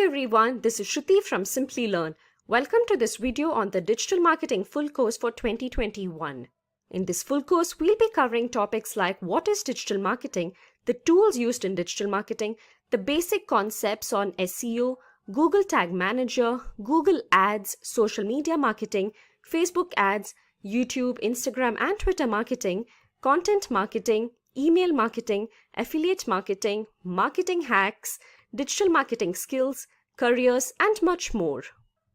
everyone, this is Shruti from Simplilearn. Welcome to this video on the Digital Marketing Full Course for 2021. In this full course, we'll be covering topics like what is digital marketing, the tools used in digital marketing, the basic concepts on SEO, Google Tag Manager, Google Ads, social media marketing, Facebook ads, YouTube, Instagram and Twitter marketing, content marketing, email marketing, affiliate marketing, marketing hacks, digital marketing skills, careers, and much more.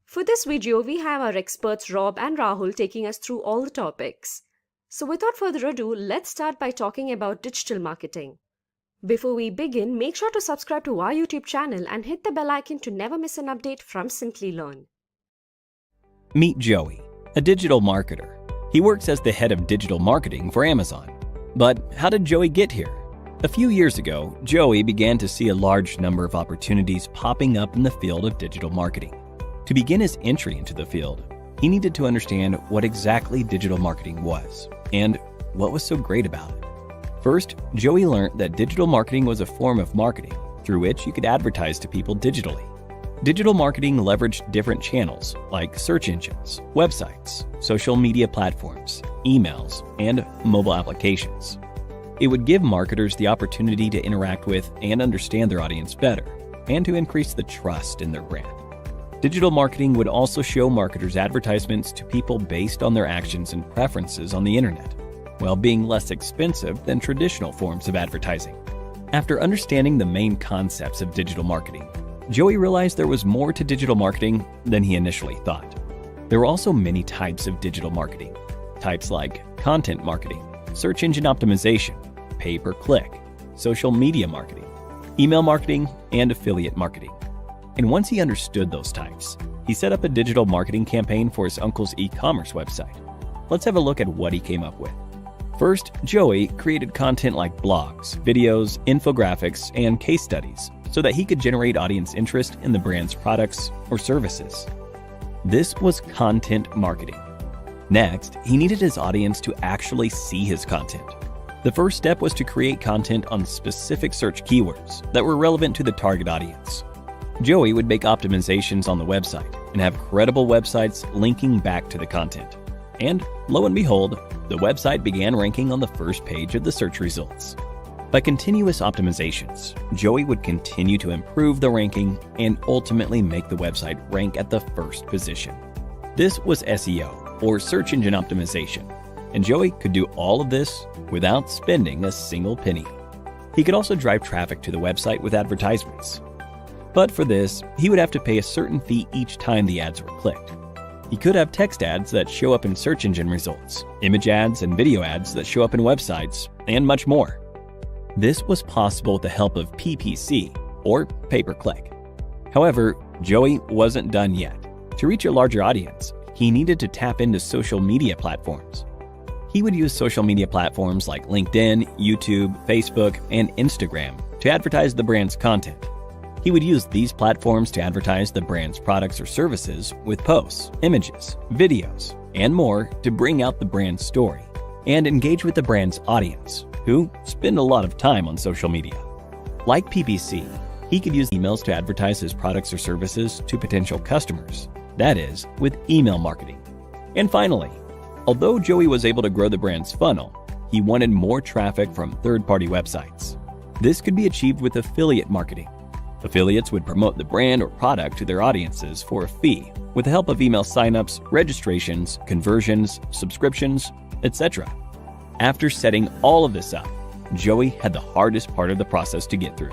For this video, we have our experts Rob and Rahul taking us through all the topics. So without further ado, let's start by talking about digital marketing. Before we begin, make sure to subscribe to our YouTube channel and hit the bell icon to never miss an update from Simplilearn. Meet Joey, a digital marketer. He works as the head of digital marketing for Amazon. But how did Joey get here? A few years ago, Joey began to see a large number of opportunities popping up in the field of digital marketing. To begin his entry into the field, he needed to understand what exactly digital marketing was and what was so great about it. First, Joey learned that digital marketing was a form of marketing through which you could advertise to people digitally. Digital marketing leveraged different channels like search engines, websites, social media platforms, emails, and mobile applications. It would give marketers the opportunity to interact with and understand their audience better, and to increase the trust in their brand. Digital marketing would also show marketers advertisements to people based on their actions and preferences on the internet, while being less expensive than traditional forms of advertising. After understanding the main concepts of digital marketing, Joey realized there was more to digital marketing than he initially thought. There were also many types of digital marketing. Types like content marketing, search engine optimization, pay-per-click, social media marketing, email marketing, and affiliate marketing. And once he understood those types, he set up a digital marketing campaign for his uncle's e-commerce website. Let's have a look at what he came up with. First, Joey created content like blogs, videos, infographics, and case studies so that he could generate audience interest in the brand's products or services. This was content marketing. Next, he needed his audience to actually see his content. The first step was to create content on specific search keywords that were relevant to the target audience. Joey would make optimizations on the website and have credible websites linking back to the content. And lo and behold, the website began ranking on the first page of the search results. By continuous optimizations, Joey would continue to improve the ranking and ultimately make the website rank at the first position. This was SEO, or search engine optimization, and Joey could do all of this without spending a single penny. He could also drive traffic to the website with advertisements. But for this, he would have to pay a certain fee each time the ads were clicked. He could have text ads that show up in search engine results, image ads and video ads that show up in websites, and much more. This was possible with the help of PPC, or pay-per-click. However, Joey wasn't done yet. To reach a larger audience, he needed to tap into social media platforms. He would use social media platforms like LinkedIn, YouTube, Facebook, and Instagram to advertise the brand's content. He would use these platforms to advertise the brand's products or services with posts, images, videos, and more to bring out the brand's story and engage with the brand's audience, who spend a lot of time on social media. Like PPC, he could use emails to advertise his products or services to potential customers, that is, with email marketing. And finally, although Joey was able to grow the brand's funnel, he wanted more traffic from third-party websites. This could be achieved with affiliate marketing. Affiliates would promote the brand or product to their audiences for a fee with the help of email signups, registrations, conversions, subscriptions, etc. After setting all of this up, Joey had the hardest part of the process to get through: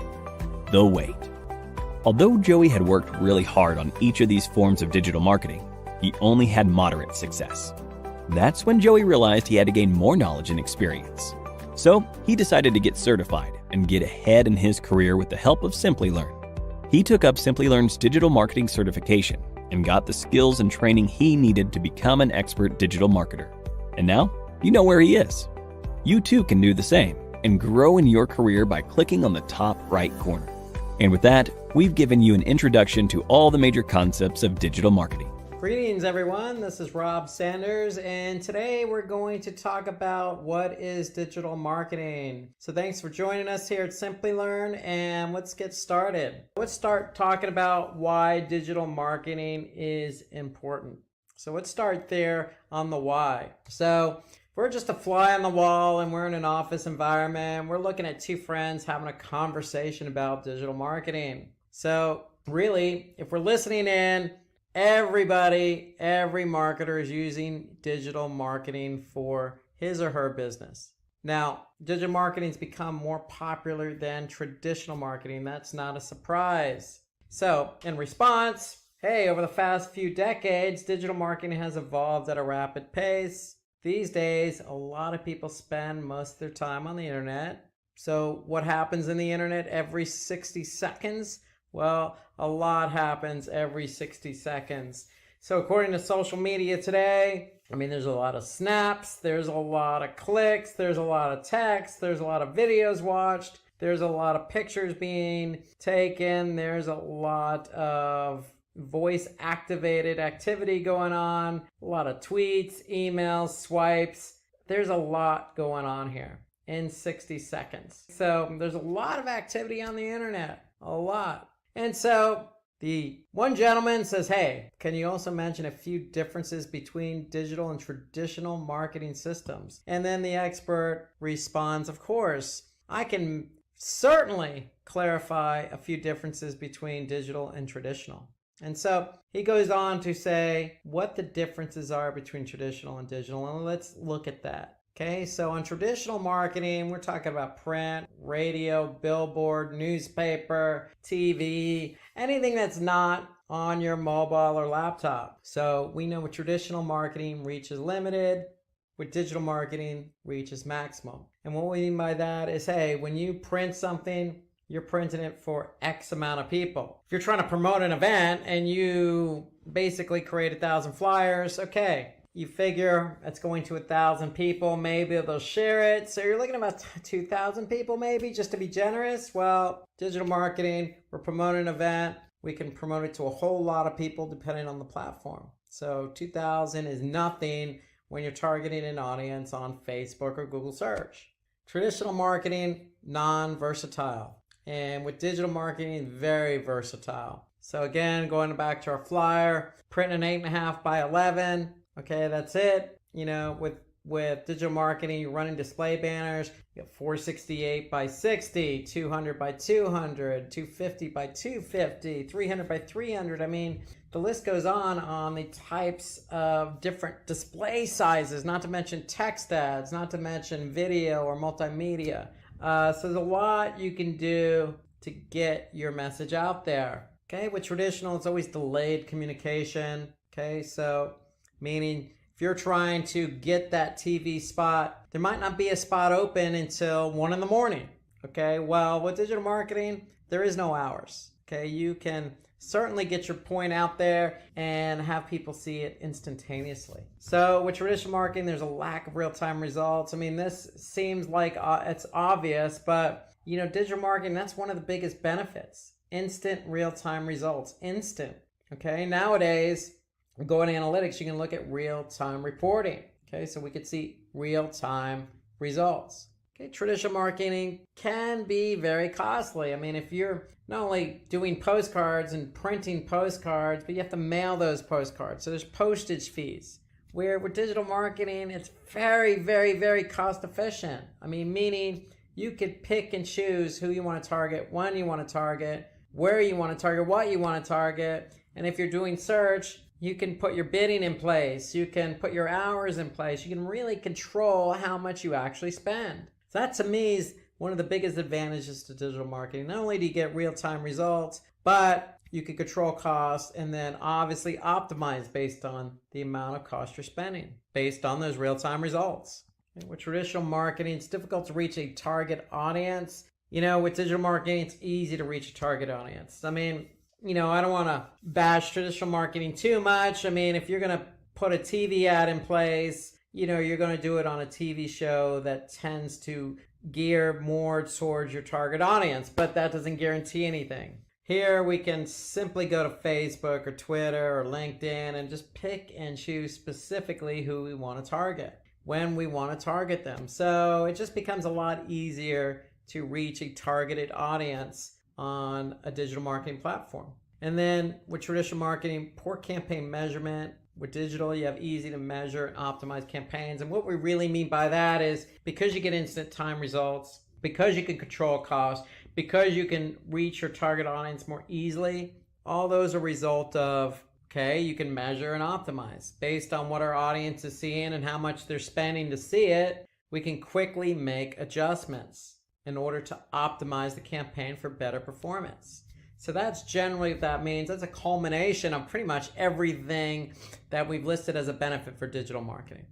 the wait. Although Joey had worked really hard on each of these forms of digital marketing, he only had moderate success. That's when Joey realized he had to gain more knowledge and experience. So he decided to get certified and get ahead in his career with the help of Simplilearn. He took up Simplilearn's digital marketing certification and got the skills and training he needed to become an expert digital marketer. And now, you know where he is. You too can do the same and grow in your career by clicking on the top right corner. And with that, we've given you an introduction to all the major concepts of digital marketing. Greetings everyone, this is Rob Sanders, and today we're going to talk about what is digital marketing. So thanks for joining us here at Simplilearn, and let's get started. Let's start talking about why digital marketing is important. So let's start there on the why. So if we're just a fly on the wall and we're in an office environment, we're looking at two friends having a conversation about digital marketing. So really, if we're listening in, every marketer is using digital marketing for his or her business. Now, digital marketing's become more popular than traditional marketing. That's not a surprise. So, in response, hey, over the past few decades, digital marketing has evolved at a rapid pace. These days, a lot of people spend most of their time on the internet. So, what happens in the internet every 60 seconds? Well, a lot happens every 60 seconds. So according to social media today, there's a lot of snaps, there's a lot of clicks, there's a lot of text, there's a lot of videos watched, there's a lot of pictures being taken, there's a lot of voice activated activity going on, a lot of tweets, emails, swipes. There's a lot going on here in 60 seconds. So there's a lot of activity on the internet, a lot. And so the one gentleman says, hey, can you also mention a few differences between digital and traditional marketing systems? And then the expert responds, of course, I can certainly clarify a few differences between digital and traditional. And so he goes on to say what the differences are between traditional and digital, and let's look at that. Okay, so on traditional marketing, we're talking about print, radio, billboard, newspaper, TV, anything that's not on your mobile or laptop. So we know with traditional marketing, reach is limited. With digital marketing, reach is maximum. And what we mean by that is, hey, when you print something, you're printing it for X amount of people. If you're trying to promote an event and you basically create 1,000 flyers, okay, you figure it's going to 1,000 people, maybe they'll share it. So you're looking at about 2,000 people maybe, just to be generous. Well, digital marketing, we're promoting an event. We can promote it to a whole lot of people depending on the platform. So 2,000 is nothing when you're targeting an audience on Facebook or Google search. Traditional marketing, non-versatile. And with digital marketing, very versatile. So again, going back to our flyer, print an 8.5 by 11. Okay, that's it. With digital marketing, you're running display banners. You got 468 by 60, 200 by 200, 250 by 250, 300 by 300. The list goes on the types of different display sizes, not to mention text ads, not to mention video or multimedia. So there's a lot you can do to get your message out there. Okay, with traditional, it's always delayed communication. Okay, so meaning if you're trying to get that TV spot, there might not be a spot open until 1 in the morning. Okay, well, with digital marketing, there is no hours. Okay, you can certainly get your point out there and have people see it instantaneously. So with traditional marketing, there's a lack of real-time results. This seems like it's obvious, but digital marketing, that's one of the biggest benefits. Instant real-time results, instant. Okay, nowadays, go into analytics, you can look at real-time reporting. Okay, so we could see real-time results. Okay, traditional marketing can be very costly. If you're not only doing postcards and printing postcards, but you have to mail those postcards. So there's postage fees. Where with digital marketing, it's very, very, very cost efficient. Meaning you could pick and choose who you want to target, when you want to target, where you want to target, what you want to target. And if you're doing search, you can put your bidding in place. You can put your hours in place. You can really control how much you actually spend. So that to me is one of the biggest advantages to digital marketing. Not only do you get real-time results, but you can control costs and then obviously optimize based on the amount of cost you're spending based on those real-time results. And with traditional marketing, it's difficult to reach a target audience. With digital marketing, it's easy to reach a target audience. I don't want to bash traditional marketing too much. If you're going to put a TV ad in place, you're going to do it on a TV show that tends to gear more towards your target audience, but that doesn't guarantee anything. Here we can simply go to Facebook or Twitter or LinkedIn and just pick and choose specifically who we want to target, when we want to target them. So it just becomes a lot easier to reach a targeted audience on a digital marketing platform. And then with traditional marketing, poor campaign measurement. With digital, you have easy to measure and optimize campaigns. And what we really mean by that is because you get instant time results, because you can control costs, because you can reach your target audience more easily, all those are a result of, okay, you can measure and optimize. Based on what our audience is seeing and how much they're spending to see it, we can quickly make adjustments in order to optimize the campaign for better performance. So that's generally what that means. That's a culmination of pretty much everything that we've listed as a benefit for digital marketing.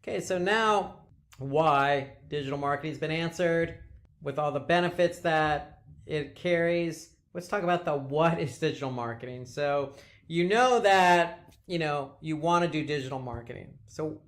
Okay, so now why digital marketing has been answered with all the benefits that it carries. Let's talk about the what is digital marketing. So you know that, you want to do digital marketing. So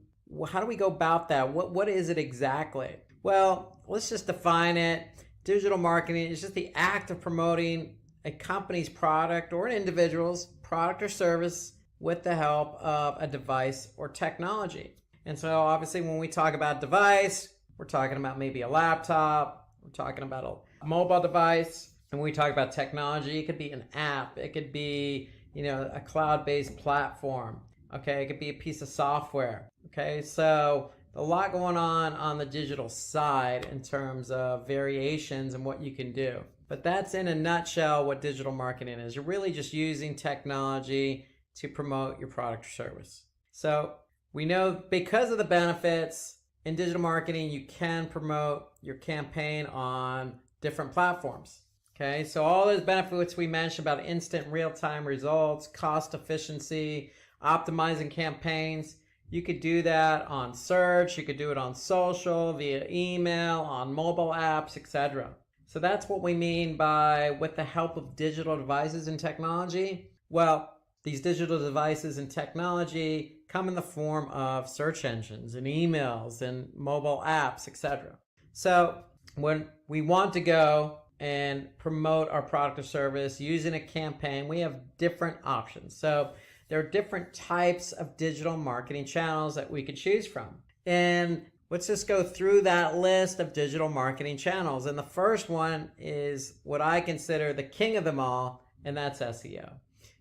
how do we go about that? What is it exactly? Well, let's just define it. Digital marketing is just the act of promoting a company's product or an individual's product or service with the help of a device or technology. And so obviously when we talk about device, we're talking about maybe a laptop, we're talking about a mobile device. And when we talk about technology, it could be an app, it could be, a cloud-based platform. Okay, it could be a piece of software. Okay, so a lot going on the digital side in terms of variations and what you can do. But that's in a nutshell what digital marketing is. You're really just using technology to promote your product or service. So we know because of the benefits in digital marketing, you can promote your campaign on different platforms. Okay, so all those benefits we mentioned about instant real-time results, cost efficiency, optimizing campaigns, you could do that on search, you could do it on social, via email, on mobile apps, etc. So that's what we mean by with the help of digital devices and technology. Well, these digital devices and technology come in the form of search engines and emails and mobile apps, etc. So when we want to go and promote our product or service using a campaign, we have different options. So there are different types of digital marketing channels that we could choose from. And let's just go through that list of digital marketing channels. And the first one is what I consider the king of them all, and that's SEO.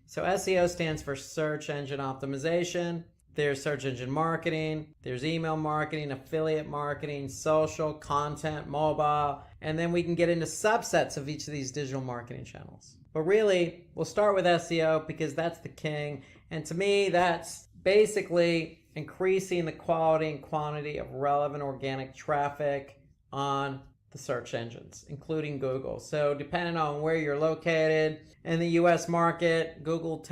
So SEO stands for search engine optimization. There's search engine marketing, there's email marketing, affiliate marketing, social, content, mobile, and then we can get into subsets of each of these digital marketing channels. But really, we'll start with SEO because that's the king. And to me, that's basically increasing the quality and quantity of relevant organic traffic on the search engines, including Google. So depending on where you're located in the US market, Google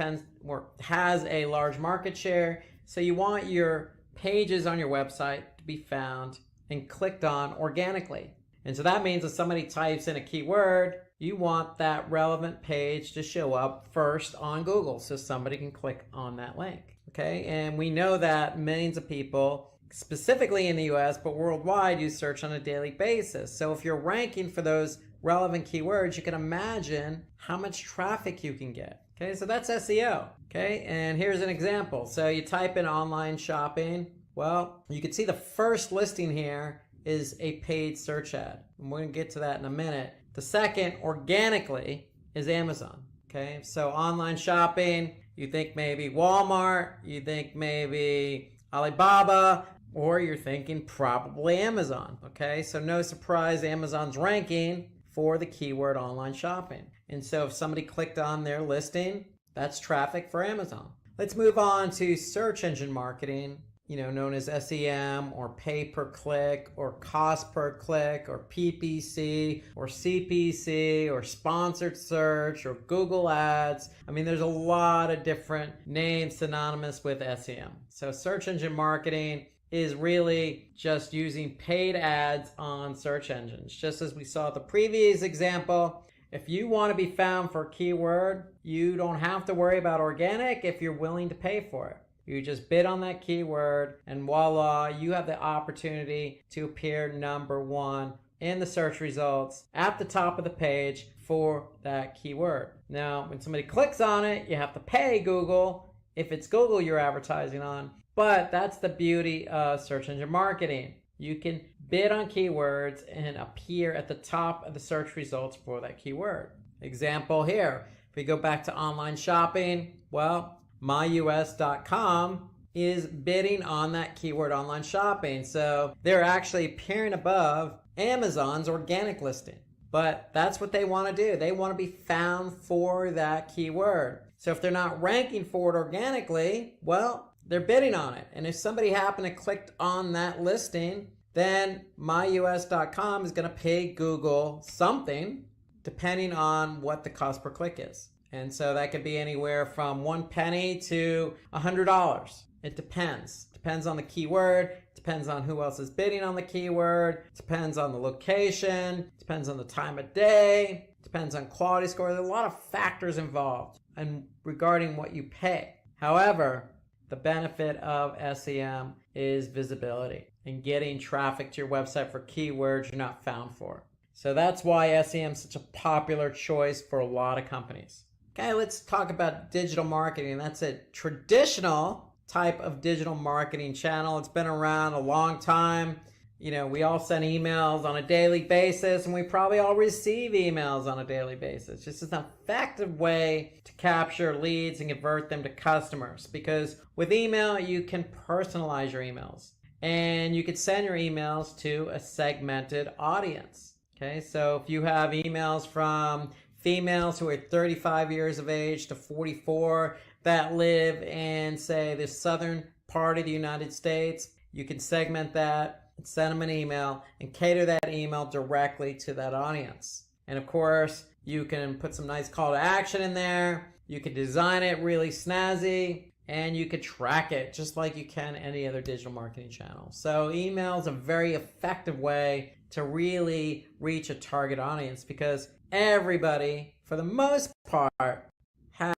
has a large market share. So you want your pages on your website to be found and clicked on organically. And so that means if somebody types in a keyword, you want that relevant page to show up first on Google so somebody can click on that link. Okay, and we know that millions of people, specifically in the US, but worldwide, use search on a daily basis. So if you're ranking for those relevant keywords, you can imagine how much traffic you can get. Okay, so that's SEO. Okay, and here's an example. So you type in online shopping. Well, you can see the first listing here is a paid search ad. And we're going to get to that in a minute. The second, organically, is Amazon. Okay, so online shopping, you think maybe Walmart, you think maybe Alibaba, or you're thinking probably Amazon. Okay, so no surprise, Amazon's ranking for the keyword online shopping. And so if somebody clicked on their listing, that's traffic for Amazon. Let's move on to search engine marketing, known as SEM or pay per click or cost per click or PPC or CPC or sponsored search or Google ads. I mean, there's a lot of different names synonymous with SEM. So search engine marketing is really just using paid ads on search engines. Just as we saw the previous example, if you want to be found for a keyword, you don't have to worry about organic if you're willing to pay for it. You just bid on that keyword and voila, you have the opportunity to appear number one in the search results at the top of the page for that keyword. Now, when somebody clicks on it, you have to pay Google if it's Google you're advertising on. But that's the beauty of search engine marketing. You can bid on keywords and appear at the top of the search results for that keyword. Example here, if we go back to online shopping, well, myus.com is bidding on that keyword online shopping. So they're actually appearing above Amazon's organic listing. But that's what they want to do. They want to be found for that keyword. So if they're not ranking for it organically, well, they're bidding on it. And if somebody happened to click on that listing, then myus.com is going to pay Google something depending on what the cost per click is. And so that could be anywhere from 1 penny to $100. It depends. Depends on the keyword, depends on who else is bidding on the keyword, depends on the location, depends on the time of day, depends on quality score. There's a lot of factors involved and regarding what you pay. However, the benefit of SEM is visibility and getting traffic to your website for keywords you're not found for. So that's why SEM is such a popular choice for a lot of companies. Okay, let's talk about digital marketing. That's a traditional type of digital marketing channel. It's been around a long time. You know, we all send emails on a daily basis, and we probably all receive emails on a daily basis. Just an effective way to capture leads and convert them to customers, because with email you can personalize your emails and you can send your emails to a segmented audience. Okay, so if you have emails from females who are 35 years of age to 44 that live in, say, the southern part of the United States, you can segment that and send them an email and cater that email directly to that audience. And of course, you can put some nice call to action in there. You can design it really snazzy, and you could track it just like you can any other digital marketing channel. So email is a very effective way to really reach a target audience, because everybody, for the most part, has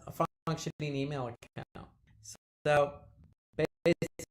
a functioning email account. So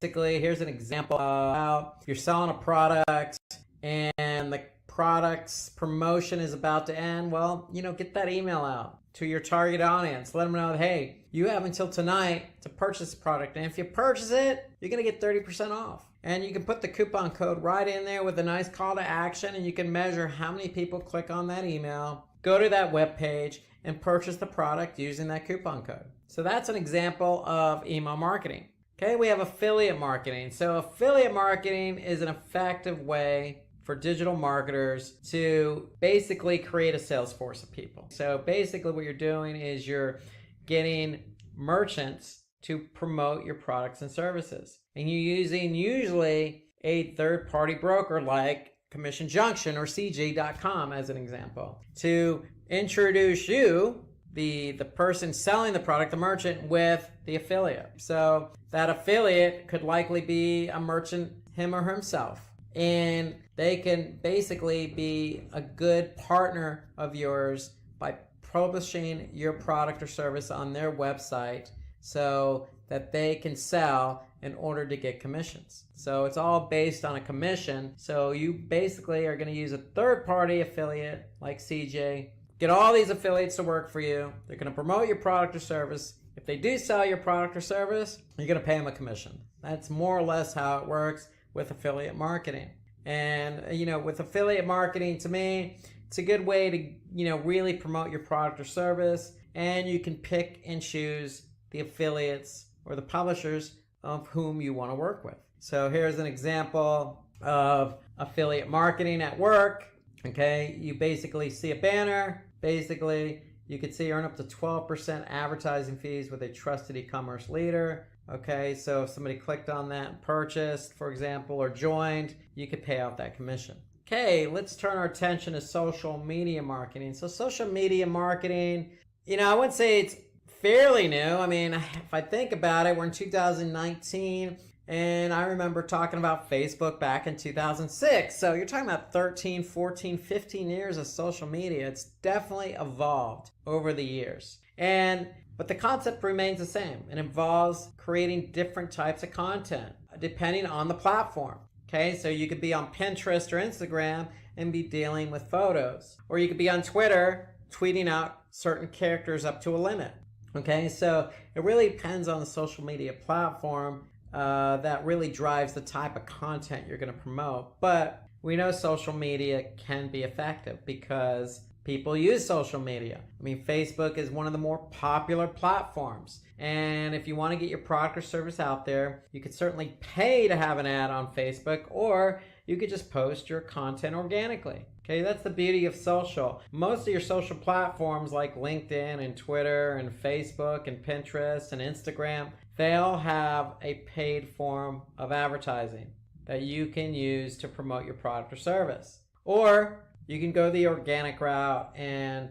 basically, here's an example of how you're selling a product and the product's promotion is about to end. Well, get that email out to your target audience. Let them know that, hey, you have until tonight to purchase the product. And if you purchase it, you're going to get 30% off. And you can put the coupon code right in there with a nice call to action, and you can measure how many people click on that email, go to that web page, and purchase the product using that coupon code. So that's an example of email marketing. Okay, we have affiliate marketing. So affiliate marketing is an effective way for digital marketers to basically create a sales force of people. So basically what you're doing is you're getting merchants to promote your products and services. And you're using usually a third-party broker like Commission Junction or CJ.com as an example to introduce you, the person selling the product, the merchant, with the affiliate. So that affiliate could likely be a merchant, him or himself. And they can basically be a good partner of yours by publishing your product or service on their website so that they can sell in order to get commissions. So it's all based on a commission. So you basically are going to use a third-party affiliate like CJ, get all these affiliates to work for you. They're going to promote your product or service. If they do sell your product or service, you're going to pay them a commission. That's more or less how it works with affiliate marketing. And with affiliate marketing, to me, it's a good way to really promote your product or service, and you can pick and choose the affiliates or the publishers of whom you want to work with. So here's an example of affiliate marketing at work. Okay, you basically see a banner. Basically, you could see earn up to 12% advertising fees with a trusted e-commerce leader. Okay, so if somebody clicked on that and purchased, for example, or joined, you could pay out that commission. Okay, let's turn our attention to social media marketing. So social media marketing, I would say it's fairly new. I mean, if I think about it, we're in 2019, and I remember talking about Facebook back in 2006. So you're talking about 13, 14, 15 years of social media. It's definitely evolved over the years. But the concept remains the same. It involves creating different types of content depending on the platform. Okay, so you could be on Pinterest or Instagram and be dealing with photos. Or you could be on Twitter tweeting out certain characters up to a limit. Okay, so it really depends on the social media platform that really drives the type of content you're going to promote. But we know social media can be effective because people use social media. I mean, Facebook is one of the more popular platforms. And if you want to get your product or service out there, you could certainly pay to have an ad on Facebook, or you could just post your content organically. Okay, that's the beauty of social. Most of your social platforms like LinkedIn and Twitter and Facebook and Pinterest and Instagram, they all have a paid form of advertising that you can use to promote your product or service. Or you can go the organic route and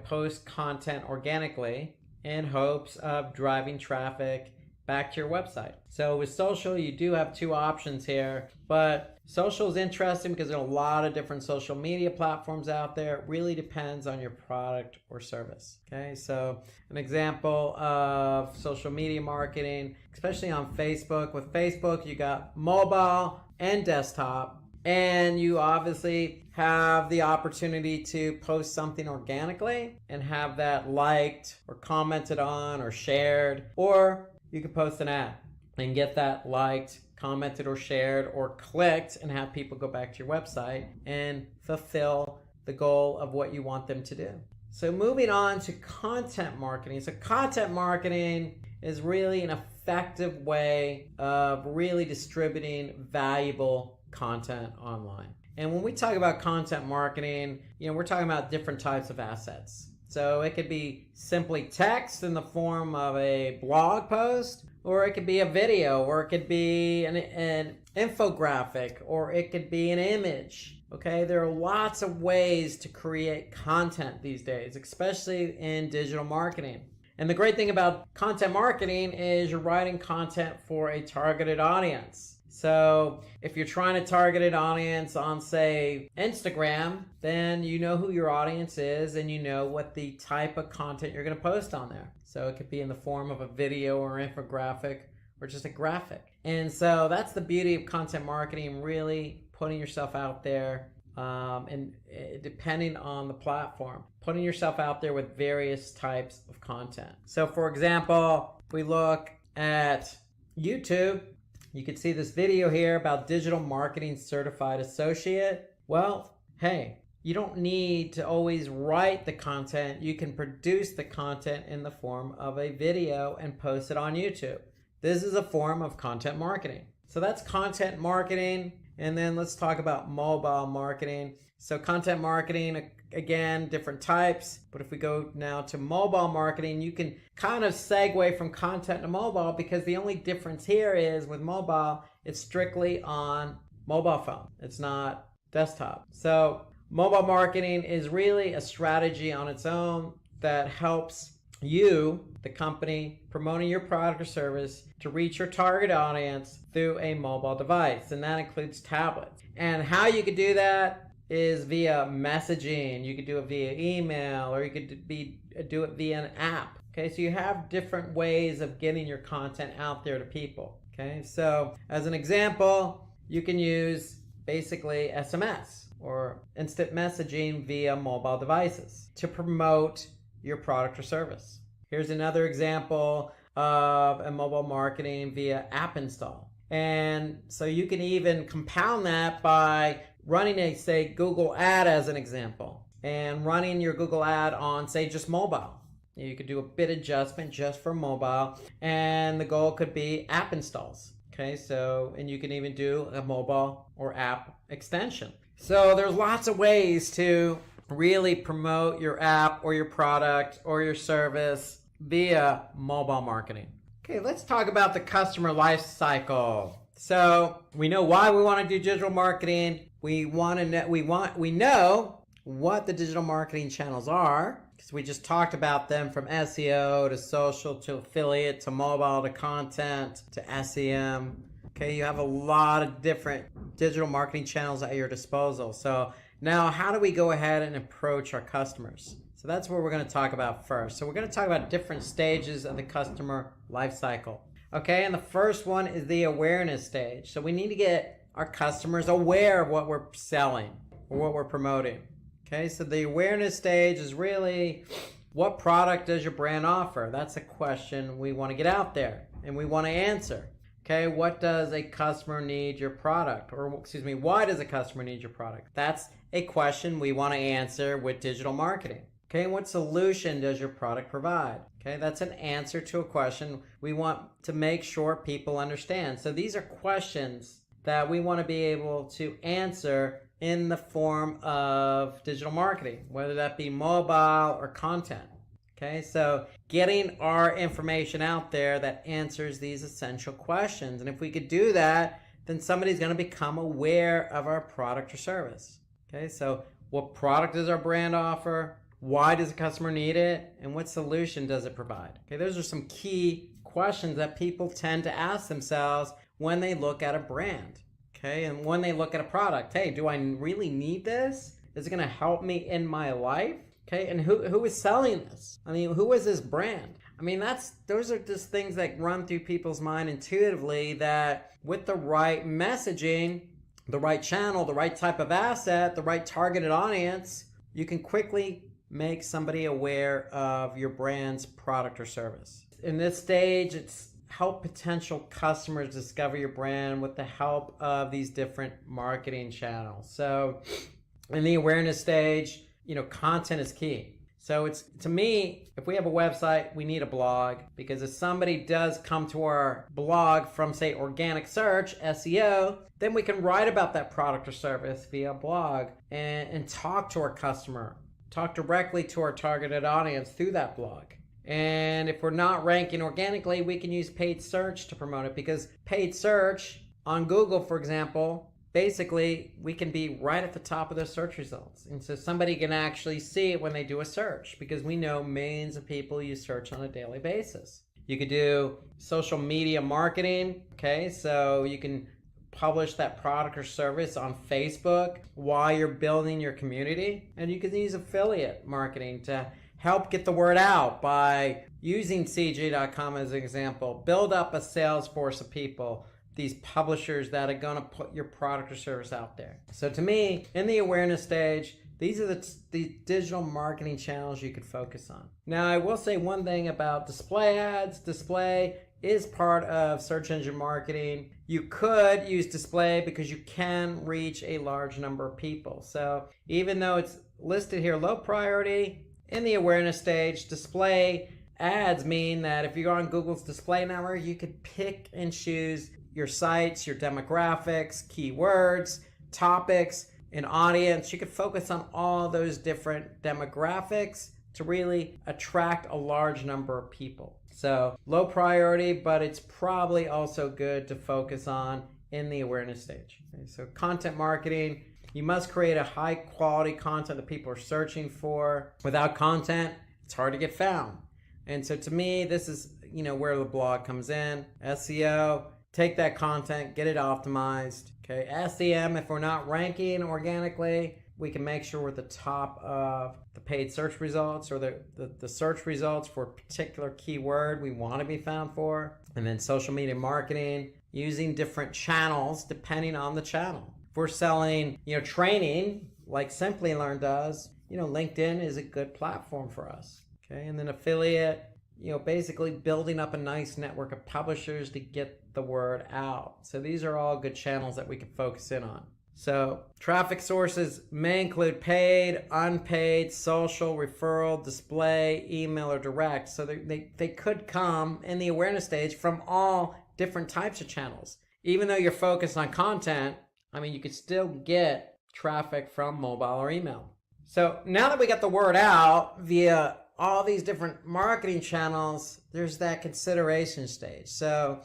post content organically in hopes of driving traffic back to your website. So with social, you do have two options here, but social is interesting because there are a lot of different social media platforms out there. It really depends on your product or service. Okay, so an example of social media marketing, especially on Facebook. With Facebook, you got mobile and desktop, and you obviously have the opportunity to post something organically and have that liked or commented on or shared, or you can post an ad and get that liked, commented, or shared, or clicked, and have people go back to your website and fulfill the goal of what you want them to do. So moving on to content marketing. So content marketing is really an effective way of really distributing valuable content online. And when we talk about content marketing, we're talking about different types of assets. So it could be simply text in the form of a blog post, or it could be a video, or it could be an infographic, or it could be an image. Okay, there are lots of ways to create content these days, especially in digital marketing. And the great thing about content marketing is you're writing content for a targeted audience. So if you're trying to target an audience on, say, Instagram, then you know who your audience is and you know what the type of content you're going to post on there. So it could be in the form of a video or infographic or just a graphic. And so that's the beauty of content marketing, really putting yourself out there and depending on the platform, putting yourself out there with various types of content. So for example, if we look at YouTube, you can see this video here about digital marketing certified associate. Well, hey, you don't need to always write the content. You can produce the content in the form of a video and post it on YouTube. This is a form of content marketing. So that's content marketing. And then let's talk about mobile marketing. So content marketing, again, different types. But if we go now to mobile marketing, you can kind of segue from content to mobile, because the only difference here is with mobile, it's strictly on mobile phone. It's not desktop. So mobile marketing is really a strategy on its own that helps you, the company, promoting your product or service to reach your target audience through a mobile device. And that includes tablets. And how you could do that is via messaging. You could do it via email, or you could do it via an app. Okay, so you have different ways of getting your content out there to people. Okay, so as an example, you can use basically SMS or instant messaging via mobile devices to promote your product or service. Here's another example of a mobile marketing via app install. And so you can even compound that by running a, say, Google ad as an example, and running your Google ad on, say, just mobile. You could do a bit adjustment just for mobile, and the goal could be app installs. Okay, so, and you can even do a mobile or app extension. So there's lots of ways to really promote your app or your product or your service via mobile marketing. Okay, let's talk about the customer life cycle. So we know why we want to do digital marketing. We know what the digital marketing channels are, because we just talked about them, from SEO to social to affiliate to mobile to content to SEM. Okay, you have a lot of different digital marketing channels at your disposal. So now, how do we go ahead and approach our customers? So that's what we're going to talk about first. So we're going to talk about different stages of the customer life cycle. Okay, and the first one is the awareness stage. So we need to get our customers aware of what we're selling. or what we're promoting. Okay, so the awareness stage is really, what product does your brand offer? That's a question we want to get out there and we want to answer. Okay, what does a customer need your product? Or excuse me, why does a customer need your product? That's a question we want to answer with digital marketing. Okay, and what solution does your product provide? Okay, that's an answer to a question we want to make sure people understand. So these are questions that we want to be able to answer in the form of digital marketing, whether that be mobile or content. Okay, so getting our information out there that answers these essential questions. And if we could do that, then somebody's going to become aware of our product or service. Okay, so what product does our brand offer? Why does the customer need it? And what solution does it provide? Okay, those are some key questions that people tend to ask themselves when they look at a brand. Okay, and when they look at a product, hey, do I really need this? Is it going to help me in my life? Okay, and who is selling this? I mean, who is this brand? I mean, those are just things that run through people's mind intuitively, that with the right messaging, the right channel, the right type of asset, the right targeted audience, you can quickly make somebody aware of your brand's product or service. In this stage, it's help potential customers discover your brand with the help of these different marketing channels. So in the awareness stage, content is key. So it's, to me, if we have a website, we need a blog, because if somebody does come to our blog from, say, organic search, SEO, then we can write about that product or service via blog and talk to our customer, talk directly to our targeted audience through that blog. And if we're not ranking organically, we can use paid search to promote it, because paid search on Google, for example, basically we can be right at the top of the search results. And so somebody can actually see it when they do a search, because we know millions of people use search on a daily basis. You could do social media marketing. Okay, so you can publish that product or service on Facebook while you're building your community. And you can use affiliate marketing to help get the word out by using CJ.com as an example. Build up a sales force of people, these publishers that are going to put your product or service out there. So to me, in the awareness stage, these are the digital marketing channels you could focus on. Now, I will say one thing about display ads. Display is part of search engine marketing. You could use display because you can reach a large number of people. So even though it's listed here low priority, in the awareness stage, display ads mean that if you're on Google's display network, you could pick and choose your sites, your demographics, keywords, topics, and audience. You could focus on all those different demographics to really attract a large number of people. So low priority, but it's probably also good to focus on in the awareness stage. Okay, so content marketing, you must create a high quality content that people are searching for. Without content, it's hard to get found. And so to me, this is where the blog comes in. SEO, take that content, get it optimized. Okay, SEM, if we're not ranking organically, we can make sure we're at the top of the paid search results, or the search results for a particular keyword we want to be found for. And then social media marketing, using different channels depending on the channel. If we're selling, training like Simplilearn does, LinkedIn is a good platform for us. Okay, and then affiliate, basically building up a nice network of publishers to get the word out. So these are all good channels that we can focus in on. So traffic sources may include paid, unpaid, social, referral, display, email, or direct. So they could come in the awareness stage from all different types of channels. Even though you're focused on content, you could still get traffic from mobile or email. So now that we got the word out via all these different marketing channels, there's that consideration stage. So,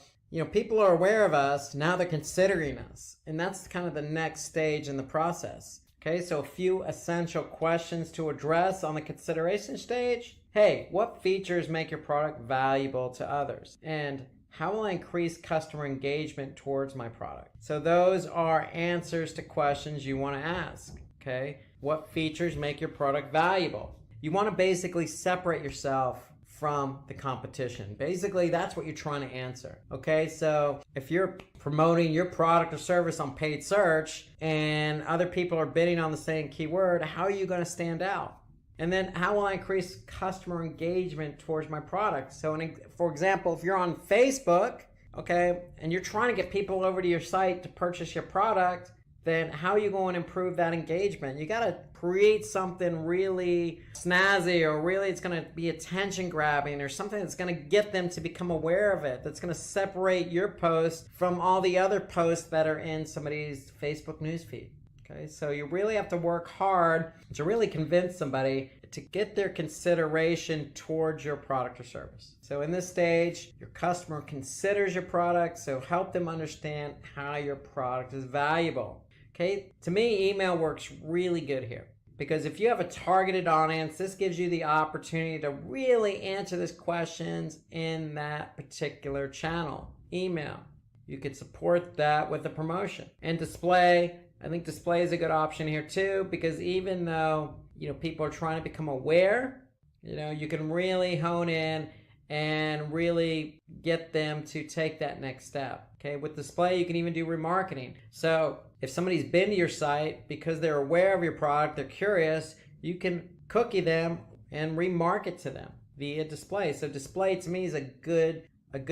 people are aware of us, now they're considering us. And that's kind of the next stage in the process. Okay, so a few essential questions to address on the consideration stage. Hey, what features make your product valuable to others? And how will I increase customer engagement towards my product? So those are answers to questions you want to ask. Okay, what features make your product valuable? You want to basically separate yourself from the competition? Basically, that's what you're trying to answer. Okay, so if you're promoting your product or service on paid search and other people are bidding on the same keyword, how are you going to stand out? And then how will I increase customer engagement towards my product? So for example, if you're on Facebook, okay, and you're trying to get people over to your site to purchase your product, then how are you going to improve that engagement? You got to create something really snazzy, or really it's going to be attention grabbing, or something that's going to get them to become aware of it, that's going to separate your post from all the other posts that are in somebody's Facebook newsfeed. Okay, so you really have to work hard to really convince somebody to get their consideration towards your product or service. So in this stage, your customer considers your product, so help them understand how your product is valuable. Okay, to me, email works really good here, because if you have a targeted audience, this gives you the opportunity to really answer these questions in that particular channel. Email, you could support that with a promotion. And display, I think display is a good option here too, because even though people are trying to become aware, you can really hone in and really get them to take that next step. Okay, with display, you can even do remarketing. So if somebody's been to your site because they're aware of your product, they're curious, you can cookie them and remarket to them via display. So display to me is a good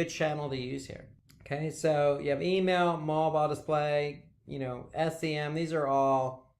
channel to use here. Okay, so you have email, mobile display, SEM. These are all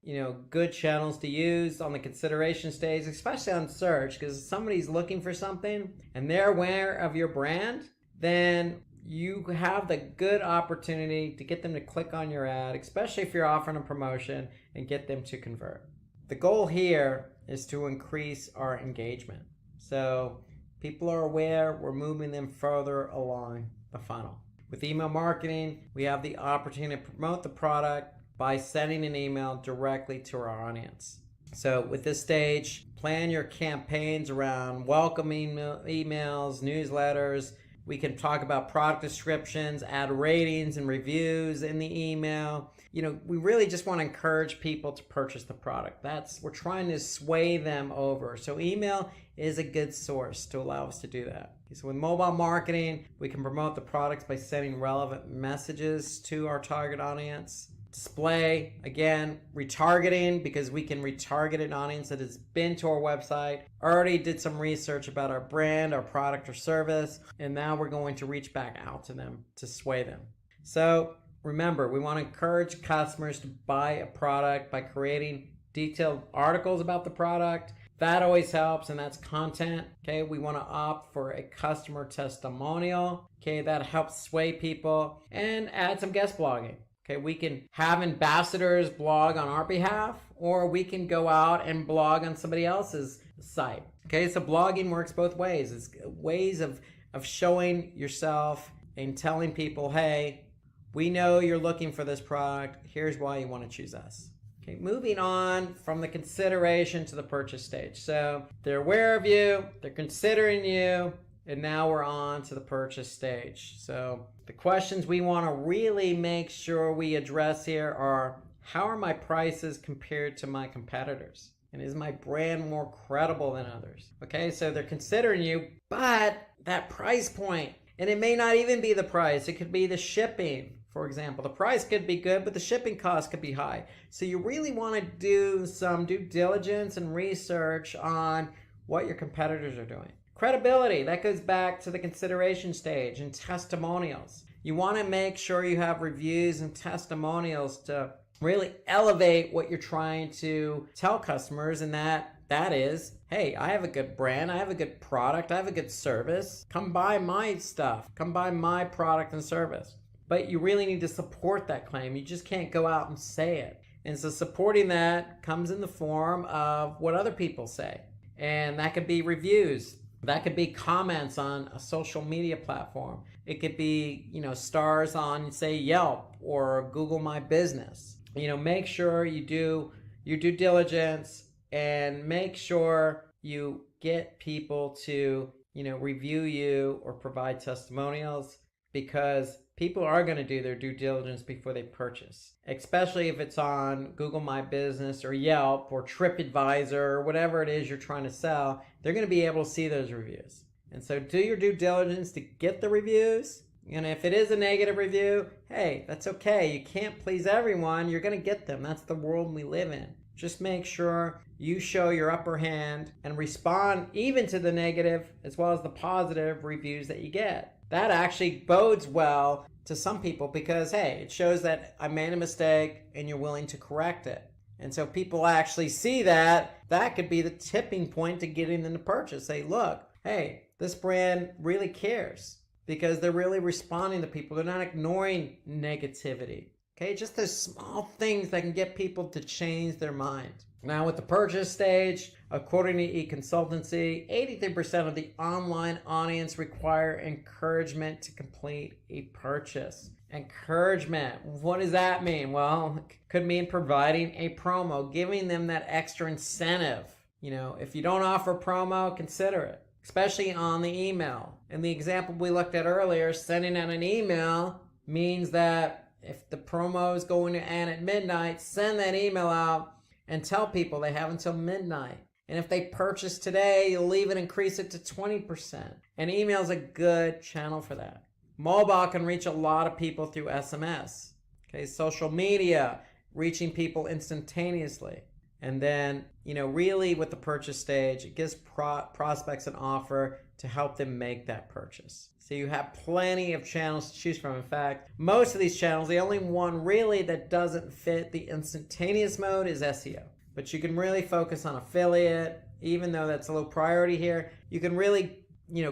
good channels to use on the consideration stage, especially on search, because if somebody's looking for something and they're aware of your brand, then you have the good opportunity to get them to click on your ad, especially if you're offering a promotion, and get them to convert. The goal here is to increase our engagement. So people are aware, we're moving them further along the funnel. With email marketing, we have the opportunity to promote the product by sending an email directly to our audience. So with this stage, plan your campaigns around welcome emails, newsletters. We can talk about product descriptions, add ratings and reviews in the email. We really just want to encourage people to purchase the product. We're trying to sway them over. So email is a good source to allow us to do that. So with mobile marketing, we can promote the products by sending relevant messages to our target audience. Display, again, retargeting, because we can retarget an audience that has been to our website, already did some research about our brand, our product or service, and now we're going to reach back out to them to sway them. So remember, we want to encourage customers to buy a product by creating detailed articles about the product. That always helps, and that's content. Okay, we want to opt for a customer testimonial. Okay, that helps sway people, and add some guest blogging. Okay, we can have ambassadors blog on our behalf, or we can go out and blog on somebody else's site. Okay, so blogging works both ways. It's ways of showing yourself and telling people, hey, we know you're looking for this product. Here's why you want to choose us. Okay, moving on from the consideration to the purchase stage. So they're aware of you, they're considering you, and now we're on to the purchase stage. So the questions we want to really make sure we address here are, how are my prices compared to my competitors? And is my brand more credible than others? Okay, so they're considering you, but that price point, and it may not even be the price, it could be the shipping. For example, the price could be good, but the shipping cost could be high. So you really want to do some due diligence and research on what your competitors are doing. Credibility, that goes back to the consideration stage, and testimonials. You want to make sure you have reviews and testimonials to really elevate what you're trying to tell customers, and that is, hey, I have a good brand, I have a good product, I have a good service. Come buy my stuff, come buy my product and service. But you really need to support that claim. You just can't go out and say it. And so supporting that comes in the form of what other people say. And that could be reviews. That could be comments on a social media platform. It could be, stars on, say, Yelp or Google My Business. Make sure you do your due diligence and make sure you get people to, review you or provide testimonials, because people are going to do their due diligence before they purchase, especially if it's on Google My Business or Yelp or TripAdvisor or whatever it is you're trying to sell. They're going to be able to see those reviews. And so do your due diligence to get the reviews. And if it is a negative review, hey, that's okay. You can't please everyone. You're going to get them. That's the world we live in. Just make sure you show your upper hand and respond even to the negative as well as the positive reviews that you get. That actually bodes well to some people because, hey, it shows that I made a mistake and you're willing to correct it. And so people actually see that. That could be the tipping point to getting them to purchase. Say, look, hey, this brand really cares because they're really responding to people. They're not ignoring negativity. Okay, just those small things that can get people to change their mind. Now with the purchase stage, according to eConsultancy, 83% of the online audience require encouragement to complete a purchase. Encouragement, what does that mean? Well, it could mean providing a promo, giving them that extra incentive. If you don't offer promo, consider it, especially on the email. In the example we looked at earlier, sending out an email means that if the promo is going to end at midnight, send that email out and tell people they have until midnight. And if they purchase today, you'll even increase it to 20%. And email is a good channel for that. Mobile can reach a lot of people through SMS. Okay, social media, reaching people instantaneously. And then, really with the purchase stage, it gives prospects an offer to help them make that purchase. So you have plenty of channels to choose from. In fact, most of these channels, the only one really that doesn't fit the instantaneous mode is SEO. But you can really focus on affiliate, even though that's a low priority here. You can really,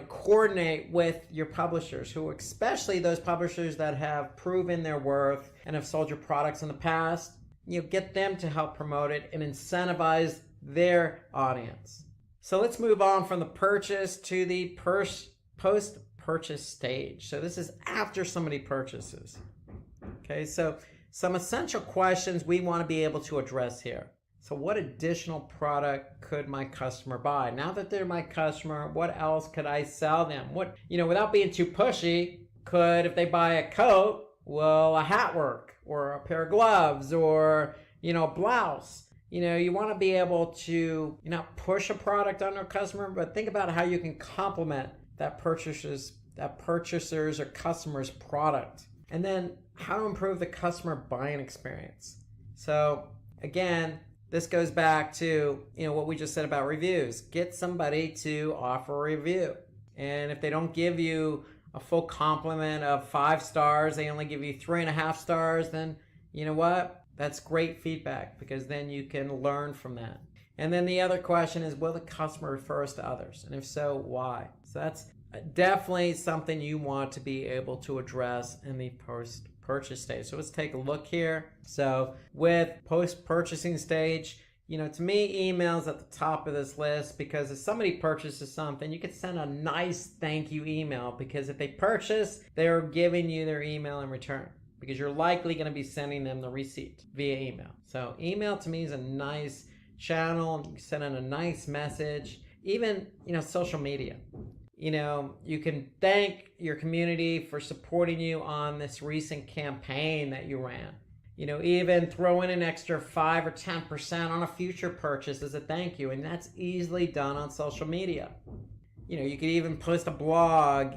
coordinate with your publishers, who especially those publishers that have proven their worth and have sold your products in the past. Get them to help promote it and incentivize their audience. So let's move on from the purchase to the post-purchase stage. So this is after somebody purchases. Okay, so some essential questions we want to be able to address here. So what additional product could my customer buy? Now that they're my customer, what else could I sell them? Without being too pushy, if they buy a coat, well, a hat work or a pair of gloves or, a blouse. You want to be able to not push a product on a customer, but think about how you can complement that purchaser's or customer's product. And then how to improve the customer buying experience. So again, this goes back to, what we just said about reviews. Get somebody to offer a review. And if they don't give you a full complement of 5 stars, they only give you 3.5 stars, then you know what? That's great feedback because then you can learn from that. And then the other question is, will the customer refer us to others? And if so, why? So that's definitely something you want to be able to address in the post-purchase stage. So let's take a look here. So with post-purchasing stage, to me, email's at the top of this list because if somebody purchases something, you could send a nice thank you email because if they purchase, they're giving you their email in return because you're likely going to be sending them the receipt via email. So email to me is a nice channel. You can send in a nice message. Even, social media. You can thank your community for supporting you on this recent campaign that you ran. Even throw in an extra 5 or 10% on a future purchase as a thank you. And that's easily done on social media. You could even post a blog,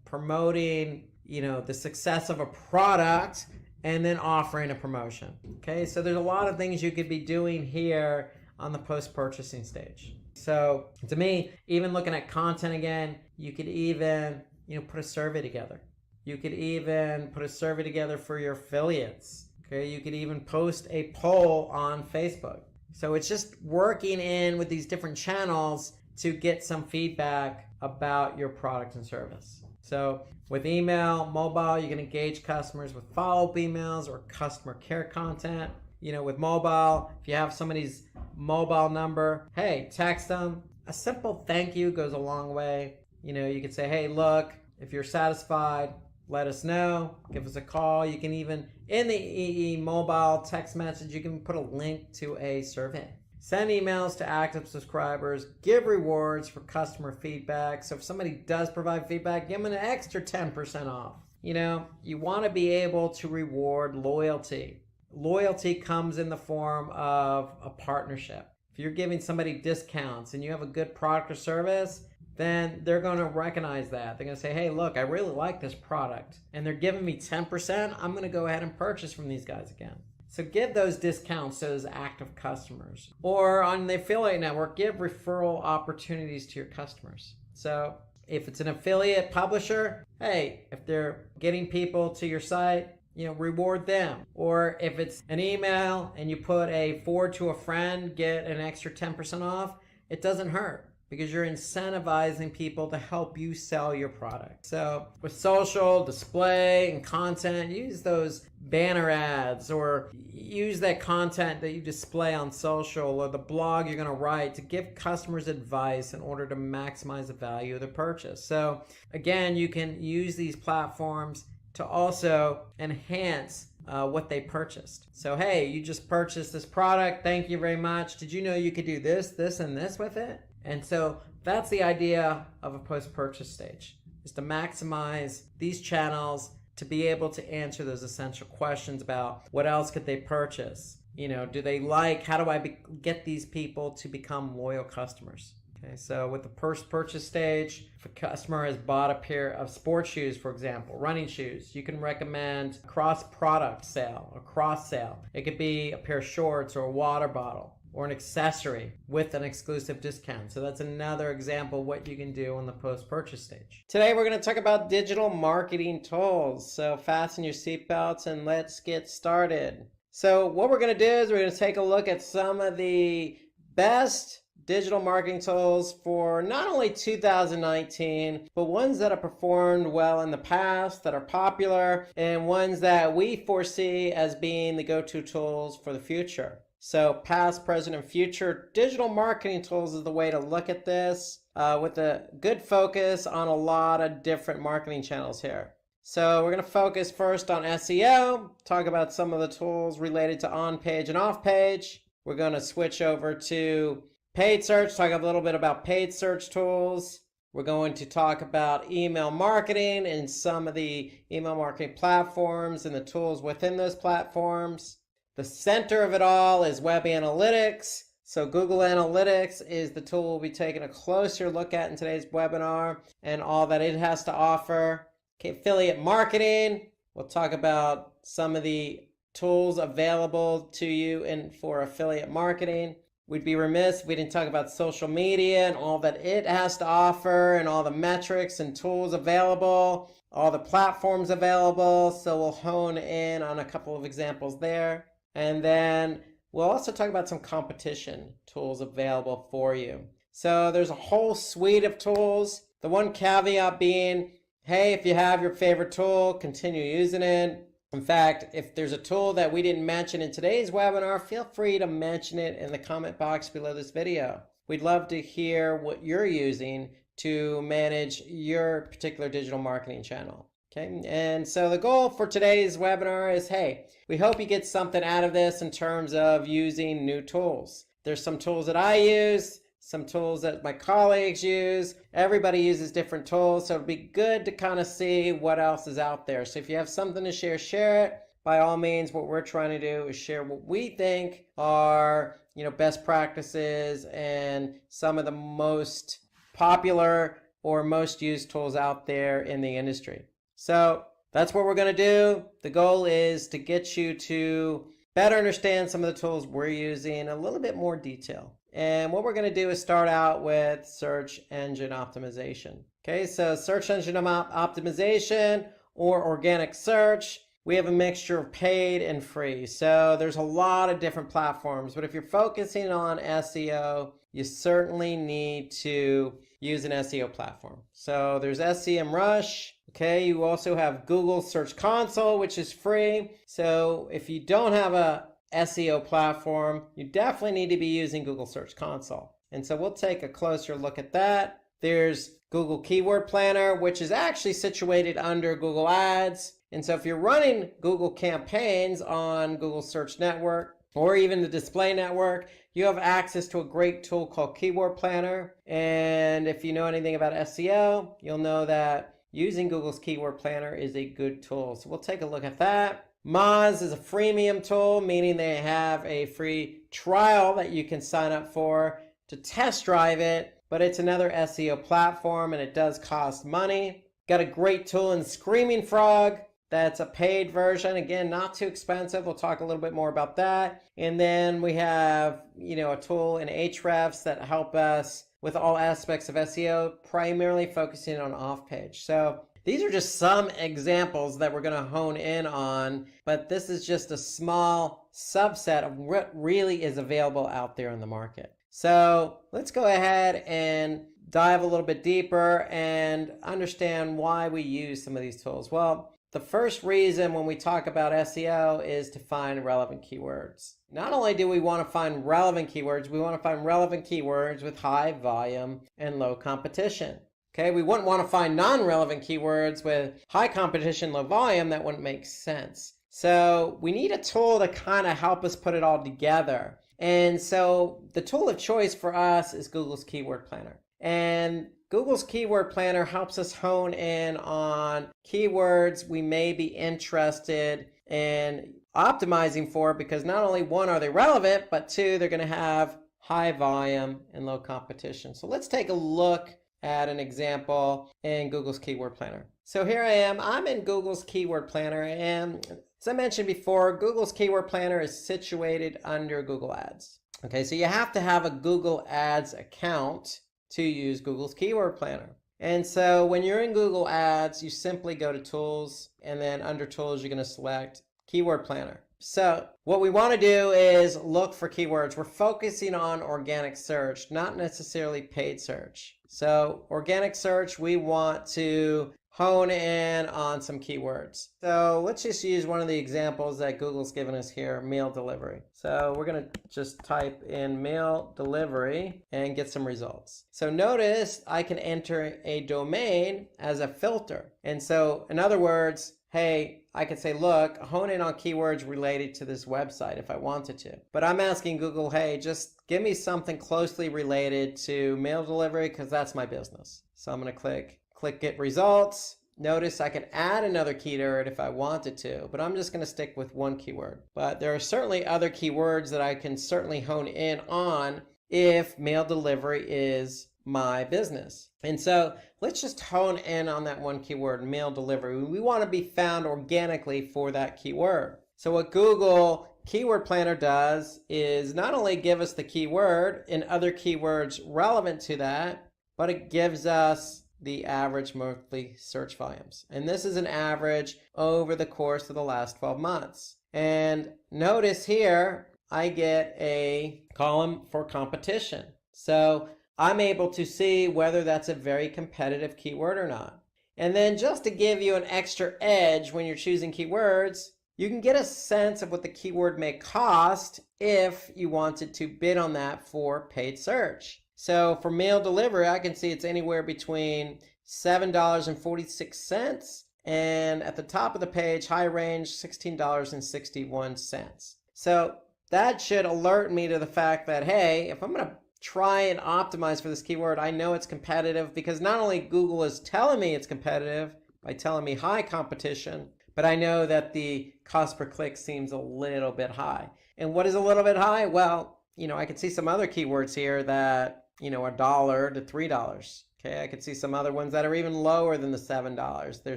promoting, the success of a product and then offering a promotion. Okay, so there's a lot of things you could be doing here on the post-purchasing stage. So to me, even looking at content again, you could even, put a survey together. You could even put a survey together for your affiliates. Okay, you could even post a poll on Facebook. So it's just working in with these different channels to get some feedback about your product and service. So with email, mobile, you can engage customers with follow-up emails or customer care content. With mobile, if you have somebody's mobile number, hey, text them. A simple thank you goes a long way. You could say, hey, look, if you're satisfied, let us know. Give us a call. You can even, in the EE mobile text message, you can put a link to a survey. Send emails to active subscribers. Give rewards for customer feedback. So if somebody does provide feedback, give them an extra 10% off. You want to be able to reward loyalty. Loyalty comes in the form of a partnership. If you're giving somebody discounts and you have a good product or service, then they're going to recognize that. They're going to say, hey, look, I really like this product and they're giving me 10%. I'm going to go ahead and purchase from these guys again. So give those discounts to those active customers. Or on the affiliate network, give referral opportunities to your customers. So if it's an affiliate publisher, hey, if they're getting people to your site, reward them. Or if it's an email and you put a forward to a friend, get an extra 10% off, it doesn't hurt, because you're incentivizing people to help you sell your product. So with social, display, and content, use those banner ads, or use that content that you display on social or the blog you're gonna write to give customers advice in order to maximize the value of the purchase. So again, you can use these platforms to also enhance what they purchased. So, hey, you just purchased this product. Thank you very much. Did you know you could do this, this, and this with it? And so that's the idea of a post-purchase stage, is to maximize these channels to be able to answer those essential questions about what else could they purchase? Do they like, how do I get these people to become loyal customers? Okay, so with the first purchase stage, if a customer has bought a pair of sports shoes, for example, running shoes, you can recommend cross-product sale, a cross-sale. It could be a pair of shorts or a water bottle or an accessory with an exclusive discount. So that's another example of what you can do on the post-purchase stage. Today we're going to talk about digital marketing tools. So fasten your seatbelts and let's get started. So what we're going to do is we're going to take a look at some of the best digital marketing tools for not only 2019, but ones that have performed well in the past, that are popular, and ones that we foresee as being the go-to tools for the future. So past, present, and future digital marketing tools is the way to look at this, with a good focus on a lot of different marketing channels here. So we're going to focus first on SEO, talk about some of the tools related to on-page and off-page. We're going to switch over to paid search, talk a little bit about paid search tools. We're going to talk about email marketing and some of the email marketing platforms and the tools within those platforms. The center of it all is web analytics. So Google Analytics is the tool we'll be taking a closer look at in today's webinar and all that it has to offer. Okay, affiliate marketing. We'll talk about some of the tools available to you for affiliate marketing. We'd be remiss if we didn't talk about social media and all that it has to offer and all the metrics and tools available, all the platforms available. So we'll hone in on a couple of examples there. And then we'll also talk about some competition tools available for you. So there's a whole suite of tools. The one caveat being, hey, if you have your favorite tool, continue using it. In fact, if there's a tool that we didn't mention in today's webinar, feel free to mention it in the comment box below this video. We'd love to hear what you're using to manage your particular digital marketing channel. Okay, and so the goal for today's webinar is, hey, we hope you get something out of this in terms of using new tools. There's some tools that I use, some tools that my colleagues use. Everybody uses different tools, so it'd be good to kind of see what else is out there. So if you have something to share, share it. By all means, what we're trying to do is share what we think are, best practices and some of the most popular or most used tools out there in the industry. So that's what we're going to do. The goal is to get you to better understand some of the tools we're using in a little bit more detail. And what we're going to do is start out with search engine optimization. Okay, so search engine optimization or organic search, we have a mixture of paid and free. So there's a lot of different platforms, but if you're focusing on SEO, you certainly need to use an SEO platform. So there's SEMrush. Okay, you also have Google Search Console, which is free. So if you don't have a SEO platform, you definitely need to be using Google Search Console. And so we'll take a closer look at that. There's Google Keyword Planner, which is actually situated under Google Ads. And so if you're running Google campaigns on Google Search Network or even the display network, you have access to a great tool called Keyword Planner. And if you know anything about SEO, you'll know that using Google's Keyword Planner is a good tool. So we'll take a look at that. Moz is a freemium tool, meaning they have a free trial that you can sign up for to test drive it. but it's another SEO platform and it does cost money. Got a great tool in Screaming Frog. That's a paid version. Again, not too expensive. We'll talk a little bit more about that. And then we have, a tool in Ahrefs that help us with all aspects of SEO, primarily focusing on off-page. So these are just some examples that we're going to hone in on, but this is just a small subset of what really is available out there in the market. So let's go ahead and dive a little bit deeper and understand why we use some of these tools. Well, the first reason when we talk about SEO is to find relevant keywords. Not only do we want to find relevant keywords, we want to find relevant keywords with high volume and low competition. Okay, we wouldn't want to find non-relevant keywords with high competition, low volume. That wouldn't make sense. So we need a tool to kind of help us put it all together. And so the tool of choice for us is Google's Keyword Planner. And Google's Keyword Planner helps us hone in on keywords we may be interested in optimizing for, because not only one, are they relevant, but two, they're going to have high volume and low competition. So let's take a look at an example in Google's Keyword Planner. So here I am, I'm in Google's Keyword Planner, and as I mentioned before, Google's Keyword Planner is situated under Google Ads. Okay, so you have to have a Google Ads account to use Google's Keyword Planner. And so when you're in Google Ads, you simply go to Tools, and then under Tools, you're going to select Keyword Planner. So what we want to do is look for keywords. We're focusing on organic search, not necessarily paid search. So organic search, we want to hone in on some keywords. So let's just use one of the examples that Google's given us here, meal delivery. So we're going to just type in meal delivery and get some results. So notice I can enter a domain as a filter. And so in other words, hey, I could say, look, hone in on keywords related to this website if I wanted to. But I'm asking Google, hey, just give me something closely related to meal delivery because that's my business. So I'm going to click Get Results. Notice I can add another keyword if I wanted to, but I'm just going to stick with one keyword. But there are certainly other keywords that I can certainly hone in on if meal delivery is my business. And so let's just hone in on that one keyword, meal delivery. We want to be found organically for that keyword. So what Google Keyword Planner does is not only give us the keyword and other keywords relevant to that, but it gives us the average monthly search volumes. And this is an average over the course of the last 12 months. And notice here, I get a column for competition. So I'm able to see whether that's a very competitive keyword or not. And then just to give you an extra edge when you're choosing keywords, you can get a sense of what the keyword may cost if you wanted to bid on that for paid search. So for meal delivery, I can see it's anywhere between $7.46 and at the top of the page, high range, $16.61. So that should alert me to the fact that, hey, if I'm going to try and optimize for this keyword, I know it's competitive because not only Google is telling me it's competitive by telling me high competition, but I know that the cost per click seems a little bit high. And what is a little bit high? Well, I could see some other keywords here that, $1 to $3. Okay, I could see some other ones that are even lower than the $7 they're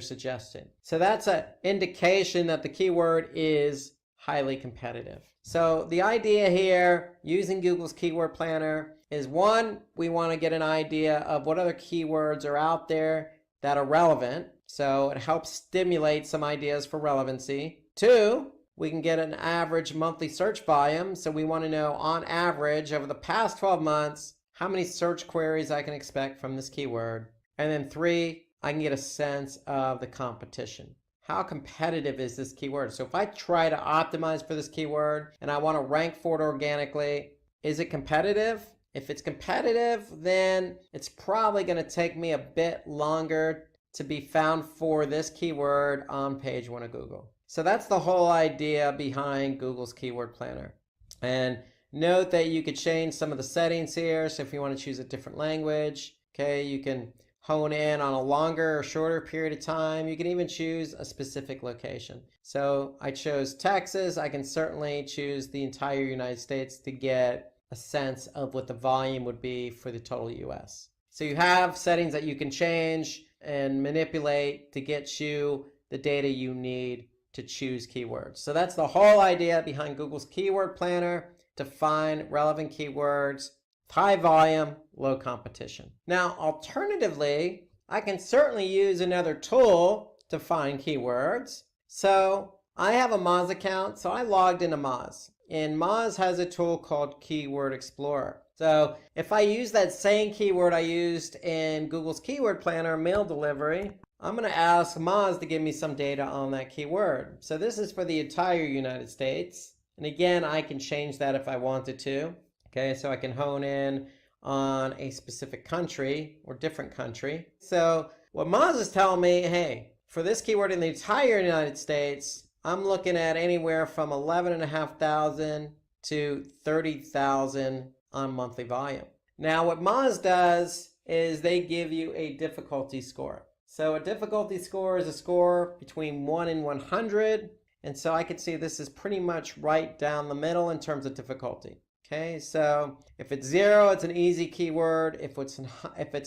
suggesting. So that's an indication that the keyword is highly competitive. So the idea here using Google's Keyword Planner is, one, we want to get an idea of what other keywords are out there that are relevant. So it helps stimulate some ideas for relevancy. Two, we can get an average monthly search volume. So we want to know on average over the past 12 months, how many search queries I can expect from this keyword. And then three, I can get a sense of the competition. How competitive is this keyword? So if I try to optimize for this keyword and I want to rank for it organically, is it competitive? If it's competitive, then it's probably going to take me a bit longer to be found for this keyword on page one of Google. So that's the whole idea behind Google's Keyword Planner. And note that you could change some of the settings here. So if you want to choose a different language, okay, you can hone in on a longer or shorter period of time. You can even choose a specific location. So I chose Texas. I can certainly choose the entire United States to get a sense of what the volume would be for the total US. So you have settings that you can change and manipulate to get you the data you need to choose keywords. So that's the whole idea behind Google's Keyword Planner, to find relevant keywords, high volume, low competition. Now, alternatively, I can certainly use another tool to find keywords. So I have a Moz account, so I logged into Moz. And Moz has a tool called Keyword Explorer. So if I use that same keyword I used in Google's Keyword Planner, mail delivery, I'm going to ask Moz to give me some data on that keyword. So this is for the entire United States. And again, I can change that if I wanted to. Okay, so I can hone in on a specific country or different country. So what Moz is telling me, hey, for this keyword in the entire United States, I'm looking at anywhere from 11,500 to 30,000 on monthly volume. Now what Moz does is they give you a difficulty score. So a difficulty score is a score between 1 and 100. And so I could see this is pretty much right down the middle in terms of difficulty. Okay, so if it's 0, it's an easy keyword. If it's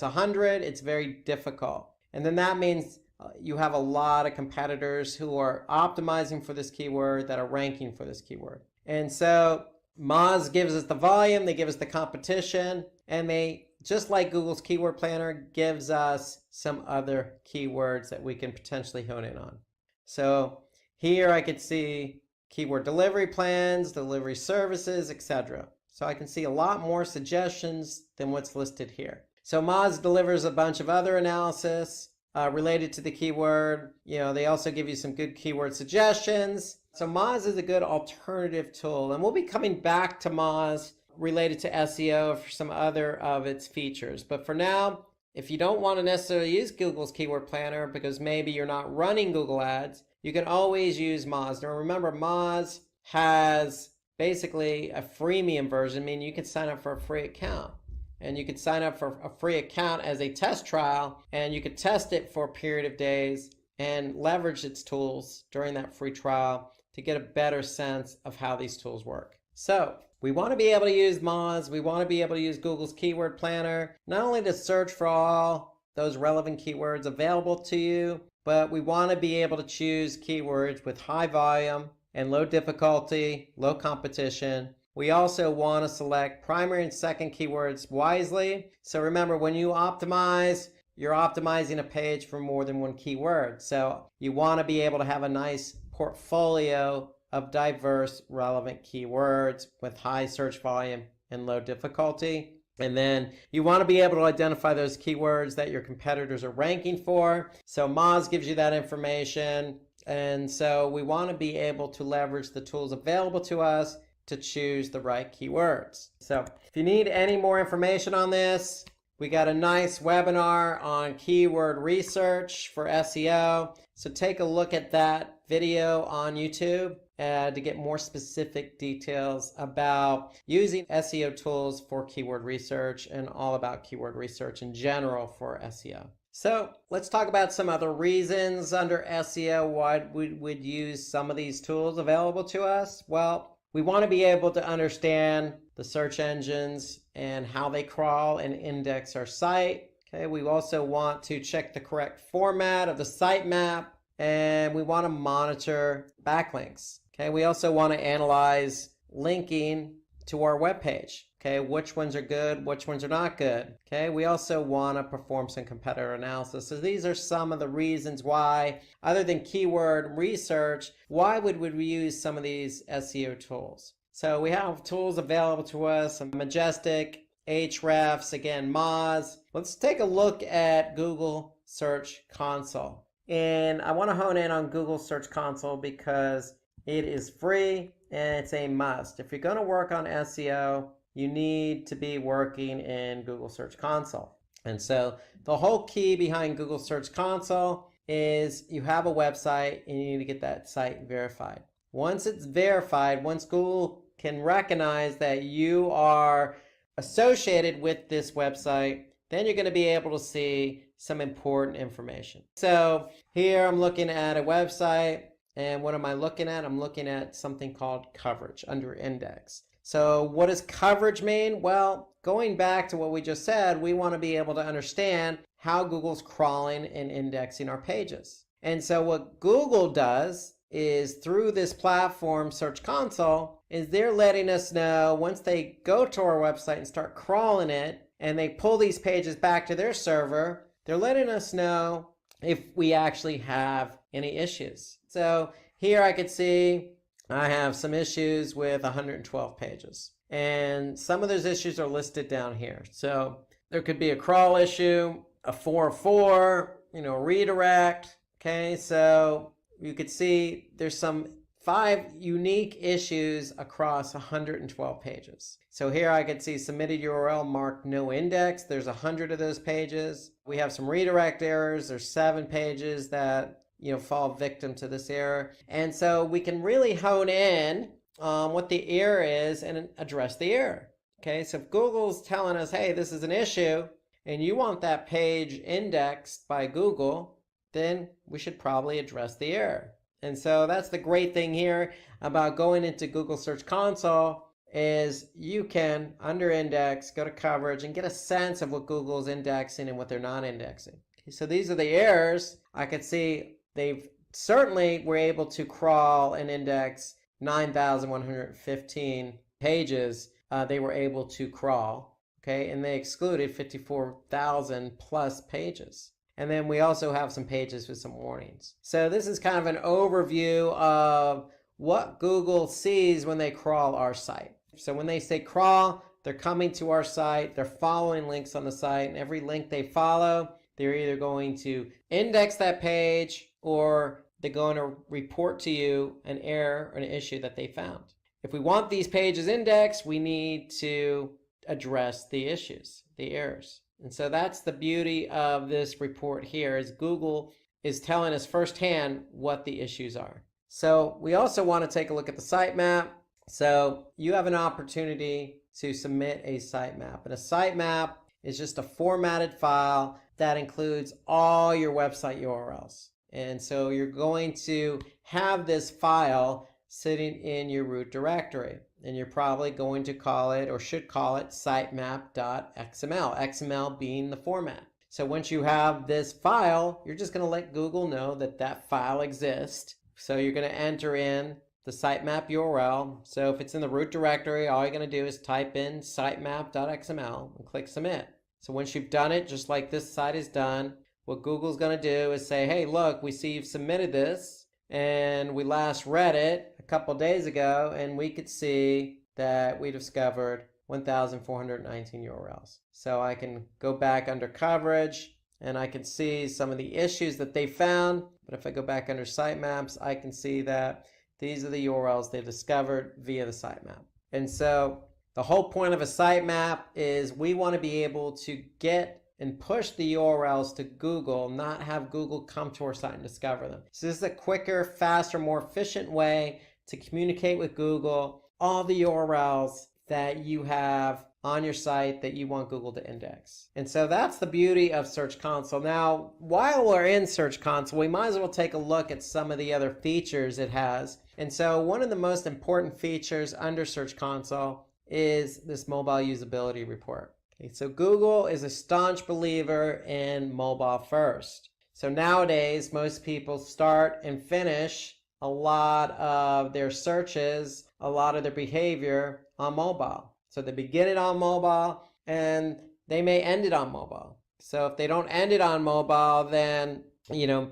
100, it's very difficult. And then that means you have a lot of competitors who are optimizing for this keyword, that are ranking for this keyword. And so Moz gives us the volume, they give us the competition, and they, just like Google's Keyword Planner, gives us some other keywords that we can potentially hone in on. So here I could see keyword delivery plans, delivery services, etc. So I can see a lot more suggestions than what's listed here. So Moz delivers a bunch of other analysis related to the keyword. They also give you some good keyword suggestions. So Moz is a good alternative tool, and we'll be coming back to Moz related to SEO for some other of its features. But for now, if you don't want to necessarily use Google's Keyword Planner because maybe you're not running Google Ads, you can always use Moz. Now remember, Moz has basically a freemium version, meaning you can sign up for a free account. And you could sign up for a free account as a test trial, and you could test it for a period of days and leverage its tools during that free trial to get a better sense of how these tools work. So we want to be able to use Moz. We want to be able to use Google's Keyword Planner, not only to search for all those relevant keywords available to you, but we want to be able to choose keywords with high volume and low difficulty, low competition. We also want to select primary and second keywords wisely. So remember, when you optimize, you're optimizing a page for more than one keyword. So you want to be able to have a nice portfolio of diverse, relevant keywords with high search volume and low difficulty. And then you want to be able to identify those keywords that your competitors are ranking for. So Moz gives you that information. And so we want to be able to leverage the tools available to us to choose the right keywords. So if you need any more information on this, we got a nice webinar on keyword research for SEO. So take a look at that video on YouTube to get more specific details about using SEO tools for keyword research and all about keyword research in general for SEO. So let's talk about some other reasons under SEO why we would use some of these tools available to us. Well, we want to be able to understand the search engines and how they crawl and index our site. Okay, we also want to check the correct format of the sitemap, and we want to monitor backlinks. Okay, we also want to analyze linking to our web page. Okay, which ones are good, which ones are not good. Okay, we also want to perform some competitor analysis. So these are some of the reasons why, other than keyword research, why would we use some of these SEO tools? So we have tools available to us, Majestic, Ahrefs, again, Moz. Let's take a look at Google Search Console. And I want to hone in on Google Search Console because it is free and it's a must. If you're going to work on SEO, you need to be working in Google Search Console. And so the whole key behind Google Search Console is you have a website and you need to get that site verified. Once it's verified, once Google can recognize that you are associated with this website, then you're going to be able to see some important information. So here I'm looking at a website, and what am I looking at? I'm looking at something called coverage under index. So what does coverage mean? Well, going back to what we just said, we want to be able to understand how Google's crawling and indexing our pages. And so what Google does is through this platform, Search Console, is they're letting us know once they go to our website and start crawling it, and they pull these pages back to their server, they're letting us know if we actually have any issues. So here I could see I have some issues with 112 pages. And some of those issues are listed down here. So there could be a crawl issue, a 404, redirect. Okay, so you could see there's some 5 unique issues across 112 pages. So here I could see submitted URL marked no index. There's 100 of those pages. We have some redirect errors. There's 7 pages that fall victim to this error. And so we can really hone in on what the error is and address the error. Okay, so if Google's telling us, hey, this is an issue, and you want that page indexed by Google, then we should probably address the error. And so that's the great thing here about going into Google Search Console is you can, under index, go to coverage and get a sense of what Google's indexing and what they're not indexing. Okay, so these are the errors. I could see they've certainly were able to crawl and index 9,115 pages. They were able to crawl, okay, and they excluded 54,000 plus pages. And then we also have some pages with some warnings. So this is kind of an overview of what Google sees when they crawl our site. So when they say crawl, they're coming to our site, they're following links on the site, and every link they follow, they're either going to index that page or they're going to report to you an error or an issue that they found. If we want these pages indexed, we need to address the issues, the errors. And so that's the beauty of this report here is Google is telling us firsthand what the issues are. So we also want to take a look at the sitemap. So you have an opportunity to submit a sitemap. And a sitemap is just a formatted file that includes all your website URLs. And so you're going to have this file sitting in your root directory. And you're probably going to call it, or should call it, sitemap.xml, XML being the format. So once you have this file, you're just going to let Google know that that file exists. So you're going to enter in the sitemap URL. So if it's in the root directory, all you're going to do is type in sitemap.xml and click submit. So once you've done it, just like this site is done, what Google's going to do is say, hey, look, we see you've submitted this, and we last read it a couple days ago, and we could see that we discovered 1,419 URLs. So I can go back under coverage, and I can see some of the issues that they found. But if I go back under sitemaps, I can see that these are the URLs they discovered via the sitemap. And so the whole point of a sitemap is we want to be able to get and push the URLs to Google, not have Google come to our site and discover them. So this is a quicker, faster, more efficient way to communicate with Google all the URLs that you have on your site that you want Google to index. And so that's the beauty of Search Console. Now, while we're in Search Console, we might as well take a look at some of the other features it has. And so one of the most important features under Search Console is this mobile usability report. Okay, so Google is a staunch believer in mobile first. So nowadays, most people start and finish a lot of their searches, a lot of their behavior on mobile. So they begin it on mobile and they may end it on mobile. So if they don't end it on mobile, then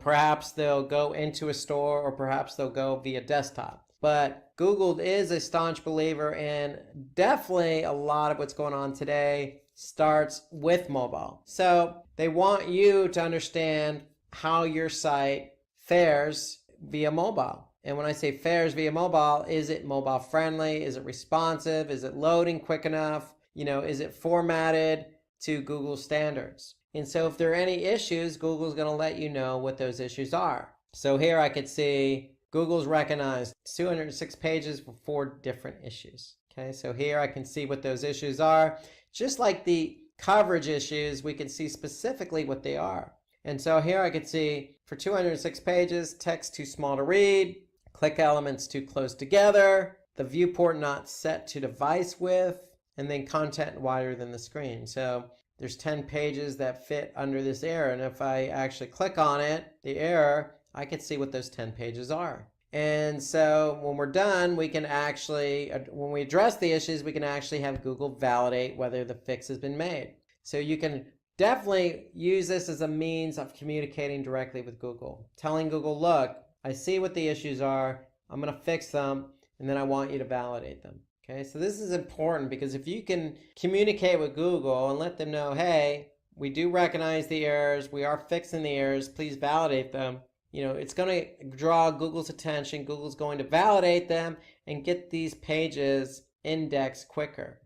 perhaps they'll go into a store or perhaps they'll go via desktop. But Google is a staunch believer, and definitely a lot of what's going on today starts with mobile. So they want you to understand how your site fares via mobile. And when I say fares via mobile, is it mobile friendly? Is it responsive? Is it loading quick enough? Is it formatted to Google standards? And so if there are any issues, Google's going to let you know what those issues are. So here I could see Google's recognized 206 pages for 4 different issues. Okay, so here I can see what those issues are. Just like the coverage issues, we can see specifically what they are. And so here I could see for 206 pages, text too small to read, click elements too close together, the viewport not set to device width, and then content wider than the screen. So there's 10 pages that fit under this error. And if I actually click on it, the error, I can see what those 10 pages are. And so when we're done, we can actually, when we address the issues, we can actually have Google validate whether the fix has been made. So you can definitely use this as a means of communicating directly with Google. Telling Google, look, I see what the issues are, I'm going to fix them, and then I want you to validate them. Okay, so this is important because if you can communicate with Google and let them know, hey, we do recognize the errors, we are fixing the errors, please validate them. You know, it's going to draw Google's attention. Google's going to validate them and get these pages indexed quicker.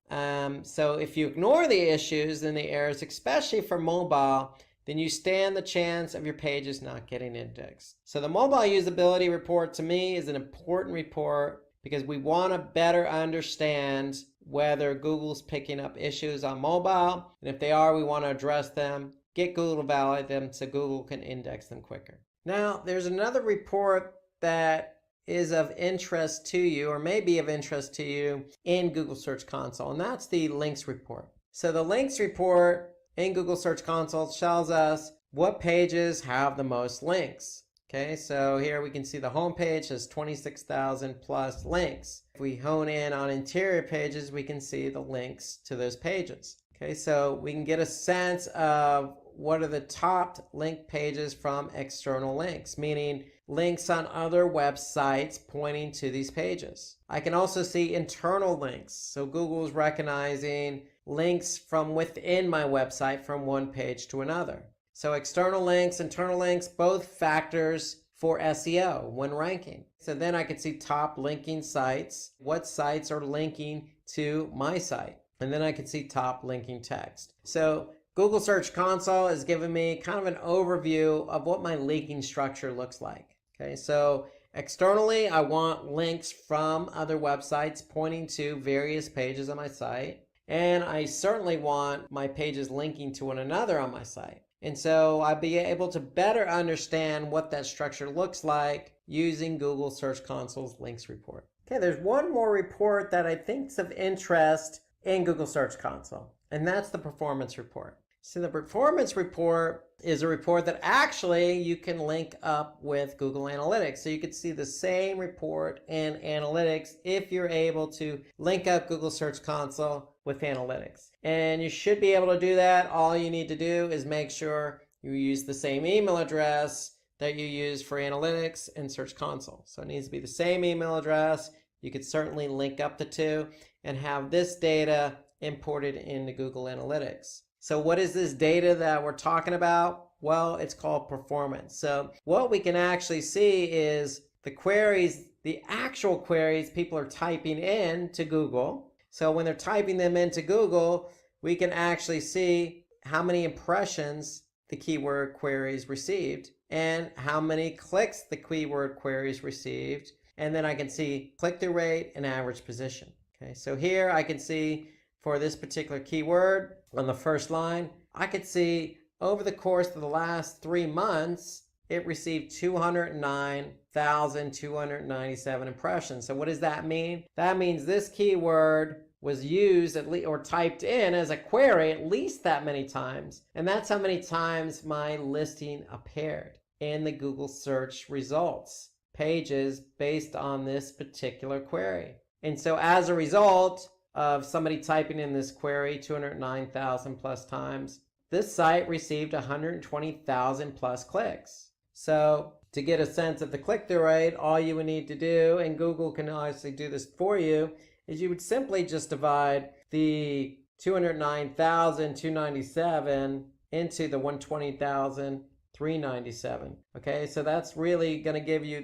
So if you ignore the issues and the errors, especially for mobile, then you stand the chance of your pages not getting indexed. So the mobile usability report to me is an important report because we want to better understand whether Google's picking up issues on mobile. And if they are, we want to address them, get Google to validate them so Google can index them quicker. Now, there's another report that is of interest to you or may be of interest to you in Google Search Console, and that's the links report. So the links report in Google Search Console tells us what pages have the most links. Okay, so here we can see the home page has 26,000 plus links. If we hone in on interior pages, we can see the links to those pages. Okay, so we can get a sense of what are the top link pages from external links, meaning links on other websites pointing to these pages. I can also see internal links. So Google is recognizing links from within my website from one page to another. So external links, internal links, both factors for SEO when ranking. So then I can see top linking sites, what sites are linking to my site. And then I can see top linking text. So Google Search Console is giving me kind of an overview of what my linking structure looks like. Okay, so externally, I want links from other websites pointing to various pages on my site. And I certainly want my pages linking to one another on my site. And so I'll be able to better understand what that structure looks like using Google Search Console's links report. Okay, there's one more report that I think is of interest in Google Search Console, and that's the performance report. So the performance report is a report that actually you can link up with Google Analytics. So you could see the same report in Analytics if you're able to link up Google Search Console with Analytics. And you should be able to do that. All you need to do is make sure you use the same email address that you use for Analytics and Search Console. So it needs to be the same email address. You could certainly link up the two and have this data imported into Google Analytics. So what is this data that we're talking about? Well, it's called performance. So what we can actually see is the queries, the actual queries people are typing in to Google. So when they're typing them into Google, we can actually see how many impressions the keyword queries received and how many clicks the keyword queries received. And then I can see click-through rate and average position. Okay, so here I can see for this particular keyword on the first line, I could see over the course of the last 3 months, it received 209,297 impressions. So what does that mean? That means this keyword was used at least or typed in as a query at least that many times. And that's how many times my listing appeared in the Google search results pages based on this particular query. And so as a result of somebody typing in this query 209,000 plus times, this site received 120,000 plus clicks. So to get a sense of the click-through rate, all you would need to do, and Google can obviously do this for you, is you would simply just divide the 209,297 into the 120,397. Okay, so that's really going to give you,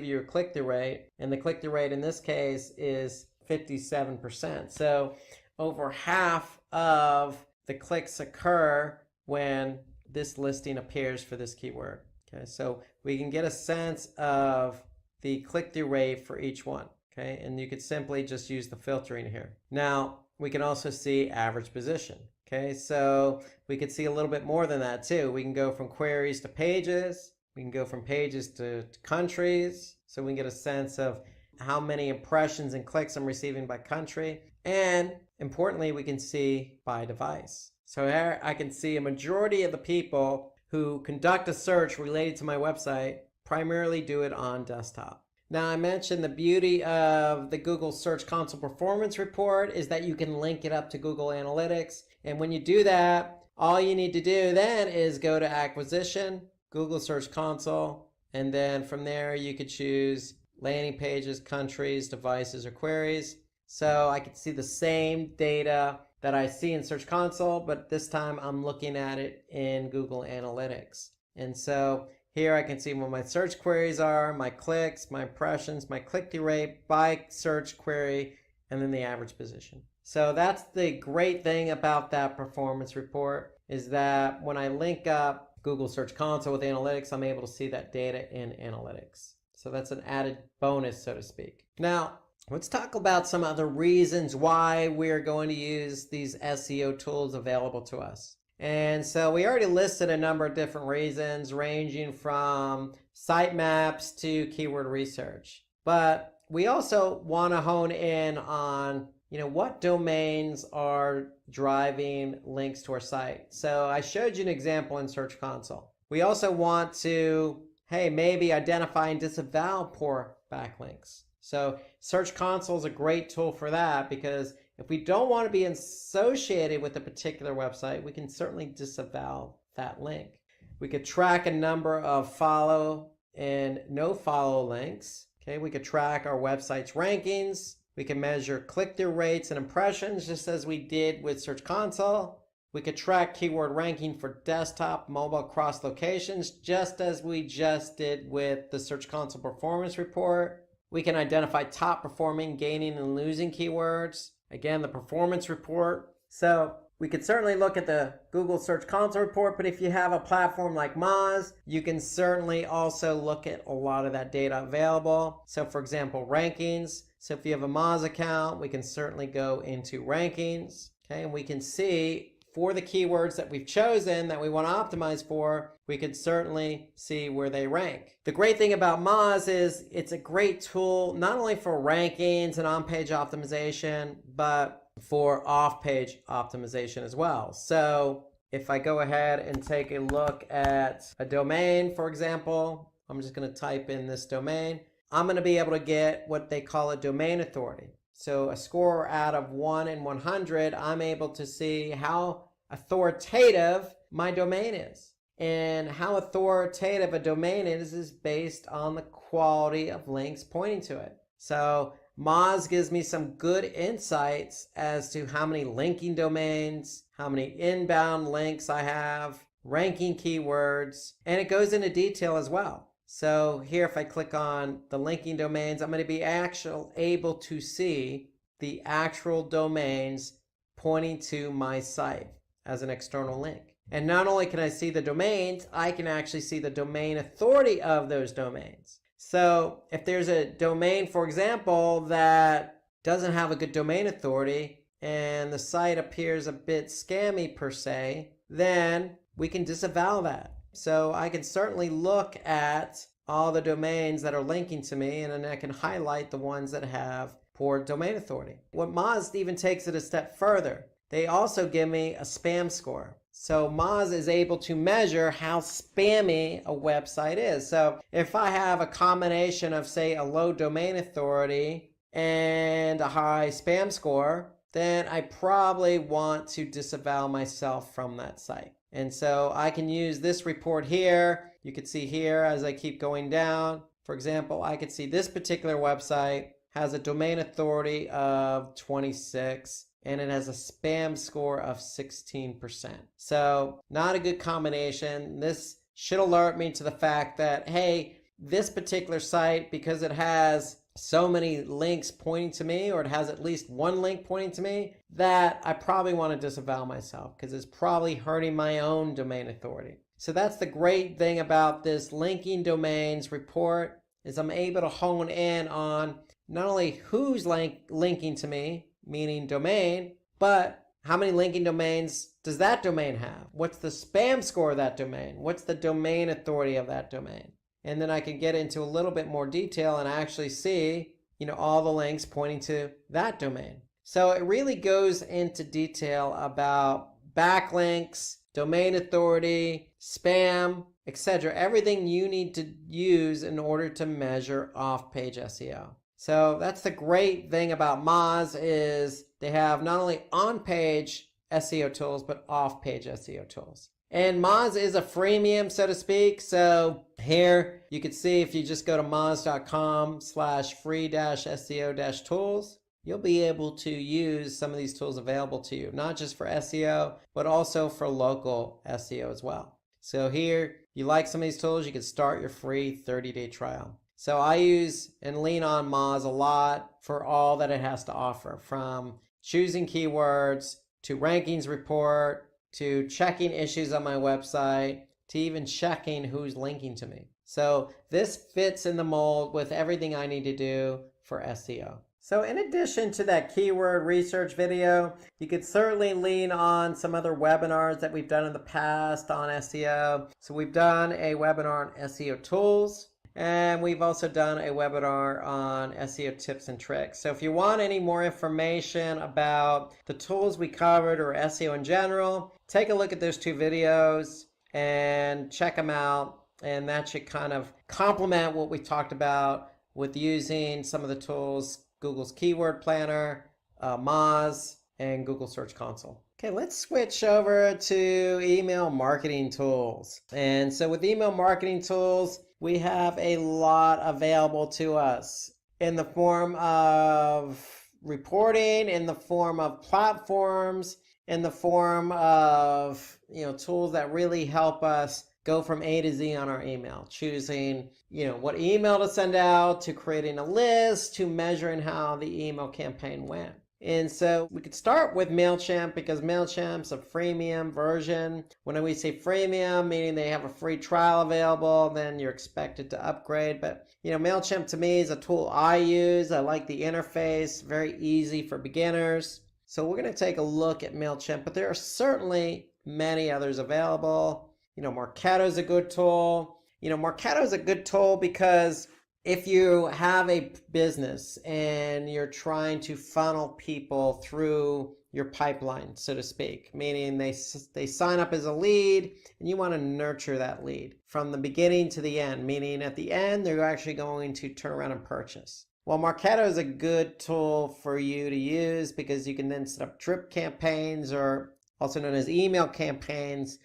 your click-through rate, and the click-through rate in this case is 57%. So over half of the clicks occur when this listing appears for this keyword. Okay, so we can get a sense of the click-through rate for each one. Okay, and you could simply just use the filtering here. Now, we can also see average position. Okay, so we could see a little bit more than that too. We can go from queries to pages. We can go from pages to countries. So we can get a sense of how many impressions and clicks I'm receiving by country. And importantly, we can see by device. So here I can see a majority of the people who conduct a search related to my website primarily do it on desktop. Now, I mentioned the beauty of the Google Search Console Performance Report is that you can link it up to Google Analytics. And when you do that, all you need to do then is go to Acquisition, Google Search Console, and then from there you could choose landing pages, countries, devices, or queries. So I can see the same data that I see in Search Console, but this time I'm looking at it in Google Analytics. And so here I can see what my search queries are, my clicks, my impressions, my click-through rate by search query, and then the average position. So that's the great thing about that performance report, is that when I link up Google Search Console with Analytics, I'm able to see that data in Analytics. So that's an added bonus, so to speak. Now, let's talk about some other reasons why we're going to use these SEO tools available to us. And so we already listed a number of different reasons, ranging from sitemaps to keyword research. But we also want to hone in on, what domains are driving links to our site. So I showed you an example in Search Console. We also want to, maybe identify and disavow poor backlinks. So Search Console is a great tool for that, because if we don't want to be associated with a particular website, we can certainly disavow that link. We could track a number of follow and no follow links. We could track our website's rankings. We can measure click-through rates and impressions, just as we did with Search Console. We could track keyword ranking for desktop, mobile, cross locations, just as we just did with the Search Console Performance Report. We can identify top performing, gaining, and losing keywords. Again, the performance report. So we could certainly look at the Google Search Console report, but if you have a platform like Moz, you can certainly also look at a lot of that data available. So for example, rankings. So if you have a Moz account, we can certainly go into rankings. And we can see for the keywords that we've chosen that we want to optimize for, we could certainly see where they rank. The great thing about Moz is it's a great tool, not only for rankings and on-page optimization, but for off-page optimization as well. So if I go ahead and take a look at a domain, for example, I'm just going to type in this domain. I'm going to be able to get what they call a domain authority. So a score out of 1 in 100, I'm able to see how authoritative my domain is. And how authoritative a domain is based on the quality of links pointing to it. So Moz gives me some good insights as to how many linking domains, how many inbound links I have, ranking keywords, and it goes into detail as well. So here, if I click on the linking domains, I'm going to be able to see the actual domains pointing to my site as an external link. And not only can I see the domains, I can actually see the domain authority of those domains. So if there's a domain, for example, that doesn't have a good domain authority and the site appears a bit scammy per se, then we can disavow that. So I can certainly look at all the domains that are linking to me, and then I can highlight the ones that have poor domain authority. What Moz even takes it a step further. They also give me a spam score. So Moz is able to measure how spammy a website is. So if I have a combination of, say, a low domain authority and a high spam score, then I probably want to disavow myself from that site. And so I can use this report here. You can see here as I keep going down. For example, I could see this particular website has a domain authority of 26. And it has a spam score of 16%. So not a good combination. This should alert me to the fact that, hey, this particular site, because it has so many links pointing to me, or it has at least one link pointing to me, that I probably want to disavow myself because it's probably hurting my own domain authority. So that's the great thing about this linking domains report, is I'm able to hone in on not only who's linking to me, meaning domain, but how many linking domains does that domain have? What's the spam score of that domain? What's the domain authority of that domain? And then I can get into a little bit more detail and actually see all the links pointing to that domain. So it really goes into detail about backlinks, domain authority, spam, etc. Everything you need to use in order to measure off-page SEO. So that's the great thing about Moz is they have not only on-page SEO tools, but off-page SEO tools. And Moz is a freemium, so to speak. So here you can see if you just go to moz.com/free-SEO-tools, you'll be able to use some of these tools available to you, not just for SEO, but also for local SEO as well. So here, you like some of these tools, you can start your free 30-day trial. So I use and lean on Moz a lot for all that it has to offer, from choosing keywords to rankings report, to checking issues on my website, to even checking who's linking to me. So this fits in the mold with everything I need to do for SEO. So in addition to that keyword research video, you could certainly lean on some other webinars that we've done in the past on SEO. So we've done a webinar on SEO tools, and we've also done a webinar on SEO tips and tricks. So if you want any more information about the tools we covered or SEO in general, take a look at those two videos and check them out. And that should kind of complement what we talked about with using some of the tools, Google's Keyword Planner, Moz, and Google Search Console. Okay, let's switch over to email marketing tools. And so with email marketing tools, we have a lot available to us in the form of reporting, in the form of platforms, in the form of tools that really help us go from A to Z on our email, choosing what email to send out, to creating a list, to measuring how the email campaign went. And so we could start with MailChimp because MailChimp's a freemium version. When we say freemium, meaning they have a free trial available, then you're expected to upgrade. But MailChimp to me is a tool I use. I like the interface, very easy for beginners. So we're going to take a look at MailChimp, but there are certainly many others available. Marketo is a good tool. Marketo is a good tool because if you have a business and you're trying to funnel people through your pipeline, so to speak, meaning they sign up as a lead and you want to nurture that lead from the beginning to the end, meaning at the end they're actually going to turn around and purchase. Well, Marketo is a good tool for you to use because you can then set up drip campaigns, or also known as email campaigns,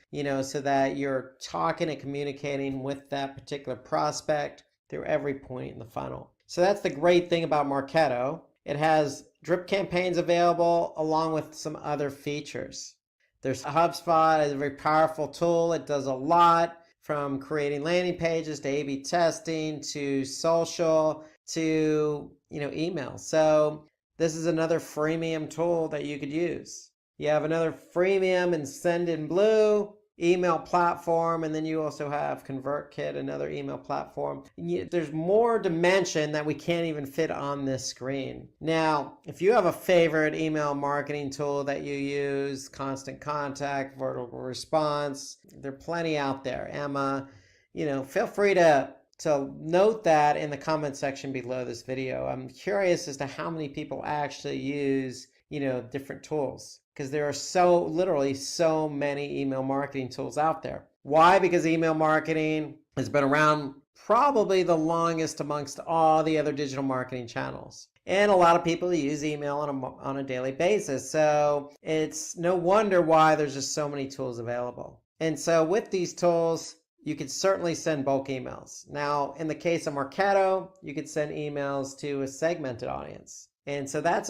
so that you're talking and communicating with that particular prospect through every point in the funnel. So that's the great thing about Marketo. It has drip campaigns available along with some other features. There's HubSpot, is a very powerful tool. It does a lot, from creating landing pages to A/B testing to social to email. So this is another freemium tool that you could use. You have another freemium and Sendinblue email platform, and then you also have ConvertKit, another email platform. There's more dimension that we can't even fit on this screen. Now, if you have a favorite email marketing tool that you use, Constant Contact, Vertical Response, there are plenty out there. Emma, feel free to note that in the comment section below this video. I'm curious as to how many people actually use different tools, because there are literally so many email marketing tools out there. Why? Because email marketing has been around probably the longest amongst all the other digital marketing channels. And a lot of people use email on a daily basis. So it's no wonder why there's just so many tools available. And so with these tools, you could certainly send bulk emails. Now, in the case of Marketo, you could send emails to a segmented audience. And so that's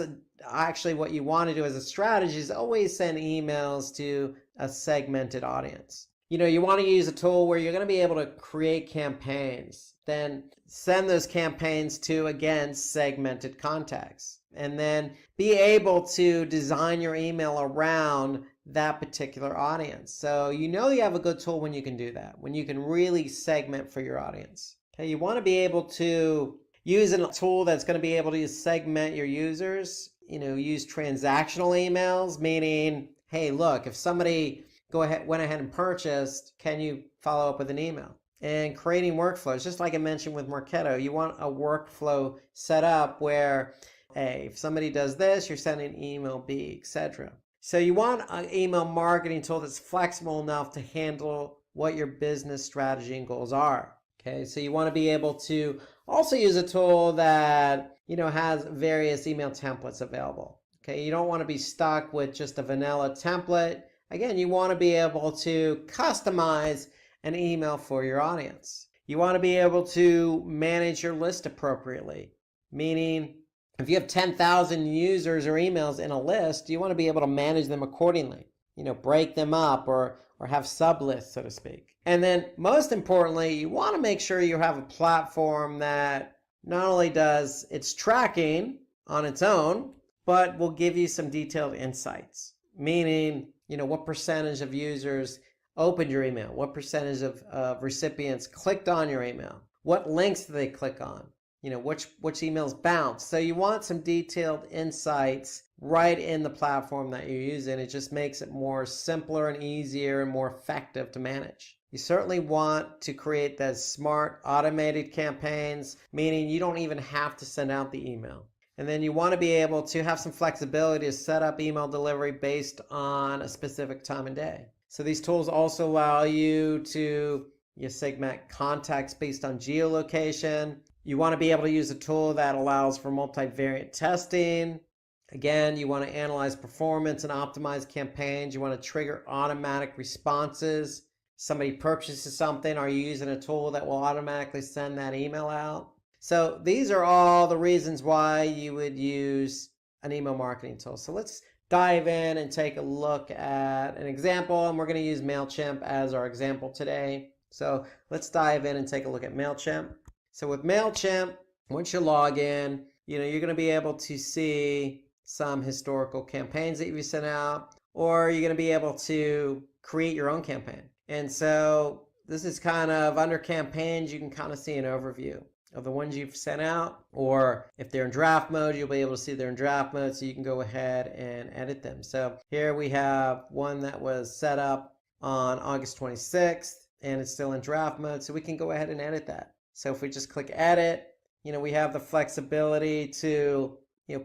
actually what you want to do as a strategy, is always send emails to a segmented audience. You want to use a tool where you're going to be able to create campaigns, then send those campaigns to, again, segmented contacts, and then be able to design your email around that particular audience. So you have a good tool when you can do that, when you can really segment for your audience. Okay, you want to be able to use a tool that's going to be able to segment your users, use transactional emails, meaning, hey, look, if somebody went ahead and purchased, can you follow up with an email? and creating workflows. Just like I mentioned with Marketo, you want a workflow set up where, hey, if somebody does this, you're sending email B, etc. So you want an email marketing tool that's flexible enough to handle what your business strategy and goals are. Okay, so you want to be able to also use a tool that, has various email templates available. Okay, you don't want to be stuck with just a vanilla template. Again, you want to be able to customize an email for your audience. You want to be able to manage your list appropriately, meaning if you have 10,000 users or emails in a list, you want to be able to manage them accordingly, break them up or have sub-lists, so to speak. And then most importantly, you want to make sure you have a platform that not only does its tracking on its own, but will give you some detailed insights, meaning, what percentage of users opened your email, what percentage of recipients clicked on your email, what links do they click on, which emails bounce. So you want some detailed insights right in the platform that you're using. It just makes it more simpler and easier and more effective to manage. You certainly want to create those smart automated campaigns, meaning you don't even have to send out the email. And then you want to be able to have some flexibility to set up email delivery based on a specific time and day. So these tools also allow you to segment contacts based on geolocation. You want to be able to use a tool that allows for multivariate testing. Again, you want to analyze performance and optimize campaigns. You want to trigger automatic responses. Somebody purchases something, are you using a tool that will automatically send that email out? So these are all the reasons why you would use an email marketing tool. So let's dive in and take a look at an example, and we're going to use MailChimp as our example today. So let's dive in and take a look at MailChimp. So with MailChimp, once you log in, you're going to be able to see some historical campaigns that you've sent out, or you're going to be able to create your own campaign. And so this is kind of under campaigns, you can kind of see an overview of the ones you've sent out, or if they're in draft mode, you'll be able to see they're in draft mode, so you can go ahead and edit them. So here we have one that was set up on August 26th, and it's still in draft mode, so we can go ahead and edit that. So if we just click edit, we have the flexibility to,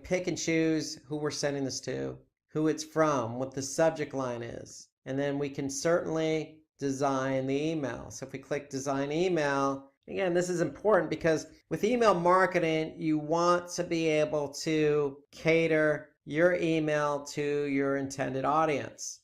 pick and choose who we're sending this to, who it's from, what the subject line is, and then we can certainly design the email. So if we click design email, again, this is important because with email marketing, you want to be able to cater your email to your intended audience.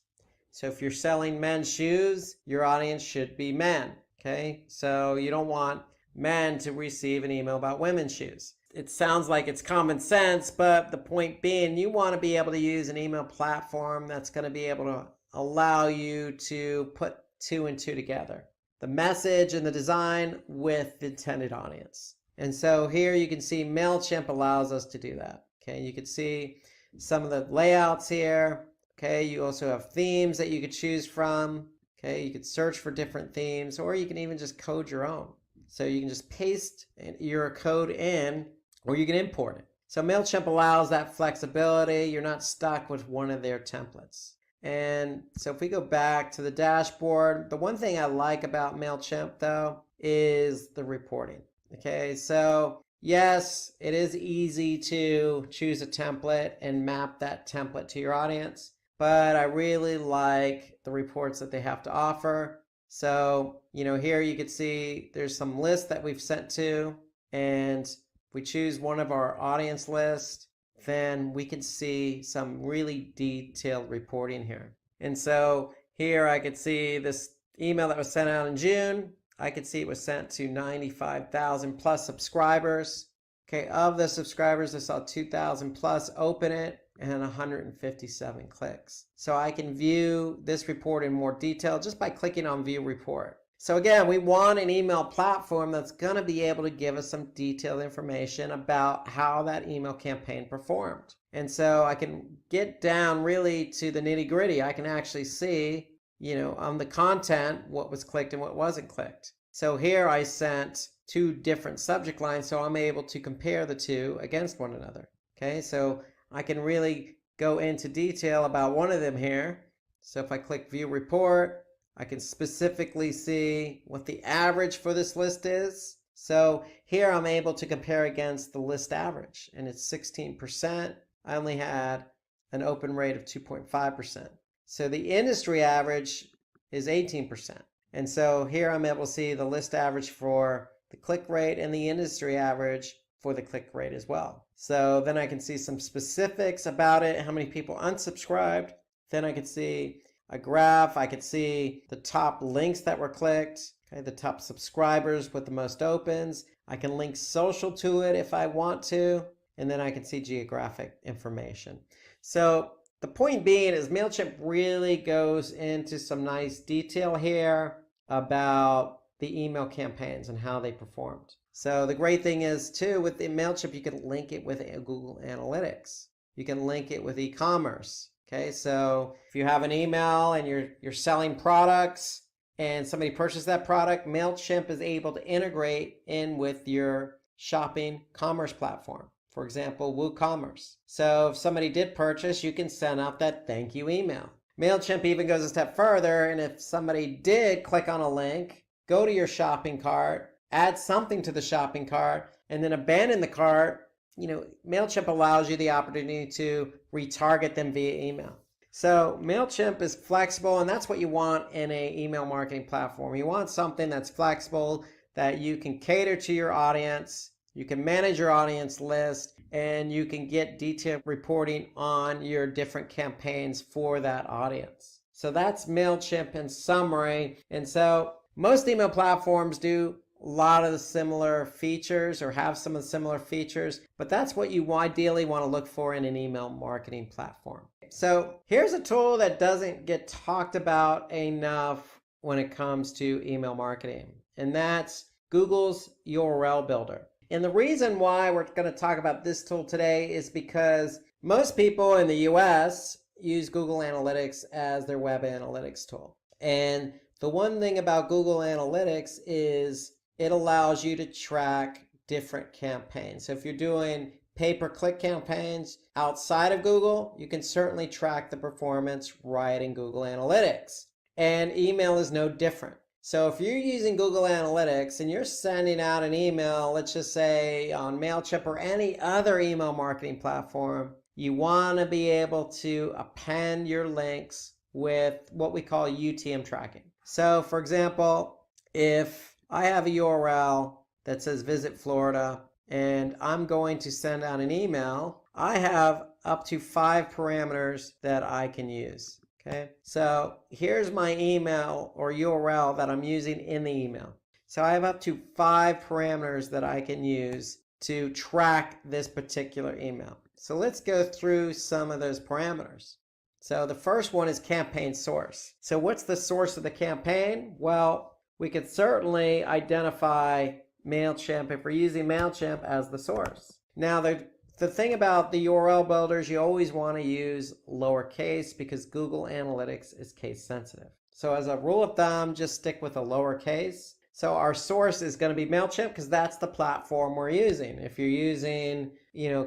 So if you're selling men's shoes, your audience should be men, okay? So you don't want men to receive an email about women's shoes. It sounds like it's common sense, but the point being, you want to be able to use an email platform that's going to be able to allow you to put two and two together. The message and the design with the intended audience. And so here you can see MailChimp allows us to do that. Okay, you can see some of the layouts here. Okay, you also have themes that you could choose from. Okay, you could search for different themes, or you can even just code your own. So you can just paste your code in, or you can import it. So MailChimp allows that flexibility. You're not stuck with one of their templates. And so if we go back to the dashboard, the one thing I like about MailChimp though is the reporting. Okay, so yes, it is easy to choose a template and map that template to your audience, but I really like the reports that they have to offer. So, here you can see there's some lists that we've sent to, and if we choose one of our audience lists, then we can see some really detailed reporting here. And so here I could see this email that was sent out in June. I could see it was sent to 95,000 plus subscribers. Okay, of the subscribers, I saw 2,000 plus open it and 157 clicks. So I can view this report in more detail just by clicking on View Report. So again, we want an email platform that's going to be able to give us some detailed information about how that email campaign performed. And so I can get down really to the nitty gritty. I can actually see, on the content, what was clicked and what wasn't clicked. So here I sent two different subject lines, so I'm able to compare the two against one another. Okay, so I can really go into detail about one of them here. So if I click View Report, I can specifically see what the average for this list is. So here I'm able to compare against the list average, and it's 16%. I only had an open rate of 2.5%. So the industry average is 18%. And so here I'm able to see the list average for the click rate and the industry average for the click rate as well. So then I can see some specifics about it, how many people unsubscribed. Then I can see a graph. I could see the top links that were clicked, okay, the top subscribers with the most opens. I can link social to it if I want to, and then I can see geographic information. So the point being is MailChimp really goes into some nice detail here about the email campaigns and how they performed. So the great thing is too, with the MailChimp, you can link it with Google Analytics. You can link it with e-commerce. Okay, so if you have an email and you're selling products and somebody purchased that product, MailChimp is able to integrate in with your shopping commerce platform. For example, WooCommerce. So if somebody did purchase, you can send out that thank you email. MailChimp even goes a step further, and if somebody did click on a link, go to your shopping cart, add something to the shopping cart, and then abandon the cart, MailChimp allows you the opportunity to retarget them via email. So MailChimp is flexible, and that's what you want in an email marketing platform. You want something that's flexible, that you can cater to your audience, you can manage your audience list, and you can get detailed reporting on your different campaigns for that audience. So that's MailChimp in summary. And so most email platforms do a lot of the similar features or have some of the similar features, but that's what you ideally want to look for in an email marketing platform. So here's a tool that doesn't get talked about enough when it comes to email marketing, and that's Google's URL Builder. And the reason why we're going to talk about this tool today is because most people in the US use Google Analytics as their web analytics tool. And the one thing about Google Analytics is it allows you to track different campaigns. So if you're doing pay-per-click campaigns outside of Google, you can certainly track the performance right in Google Analytics. And email is no different. So if you're using Google Analytics and you're sending out an email, let's just say on MailChimp or any other email marketing platform, you want to be able to append your links with what we call UTM tracking. So for example, if I have a URL that says visit Florida and I'm going to send out an email, I have up to 5 parameters that I can use. Okay, so here's my email or URL that I'm using in the email. So I have up to 5 parameters that I can use to track this particular email. So let's go through some of those parameters. So the first one is campaign source. So what's the source of the campaign? Well, we could certainly identify MailChimp if we're using MailChimp as the source. Now, the thing about the URL builders, you always want to use lowercase because Google Analytics is case sensitive. So as a rule of thumb, just stick with a lowercase. So our source is going to be MailChimp because that's the platform we're using. If you're using,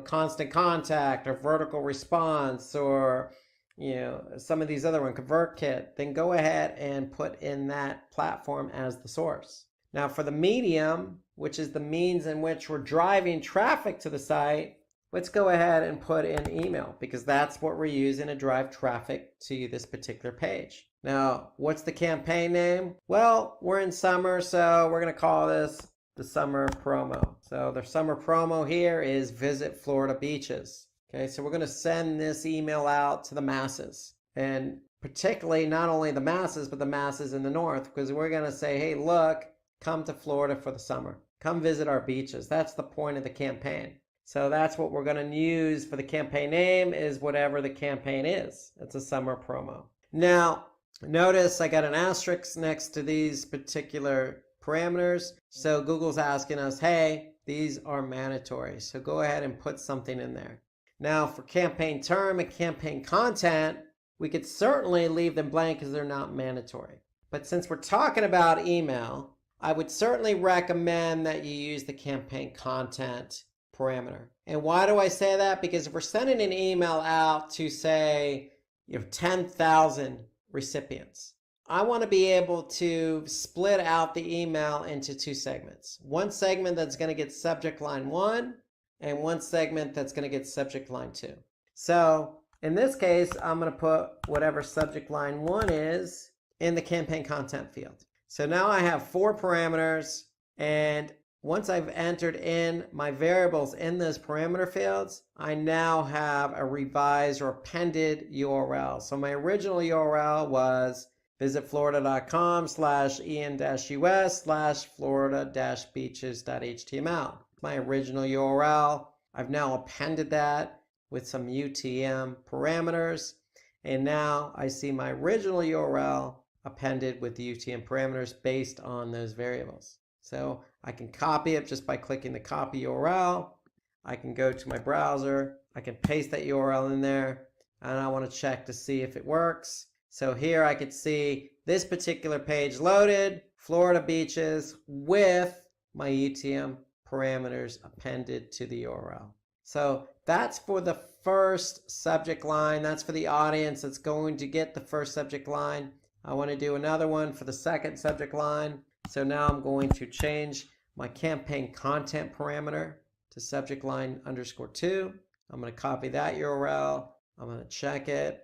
Constant Contact or Vertical Response or some of these other ones, ConvertKit, then go ahead and put in that platform as the source. Now for the medium, which is the means in which we're driving traffic to the site, let's go ahead and put in email because that's what we're using to drive traffic to this particular page. Now, what's the campaign name? Well, we're in summer, so we're going to call this the summer promo. So the summer promo here is Visit Florida Beaches. Okay, so we're going to send this email out to the masses, and particularly not only the masses, but the masses in the north, because we're going to say, hey, look, come to Florida for the summer. Come visit our beaches. That's the point of the campaign. So that's what we're going to use for the campaign name is whatever the campaign is. It's a summer promo. Now, notice I got an asterisk next to these particular parameters. So Google's asking us, hey, these are mandatory. So go ahead and put something in there. Now for campaign term and campaign content, we could certainly leave them blank because they're not mandatory. But since we're talking about email, I would certainly recommend that you use the campaign content parameter. And why do I say that? Because if we're sending an email out to say, 10,000 recipients, I want to be able to split out the email into two segments. One segment that's going to get subject line 1 and one segment that's going to get subject line 2. So in this case, I'm going to put whatever subject line 1 is in the campaign content field. So now I have 4 parameters, and once I've entered in my variables in those parameter fields, I now have a revised or appended URL. So my original URL was visitflorida.com/en-us/florida-beaches.html. My original URL. I've now appended that with some UTM parameters, and now I see my original URL appended with the UTM parameters based on those variables. So I can copy it just by clicking the copy URL. I can go to my browser, I can paste that URL in there, and I want to check to see if it works. So here I could see this particular page loaded, Florida beaches, with my UTM parameters appended to the URL. So that's for the first subject line. That's for the audience that's going to get the first subject line. I want to do another one for the second subject line. So now I'm going to change my campaign content parameter to subject line _2. I'm going to copy that URL. I'm going to check it.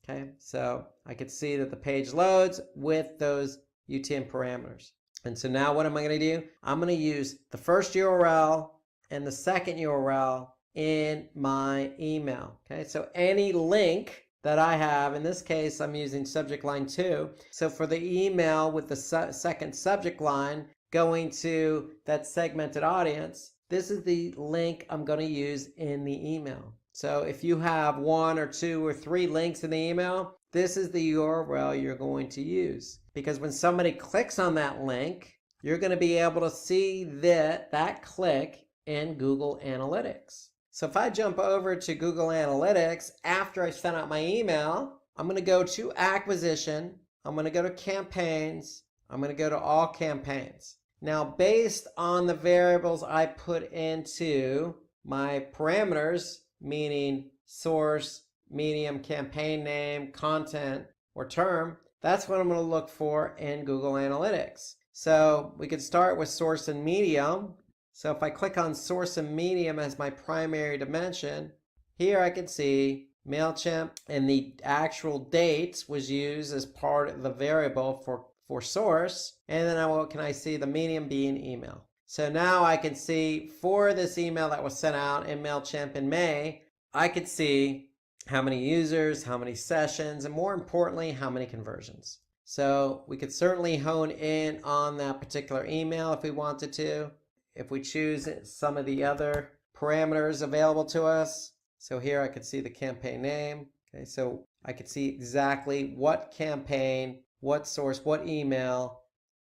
Okay, so I can see that the page loads with those UTM parameters. And so now what am I going to do? I'm going to use the first URL and the second URL in my email. Okay, so any link that I have, in this case, I'm using subject line 2. So for the email with the second subject line going to that segmented audience, this is the link I'm going to use in the email. So if you have 1 or 2 or 3 links in the email, this is the URL you're going to use. Because when somebody clicks on that link, you're going to be able to see that click in Google Analytics. So if I jump over to Google Analytics after I sent out my email, I'm going to go to acquisition. I'm going to go to campaigns. I'm going to go to all campaigns. Now, based on the variables I put into my parameters, meaning source, medium, campaign name, content, or term, that's what I'm going to look for in Google Analytics. So we could start with source and medium. So if I click on source and medium as my primary dimension, here I can see MailChimp, and the actual date was used as part of the variable for source. And then what can I see? The medium being email. So now I can see for this email that was sent out in MailChimp in May, I could see how many users, how many sessions, and more importantly, how many conversions. So we could certainly hone in on that particular email if we wanted to. If we choose some of the other parameters available to us. So here I could see the campaign name. Okay, so I could see exactly what campaign, what source, what email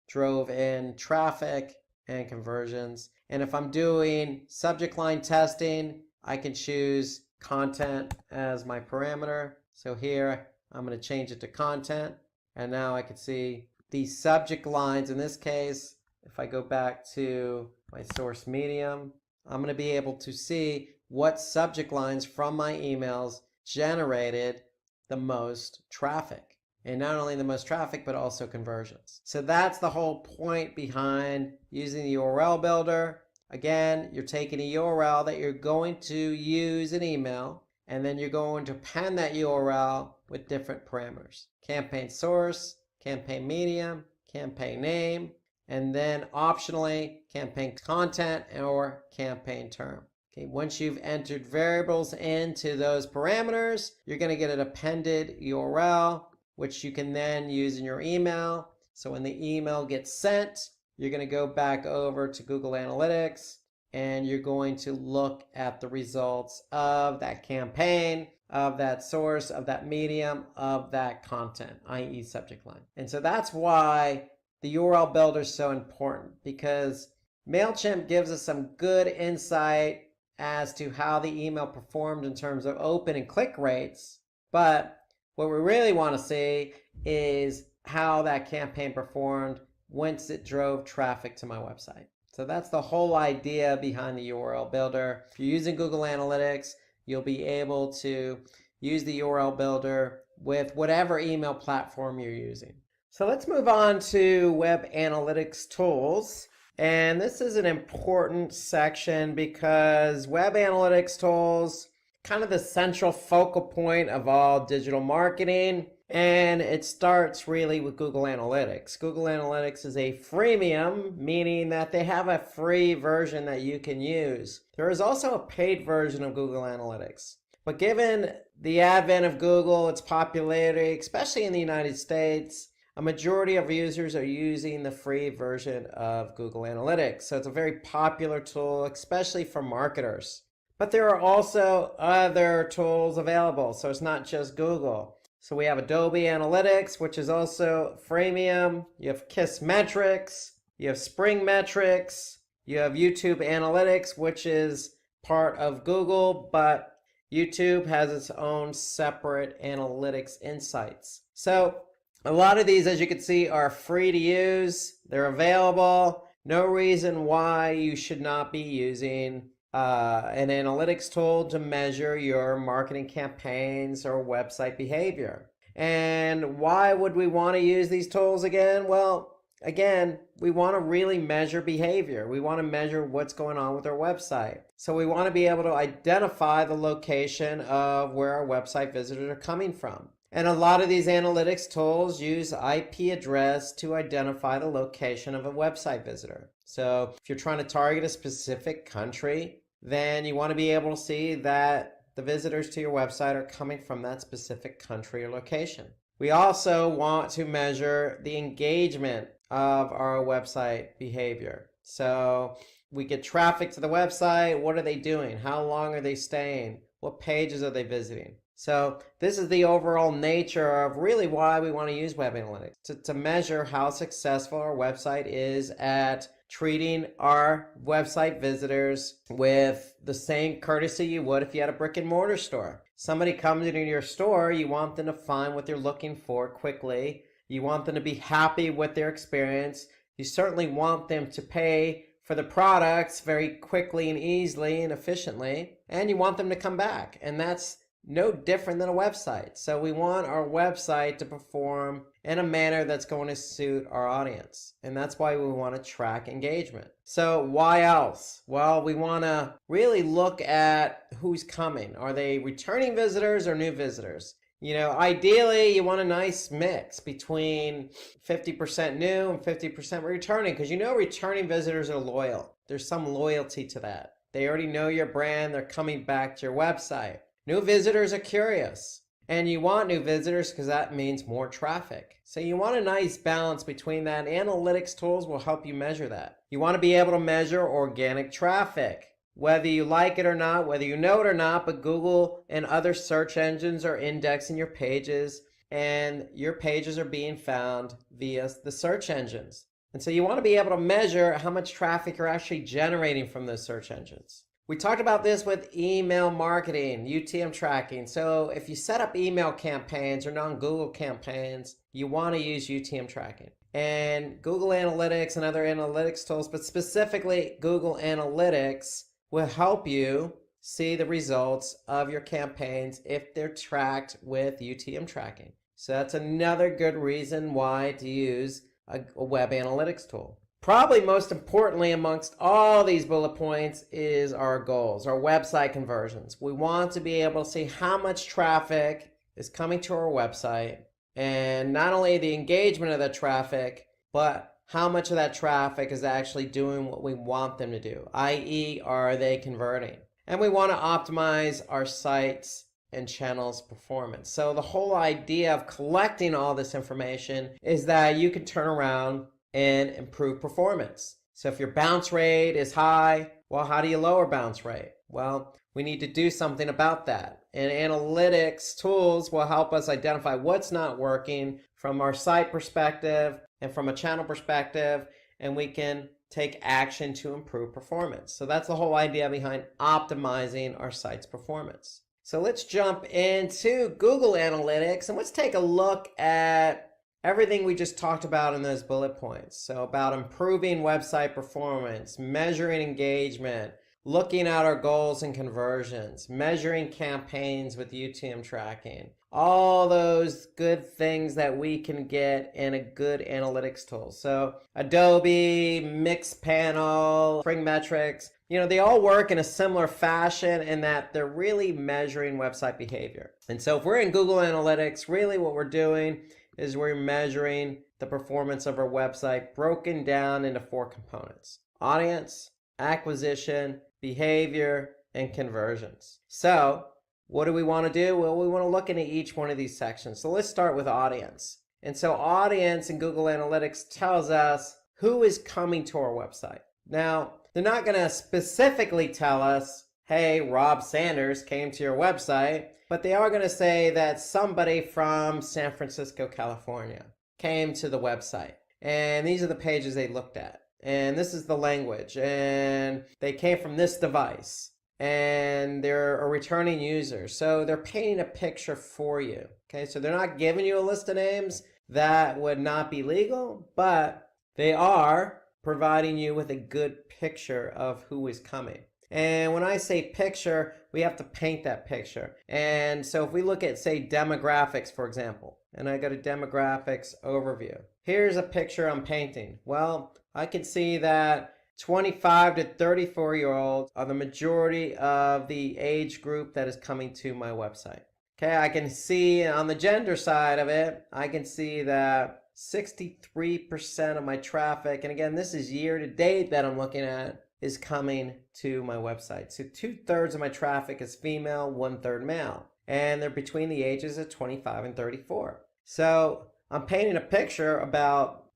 drove in traffic and conversions. And if I'm doing subject line testing, I can choose content as my parameter. So here I'm going to change it to content. And now I can see the subject lines in this case. If I go back to my source medium, I'm going to be able to see what subject lines from my emails generated the most traffic. And not only the most traffic, but also conversions. So that's the whole point behind using the URL builder. Again, you're taking a URL that you're going to use in email, and then you're going to append that URL with different parameters. Campaign source, campaign medium, campaign name, and then optionally campaign content or campaign term. Okay, once you've entered variables into those parameters, you're going to get an appended URL, which you can then use in your email. So when the email gets sent, you're going to go back over to Google Analytics, and you're going to look at the results of that campaign, of that source, of that medium, of that content, i.e. subject line. And so that's why the URL builder is so important, because MailChimp gives us some good insight as to how the email performed in terms of open and click rates. But what we really want to see is how that campaign performed once it drove traffic to my website. So that's the whole idea behind the URL builder. If you're using Google Analytics, you'll be able to use the URL builder with whatever email platform you're using. So let's move on to web analytics tools. And this is an important section because web analytics tools kind of the central focal point of all digital marketing. And it starts really with Google Analytics. Google Analytics is a freemium, meaning that they have a free version that you can use. There is also a paid version of Google Analytics. But given the advent of Google, its popularity, especially in the United States, a majority of users are using the free version of Google Analytics. So it's a very popular tool, especially for marketers. But there are also other tools available. So it's not just Google. So we have Adobe Analytics, which is also freemium. You have Kiss Metrics. You have Spring Metrics. You have YouTube Analytics, which is part of Google, but YouTube has its own separate analytics insights. So a lot of these, as you can see, are free to use. They're available. No reason why you should not be using an analytics tool to measure your marketing campaigns or website behavior. And why would we want to use these tools again? Well, again, we want to really measure behavior. We want to measure what's going on with our website. So we want to be able to identify the location of where our website visitors are coming from. And a lot of these analytics tools use IP address to identify the location of a website visitor. So if you're trying to target a specific country, then you want to be able to see that the visitors to your website are coming from that specific country or location. We also want to measure the engagement of our website behavior. So we get traffic to the website. What are they doing? How long are they staying? What pages are they visiting? So this is the overall nature of really why we want to use web analytics, to measure how successful our website is at treating our website visitors with the same courtesy you would if you had a brick and mortar store. Somebody comes into your store, you want them to find what they're looking for quickly. You want them to be happy with their experience. You certainly want them to pay for the products very quickly and easily and efficiently. And you want them to come back. And that's no different than a website. So we want our website to perform in a manner that's going to suit our audience. And that's why we want to track engagement. So why else? Well, we want to really look at who's coming. Are they returning visitors or new visitors? You know, ideally, you want a nice mix between 50% new and 50% returning, because you know returning visitors are loyal. There's some loyalty to that. They already know your brand. They're coming back to your website. New visitors are curious, and you want new visitors because that means more traffic. So you want a nice balance between that. Analytics tools will help you measure that. You want to be able to measure organic traffic, whether you like it or not, whether you know it or not, but Google and other search engines are indexing your pages, and your pages are being found via the search engines. And so you want to be able to measure how much traffic you're actually generating from those search engines. We talked about this with email marketing, UTM tracking. So if you set up email campaigns or non-Google campaigns, you want to use UTM tracking. And Google Analytics and other analytics tools, but specifically Google Analytics, will help you see the results of your campaigns if they're tracked with UTM tracking. So that's another good reason why to use a web analytics tool. Probably most importantly amongst all these bullet points is our goals, our website conversions. We want to be able to see how much traffic is coming to our website, and not only the engagement of that traffic, but how much of that traffic is actually doing what we want them to do, i.e. are they converting? And we want to optimize our sites and channels performance. So the whole idea of collecting all this information is that you can turn around and improve performance. So if your bounce rate is high, well, how do you lower bounce rate? Well, we need to do something about that. And analytics tools will help us identify what's not working from our site perspective and from a channel perspective, and we can take action to improve performance. So that's the whole idea behind optimizing our site's performance. So let's jump into Google Analytics and let's take a look at everything we just talked about in those bullet points. So about improving website performance, measuring engagement, looking at our goals and conversions, measuring campaigns with UTM tracking, all those good things that we can get in a good analytics tool. So Adobe, Mixpanel, Spring Metrics, they all work in a similar fashion in that they're really measuring website behavior. And so if we're in Google Analytics, really what we're doing is we're measuring the performance of our website broken down into 4 components: audience, acquisition, behavior, and conversions. So what do we want to do? Well, we want to look into each one of these sections. So let's start with audience. And so audience in Google Analytics tells us who is coming to our website. Now, they're not going to specifically tell us, hey, Rob Sanders came to your website, but they are going to say that somebody from San Francisco, California came to the website. And these are the pages they looked at. And this is the language. And they came from this device. And they're a returning user. So they're painting a picture for you. Okay, so they're not giving you a list of names. That would not be legal, but they are providing you with a good picture of who is coming. And when I say picture, we have to paint that picture. And so if we look at, say, demographics, for example, and I go to demographics overview, here's a picture I'm painting. Well, I can see that 25 to 34-year-olds are the majority of the age group that is coming to my website. Okay, I can see on the gender side of it, I can see that 63% of my traffic, and again, this is year to date that I'm looking at, is coming to my website. So 2/3 of my traffic is female, 1/3 male. And they're between the ages of 25 and 34. So I'm painting a picture about,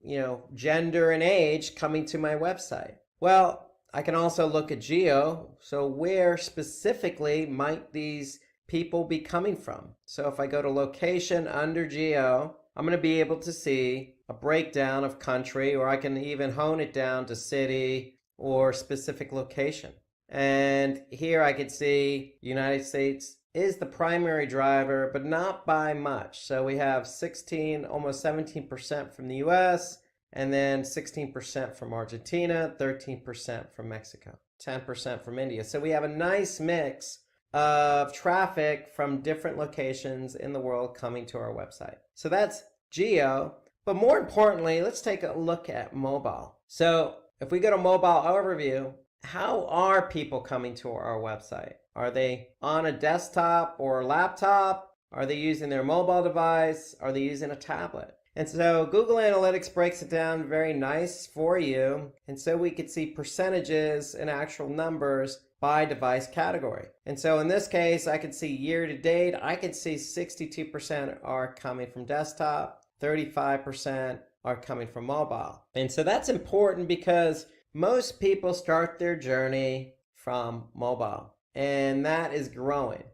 gender and age coming to my website. Well, I can also look at geo. So where specifically might these people be coming from? So if I go to location under geo, I'm going to be able to see a breakdown of country, or I can even hone it down to city or specific location. And here I can see United States is the primary driver, but not by much. So we have 16, almost 17% from the US, and then 16% from Argentina, 13% from Mexico, 10% from India. So we have a nice mix of traffic from different locations in the world coming to our website. So that's geo, but more importantly, let's take a look at mobile. So if we go to mobile overview, how are people coming to our website? Are they on a desktop or a laptop? Are they using their mobile device? Are they using a tablet? And so Google Analytics breaks it down very nice for you. And so we could see percentages and actual numbers by device category. And so in this case, I could see year to date, I could see 62% are coming from desktop, 35% are coming from mobile. And so that's important because most people start their journey from mobile, and that is growing,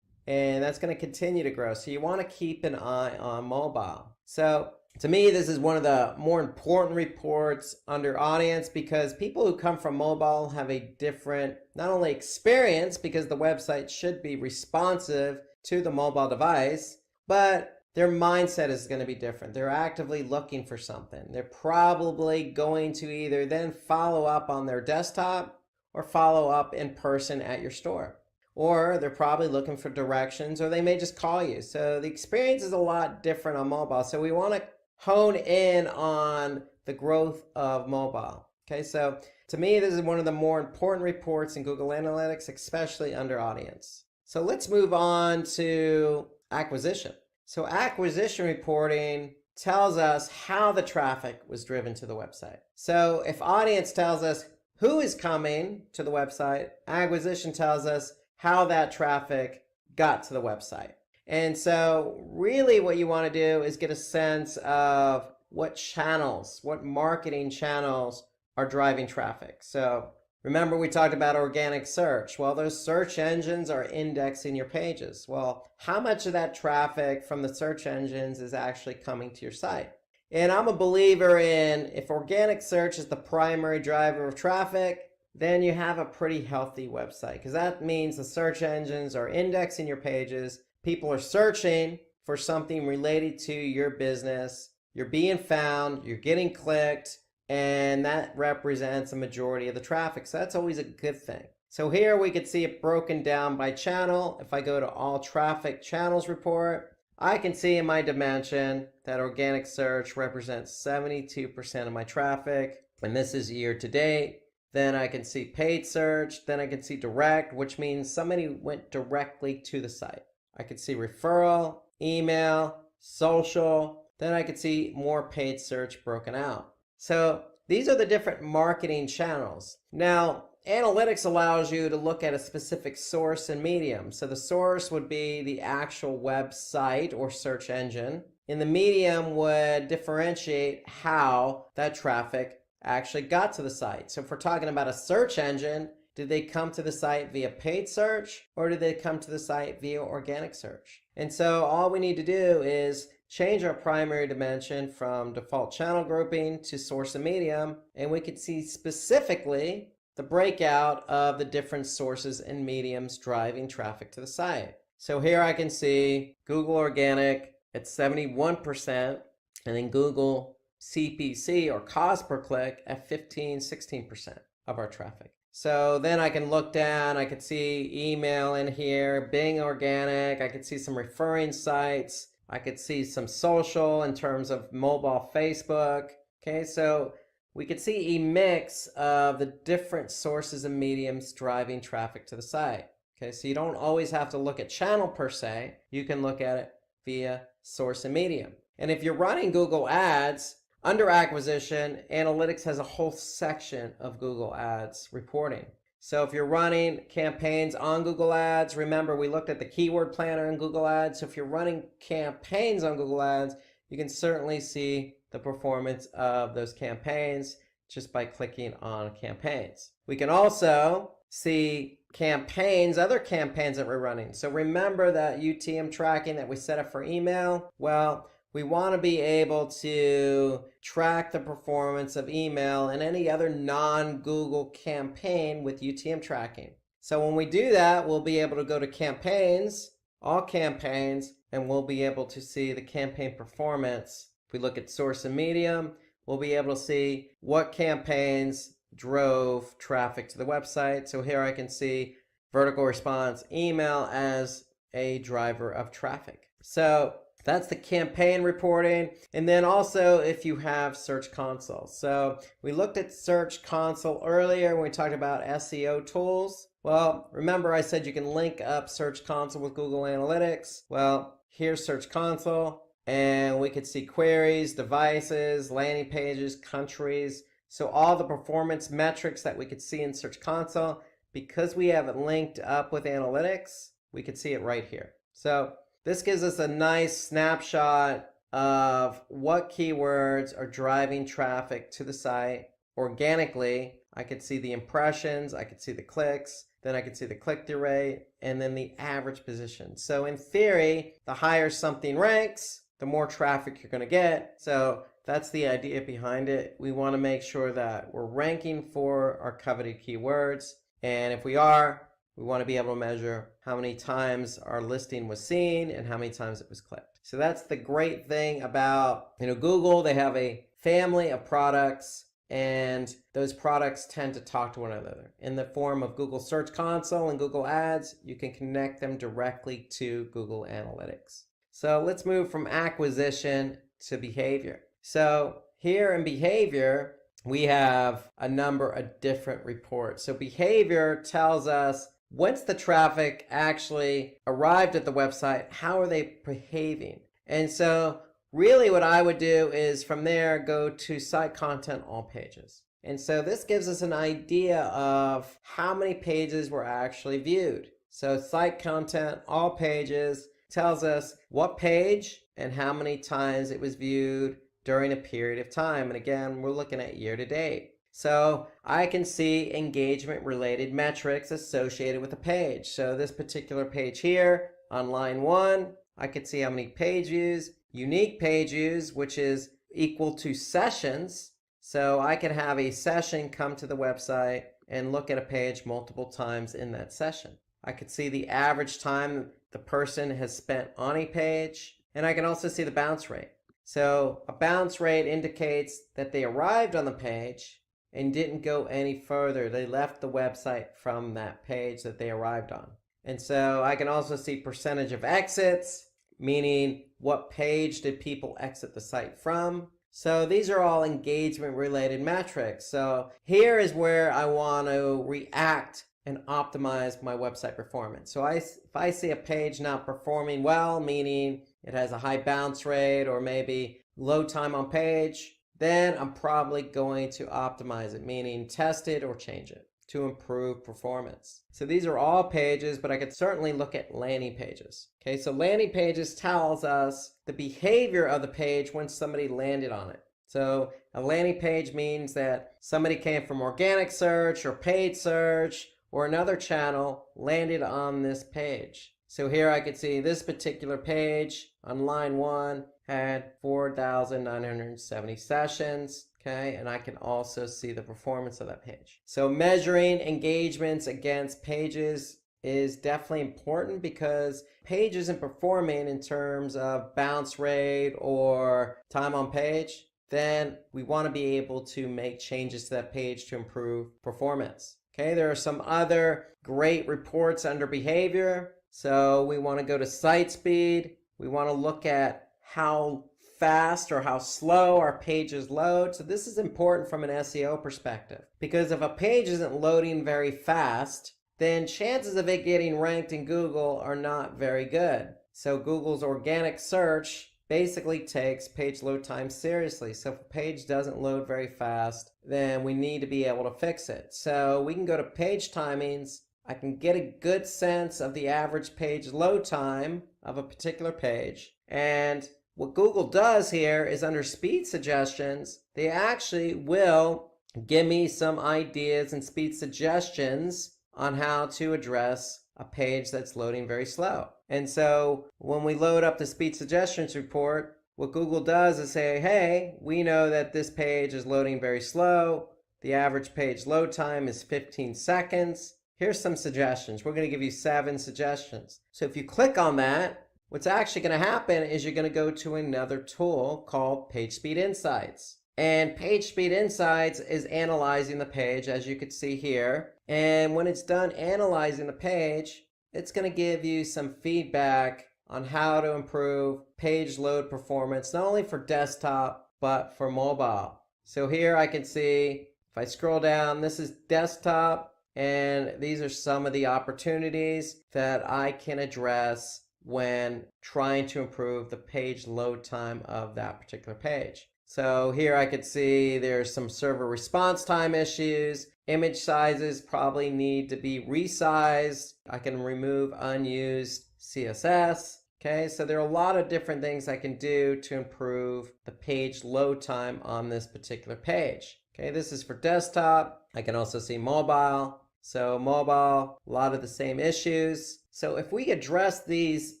and that's going to continue to grow. So you want to keep an eye on mobile. So to me, this is one of the more important reports under audience because people who come from mobile have a different, not only experience, because the website should be responsive to the mobile device, but their mindset is going to be different. They're actively looking for something. They're probably going to either then follow up on their desktop or follow up in person at your store. Or they're probably looking for directions, or they may just call you. So the experience is a lot different on mobile. So we want to hone in on the growth of mobile. Okay, so to me, this is one of the more important reports in Google Analytics, especially under audience. So let's move on to acquisition. So acquisition reporting tells us how the traffic was driven to the website. So if audience tells us who is coming to the website, acquisition tells us how that traffic got to the website. And so really what you want to do is get a sense of what channels, what marketing channels are driving traffic. So remember we talked about organic search. Well, those search engines are indexing your pages. Well, how much of that traffic from the search engines is actually coming to your site? And I'm a believer in if organic search is the primary driver of traffic, then you have a pretty healthy website, because that means the search engines are indexing your pages. People are searching for something related to your business. You're being found, you're getting clicked, and that represents a majority of the traffic. So that's always a good thing. So here we could see it broken down by channel. If I go to all traffic channels report, I can see in my dimension that organic search represents 72% of my traffic. And this is year to date. Then I can see paid search. Then I can see direct, which means somebody went directly to the site. I could see referral, email, social. Then I could see more paid search broken out. So these are the different marketing channels. Now, analytics allows you to look at a specific source and medium. So the source would be the actual website or search engine, and the medium would differentiate how that traffic actually got to the site. So if we're talking about a search engine, did they come to the site via paid search, or did they come to the site via organic search? And so all we need to do is change our primary dimension from default channel grouping to source and medium, and we could see specifically the breakout of the different sources and mediums driving traffic to the site. So here I can see Google Organic at 71%, and then Google CPC or cost per click at 16% of our traffic. So then I can look down, I can see email in here, Bing Organic, I could see some referring sites, I could see some social in terms of mobile Facebook. Okay, so we could see a mix of the different sources and mediums driving traffic to the site. Okay, so you don't always have to look at channel per se, you can look at it via source and medium. And if you're running Google Ads, under acquisition, analytics has a whole section of Google Ads reporting. So if you're running campaigns on Google Ads, remember we looked at the keyword planner in Google Ads. So if you're running campaigns on Google Ads, you can certainly see the performance of those campaigns just by clicking on campaigns. We can also see campaigns, other campaigns that we're running. So remember that UTM tracking that we set up for email? Well, we want to be able to track the performance of email and any other non-Google campaign with UTM tracking. So when we do that, we'll be able to go to campaigns, all campaigns, and we'll be able to see the campaign performance. If we look at source and medium, we'll be able to see what campaigns drove traffic to the website. So here I can see vertical response email as a driver of traffic. So that's the campaign reporting. And then also if you have Search Console. So we looked at Search Console earlier when we talked about SEO tools. Well, remember I said you can link up Search Console with Google Analytics. Well, here's Search Console, and we could see queries, devices, landing pages, countries. So all the performance metrics that we could see in Search Console, because we have it linked up with analytics, we could see it right here. So this gives us a nice snapshot of what keywords are driving traffic to the site organically. I could see the impressions, I could see the clicks, then I could see the click-through rate, and then the average position. So in theory, the higher something ranks, the more traffic you're going to get. So that's the idea behind it. We want to make sure that we're ranking for our coveted keywords. And if we are, we want to be able to measure how many times our listing was seen and how many times it was clicked. So that's the great thing about Google. They have a family of products, and those products tend to talk to one another. In the form of Google Search Console and Google Ads, you can connect them directly to Google Analytics. So let's move from acquisition to behavior. So here in behavior, we have a number of different reports. So behavior tells us once the traffic actually arrived at the website, how are they behaving? And so really what I would do is from there go to site content all pages. And so this gives us an idea of how many pages were actually viewed. So site content all pages tells us what page and how many times it was viewed during a period of time. And again, we're looking at year to date. So I can see engagement related metrics associated with a page. So this particular page here on line 1, I could see how many page views, unique page views, which is equal to sessions. So I could have a session come to the website and look at a page multiple times in that session. I could see the average time the person has spent on a page, and I can also see the bounce rate. So a bounce rate indicates that they arrived on the page, and didn't go any further. They left the website from that page that they arrived on. And so I can also see percentage of exits, meaning what page did people exit the site from. So these are all engagement related metrics. So here is where I want to react and optimize my website performance. So if I see a page not performing well, meaning it has a high bounce rate or maybe low time on page, then I'm probably going to optimize it, meaning test it or change it to improve performance. So these are all pages, but I could certainly look at landing pages. Okay, so landing pages tells us the behavior of the page when somebody landed on it. So a landing page means that somebody came from organic search or paid search or another channel, landed on this page. So here I could see this particular page on line 1 had 4,970 sessions. Okay, and I can also see the performance of that page. So measuring engagements against pages is definitely important, because page isn't performing in terms of bounce rate or time on page, then we want to be able to make changes to that page to improve performance. Okay, there are some other great reports under behavior. So we want to go to site speed. We want to look at how fast or how slow our pages load. So this is important from an SEO perspective, because if a page isn't loading very fast, then chances of it getting ranked in Google are not very good. So Google's organic search basically takes page load time seriously. So if a page doesn't load very fast, then we need to be able to fix it. So we can go to page timings. I can get a good sense of the average page load time of a particular page. And what Google does here is, under speed suggestions, they actually will give me some ideas and speed suggestions on how to address a page that's loading very slow. And so when we load up the speed suggestions report, what Google does is say, hey, we know that this page is loading very slow. The average page load time is 15 seconds. Here's some suggestions. We're going to give you 7 suggestions. So if you click on that, what's actually going to happen is you're going to go to another tool called PageSpeed Insights. And PageSpeed Insights is analyzing the page, as you can see here. And when it's done analyzing the page, it's going to give you some feedback on how to improve page load performance, not only for desktop, but for mobile. So here I can see, if I scroll down, this is desktop, and these are some of the opportunities that I can address when trying to improve the page load time of that particular page. So here I could see there's some server response time issues. Image sizes probably need to be resized. I can remove unused CSS. Okay, so there are a lot of different things I can do to improve the page load time on this particular page. Okay, this is for desktop. I can also see mobile. So mobile, a lot of the same issues. So if we address these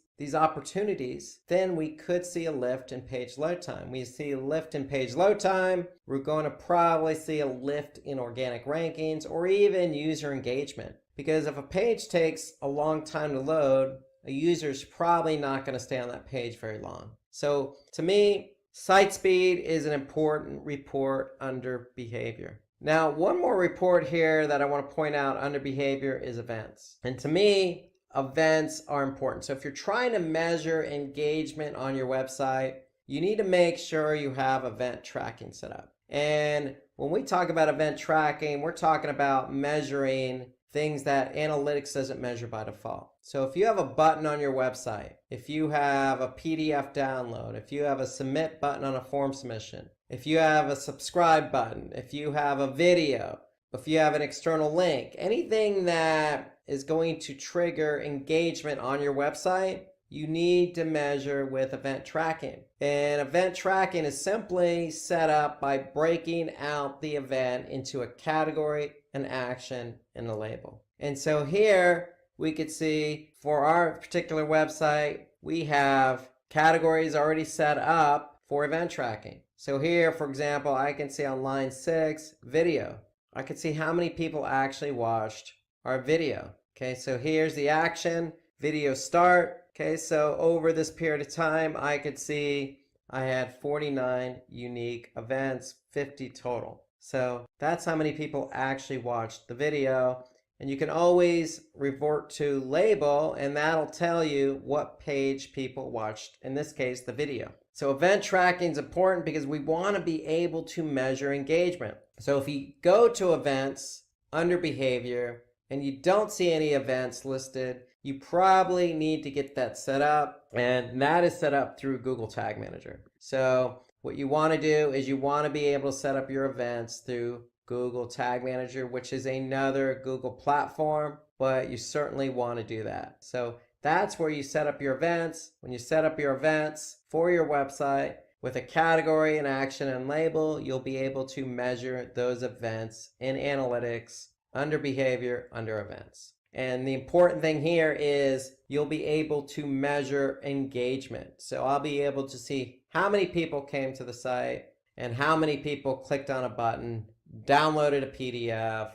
opportunities, then we could see a lift in page load time. We see a lift in page load time. We're going to probably see a lift in organic rankings or even user engagement. Because if a page takes a long time to load, a user is probably not going to stay on that page very long. So to me, site speed is an important report under behavior. Now, one more report here that I want to point out under behavior is events. And to me, events are important. So if you're trying to measure engagement on your website, you need to make sure you have event tracking set up. And when we talk about event tracking, we're talking about measuring things that analytics doesn't measure by default. So if you have a button on your website, if you have a PDF download, if you have a submit button on a form submission, if you have a subscribe button, if you have a video, if you have an external link, anything that is going to trigger engagement on your website, you need to measure with event tracking. And event tracking is simply set up by breaking out the event into a category, an action, and a label. And so here we could see for our particular website, we have categories already set up for event tracking. So here, for example, I can see on line 6, video. I can see how many people actually watched our video. Okay, so here's the action, video start. Okay, so over this period of time, I could see I had 49 unique events, 50 total. So that's how many people actually watched the video. And you can always revert to label, and that'll tell you what page people watched, in this case, the video. So event tracking is important because we want to be able to measure engagement. So if you go to events under behavior and you don't see any events listed, you probably need to get that set up, and that is set up through Google Tag Manager. So what you want to do is you want to be able to set up your events through Google Tag Manager, which is another Google platform, but you certainly want to do that. So that's where you set up your events. When you set up your events for your website with a category, an action, and label, you'll be able to measure those events in analytics under behavior, under events. And the important thing here is you'll be able to measure engagement. So I'll be able to see how many people came to the site and how many people clicked on a button, downloaded a PDF,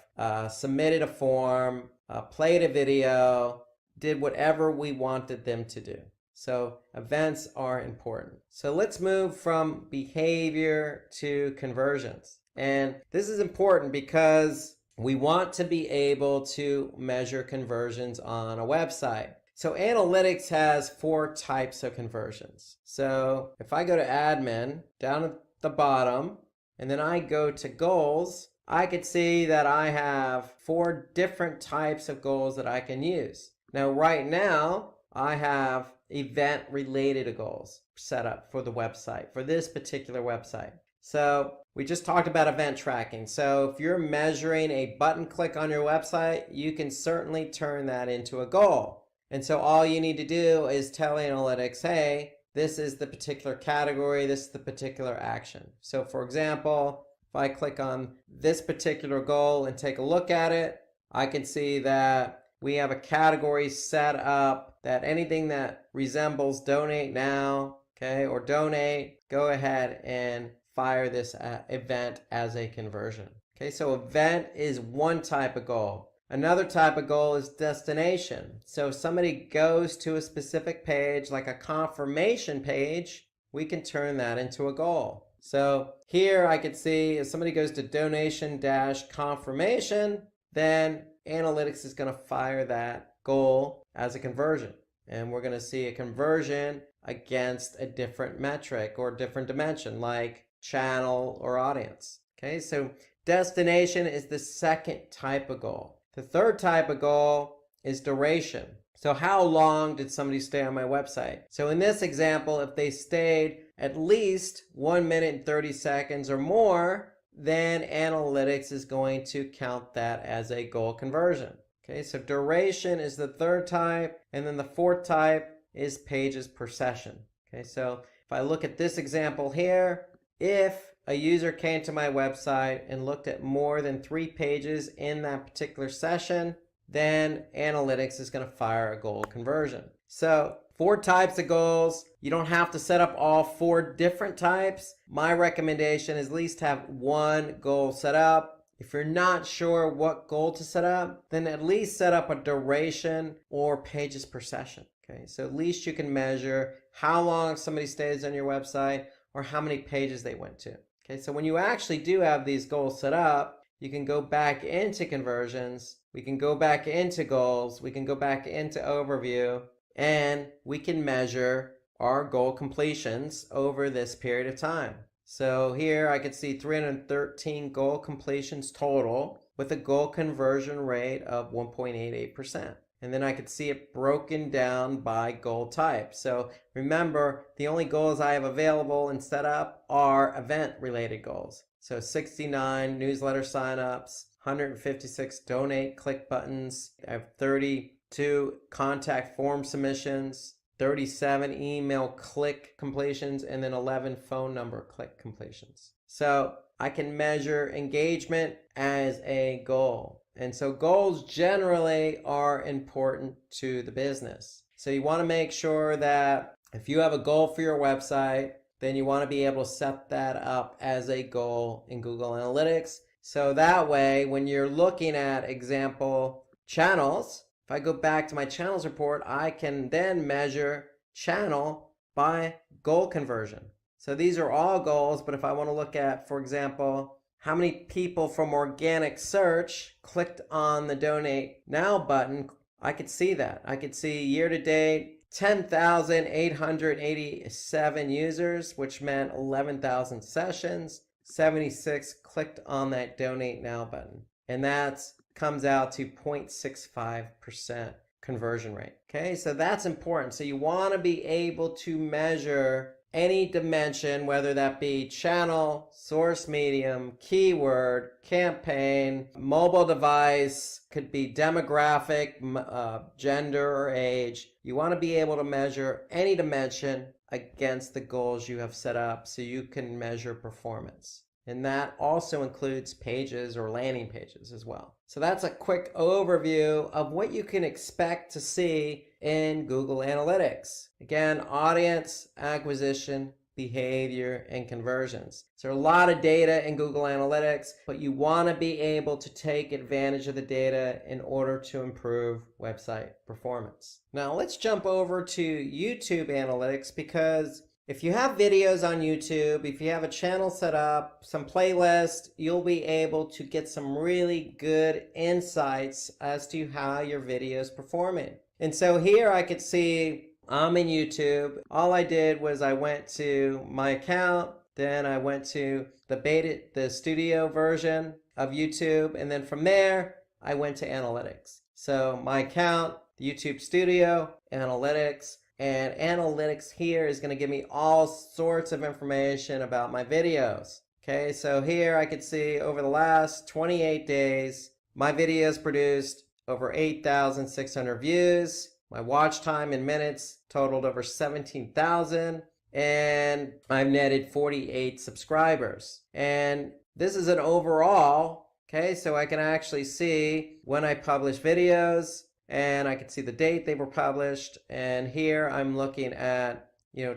submitted a form, played a video, did whatever we wanted them to do. So events are important. So let's move from behavior to conversions. And this is important because we want to be able to measure conversions on a website. So analytics has 4 types of conversions. So if I go to admin down at the bottom, and then I go to goals, I could see that I have 4 different types of goals that I can use. Now, right now, I have event-related goals set up for the website, for this particular website. So we just talked about event tracking. So if you're measuring a button click on your website, you can certainly turn that into a goal. And so all you need to do is tell analytics, hey, this is the particular category, this is the particular action. So for example, if I click on this particular goal and take a look at it, I can see that we have a category set up that anything that resembles donate now, okay, or donate, go ahead and fire this event as a conversion. Okay, so event is one type of goal. Another type of goal is destination. So if somebody goes to a specific page, like a confirmation page, we can turn that into a goal. So here I could see if somebody goes to donation-confirmation, then analytics is going to fire that goal as a conversion. And we're going to see a conversion against a different metric or different dimension, like channel or audience. Okay, so destination is the second type of goal. The third type of goal is duration. So how long did somebody stay on my website? So in this example, if they stayed at least 1 minute and 30 seconds or more, then analytics is going to count that as a goal conversion. Okay, so duration is the third type, and then the fourth type is pages per session. Okay, so if I look at this example here, if a user came to my website and looked at more than 3 pages in that particular session, then analytics is going to fire a goal conversion. So 4 types of goals. You don't have to set up all 4 different types. My recommendation is at least have 1 goal set up. If you're not sure what goal to set up, then at least set up a duration or pages per session. Okay, so at least you can measure how long somebody stays on your website or how many pages they went to. Okay, so when you actually do have these goals set up, you can go back into conversions, we can go back into goals, we can go back into overview, and we can measure our goal completions over this period of time. So here I can see 313 goal completions total with a goal conversion rate of 1.88%. And then I could see it broken down by goal type. So remember, the only goals I have available and set up are event-related goals. So 69 newsletter signups, 156 donate click buttons, I have 32 contact form submissions, 37 email click completions, and then 11 phone number click completions. So I can measure engagement as a goal. And so goals generally are important to the business. So you want to make sure that if you have a goal for your website, then you want to be able to set that up as a goal in Google Analytics. So that way, when you're looking at example channels, if I go back to my channels report, I can then measure channel by goal conversion. So these are all goals, but if I want to look at, for example, how many people from organic search clicked on the Donate Now button, I could see that. I could see year to date 10,887 users, which meant 11,000 sessions. 76 clicked on that Donate Now button. And that comes out to 0.65% conversion rate. Okay, so that's important. So you want to be able to measure any dimension, whether that be channel, source medium, keyword, campaign, mobile device, could be demographic, gender, or age. You want to be able to measure any dimension against the goals you have set up so you can measure performance. And that also includes pages or landing pages as well. So that's a quick overview of what you can expect to see in Google Analytics. Again, audience, acquisition, behavior, and conversions. So there are a lot of data in Google Analytics, but you want to be able to take advantage of the data in order to improve website performance. Now let's jump over to YouTube Analytics, because if you have videos on YouTube, if you have a channel set up, some playlist, you'll be able to get some really good insights as to how your video is performing. And so here I could see I'm in YouTube. All I did was I went to my account, then I went to the studio version of YouTube, and then from there I went to Analytics. So my account, the YouTube Studio, Analytics. And Analytics here is going to give me all sorts of information about my videos. Okay, so here I could see over the last 28 days, my videos produced over 8,600 views. My watch time in minutes totaled over 17,000. And I've netted 48 subscribers. And this is an overall, okay, so I can actually see when I publish videos, and I can see the date they were published. And here I'm looking at,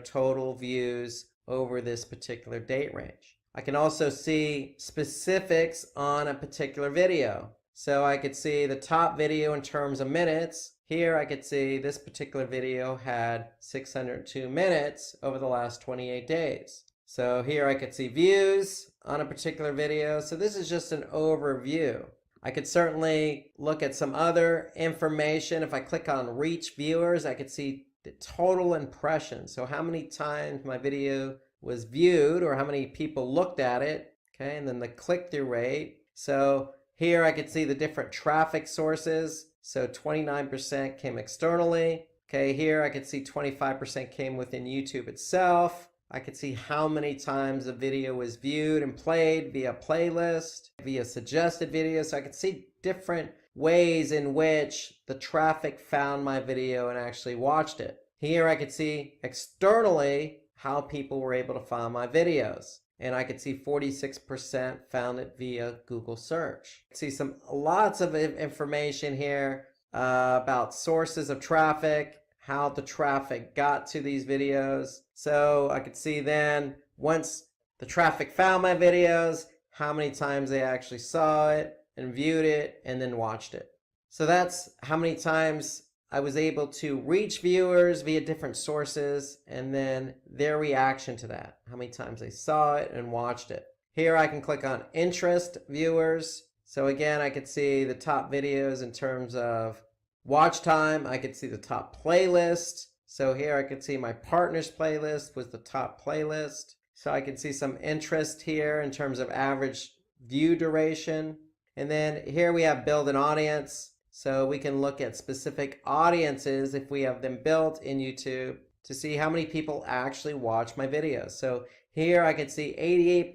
total views over this particular date range. I can also see specifics on a particular video. So I could see the top video in terms of minutes. Here I could see this particular video had 602 minutes over the last 28 days. So here I could see views on a particular video. So this is just an overview. I could certainly look at some other information. If I click on reach viewers, I could see the total impressions. So how many times my video was viewed or how many people looked at it. Okay, and then the click-through rate. So here I could see the different traffic sources. So 29% came externally. Okay, here I could see 25% came within YouTube itself. I could see how many times a video was viewed and played via playlist, via suggested videos. So I could see different ways in which the traffic found my video and actually watched it. Here I could see externally how people were able to find my videos. And I could see 46% found it via Google search. I could see lots of information here about sources of traffic, how the traffic got to these videos. So I could see then once the traffic found my videos, how many times they actually saw it and viewed it and then watched it. So that's how many times I was able to reach viewers via different sources and then their reaction to that, how many times they saw it and watched it. Here I can click on interest viewers. So again, I could see the top videos in terms of watch time. I could see the top playlist. So here I could see my partners playlist was the top playlist. So I could see some interest here in terms of average view duration. And then here we have build an audience. So we can look at specific audiences if we have them built in YouTube to see how many people actually watch my videos. So here I can see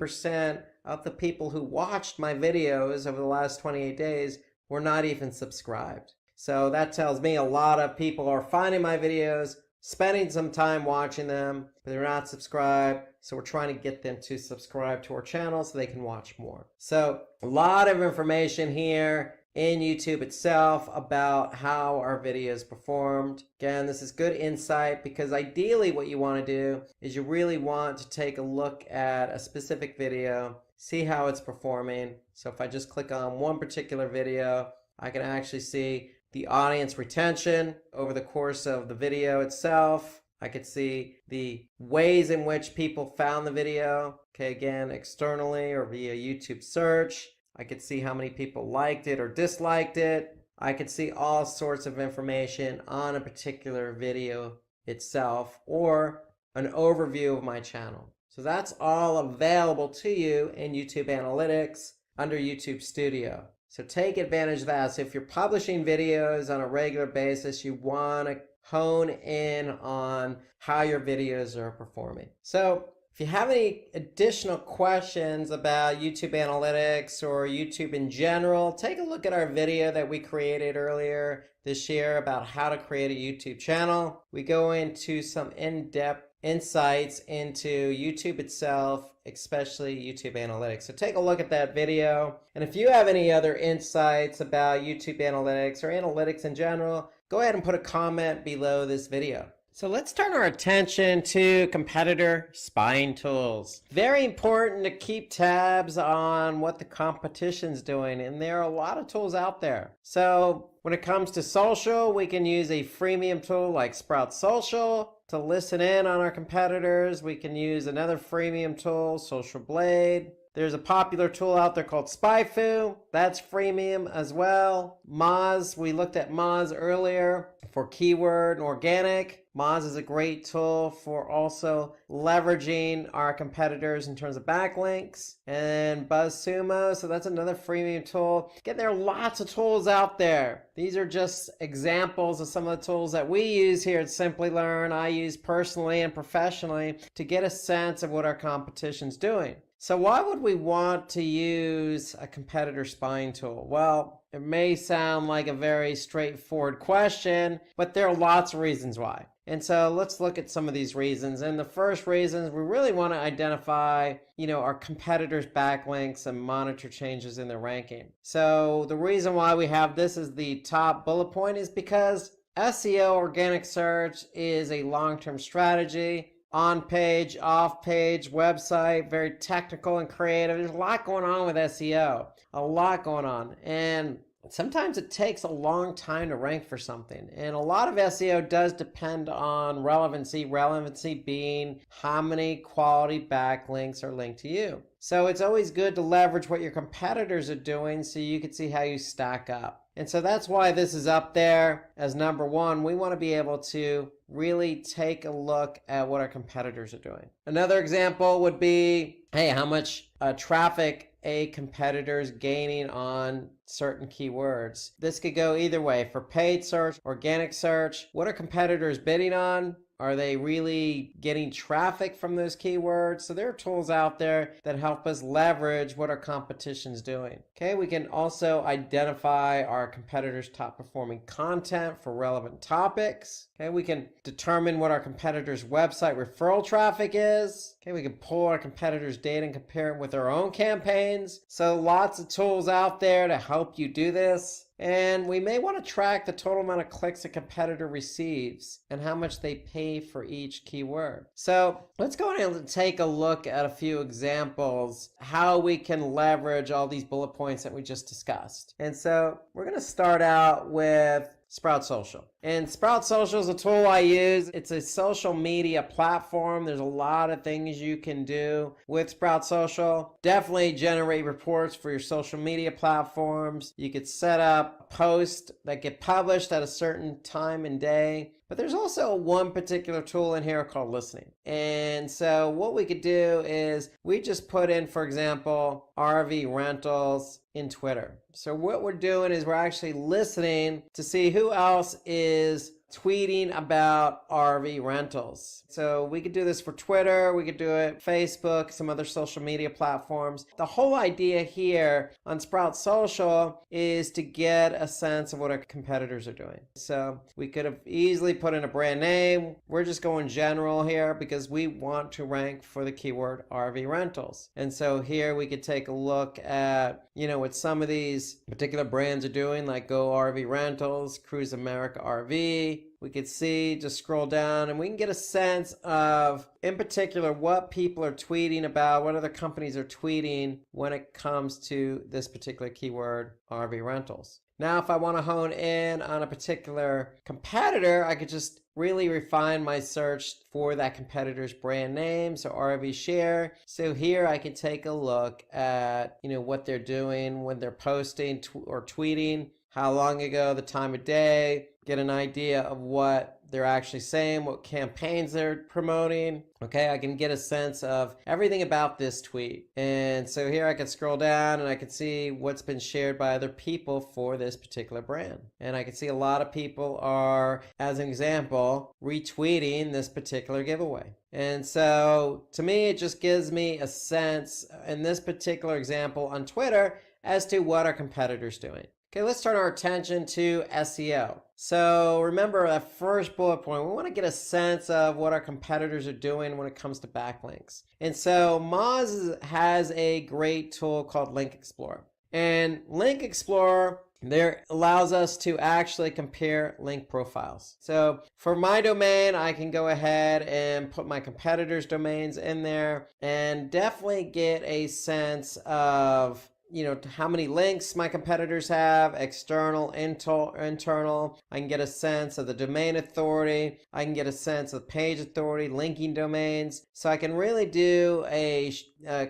88% of the people who watched my videos over the last 28 days were not even subscribed. So that tells me a lot of people are finding my videos, spending some time watching them, but they're not subscribed. So we're trying to get them to subscribe to our channel so they can watch more. So a lot of information here in YouTube itself about how our videos performed. Again, this is good insight because ideally what you want to do is you really want to take a look at a specific video, see how it's performing. So if I just click on one particular video, I can actually see the audience retention over the course of the video itself. I could see the ways in which people found the video. Okay, again, externally or via YouTube search. I could see how many people liked it or disliked it. I could see all sorts of information on a particular video itself or an overview of my channel. So that's all available to you in YouTube Analytics under YouTube Studio. So take advantage of that. So if you're publishing videos on a regular basis, you want to hone in on how your videos are performing. So if you have any additional questions about YouTube Analytics or YouTube in general, take a look at our video that we created earlier this year about how to create a YouTube channel. We go into some in-depth insights into YouTube itself, especially YouTube Analytics. So take a look at that video. And if you have any other insights about YouTube Analytics or analytics in general, go ahead and put a comment below this video. So let's turn our attention to competitor spying tools. Very important to keep tabs on what the competition's doing, and there are a lot of tools out there. So when it comes to social, we can use a freemium tool like Sprout Social to listen in on our competitors. We can use another freemium tool, Social Blade. There's a popular tool out there called SpyFu. That's freemium as well. Moz, we looked at Moz earlier for keyword and organic. Moz is a great tool for also leveraging our competitors in terms of backlinks. And BuzzSumo, so that's another freemium tool. Again, there are lots of tools out there. These are just examples of some of the tools that we use here at Simplilearn. I use personally and professionally to get a sense of what our competition's doing. So why would we want to use a competitor spying tool? Well, it may sound like a very straightforward question, but there are lots of reasons why. And so let's look at some of these reasons. And the first reason is we really want to identify, our competitors' backlinks and monitor changes in their ranking. So the reason why we have this as the top bullet point is because SEO, organic search, is a long-term strategy. On page, off page, website, very technical and creative. There's a lot going on with SEO, a lot going on. And sometimes it takes a long time to rank for something. And a lot of SEO does depend on relevancy, relevancy being how many quality backlinks are linked to you. So it's always good to leverage what your competitors are doing so you can see how you stack up. And so that's why this is up there as number one. We want to be able to really take a look at what our competitors are doing. Another example would be, hey, how much traffic a competitor is gaining on certain keywords. This could go either way. For paid search, organic search, what are competitors bidding on? Are they really getting traffic from those keywords? So there are tools out there that help us leverage what our competition's doing. Okay, we can also identify our competitors' top performing content for relevant topics. Okay, we can determine what our competitors' website referral traffic is. Okay, we can pull our competitors' data and compare it with our own campaigns. So lots of tools out there to help you do this. And we may want to track the total amount of clicks a competitor receives and how much they pay for each keyword. So let's go ahead and take a look at a few examples how we can leverage all these bullet points that we just discussed. And so we're going to start out with Sprout Social. And Sprout Social is a tool I use. It's a social media platform. There's a lot of things you can do with Sprout Social. Definitely generate reports for your social media platforms. You could set up posts that get published at a certain time and day. But there's also one particular tool in here called listening. And so what we could do is we just put in, for example, RV rentals in Twitter. So what we're doing is we're actually listening to see who else is tweeting about RV rentals. So we could do this for Twitter, we could do it Facebook, some other social media platforms. The whole idea here on Sprout Social is to get a sense of what our competitors are doing. So we could have easily put in a brand name. We're just going general here because we want to rank for the keyword RV rentals. And so here we could take a look at, what some of these particular brands are doing, like Go RV Rentals, Cruise America RV. We could see, just scroll down, and we can get a sense of, in particular, what people are tweeting about, what other companies are tweeting when it comes to this particular keyword, RV rentals. Now, if I want to hone in on a particular competitor, I could just really refine my search for that competitor's brand name, so RV share. So here I can take a look at, what they're doing when they're posting or tweeting, how long ago, the time of day, get an idea of what they're actually saying, what campaigns they're promoting. Okay, I can get a sense of everything about this tweet. And so here I can scroll down and I can see what's been shared by other people for this particular brand. And I can see a lot of people are, as an example, retweeting this particular giveaway. And so to me, it just gives me a sense in this particular example on Twitter as to what our competitors doing. Okay, let's turn our attention to SEO. So remember that first bullet point, we want to get a sense of what our competitors are doing when it comes to backlinks. And so Moz has a great tool called Link Explorer. And Link Explorer there allows us to actually compare link profiles. So for my domain, I can go ahead and put my competitors' domains in there and definitely get a sense of how many links my competitors have, external, internal. I can get a sense of the domain authority. I can get a sense of page authority, linking domains. So I can really do a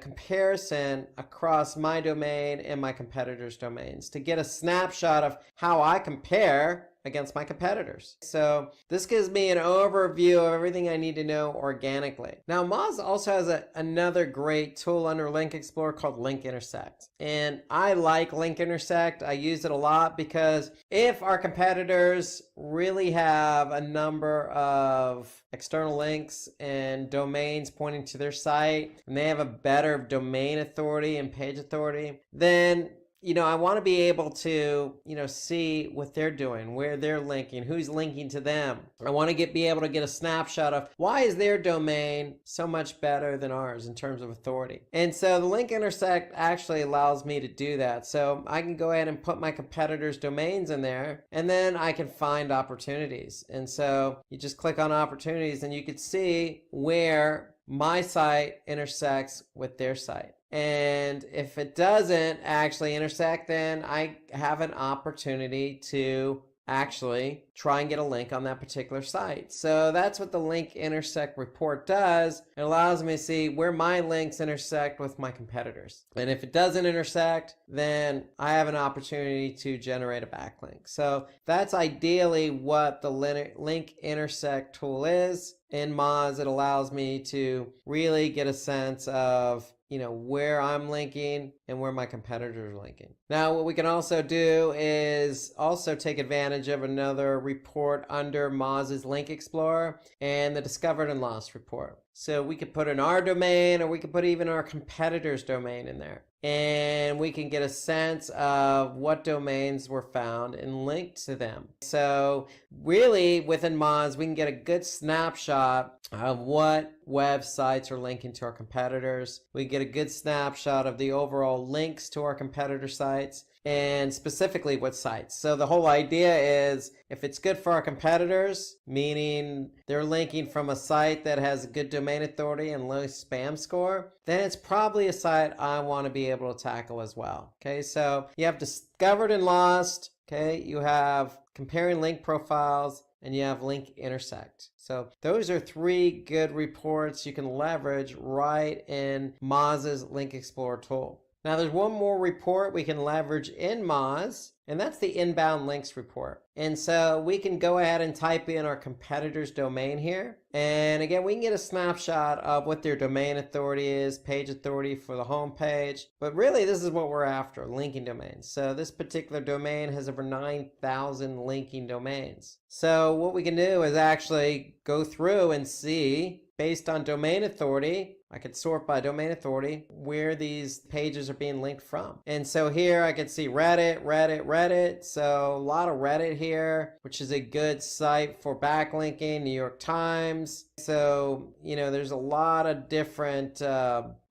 comparison across my domain and my competitors' domains to get a snapshot of how I compare against my competitors. So this gives me an overview of everything I need to know organically. Now, Moz also has another great tool under Link Explorer called Link Intersect. And I like Link Intersect. I use it a lot because if our competitors really have a number of external links and domains pointing to their site, and they have a better domain authority and page authority, then I want to be able to, see what they're doing, where they're linking, who's linking to them. I want to be able to get a snapshot of why is their domain so much better than ours in terms of authority. And so the Link Intersect actually allows me to do that. So I can go ahead and put my competitors' domains in there, and then I can find opportunities. And so you just click on opportunities and you can see where my site intersects with their site. And if it doesn't actually intersect, then I have an opportunity to actually try and get a link on that particular site. So that's what the Link Intersect report does. It allows me to see where my links intersect with my competitors. And if it doesn't intersect, then I have an opportunity to generate a backlink. So that's ideally what the Link Intersect tool is. In Moz, it allows me to really get a sense of where I'm linking and where my competitors are linking. Now, what we can also do is also take advantage of another report under Moz's Link Explorer and the Discovered and Lost report. So we could put in our domain, or we could put even our competitor's domain in there. And we can get a sense of what domains were found and linked to them. So really within Moz, we can get a good snapshot of what websites are linking to our competitors. We get a good snapshot of the overall links to our competitor sites, and specifically what sites. So the whole idea is if it's good for our competitors, meaning they're linking from a site that has a good domain authority and low spam score, then it's probably a site I want to be able to tackle as well. Okay, so you have Discovered and Lost. Okay, you have comparing link profiles, and you have Link Intersect. So those are three good reports you can leverage right in Moz's Link Explorer tool. Now there's one more report we can leverage in Moz, and that's the inbound links report. And so we can go ahead and type in our competitor's domain here. And again, we can get a snapshot of what their domain authority is, page authority for the home page. But really, this is what we're after, linking domains. So this particular domain has over 9,000 linking domains. So what we can do is actually go through and see, based on domain authority, I could sort by domain authority where these pages are being linked from. And so here I can see Reddit. So a lot of Reddit here, which is a good site for backlinking, New York Times. So, there's a lot of different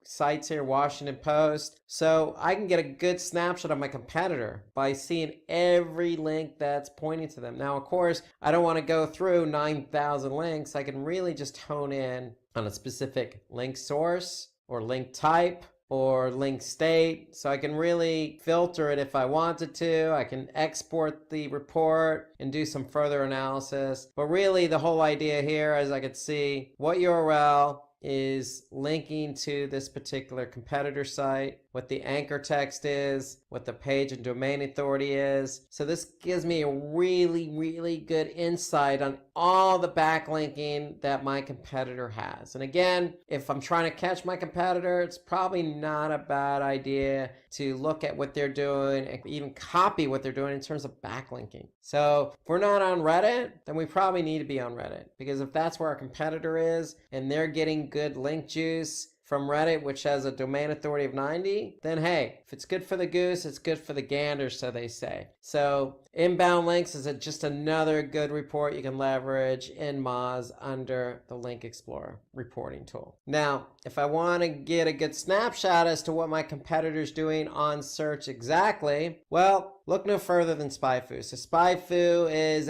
sites here, Washington Post. So I can get a good snapshot of my competitor by seeing every link that's pointing to them. Now, of course, I don't want to go through 9,000 links. I can really just hone in on a specific link source or link type or link state. So I can really filter it if I wanted to. I can export the report and do some further analysis. But really the whole idea here is I could see what URL is linking to this particular competitor site, what the anchor text is, what the page and domain authority is. So this gives me a really good insight on all the backlinking that my competitor has. And again, if I'm trying to catch my competitor, it's probably not a bad idea to look at what they're doing and even copy what they're doing in terms of backlinking. So if we're not on Reddit, then we probably need to be on Reddit, because if that's where our competitor is and they're getting good link juice from Reddit, which has a domain authority of 90, then hey, if it's good for the goose, it's good for the gander, so they say. So inbound links is just another good report you can leverage in Moz under the Link Explorer reporting tool. Now, if I want to get a good snapshot as to what my competitor's doing on search exactly, well, look no further than SpyFu. So SpyFu is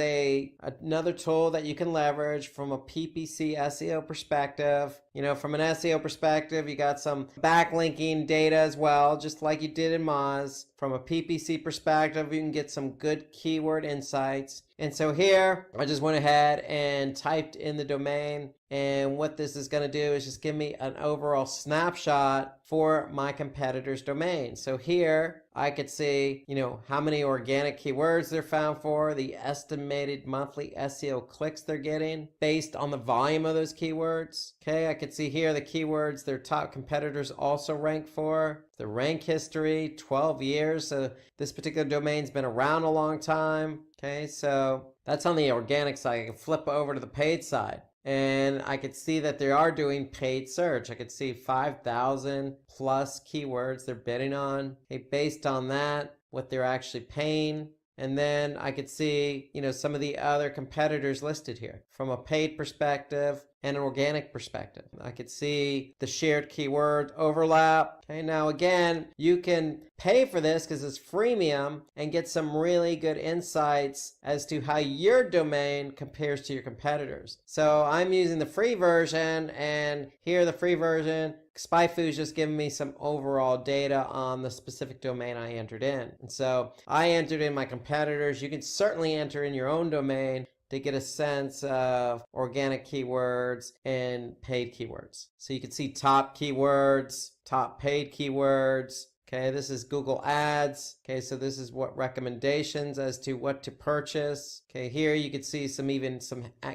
another tool that you can leverage from a PPC SEO perspective. You know, from an SEO perspective, you got some backlinking data as well, just like you did in Moz. From a PPC perspective, you can get some good keyword insights. And so here, I just went ahead and typed in the domain. And what this is going to do is just give me an overall snapshot for my competitor's domain. So here, I could see, how many organic keywords they're found for, the estimated monthly SEO clicks they're getting based on the volume of those keywords. Okay, I could see here the keywords their top competitors also rank for, the rank history, 12 years. So this particular domain's been around a long time. Okay, so that's on the organic side. I can flip over to the paid side, and I could see that they are doing paid search. I could see 5,000 plus keywords they're bidding on. Okay, based on that, what they're actually paying. And then I could see, some of the other competitors listed here from a paid perspective and an organic perspective. I could see the shared keyword overlap. Okay, now again, you can pay for this because it's freemium and get some really good insights as to how your domain compares to your competitors. So I'm using the free version, and here the free version, SpyFu is just giving me some overall data on the specific domain I entered in. And so I entered in my competitors. You can certainly enter in your own domain to get a sense of organic keywords and paid keywords. So you can see top keywords, top paid keywords. Okay, this is Google Ads. Okay, so this is what recommendations as to what to purchase. Okay, here you could see some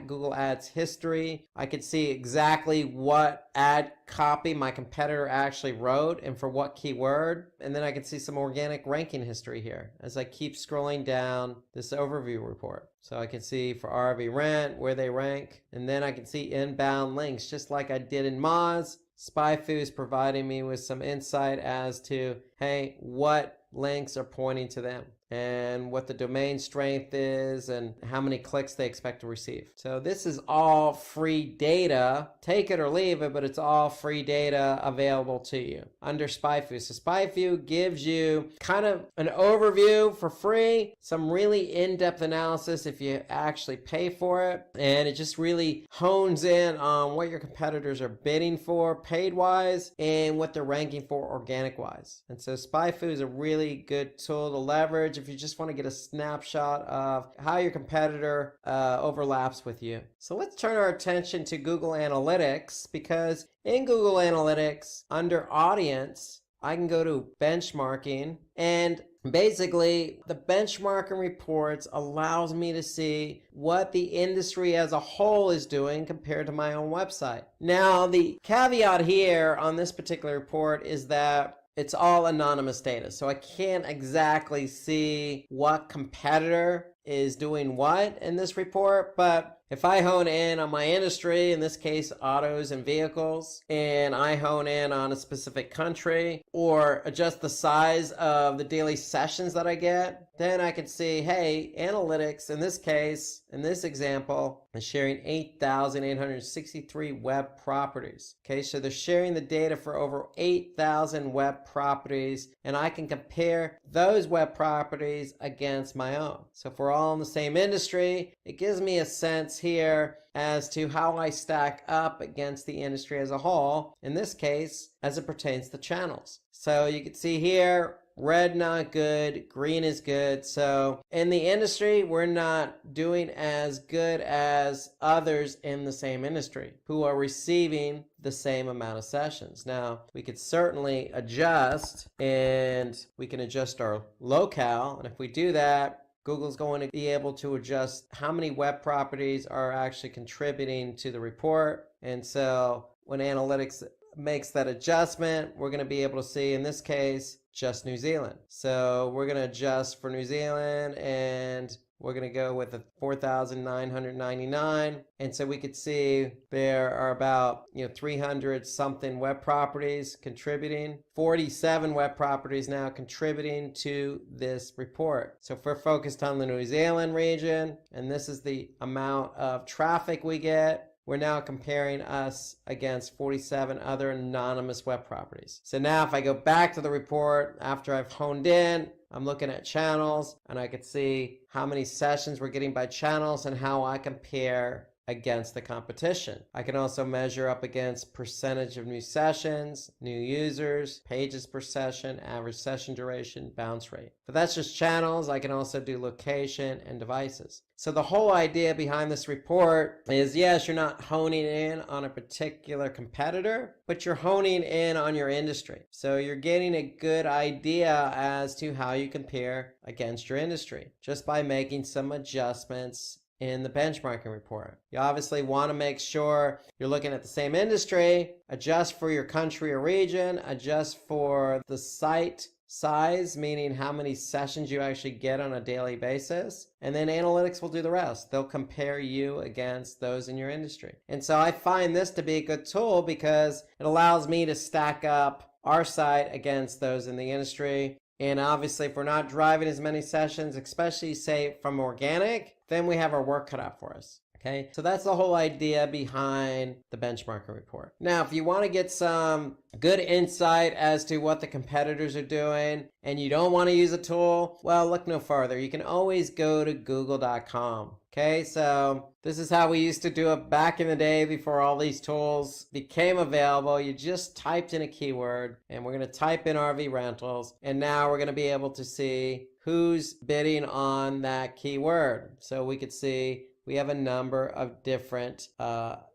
Google Ads history. I could see exactly what ad copy my competitor actually wrote and for what keyword. And then I can see some organic ranking history here as I keep scrolling down this overview report. So I can see for RV Rent where they rank, and then I can see inbound links just like I did in Moz. SpyFu is providing me with some insight as to, hey, what links are pointing to them and what the domain strength is and how many clicks they expect to receive. So this is all free data. Take it or leave it, but it's all free data available to you under SpyFu. So SpyFu gives you kind of an overview for free, some really in-depth analysis if you actually pay for it, and it just really hones in on what your competitors are bidding for paid-wise and what they're ranking for organic-wise. And so SpyFu is a really good tool to leverage if you just want to get a snapshot of how your competitor overlaps with you. So let's turn our attention to Google Analytics, because in Google Analytics, under Audience, I can go to benchmarking, and basically the benchmarking reports allows me to see what the industry as a whole is doing compared to my own website. Now, the caveat here on this particular report is that it's all anonymous data, so I can't exactly see what competitor is doing what in this report. But if I hone in on my industry, in this case autos and vehicles, and I hone in on a specific country or adjust the size of the daily sessions that I get, then I can see, hey, analytics in this case, in this example, is sharing 8,863 web properties. Okay, so they're sharing the data for over 8,000 web properties, and I can compare those web properties against my own. So if we're all in the same industry, it gives me a sense here as to how I stack up against the industry as a whole, in this case, as it pertains to channels. So you can see here, red not good, green is good. So in the industry, we're not doing as good as others in the same industry who are receiving the same amount of sessions. Now, we could certainly adjust, and we can adjust our locale. And if we do that, Google's going to be able to adjust how many web properties are actually contributing to the report. And so when analytics makes that adjustment, we're going to be able to see, in this case, just New Zealand. So we're going to adjust for New Zealand, and we're going to go with a 4,999. And so we could see there are about 300 something web properties contributing, 47 web properties now contributing to this report. So if we're focused on the New Zealand region, and this is the amount of traffic we get, we're now comparing us against 47 other anonymous web properties. So now if I go back to the report after I've honed in, I'm looking at channels, and I can see how many sessions we're getting by channels and how I compare against the competition. I can also measure up against percentage of new sessions, new users, pages per session, average session duration, bounce rate. But that's just channels. I can also do location and devices. So the whole idea behind this report is, yes, you're not honing in on a particular competitor, but you're honing in on your industry. So you're getting a good idea as to how you compare against your industry just by making some adjustments in the benchmarking report. You obviously want to make sure you're looking at the same industry, adjust for your country or region, adjust for the site size, meaning how many sessions you actually get on a daily basis, and then analytics will do the rest. They'll compare you against those in your industry. And so I find this to be a good tool because it allows me to stack up our site against those in the industry. And obviously, if we're not driving as many sessions, especially say from organic, then we have our work cut out for us. Okay, so that's the whole idea behind the benchmarking report. Now, if you want to get some good insight as to what the competitors are doing and you don't want to use a tool, well, look no further. You can always go to google.com. Okay, so this is how we used to do it back in the day before all these tools became available. You just typed in a keyword, and we're going to type in RV rentals, and now we're going to be able to see who's bidding on that keyword. So we could see we have a number of different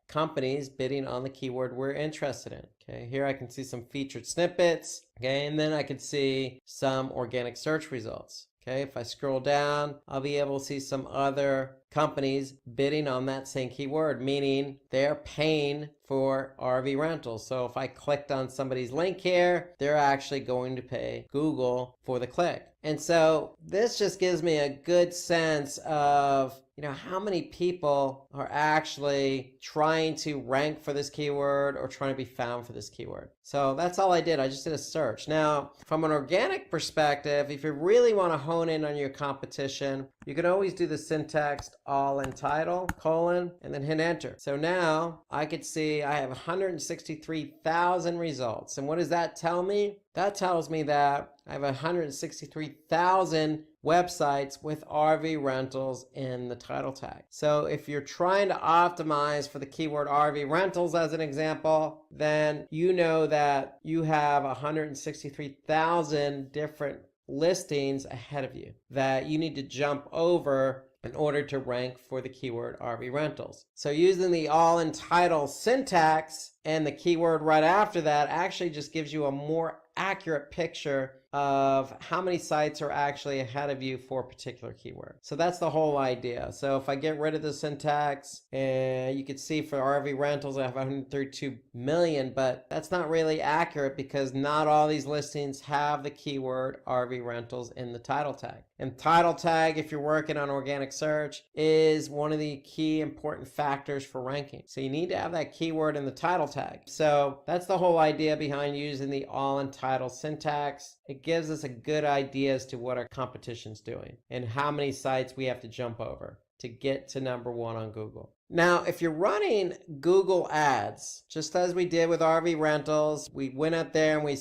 companies bidding on the keyword we're interested in. Okay, here I can see some featured snippets. Okay, and then I can see some organic search results. Okay, if I scroll down, I'll be able to see some other companies bidding on that same keyword, meaning they're paying for RV rentals. So if I clicked on somebody's link here, they're actually going to pay Google for the click. And so this just gives me a good sense of how many people are actually trying to rank for this keyword or trying to be found for this keyword. So that's all I did. I just did a search. Now, from an organic perspective, if you really want to hone in on your competition, you can always do the syntax all in title, colon, and then hit enter. So now I could see I have 163,000 results. And what does that tell me? That tells me that I have 163,000 websites with RV rentals in the title tag. So if you're trying to optimize for the keyword RV rentals as an example, then you know that you have 163,000 different listings ahead of you that you need to jump over in order to rank for the keyword RV rentals. So using the all in title syntax and the keyword right after that actually just gives you a more accurate picture of how many sites are actually ahead of you for a particular keyword. So that's the whole idea. So if I get rid of the syntax, and you can see for RV rentals, I have 132 million, but that's not really accurate because not all these listings have the keyword RV rentals in the title tag. And title tag, if you're working on organic search, is one of the key important factors for ranking. So you need to have that keyword in the title tag. So that's the whole idea behind using the all in title syntax. It it gives us a good idea as to what our competition's doing and how many sites we have to jump over to get to number one on Google. Now, if you're running Google Ads, just as we did with RV rentals, we went out there and we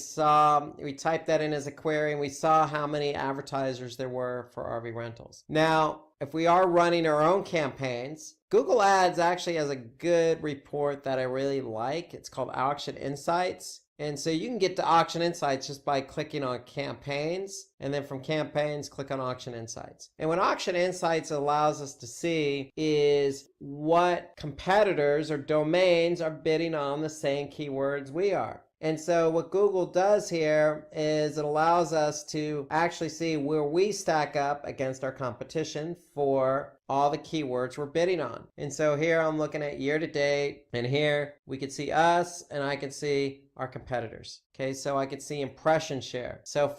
typed that in as a query and we saw how many advertisers there were for RV rentals. Now, if we are running our own campaigns, Google Ads actually has a good report that I really like. It's called Auction Insights. And so you can get to Auction Insights just by clicking on Campaigns, and then from Campaigns, click on Auction Insights. And what Auction Insights allows us to see is what competitors or domains are bidding on the same keywords we are. And so what Google does here is it allows us to actually see where we stack up against our competition for all the keywords we're bidding on. And so here I'm looking at year to date, and here we can see us and I can see our competitors. Okay, so I could see impression share. So if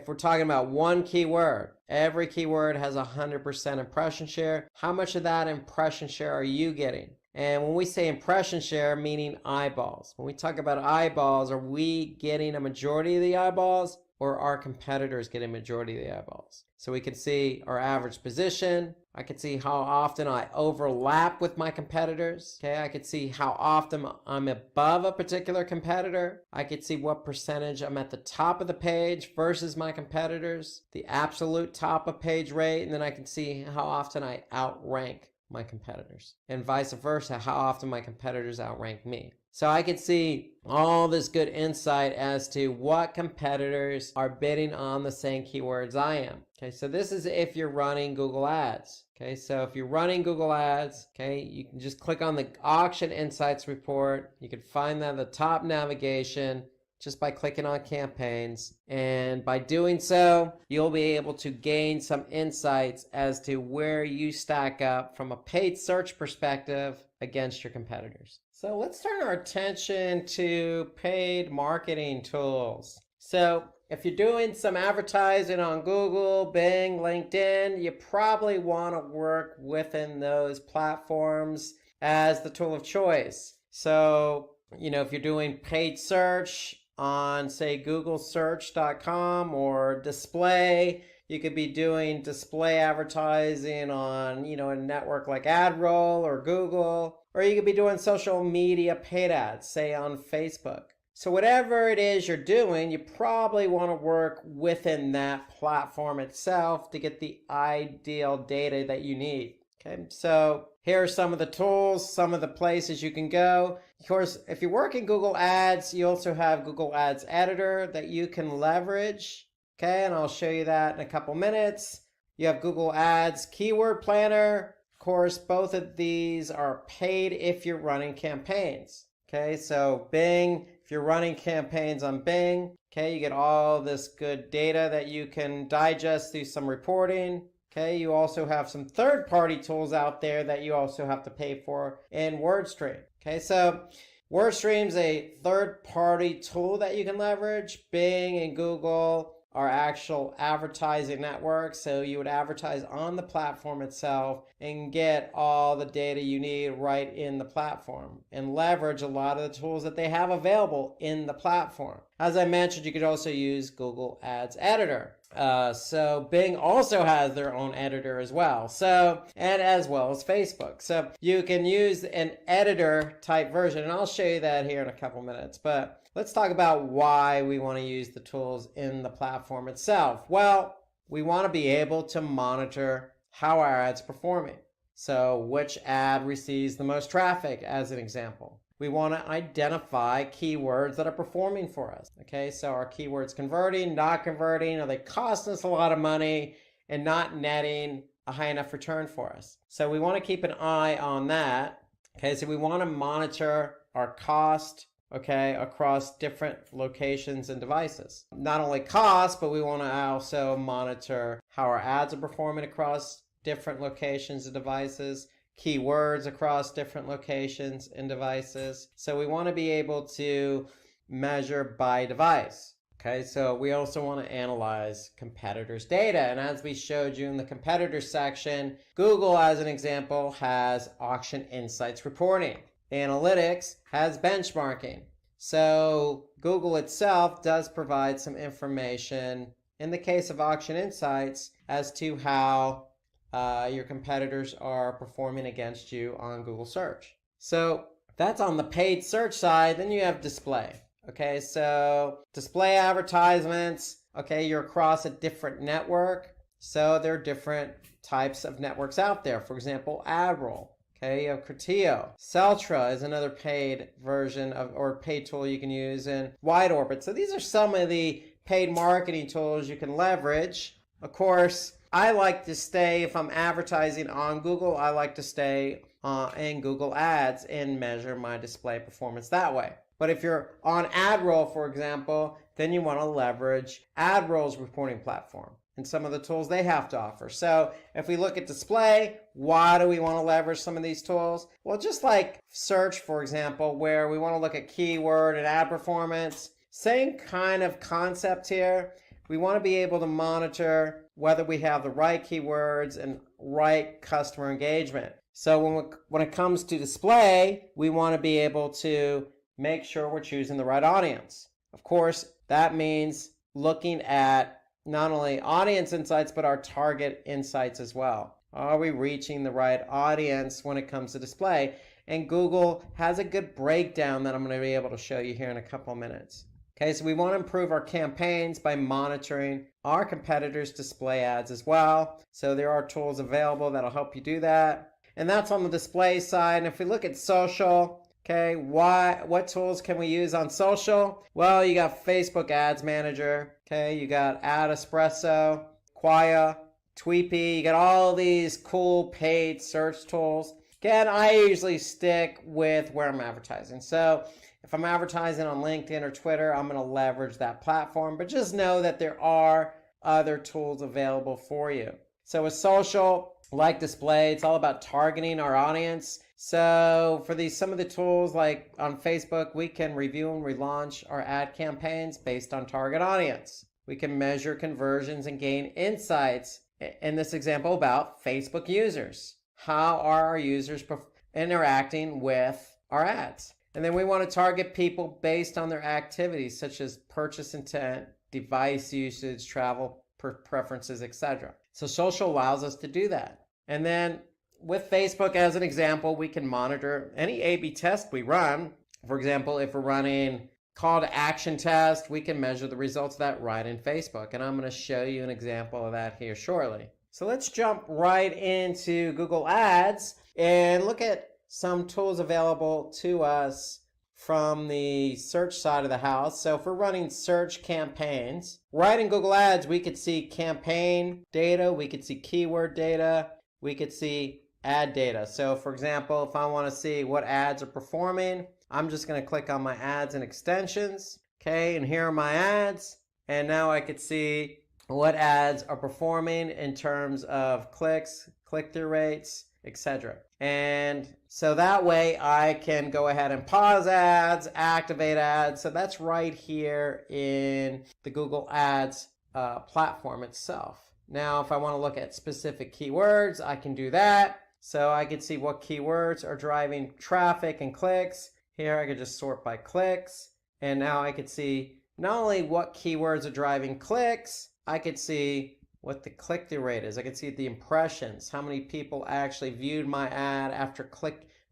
we're talking about one keyword, every keyword has 100% impression share. How much of that impression share are you getting? And when we say impression share, meaning eyeballs. When we talk about eyeballs, are we getting a majority of the eyeballs, or are competitors getting a majority of the eyeballs? So we can see our average position. I can see how often I overlap with my competitors. Okay, I could see how often I'm above a particular competitor. I could see what percentage I'm at the top of the page versus my competitors, the absolute top of page rate, and then I can see how often I outrank my competitors, and vice versa, how often my competitors outrank me. So I can see all this good insight as to what competitors are bidding on the same keywords I am. Okay, so this is if you're running Google Ads. Okay, so if you're running Google Ads, okay, you can just click on the Auction Insights report. You can find that at the top navigation just by clicking on campaigns. And by doing so, you'll be able to gain some insights as to where you stack up from a paid search perspective against your competitors. So let's turn our attention to paid marketing tools. So if you're doing some advertising on Google, Bing, LinkedIn, you probably want to work within those platforms as the tool of choice. So, if you're doing paid search on, say, googlesearch.com or display, you could be doing display advertising on, a network like AdRoll or Google, or you could be doing social media paid ads, say on Facebook. So whatever it is you're doing, you probably want to work within that platform itself to get the ideal data that you need. Okay, so here are some of the tools, some of the places you can go. Of course, if you work in Google Ads, you also have Google Ads Editor that you can leverage. Okay, and I'll show you that in a couple minutes. You have Google Ads Keyword Planner. Of course, both of these are paid if you're running campaigns. Okay, so Bing, if you're running campaigns on Bing, okay, you get all this good data that you can digest through some reporting. Okay, you also have some third-party tools out there that you also have to pay for in WordStream. Okay, so WordStream's a third-party tool that you can leverage. Bing and Google are actual advertising networks, so you would advertise on the platform itself and get all the data you need right in the platform and leverage a lot of the tools that they have available in the platform. As I mentioned, you could also use Google Ads Editor. So Bing also has their own editor as well. And as well as Facebook. So you can use an editor type version, and I'll show you that here in a couple minutes. But let's talk about why we want to use the tools in the platform itself. Well, we want to be able to monitor how our ad's performing. So which ad receives the most traffic, as an example. We want to identify keywords that are performing for us. Okay, so are keywords converting, not converting? Are they costing us a lot of money and not netting a high enough return for us? So we want to keep an eye on that. Okay, so we want to monitor our cost, okay, across different locations and devices. Not only cost, but we want to also monitor how our ads are performing across different locations and devices, keywords across different locations and devices. So we want to be able to measure by device. Okay, so we also want to analyze competitors' data. And as we showed you in the competitors section, Google, as an example, has Auction Insights reporting. Analytics has benchmarking. So Google itself does provide some information in the case of Auction Insights as to how your competitors are performing against you on Google search. So that's on the paid search side. Then you have display. Okay, so display advertisements. Okay, you're across a different network. So there are different types of networks out there. For example, AdRoll. Okay, you have Criteo. Celtra is another paid version of or paid tool you can use, and Wide Orbit. So these are some of the paid marketing tools you can leverage. Of course, I like to stay, if I'm advertising on Google, I like to stay in Google Ads and measure my display performance that way. But if you're on AdRoll, for example, then you want to leverage AdRoll's reporting platform and some of the tools they have to offer. So if we look at display, why do we want to leverage some of these tools? Well, just like search, for example, where we want to look at keyword and ad performance, same kind of concept here. We want to be able to monitor whether we have the right keywords and right customer engagement. So when it comes to display, we want to be able to make sure we're choosing the right audience. Of course, that means looking at not only audience insights, but our target insights as well. Are we reaching the right audience when it comes to display? And Google has a good breakdown that I'm going to be able to show you here in a couple of minutes. Okay, so we want to improve our campaigns by monitoring our competitors' display ads as well. So there are tools available that'll help you do that. And that's on the display side. And if we look at social, okay, what tools can we use on social? Well, you got Facebook Ads Manager, okay, you got Ad Espresso, Quaya, Tweepy, you got all these cool paid search tools. Again, I usually stick with where I'm advertising. So if I'm advertising on LinkedIn or Twitter, I'm going to leverage that platform. But just know that there are other tools available for you. So with social, like display, it's all about targeting our audience. So for some of the tools like on Facebook, we can review and relaunch our ad campaigns based on target audience. We can measure conversions and gain insights in this example about Facebook users. How are our users interacting with our ads? And then we want to target people based on their activities such as purchase intent, device usage, travel preferences, etc. So social allows us to do that. And then with Facebook as an example, we can monitor any A/B test we run. For example, if we're running call to action test, we can measure the results of that right in Facebook. And I'm going to show you an example of that here shortly. So let's jump right into Google Ads and look at some tools available to us from the search side of the house. So if we're running search campaigns, right in Google Ads, we could see campaign data, we could see keyword data, we could see ad data. So for example, if I want to see what ads are performing, I'm just going to click on my ads and extensions. Okay, and here are my ads. And now I could see what ads are performing in terms of clicks, click-through rates, etc. And so that way I can go ahead and pause ads, activate ads. So that's right here in the Google Ads platform itself. Now, if I want to look at specific keywords, I can do that. So I can see what keywords are driving traffic and clicks. Here I could just sort by clicks. And now I could see not only what keywords are driving clicks, I could see what the click-through rate is. I could see the impressions, how many people actually viewed my ad after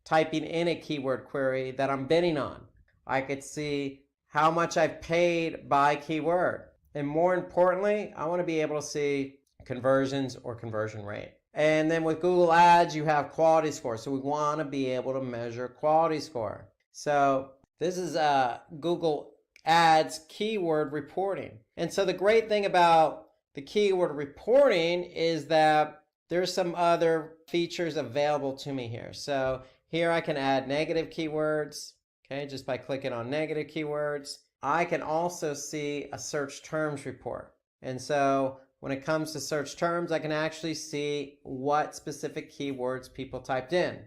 typing in a keyword query that I'm bidding on. I could see how much I've paid by keyword. And more importantly, I want to be able to see conversions or conversion rate. And then with Google Ads, you have quality score. So we want to be able to measure quality score. So this is Google Ads keyword reporting. And so the great thing about the keyword reporting is that there's some other features available to me here. So here I can add negative keywords, okay, just by clicking on negative keywords. I can also see a search terms report. And so when it comes to search terms, I can actually see what specific keywords people typed in.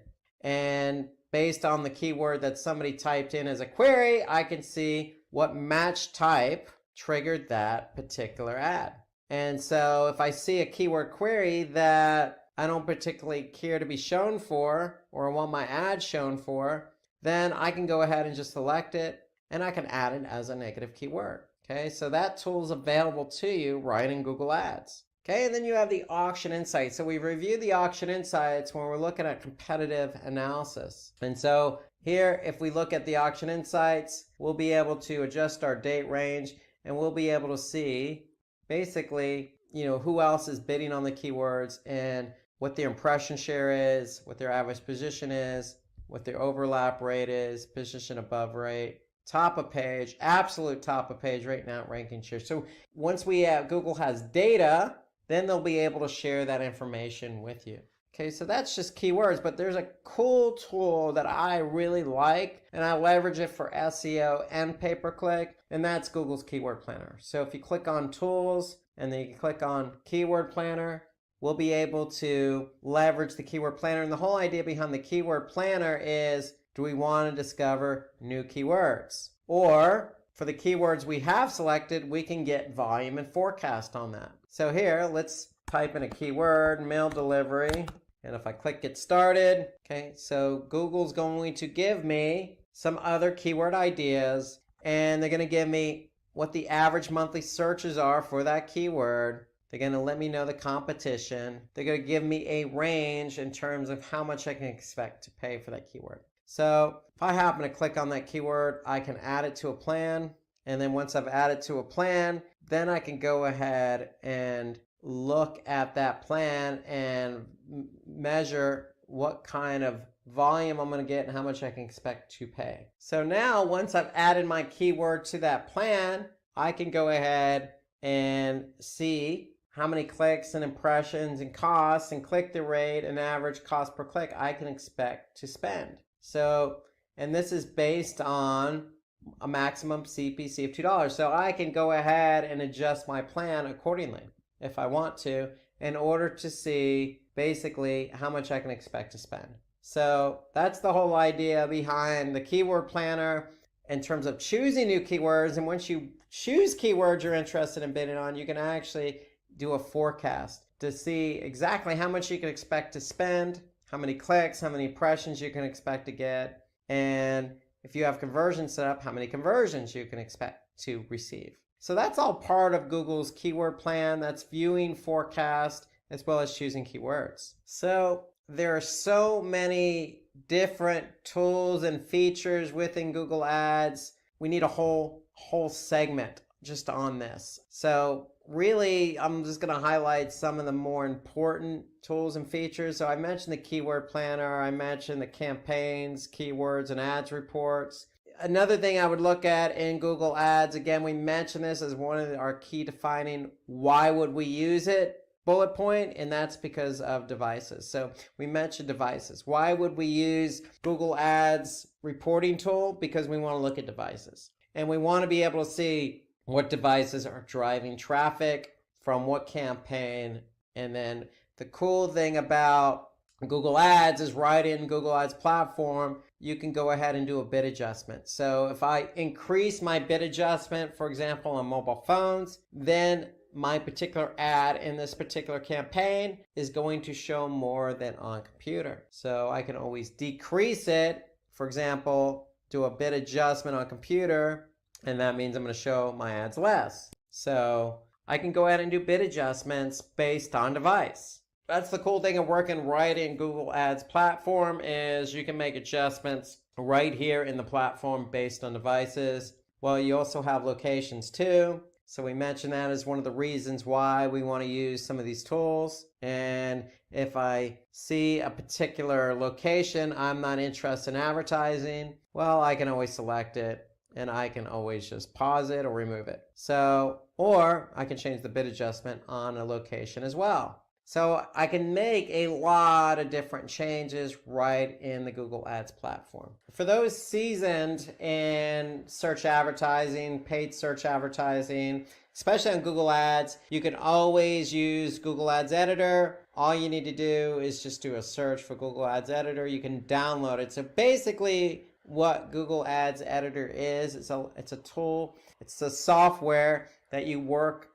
And based on the keyword that somebody typed in as a query, I can see what match type triggered that particular ad. And so if I see a keyword query that I don't particularly care to be shown for or want my ad shown for, then I can go ahead and just select it and I can add it as a negative keyword. Okay, so that tool is available to you right in Google Ads. Okay, and then you have the auction insights. So we review the auction insights when we're looking at competitive analysis. And so here, if we look at the auction insights, we'll be able to adjust our date range, and we'll be able to see basically, who else is bidding on the keywords and what their impression share is, what their average position is, what their overlap rate is, position above rate, top of page, absolute top of page right now, ranking share. So once Google has data, then they'll be able to share that information with you. Okay, so that's just keywords, but there's a cool tool that I really like, and I leverage it for SEO and pay-per-click, and that's Google's Keyword Planner. So if you click on Tools, and then you click on Keyword Planner, we'll be able to leverage the Keyword Planner. And the whole idea behind the Keyword Planner is, do we want to discover new keywords? Or for the keywords we have selected, we can get volume and forecast on that. So here, let's type in a keyword, mail delivery. And if I click Get Started, okay, so Google's going to give me some other keyword ideas, and they're going to give me what the average monthly searches are for that keyword. They're going to let me know the competition. They're going to give me a range in terms of how much I can expect to pay for that keyword. So if I happen to click on that keyword, I can add it to a plan. And then once I've added to a plan, then I can go ahead and look at that plan and measure what kind of volume I'm going to get and how much I can expect to pay. So now once I've added my keyword to that plan, I can go ahead and see how many clicks and impressions and costs and click-through rate and average cost per click I can expect to spend. So, and this is based on a maximum CPC of $2. So I can go ahead and adjust my plan accordingly if I want to, in order to see basically how much I can expect to spend. So that's the whole idea behind the Keyword Planner in terms of choosing new keywords. And once you choose keywords you're interested in bidding on, you can actually do a forecast to see exactly how much you can expect to spend, how many clicks, how many impressions you can expect to get, and if you have conversions set up, how many conversions you can expect to receive. So that's all part of Google's keyword plan. That's viewing, forecast, as well as choosing keywords. So there are so many different tools and features within Google Ads. We need a whole segment just on this. So really, I'm just going to highlight some of the more important tools and features. So I mentioned the keyword planner. I mentioned the campaigns, keywords, and ads reports. Another thing I would look at in Google Ads, again, we mentioned this as one of our key defining why would we use it bullet point, and that's because of devices. So we mentioned devices. Why would we use Google Ads reporting tool? Because we want to look at devices. And we want to be able to see what devices are driving traffic from what campaign. And then the cool thing about Google Ads is right in Google Ads platform, you can go ahead and do a bid adjustment. So if I increase my bid adjustment, for example, on mobile phones, then my particular ad in this particular campaign is going to show more than on computer. So I can always decrease it. For example, do a bid adjustment on computer, and that means I'm going to show my ads less. So I can go ahead and do bid adjustments based on device. That's the cool thing of working right in Google Ads platform, is you can make adjustments right here in the platform based on devices. Well, you also have locations too. So we mentioned that as one of the reasons why we want to use some of these tools. And if I see a particular location I'm not interested in advertising, well, I can always select it and I can always just pause it or remove it. So, or I can change the bid adjustment on a location as well. So I can make a lot of different changes right in the Google Ads platform. For those seasoned in search advertising, paid search advertising, especially on Google Ads, you can always use Google Ads Editor. All you need to do is just do a search for Google Ads Editor. You can download it. So basically what Google Ads Editor is, it's a tool, it's a software that you work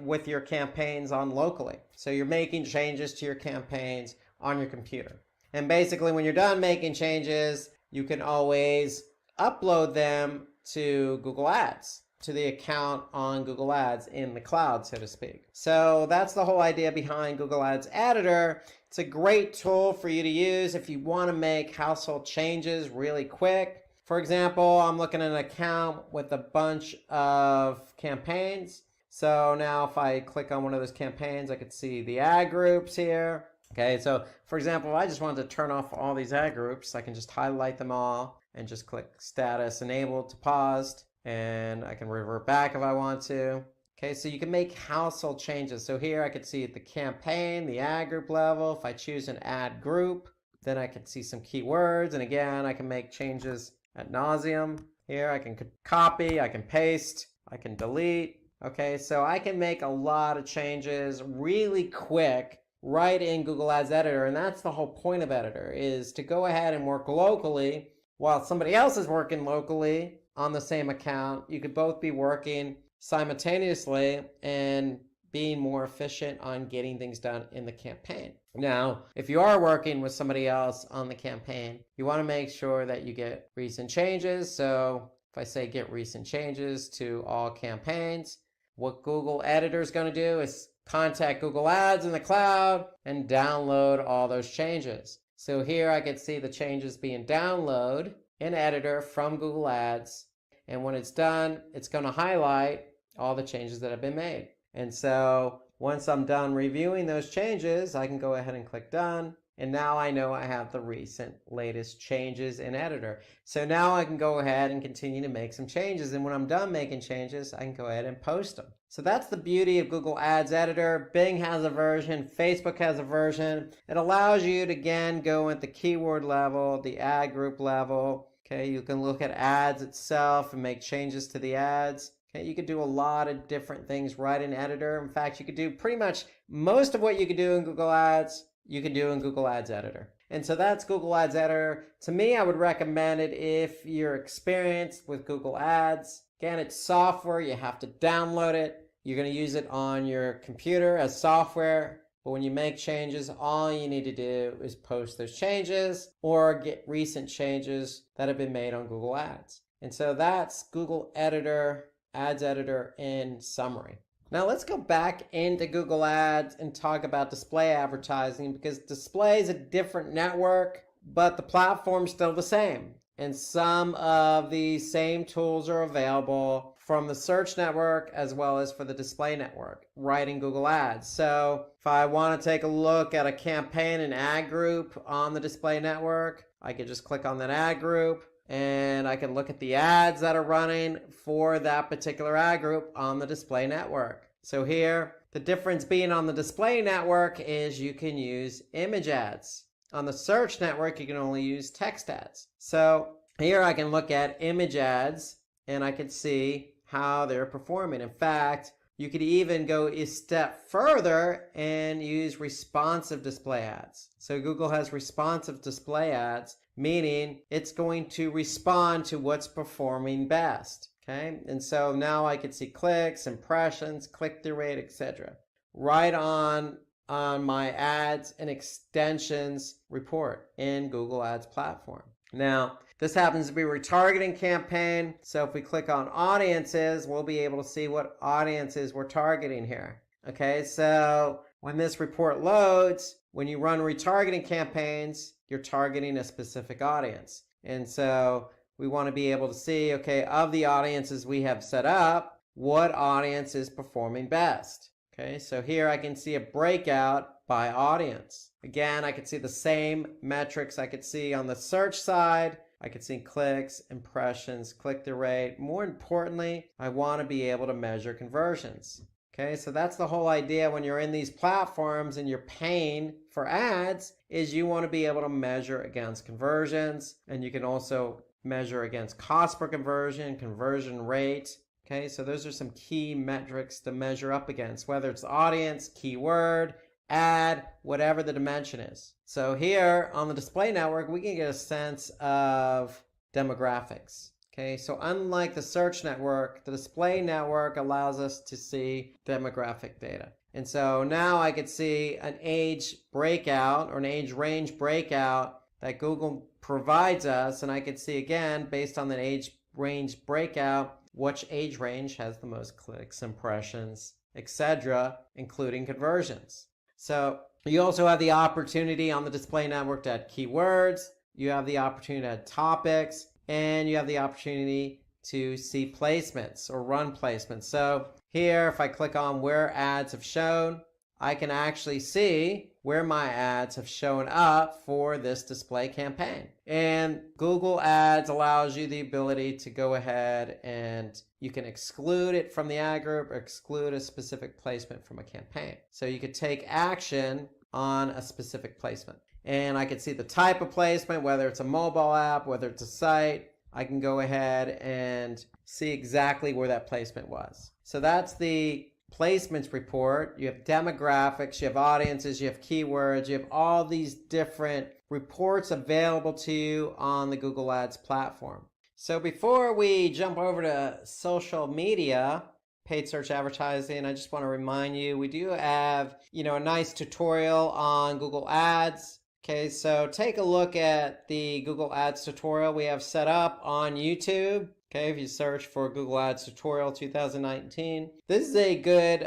with your campaigns on locally. So you're making changes to your campaigns on your computer. And basically when you're done making changes, you can always upload them to Google Ads, to the account on Google Ads in the cloud, so to speak. So that's the whole idea behind Google Ads Editor. It's a great tool for you to use if you want to make household changes really quick. For example, I'm looking at an account with a bunch of campaigns. So now if I click on one of those campaigns, I could see the ad groups here. Okay, so for example, if I just wanted to turn off all these ad groups, I can just highlight them all and just click status enabled to paused, and I can revert back if I want to. Okay, so you can make household changes. So here I could see the campaign, the ad group level. If I choose an ad group, then I can see some keywords, and again, I can make changes ad nauseum. Here I can copy, I can paste, I can delete. Okay, so I can make a lot of changes really quick right in Google Ads Editor, and that's the whole point of Editor, is to go ahead and work locally while somebody else is working locally on the same account. You could both be working simultaneously and being more efficient on getting things done in the campaign. Now, if you are working with somebody else on the campaign, you want to make sure that you get recent changes. So if I say get recent changes to all campaigns, what Google Editor is going to do is contact Google Ads in the cloud and download all those changes. So here I can see the changes being downloaded in Editor from Google Ads. And when it's done, it's going to highlight all the changes that have been made. And so once I'm done reviewing those changes, I can go ahead and click done. And now I know I have the recent latest changes in Editor. So now I can go ahead and continue to make some changes. And when I'm done making changes, I can go ahead and post them. So that's the beauty of Google Ads Editor. Bing has a version, Facebook has a version. It allows you to, again, go at the keyword level, the ad group level. Okay, you can look at ads itself and make changes to the ads. Okay, you could do a lot of different things right in Editor. In fact, you could do pretty much most of what you could do in Google Ads, you can do in Google Ads Editor. And so that's Google Ads Editor. To me, I would recommend it if you're experienced with Google Ads. Again, it's software. You have to download it. You're going to use it on your computer as software. But when you make changes, all you need to do is post those changes or get recent changes that have been made on Google Ads. And so that's Google Editor, Ads Editor in summary. Now let's go back into Google Ads and talk about display advertising, because display is a different network, but the platform's still the same. And some of the same tools are available from the search network as well as for the display network right in Google Ads. So if I want to take a look at a campaign and ad group on the display network, I could just click on that ad group and I can look at the ads that are running for that particular ad group on the display network. So here, the difference being on the display network is you can use image ads. On the search network, you can only use text ads. So here I can look at image ads and I can see how they're performing. In fact, you could even go a step further and use responsive display ads. So Google has responsive display ads, meaning it's going to respond to what's performing best. Okay, and so now I can see clicks, impressions, click-through rate, etc. right on my ads and extensions report in Google Ads platform. Now, this happens to be a retargeting campaign. So if we click on audiences, we'll be able to see what audiences we're targeting here. Okay, so when this report loads, when you run retargeting campaigns, you're targeting a specific audience. And so we want to be able to see, okay, of the audiences we have set up, what audience is performing best. Okay, so here I can see a breakout by audience. Again, I can see the same metrics I could see on the search side. I could see clicks, impressions, click-through rate. More importantly, I want to be able to measure conversions. Okay, so that's the whole idea when you're in these platforms and you're paying for ads, is you want to be able to measure against conversions, and you can also measure against cost per conversion, conversion rate. Okay, so those are some key metrics to measure up against, whether it's audience, keyword, ad, whatever the dimension is. So here on the display network, we can get a sense of demographics. Okay, so unlike the search network, the display network allows us to see demographic data. And so now I could see an age breakout or an age range breakout that Google provides us. And I could see, again, based on the age range breakout, which age range has the most clicks, impressions, etc., including conversions. So you also have the opportunity on the display network to add keywords, you have the opportunity to add topics, and you have the opportunity to see placements or run placements. So here, if I click on where ads have shown, I can actually see where my ads have shown up for this display campaign. And Google Ads allows you the ability to go ahead and you can exclude it from the ad group or exclude a specific placement from a campaign. So you could take action on a specific placement. And I can see the type of placement, whether it's a mobile app, whether it's a site. I can go ahead and see exactly where that placement was. So that's the placements report. You have demographics, you have audiences, you have keywords, you have all these different reports available to you on the Google Ads platform. So before we jump over to social media, paid search advertising, I just want to remind you, we do have, a nice tutorial on Google Ads. Okay, so take a look at the Google Ads tutorial we have set up on YouTube. Okay, if you search for Google Ads tutorial 2019, this is a good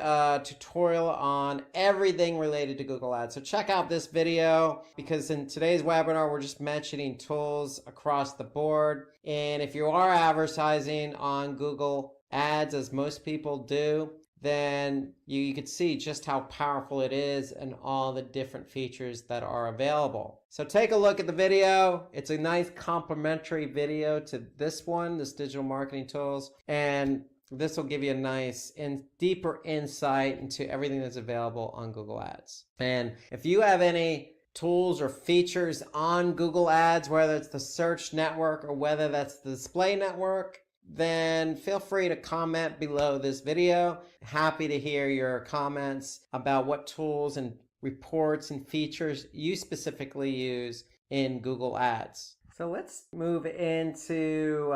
tutorial on everything related to Google Ads. So check out this video because in today's webinar, we're just mentioning tools across the board. And if you are advertising on Google Ads, as most people do, then you could see just how powerful it is and all the different features that are available. So take a look at the video. It's a nice complementary video to this one, this digital marketing tools, and this will give you a nice and deeper insight into everything that's available on Google Ads. And if you have any tools or features on Google Ads, whether it's the search network or whether that's the display network, then feel free to comment below this video. Happy to hear your comments about what tools and reports and features you specifically use in Google Ads. So let's move into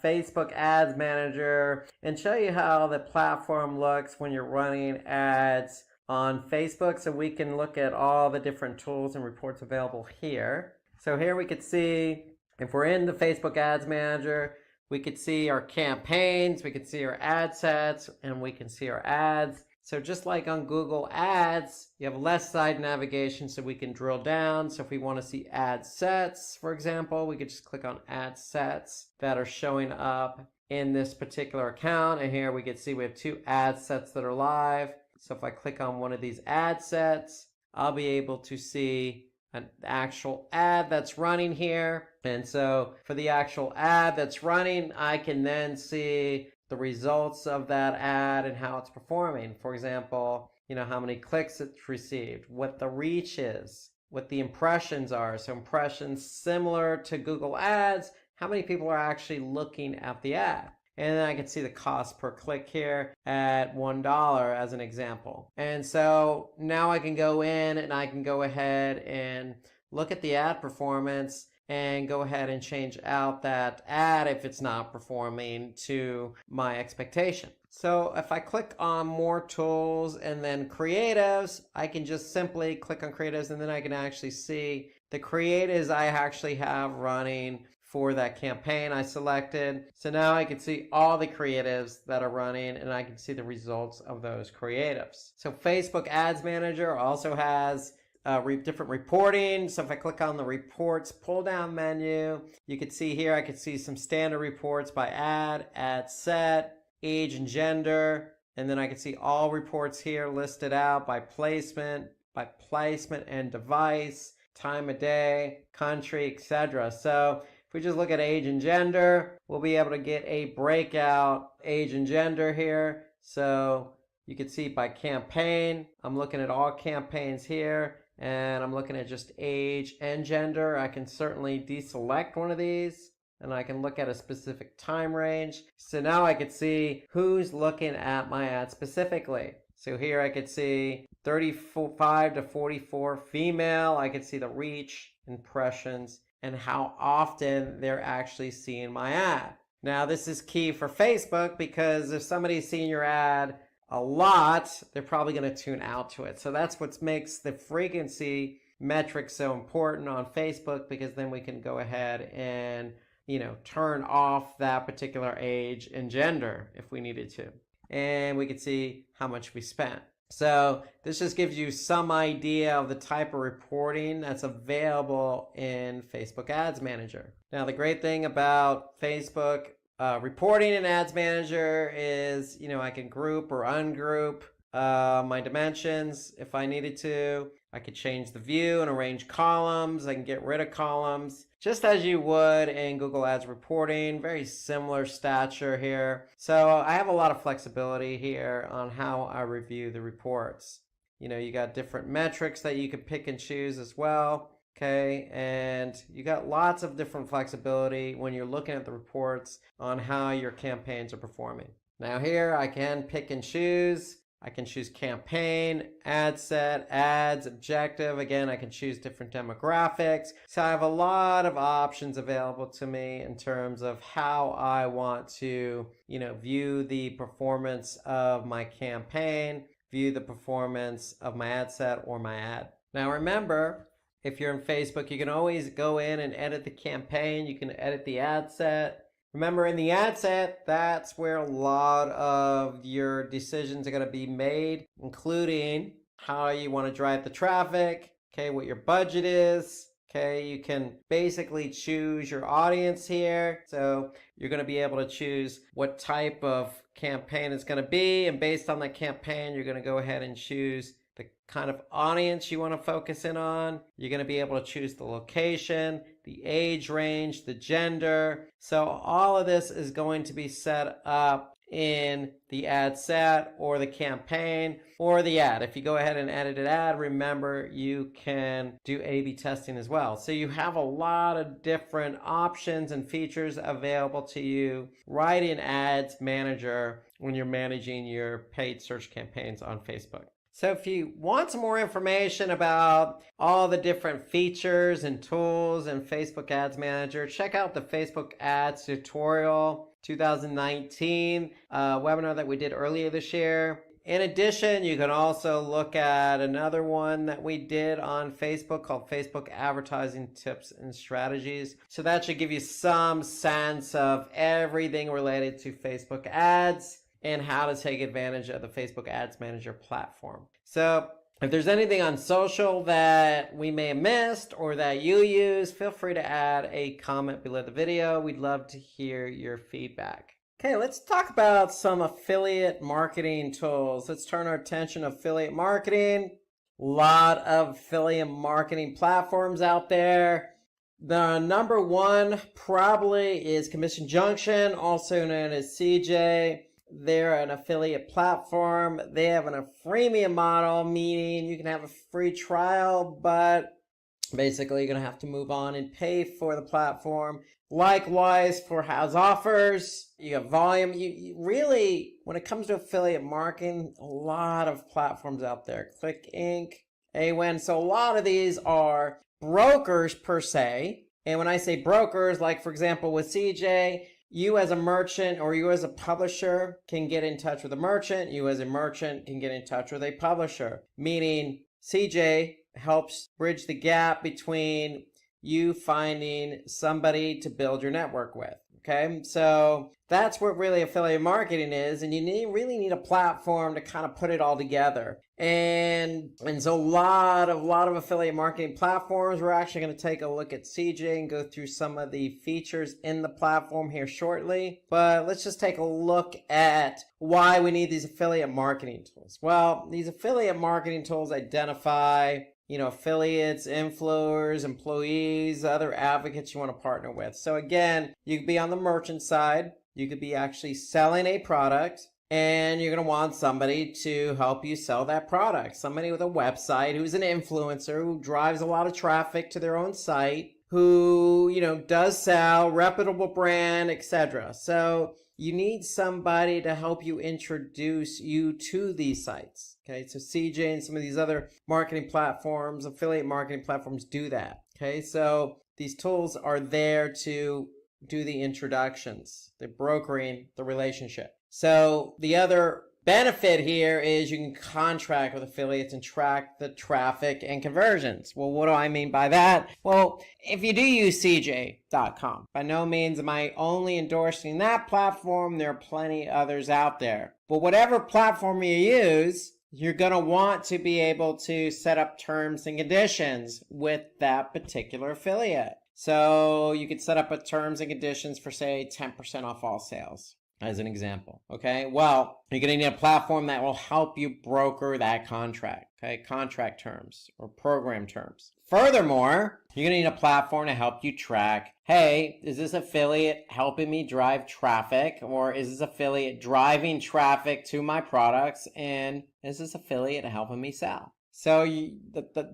Facebook Ads Manager and show you how the platform looks when you're running ads on Facebook. So we can look at all the different tools and reports available here. So here we could see, if we're in the Facebook Ads Manager, we could see our campaigns, we could see our ad sets, and we can see our ads. So just like on Google Ads, you have left side navigation so we can drill down. So if we want to see ad sets, for example, we could just click on ad sets that are showing up in this particular account. And here we can see we have 2 ad sets that are live. So if I click on one of these ad sets, I'll be able to see an actual ad that's running here. And so for the actual ad that's running, I can then see the results of that ad and how it's performing. For example, how many clicks it's received, what the reach is, what the impressions are. So impressions similar to Google Ads, how many people are actually looking at the ad. And then I can see the cost per click here at $1 as an example. And so now I can go in and I can go ahead and look at the ad performance and go ahead and change out that ad if it's not performing to my expectation. So if I click on more tools and then creatives, I can just simply click on creatives and then I can actually see the creatives I actually have running for that campaign I selected. So now I can see all the creatives that are running and I can see the results of those creatives. So Facebook Ads Manager also has different reporting. So if I click on the reports pull down menu, you can see here I can see some standard reports by ad set, age and gender, and then I can see all reports here listed out by placement and device, time of day, country, etc. So if we just look at age and gender, we'll be able to get a breakout age and gender here. So you can see by campaign, I'm looking at all campaigns here, and I'm looking at just age and gender. I can certainly deselect one of these, and I can look at a specific time range. So now I can see who's looking at my ad specifically. So here I could see 35 to 44 female. I could see the reach, impressions, and how often they're actually seeing my ad. Now this is key for Facebook because if somebody's seeing your ad a lot, they're probably going to tune out to it. So that's what makes the frequency metric so important on Facebook, because then we can go ahead and turn off that particular age and gender if we needed to. And we could see how much we spent. So this just gives you some idea of the type of reporting that's available in Facebook Ads Manager. Now, the great thing about Facebook reporting in Ads Manager is, I can group or ungroup my dimensions if I needed to. I could change the view and arrange columns. I can get rid of columns just as you would in Google Ads reporting. Very similar stature here. So I have a lot of flexibility here on how I review the reports. You got different metrics that you could pick and choose as well. Okay, and you got lots of different flexibility when you're looking at the reports on how your campaigns are performing. Now here I can pick and choose. I can choose campaign, ad set, ads, objective. Again, I can choose different demographics. So I have a lot of options available to me in terms of how I want to, view the performance of my campaign, view the performance of my ad set or my ad. Now remember, if you're in Facebook, you can always go in and edit the campaign. You can edit the ad set. Remember, in the ad set, that's where a lot of your decisions are going to be made, including how you want to drive the traffic, okay, what your budget is. Okay, you can basically choose your audience here. So you're going to be able to choose what type of campaign it's going to be. And based on that campaign, you're going to go ahead and choose the kind of audience you want to focus in on. You're going to be able to choose the location, the age range, the gender. So all of this is going to be set up in the ad set or the campaign or the ad. If you go ahead and edit an ad, remember you can do A/B testing as well. So you have a lot of different options and features available to you right in Ads Manager when you're managing your paid search campaigns on Facebook. So if you want some more information about all the different features and tools in Facebook Ads Manager, check out the Facebook Ads Tutorial 2019 webinar that we did earlier this year. In addition, you can also look at another one that we did on Facebook called Facebook Advertising Tips and Strategies. So that should give you some sense of everything related to Facebook ads and how to take advantage of the Facebook Ads Manager platform. So if there's anything on social that we may have missed or that you use, feel free to add a comment below the video. We'd love to hear your feedback. Okay, let's talk about some affiliate marketing tools. Let's turn our attention to affiliate marketing. A lot of affiliate marketing platforms out there. The number one probably is Commission Junction, also known as CJ. They're an affiliate platform. They have a freemium model, meaning you can have a free trial, but basically you're going to have to move on and pay for the platform. Likewise for House Offers, you have volume. You really, when it comes to affiliate marketing, a lot of platforms out there. Click Inc., AWIN. So a lot of these are brokers per se. And when I say brokers, like for example with CJ, you as a merchant or you as a publisher can get in touch with a merchant. You as a merchant can get in touch with a publisher. Meaning CJ helps bridge the gap between you finding somebody to build your network with. Okay, so that's what really affiliate marketing is, and you really need a platform to kind of put it all together. And so a lot of affiliate marketing platforms. We're actually going to take a look at CJ and go through some of the features in the platform here shortly. But let's just take a look at why we need these affiliate marketing tools. Well, these affiliate marketing tools identify affiliates, influencers, employees, other advocates you want to partner with. So again, you could be on the merchant side. You could be actually selling a product, and you're going to want somebody to help you sell that product. Somebody with a website who's an influencer who drives a lot of traffic to their own site, who, does sell, reputable brand, etc. So you need somebody to help you introduce you to these sites. Okay, so CJ and some of these other marketing platforms, affiliate marketing platforms do that. Okay, so these tools are there to do the introductions. They're brokering the relationship. So the other benefit here is you can contract with affiliates and track the traffic and conversions. Well, what do I mean by that? Well, if you do use CJ.com, by no means am I only endorsing that platform. There are plenty others out there. But whatever platform you use, you're going to want to be able to set up terms and conditions with that particular affiliate. So you could set up a terms and conditions for, say, 10% off all sales, as an example. Okay, well, you're going to need a platform that will help you broker that contract. Okay, contract terms or program terms. Furthermore, you're going to need a platform to help you track, hey, is this affiliate helping me drive traffic, or is this affiliate driving traffic to my products, and is this affiliate helping me sell? So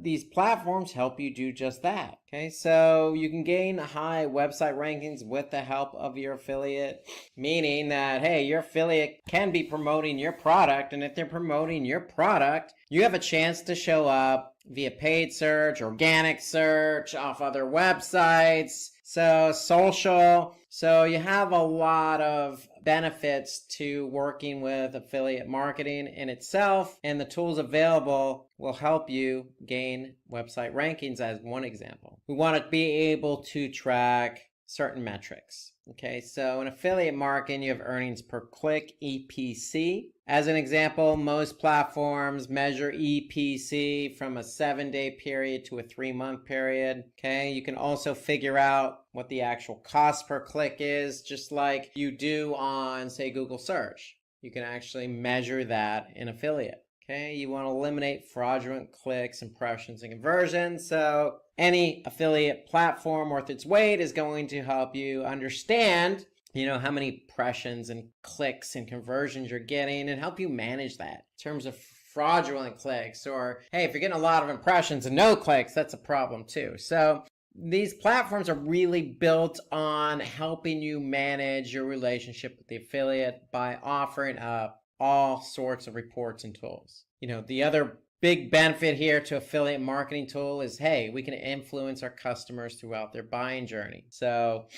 these platforms help you do just that. Okay, so you can gain high website rankings with the help of your affiliate, meaning that, hey, your affiliate can be promoting your product, and if they're promoting your product, you have a chance to show up via paid search, organic search, off other websites, so social. So you have a lot of benefits to working with affiliate marketing in itself, and the tools available will help you gain website rankings as one example. We want to be able to track certain metrics. Okay, so in affiliate marketing, you have earnings per click, EPC. As an example, most platforms measure EPC from a 7-day period to a 3-month period. Okay, you can also figure out what the actual cost per click is, just like you do on, say, Google search. You can actually measure that in affiliate. Okay, you want to eliminate fraudulent clicks, impressions, and conversions. So any affiliate platform worth its weight is going to help you understand, how many impressions and clicks and conversions you're getting, and help you manage that in terms of fraudulent clicks. Or, hey, if you're getting a lot of impressions and no clicks, that's a problem too. So these platforms are really built on helping you manage your relationship with the affiliate by offering up all sorts of reports and tools. The other big benefit here to affiliate marketing tool is, hey, we can influence our customers throughout their buying journey. So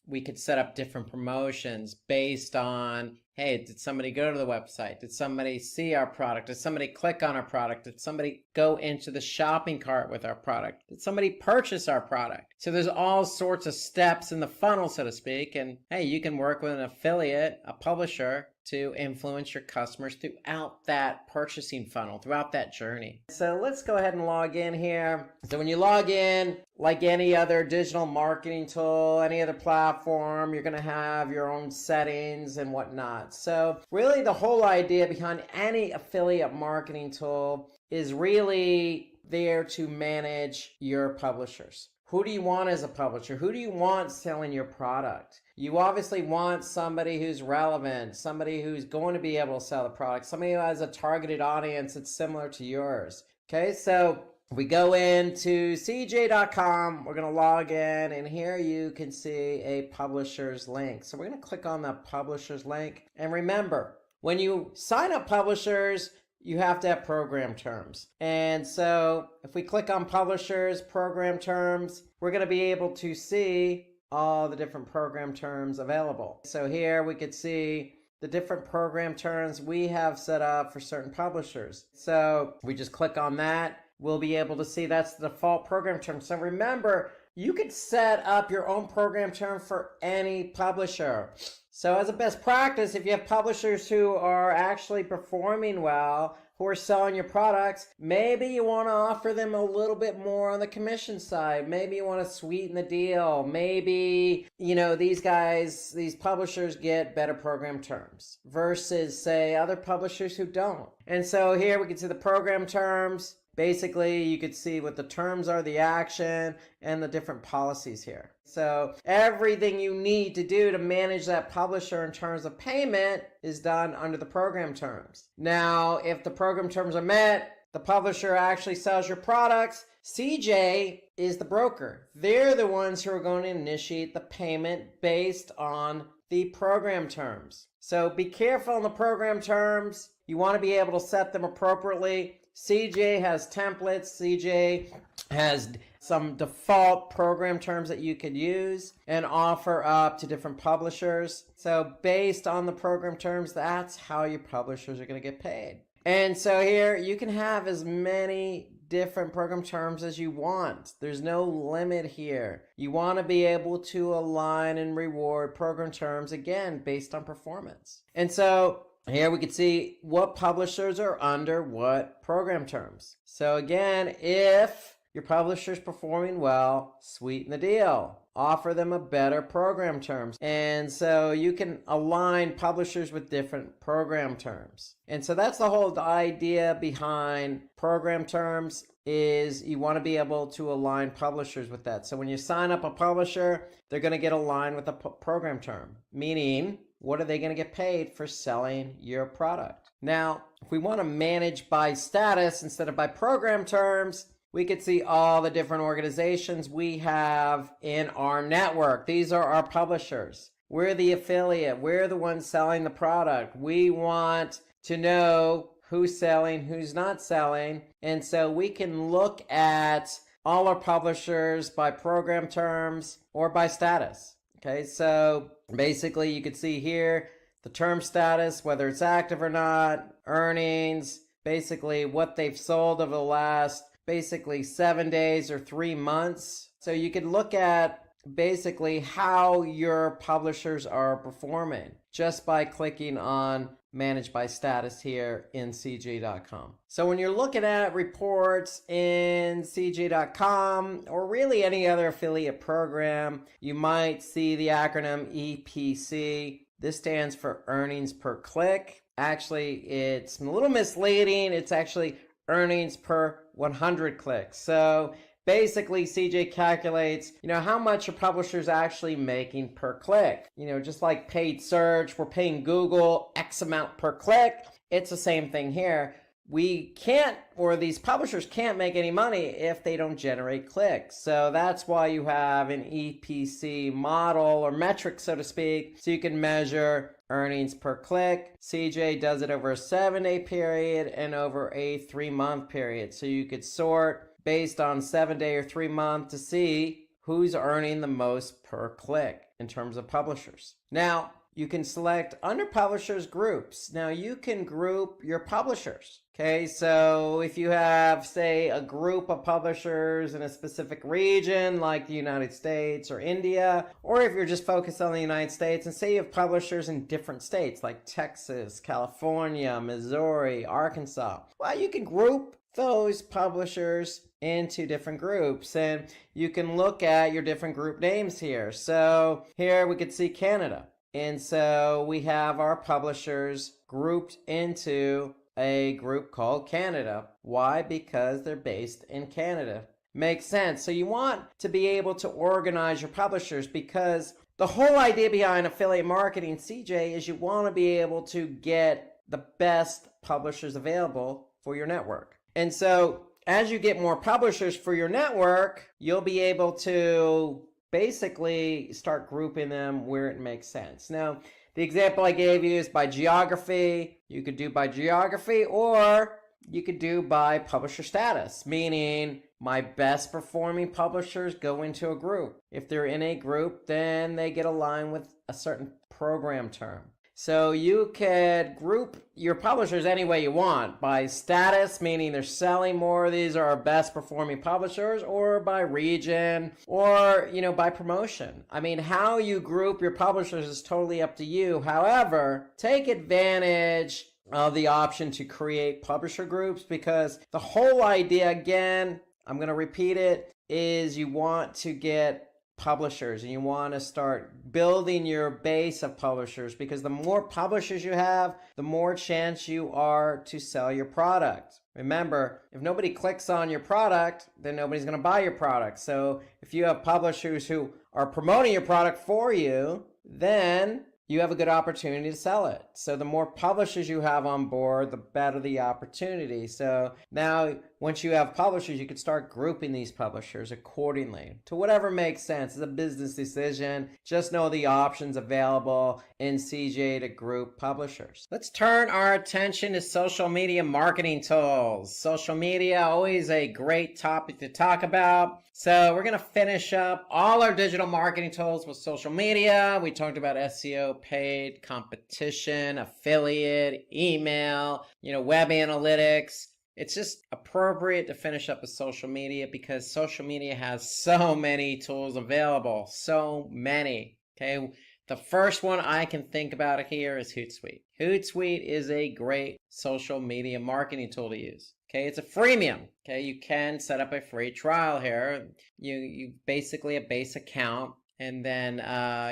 we could set up different promotions based on, hey, did somebody go to the website? Did somebody see our product? Did somebody click on our product? Did somebody go into the shopping cart with our product? Did somebody purchase our product? So there's all sorts of steps in the funnel, so to speak. And hey, you can work with an affiliate, a publisher, to influence your customers throughout that purchasing funnel, throughout that journey. So let's go ahead and log in here. So when you log in, like any other digital marketing tool, any other platform, you're going to have your own settings and whatnot. So really the whole idea behind any affiliate marketing tool is really there to manage your publishers. Who do you want as a publisher? Who do you want selling your product? You obviously want somebody who's relevant, somebody who's going to be able to sell the product, somebody who has a targeted audience that's similar to yours. Okay, so we go into cj.com, we're going to log in, and here you can see a publisher's link. So we're going to click on the publisher's link. And remember, when you sign up publishers, you have to have program terms. And so if we click on publishers, program terms, we're going to be able to see all the different program terms available. So here we could see the different program terms we have set up for certain publishers. So we just click on that. We'll be able to see that's the default program term. So remember, you could set up your own program term for any publisher. So as a best practice, if you have publishers who are actually performing well, who are selling your products, maybe you want to offer them a little bit more on the commission side. Maybe you want to sweeten the deal. Maybe, these publishers get better program terms versus, say, other publishers who don't. And so here we can see the program terms. Basically, you could see what the terms are, the action, and the different policies here. So everything you need to do to manage that publisher in terms of payment is done under the program terms. Now, if the program terms are met, the publisher actually sells your products. CJ is the broker. They're the ones who are going to initiate the payment based on the program terms. So be careful in the program terms. You want to be able to set them appropriately CJ has templates. CJ has some default program terms that you could use and offer up to different publishers. So based on the program terms, that's how your publishers are going to get paid. And so here you can have as many different program terms as you want. There's no limit here. You want to be able to align and reward program terms, again, based on performance. And so here we can see what publishers are under what program terms. So again, if your publisher's performing well, sweeten the deal. Offer them a better program terms. And so you can align publishers with different program terms. And so that's the whole idea behind program terms, is you want to be able to align publishers with that. So when you sign up a publisher, they're going to get aligned with a program term, meaning what are they going to get paid for selling your product? Now, if we want to manage by status instead of by program terms, we could see all the different organizations we have in our network. These are our publishers. We're the affiliate. We're the ones selling the product. We want to know who's selling, who's not selling. And so we can look at all our publishers by program terms or by status. Okay, so basically you could see here the term status, whether it's active or not, earnings, basically what they've sold over the last basically 7 days or 3 months. So you can look at basically how your publishers are performing just by clicking on Manage by Status here in CJ.com. So when you're looking at reports in CJ.com or really any other affiliate program, you might see the acronym EPC. This stands for earnings per click. Actually, it's a little misleading. It's actually earnings per 100 clicks. So basically CJ calculates, how much your publisher's actually making per click. Just like paid search, we're paying Google X amount per click. It's the same thing here. We can't, or these publishers can't make any money if they don't generate clicks. So that's why you have an EPC model or metric, so to speak, so you can measure earnings per click. CJ does it over a 7-day period and over a 3-month period. So you could sort based on 7-day or 3-month to see who's earning the most per click in terms of publishers. Now, you can select under publishers groups. Now you can group your publishers. Okay, so if you have, say, a group of publishers in a specific region like the United States or India, or if you're just focused on the United States and say you have publishers in different states like Texas, California, Missouri, Arkansas, well, you can group those publishers into different groups, and you can look at your different group names here. So here we could see Canada. And so we have our publishers grouped into a group called Canada. Why? Because they're based in Canada. Makes sense. So you want to be able to organize your publishers, because the whole idea behind affiliate marketing, CJ, is you want to be able to get the best publishers available for your network. And so as you get more publishers for your network, you'll be able to basically start grouping them where it makes sense. Now, the example I gave you is by geography. You could do by geography, or you could do by publisher status, meaning my best performing publishers go into a group. If they're in a group, then they get aligned with a certain program term. So you could group your publishers any way you want, by status, meaning they're selling more, these are our best performing publishers, or by region, or by promotion. I mean, how you group your publishers is totally up to you. However, take advantage of the option to create publisher groups, because the whole idea, again, I'm going to repeat it, is you want to get publishers and you want to start building your base of publishers, because the more publishers you have, the more chance you are to sell your product. Remember, if nobody clicks on your product, then nobody's going to buy your product. So if you have publishers who are promoting your product for you, then you have a good opportunity to sell it. So the more publishers you have on board, the better the opportunity. So now once you have publishers, you can start grouping these publishers accordingly to whatever makes sense. It's a business decision. Just know the options available in CJ to group publishers. Let's turn our attention to social media marketing tools. Social media, always a great topic to talk about. So we're going to finish up all our digital marketing tools with social media. We talked about SEO, paid, competition, affiliate, email, web analytics. It's just appropriate to finish up with social media because social media has so many tools available. So many. Okay. The first one I can think about here is Hootsuite. Hootsuite is a great social media marketing tool to use. Okay, it's a freemium. Okay, you can set up a free trial here. You basically a base account, and then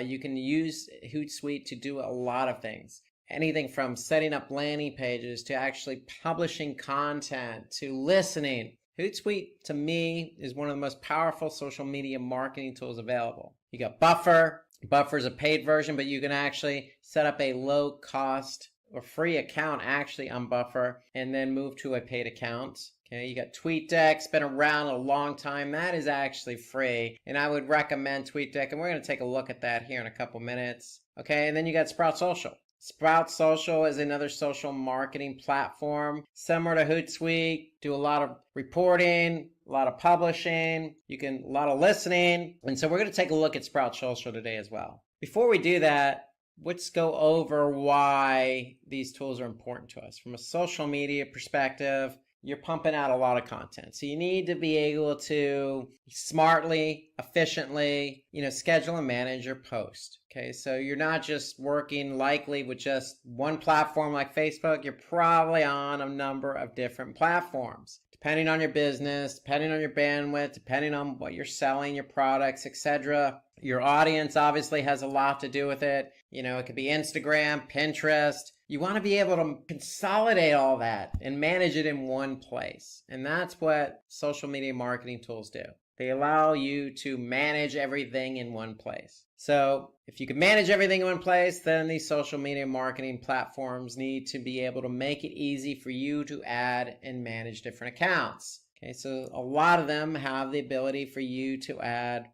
you can use Hootsuite to do a lot of things. Anything from setting up landing pages to actually publishing content to listening. Hootsuite, to me, is one of the most powerful social media marketing tools available. You got Buffer. Buffer is a paid version, but you can actually set up a low cost or free account actually on Buffer and then move to a paid account. Okay, you got TweetDeck, it's been around a long time. That is actually free, and I would recommend TweetDeck, and we're going to take a look at that here in a couple minutes. Okay, and then you got Sprout Social. Sprout Social is another social marketing platform similar to Hootsuite. Do a lot of reporting, a lot of publishing, a lot of listening. And so we're going to take a look at Sprout Social today as well. Before we do that, let's go over why these tools are important to us. From a social media perspective, you're pumping out a lot of content. So you need to be able to smartly, efficiently, schedule and manage your post. Okay, so you're not just working likely with just one platform like Facebook. You're probably on a number of different platforms. Depending on your business, depending on your bandwidth, depending on what you're selling, your products, etc. Your audience obviously has a lot to do with it. It could be Instagram, Pinterest. You want to be able to consolidate all that and manage it in one place. And that's what social media marketing tools do. They allow you to manage everything in one place. So if you can manage everything in one place, then these social media marketing platforms need to be able to make it easy for you to add and manage different accounts. Okay, so a lot of them have the ability for you to add,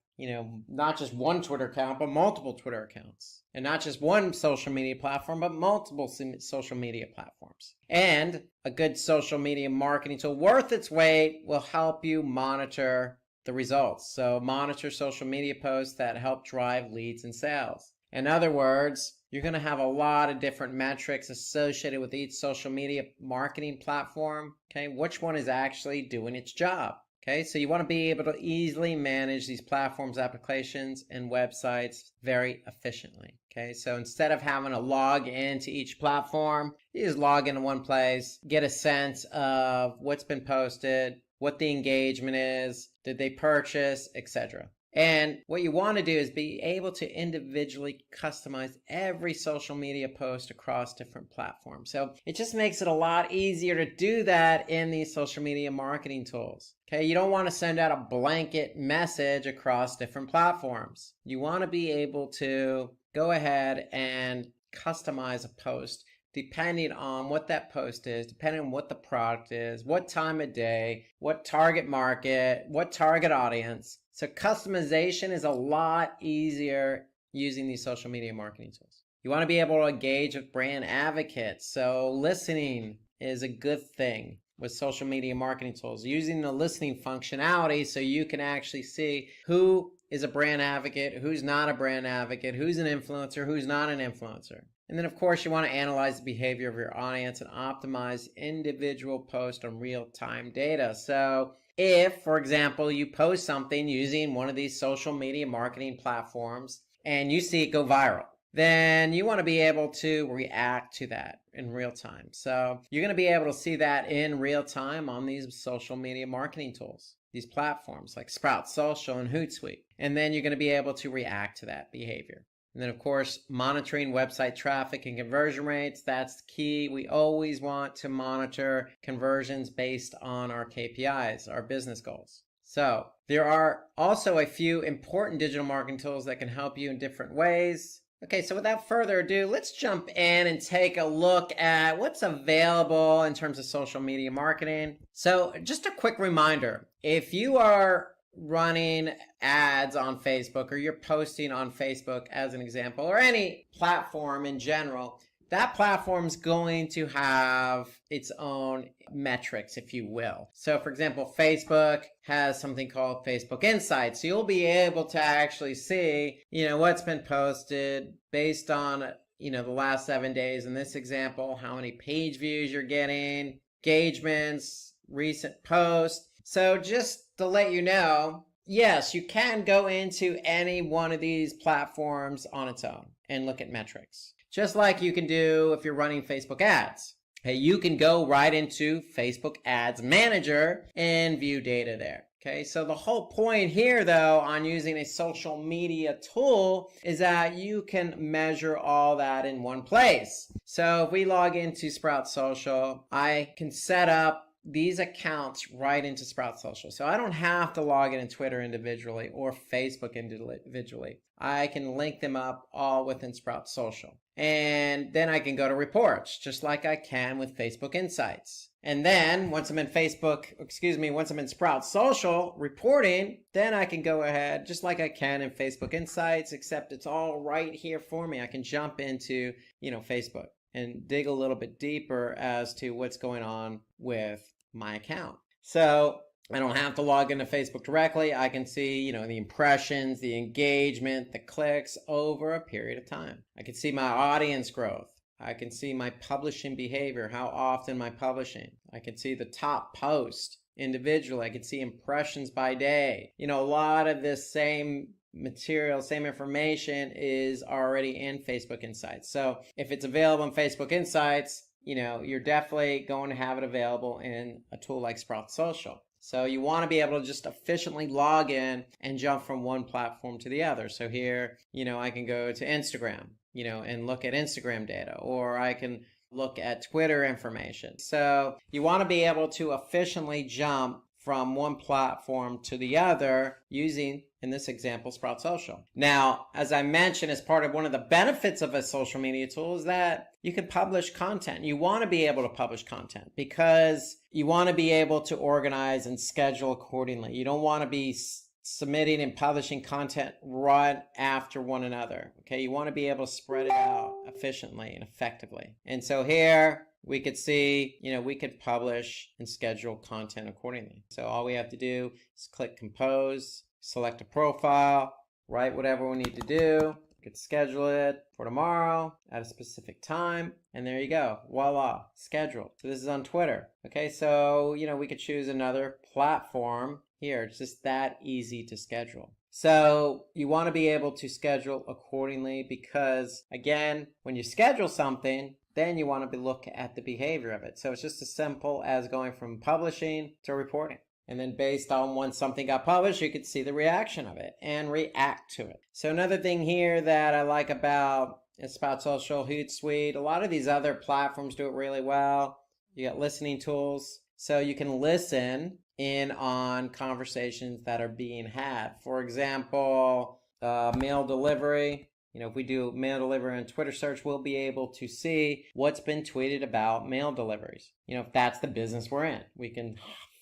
not just one Twitter account, but multiple Twitter accounts. And not just one social media platform, but multiple social media platforms. And a good social media marketing tool worth its weight will help you monitor the results. So monitor social media posts that help drive leads and sales. In other words, you're going to have a lot of different metrics associated with each social media marketing platform. Okay, which one is actually doing its job? Okay, so you want to be able to easily manage these platforms, applications, and websites very efficiently. Okay, so instead of having to log into each platform, you just log into one place, get a sense of what's been posted, what the engagement is, did they purchase, etc. And what you want to do is be able to individually customize every social media post across different platforms. So it just makes it a lot easier to do that in these social media marketing tools. Okay, you don't want to send out a blanket message across different platforms. You want to be able to go ahead and customize a post depending on what that post is, depending on what the product is, what time of day, what target market, what target audience. So customization is a lot easier using these social media marketing tools. You want to be able to engage with brand advocates. So listening is a good thing with social media marketing tools. Using the listening functionality so you can actually see who is a brand advocate, who's not a brand advocate, who's an influencer, who's not an influencer. And then, of course, you want to analyze the behavior of your audience and optimize individual posts on real-time data. So if, for example, you post something using one of these social media marketing platforms and you see it go viral, then you want to be able to react to that in real time. So you're going to be able to see that in real time on these social media marketing tools, these platforms like Sprout Social and Hootsuite. And then you're going to be able to react to that behavior. And then, of course, monitoring website traffic and conversion rates, that's key. We always want to monitor conversions based on our KPIs, our business goals. So there are also a few important digital marketing tools that can help you in different ways. Okay, so without further ado, let's jump in and take a look at what's available in terms of social media marketing. So just a quick reminder, if you are running ads on Facebook or you're posting on Facebook as an example, or any platform in general, that platform's going to have its own metrics, if you will. So for example, Facebook has something called Facebook Insights. So you'll be able to actually see, what's been posted based on, the last 7 days. In this example, how many page views you're getting, engagements, recent posts. So just to let you know, yes, you can go into any one of these platforms on its own and look at metrics. Just like you can do if you're running Facebook ads. Hey, you can go right into Facebook Ads Manager and view data there. Okay, so the whole point here, though, on using a social media tool is that you can measure all that in one place. So if we log into Sprout Social, I can set up these accounts right into Sprout Social. So I don't have to log in Twitter individually or Facebook individually. I can link them up all within Sprout Social. And then I can go to reports, just like I can with Facebook Insights. And then once I'm in Sprout Social reporting, then I can go ahead, just like I can in Facebook Insights, except it's all right here for me. I can jump into, Facebook and dig a little bit deeper as to what's going on with my account. So I don't have to log into Facebook directly. I can see, the impressions, the engagement, the clicks over a period of time. I can see my audience growth. I can see my publishing behavior, how often am I publishing. I can see the top post individually. I can see impressions by day. A lot of this same material, same information is already in Facebook Insights. So if it's available in Facebook Insights, you're definitely going to have it available in a tool like Sprout Social. So you want to be able to just efficiently log in and jump from one platform to the other. So here, I can go to Instagram, and look at Instagram data, or I can look at Twitter information. So you want to be able to efficiently jump from one platform to the other using, in this example, Sprout Social. Now, as I mentioned, as part of one of the benefits of a social media tool is that you can publish content. You want to be able to publish content because you want to be able to organize and schedule accordingly. You don't want to be submitting and publishing content right after one another. Okay, you want to be able to spread it out efficiently and effectively. And so here, we could see, we could publish and schedule content accordingly. So all we have to do is click compose, select a profile, write whatever we need to do. We could schedule it for tomorrow at a specific time. And there you go. Voila, scheduled. So this is on Twitter. Okay, so, we could choose another platform here. It's just that easy to schedule. So you want to be able to schedule accordingly because, again, when you schedule something, then you want to look at the behavior of it. So it's just as simple as going from publishing to reporting. And then based on when something got published, you could see the reaction of it and react to it. So another thing here that I like about Sprout Social, Hootsuite, a lot of these other platforms do it really well. You got listening tools. So you can listen in on conversations that are being had. For example, mail delivery. If we do mail delivery on Twitter search, we'll be able to see what's been tweeted about mail deliveries. If that's the business we're in, we can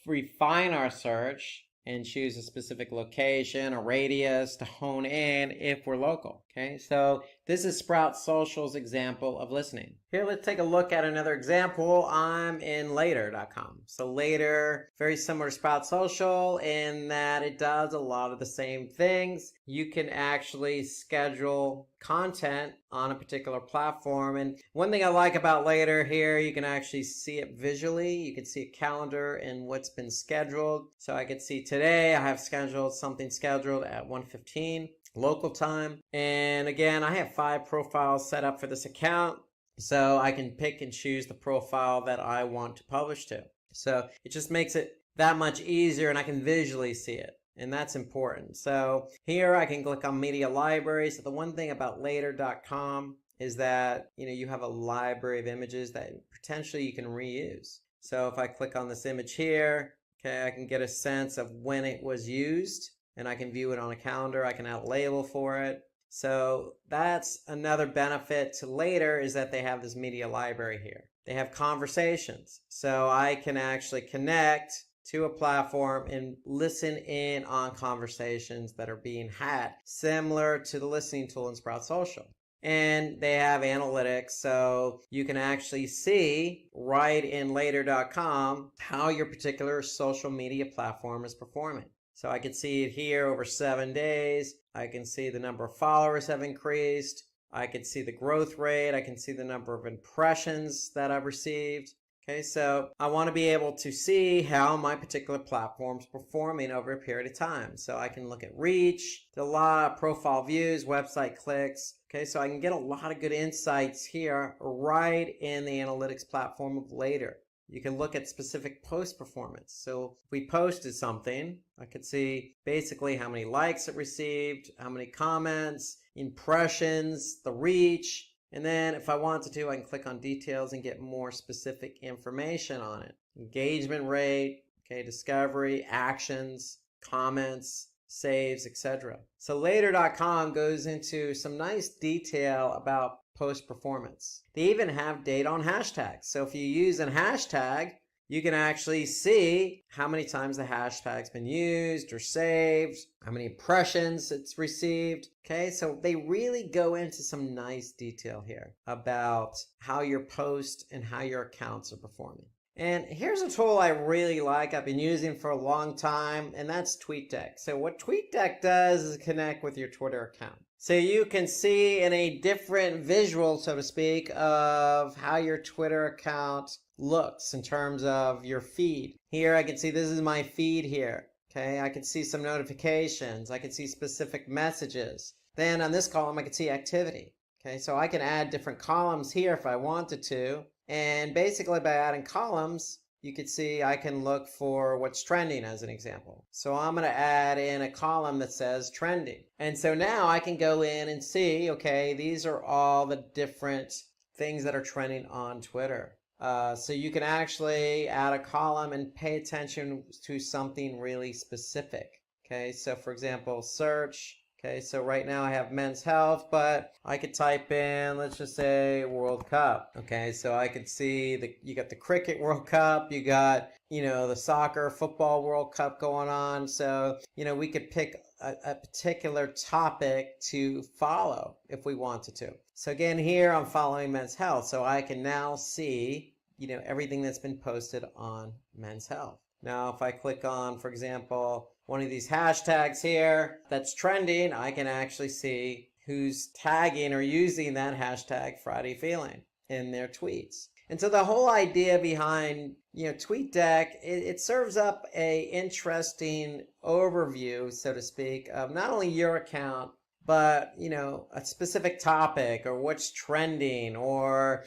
refine our search and choose a specific location, a radius to hone in if we're local. Okay, so this is Sprout Social's example of listening. Here, let's take a look at another example. I'm in later.com. So later, very similar to Sprout Social in that it does a lot of the same things. You can actually schedule content on a particular platform. And one thing I like about later here, you can actually see it visually. You can see a calendar and what's been scheduled. So I can see today I have something scheduled at 1:15 local time. And again, I have 5 profiles set up for this account. So I can pick and choose the profile that I want to publish to. So it just makes it that much easier and I can visually see it. And that's important. So here I can click on media library. So the one thing about later.com is that, you have a library of images that potentially you can reuse. So if I click on this image here, okay, I can get a sense of when it was used and I can view it on a calendar. I can add a label for it. So that's another benefit to later, is that they have this media library here. They have conversations. So I can actually connect to a platform and listen in on conversations that are being had, similar to the listening tool in Sprout Social. And they have analytics, so you can actually see right in later.com how your particular social media platform is performing. So I can see it here over 7 days. I can see the number of followers have increased. I can see the growth rate. I can see the number of impressions that I've received. Okay, so I want to be able to see how my particular platform is performing over a period of time. So I can look at reach, a lot of profile views, website clicks. Okay, so I can get a lot of good insights here right in the analytics platform of Later. You can look at specific post performance. So if we posted something, I could see basically how many likes it received, how many comments, impressions, the reach. And then if I wanted to, I can click on details and get more specific information on it. Engagement rate, okay, discovery, actions, comments, saves, etc. So later.com goes into some nice detail about post performance. They even have data on hashtags. So if you use a hashtag, you can actually see how many times the hashtag's been used or saved, how many impressions it's received. Okay, so they really go into some nice detail here about how your post and how your accounts are performing. And here's a tool I really like, I've been using for a long time, and that's TweetDeck. So what TweetDeck does is connect with your Twitter account. So you can see in a different visual, so to speak, of how your Twitter account looks in terms of your feed. Here I can see this is my feed here. Okay, I can see some notifications. I can see specific messages. Then on this column, I can see activity. Okay, so I can add different columns here if I wanted to. And basically by adding columns, you can see I can look for what's trending as an example. So I'm going to add in a column that says trending. And so now I can go in and see, okay, these are all the different things that are trending on Twitter. So you can actually add a column and pay attention to something really specific. Okay, so for example, search. Okay, so right now I have men's health, but I could type in, let's just say, World Cup. Okay, so I could see you got the cricket World Cup, you got, the soccer, football World Cup going on. So, we could pick a particular topic to follow if we wanted to. So again, here I'm following men's health, so I can now see, everything that's been posted on men's health. Now, if I click on, for example, one of these hashtags here that's trending, I can actually see who's tagging or using that hashtag Friday Feeling in their tweets. And so the whole idea behind, TweetDeck, it serves up a interesting overview, so to speak, of not only your account, but, a specific topic or what's trending or,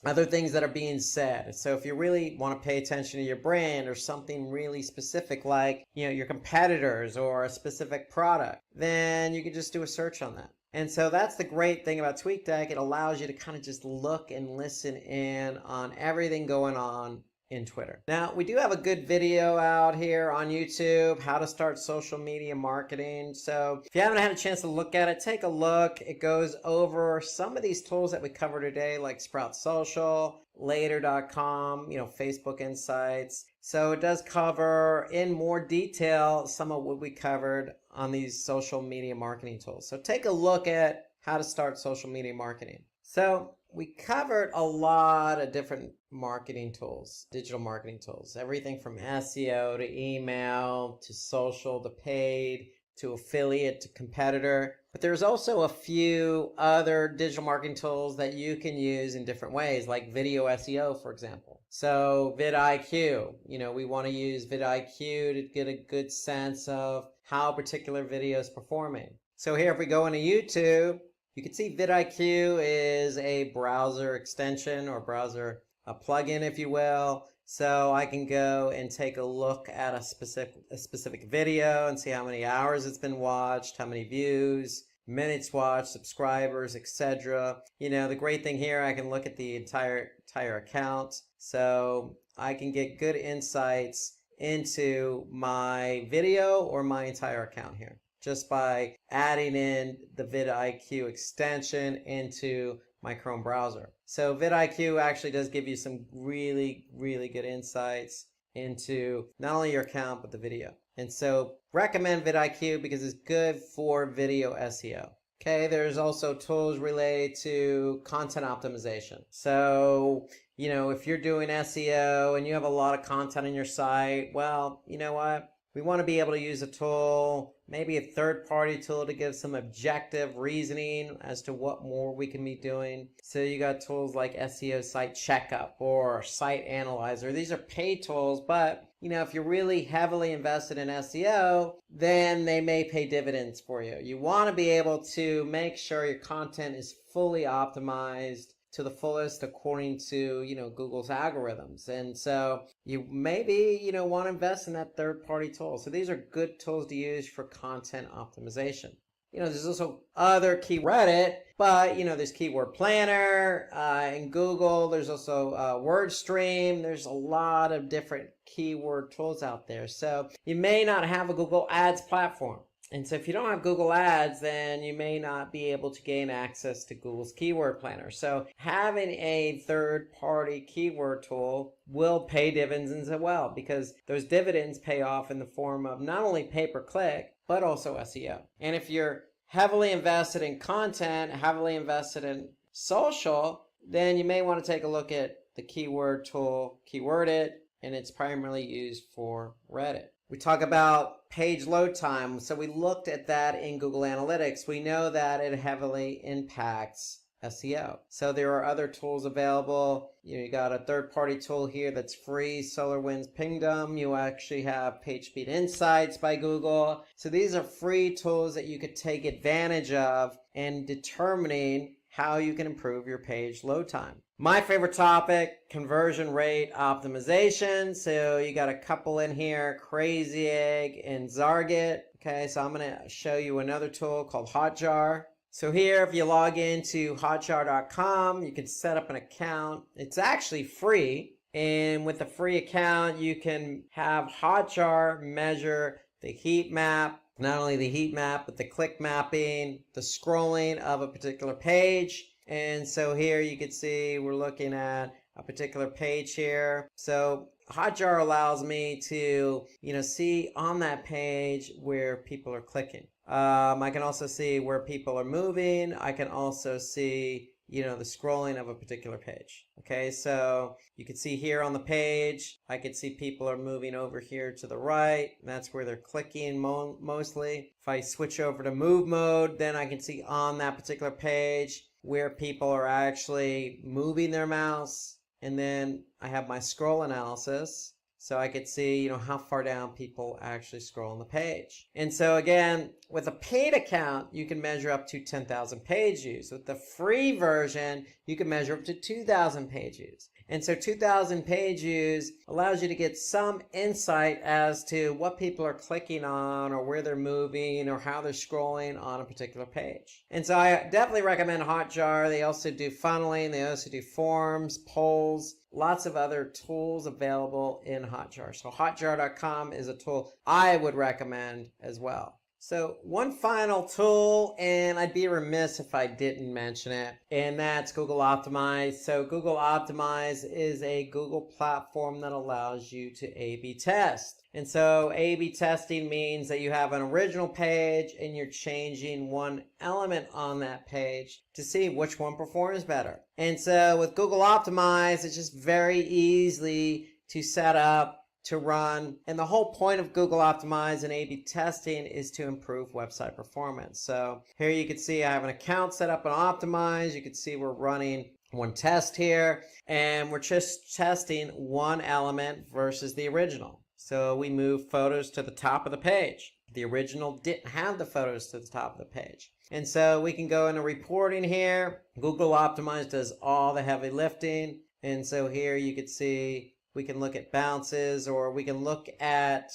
other things that are being said. So if you really want to pay attention to your brand or something really specific like, your competitors or a specific product, then you can just do a search on that. And so that's the great thing about TweetDeck. It allows you to kind of just look and listen in on everything going on in Twitter. Now, we do have a good video out here on YouTube, how to start social media marketing. So if you haven't had a chance to look at it, take a look. It goes over some of these tools that we cover today, like Sprout Social, later.com, Facebook Insights. So it does cover in more detail some of what we covered on these social media marketing tools. So take a look at how to start social media marketing. So we covered a lot of different marketing tools, digital marketing tools, everything from SEO to email to social to paid to affiliate to competitor. But there's also a few other digital marketing tools that you can use in different ways, like video SEO, for example. So vidIQ, we want to use vidIQ to get a good sense of how a particular video is performing. So here, if we go into YouTube, you can see vidIQ is a browser extension or browser plugin, if you will. So I can go and take a look at a specific video and see how many hours it's been watched, how many views, minutes watched, subscribers, etc. The great thing here, I can look at the entire account. So I can get good insights into my video or my entire account here. just by adding in the vidIQ extension into my Chrome browser. So vidIQ actually does give you some really, really good insights into not only your account, but the video. And so recommend vidIQ because it's good for video SEO. Okay, there's also tools related to content optimization. So, if you're doing SEO and you have a lot of content on your site, well, you know what? We want to be able to use a tool, maybe a third-party tool to give some objective reasoning as to what more we can be doing. So you got tools like SEO Site Checkup or Site Analyzer. These are paid tools, but if you're really heavily invested in SEO, then they may pay dividends for you. You want to be able to make sure your content is fully optimized to the fullest according to, Google's algorithms. And so you maybe, want to invest in that third-party tool. So these are good tools to use for content optimization. There's also other Reddit, but, there's Keyword Planner in Google. There's also WordStream. There's a lot of different keyword tools out there. So you may not have a Google Ads platform. And so if you don't have Google Ads, then you may not be able to gain access to Google's Keyword Planner. So having a third-party keyword tool will pay dividends as well, because those dividends pay off in the form of not only pay-per-click, but also SEO. And if you're heavily invested in content, heavily invested in social, then you may want to take a look at the keyword tool, Keywordit, and it's primarily used for Reddit. We talk about page load time. So we looked at that in Google Analytics. We know that it heavily impacts SEO. So there are other tools available. You got a third-party tool here that's free, SolarWinds Pingdom. You actually have PageSpeed Insights by Google. So these are free tools that you could take advantage of in determining how you can improve your page load time. My favorite topic, conversion rate optimization. So you got a couple in here, Crazy Egg and Zarget. Okay, so I'm going to show you another tool called Hotjar. So here, if you log into hotjar.com, you can set up an account. It's actually free. And with the free account, you can have Hotjar measure the heat map, not only the heat map, but the click mapping, the scrolling of a particular page. And so here you can see we're looking at a particular page here. So Hotjar allows me to, see on that page where people are clicking. I can also see where people are moving. I can also see, the scrolling of a particular page. Okay, so you can see here on the page, I can see people are moving over here to the right. And that's where they're clicking mostly. If I switch over to move mode, then I can see on that particular page where people are actually moving their mouse. And then I have my scroll analysis. So I could see, how far down people actually scroll on the page. And so again, with a paid account, you can measure up to 10,000 page views. With the free version, you can measure up to 2,000 page views. And so 2,000 page views allows you to get some insight as to what people are clicking on or where they're moving or how they're scrolling on a particular page. And so I definitely recommend Hotjar. They also do funneling. They also do forms, polls, lots of other tools available in Hotjar. So hotjar.com is a tool I would recommend as well. So one final tool, and I'd be remiss if I didn't mention it, and that's Google Optimize. So Google Optimize is a Google platform that allows you to A/B test. And so A/B testing means that you have an original page and you're changing one element on that page to see which one performs better. And so with Google Optimize, it's just very easy to set up, to run. And the whole point of Google Optimize and A/B testing is to improve website performance. So here you can see I have an account set up on Optimize. You can see we're running one test here, and we're just testing one element versus the original. So we move photos to the top of the page. The original didn't have the photos to the top of the page. And so we can go into reporting here. Google Optimize does all the heavy lifting. And so here you can see we can look at bounces, or we can look at,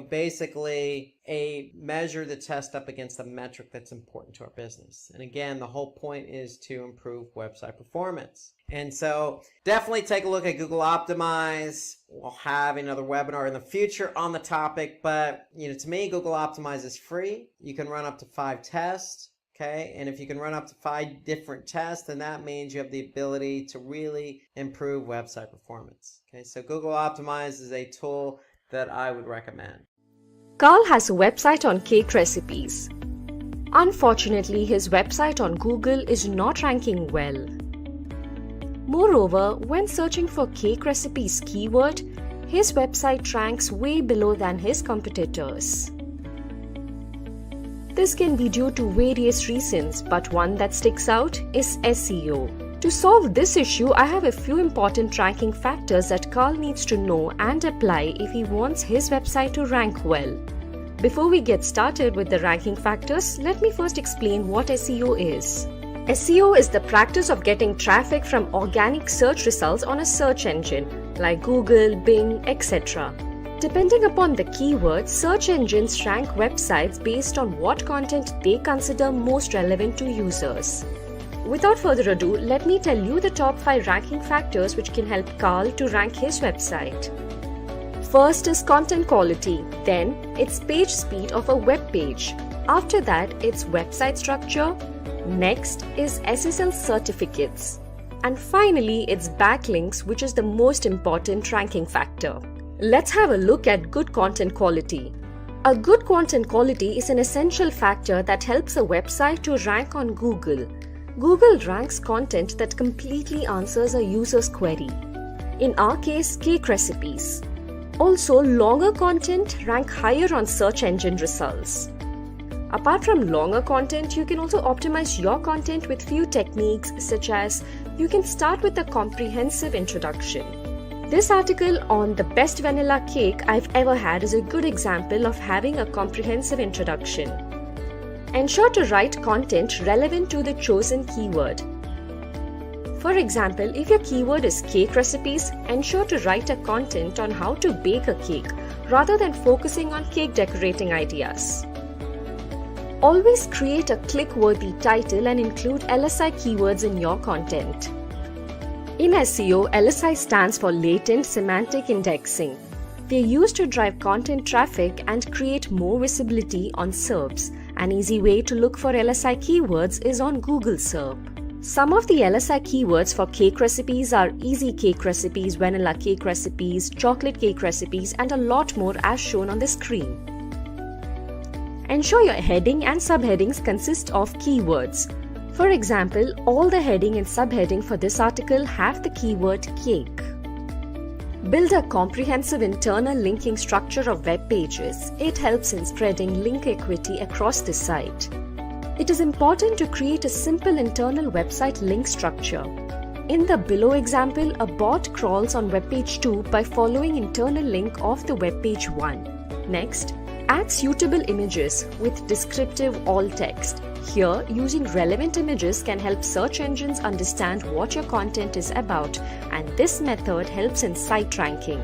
basically measure the test up against a metric that's important to our business. And again, the whole point is to improve website performance. And so definitely take a look at Google Optimize. We'll have another webinar in the future on the topic, but to me, Google Optimize is free. You can run up to 5 tests. Okay, and if you can run up to 5 different tests, then that means you have the ability to really improve website performance. Okay, so Google Optimize is a tool that I would recommend. Carl has a website on cake recipes. Unfortunately, his website on Google is not ranking well. Moreover, when searching for cake recipes keyword, his website ranks way below than his competitors. This can be due to various reasons, but one that sticks out is SEO. To solve this issue, I have a few important ranking factors that Carl needs to know and apply if he wants his website to rank well. Before we get started with the ranking factors, let me first explain what SEO is. SEO is the practice of getting traffic from organic search results on a search engine like Google, Bing, etc. Depending upon the keyword, search engines rank websites based on what content they consider most relevant to users. Without further ado, let me tell you the top 5 ranking factors which can help Carl to rank his website. First is content quality, then it's page speed of a web page. After that, it's website structure. Next is SSL certificates. And finally, it's backlinks, which is the most important ranking factor. Let's have a look at good content quality. A good content quality is an essential factor that helps a website to rank on Google. Google ranks content that completely answers a user's query. In our case, cake recipes. Also, longer content rank higher on search engine results. Apart from longer content, you can also optimize your content with few techniques, such as you can start with a comprehensive introduction. This article on the best vanilla cake I've ever had is a good example of having a comprehensive introduction. Ensure to write content relevant to the chosen keyword. For example, if your keyword is cake recipes, ensure to write a content on how to bake a cake rather than focusing on cake decorating ideas. Always create a click-worthy title and include LSI keywords in your content. In SEO, LSI stands for Latent Semantic Indexing. They're used to drive content traffic and create more visibility on SERPs. An easy way to look for LSI keywords is on Google SERP. Some of the LSI keywords for cake recipes are easy cake recipes, vanilla cake recipes, chocolate cake recipes, and a lot more as shown on the screen. Ensure your heading and subheadings consist of keywords. For example, all the heading and subheading for this article have the keyword cake. Build a comprehensive internal linking structure of web pages. It helps in spreading link equity across the site. It is important to create a simple internal website link structure. In the below example, a bot crawls on web page 2 by following internal link of the web page 1. Next, add suitable images with descriptive alt text. Here, using relevant images can help search engines understand what your content is about, and this method helps in site ranking.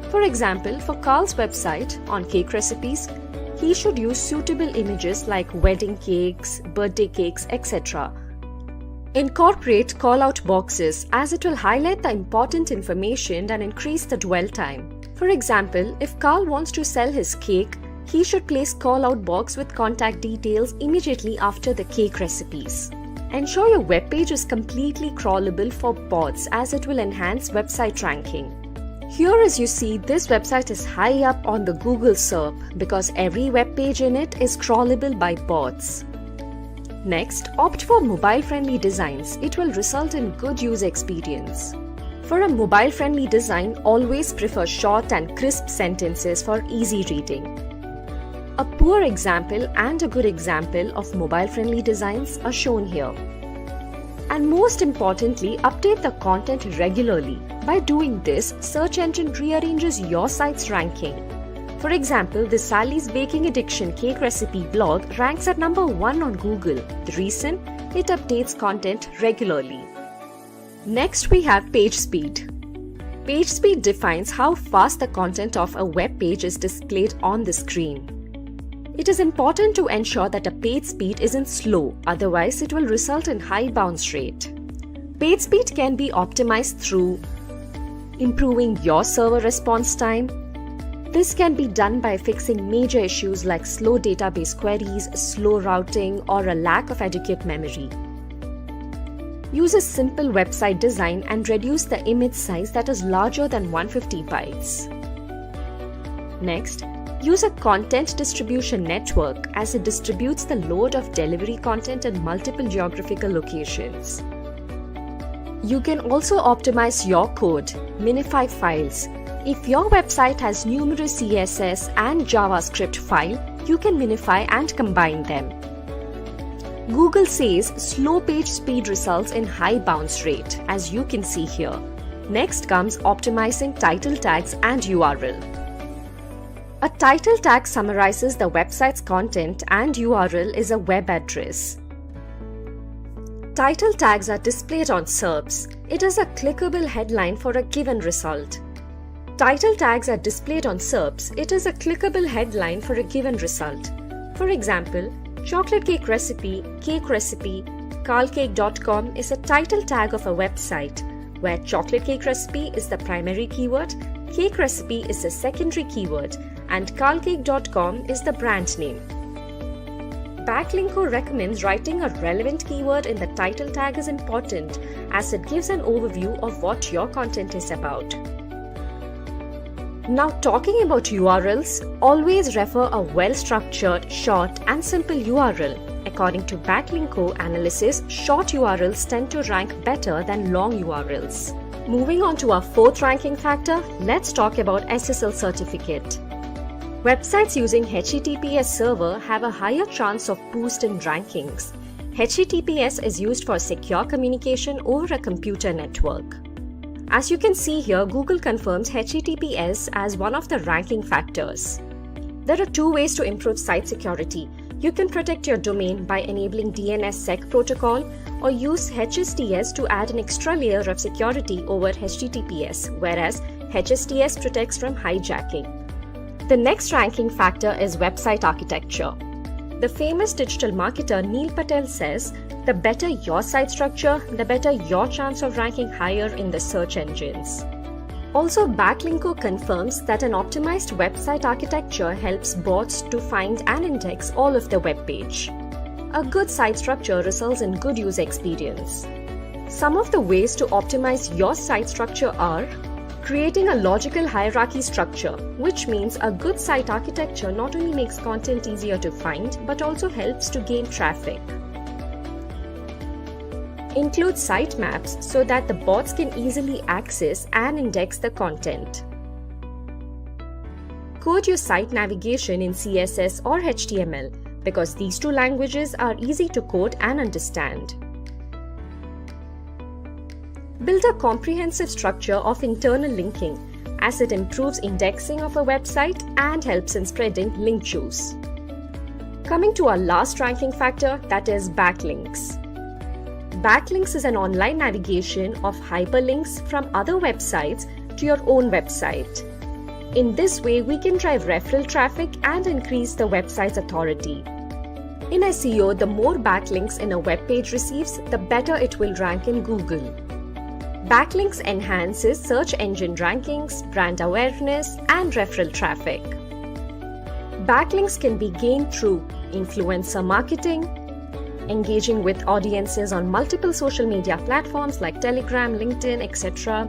For example, for Carl's website on cake recipes, he should use suitable images like wedding cakes, birthday cakes, etc. Incorporate call-out boxes as it will highlight the important information and increase the dwell time. For example, if Carl wants to sell his cake, he should place call-out box with contact details immediately after the cake recipes. Ensure your web page is completely crawlable for bots as it will enhance website ranking. Here as you see, this website is high up on the Google SERP because every web page in it is crawlable by bots. Next, opt for mobile-friendly designs. It will result in good user experience. For a mobile-friendly design, always prefer short and crisp sentences for easy reading. A poor example and a good example of mobile-friendly designs are shown here. And most importantly, update the content regularly. By doing this, search engine rearranges your site's ranking. For example, the Sally's Baking Addiction cake recipe blog ranks at number 1 on Google. The reason? It updates content regularly. Next, we have page speed. Page speed defines how fast the content of a web page is displayed on the screen. It is important to ensure that a page speed isn't slow, otherwise it will result in high bounce rate. Page speed can be optimized through improving your server response time. This can be done by fixing major issues like slow database queries, slow routing, or a lack of adequate memory. Use a simple website design and reduce the image size that is larger than 150 bytes. Next, use a content distribution network as it distributes the load of delivery content in multiple geographical locations. You can also optimize your code, minify files. If your website has numerous CSS and JavaScript files, you can minify and combine them. Google says slow page speed results in high bounce rate, as you can see here. Next comes optimizing title tags and URL. A title tag summarizes the website's content and URL is a web address. Title tags are displayed on SERPs. It is a clickable headline for a given result. Title tags are displayed on SERPs. It is a clickable headline for a given result. For example, chocolate cake recipe, carlcake.com is a title tag of a website, where chocolate cake recipe is the primary keyword, cake recipe is the secondary keyword, and carlcake.com is the brand name. Backlinko recommends writing a relevant keyword in the title tag is important, as it gives an overview of what your content is about. Now, talking about URLs, always refer a well-structured, short and simple URL. According to Backlinko analysis, short URLs tend to rank better than long URLs. Moving on to our fourth ranking factor, let's talk about SSL certificate. Websites using HTTPS server have a higher chance of boost in rankings. HTTPS is used for secure communication over a computer network. As you can see here, Google confirms HTTPS as one of the ranking factors. There are two ways to improve site security. You can protect your domain by enabling DNSSEC protocol or use HSTS to add an extra layer of security over HTTPS, whereas HSTS protects from hijacking. The next ranking factor is website architecture. The famous digital marketer Neil Patel says, the better your site structure, the better your chance of ranking higher in the search engines. Also, Backlinko confirms that an optimized website architecture helps bots to find and index all of the web page. A good site structure results in good user experience. Some of the ways to optimize your site structure are creating a logical hierarchy structure, which means a good site architecture not only makes content easier to find, but also helps to gain traffic. Include sitemaps so that the bots can easily access and index the content. Code your site navigation in CSS or HTML because these two languages are easy to code and understand. Build a comprehensive structure of internal linking as it improves indexing of a website and helps in spreading link juice. Coming to our last ranking factor, that is backlinks. Backlinks is an online navigation of hyperlinks from other websites to your own website. In this way, we can drive referral traffic and increase the website's authority. In SEO, the more backlinks in a web page receives, the better it will rank in Google. Backlinks enhances search engine rankings, brand awareness, and referral traffic. Backlinks can be gained through influencer marketing, engaging with audiences on multiple social media platforms like Telegram, LinkedIn, etc.,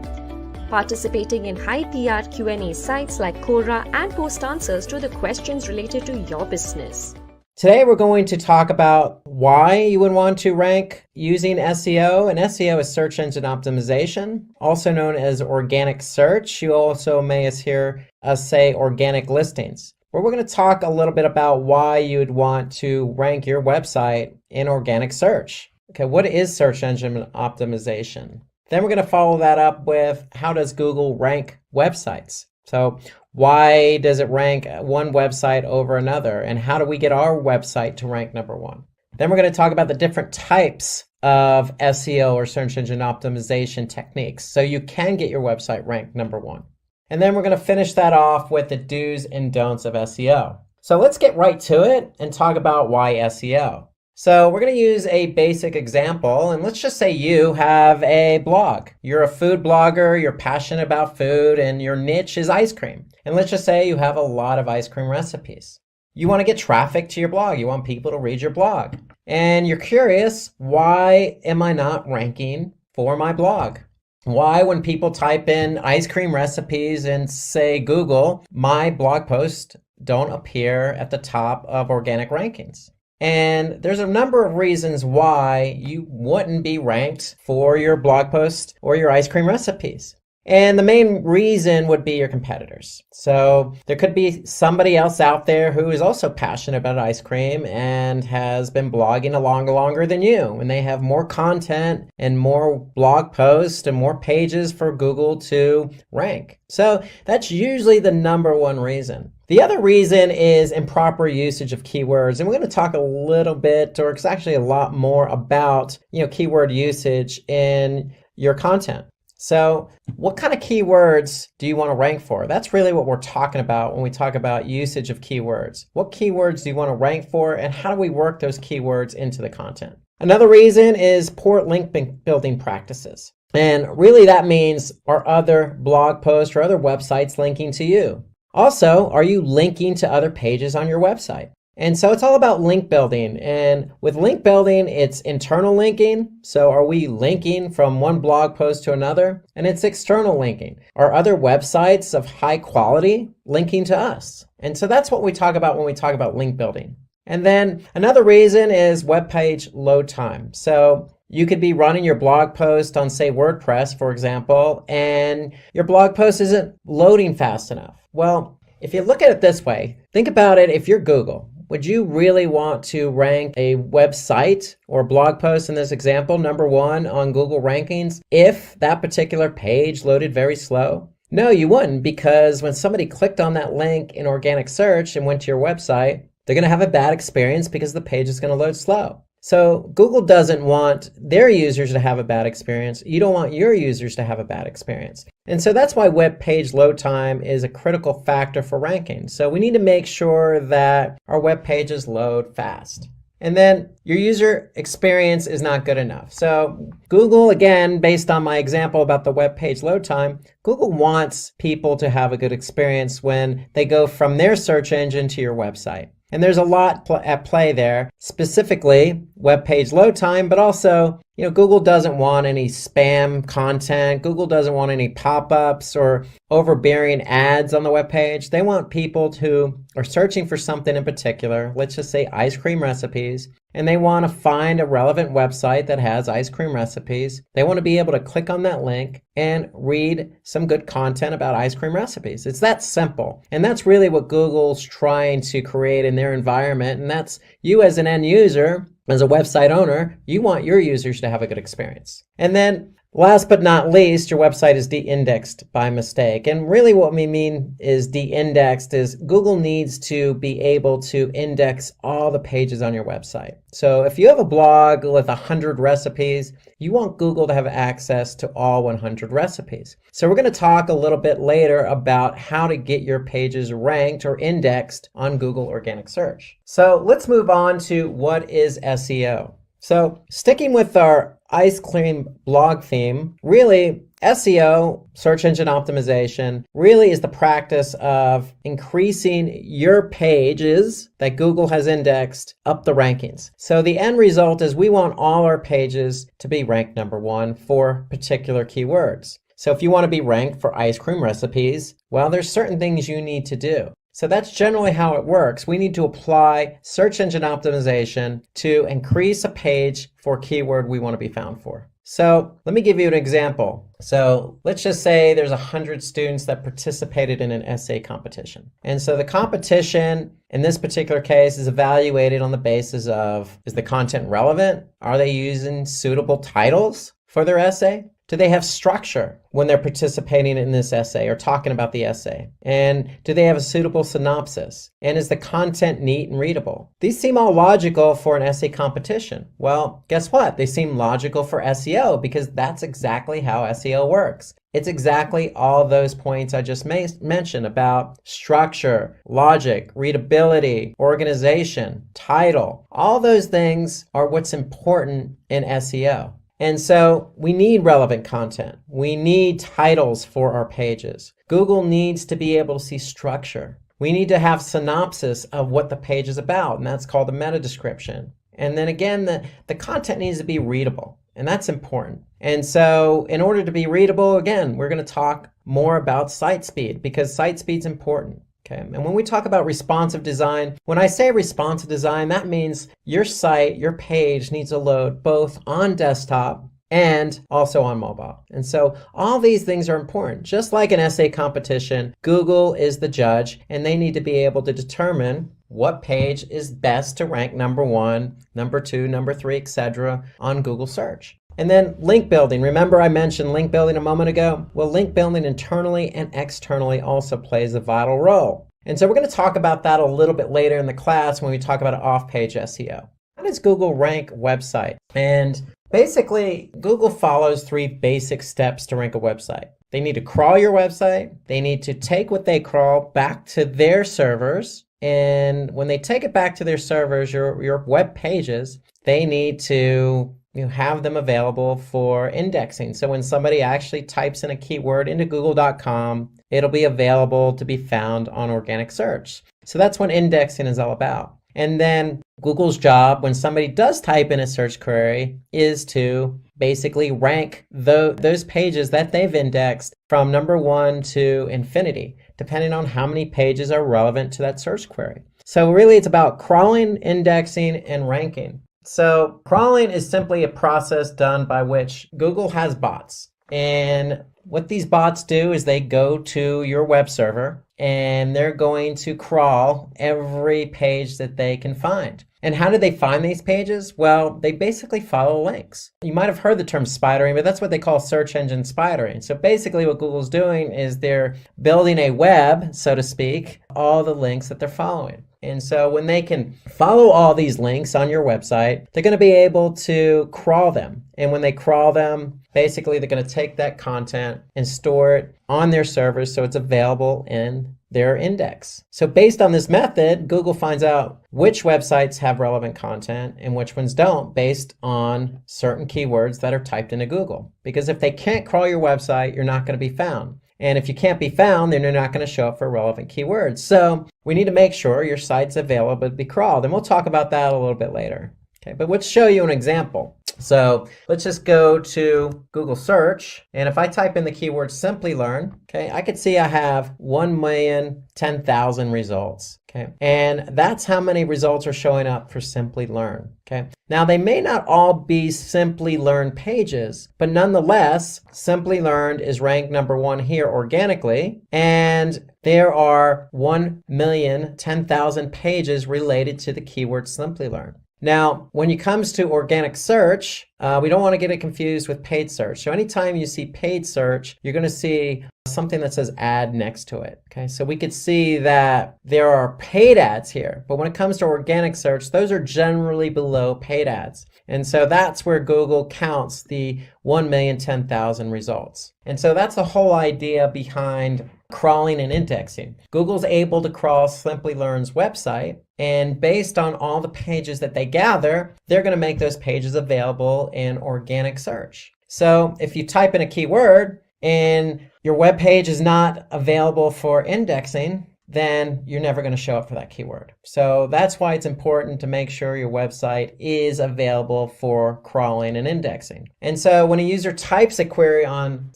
participating in high PR Q&A sites like Quora, and post answers to the questions related to your business. Today we're going to talk about why you would want to rank using SEO. And SEO is search engine optimization, also known as organic search. You also may hear us say organic listings. But we're going to talk a little bit about why you'd want to rank your website in organic search. Okay, what is search engine optimization? Then we're going to follow that up with how does Google rank websites? So why does it rank one website over another? And how do we get our website to rank number one? Then we're going to talk about the different types of SEO or search engine optimization techniques so you can get your website ranked number one. And then we're going to finish that off with the do's and don'ts of SEO. So let's get right to it and talk about why SEO. So we're going to use a basic example, and let's just say you have a blog. You're a food blogger, you're passionate about food, and your niche is ice cream. And let's just say you have a lot of ice cream recipes. You want to get traffic to your blog. You want people to read your blog. And you're curious, why am I not ranking for my blog? Why, when people type in ice cream recipes and say Google, my blog posts don't appear at the top of organic rankings? And there's a number of reasons why you wouldn't be ranked for your blog post or your ice cream recipes. And the main reason would be your competitors. So there could be somebody else out there who is also passionate about ice cream and has been blogging longer than you. And they have more content and more blog posts and more pages for Google to rank. So that's usually the number one reason. The other reason is improper usage of keywords. And we're going to talk a little bit, or it's actually a lot more about, keyword usage in your content. So what kind of keywords do you want to rank for? That's really what we're talking about when we talk about usage of keywords. What keywords do you want to rank for, and how do we work those keywords into the content? Another reason is poor link building practices. And really that means, are other blog posts or other websites linking to you? Also, are you linking to other pages on your website? And so it's all about link building. And with link building, it's internal linking. So are we linking from one blog post to another? And it's external linking. Are other websites of high quality linking to us? And so that's what we talk about when we talk about link building. And then another reason is web page load time. So you could be running your blog post on, say, WordPress, for example, and your blog post isn't loading fast enough. Well, if you look at it this way, think about it. If you're Google, would you really want to rank a website or blog post in this example, number one on Google rankings, if that particular page loaded very slow? No, you wouldn't, because when somebody clicked on that link in organic search and went to your website, they're going to have a bad experience because the page is going to load slow. So Google doesn't want their users to have a bad experience. You don't want your users to have a bad experience. And so that's why web page load time is a critical factor for ranking. So we need to make sure that our web pages load fast. And then your user experience is not good enough. So Google, again, based on my example about the web page load time, Google wants people to have a good experience when they go from their search engine to your website. And there's a lot at play there, specifically web page load time, but also, Google doesn't want any spam content. Google doesn't want any pop-ups or overbearing ads on the web page. They want people who are searching for something in particular, let's just say ice cream recipes, and they want to find a relevant website that has ice cream recipes. They want to be able to click on that link and read some good content about ice cream recipes. It's that simple. And that's really what Google's trying to create in their environment. And that's you as an end user, as a website owner, you want your users to have a good experience. And then last but not least, your website is de-indexed by mistake. And really what we mean is de-indexed is Google needs to be able to index all the pages on your website. So if you have a blog with 100 recipes, you want Google to have access to all 100 recipes. So we're going to talk a little bit later about how to get your pages ranked or indexed on Google organic search. So let's move on to what is SEO. So sticking with our ice cream blog theme, really SEO, search engine optimization, really is the practice of increasing your pages that Google has indexed up the rankings. So the end result is we want all our pages to be ranked number one for particular keywords. So if you want to be ranked for ice cream recipes, well, there's certain things you need to do. So that's generally how it works. We need to apply search engine optimization to increase a page for a keyword we want to be found for. So let me give you an example. So let's just say there's 100 students that participated in an essay competition. And so the competition in this particular case is evaluated on the basis of, is the content relevant? Are they using suitable titles for their essay? Do they have structure when they're participating in this essay or talking about the essay? And do they have a suitable synopsis? And is the content neat and readable? These seem all logical for an essay competition. Well, guess what? They seem logical for SEO because that's exactly how SEO works. It's exactly all those points I just mentioned about structure, logic, readability, organization, title. All those things are what's important in SEO. And so we need relevant content. We need titles for our pages. Google needs to be able to see structure. We need to have synopsis of what the page is about, and that's called a meta description. And then again, the content needs to be readable, and that's important. And so in order to be readable, again, we're going to talk more about site speed because site speed's important. Okay. And when we talk about responsive design, when I say responsive design, that means your site, your page needs to load both on desktop and also on mobile. And so all these things are important. Just like an essay competition, Google is the judge and they need to be able to determine what page is best to rank number 1, number 2, number 3, etc. on Google search. And then link building. Remember I mentioned link building a moment ago? Well, link building internally and externally also plays a vital role. And so we're going to talk about that a little bit later in the class when we talk about off-page SEO. How does Google rank website? And basically, Google follows 3 basic steps to rank a website. They need to crawl your website. They need to take what they crawl back to their servers. And when they take it back to their servers, your web pages, they need to have them available for indexing. So when somebody actually types in a keyword into google.com, it'll be available to be found on organic search. So that's what indexing is all about. And then Google's job when somebody does type in a search query is to basically rank those pages that they've indexed from number 1 to infinity, depending on how many pages are relevant to that search query. So really it's about crawling, indexing, and ranking. So crawling is simply a process done by which Google has bots. And what these bots do is they go to your web server and they're going to crawl every page that they can find. And how do they find these pages? Well, they basically follow links. You might have heard the term spidering, but that's what they call search engine spidering. So basically what Google's doing is they're building a web, so to speak, all the links that they're following. And so when they can follow all these links on your website, they're going to be able to crawl them. And when they crawl them, basically they're going to take that content and store it on their servers so it's available in their index. So based on this method, Google finds out which websites have relevant content and which ones don't based on certain keywords that are typed into Google. Because if they can't crawl your website, you're not going to be found. And if you can't be found, then you're not going to show up for relevant keywords. So we need to make sure your site's available to be crawled. And we'll talk about that a little bit later. Okay, but let's show you an example. So let's just go to Google search. And if I type in the keyword Simplilearn, okay, I could see I have 1,010,000 results. Okay, and that's how many results are showing up for Simplilearn. Okay, now they may not all be Simplilearn pages, but nonetheless, Simplilearn is ranked number 1 here organically, and there are 1,010,000 pages related to the keyword Simplilearn. Now, when it comes to organic search, we don't want to get it confused with paid search. So anytime you see paid search, you're going to see something that says ad next to it. Okay, so we could see that there are paid ads here, but when it comes to organic search, those are generally below paid ads. And so that's where Google counts the 1,010,000 results. And so that's the whole idea behind crawling and indexing. Google's able to crawl Simplilearn's website, and based on all the pages that they gather, they're going to make those pages available in organic search. So if you type in a keyword and your web page is not available for indexing, then you're never going to show up for that keyword. So that's why it's important to make sure your website is available for crawling and indexing. And so when a user types a query on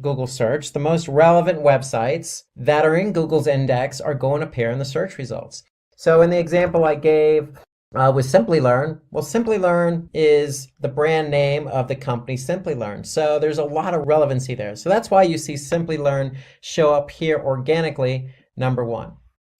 Google search, the most relevant websites that are in Google's index are going to appear in the search results. So in the example I gave with Simplilearn, well, Simplilearn is the brand name of the company Simplilearn. So there's a lot of relevancy there. So that's why you see Simplilearn show up here organically, number 1.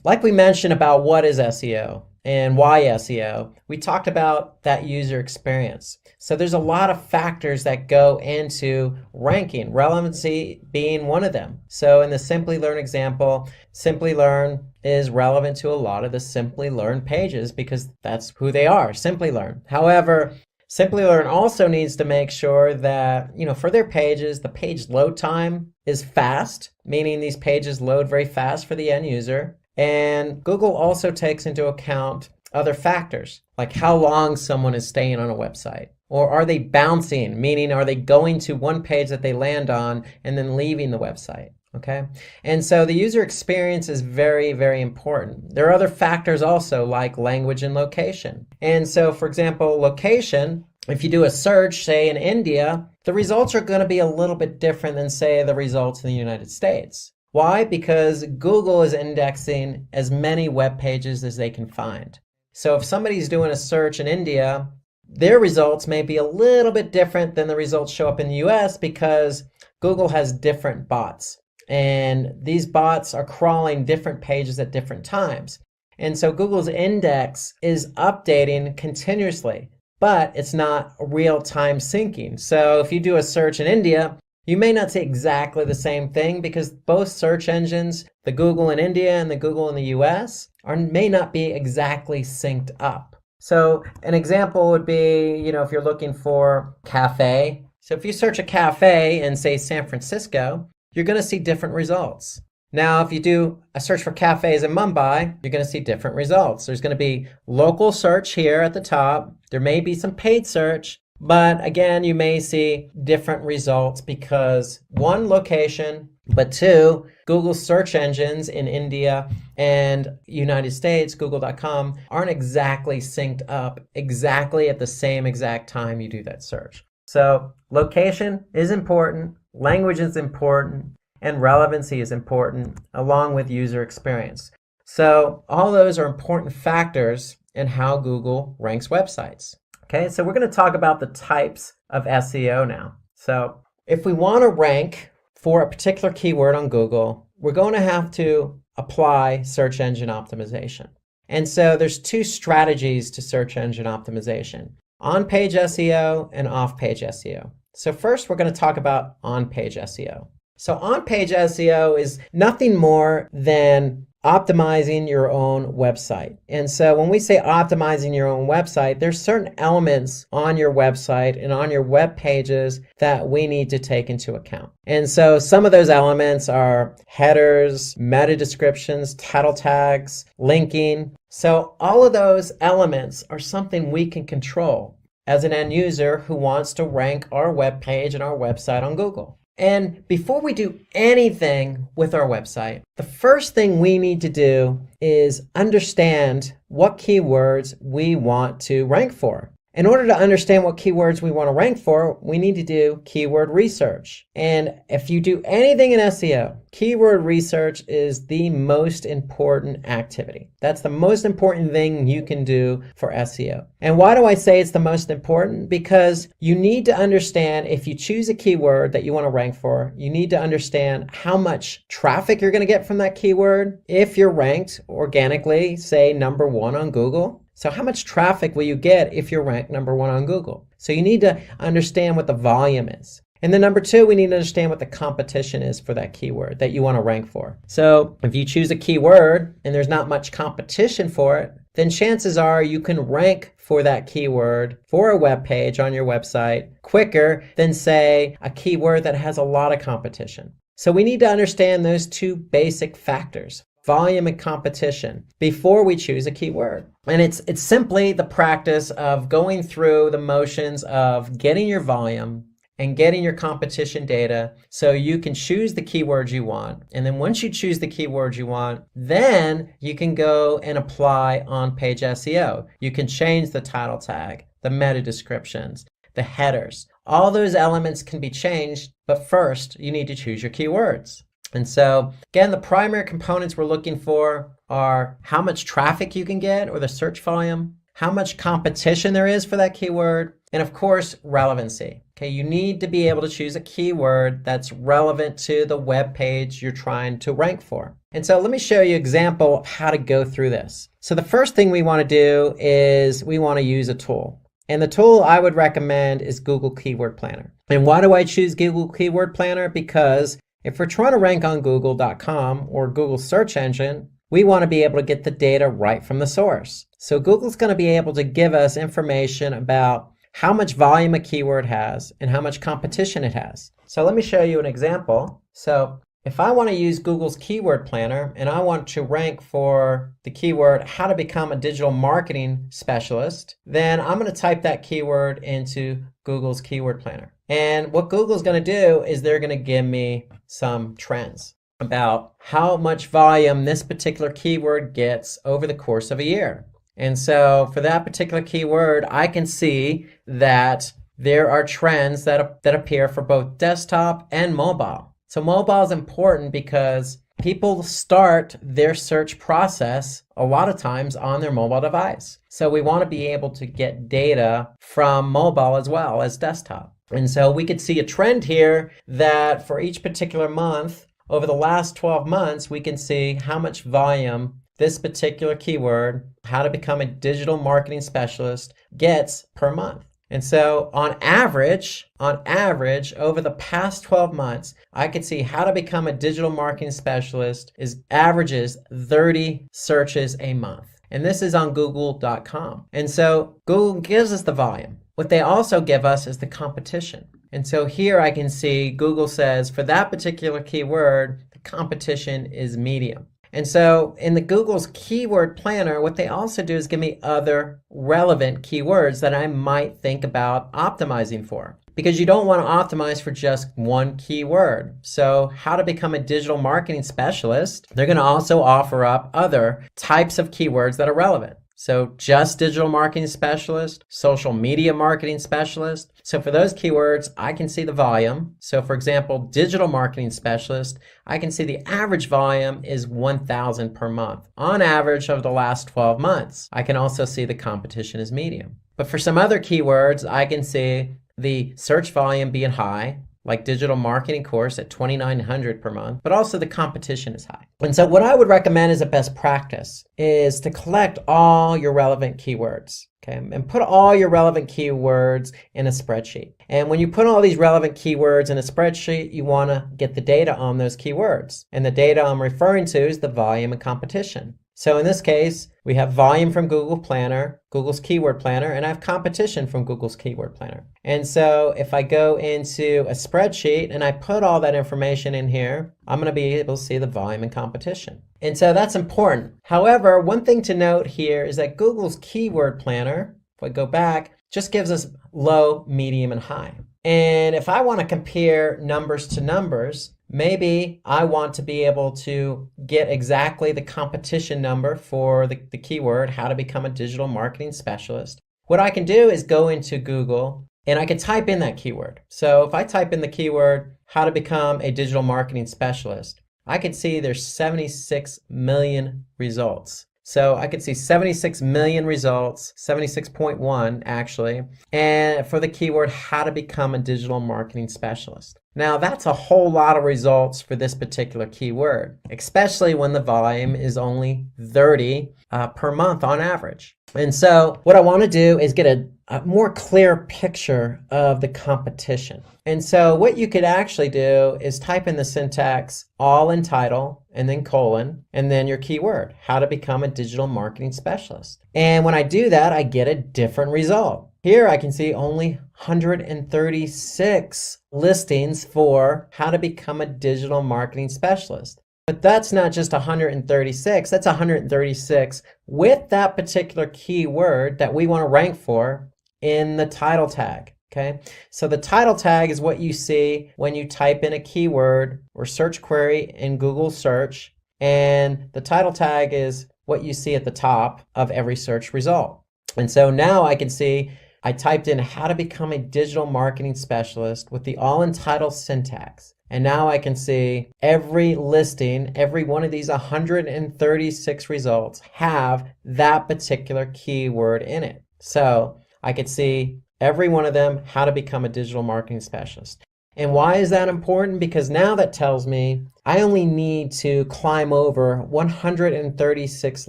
Like we mentioned about what is SEO. and why SEO, we talked about that user experience. So there's a lot of factors that go into ranking, relevancy being one of them. So in the Simplilearn example, Simplilearn is relevant to a lot of the Simplilearn pages because that's who they are, Simplilearn. However, Simplilearn also needs to make sure that, for their pages, the page load time is fast, meaning these pages load very fast for the end user. And Google also takes into account other factors, like how long someone is staying on a website. Or are they bouncing, meaning are they going to one page that they land on and then leaving the website? Okay, and so the user experience is very, very important. There are other factors also like language and location. And so, for example, location, if you do a search, say in India, the results are going to be a little bit different than, say, the results in the United States. Why? Because Google is indexing as many web pages as they can find. So if somebody's doing a search in India, their results may be a little bit different than the results show up in the US because Google has different bots. And these bots are crawling different pages at different times. And so Google's index is updating continuously, but it's not real-time syncing. So if you do a search in India, you may not see exactly the same thing because both search engines, the Google in India and the Google in the US, may not be exactly synced up. So an example would be, if you're looking for cafe. So if you search a cafe in, say, San Francisco, you're going to see different results. Now, if you do a search for cafes in Mumbai, you're going to see different results. There's going to be local search here at the top. There may be some paid search, but again, you may see different results because one, location, but two, Google's search engines in India and United States, google.com, aren't exactly synced up exactly at the same exact time you do that search. So location is important, language is important, and relevancy is important, along with user experience. So all those are important factors in how Google ranks websites. Okay, so we're going to talk about the types of SEO now. So if we want to rank for a particular keyword on Google, we're going to have to apply search engine optimization. And so there's two strategies to search engine optimization: on-page SEO and off-page SEO. So first, we're going to talk about on-page SEO. So on-page SEO is nothing more than optimizing your own website. And so when we say optimizing your own website, there's certain elements on your website and on your web pages that we need to take into account. And so some of those elements are headers, meta descriptions, title tags, linking. So all of those elements are something we can control as an end user who wants to rank our web page and our website on Google. And before we do anything with our website, the first thing we need to do is understand what keywords we want to rank for. In order to understand what keywords we want to rank for, we need to do keyword research. And if you do anything in SEO, keyword research is the most important activity. That's the most important thing you can do for SEO. And why do I say it's the most important? Because you need to understand, if you choose a keyword that you want to rank for, you need to understand how much traffic you're going to get from that keyword if you're ranked organically, say number 1 on Google. So how much traffic will you get if you're ranked number 1 on Google? So you need to understand what the volume is. And then number 2, we need to understand what the competition is for that keyword that you want to rank for. So if you choose a keyword and there's not much competition for it, then chances are you can rank for that keyword for a web page on your website quicker than, say, a keyword that has a lot of competition. So we need to understand those two basic factors: volume and competition, before we choose a keyword. And it's simply the practice of going through the motions of getting your volume and getting your competition data so you can choose the keywords you want. And then once you choose the keywords you want, then you can go and apply on-page SEO. You can change the title tag, the meta descriptions, the headers. All those elements can be changed, but first you need to choose your keywords. And so, again, the primary components we're looking for are how much traffic you can get, or the search volume, how much competition there is for that keyword, and of course, relevancy. Okay, you need to be able to choose a keyword that's relevant to the web page you're trying to rank for. And so let me show you an example of how to go through this. So the first thing we want to do is we want to use a tool. And the tool I would recommend is Google Keyword Planner. And why do I choose Google Keyword Planner? Because if we're trying to rank on Google.com or Google search engine, we want to be able to get the data right from the source. So Google's going to be able to give us information about how much volume a keyword has and how much competition it has. So let me show you an example. So if I want to use Google's Keyword Planner and I want to rank for the keyword how to become a digital marketing specialist, then I'm going to type that keyword into Google's Keyword Planner. And what Google's going to do is they're going to give me some trends about how much volume this particular keyword gets over the course of a year. And so for that particular keyword, I can see that there are trends that appear for both desktop and mobile. So mobile is important because people start their search process a lot of times on their mobile device. So we want to be able to get data from mobile as well as desktop. And so we could see a trend here that for each particular month, over the last 12 months, we can see how much volume this particular keyword, how to become a digital marketing specialist, gets per month. And so on average, over the past 12 months, I could see how to become a digital marketing specialist averages 30 searches a month. And this is on Google.com. And so Google gives us the volume. What they also give us is the competition. And so here I can see Google says for that particular keyword, the competition is medium. And so in the Google's Keyword Planner, what they also do is give me other relevant keywords that I might think about optimizing for. Because you don't want to optimize for just one keyword. So how to become a digital marketing specialist, they're going to also offer up other types of keywords that are relevant. So just digital marketing specialist, social media marketing specialist. So for those keywords, I can see the volume. So for example, digital marketing specialist, I can see the average volume is 1,000 per month on average over the last 12 months. I can also see the competition is medium. But for some other keywords, I can see the search volume being high, like digital marketing course at 2,900 per month, but also the competition is high. And so what I would recommend as a best practice is to collect all your relevant keywords, okay? And put all your relevant keywords in a spreadsheet. And when you put all these relevant keywords in a spreadsheet, you want to get the data on those keywords. And the data I'm referring to is the volume and competition. So in this case, we have volume from Google Planner, Google's Keyword Planner, and I have competition from Google's Keyword Planner. And so if I go into a spreadsheet and I put all that information in here, I'm going to be able to see the volume and competition. And so that's important. However, one thing to note here is that Google's Keyword Planner, if I go back, just gives us low, medium, and high. And if I want to compare numbers to numbers, maybe I want to be able to get exactly the competition number for the keyword, how to become a digital marketing specialist. What I can do is go into Google and I can type in that keyword. So if I type in the keyword, how to become a digital marketing specialist, I can see there's 76 million results. So I could see 76 million results, 76.1 actually, and for the keyword, how to become a digital marketing specialist. Now that's a whole lot of results for this particular keyword, especially when the volume is only 30 per month on average. And so what I want to do is get a more clear picture of the competition. And so what you could actually do is type in the syntax all in title and then colon and then your keyword, how to become a digital marketing specialist. And when I do that, I get a different result. Here I can see only 136 listings for how to become a digital marketing specialist. But that's not just 136, that's 136 with that particular keyword that we want to rank for in the title tag. Okay, so the title tag is what you see when you type in a keyword or search query in Google search, and the title tag is what you see at the top of every search result. And so now I can see I typed in how to become a digital marketing specialist with the all in title syntax. And now I can see every listing, every one of these 136 results have that particular keyword in it. So I could see every one of them, how to become a digital marketing specialist. And why is that important? Because now that tells me I only need to climb over 136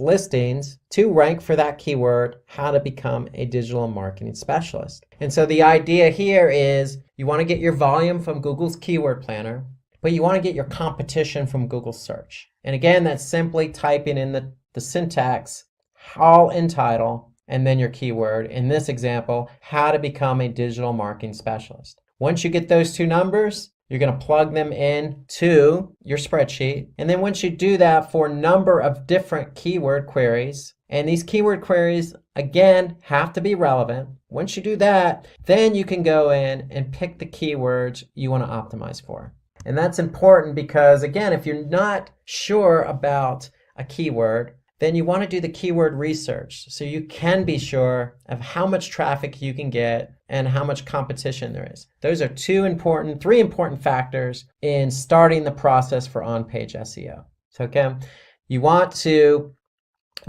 listings to rank for that keyword, how to become a digital marketing specialist. And so the idea here is you want to get your volume from Google's keyword planner, but you want to get your competition from Google search. And again, that's simply typing in the syntax, all in title, and then your keyword. In this example, how to become a digital marketing specialist. Once you get those two numbers, you're going to plug them in to your spreadsheet. And then once you do that for a number of different keyword queries, and these keyword queries, again, have to be relevant. Once you do that, then you can go in and pick the keywords you want to optimize for. And that's important because, again, if you're not sure about a keyword, then you want to do the keyword research so you can be sure of how much traffic you can get and how much competition there is. Those are three important factors in starting the process for on-page SEO. So again, you want to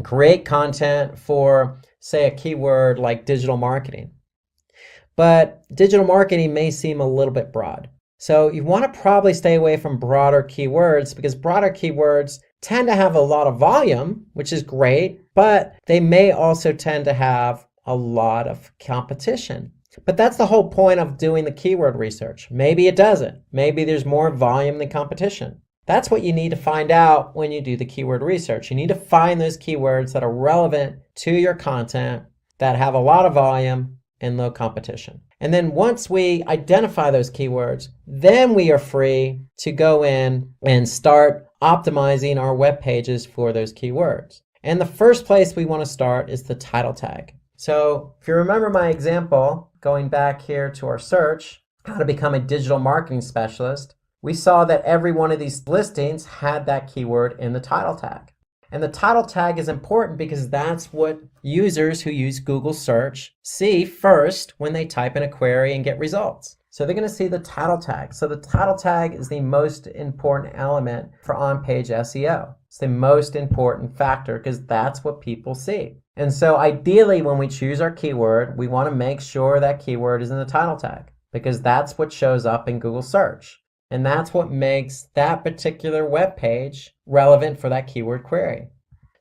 create content for, say, a keyword like digital marketing. But digital marketing may seem a little bit broad. So you want to probably stay away from broader keywords because broader keywords tend to have a lot of volume, which is great, but they may also tend to have a lot of competition. But that's the whole point of doing the keyword research. Maybe it doesn't. Maybe there's more volume than competition. That's what you need to find out when you do the keyword research. You need to find those keywords that are relevant to your content, that have a lot of volume and low competition. And then once we identify those keywords, then we are free to go in and start optimizing our web pages for those keywords. And the first place we want to start is the title tag. So if you remember my example, going back here to our search, how to become a digital marketing specialist, we saw that every one of these listings had that keyword in the title tag. And the title tag is important because that's what users who use Google search see first when they type in a query and get results. So they're going to see the title tag. So the title tag is the most important element for on-page SEO. It's the most important factor because that's what people see. And so ideally when we choose our keyword, we want to make sure that keyword is in the title tag because that's what shows up in Google search. And that's what makes that particular web page relevant for that keyword query.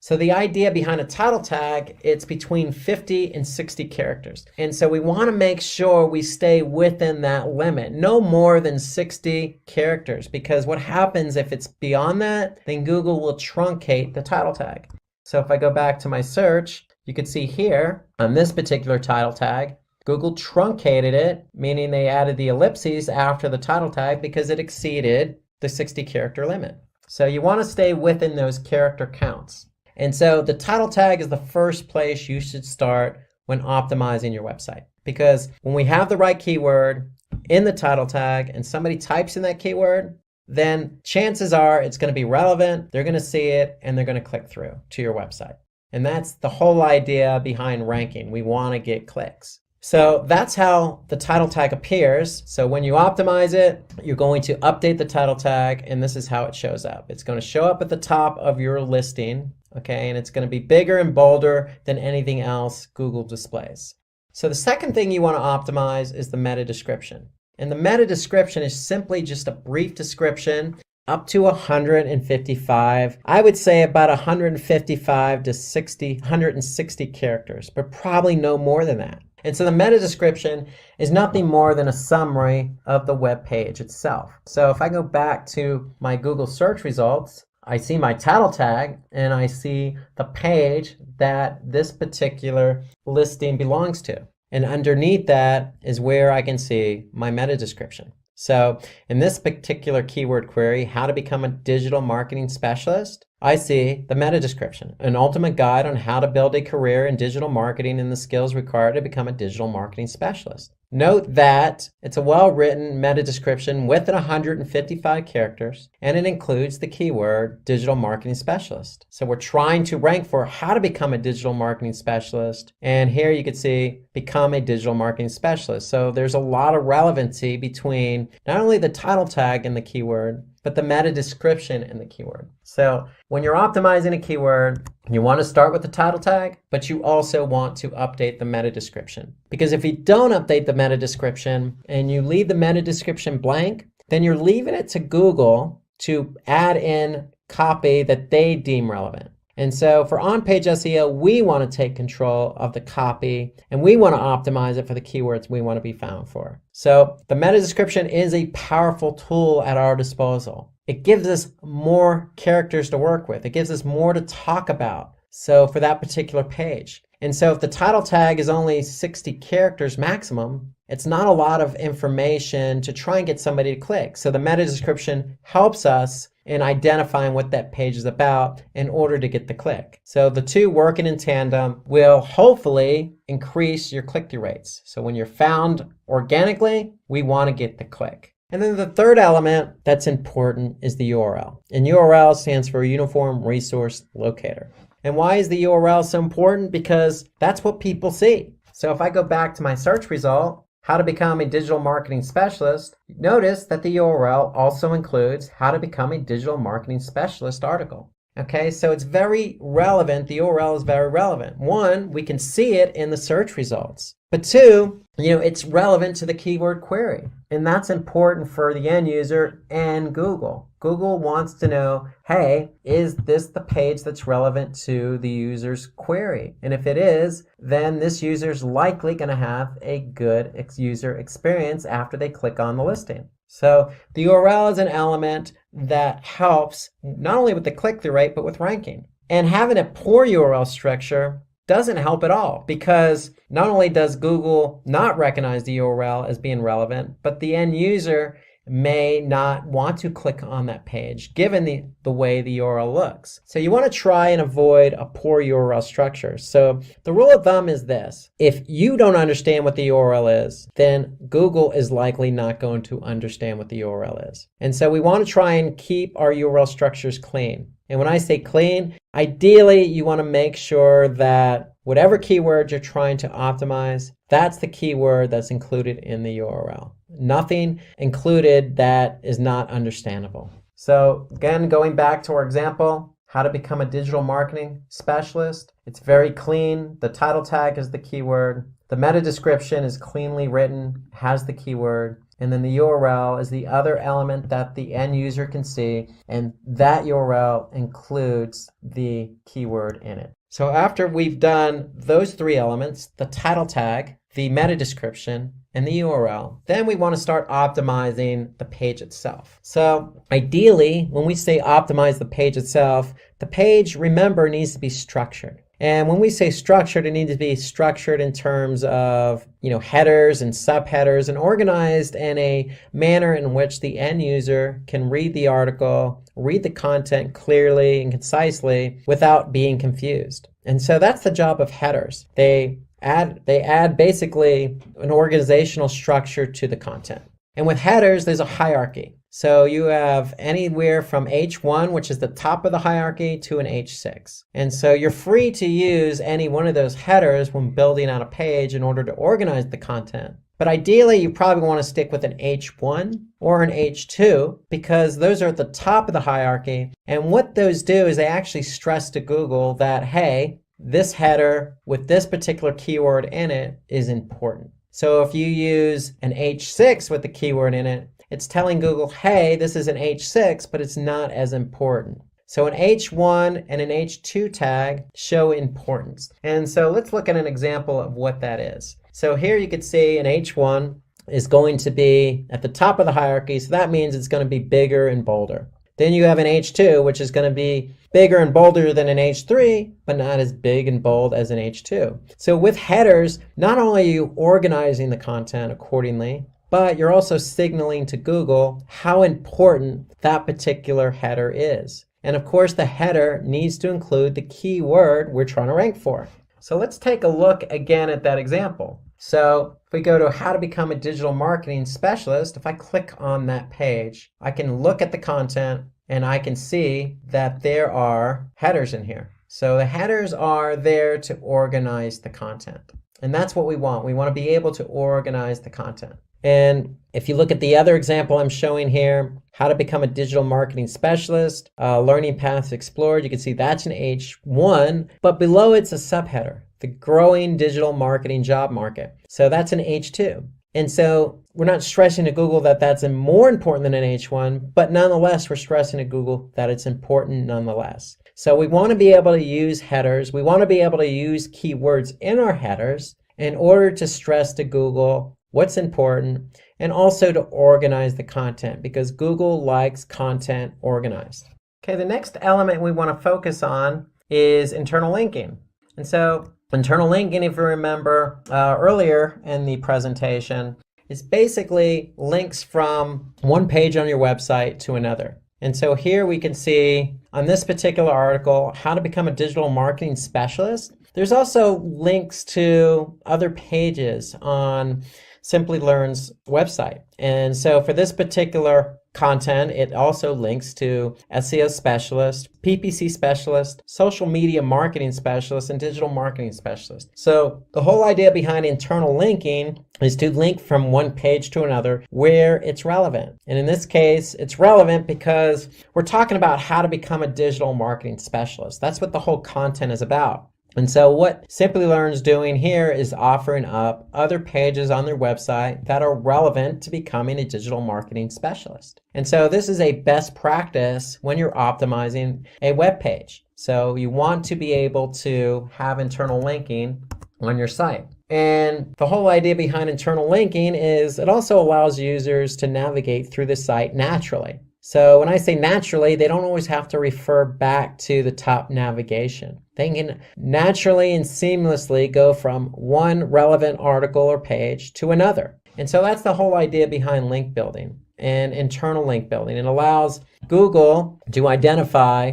So the idea behind a title tag, it's between 50 and 60 characters. And so we want to make sure we stay within that limit, no more than 60 characters, because what happens if it's beyond that, then Google will truncate the title tag. So if I go back to my search, you can see here on this particular title tag, Google truncated it, meaning they added the ellipses after the title tag because it exceeded the 60 character limit. So you want to stay within those character counts. And so the title tag is the first place you should start when optimizing your website. Because when we have the right keyword in the title tag and somebody types in that keyword, then chances are it's going to be relevant, they're going to see it, and they're going to click through to your website. And that's the whole idea behind ranking. We want to get clicks. So that's how the title tag appears. So when you optimize it, you're going to update the title tag, and this is how it shows up. It's going to show up at the top of your listing, okay, and it's going to be bigger and bolder than anything else Google displays. So the second thing you want to optimize is the meta description. And the meta description is simply just a brief description up to 155. I would say about 155 to 160 characters, but probably no more than that. And so the meta description is nothing more than a summary of the web page itself. So if I go back to my Google search results, I see my title tag and I see the page that this particular listing belongs to. And underneath that is where I can see my meta description. So in this particular keyword query, how to become a digital marketing specialist, I see the meta description, an ultimate guide on how to build a career in digital marketing and the skills required to become a digital marketing specialist. Note that it's a well-written meta description with 155 characters, and it includes the keyword digital marketing specialist. So we're trying to rank for how to become a digital marketing specialist, and here you can see become a digital marketing specialist. So there's a lot of relevancy between not only the title tag and the keyword, but the meta description in the keyword. So when you're optimizing a keyword, you want to start with the title tag, but you also want to update the meta description. Because if you don't update the meta description and you leave the meta description blank, then you're leaving it to Google to add in copy that they deem relevant. And so for on-page SEO, we want to take control of the copy and we want to optimize it for the keywords we want to be found for. So the meta description is a powerful tool at our disposal. It gives us more characters to work with. It gives us more to talk about. So for that particular page. And so if the title tag is only 60 characters maximum, it's not a lot of information to try and get somebody to click. So the meta description helps us in identifying what that page is about in order to get the click. So the two working in tandem will hopefully increase your click-through rates. So when you're found organically, we want to get the click. And then the third element that's important is the URL. And URL stands for Uniform Resource Locator. And why is the URL so important? Because that's what people see. So if I go back to my search result, how to become a digital marketing specialist, notice that the URL also includes how to become a digital marketing specialist article. Okay, so it's very relevant. The URL is very relevant. One, we can see it in the search results. But two, it's relevant to the keyword query. And that's important for the end user and Google. Google wants to know, hey, is this the page that's relevant to the user's query? And if it is, then this user's likely going to have a good user experience after they click on the listing. So the URL is an element that helps not only with the click-through rate, but with ranking. And having a poor URL structure doesn't help at all, because not only does Google not recognize the URL as being relevant, but the end user may not want to click on that page given the way the URL looks. So you want to try and avoid a poor URL structure. So the rule of thumb is this: if you don't understand what the URL is, then Google is likely not going to understand what the URL is. And so we want to try and keep our URL structures clean. And when I say clean, ideally you want to make sure that whatever keyword you're trying to optimize, that's the keyword that's included in the URL. Nothing included that is not understandable. So again, going back to our example, how to become a digital marketing specialist. It's very clean. The title tag is the keyword. The meta description is cleanly written, has the keyword. And then the URL is the other element that the end user can see. And that URL includes the keyword in it. So after we've done those three elements, the title tag, the meta description, and the URL, then we want to start optimizing the page itself. So ideally, when we say optimize the page itself, the page, remember, needs to be structured. And when we say structured, it needs to be structured in terms of, headers and subheaders and organized in a manner in which the end user can read the article, read the content clearly and concisely without being confused. And so that's the job of headers. They add basically an organizational structure to the content. And with headers, there's a hierarchy. So you have anywhere from H1, which is the top of the hierarchy, to an H6. And so you're free to use any one of those headers when building out a page in order to organize the content. But ideally, you probably want to stick with an H1 or an H2 because those are at the top of the hierarchy. And what those do is they actually stress to Google that, hey, this header with this particular keyword in it is important. So if you use an H6 with the keyword in it, it's telling Google, hey, this is an H6, but it's not as important. So an H1 and an H2 tag show importance. And so let's look at an example of what that is. So here you can see an H1 is going to be at the top of the hierarchy. So that means it's going to be bigger and bolder. Then you have an H2, which is going to be bigger and bolder than an H3, but not as big and bold as an H2. So with headers, not only are you organizing the content accordingly, but you're also signaling to Google how important that particular header is. And of course, the header needs to include the keyword we're trying to rank for. So let's take a look again at that example. So if we go to how to become a digital marketing specialist, if I click on that page, I can look at the content and I can see that there are headers in here. So the headers are there to organize the content. And that's what we want. We want to be able to organize the content. And if you look at the other example I'm showing here, how to become a digital marketing specialist, learning paths explored, you can see that's an H1, but below it's a subheader, the growing digital marketing job market. So that's an H2. And so we're not stressing to Google that that's more important than an H1, but nonetheless, we're stressing to Google that it's important nonetheless. So we want to be able to use headers. We want to be able to use keywords in our headers in order to stress to Google what's important and also to organize the content because Google likes content organized. Okay, the next element we want to focus on is internal linking. And so internal linking, if you remember earlier in the presentation, is basically links from one page on your website to another. And so here we can see on this particular article, how to become a digital marketing specialist. There's also links to other pages on Simplilearn's website. And so for this particular content, it also links to SEO specialist, PPC specialist, social media marketing specialist, and digital marketing specialist. So the whole idea behind internal linking is to link from one page to another where it's relevant. And in this case, it's relevant because we're talking about how to become a digital marketing specialist. That's what the whole content is about. And so what Simplilearn's doing here is offering up other pages on their website that are relevant to becoming a digital marketing specialist. And so this is a best practice when you're optimizing a web page. So you want to be able to have internal linking on your site. And the whole idea behind internal linking is it also allows users to navigate through the site naturally. So when I say naturally, they don't always have to refer back to the top navigation. They can naturally and seamlessly go from one relevant article or page to another. And so that's the whole idea behind link building and internal link building. It allows Google to identify,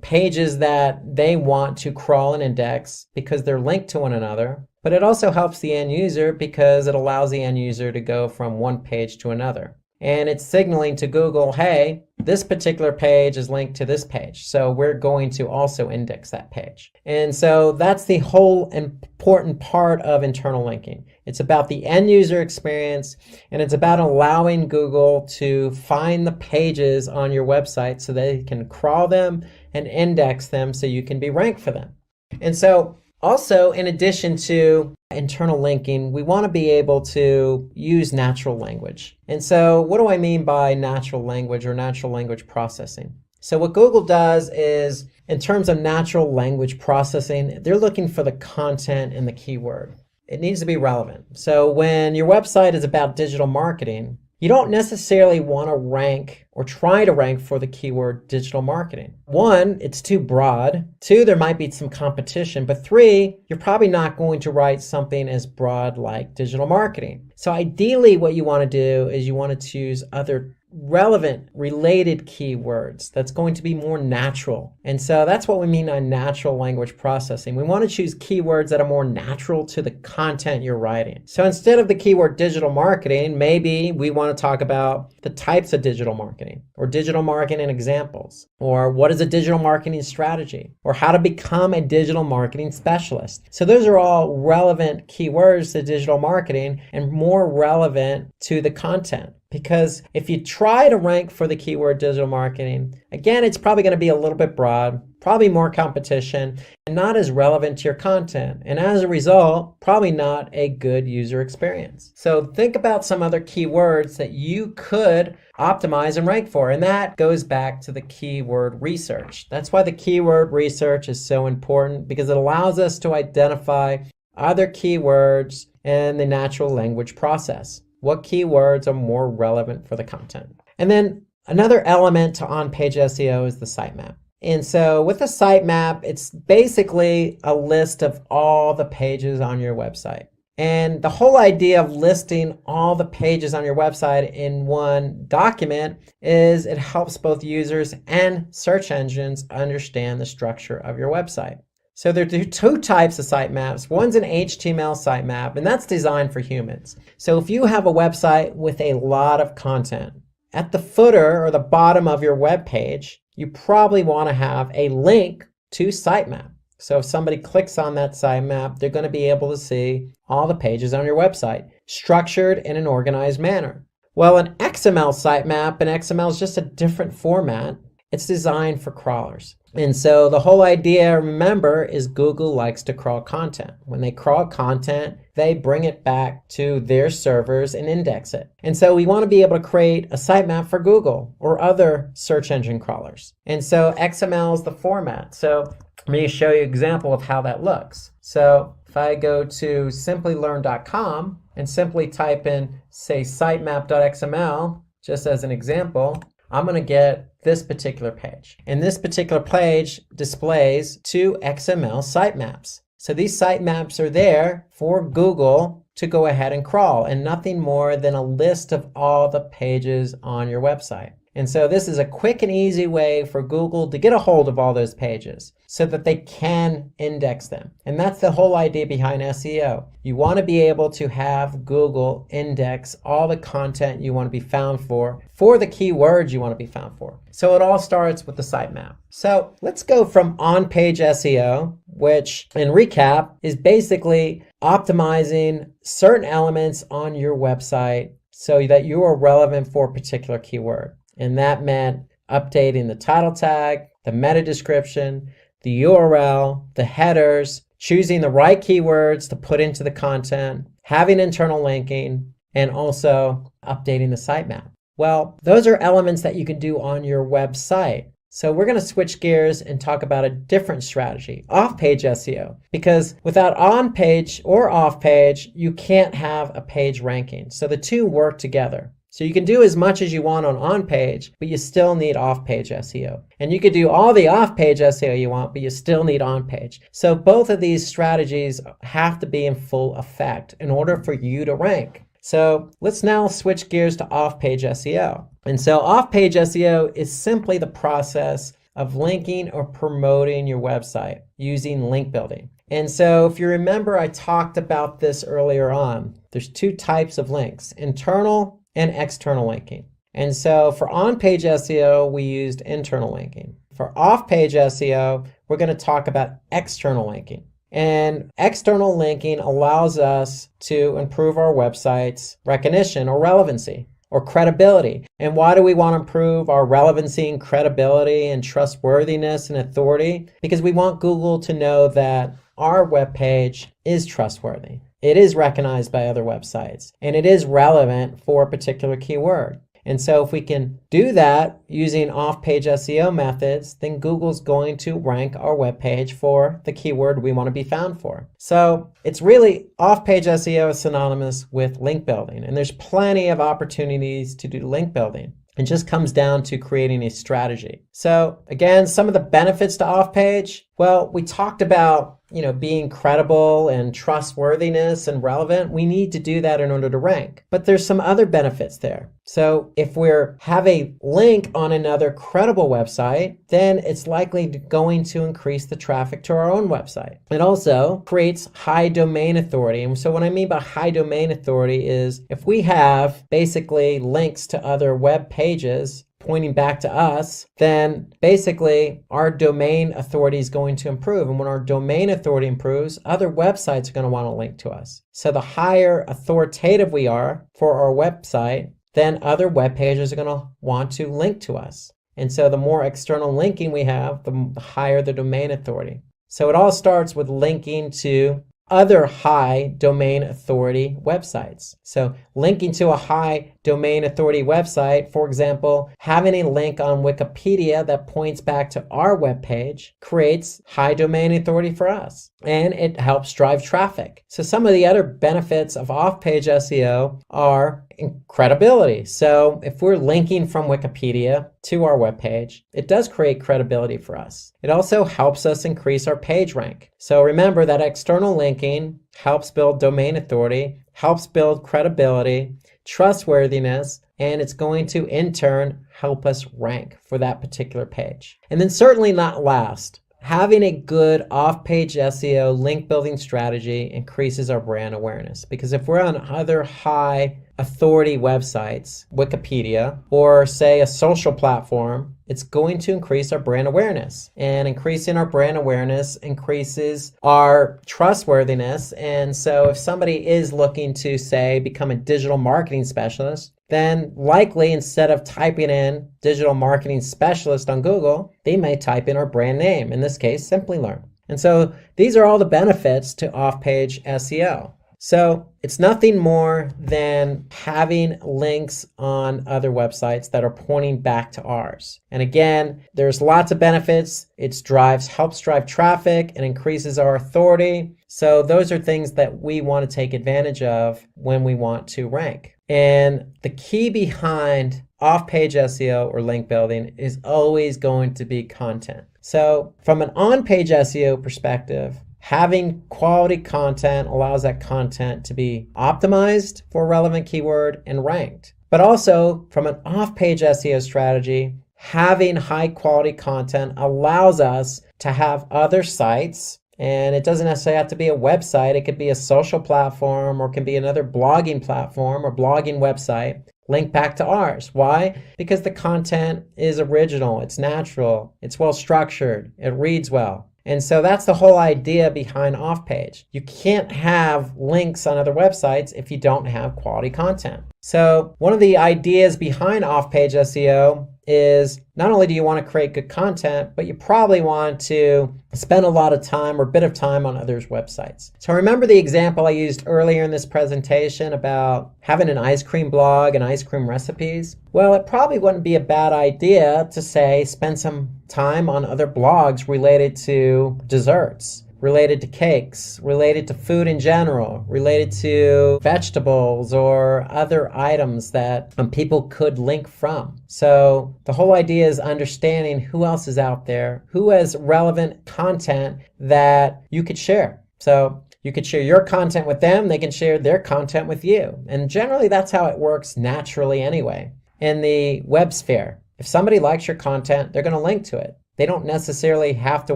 pages that they want to crawl and index because they're linked to one another. But it also helps the end user because it allows the end user to go from one page to another. And it's signaling to Google, hey, this particular page is linked to this page. So we're going to also index that page. And so that's the whole important part of internal linking. It's about the end user experience, and it's about allowing Google to find the pages on your website so they can crawl them and index them so you can be ranked for them. And so also, in addition to internal linking, we want to be able to use natural language. And so what do I mean by natural language or natural language processing? So what Google does is, in terms of natural language processing, they're looking for the content and the keyword. It needs to be relevant. So when your website is about digital marketing, you don't necessarily want to rank or try to rank for the keyword digital marketing. One, it's too broad. Two, there might be some competition. But three, you're probably not going to write something as broad like digital marketing. So ideally, what you want to do is you want to choose other relevant, related keywords that's going to be more natural. And so that's what we mean by natural language processing. We want to choose keywords that are more natural to the content you're writing. So instead of the keyword digital marketing, maybe we want to talk about the types of digital marketing, or digital marketing examples, or what is a digital marketing strategy, or how to become a digital marketing specialist. So those are all relevant keywords to digital marketing and more relevant to the content. Because if you try to rank for the keyword digital marketing, again, it's probably going to be a little bit broad, probably more competition, and not as relevant to your content. And as a result, probably not a good user experience. So think about some other keywords that you could optimize and rank for. And that goes back to the keyword research. That's why the keyword research is so important, because it allows us to identify other keywords in the natural language process. What keywords are more relevant for the content? And then another element to on-page SEO is the sitemap. And so with the sitemap, it's basically a list of all the pages on your website. And the whole idea of listing all the pages on your website in one document is it helps both users and search engines understand the structure of your website. So there are two types of sitemaps. One's an HTML sitemap, and that's designed for humans. So if you have a website with a lot of content, at the footer or the bottom of your web page, you probably want to have a link to sitemap. So if somebody clicks on that sitemap, they're going to be able to see all the pages on your website, structured in an organized manner. Well, an XML sitemap, and XML is just a different format. It's designed for crawlers. And so the whole idea, remember, is Google likes to crawl content. When they crawl content, they bring it back to their servers and index it. And so we want to be able to create a sitemap for Google or other search engine crawlers. And so XML is the format. So let me show you an example of how that looks. So if I go to Simplilearn.com and simply type in, say, sitemap.xml, just as an example, I'm going to get this particular page. And this particular page displays 2 XML sitemaps. So these sitemaps are there for Google to go ahead and crawl, and nothing more than a list of all the pages on your website. And so this is a quick and easy way for Google to get a hold of all those pages so that they can index them. And that's the whole idea behind SEO. You want to be able to have Google index all the content you want to be found for the keywords you want to be found for. So it all starts with the sitemap. So let's go from on-page SEO, which in recap is basically optimizing certain elements on your website so that you are relevant for a particular keyword. And that meant updating the title tag, the meta description, the URL, the headers, choosing the right keywords to put into the content, having internal linking, and also updating the sitemap. Well, those are elements that you can do on your website. So we're going to switch gears and talk about a different strategy, off-page SEO, because without on-page or off-page, you can't have a page ranking. So the two work together. So you can do as much as you want on-page, but you still need off-page SEO. And you could do all the off-page SEO you want, but you still need on-page. So both of these strategies have to be in full effect in order for you to rank. So let's now switch gears to off-page SEO. And so off-page SEO is simply the process of linking or promoting your website using link building. And so if you remember, I talked about this earlier on. There's 2 types of links, internal and external linking. And so for on-page SEO, we used internal linking. For off-page SEO, we're going to talk about external linking. And external linking allows us to improve our website's recognition or relevancy or credibility. And why do we want to improve our relevancy and credibility and trustworthiness and authority? Because we want Google to know that our web page is trustworthy. It is recognized by other websites, and it is relevant for a particular keyword. And so if we can do that using off-page SEO methods, then Google's going to rank our webpage for the keyword we want to be found for. So it's really off-page SEO is synonymous with link building, and there's plenty of opportunities to do link building. It just comes down to creating a strategy. So again, some of the benefits to off-page, well, we talked about being credible and trustworthiness and relevant. We need to do that in order to rank. But there's some other benefits there. So if we have a link on another credible website, then it's likely going to increase the traffic to our own website. It also creates high domain authority. And so what I mean by high domain authority is if we have basically links to other web pages pointing back to us, then basically our domain authority is going to improve. And when our domain authority improves, other websites are going to want to link to us. So the higher authoritative we are for our website, then other web pages are going to want to link to us. And so the more external linking we have, the higher the domain authority. So it all starts with linking to other high domain authority websites. So linking to a high domain authority website, for example, having a link on Wikipedia that points back to our webpage creates high domain authority for us, and it helps drive traffic. So some of the other benefits of off-page SEO are credibility. So if we're linking from Wikipedia to our webpage, it does create credibility for us. It also helps us increase our page rank. So remember that external linking helps build domain authority, helps build credibility, trustworthiness, and it's going to in turn help us rank for that particular page. And then certainly not last, having a good off-page SEO link building strategy increases our brand awareness, because if we're on other high authority websites, Wikipedia, or say a social platform, it's going to increase our brand awareness. And increasing our brand awareness increases our trustworthiness. And so if somebody is looking to, say, become a digital marketing specialist, then likely instead of typing in digital marketing specialist on Google, they may type in our brand name, in this case, Simplilearn. And so these are all the benefits to off-page SEO. So it's nothing more than having links on other websites that are pointing back to ours. And again, there's lots of benefits. It helps drive traffic and increases our authority. So those are things that we want to take advantage of when we want to rank. And the key behind off-page SEO or link building is always going to be content. So from an on-page SEO perspective, having quality content allows that content to be optimized for a relevant keyword and ranked. But also from an off-page SEO strategy, having high quality content allows us to have other sites, and it doesn't necessarily have to be a website. It could be a social platform, or it can be another blogging platform or blogging website, link back to ours. Why? Because the content is original, it's natural, it's well structured, it reads well. And so that's the whole idea behind off-page. You can't have links on other websites if you don't have quality content. So one of the ideas behind off-page SEO is not only do you want to create good content, but you probably want to spend a lot of time or a bit of time on others' websites. So remember the example I used earlier in this presentation about having an ice cream blog and ice cream recipes? Well, it probably wouldn't be a bad idea to say spend some time on other blogs related to desserts, related to cakes, related to food in general, related to vegetables or other items that people could link from. So the whole idea is understanding who else is out there, who has relevant content that you could share. So you could share your content with them, they can share their content with you. And generally that's how it works naturally anyway. In the web sphere, if somebody likes your content, they're going to link to it. They don't necessarily have to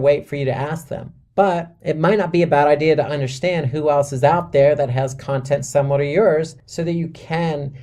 wait for you to ask them. But it might not be a bad idea to understand who else is out there that has content similar to yours so that you can,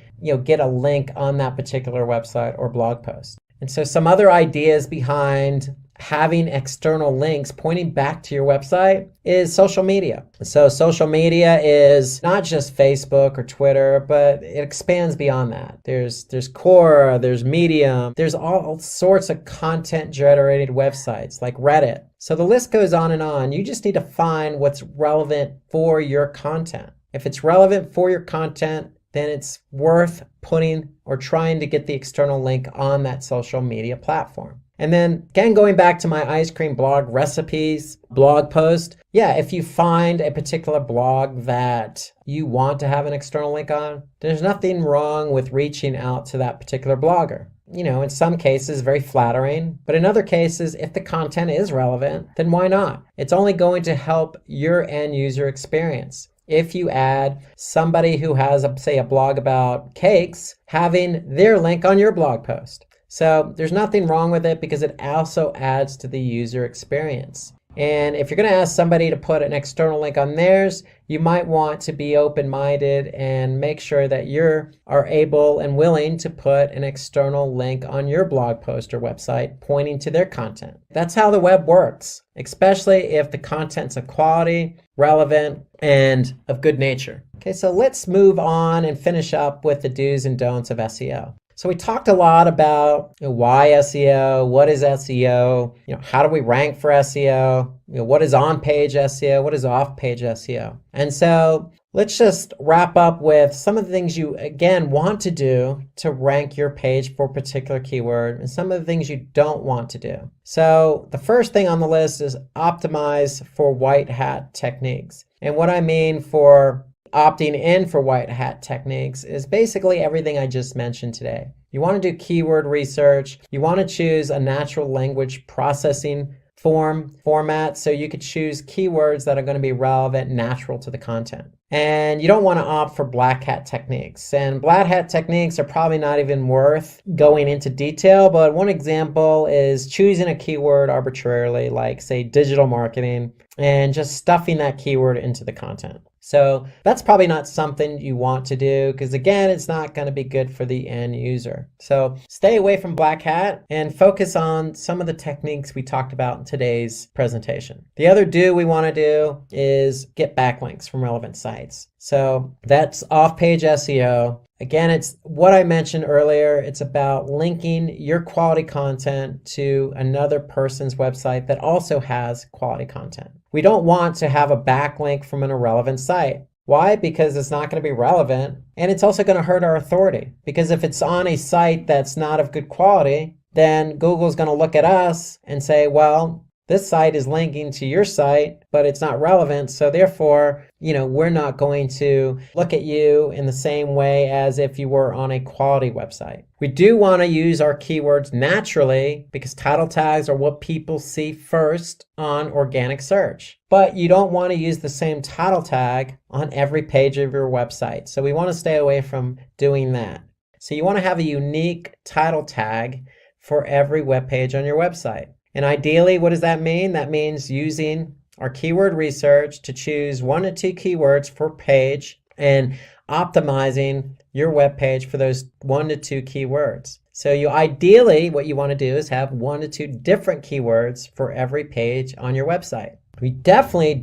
get a link on that particular website or blog post. And so some other ideas behind having external links pointing back to your website is social media. So social media is not just Facebook or Twitter, but it expands beyond that. There's Quora, there's Medium, there's all sorts of content generated websites like Reddit. So the list goes on and on. You just need to find what's relevant for your content. If it's relevant for your content, then it's worth putting or trying to get the external link on that social media platform. And then again, going back to my ice cream blog recipes blog post, if you find a particular blog that you want to have an external link on, there's nothing wrong with reaching out to that particular blogger. In some cases, very flattering, but in other cases, if the content is relevant, then why not? It's only going to help your end user experience. If you add somebody who has, say, a blog about cakes, having their link on your blog post. So there's nothing wrong with it because it also adds to the user experience. And if you're going to ask somebody to put an external link on theirs, you might want to be open-minded and make sure that you are able and willing to put an external link on your blog post or website pointing to their content. That's how the web works, especially if the content's of quality, relevant, and of good nature. Okay, so let's move on and finish up with the do's and don'ts of SEO. So we talked a lot about why SEO, what is SEO, how do we rank for SEO, what is on-page SEO, what is off-page SEO. And so let's just wrap up with some of the things you, again, want to do to rank your page for a particular keyword and some of the things you don't want to do. So the first thing on the list is optimize for white hat techniques. And what I mean for opting in for white hat techniques is basically everything I just mentioned today. You want to do keyword research. You want to choose a natural language processing format so you could choose keywords that are going to be relevant, natural to the content. And you don't want to opt for black hat techniques. And black hat techniques are probably not even worth going into detail, but one example is choosing a keyword arbitrarily, like say digital marketing, and just stuffing that keyword into the content. So that's probably not something you want to do because, again, it's not going to be good for the end user. So stay away from black hat and focus on some of the techniques we talked about in today's presentation. The other do we want to do is get backlinks from relevant sites. So that's off-page SEO. Again, it's what I mentioned earlier. It's about linking your quality content to another person's website that also has quality content. We don't want to have a backlink from an irrelevant site. Why? Because it's not going to be relevant, and it's also going to hurt our authority. Because if it's on a site that's not of good quality, then Google's going to look at us and say, well, this site is linking to your site, but it's not relevant. So therefore, we're not going to look at you in the same way as if you were on a quality website. We do want to use our keywords naturally because title tags are what people see first on organic search. But you don't want to use the same title tag on every page of your website. So we want to stay away from doing that. So you want to have a unique title tag for every web page on your website. And ideally, what does that mean? That means using our keyword research to choose 1 to 2 keywords per page and optimizing your web page for those 1 to 2 keywords. So ideally, what you want to do is have 1 to 2 different keywords for every page on your website. We definitely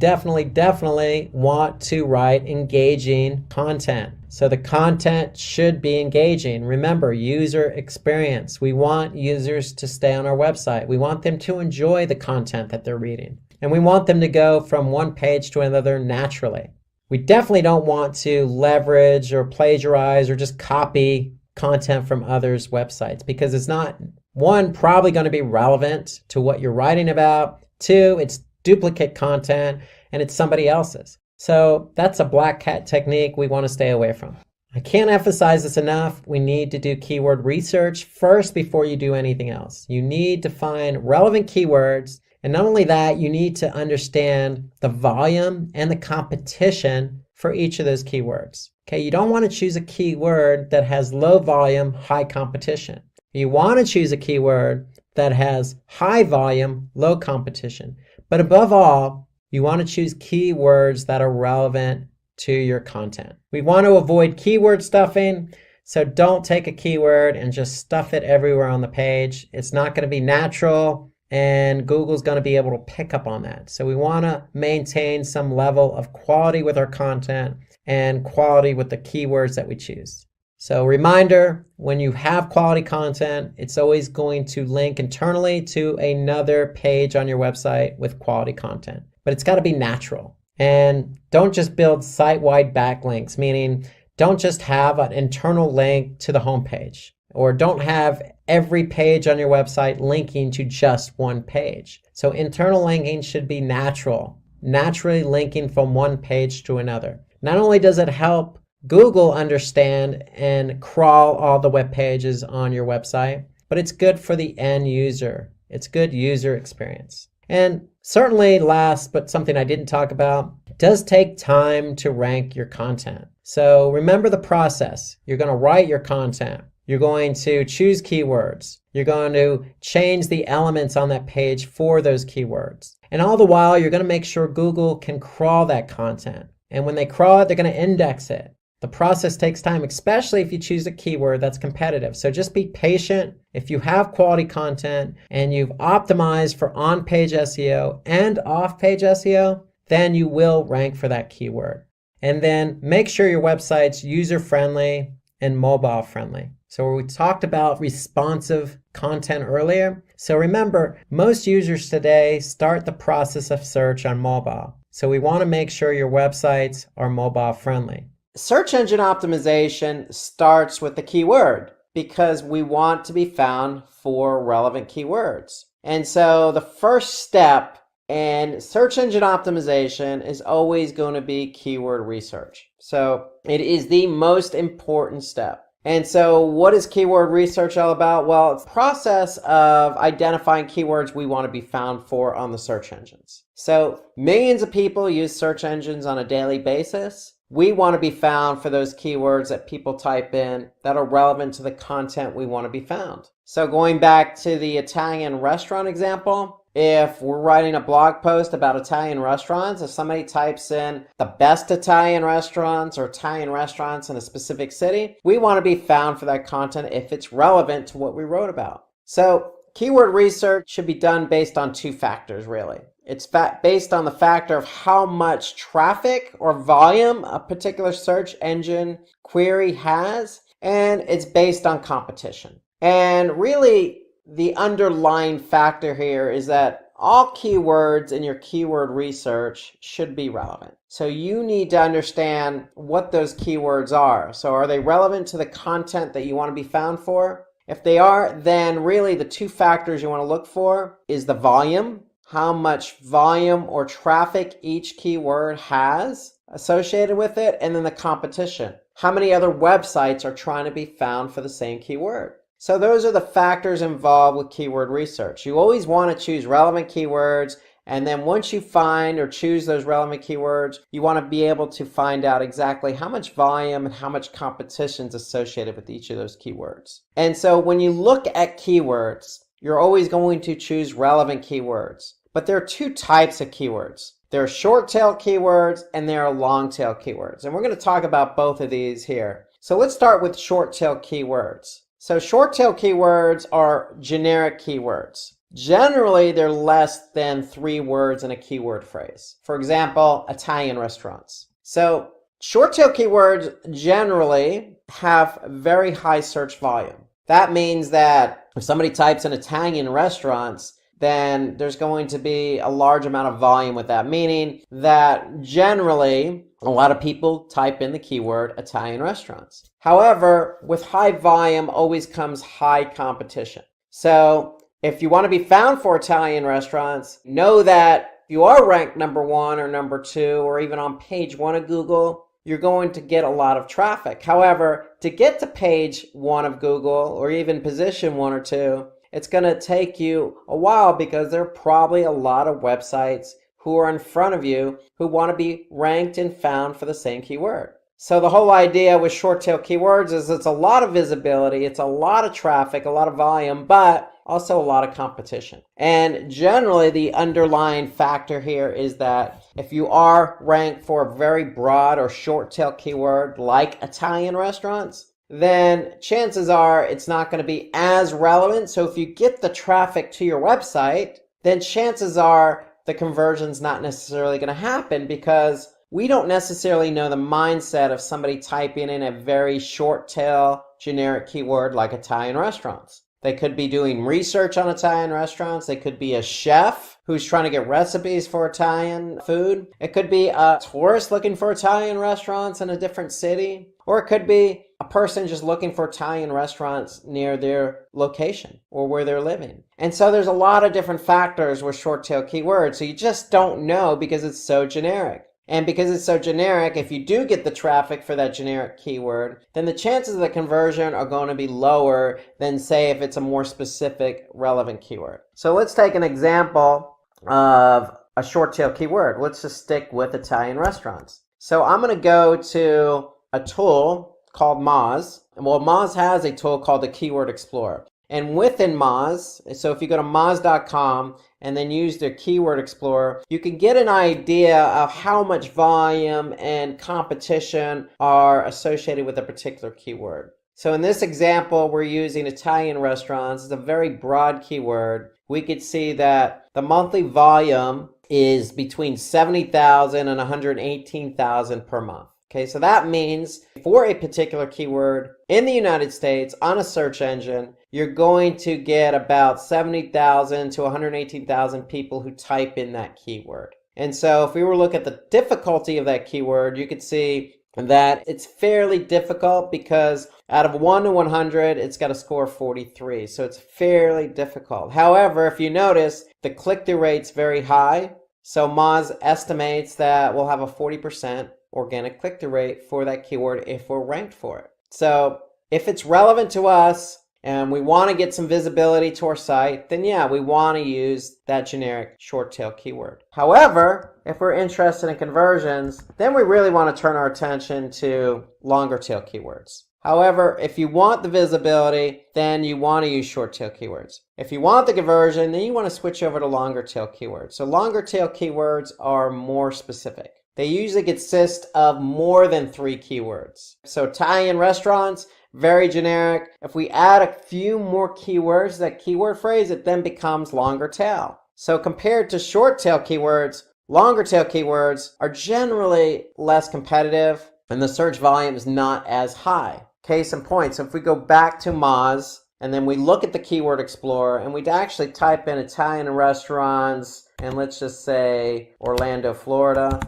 want to write engaging content. So the content should be engaging. Remember, user experience. We want users to stay on our website. We want them to enjoy the content that they're reading. And we want them to go from one page to another naturally. We definitely don't want to leverage or plagiarize or just copy content from others' websites because it's not, one, probably going to be relevant to what you're writing about. 2, it's duplicate content and it's somebody else's. So that's a black hat technique we want to stay away from. I can't emphasize this enough. We need to do keyword research first before you do anything else. You need to find relevant keywords. And not only that, you need to understand the volume and the competition for each of those keywords. Okay, you don't want to choose a keyword that has low volume, high competition. You want to choose a keyword that has high volume, low competition. But above all, you want to choose keywords that are relevant to your content. We want to avoid keyword stuffing, so don't take a keyword and just stuff it everywhere on the page. It's not going to be natural, and Google's going to be able to pick up on that. So we want to maintain some level of quality with our content and quality with the keywords that we choose. So reminder, when you have quality content, it's always going to link internally to another page on your website with quality content. But it's got to be natural. And don't just build site-wide backlinks, meaning don't just have an internal link to the homepage, or don't have every page on your website linking to just one page. So internal linking should be natural, naturally linking from one page to another. Not only does it help Google understand and crawl all the web pages on your website, but it's good for the end user. It's good user experience. And certainly last, but something I didn't talk about, it does take time to rank your content. So remember the process. You're going to write your content. You're going to choose keywords. You're going to change the elements on that page for those keywords. And all the while, you're going to make sure Google can crawl that content. And when they crawl it, they're going to index it. The process takes time, especially if you choose a keyword that's competitive. So just be patient. If you have quality content and you've optimized for on-page SEO and off-page SEO, then you will rank for that keyword. And then make sure your website's user-friendly and mobile-friendly. So we talked about responsive content earlier. So remember, most users today start the process of search on mobile. So we want to make sure your websites are mobile-friendly. Search engine optimization starts with the keyword because we want to be found for relevant keywords. And so the first step in search engine optimization is always going to be keyword research. So it is the most important step. And so what is keyword research all about? Well, it's the process of identifying keywords we want to be found for on the search engines. So millions of people use search engines on a daily basis. we want to be found for those keywords that people type in that are relevant to the content we want to be found. So going back to the Italian restaurant example, if we're writing a blog post about Italian restaurants, if somebody types in the best Italian restaurants or Italian restaurants in a specific city, we want to be found for that content if it's relevant to what we wrote about. So keyword research should be done based on two factors, really. It's based on the factor of how much traffic or volume a particular search engine query has, and it's based on competition. And really, the underlying factor here is that all keywords in your keyword research should be relevant. So you need to understand what those keywords are. So are they relevant to the content that you want to be found for? If they are, then really the two factors you want to look for is the volume, how much volume or traffic each keyword has associated with it, and then the competition. How many other websites are trying to be found for the same keyword? So those are the factors involved with keyword research. You always want to choose relevant keywords, and then once you find or choose those relevant keywords, you want to be able to find out exactly how much volume and how much competition is associated with each of those keywords. And so when you look at keywords, you're always going to choose relevant keywords. But there are two types of keywords. There are short tail keywords and there are long tail keywords. And we're going to talk about both of these here. So let's start with short tail keywords. So short tail keywords are generic keywords. Generally, they're less than 3 words in a keyword phrase. For example, Italian restaurants. So short tail keywords generally have very high search volume. That means that if somebody types in Italian restaurants, then there's going to be a large amount of volume with that, meaning that generally a lot of people type in the keyword Italian restaurants. However, with high volume always comes high competition. So if you want to be found for Italian restaurants, know that if you are ranked number 1 or number 2 or even on page 1 of Google, you're going to get a lot of traffic. However, to get to page 1 of Google or even position 1 or 2, it's going to take you a while because there are probably a lot of websites who are in front of you who want to be ranked and found for the same keyword. So the whole idea with short tail keywords is it's a lot of visibility, it's a lot of traffic, a lot of volume, but also a lot of competition. And generally the underlying factor here is that if you are ranked for a very broad or short tail keyword like Italian restaurants, then chances are it's not going to be as relevant. So if you get the traffic to your website, then chances are the conversion's not necessarily going to happen because we don't necessarily know the mindset of somebody typing in a very short tail generic keyword like Italian restaurants. They could be doing research on Italian restaurants. They could be a chef who's trying to get recipes for Italian food. It could be a tourist looking for Italian restaurants in a different city. Or it could be a person just looking for Italian restaurants near their location or where they're living. And so there's a lot of different factors with short tail keywords. So you just don't know because it's so generic. And because it's so generic, if you do get the traffic for that generic keyword, then the chances of the conversion are going to be lower than, say, if it's a more specific relevant keyword. So let's take an example of a short tail keyword. Let's just stick with Italian restaurants. So I'm going to go to a tool called Moz. Well, Moz has a tool called the Keyword Explorer. And within Moz, so if you go to moz.com and then use the Keyword Explorer, you can get an idea of how much volume and competition are associated with a particular keyword. So in this example, we're using Italian restaurants. It's a very broad keyword. We could see that the monthly volume is between 70,000 and 118,000 per month. Okay, so that means for a particular keyword in the United States on a search engine, you're going to get about 70,000 to 118,000 people who type in that keyword. And so if we were to look at the difficulty of that keyword, you could see that it's fairly difficult because out of 1 to 100, it's got a score of 43. So it's fairly difficult. However, if you notice, the click-through rate's very high. So Moz estimates that we'll have a 40% organic click-through rate for that keyword if we're ranked for it. So if it's relevant to us and we want to get some visibility to our site, then yeah, we want to use that generic short tail keyword. However, if we're interested in conversions, then we really want to turn our attention to longer tail keywords. However, if you want the visibility, then you want to use short tail keywords. If you want the conversion, then you want to switch over to longer tail keywords. So longer tail keywords are more specific. They usually consist of more than 3 keywords. So Italian restaurants, very generic. If we add a few more keywords, that keyword phrase, it then becomes longer tail. So compared to short tail keywords, longer tail keywords are generally less competitive and the search volume is not as high. Case in point, so if we go back to Moz and then we look at the Keyword Explorer and we actually type in Italian restaurants and let's just say Orlando, Florida,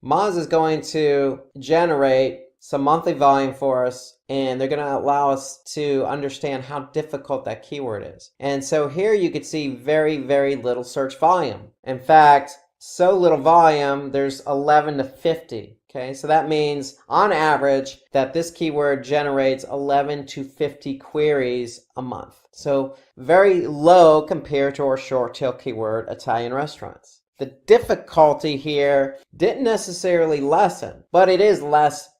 Moz is going to generate some monthly volume for us, and they're going to allow us to understand how difficult that keyword is. And so here you could see very, very little search volume. In fact, so little volume, there's 11 to 50. Okay, so that means on average that this keyword generates 11 to 50 queries a month. So very low compared to our short tail keyword, Italian restaurants. The difficulty here didn't necessarily lessen, but it is less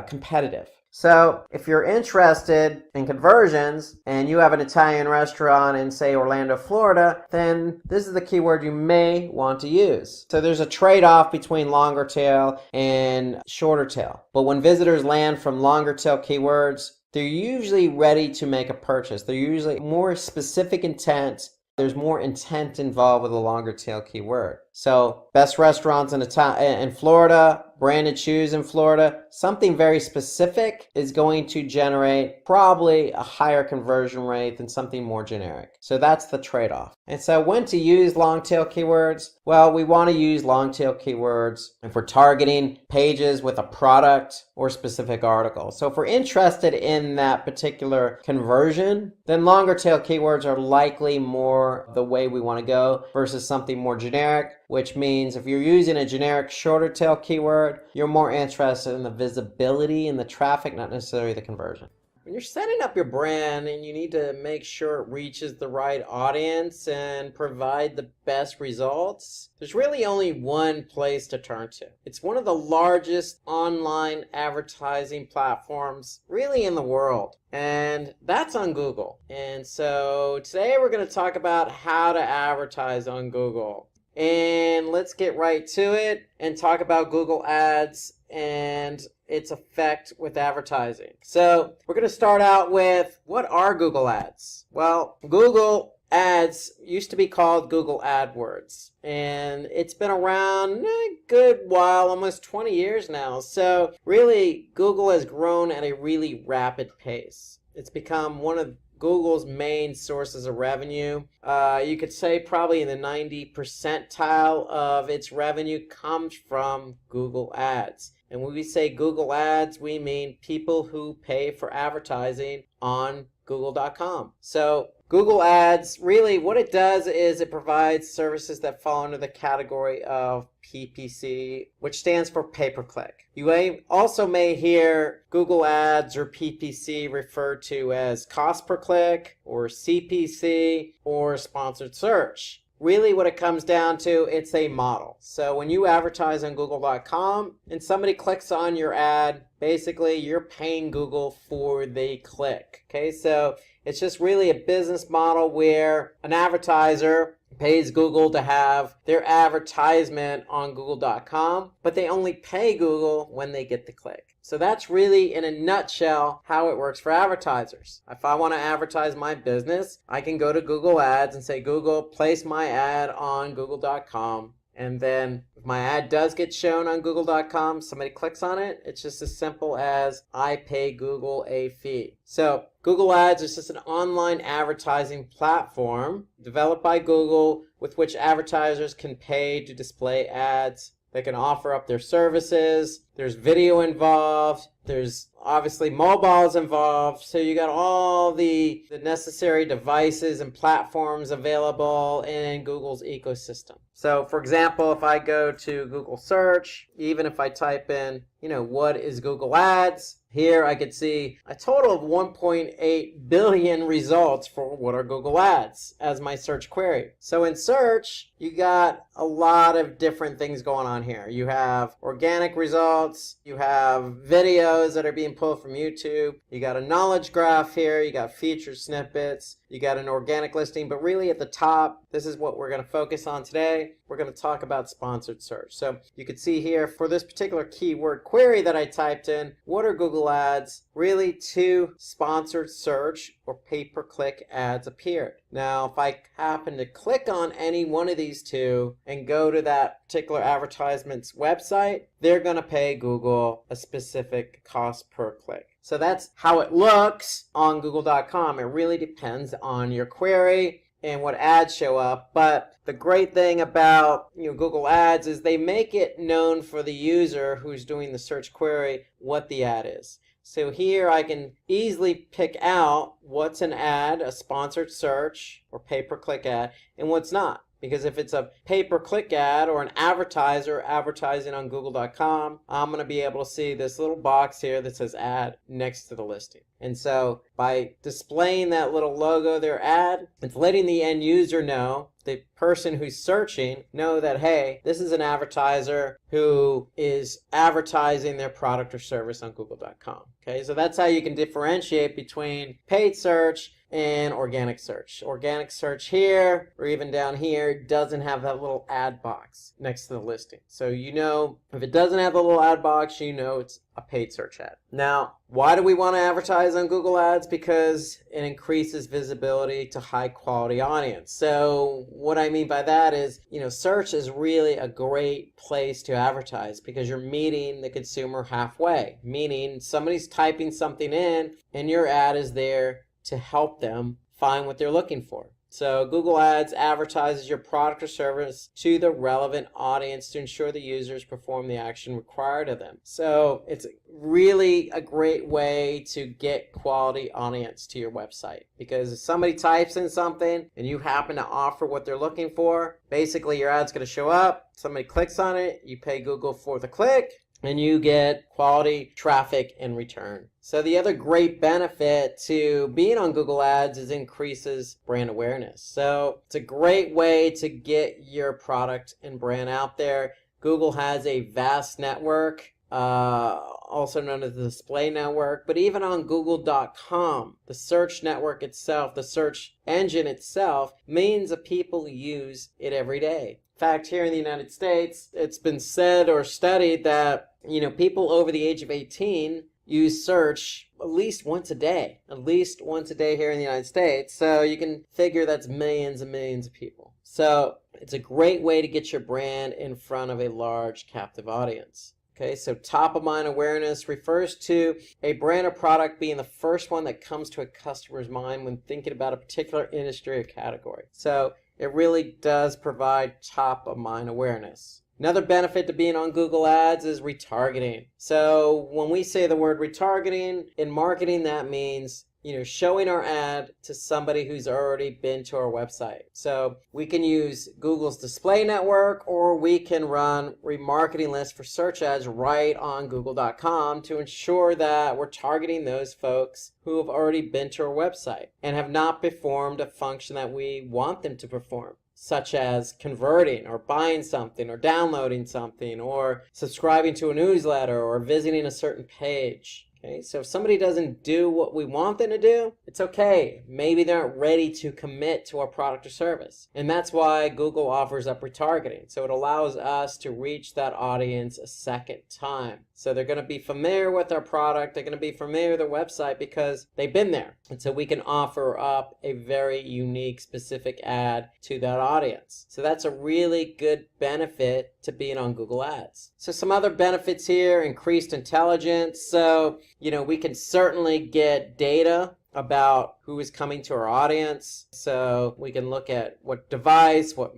competitive. So if you're interested in conversions and you have an Italian restaurant in, say, Orlando, Florida, then this is the keyword you may want to use. So there's a trade-off between longer tail and shorter tail. But when visitors land from longer tail keywords, they're usually ready to make a purchase. They're usually more specific intent. There's more intent involved with a longer tail keyword. So best restaurants in Florida, branded shoes in Florida, something very specific is going to generate probably a higher conversion rate than something more generic. So that's the trade-off. And so when to use long tail keywords? Well, we want to use long tail keywords if we're targeting pages with a product or specific article. So if we're interested in that particular conversion, then longer tail keywords are likely more the way we want to go versus something more generic, which means if you're using a generic shorter tail keyword, you're more interested in the visibility and the traffic, not necessarily the conversion. When you're setting up your brand and you need to make sure it reaches the right audience and provide the best results, there's really only one place to turn to. It's one of the largest online advertising platforms really in the world, and that's on Google. And so today we're going to talk about how to advertise on Google. And let's get right to it and talk about Google Ads and its effect with advertising. So we're going to start out with, what are Google Ads? Well, Google Ads used to be called Google AdWords, and it's been around a good while, almost 20 years now. So really, Google has grown at a really rapid pace. It's become one of Google's main sources of revenue. You could say probably in the 90th percentile of its revenue comes from Google Ads. And when we say Google Ads, we mean people who pay for advertising on Google.com. So Google Ads, really what it does is it provides services that fall under the category of PPC, which stands for pay-per-click. You also may hear Google Ads or PPC referred to as cost per click or CPC or sponsored search. Really what it comes down to, it's a model. So when you advertise on Google.com and somebody clicks on your ad, basically you're paying Google for the click. Okay, so it's just really a business model where an advertiser pays Google to have their advertisement on Google.com, but they only pay Google when they get the click. So that's really, in a nutshell, how it works for advertisers. If I want to advertise my business, I can go to Google Ads and say, Google, place my ad on Google.com. And then if my ad does get shown on Google.com, somebody clicks on it, it's just as simple as I pay Google a fee. So Google Ads is just an online advertising platform developed by Google with which advertisers can pay to display ads. They can offer up their services. There's video involved. There's obviously mobiles involved. So you got all the necessary devices and platforms available in Google's ecosystem. So for example, if I go to Google search, even if I type in, what is Google Ads? here I could see a total of 1.8 billion results for what are Google Ads as my search query. So in search, you got a lot of different things going on here. You have organic results, you have videos that are being pulled from YouTube, you got a knowledge graph here, you got featured snippets, you got an organic listing, but really at the top, this is what we're going to focus on today. We're going to talk about sponsored search. So you can see here for this particular keyword query that I typed in, what are Google Ads? Really, 2 sponsored search or pay-per-click ads appeared. Now, if I happen to click on any one of these 2 and go to that particular advertisement's website, they're going to pay Google a specific cost per click. So that's how it looks on Google.com. It really depends on your query and what ads show up. But the great thing about Google Ads is they make it known for the user who's doing the search query what the ad is. So here I can easily pick out what's an ad, a sponsored search or pay-per-click ad, and what's not. Because if it's a pay-per-click ad or an advertiser advertising on Google.com, I'm going to be able to see this little box here that says ad next to the listing. And so by displaying that little logo, their ad, it's letting the end user know, the person who's searching, know that, hey, this is an advertiser who is advertising their product or service on Google.com. Okay, so that's how you can differentiate between paid search and organic search. Organic search here, or even down here, doesn't have that little ad box next to the listing. So if it doesn't have the little ad box, it's a paid search ad. Now, why do we want to advertise on Google Ads? Because it increases visibility to high quality audience. So what I mean by that is, search is really a great place to advertise because you're meeting the consumer halfway, meaning somebody's typing something in and your ad is there to help them find what they're looking for. So Google Ads advertises your product or service to the relevant audience to ensure the users perform the action required of them. So it's really a great way to get quality audience to your website, because if somebody types in something and you happen to offer what they're looking for, basically your ad's going to show up, somebody clicks on it, you pay Google for the click, and you get quality traffic in return. So the other great benefit to being on Google Ads is increases brand awareness. So it's a great way to get your product and brand out there. Google has a vast network, also known as the display network, but even on Google.com, the search network itself, the search engine itself, millions of people use it every day. In fact, here in the United States, it's been said or studied that people over the age of 18 use search at least once a day here in the United States. So you can figure that's millions and millions of people. So it's a great way to get your brand in front of a large captive audience. Okay, so top of mind awareness refers to a brand or product being the first one that comes to a customer's mind when thinking about a particular industry or category. So it really does provide top of mind awareness. Another benefit to being on Google Ads is retargeting. So when we say the word retargeting in marketing, that means showing our ad to somebody who's already been to our website. So we can use Google's display network, or we can run remarketing lists for search ads right on Google.com to ensure that we're targeting those folks who have already been to our website and have not performed a function that we want them to perform, such as converting or buying something or downloading something or subscribing to a newsletter or visiting a certain page. Okay, so if somebody doesn't do what we want them to do, it's okay. Maybe they aren't ready to commit to our product or service. And that's why Google offers up retargeting. So it allows us to reach that audience a second time. So they're going to be familiar with our product. They're going to be familiar with our website because they've been there. And so we can offer up a very unique, specific ad to that audience. So that's a really good benefit to being on Google Ads. So some other benefits here: increased intelligence. So, we can certainly get data about who is coming to our audience. So we can look at what device, what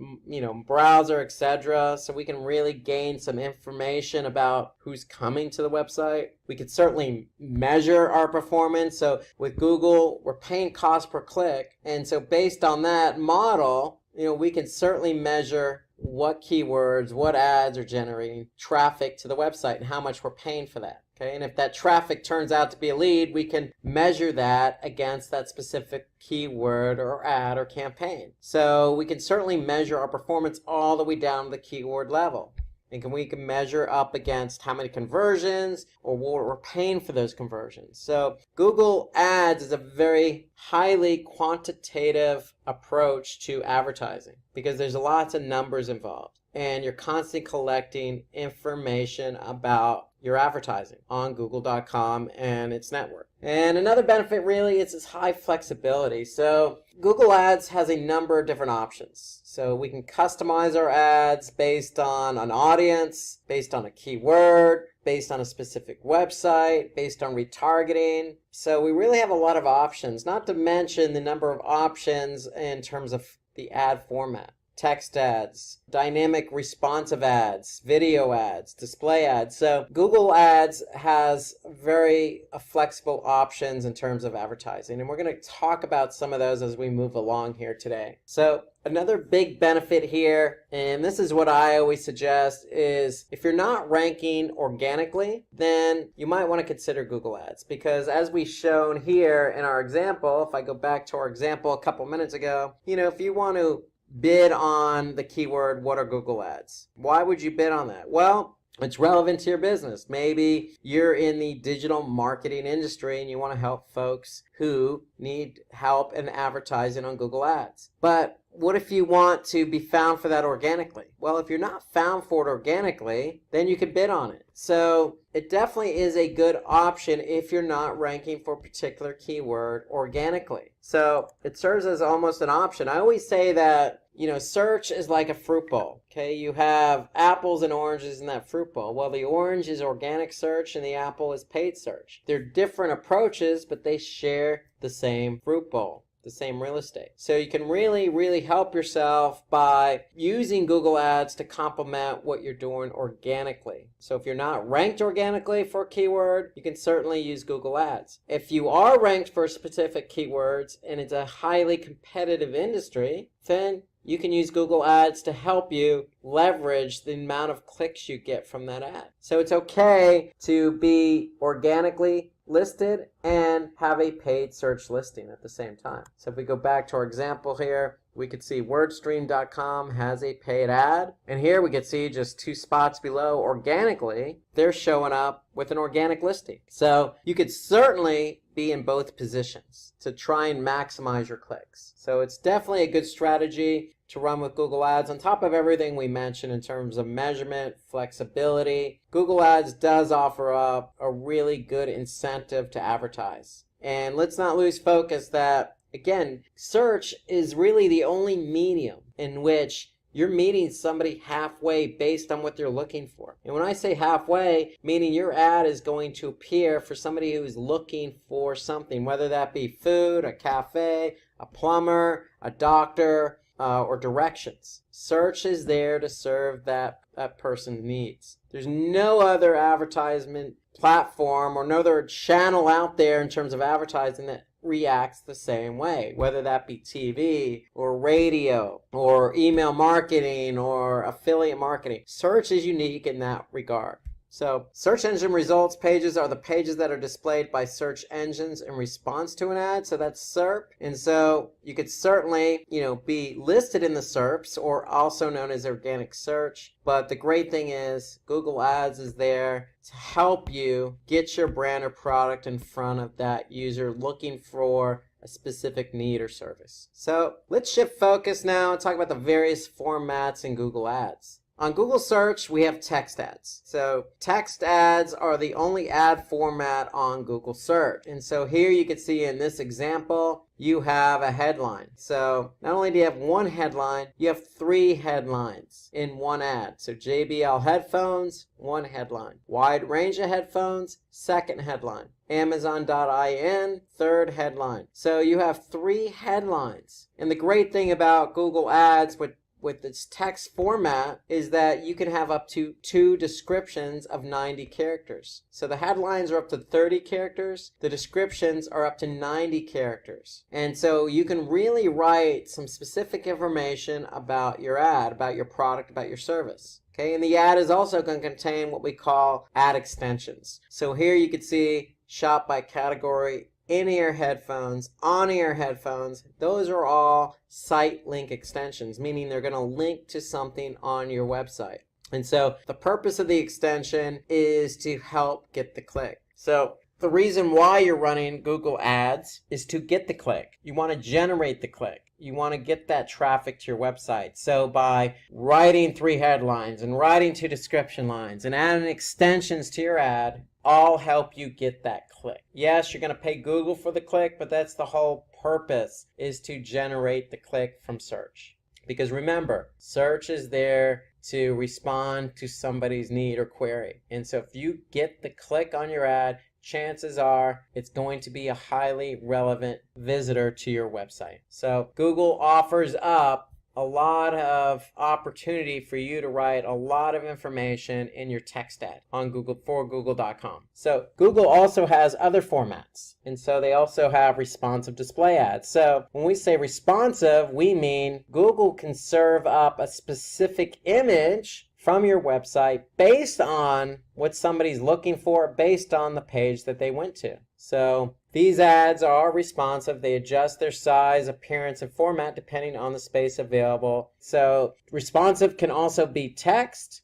browser, etc. So we can really gain some information about who's coming to the website. We could certainly measure our performance. So with Google, we're paying cost per click. And so based on that model, we can certainly measure what keywords, what ads are generating traffic to the website and how much we're paying for that. Okay, and if that traffic turns out to be a lead, we can measure that against that specific keyword or ad or campaign. So we can certainly measure our performance all the way down to the keyword level. And we can measure up against how many conversions or what we're paying for those conversions. So Google Ads is a very highly quantitative approach to advertising because there's lots of numbers involved. And you're constantly collecting information about your advertising on Google.com and its network. And another benefit really is its high flexibility. So Google Ads has a number of different options. So we can customize our ads based on an audience, based on a keyword, based on a specific website, based on retargeting. So we really have a lot of options, not to mention the number of options in terms of the ad format. Text ads, dynamic responsive ads, video ads, display ads. So Google Ads has very flexible options in terms of advertising. And we're going to talk about some of those as we move along here today. So another big benefit here, and this is what I always suggest, is if you're not ranking organically, then you might want to consider Google Ads. Because as we've shown here in our example, if I go back to our example a couple minutes ago, if you want to bid on the keyword, what are Google Ads? Why would you bid on that? Well, it's relevant to your business. Maybe you're in the digital marketing industry and you want to help folks who need help in advertising on Google Ads. But what if you want to be found for that organically? Well, if you're not found for it organically, then you can bid on it. So it definitely is a good option if you're not ranking for a particular keyword organically. So it serves as almost an option. I always say that search is like a fruit bowl. Okay, you have apples and oranges in that fruit bowl. Well, the orange is organic search and the apple is paid search. They're different approaches, but they share the same fruit bowl, the same real estate. So you can really help yourself by using Google Ads to complement what you're doing organically. So if you're not ranked organically for a keyword, you can certainly use Google Ads. If you are ranked for specific keywords and it's a highly competitive industry, then you can use Google Ads to help you leverage the amount of clicks you get from that ad. So it's okay to be organically listed and have a paid search listing at the same time. So if we go back to our example here, we could see wordstream.com has a paid ad. And here we could see just 2 spots below organically, they're showing up with an organic listing. So you could certainly be in both positions to try and maximize your clicks. So it's definitely a good strategy to run with Google Ads. On top of everything we mentioned in terms of measurement, flexibility, Google Ads does offer up a really good incentive to advertise. And let's not lose focus that, again, search is really the only medium in which you're meeting somebody halfway based on what they're looking for. And when I say halfway, meaning your ad is going to appear for somebody who's looking for something, whether that be food, a cafe, a plumber, a doctor, or directions. Search is there to serve that person's needs. There's no other advertisement platform or no other channel out there in terms of advertising that reacts the same way, whether that be TV or radio or email marketing or affiliate marketing. Search is unique in that regard. So search engine results pages are the pages that are displayed by search engines in response to an ad. So that's SERP. And so you could certainly, be listed in the SERPs, or also known as organic search. But the great thing is Google Ads is there to help you get your brand or product in front of that user looking for a specific need or service. So let's shift focus now and talk about the various formats in Google Ads. On Google Search, we have text ads. So text ads are the only ad format on Google Search. And so here you can see in this example, you have a headline. So not only do you have one headline, you have 3 headlines in one ad. So JBL headphones, 1 headline. Wide range of headphones, 2nd headline. Amazon.in, 3rd headline. So you have 3 headlines. And the great thing about Google Ads, with its text format is that you can have up to 2 descriptions of 90 characters. So the headlines are up to 30 characters, the descriptions are up to 90 characters. And so you can really write some specific information about your ad, about your product, about your service. Okay, and the ad is also going to contain what we call ad extensions. So here you can see shop by category, in-ear headphones, on-ear headphones. Those are all site link extensions, meaning they're going to link to something on your website. And so the purpose of the extension is to help get the click. So the reason why you're running Google Ads is to get the click. You want to generate the click. You want to get that traffic to your website. So by writing 3 headlines and writing 2 description lines and adding extensions to your ad, all help you get that click. Yes, you're going to pay Google for the click, but that's the whole purpose, is to generate the click from search. Because remember, search is there to respond to somebody's need or query. And so if you get the click on your ad, chances are it's going to be a highly relevant visitor to your website. So Google offers up a lot of opportunity for you to write a lot of information in your text ad on Google for Google.com. So Google also has other formats, and so they also have responsive display ads. So when we say responsive, we mean Google can serve up a specific image from your website based on what somebody's looking for, based on the page that they went to. So these ads are responsive. They adjust their size, appearance, and format depending on the space available. So responsive can also be text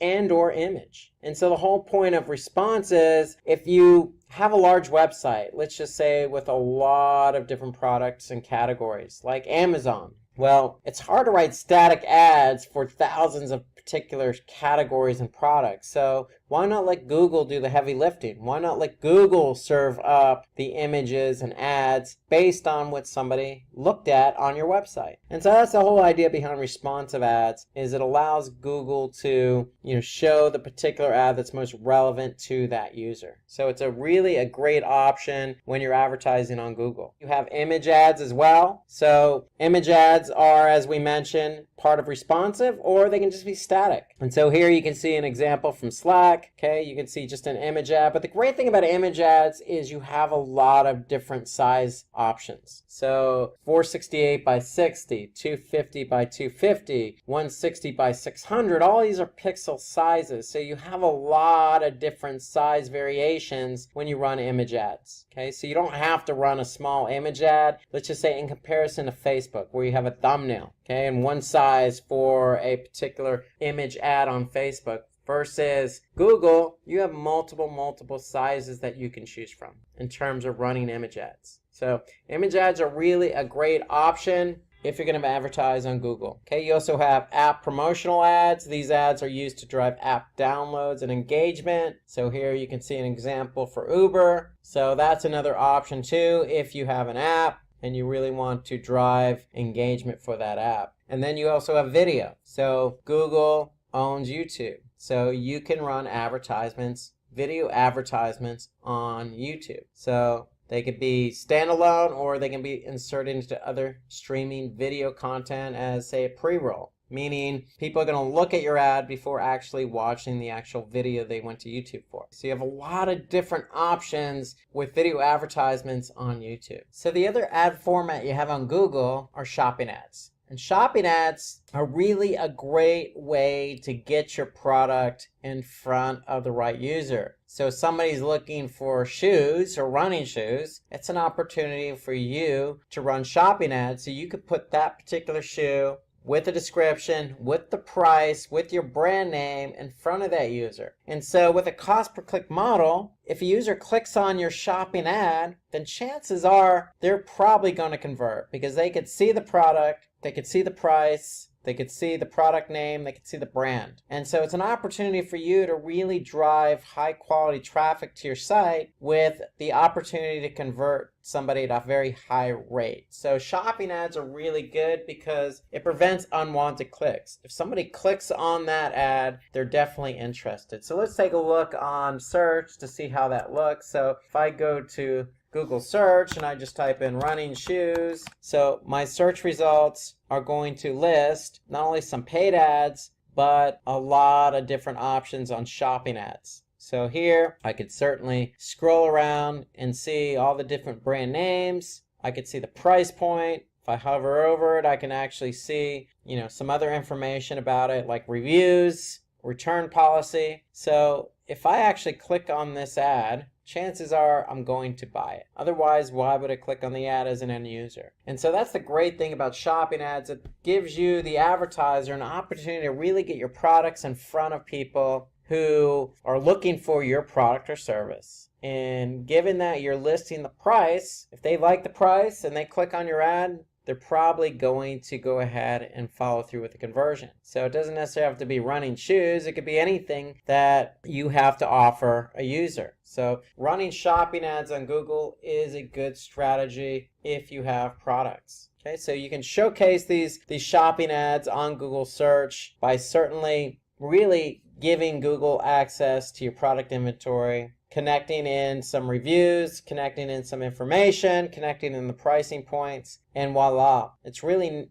and or image. And so the whole point of response is if you have a large website, let's just say with a lot of different products and categories like Amazon. Well, it's hard to write static ads for thousands of particular categories and products. So why not let Google do the heavy lifting? Why not let Google serve up the images and ads based on what somebody looked at on your website? And so that's the whole idea behind responsive ads, is it allows Google to, show the particular ad that's most relevant to that user. So it's really a great option when you're advertising on Google. You have image ads as well. So image ads are, as we mentioned, part of responsive, or they can just be static. And so here you can see an example from Slack. Okay, you can see just an image ad. But the great thing about image ads is you have a lot of different size options. So 468 by 60, 250 by 250, 160 by 600, all these are pixel sizes. So you have a lot of different size variations when you run image ads. Okay, so you don't have to run a small image ad, let's just say in comparison to Facebook, where you have a thumbnail, okay, and one size for a particular image ad on Facebook. Versus Google, you have multiple sizes that you can choose from in terms of running image ads. So image ads are really a great option if you're going to advertise on Google. Okay, you also have app promotional ads. These ads are used to drive app downloads and engagement. So here you can see an example for Uber. So that's another option too if you have an app and you really want to drive engagement for that app. And then you also have video. So Google owns YouTube. So you can run advertisements, video advertisements on YouTube. So they could be standalone or they can be inserted into other streaming video content as, say, a pre-roll. Meaning people are going to look at your ad before actually watching the actual video they went to YouTube for. So you have a lot of different options with video advertisements on YouTube. So the other ad format you have on Google are shopping ads. And shopping ads are really a great way to get your product in front of the right user. So if somebody's looking for shoes or running shoes, it's an opportunity for you to run shopping ads so you could put that particular shoe with the description, with the price, with your brand name in front of that user. And so with a cost per click model, if a user clicks on your shopping ad, then chances are they're probably going to convert because they could see the product, they could see the price, they could see the product name, they could see the brand. And so it's an opportunity for you to really drive high quality traffic to your site with the opportunity to convert somebody at a very high rate. So shopping ads are really good because it prevents unwanted clicks. If somebody clicks on that ad, they're definitely interested. So let's take a look on search to see how that looks. So if I go to Google search and I just type in running shoes, so my search results are going to list not only some paid ads, but a lot of different options on shopping ads. So here I could certainly scroll around and see all the different brand names. I could see the price point. If I hover over it, I can actually see, some other information about it, like reviews, return policy. So if I actually click on this ad, chances are I'm going to buy it. Otherwise, why would I click on the ad as an end user? And so that's the great thing about shopping ads. It gives you, the advertiser, an opportunity to really get your products in front of people who are looking for your product or service. And given that you're listing the price, if they like the price and they click on your ad, they're probably going to go ahead and follow through with the conversion. So it doesn't necessarily have to be running shoes. It could be anything that you have to offer a user. So running shopping ads on Google is a good strategy if you have products. Okay, so you can showcase these shopping ads on Google search by certainly really giving Google access to your product inventory, connecting in some reviews, connecting in some information, connecting in the pricing points, and voila. It's really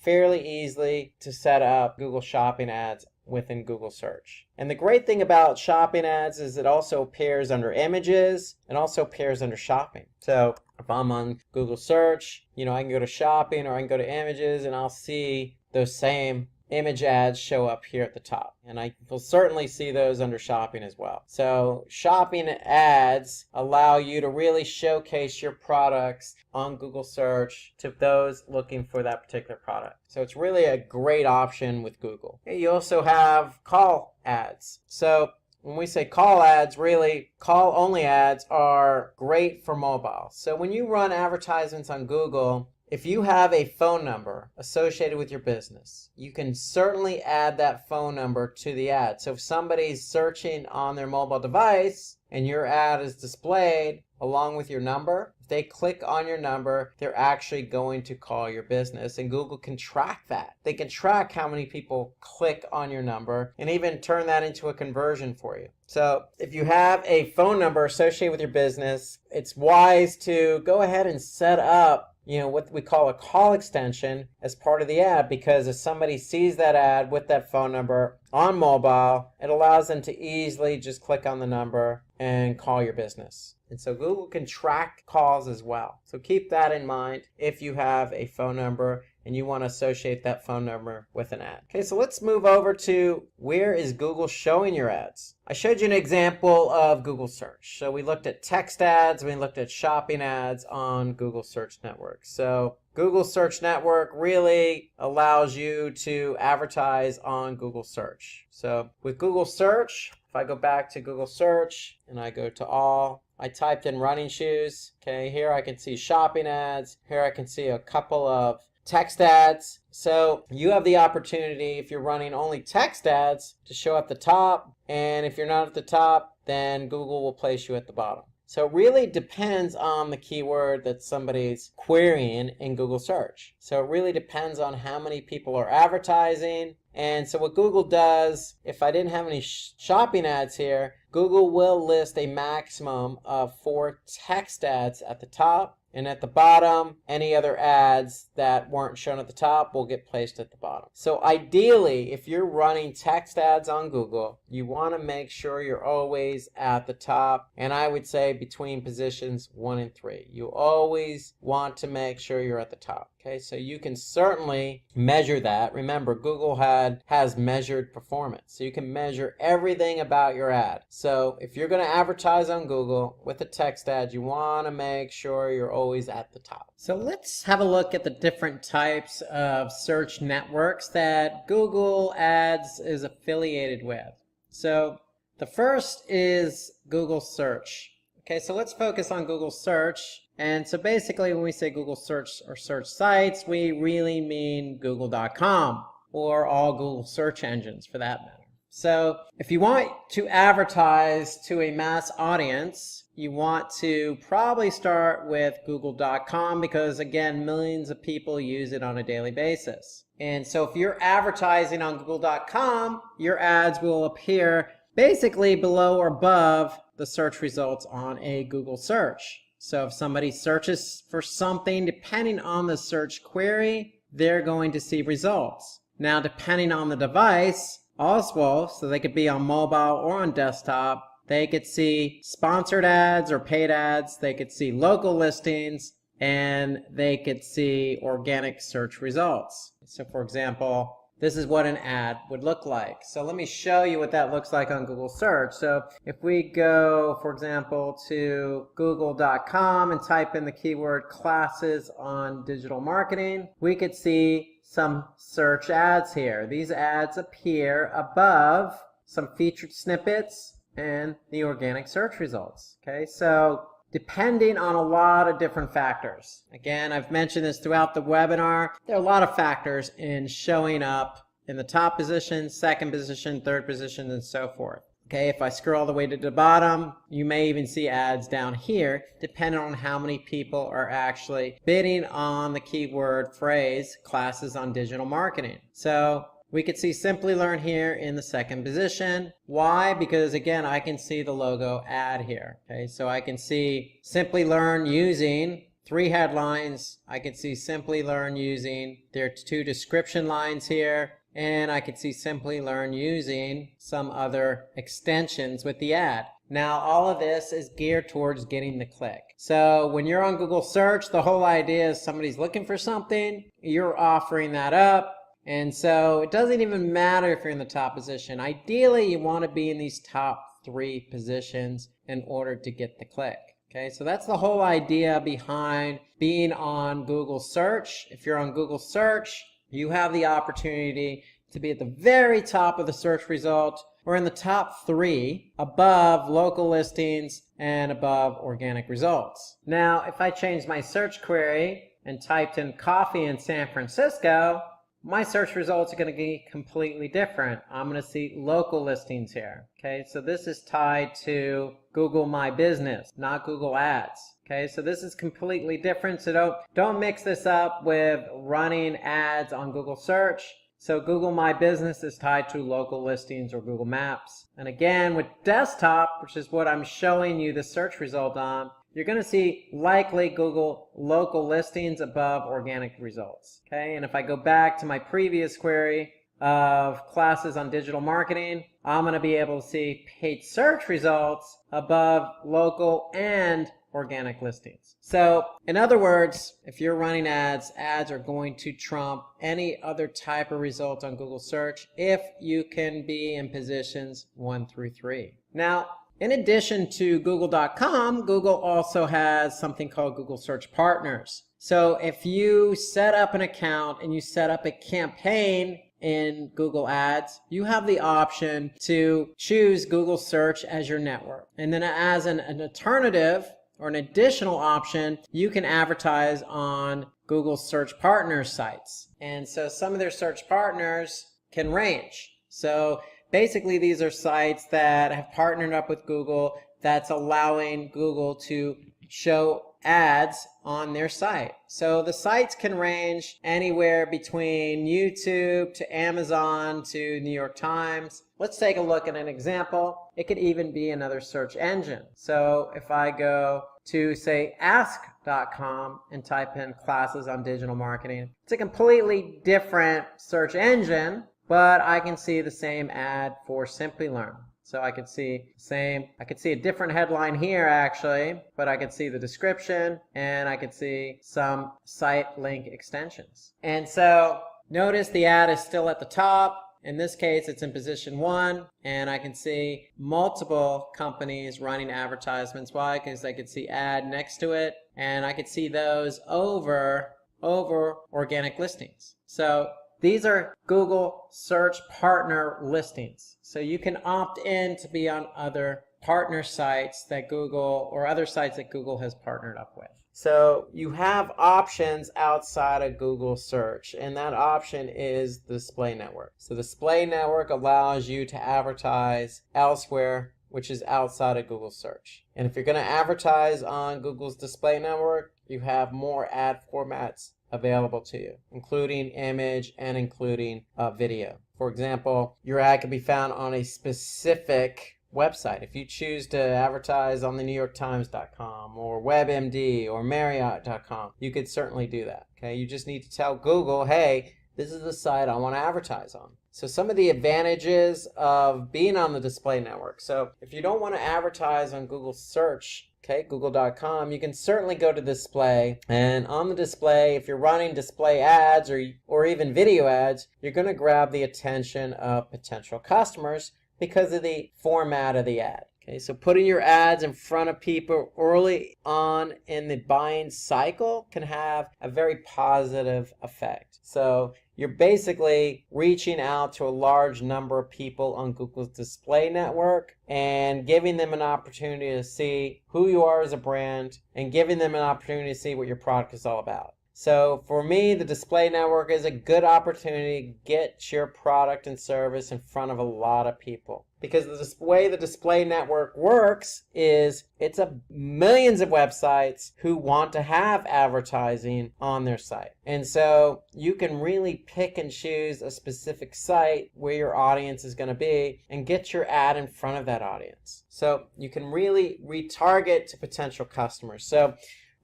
fairly easily to set up Google shopping ads within Google search. And the great thing about shopping ads is it also appears under images and also appears under shopping. So if I'm on Google search, I can go to shopping or I can go to images and I'll see those same image ads show up here at the top, and I will certainly see those under shopping as well. So shopping ads allow you to really showcase your products on Google search to those looking for that particular product. So it's really a great option with Google. You also have call ads. So when we say call ads, really call only ads are great for mobile. So when you run advertisements on Google, if you have a phone number associated with your business, you can certainly add that phone number to the ad. So if somebody's searching on their mobile device and your ad is displayed along with your number, if they click on your number, they're actually going to call your business, and Google can track that. They can track how many people click on your number and even turn that into a conversion for you. So if you have a phone number associated with your business, it's wise to go ahead and set up what we call a call extension as part of the ad, because if somebody sees that ad with that phone number on mobile, it allows them to easily just click on the number and call your business. And so Google can track calls as well. So keep that in mind if you have a phone number and you want to associate that phone number with an ad. Okay, so let's move over to where is Google showing your ads. I showed you an example of Google search. So we looked at text ads, we looked at shopping ads on Google Search Network. So Google Search Network really allows you to advertise on Google search. So with Google search, if I go back to Google search and I go to all, I typed in running shoes. Okay, here I can see shopping ads. Here I can see a couple of text ads. So you have the opportunity, if you're running only text ads, to show at the top, and if you're not at the top, then Google will place you at the bottom. So it really depends on the keyword that somebody's querying in Google search. So it really depends on how many people are advertising. And so what Google does, if I didn't have any shopping ads here, Google will list a maximum of 4 text ads at the top. And at the bottom, any other ads that weren't shown at the top will get placed at the bottom. So ideally, if you're running text ads on Google, you want to make sure you're always at the top. And I would say between positions 1 and 3. You always want to make sure you're at the top. Okay, so you can certainly measure that. Remember, Google has measured performance. So you can measure everything about your ad. So if you're going to advertise on Google with a text ad, you want to make sure you're always at the top. So let's have a look at the different types of search networks that Google Ads is affiliated with. So the first is Google Search. Okay, so let's focus on Google Search. And so basically when we say Google Search or search sites, we really mean google.com or all Google search engines for that matter. So if you want to advertise to a mass audience, you want to probably start with google.com because, again, millions of people use it on a daily basis. And so if you're advertising on google.com, your ads will appear basically below or above the search results on a Google search. So if somebody searches for something, depending on the search query, they're going to see results. Now, depending on the device, also, so they could be on mobile or on desktop, they could see sponsored ads or paid ads, they could see local listings, and they could see organic search results. So for example, this is what an ad would look like. So let me show you what that looks like on Google search. So if we go, for example, to google.com and type in the keyword classes on digital marketing, we could see some search ads here. These ads appear above some featured snippets and the organic search results. Okay, so depending on a lot of different factors. Again, I've mentioned this throughout the webinar. There are a lot of factors in showing up in the top position, second position, third position, and so forth. Okay, if I scroll all the way to the bottom, you may even see ads down here, depending on how many people are actually bidding on the keyword phrase, classes on digital marketing. So we could see Simplilearn here in the second position. Why? Because again, I can see the logo ad here. Okay, so I can see Simplilearn using 3 headlines. I can see Simplilearn using their 2 description lines here. And I could see Simplilearn using some other extensions with the ad. Now, all of this is geared towards getting the click. So when you're on Google search, the whole idea is somebody's looking for something, you're offering that up. And so it doesn't even matter if you're in the top position. Ideally, you want to be in these top 3 positions in order to get the click. Okay, so that's the whole idea behind being on Google search. If you're on Google search, you have the opportunity to be at the very top of the search result or in the top 3 above local listings and above organic results. Now, if I change my search query and typed in coffee in San Francisco, my search results are going to be completely different. I'm going to see local listings here. Okay, so this is tied to Google My Business, not Google Ads. Okay, so this is completely different. So don't mix this up with running ads on Google search. So Google My Business is tied to local listings or Google Maps. And again, with desktop, which is what I'm showing you the search result on, you're going to see likely Google local listings above organic results. Okay, and if I go back to my previous query of classes on digital marketing, I'm going to be able to see paid search results above local and organic listings. So in other words, if you're running ads, ads are going to trump any other type of result on Google search if you can be in positions 1 through 3. Now, in addition to google.com, Google also has something called Google Search Partners. So if you set up an account and you set up a campaign in Google Ads, you have the option to choose Google Search as your network. And then as an alternative or an additional option, you can advertise on Google Search Partners sites. And so some of their search partners can range. So basically, these are sites that have partnered up with Google that's allowing Google to show ads on their site. So the sites can range anywhere between YouTube to Amazon to New York Times. Let's take a look at an example. It could even be another search engine. So if I go to, say, ask.com and type in classes on digital marketing, it's a completely different search engine, but I can see the same ad for Simplilearn. So I could see a different headline here actually, but I could see the description and I could see some site link extensions. And so notice the ad is still at the top. In this case, it's in position 1, and I can see multiple companies running advertisements. Why? Because I could see ad next to it, and I could see those over organic listings. So these are Google Search Partner listings. So you can opt in to be on other partner sites that Google or other sites that Google has partnered up with. So you have options outside of Google search, and that option is the display network. So the display network allows you to advertise elsewhere, which is outside of Google search. And if you're going to advertise on Google's display network, you have more ad formats available to you, including image and including video. For example, your ad can be found on a specific website. If you choose to advertise on the NewYorkTimes.com or WebMD or Marriott.com, you could certainly do that. Okay, you just need to tell Google, hey, this is the site I want to advertise on. So some of the advantages of being on the display network. So if you don't want to advertise on Google search, okay, google.com, you can certainly go to display, and on the display, if you're running display ads or even video ads, you're going to grab the attention of potential customers because of the format of the ad. Okay, so putting your ads in front of people early on in the buying cycle can have a very positive effect. So you're basically reaching out to a large number of people on Google's display network and giving them an opportunity to see who you are as a brand and giving them an opportunity to see what your product is all about. So for me, the display network is a good opportunity to get your product and service in front of a lot of people. Because the way the display network works is it's millions of websites who want to have advertising on their site. And so you can really pick and choose a specific site where your audience is going to be and get your ad in front of that audience. So you can really retarget to potential customers. So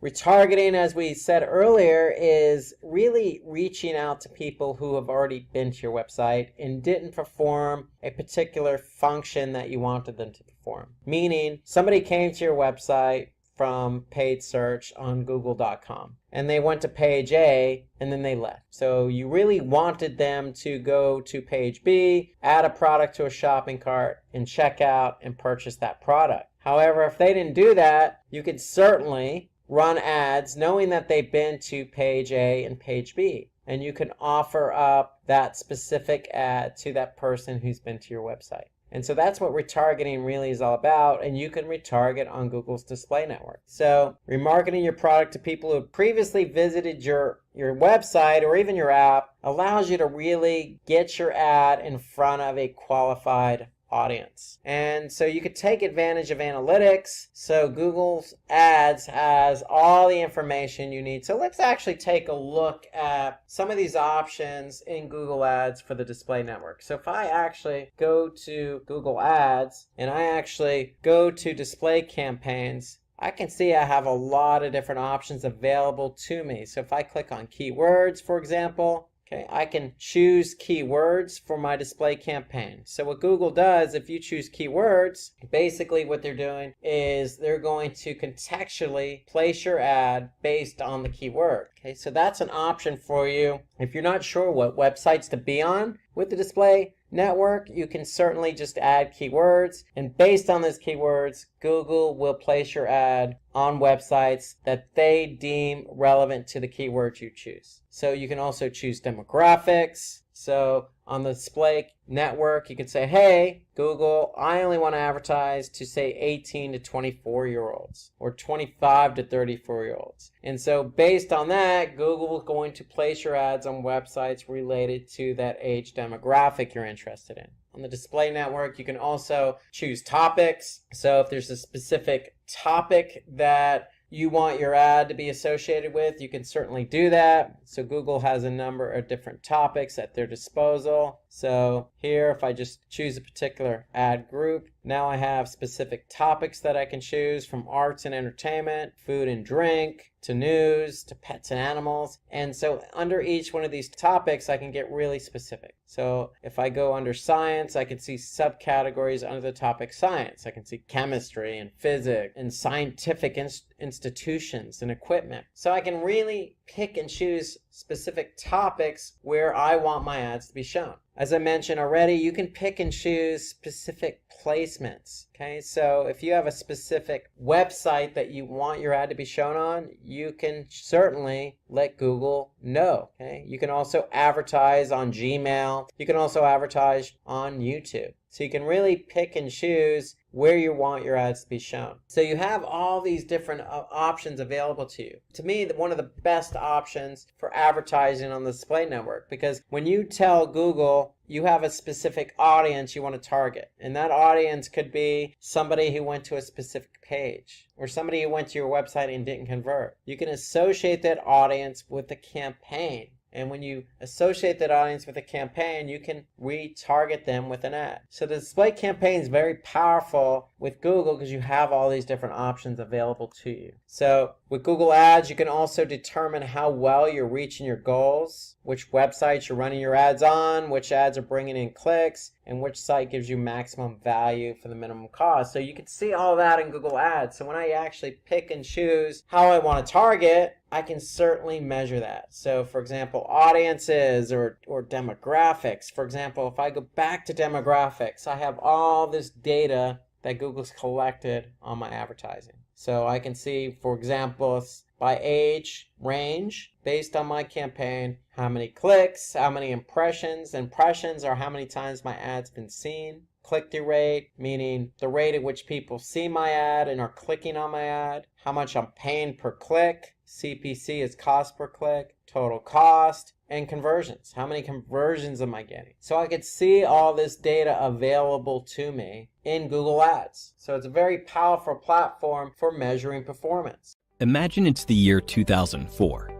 retargeting, as we said earlier, is really reaching out to people who have already been to your website and didn't perform a particular function that you wanted them to perform. Meaning, somebody came to your website from paid search on google.com and they went to page A and then they left. So you really wanted them to go to page B, add a product to a shopping cart, and check out and purchase that product. However, if they didn't do that, you could certainly run ads knowing that they've been to page A and page B. And you can offer up that specific ad to that person who's been to your website. And so that's what retargeting really is all about, and you can retarget on Google's display network. So remarketing your product to people who previously visited your website or even your app allows you to really get your ad in front of a qualified audience. And so you could take advantage of analytics. So Google's ads has all the information you need. So let's actually take a look at some of these options in Google Ads for the display network. So if I actually go to Google Ads and I actually go to display campaigns, I can see I have a lot of different options available to me. So if I click on keywords, for example, okay, I can choose keywords for my display campaign. So what Google does, if you choose keywords, basically what they're doing is they're going to contextually place your ad based on the keyword. Okay, so that's an option for you. If you're not sure what websites to be on with the display network, you can certainly just add keywords, and based on those keywords, Google will place your ad on websites that they deem relevant to the keywords you choose. So you can also choose demographics. So on the display network, you can say, hey, Google, I only want to advertise to say 18 to 24-year-olds or 25 to 34-year-olds. And so based on that, Google is going to place your ads on websites related to that age demographic you're interested in. On the display network, you can also choose topics. So if there's a specific topic that you want your ad to be associated with, you can certainly do that. So Google has a number of different topics at their disposal. So here, if I just choose a particular ad group, now I have specific topics that I can choose, from arts and entertainment, food and drink, to news, to pets and animals. And so under each one of these topics, I can get really specific. So if I go under science, I can see subcategories under the topic science. I can see chemistry and physics and scientific institutions and equipment. So I can really pick and choose specific topics where I want my ads to be shown. As I mentioned already, you can pick and choose specific placements. Okay, so if you have a specific website that you want your ad to be shown on, you can certainly let Google know. Okay, you can also advertise on Gmail. You can also advertise on YouTube. So you can really pick and choose where you want your ads to be shown. So you have all these different options available to you. To me, one of the best options for advertising on the display network, because when you tell Google you have a specific audience you want to target, and that audience could be somebody who went to a specific page or somebody who went to your website and didn't convert. You can associate that audience with the campaign. And when you associate that audience with a campaign, you can retarget them with an ad. So the display campaign is very powerful with Google because you have all these different options available to you. So with Google Ads, you can also determine how well you're reaching your goals, which websites you're running your ads on, which ads are bringing in clicks, and which site gives you maximum value for the minimum cost. So you can see all that in Google Ads. So when I actually pick and choose how I want to target, I can certainly measure that. So for example, audiences or demographics. For example, if I go back to demographics, I have all this data that Google's collected on my advertising. So I can see, for example, by age range, based on my campaign, how many clicks, how many impressions. Impressions are how many times my ad's been seen. Click-through rate, meaning the rate at which people see my ad and are clicking on my ad. How much I'm paying per click. CPC is cost per click. Total cost. And conversions. How many conversions am I getting? So I could see all this data available to me in Google Ads. So it's a very powerful platform for measuring performance. Imagine it's the year 2004.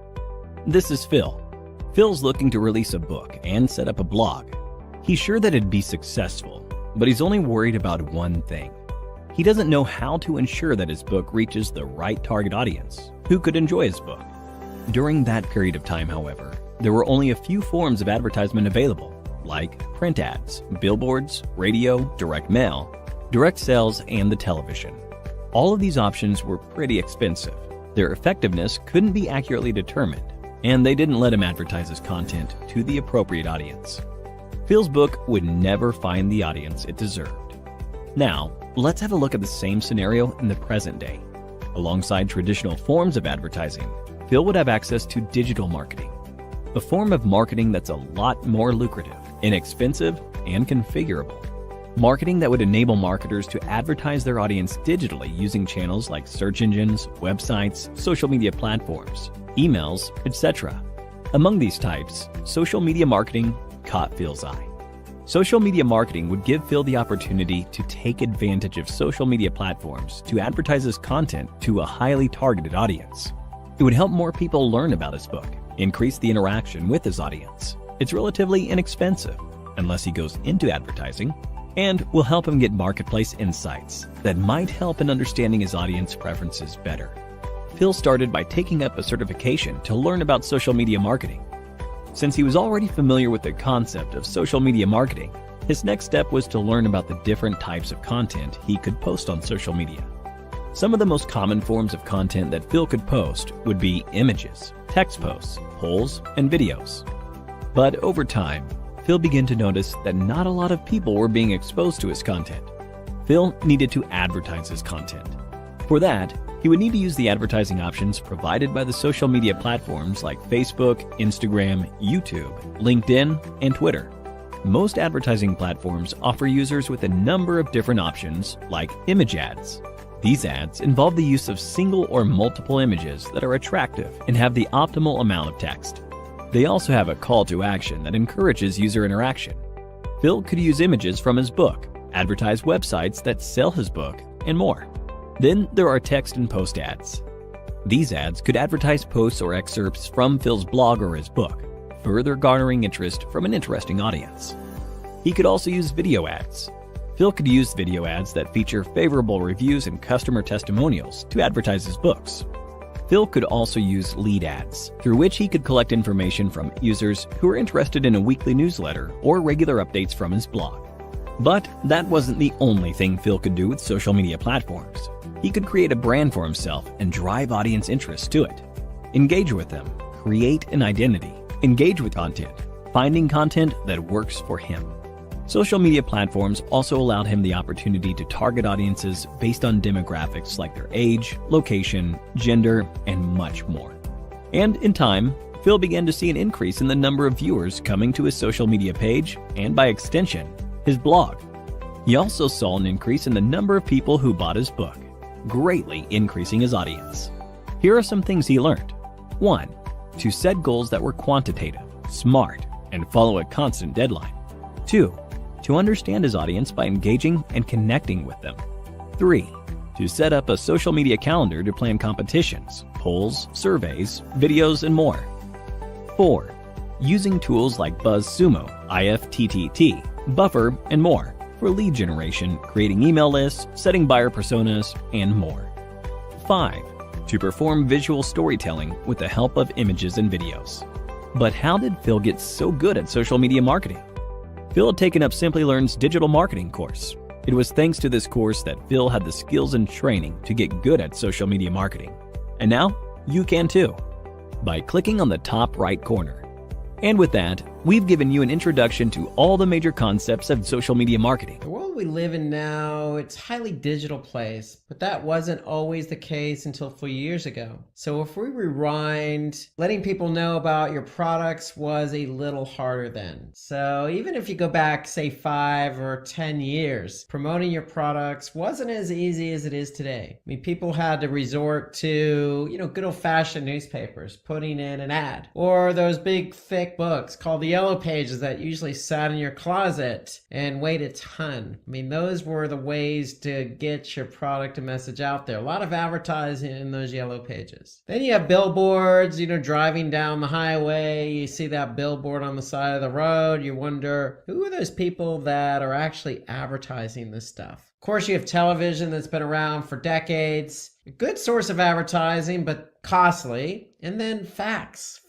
This is Phil. Phil's looking to release a book and set up a blog. He's sure that it'd be successful, but he's only worried about one thing. He doesn't know how to ensure that his book reaches the right target audience who could enjoy his book. During that period of time, however, there were only a few forms of advertisement available, like print ads, billboards, radio, direct mail, direct sales, and the television. All of these options were pretty expensive. Their effectiveness couldn't be accurately determined, and they didn't let him advertise his content to the appropriate audience. Phil's book would never find the audience it deserved. Now, let's have a look at the same scenario in the present day. Alongside traditional forms of advertising, Phil would have access to digital marketing, a form of marketing that's a lot more lucrative, inexpensive, and configurable. Marketing that would enable marketers to advertise their audience digitally using channels like search engines, websites, social media platforms, emails, etc. Among these types, social media marketing caught Phil's eye. Social media marketing would give Phil the opportunity to take advantage of social media platforms to advertise his content to a highly targeted audience. It would help more people learn about his book, increase the interaction with his audience. It's relatively inexpensive, unless he goes into advertising, and will help him get marketplace insights that might help in understanding his audience preferences better. Phil started by taking up a certification to learn about social media marketing. Since he was already familiar with the concept of social media marketing, his next step was to learn about the different types of content he could post on social media. Some of the most common forms of content that Phil could post would be images, text posts, polls, and videos. But over time, Phil began to notice that not a lot of people were being exposed to his content. Phil needed to advertise his content. For that, he would need to use the advertising options provided by the social media platforms like Facebook, Instagram, YouTube, LinkedIn, and Twitter. Most advertising platforms offer users with a number of different options, like image ads. These ads involve the use of single or multiple images that are attractive and have the optimal amount of text. They also have a call to action that encourages user interaction. Phil could use images from his book, advertise websites that sell his book, and more. Then there are text and post ads. These ads could advertise posts or excerpts from Phil's blog or his book, further garnering interest from an interesting audience. He could also use video ads. Phil could use video ads that feature favorable reviews and customer testimonials to advertise his books. Phil could also use lead ads, through which he could collect information from users who are interested in a weekly newsletter or regular updates from his blog. But that wasn't the only thing Phil could do with social media platforms. He could create a brand for himself and drive audience interest to it. Engage with them, create an identity, engage with content, finding content that works for him. Social media platforms also allowed him the opportunity to target audiences based on demographics like their age, location, gender, and much more. And in time, Phil began to see an increase in the number of viewers coming to his social media page and, by extension, his blog. He also saw an increase in the number of people who bought his book, greatly increasing his audience. Here are some things he learned. 1. To set goals that were quantitative, smart, and follow a constant deadline. 2. To understand his audience by engaging and connecting with them. 3. To set up a social media calendar to plan competitions, polls, surveys, videos, and more. 4. using tools like BuzzSumo, IFTTT, Buffer, and more for lead generation, creating email lists, setting buyer personas, and more. 5. To perform visual storytelling with the help of images and videos. But how did Phil get so good at social media marketing? Phil had taken up Simplilearn's digital marketing course. It was thanks to this course that Phil had the skills and training to get good at social media marketing. And now, you can too, by clicking on the top right corner. And with that, we've given you an introduction to all the major concepts of social media marketing. The world we live in now, it's a highly digital place, but that wasn't always the case until a few years ago. So if we rewind, letting people know about your products was a little harder then. So even if you go back, say 5 or 10 years, promoting your products wasn't as easy as it is today. I mean, people had to resort to, good old-fashioned newspapers, putting in an ad, or those big, thick books called the Yellow Pages that usually sat in your closet and weighed a ton. I mean, those were the ways to get your product and message out there. A lot of advertising in those Yellow Pages. Then you have billboards, driving down the highway, you see that billboard on the side of the road, you wonder, who are those people that are actually advertising this stuff? Of course, you have television that's been around for decades. A good source of advertising, but costly. And then fax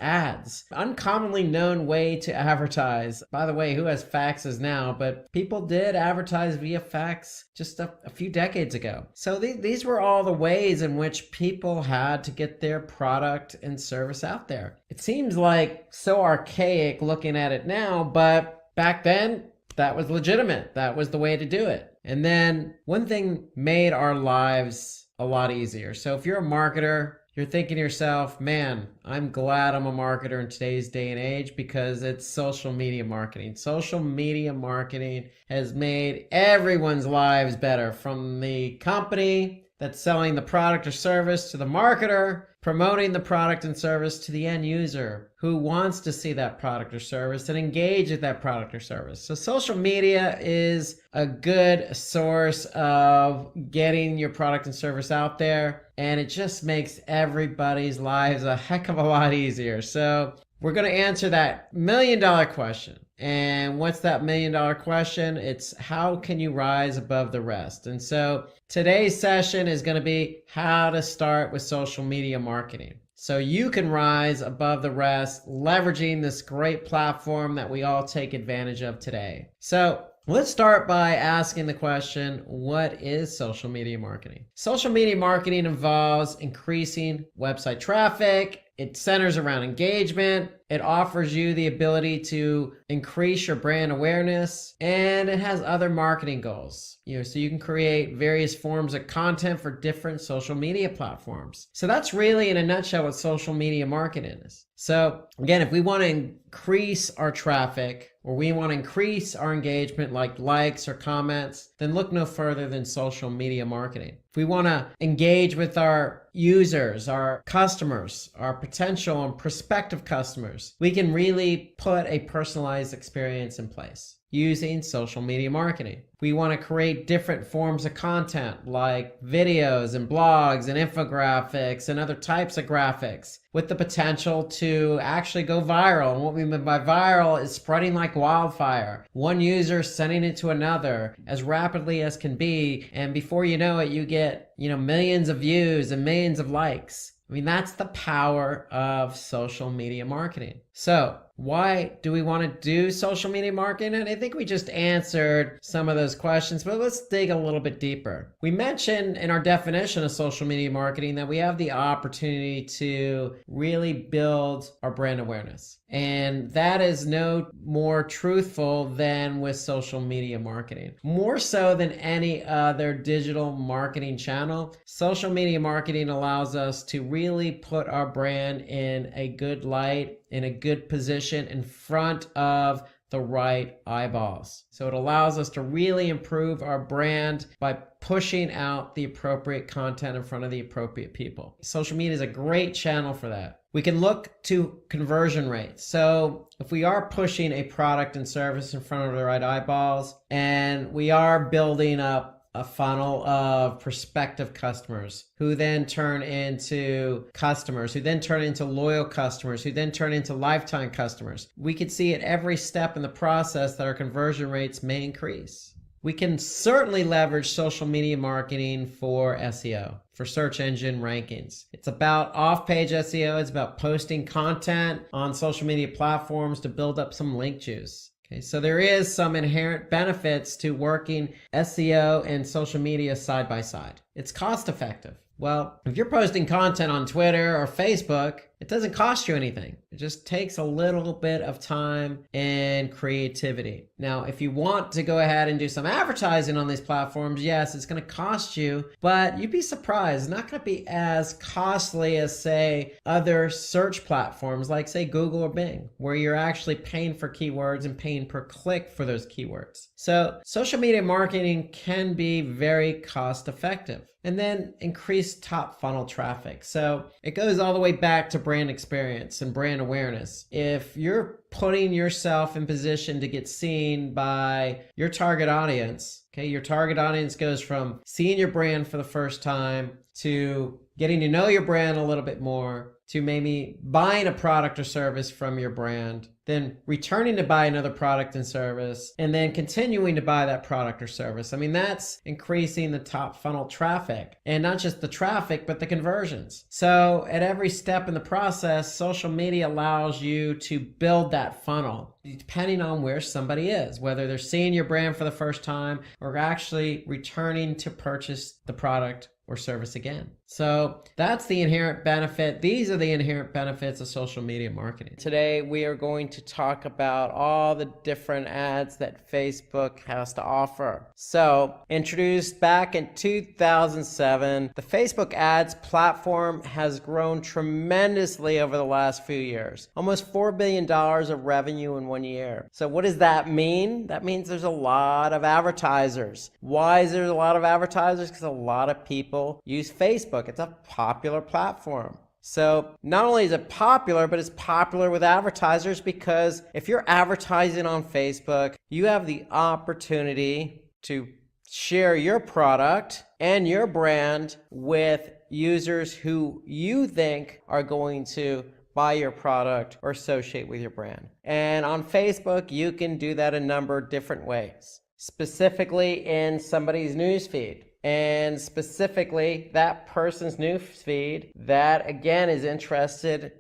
ads. Uncommonly known way to advertise. By the way, who has faxes now? But people did advertise via fax just a few decades ago. So these were all the ways in which people had to get their product and service out there. It seems like so archaic looking at it now, but back then, that was legitimate. That was the way to do it. And then one thing made our lives a lot easier. So if you're a marketer, you're thinking to yourself, man, I'm glad I'm a marketer in today's day and age because it's social media marketing. Social media marketing has made everyone's lives better, from the company that's selling the product or service to the marketer promoting the product and service to the end user who wants to see that product or service and engage with that product or service. So social media is a good source of getting your product and service out there, and it just makes everybody's lives a heck of a lot easier. So we're going to answer that $1,000,000 question. And what's that $1,000,000 question? It's how can you rise above the rest? And so today's session is going to be how to start with social media marketing, so you can rise above the rest, leveraging this great platform that we all take advantage of today. So let's start by asking the question, what is social media marketing? Social media marketing involves increasing website traffic. It centers around engagement. It offers you the ability to increase your brand awareness, and it has other marketing goals. So you can create various forms of content for different social media platforms. So that's really, in a nutshell, what social media marketing is. So again, if we want to increase our traffic, or we want to increase our engagement like likes or comments, then look no further than social media marketing. If we want to engage with our users, our customers, our potential and prospective customers, we can really put a personalized experience in place using social media marketing. We want to create different forms of content like videos and blogs and infographics and other types of graphics with the potential to actually go viral. And what we mean by viral is spreading like wildfire. One user sending it to another as rapidly as can be. And before you know it, you get, millions of views and millions of likes. I mean, that's the power of social media marketing. So why do we want to do social media marketing? And I think we just answered some of those questions, but let's dig a little bit deeper. We mentioned in our definition of social media marketing that we have the opportunity to really build our brand awareness. And that is no more truthful than with social media marketing. More so than any other digital marketing channel, social media marketing allows us to really put our brand in a good light, in a good position in front of the right eyeballs. So it allows us to really improve our brand by pushing out the appropriate content in front of the appropriate people. Social media is a great channel for that. We can look to conversion rates. So if we are pushing a product and service in front of the right eyeballs, and we are building up a funnel of prospective customers who then turn into customers, who then turn into loyal customers, who then turn into lifetime customers. We can see at every step in the process that our conversion rates may increase. We can certainly leverage social media marketing for SEO, for search engine rankings. It's about off-page SEO. It's about posting content on social media platforms to build up some link juice. Okay, so there is some inherent benefits to working SEO and social media side by side. It's cost effective. Well, if you're posting content on Twitter or Facebook, it doesn't cost you anything. It just takes a little bit of time and creativity. Now, if you want to go ahead and do some advertising on these platforms, yes, it's going to cost you, but you'd be surprised. It's not going to be as costly as, say, other search platforms like, say, Google or Bing, where you're actually paying for keywords and paying per click for those keywords. So social media marketing can be very cost effective. And then increase top funnel traffic. So it goes all the way back to brand experience and brand awareness. If you're putting yourself in position to get seen by your target audience, okay, your target audience goes from seeing your brand for the first time to getting to know your brand a little bit more, to maybe buying a product or service from your brand, then returning to buy another product and service, and then continuing to buy that product or service. I mean, that's increasing the top funnel traffic, and not just the traffic, but the conversions. So at every step in the process, social media allows you to build that funnel, depending on where somebody is, whether they're seeing your brand for the first time or actually returning to purchase the product or service again. So that's the inherent benefit. These are the inherent benefits of social media marketing. Today, we are going to talk about all the different ads that Facebook has to offer. So introduced back in 2007, the Facebook ads platform has grown tremendously over the last few years. Almost $4 billion of revenue in 1 year. So what does that mean? That means there's a lot of advertisers. Why is there a lot of advertisers? Because a lot of people use Facebook. It's a popular platform. So not only is it popular, but it's popular with advertisers because if you're advertising on Facebook, you have the opportunity to share your product and your brand with users who you think are going to buy your product or associate with your brand. And on Facebook, you can do that a number of different ways, specifically in somebody's newsfeed. And specifically that person's newsfeed that again is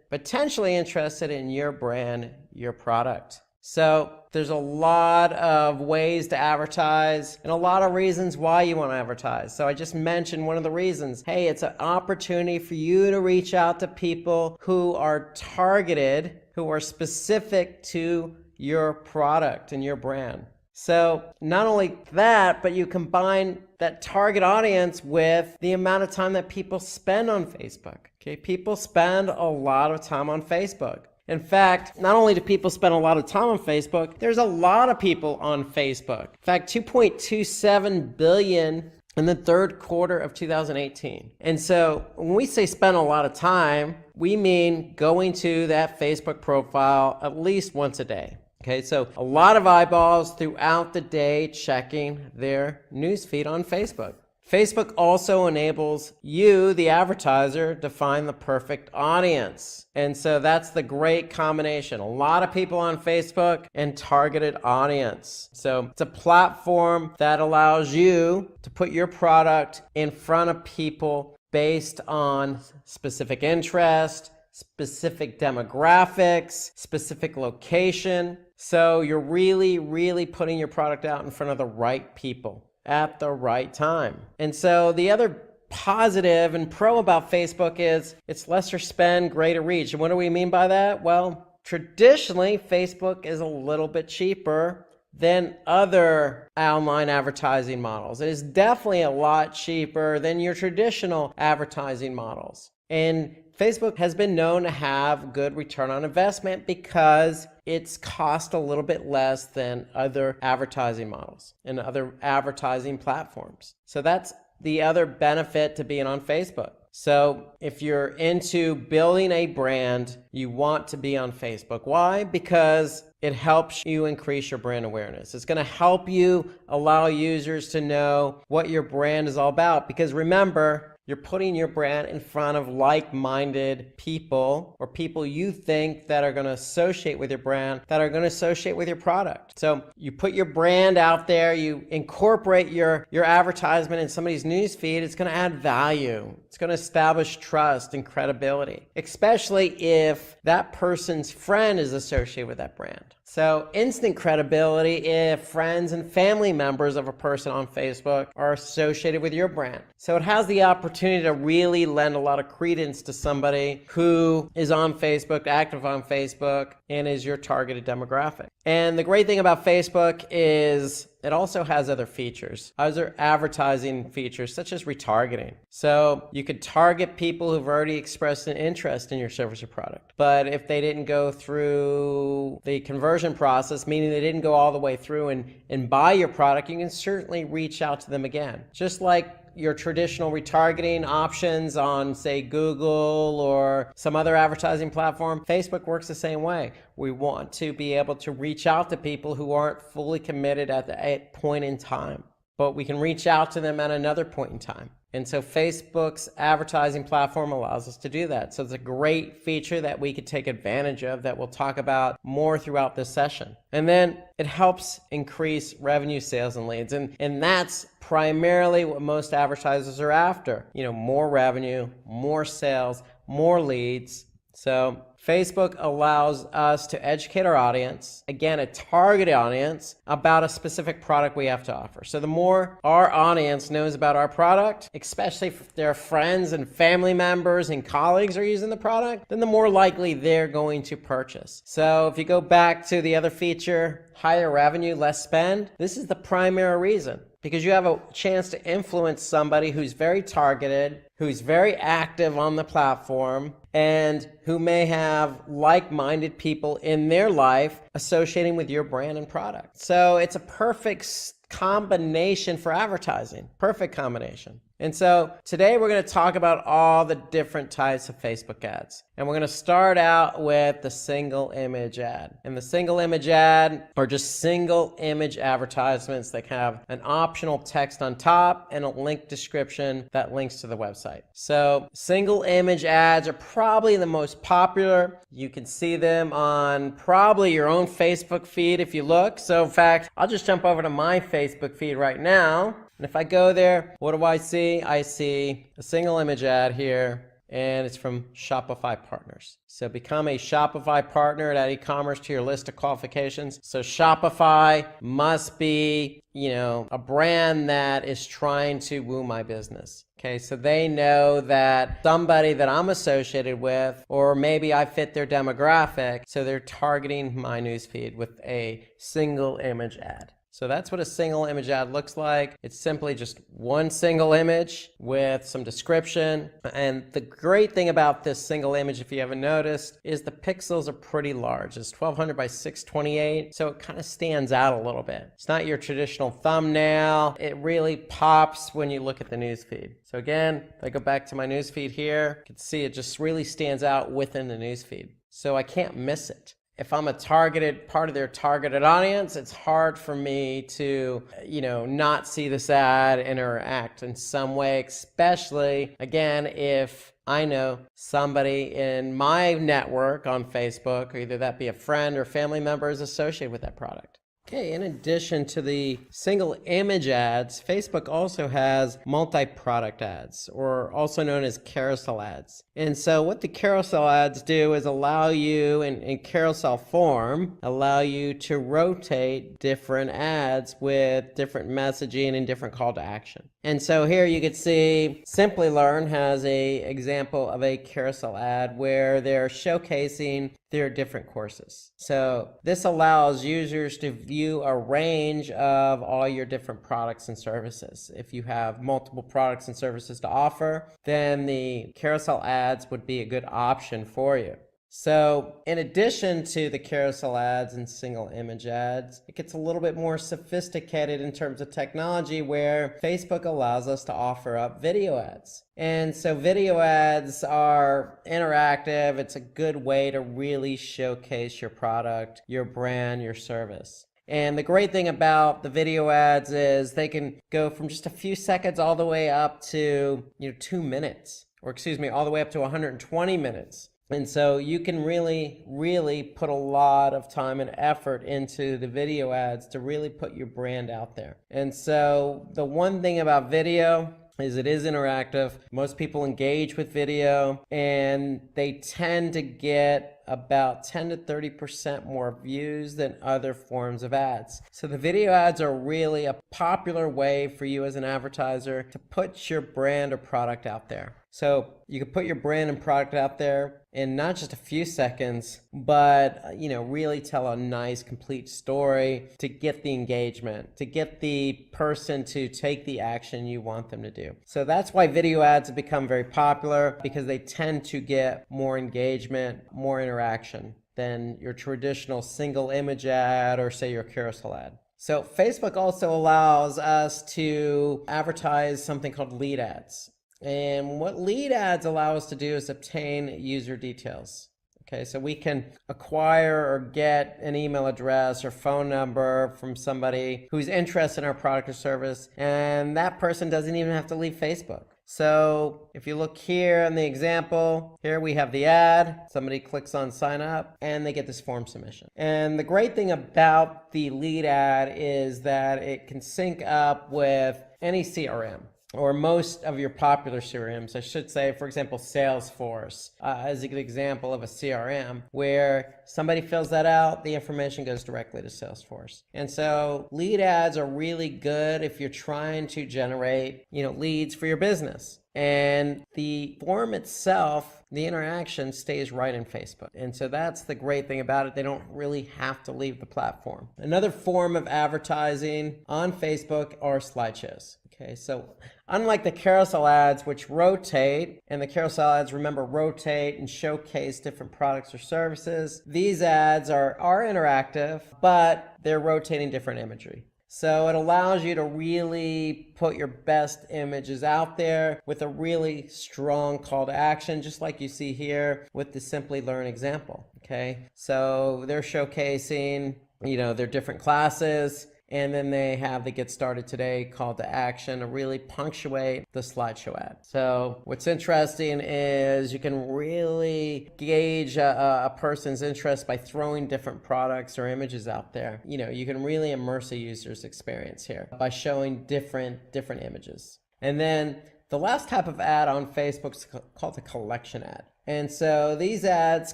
potentially interested in your brand, your product. So there's a lot of ways to advertise and a lot of reasons why you want to advertise. So I just mentioned one of the reasons. Hey, it's an opportunity for you to reach out to people who are targeted, who are specific to your product and your brand. So not only that, but you combine that target audience with the amount of time that people spend on Facebook. Okay, people spend a lot of time on Facebook. In fact, not only do people spend a lot of time on Facebook, there's a lot of people on Facebook. In fact, 2.27 billion in the third quarter of 2018. And so when we say spend a lot of time, we mean going to that Facebook profile at least once a day. Okay, so a lot of eyeballs throughout the day checking their newsfeed on Facebook. Facebook also enables you, the advertiser, to find the perfect audience. And so that's the great combination. A lot of people on Facebook and targeted audience. So it's a platform that allows you to put your product in front of people based on specific interest, specific demographics, specific location. So you're really putting your product out in front of the right people at the right time. And so the other positive and pro about Facebook is it's lesser spend, greater reach. And what do we mean by that? Well, traditionally, Facebook is a little bit cheaper than other online advertising models. It is definitely a lot cheaper than your traditional advertising models. And Facebook has been known to have good return on investment because it's cost a little bit less than other advertising models and other advertising platforms. So that's the other benefit to being on Facebook. So if you're into building a brand, you want to be on Facebook. Why? Because it helps you increase your brand awareness. It's going to help you allow users to know what your brand is all about. Because remember, you're putting your brand in front of like-minded people, or people you think that are going to associate with your brand, that are going to associate with your product. So you put your brand out there, you incorporate your advertisement in somebody's newsfeed, it's going to add value. It's going to establish trust and credibility, especially if that person's friend is associated with that brand. So instant credibility if friends and family members of a person on Facebook are associated with your brand. So it has the opportunity to really lend a lot of credence to somebody who is on Facebook, active on Facebook, and is your targeted demographic. And the great thing about Facebook is it also has other features, other advertising features such as retargeting. So you could target people who've already expressed an interest in your service or product. But if they didn't go through the conversion process, meaning they didn't go all the way through and buy your product, you can certainly reach out to them again. Just like your traditional retargeting options on, say, Google or some other advertising platform, Facebook works the same way. We want to be able to reach out to people who aren't fully committed at the point in time, but we can reach out to them at another point in time. And so Facebook's advertising platform allows us to do that. So it's a great feature that we could take advantage of that we'll talk about more throughout this session. And then it helps increase revenue, sales, and leads. And that's primarily what most advertisers are after. More revenue, more sales, more leads. So Facebook allows us to educate our audience, again, a target audience, about a specific product we have to offer. So the more our audience knows about our product, especially if their friends and family members and colleagues are using the product, then the more likely they're going to purchase. So if you go back to the other feature, higher revenue, less spend, this is the primary reason. Because you have a chance to influence somebody who's very targeted, who's very active on the platform, and who may have like-minded people in their life associating with your brand and product. So it's a perfect combination for advertising. Perfect combination. And so today we're going to talk about all the different types of Facebook ads. And we're going to start out with the single image ad. And the single image ad are just single image advertisements that have an optional text on top and a link description that links to the website. So single image ads are probably the most popular. You can see them on probably your own Facebook feed if you look. So in fact, I'll just jump over to my Facebook feed right now. And if I go there, what do I see? I see a single image ad here, and it's from Shopify Partners. So become a Shopify partner to add e-commerce to your list of qualifications. So Shopify must be, a brand that is trying to woo my business. Okay, so they know that somebody that I'm associated with, or maybe I fit their demographic, so they're targeting my newsfeed with a single image ad. So that's what a single image ad looks like. It's simply just one single image with some description. And the great thing about this single image, if you haven't noticed, is the pixels are pretty large. It's 1200 by 628, so it kind of stands out a little bit. It's not your traditional thumbnail. It really pops when you look at the newsfeed. So again, if I go back to my newsfeed here, you can see it just really stands out within the newsfeed. So I can't miss it. If I'm a targeted part of their targeted audience, it's hard for me to, not see this ad interact in some way, especially, again, if I know somebody in my network on Facebook, or either that be a friend or family member, is associated with that product. Okay, in addition to the single image ads, Facebook also has multi-product ads, or also known as carousel ads. And so what the carousel ads do is allow you, in carousel form, allow you to rotate different ads with different messaging and different call to action. And so here you can see Simplilearn has an example of a carousel ad where they're showcasing their different courses. So this allows users to view a range of all your different products and services. If you have multiple products and services to offer, then the carousel ads would be a good option for you. So in addition to the carousel ads and single image ads, it gets a little bit more sophisticated in terms of technology where Facebook allows us to offer up video ads. And so video ads are interactive. It's a good way to really showcase your product, your brand, your service. And the great thing about the video ads is they can go from just a few seconds all the way up to 2 minutes, or all the way up to 120 minutes. And so you can really put a lot of time and effort into the video ads to really put your brand out there. And so the one thing about video is it is interactive. Most people engage with video, and they tend to get about 10 to 30% more views than other forms of ads. So the video ads are really a popular way for you as an advertiser to put your brand or product out there. So you can put your brand and product out there in not just a few seconds, but really tell a nice complete story to get the engagement, to get the person to take the action you want them to do. So that's why video ads have become very popular, because they tend to get more engagement, more interaction than your traditional single image ad or say your carousel ad. So Facebook also allows us to advertise something called lead ads. And what lead ads allow us to do is obtain user details. Okay, so we can acquire or get an email address or phone number from somebody who's interested in our product or service, and that person doesn't even have to leave Facebook. So if you look here in the example, here we have the ad, somebody clicks on sign up, and they get this form submission. And the great thing about the lead ad is that it can sync up with any CRM, or most of your popular CRMs. I should say, for example, Salesforce as a good example of a CRM where somebody fills that out, the information goes directly to Salesforce. And so lead ads are really good if you're trying to generate, leads for your business. And the form itself, the interaction stays right in Facebook. And so that's the great thing about it. They don't really have to leave the platform. Another form of advertising on Facebook are slideshows. Okay, so unlike the carousel ads, which rotate, and the carousel ads, remember, rotate and showcase different products or services, these ads are interactive, but they're rotating different imagery. So it allows you to really put your best images out there with a really strong call to action, just like you see here with the Simplilearn example. Okay, so they're showcasing, their different classes, and then they have the Get Started Today call to action to really punctuate the slideshow ad. So what's interesting is you can really gauge a person's interest by throwing different products or images out there. You can really immerse a user's experience here by showing different images. And then the last type of ad on Facebook is called a collection ad. And so these ads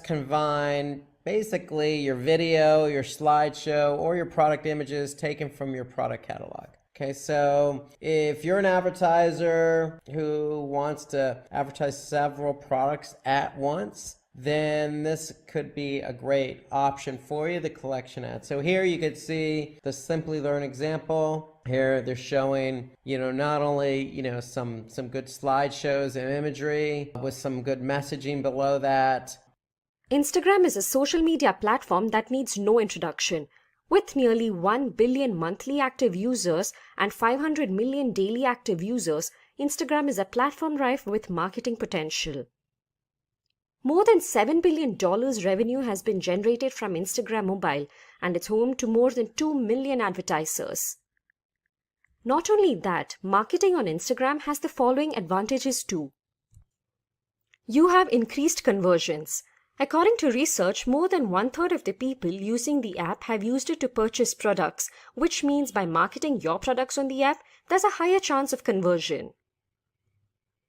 combine basically your video, your slideshow, or your product images taken from your product catalog. Okay, so if you're an advertiser who wants to advertise several products at once, then this could be a great option for you, the collection ad. So here you could see the Simplilearn example. Here they're showing, not only, some good slideshows and imagery with some good messaging below that. Instagram is a social media platform that needs no introduction. With nearly 1 billion monthly active users and 500 million daily active users, Instagram is a platform rife with marketing potential. More than $7 billion revenue has been generated from Instagram Mobile, and it's home to more than 2 million advertisers. Not only that, marketing on Instagram has the following advantages too. You have increased conversions. According to research, more than 1/3 of the people using the app have used it to purchase products, which means by marketing your products on the app, there's a higher chance of conversion.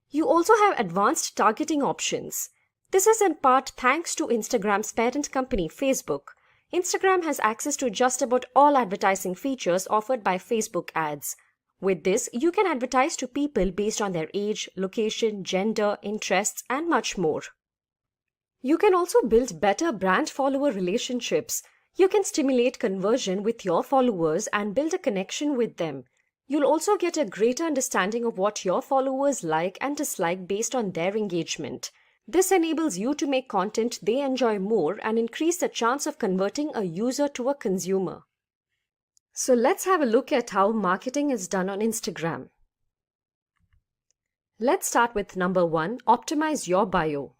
You also have advanced targeting options. This is in part thanks to Instagram's parent company, Facebook. Instagram has access to just about all advertising features offered by Facebook ads. With this, you can advertise to people based on their age, location, gender, interests, and much more. You can also build better brand-follower relationships. You can stimulate conversion with your followers and build a connection with them. You'll also get a greater understanding of what your followers like and dislike based on their engagement. This enables you to make content they enjoy more and increase the chance of converting a user to a consumer. So let's have a look at how marketing is done on Instagram. Let's start with number 1, optimize your bio.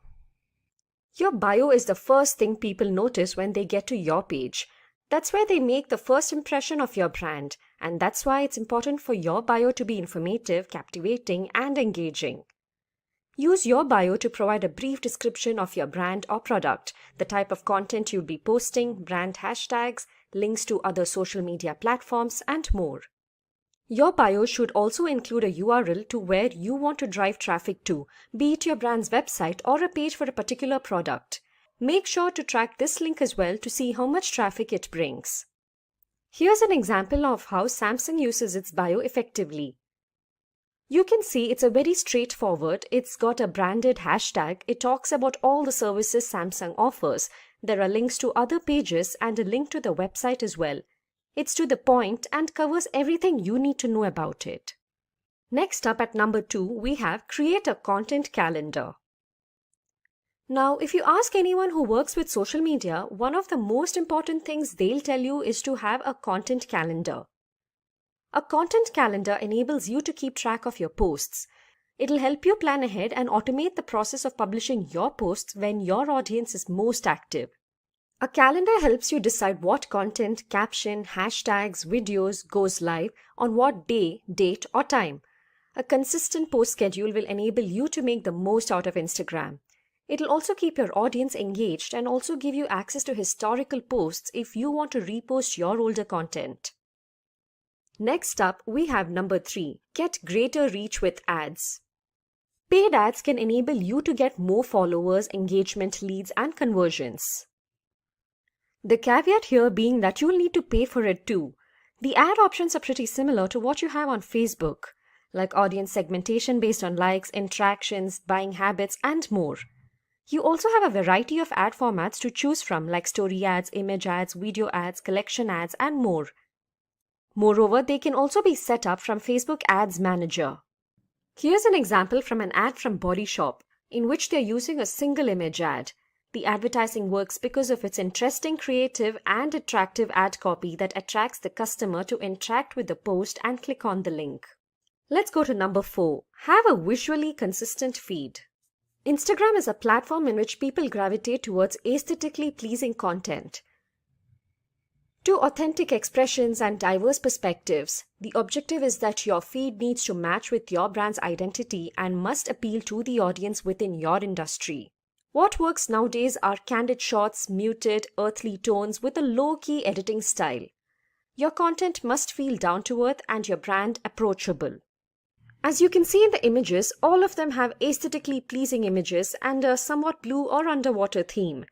Your bio is the first thing people notice when they get to your page. That's where they make the first impression of your brand, and that's why it's important for your bio to be informative, captivating, and engaging. Use your bio to provide a brief description of your brand or product, the type of content you'll be posting, brand hashtags, links to other social media platforms, and more. Your bio should also include a URL to where you want to drive traffic to, be it your brand's website or a page for a particular product. Make sure to track this link as well to see how much traffic it brings. Here's an example of how Samsung uses its bio effectively. You can see it's a very straightforward. It's got a branded hashtag. It talks about all the services Samsung offers. There are links to other pages and a link to the website as well. It's to the point and covers everything you need to know about it. Next up at number 2, we have create a content calendar. Now, if you ask anyone who works with social media, one of the most important things they'll tell you is to have a content calendar. A content calendar enables you to keep track of your posts. It'll help you plan ahead and automate the process of publishing your posts when your audience is most active. A calendar helps you decide what content, caption, hashtags, videos goes live on what day, date, or time. A consistent post schedule will enable you to make the most out of Instagram. It'll also keep your audience engaged and also give you access to historical posts if you want to repost your older content. Next up, we have number 3, get greater reach with ads. Paid ads can enable you to get more followers, engagement, leads, and conversions. The caveat here being that you'll need to pay for it too. The ad options are pretty similar to what you have on Facebook, like audience segmentation based on likes, interactions, buying habits, and more. You also have a variety of ad formats to choose from, like story ads, image ads, video ads, collection ads, and more. Moreover, they can also be set up from Facebook Ads Manager. Here's an example from an ad from Body Shop, in which they're using a single image ad. The advertising works because of its interesting, creative, and attractive ad copy that attracts the customer to interact with the post and click on the link. Let's go to number 4. Have a visually consistent feed. Instagram is a platform in which people gravitate towards aesthetically pleasing content. To authentic expressions and diverse perspectives, the objective is that your feed needs to match with your brand's identity and must appeal to the audience within your industry. What works nowadays are candid shots, muted, earthly tones with a low-key editing style. Your content must feel down to earth and your brand approachable. As you can see in the images, all of them have aesthetically pleasing images and a somewhat blue or underwater theme.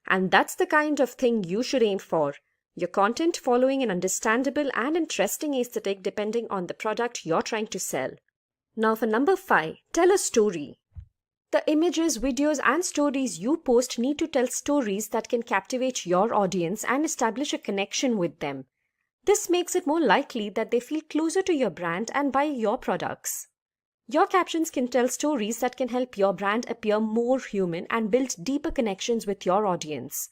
And that's the kind of thing you should aim for. Your content following an understandable and interesting aesthetic depending on the product you're trying to sell. Now for number 5, tell a story. The images, videos, and stories you post need to tell stories that can captivate your audience and establish a connection with them. This makes it more likely that they feel closer to your brand and buy your products. Your captions can tell stories that can help your brand appear more human and build deeper connections with your audience.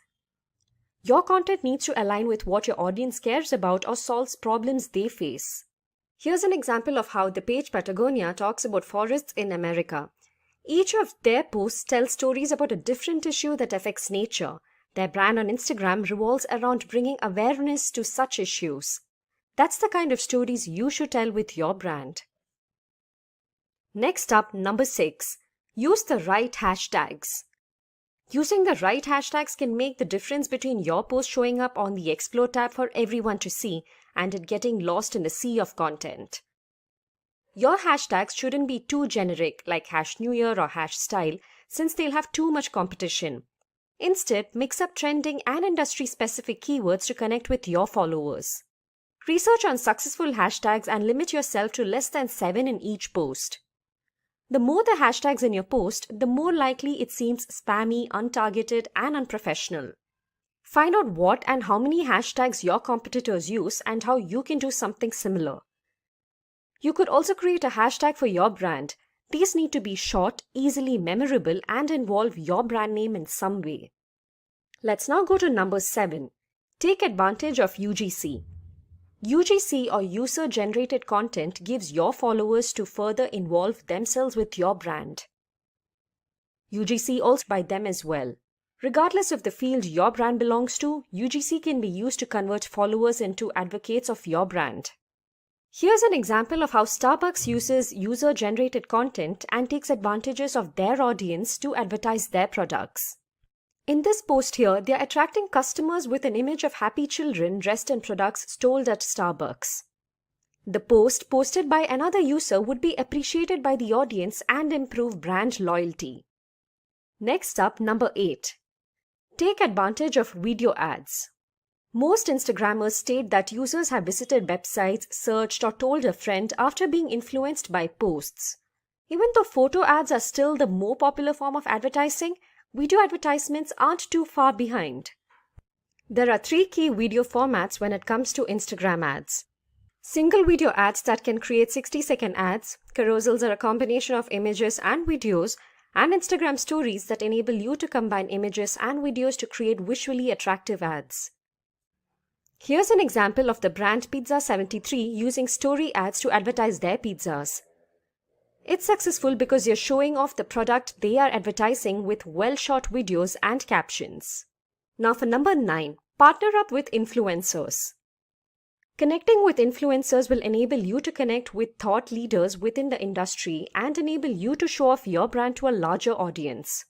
Your content needs to align with what your audience cares about or solves problems they face. Here's an example of how the page Patagonia talks about forests in America. Each of their posts tells stories about a different issue that affects nature. Their brand on Instagram revolves around bringing awareness to such issues. That's the kind of stories you should tell with your brand. Next up, number 6. Use the right hashtags. Using the right hashtags can make the difference between your post showing up on the Explore tab for everyone to see and it getting lost in the sea of content. Your hashtags shouldn't be too generic like #NewYear or #style since they'll have too much competition. Instead, mix up trending and industry-specific keywords to connect with your followers. Research on successful hashtags and limit yourself to less than 7 in each post. The more the hashtags in your post, the more likely it seems spammy, untargeted, and unprofessional. Find out what and how many hashtags your competitors use and how you can do something similar. You could also create a hashtag for your brand. These need to be short, easily memorable, and involve your brand name in some way. Let's now go to number 7. Take advantage of UGC. UGC or user-generated content gives your followers to further involve themselves with your brand. UGC also by them as well. Regardless of the field your brand belongs to, UGC can be used to convert followers into advocates of your brand. Here's an example of how Starbucks uses user-generated content and takes advantages of their audience to advertise their products. In this post here, they are attracting customers with an image of happy children dressed in products sold at Starbucks. The post posted by another user would be appreciated by the audience and improve brand loyalty. Next up, number 8. Take advantage of video ads. Most Instagrammers state that users have visited websites, searched, or told a friend after being influenced by posts. Even though photo ads are still the more popular form of advertising, video advertisements aren't too far behind. There are 3 key video formats when it comes to Instagram ads. Single video ads that can create 60-second ads, carousels are a combination of images and videos, and Instagram stories that enable you to combine images and videos to create visually attractive ads. Here's an example of the brand Pizza 73 using story ads to advertise their pizzas. It's successful because you're showing off the product they are advertising with well-shot videos and captions. Now for number 9, partner up with influencers. Connecting with influencers will enable you to connect with thought leaders within the industry and enable you to show off your brand to a larger audience.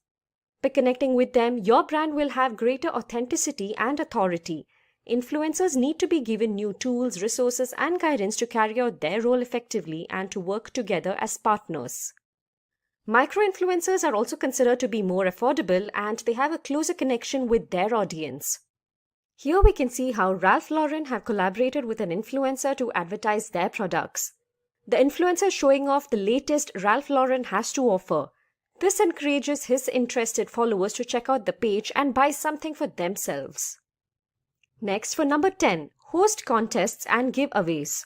By connecting with them, your brand will have greater authenticity and authority. Influencers need to be given new tools, resources, and guidance to carry out their role effectively and to work together as partners. Micro-influencers are also considered to be more affordable and they have a closer connection with their audience. Here we can see how Ralph Lauren have collaborated with an influencer to advertise their products. The influencer is showing off the latest Ralph Lauren has to offer. This encourages his interested followers to check out the page and buy something for themselves. Next, for number 10, host contests and giveaways.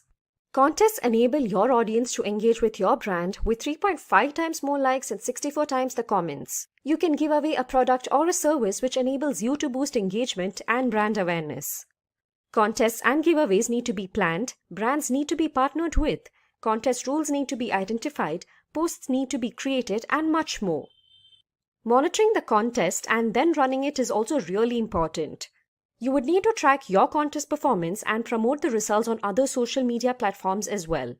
Contests enable your audience to engage with your brand with 3.5 times more likes and 64 times the comments. You can give away a product or a service which enables you to boost engagement and brand awareness. Contests and giveaways need to be planned, brands need to be partnered with, contest rules need to be identified, posts need to be created, and much more. Monitoring the contest and then running it is also really important. You would need to track your contest performance and promote the results on other social media platforms as well.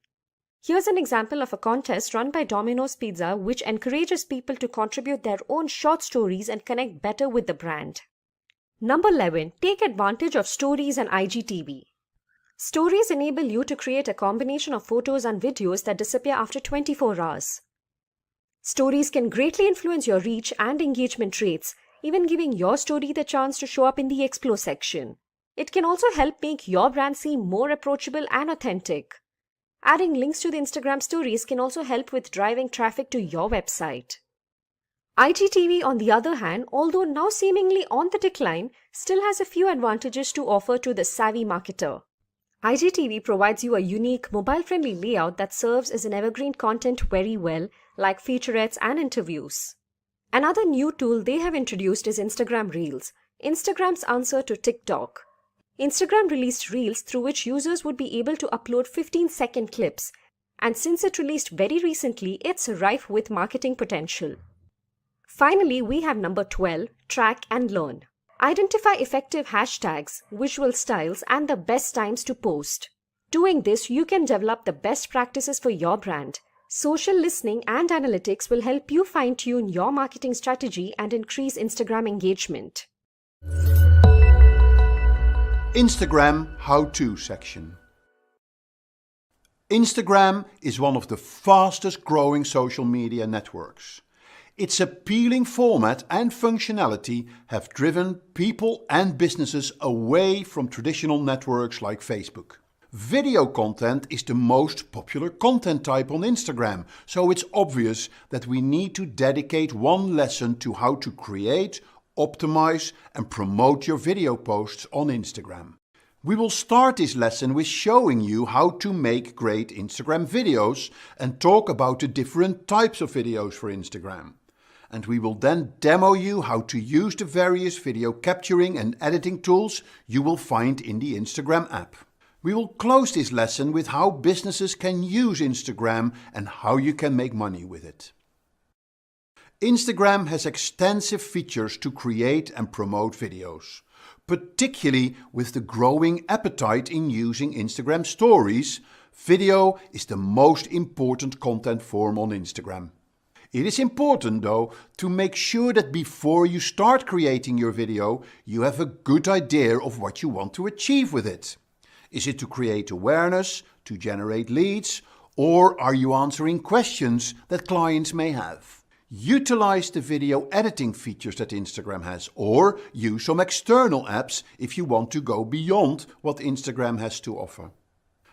Here's an example of a contest run by Domino's Pizza which encourages people to contribute their own short stories and connect better with the brand. Number 11. Take advantage of stories and IGTV. Stories enable you to create a combination of photos and videos that disappear after 24 hours. Stories can greatly influence your reach and engagement rates, even giving your story the chance to show up in the Explore section. It can also help make your brand seem more approachable and authentic. Adding links to the Instagram stories can also help with driving traffic to your website. IGTV, on the other hand, although now seemingly on the decline, still has a few advantages to offer to the savvy marketer. IGTV provides you a unique, mobile-friendly layout that serves as an evergreen content very well, like featurettes and interviews. Another new tool they have introduced is Instagram Reels, Instagram's answer to TikTok. Instagram released Reels through which users would be able to upload 15-second clips, and since it released very recently, it's rife with marketing potential. Finally, we have number 12, Track and Learn. Identify effective hashtags, visual styles, and the best times to post. Doing this, you can develop the best practices for your brand. Social listening and analytics will help you fine-tune your marketing strategy and increase Instagram engagement. Instagram How-To section. Instagram is one of the fastest growing social media networks. Its appealing format and functionality have driven people and businesses away from traditional networks like Facebook. Video content is the most popular content type on Instagram, so it's obvious that we need to dedicate one lesson to how to create, optimize and promote your video posts on Instagram. We will start this lesson with showing you how to make great Instagram videos and talk about the different types of videos for Instagram. And we will then demo you how to use the various video capturing and editing tools you will find in the Instagram app. We will close this lesson with how businesses can use Instagram and how you can make money with it. Instagram has extensive features to create and promote videos, particularly with the growing appetite in using Instagram stories. Video is the most important content form on Instagram. It is important though to make sure that before you start creating your video, you have a good idea of what you want to achieve with it. Is it to create awareness, to generate leads, or are you answering questions that clients may have? Utilize the video editing features that Instagram has, or use some external apps if you want to go beyond what Instagram has to offer.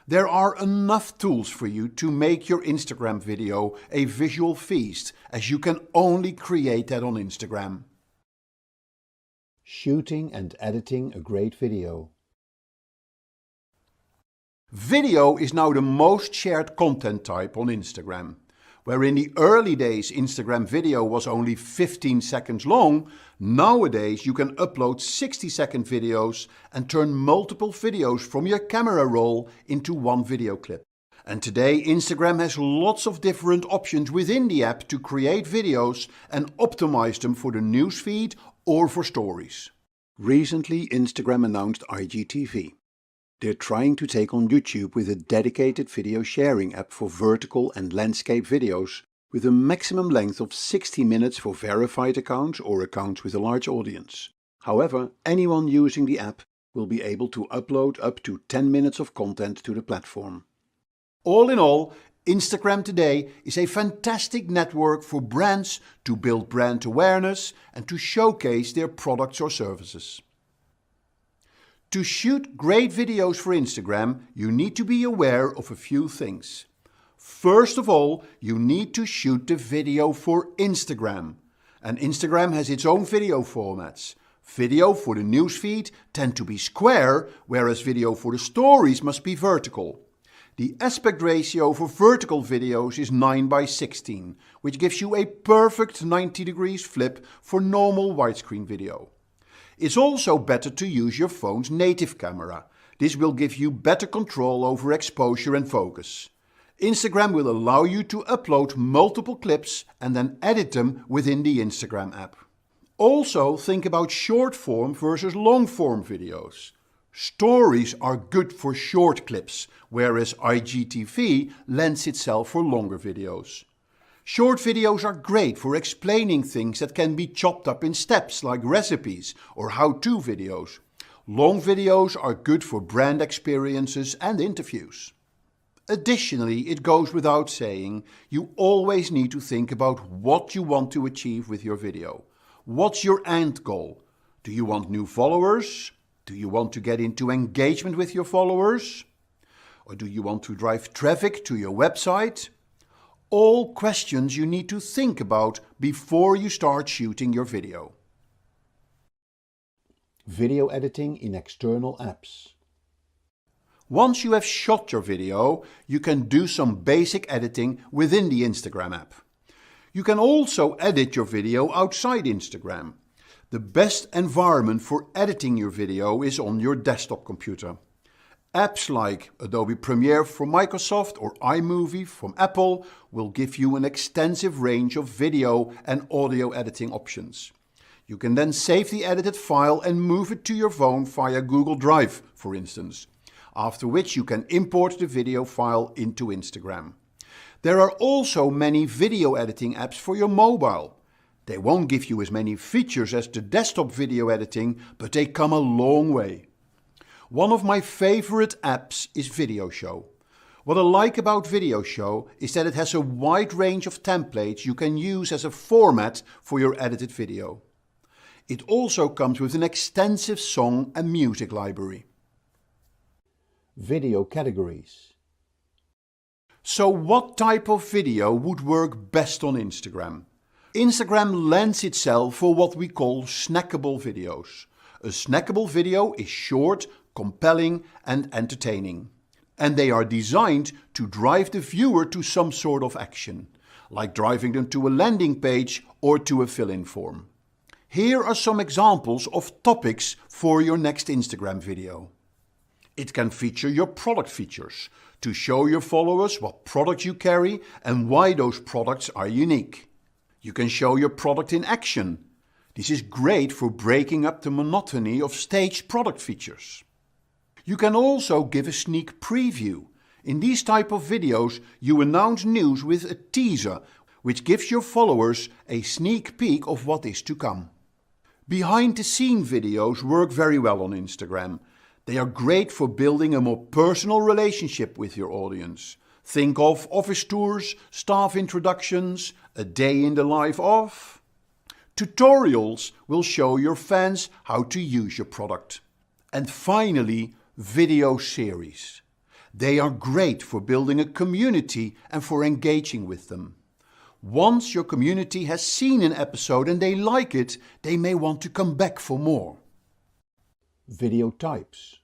There are enough tools for you to make your Instagram video a visual feast, as you can only create that on Instagram. Shooting and editing a great video. Video is now the most shared content type on Instagram. Where in the early days Instagram video was only 15 seconds long, nowadays you can upload 60-second videos and turn multiple videos from your camera roll into one video clip. And today Instagram has lots of different options within the app to create videos and optimize them for the newsfeed or for stories. Recently Instagram announced IGTV. They're trying to take on YouTube with a dedicated video sharing app for vertical and landscape videos with a maximum length of 60 minutes for verified accounts or accounts with a large audience. However, anyone using the app will be able to upload up to 10 minutes of content to the platform. All in all, Instagram today is a fantastic network for brands to build brand awareness and to showcase their products or services. To shoot great videos for Instagram, you need to be aware of a few things. First of all, you need to shoot the video for Instagram. And Instagram has its own video formats. Video for the newsfeed tend to be square, whereas video for the stories must be vertical. The aspect ratio for vertical videos is 9:16, which gives you a perfect 90 degrees flip for normal widescreen video. It's also better to use your phone's native camera. This will give you better control over exposure and focus. Instagram will allow you to upload multiple clips and then edit them within the Instagram app. Also think about short form versus long form videos. Stories are good for short clips, whereas IGTV lends itself for longer videos. Short videos are great for explaining things that can be chopped up in steps like recipes or how-to videos. Long videos are good for brand experiences and interviews. Additionally, it goes without saying, you always need to think about what you want to achieve with your video. What's your end goal? Do you want new followers? Do you want to get into engagement with your followers? Or do you want to drive traffic to your website? All questions you need to think about before you start shooting your video. Video editing in external apps. Once you have shot your video, you can do some basic editing within the Instagram app. You can also edit your video outside Instagram. The best environment for editing your video is on your desktop computer. Apps like Adobe Premiere from Microsoft or iMovie from Apple will give you an extensive range of video and audio editing options. You can then save the edited file and move it to your phone via Google Drive, for instance, after which you can import the video file into Instagram. There are also many video editing apps for your mobile. They won't give you as many features as the desktop video editing, but they come a long way. One of my favorite apps is VideoShow. What I like about VideoShow is that it has a wide range of templates you can use as a format for your edited video. It also comes with an extensive song and music library. Video categories. So what type of video would work best on Instagram? Instagram lends itself for what we call snackable videos. A snackable video is short, compelling and entertaining. And they are designed to drive the viewer to some sort of action, like driving them to a landing page or to a fill-in form. Here are some examples of topics for your next Instagram video. It can feature your product features to show your followers what product you carry and why those products are unique. You can show your product in action. This is great for breaking up the monotony of staged product features. You can also give a sneak preview. In these type of videos, you announce news with a teaser, which gives your followers a sneak peek of what is to come. Behind the scene videos work very well on Instagram. They are great for building a more personal relationship with your audience. Think of office tours, staff introductions, a day in the life of. Tutorials will show your fans how to use your product. And finally, video series. They are great for building a community and for engaging with them. Once your community has seen an episode and they like it, they may want to come back for more. Video types.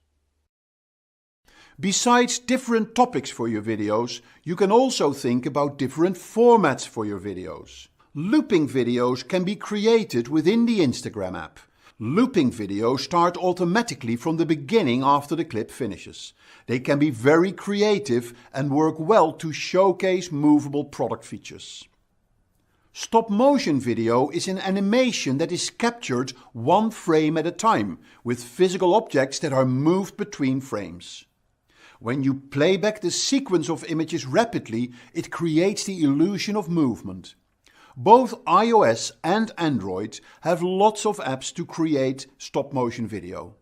Besides different topics for your videos, you can also think about different formats for your videos. Looping videos can be created within the Instagram app. Looping videos start automatically from the beginning after the clip finishes. They can be very creative and work well to showcase movable product features. Stop motion video is an animation that is captured one frame at a time, with physical objects that are moved between frames. When you play back the sequence of images rapidly, it creates the illusion of movement. Both iOS and Android have lots of apps to create stop motion video.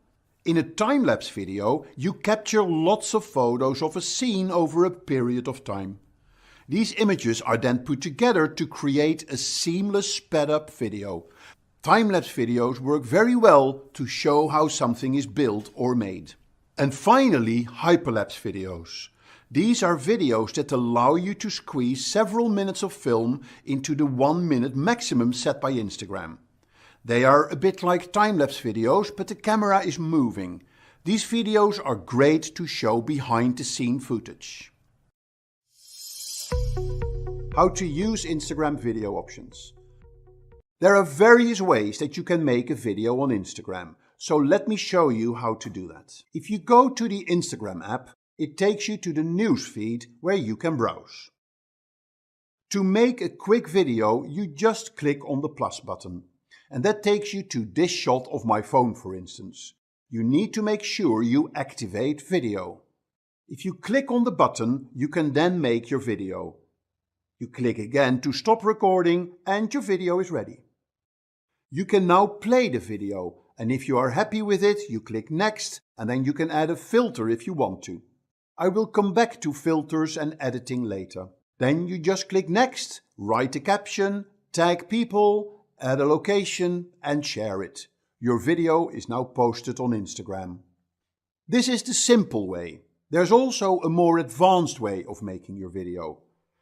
In a time-lapse video, you capture lots of photos of a scene over a period of time. These images are then put together to create a seamless sped-up video. Time-lapse videos work very well to show how something is built or made. And finally, hyperlapse videos. These are videos that allow you to squeeze several minutes of film into the 1 minute maximum set by Instagram. They are a bit like time-lapse videos, but the camera is moving. These videos are great to show behind-the-scene footage. How to use Instagram video options. There are various ways that you can make a video on Instagram, so let me show you how to do that. If you go to the Instagram app, it takes you to the news feed where you can browse. To make a quick video, you just click on the plus button, and that takes you to this shot of my phone, for instance. You need to make sure you activate video. If you click on the button, you can then make your video. You click again to stop recording and your video is ready. You can now play the video, and if you are happy with it, you click next, and then you can add a filter if you want to. I will come back to filters and editing later. Then you just click next, write a caption, tag people, add a location and share it. Your video is now posted on Instagram. This is the simple way. There's also a more advanced way of making your video.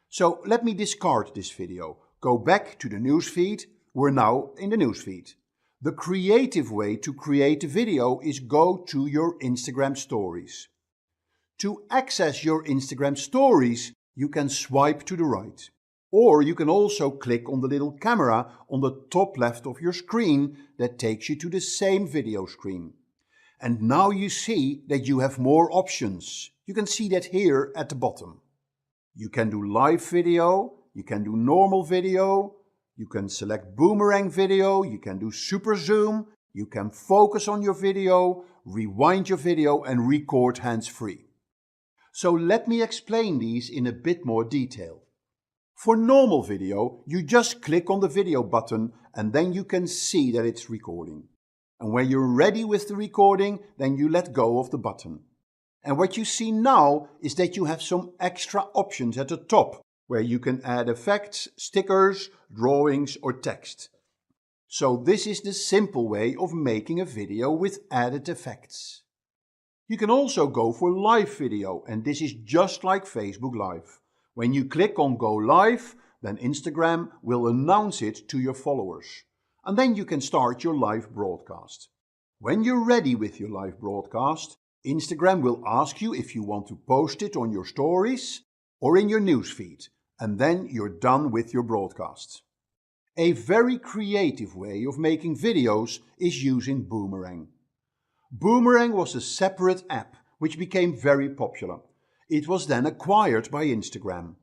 So let me discard this video. Go back to the newsfeed. We're now in the newsfeed. The creative way to create a video is go to your Instagram stories. To access your Instagram stories, you can swipe to the right. Or you can also click on the little camera on the top left of your screen that takes you to the same video screen. And now you see that you have more options. You can see that here at the bottom. You can do live video, you can do normal video, you can select boomerang video, you can do super zoom, you can focus on your video, rewind your video and record hands-free. So let me explain these in a bit more detail. For normal video, you just click on the video button and then you can see that it's recording. And when you're ready with the recording, then you let go of the button. And what you see now is that you have some extra options at the top, where you can add effects, stickers, drawings or text. So this is the simple way of making a video with added effects. You can also go for live video, and this is just like Facebook Live. When you click on Go Live, then Instagram will announce it to your followers. And then you can start your live broadcast. When you're ready with your live broadcast, Instagram will ask you if you want to post it on your stories or in your newsfeed, and then you're done with your broadcast. A very creative way of making videos is using Boomerang. Boomerang was a separate app which became very popular. It was then acquired by Instagram.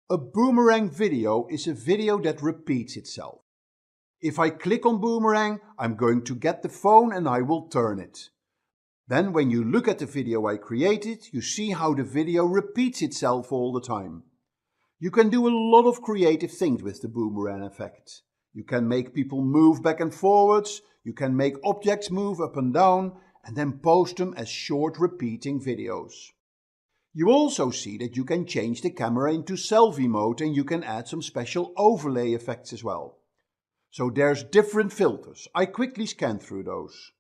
A Boomerang video is a video that repeats itself. If I click on Boomerang, I'm going to get the phone and I will turn it. Then when you look at the video I created, you see how the video repeats itself all the time. You can do a lot of creative things with the Boomerang effect. You can make people move back and forwards, you can make objects move up and down, and then post them as short repeating videos. You also see that you can change the camera into selfie mode and you can add some special overlay effects as well. So there's different filters. I quickly scan through those.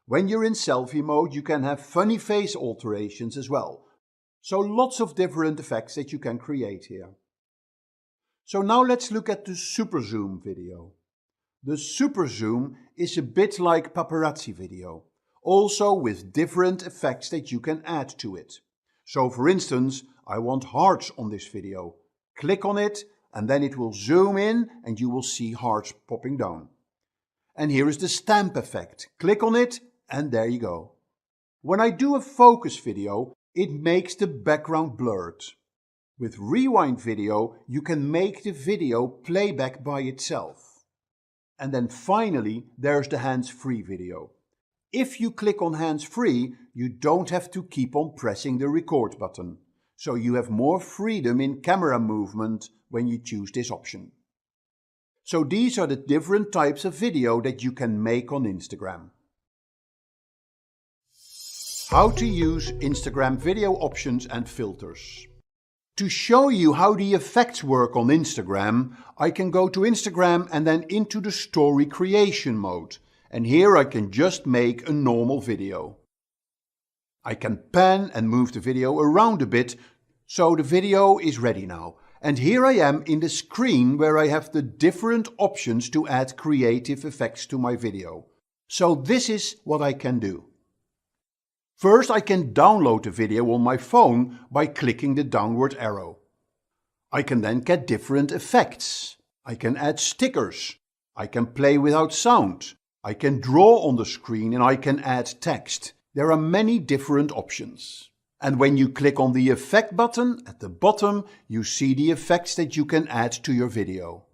When you're in selfie mode, you can have funny face alterations as well. So lots of different effects that you can create here. So now let's look at the super zoom video. The super zoom is a bit like paparazzi video, also with different effects that you can add to it. So for instance, I want hearts on this video. Click on it and then it will zoom in and you will see hearts popping down. And here is the stamp effect. Click on it and there you go. When I do a focus video, it makes the background blurred. With rewind video, you can make the video playback by itself. And then finally, there's the hands-free video. If you click on hands-free, you don't have to keep on pressing the record button. So you have more freedom in camera movement when you choose this option. So these are the different types of video that you can make on Instagram. How to use Instagram video options and filters. To show you how the effects work on Instagram, I can go to Instagram and then into the story creation mode. And here I can just make a normal video. I can pan and move the video around a bit, so the video is ready now. And here I am in the screen where I have the different options to add creative effects to my video. So this is what I can do. First, I can download the video on my phone by clicking the downward arrow. I can then get different effects. I can add stickers. I can play without sound. I can draw on the screen and I can add text. There are many different options. And when you click on the effect button at the bottom, you see the effects that you can add to your video.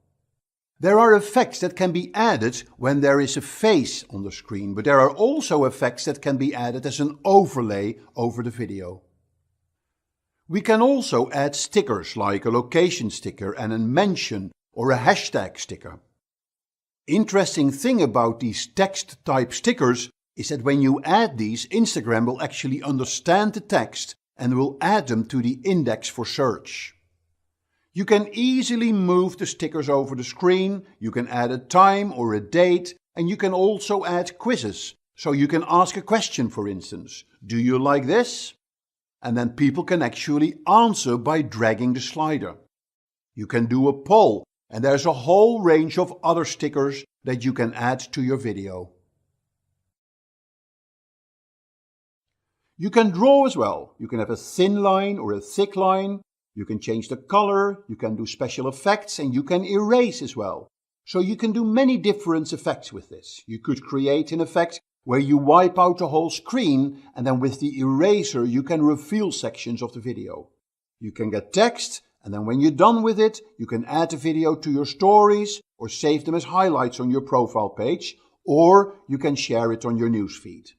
There are effects that can be added when there is a face on the screen, but there are also effects that can be added as an overlay over the video. We can also add stickers like a location sticker and a mention or a hashtag sticker. Interesting thing about these text type stickers is that when you add these, Instagram will actually understand the text and will add them to the index for search. You can easily move the stickers over the screen, you can add a time or a date, and you can also add quizzes. So you can ask a question, for instance, do you like this? And then people can actually answer by dragging the slider. You can do a poll, and there's a whole range of other stickers that you can add to your video. You can draw as well. You can have a thin line or a thick line. You can change the color, you can do special effects, and you can erase as well. So you can do many different effects with this. You could create an effect where you wipe out the whole screen, and then with the eraser you can reveal sections of the video. You can get text, and then when you're done with it, you can add the video to your stories or save them as highlights on your profile page, or you can share it on your newsfeed.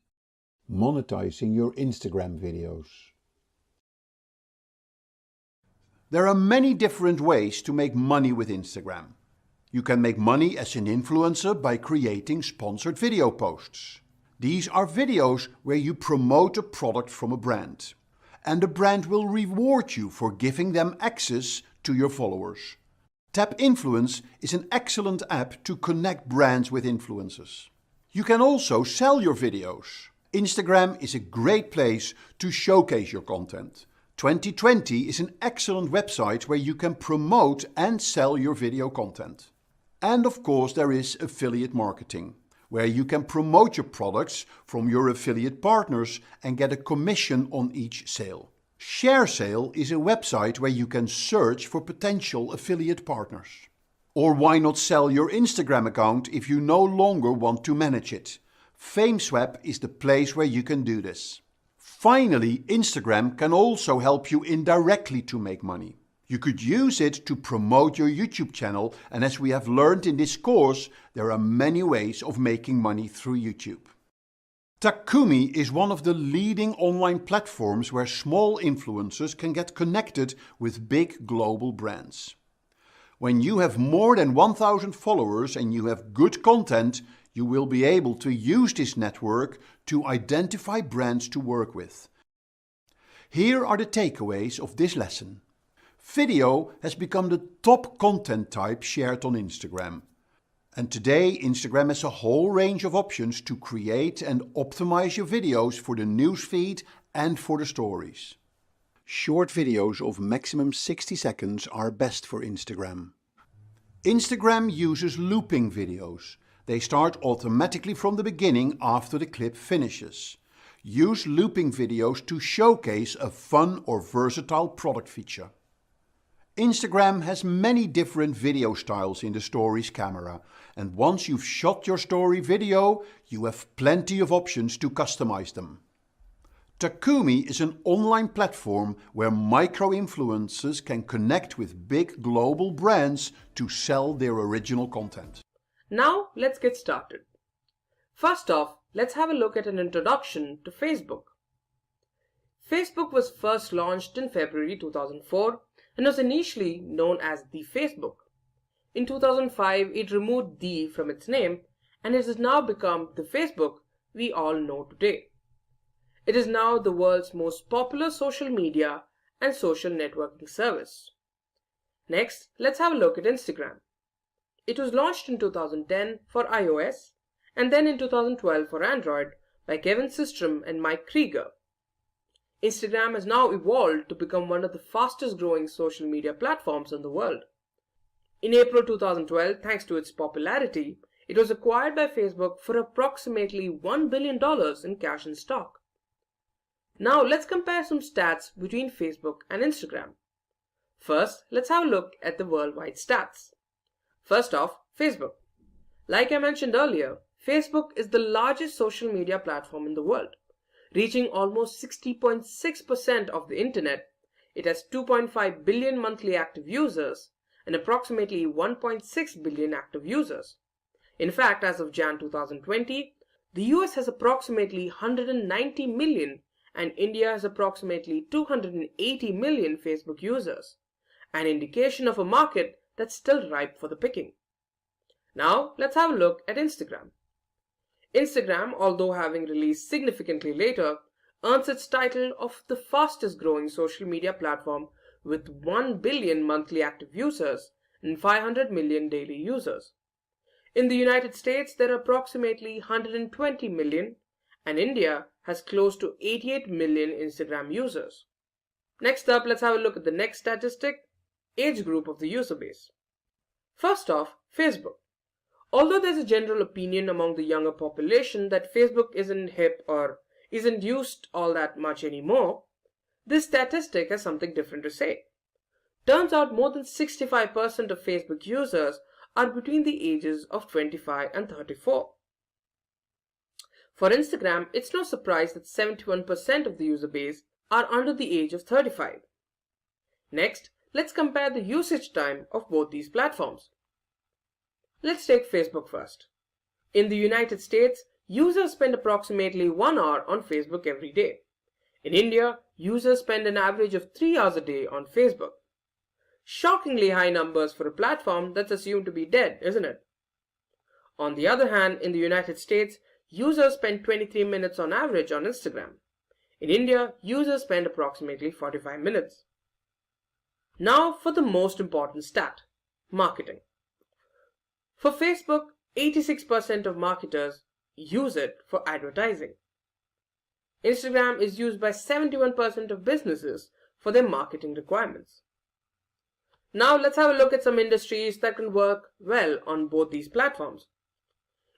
Monetizing your Instagram videos. There are many different ways to make money with Instagram. You can make money as an influencer by creating sponsored video posts. These are videos where you promote a product from a brand. And the brand will reward you for giving them access to your followers. Tap Influence is an excellent app to connect brands with influencers. You can also sell your videos. Instagram is a great place to showcase your content. 2020 is an excellent website where you can promote and sell your video content. And of course there is affiliate marketing, where you can promote your products from your affiliate partners and get a commission on each sale. ShareSale is a website where you can search for potential affiliate partners. Or why not sell your Instagram account if you no longer want to manage it? FameSwap is the place where you can do this. Finally, Instagram can also help you indirectly to make money. You could use it to promote your YouTube channel, and as we have learned in this course, there are many ways of making money through YouTube. Takumi is one of the leading online platforms where small influencers can get connected with big global brands. When you have more than 1,000 followers and you have good content, you will be able to use this network to identify brands to work with. Here are the takeaways of this lesson. Video has become the top content type shared on Instagram. And today Instagram has a whole range of options to create and optimize your videos for the newsfeed and for the stories. Short videos of maximum 60 seconds are best for Instagram. Instagram uses looping videos. They start automatically from the beginning after the clip finishes. Use looping videos to showcase a fun or versatile product feature. Instagram has many different video styles in the Stories camera, and once you've shot your story video, you have plenty of options to customize them. Takumi is an online platform where micro-influencers can connect with big global brands to sell their original content. Now let's get started. First off, let's have a look at an introduction to Facebook. Facebook was first launched in February 2004 and was initially known as the Facebook. In 2005, it removed the from its name and it has now become the Facebook we all know today. It is now the world's most popular social media and social networking service. Next, let's have a look at Instagram. It was launched in 2010 for iOS and then in 2012 for Android by Kevin Systrom and Mike Krieger. Instagram has now evolved to become one of the fastest growing social media platforms in the world. In April 2012, thanks to its popularity, it was acquired by Facebook for approximately $1 billion in cash and stock. Now let's compare some stats between Facebook and Instagram. First, let's have a look at the worldwide stats. First off, Facebook. Like I mentioned earlier, Facebook is the largest social media platform in the world. Reaching almost 60.6% of the internet, it has 2.5 billion monthly active users and approximately 1.6 billion active users. In fact, as of Jan 2020, the US has approximately 190 million and India has approximately 280 million Facebook users, an indication of a market that's still ripe for the picking. Now, let's have a look at Instagram. Instagram, although having released significantly later, earns its title of the fastest growing social media platform with 1 billion monthly active users and 500 million daily users. In the United States, there are approximately 120 million and India has close to 88 million Instagram users. Next up, let's have a look at the next statistic, age group of the user base. First off, Facebook. Although there's a general opinion among the younger population that Facebook isn't hip or isn't used all that much anymore, this statistic has something different to say. Turns out more than 65% of Facebook users are between the ages of 25 and 34. For Instagram, it's no surprise that 71% of the user base are under the age of 35. Next, let's compare the usage time of both these platforms. Let's take Facebook first. In the United States, users spend approximately 1 hour on Facebook every day. In India, users spend an average of 3 hours a day on Facebook. Shockingly high numbers for a platform that's assumed to be dead, isn't it? On the other hand, in the United States, users spend 23 minutes on average on Instagram. In India, users spend approximately 45 minutes. Now for the most important stat, marketing. For Facebook, 86% of marketers use it for advertising. Instagram is used by 71% of businesses for their marketing requirements. Now let's have a look at some industries that can work well on both these platforms.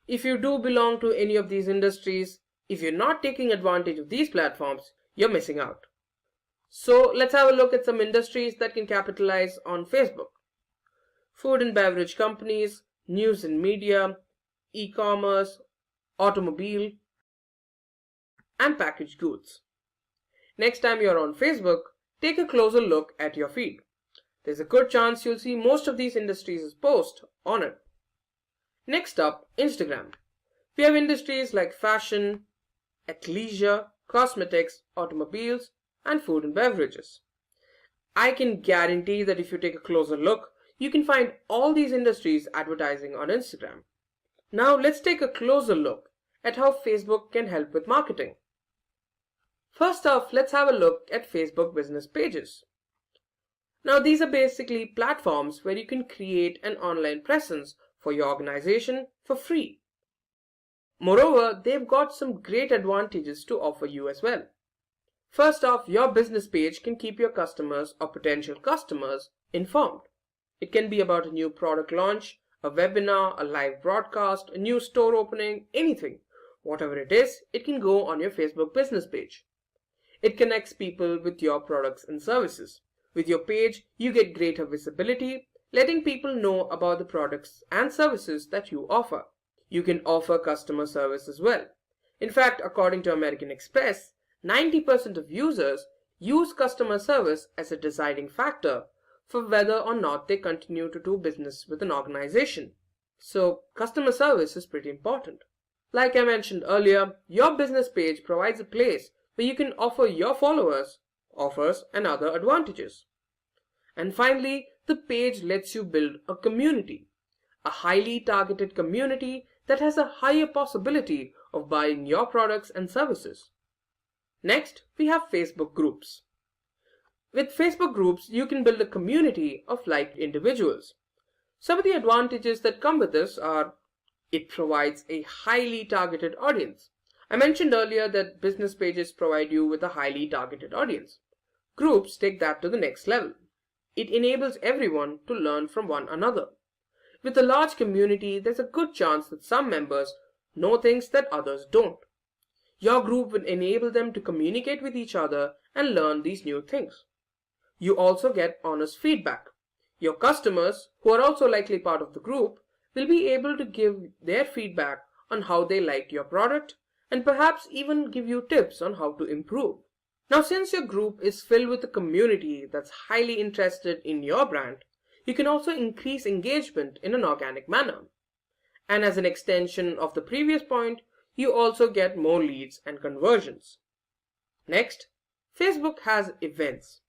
If you do belong to any of these industries, if you're not taking advantage of these platforms, you're missing out. So let's have a look at some industries that can capitalize on Facebook. Food and beverage companies, news and media, e-commerce, automobile, and packaged goods. Next time you're on Facebook, take a closer look at your feed. There's a good chance you'll see most of these industries' posts on it. Next up, Instagram. We have industries like fashion, athleisure, cosmetics, automobiles, and food and beverages. I can guarantee that if you take a closer look, you can find all these industries advertising on Instagram. Now let's take a closer look at how Facebook can help with marketing. First off, let's have a look at Facebook business pages. Now these are basically platforms where you can create an online presence for your organization for free. Moreover, they've got some great advantages to offer you as well. First off, your business page can keep your customers or potential customers informed. It can be about a new product launch, a webinar, a live broadcast, a new store opening, anything. Whatever it is, it can go on your Facebook business page. It connects people with your products and services. With your page, you get greater visibility, letting people know about the products and services that you offer. You can offer customer service as well. In fact, according to American Express, 90% of users use customer service as a deciding factor for whether or not they continue to do business with an organization. So, customer service is pretty important. Like I mentioned earlier, your business page provides a place where you can offer your followers offers and other advantages. And finally, the page lets you build a community, a highly targeted community that has a higher possibility of buying your products and services. Next, we have Facebook groups. With Facebook groups, you can build a community of like individuals. Some of the advantages that come with this are it provides a highly targeted audience. I mentioned earlier that business pages provide you with a highly targeted audience. Groups take that to the next level. It enables everyone to learn from one another. With a large community, there's a good chance that some members know things that others don't. Your group will enable them to communicate with each other and learn these new things. You also get honest feedback. Your customers, who are also likely part of the group, will be able to give their feedback on how they liked your product and perhaps even give you tips on how to improve. Now, since your group is filled with a community that's highly interested in your brand, you can also increase engagement in an organic manner. And as an extension of the previous point, you also get more leads and conversions. Next, Facebook has events.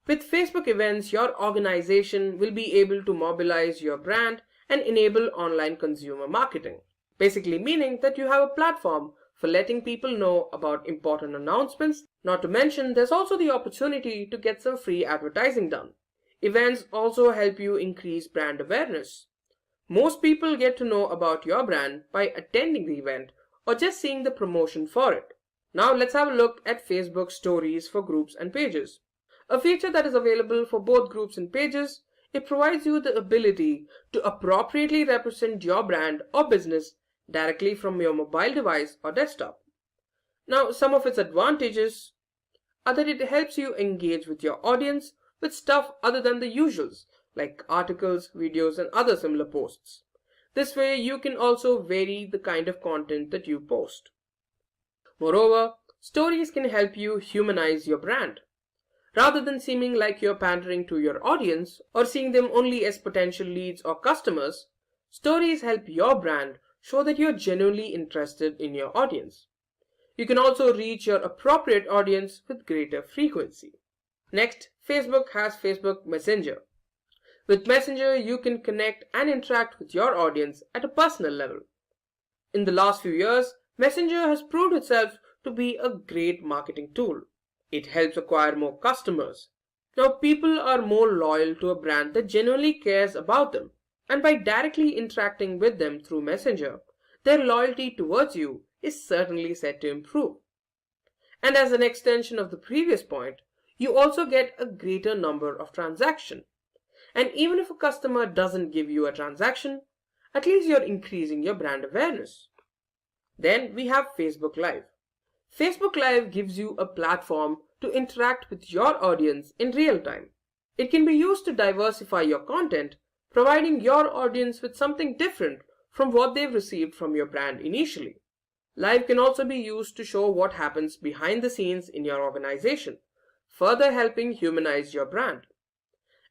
With Facebook events, your organization will be able to mobilize your brand and enable online consumer marketing. Basically meaning that you have a platform for letting people know about important announcements. Not to mention, there's also the opportunity to get some free advertising done. Events also help you increase brand awareness. Most people get to know about your brand by attending the event or just seeing the promotion for it. Now let's have a look at Facebook stories for groups and pages. A feature that is available for both groups and pages, it provides you the ability to appropriately represent your brand or business directly from your mobile device or desktop. Now, some of its advantages are that it helps you engage with your audience with stuff other than the usuals, like articles, videos, and other similar posts. This way, you can also vary the kind of content that you post. Moreover, stories can help you humanize your brand. Rather than seeming like you're pandering to your audience or seeing them only as potential leads or customers, stories help your brand show that you're genuinely interested in your audience. You can also reach your appropriate audience with greater frequency. Next, Facebook has Facebook Messenger. With Messenger, you can connect and interact with your audience at a personal level. In the last few years, Messenger has proved itself to be a great marketing tool. It helps acquire more customers. Now, people are more loyal to a brand that genuinely cares about them. And by directly interacting with them through Messenger, their loyalty towards you is certainly set to improve. And as an extension of the previous point, you also get a greater number of transactions. And even if a customer doesn't give you a transaction, at least you're increasing your brand awareness. Then we have Facebook Live. Facebook Live gives you a platform to interact with your audience in real time. It can be used to diversify your content, providing your audience with something different from what they've received from your brand initially. Live can also be used to show what happens behind the scenes in your organization, further helping humanize your brand.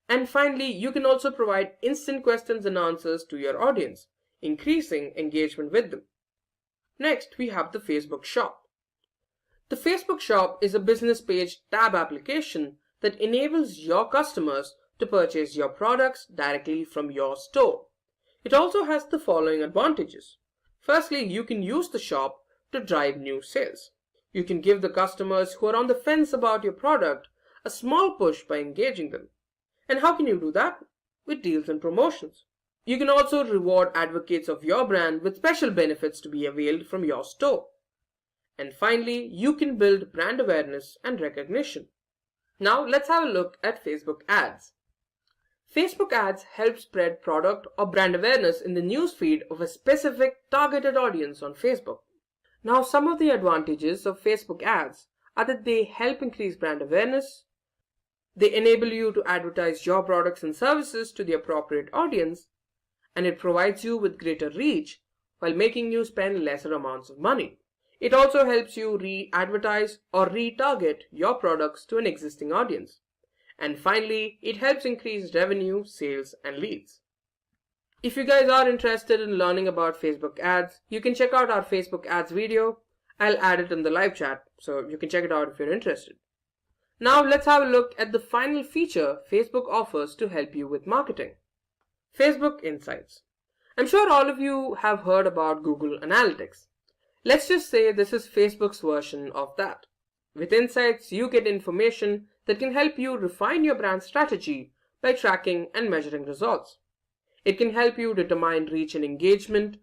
And finally, you can also provide instant questions and answers to your audience, increasing engagement with them. Next, we have the Facebook Shop. The Facebook Shop is a business page tab application that enables your customers to purchase your products directly from your store. It also has the following advantages. Firstly, you can use the shop to drive new sales. You can give the customers who are on the fence about your product a small push by engaging them. And how can you do that? With deals and promotions. You can also reward advocates of your brand with special benefits to be availed from your store. And finally, you can build brand awareness and recognition. Now let's have a look at Facebook ads. Facebook ads help spread product or brand awareness in the newsfeed of a specific targeted audience on Facebook. Now, some of the advantages of Facebook ads are that they help increase brand awareness, they enable you to advertise your products and services to the appropriate audience, and it provides you with greater reach while making you spend lesser amounts of money. It also helps you re-advertise or retarget your products to an existing audience. And finally, it helps increase revenue, sales, and leads. If you guys are interested in learning about Facebook ads, you can check out our Facebook ads video. I'll add it in the live chat, so you can check it out if you're interested. Now let's have a look at the final feature Facebook offers to help you with marketing. Facebook Insights. I'm sure all of you have heard about Google Analytics. Let's just say this is Facebook's version of that. With Insights, you get information that can help you refine your brand strategy by tracking and measuring results. It can help you determine reach and engagement,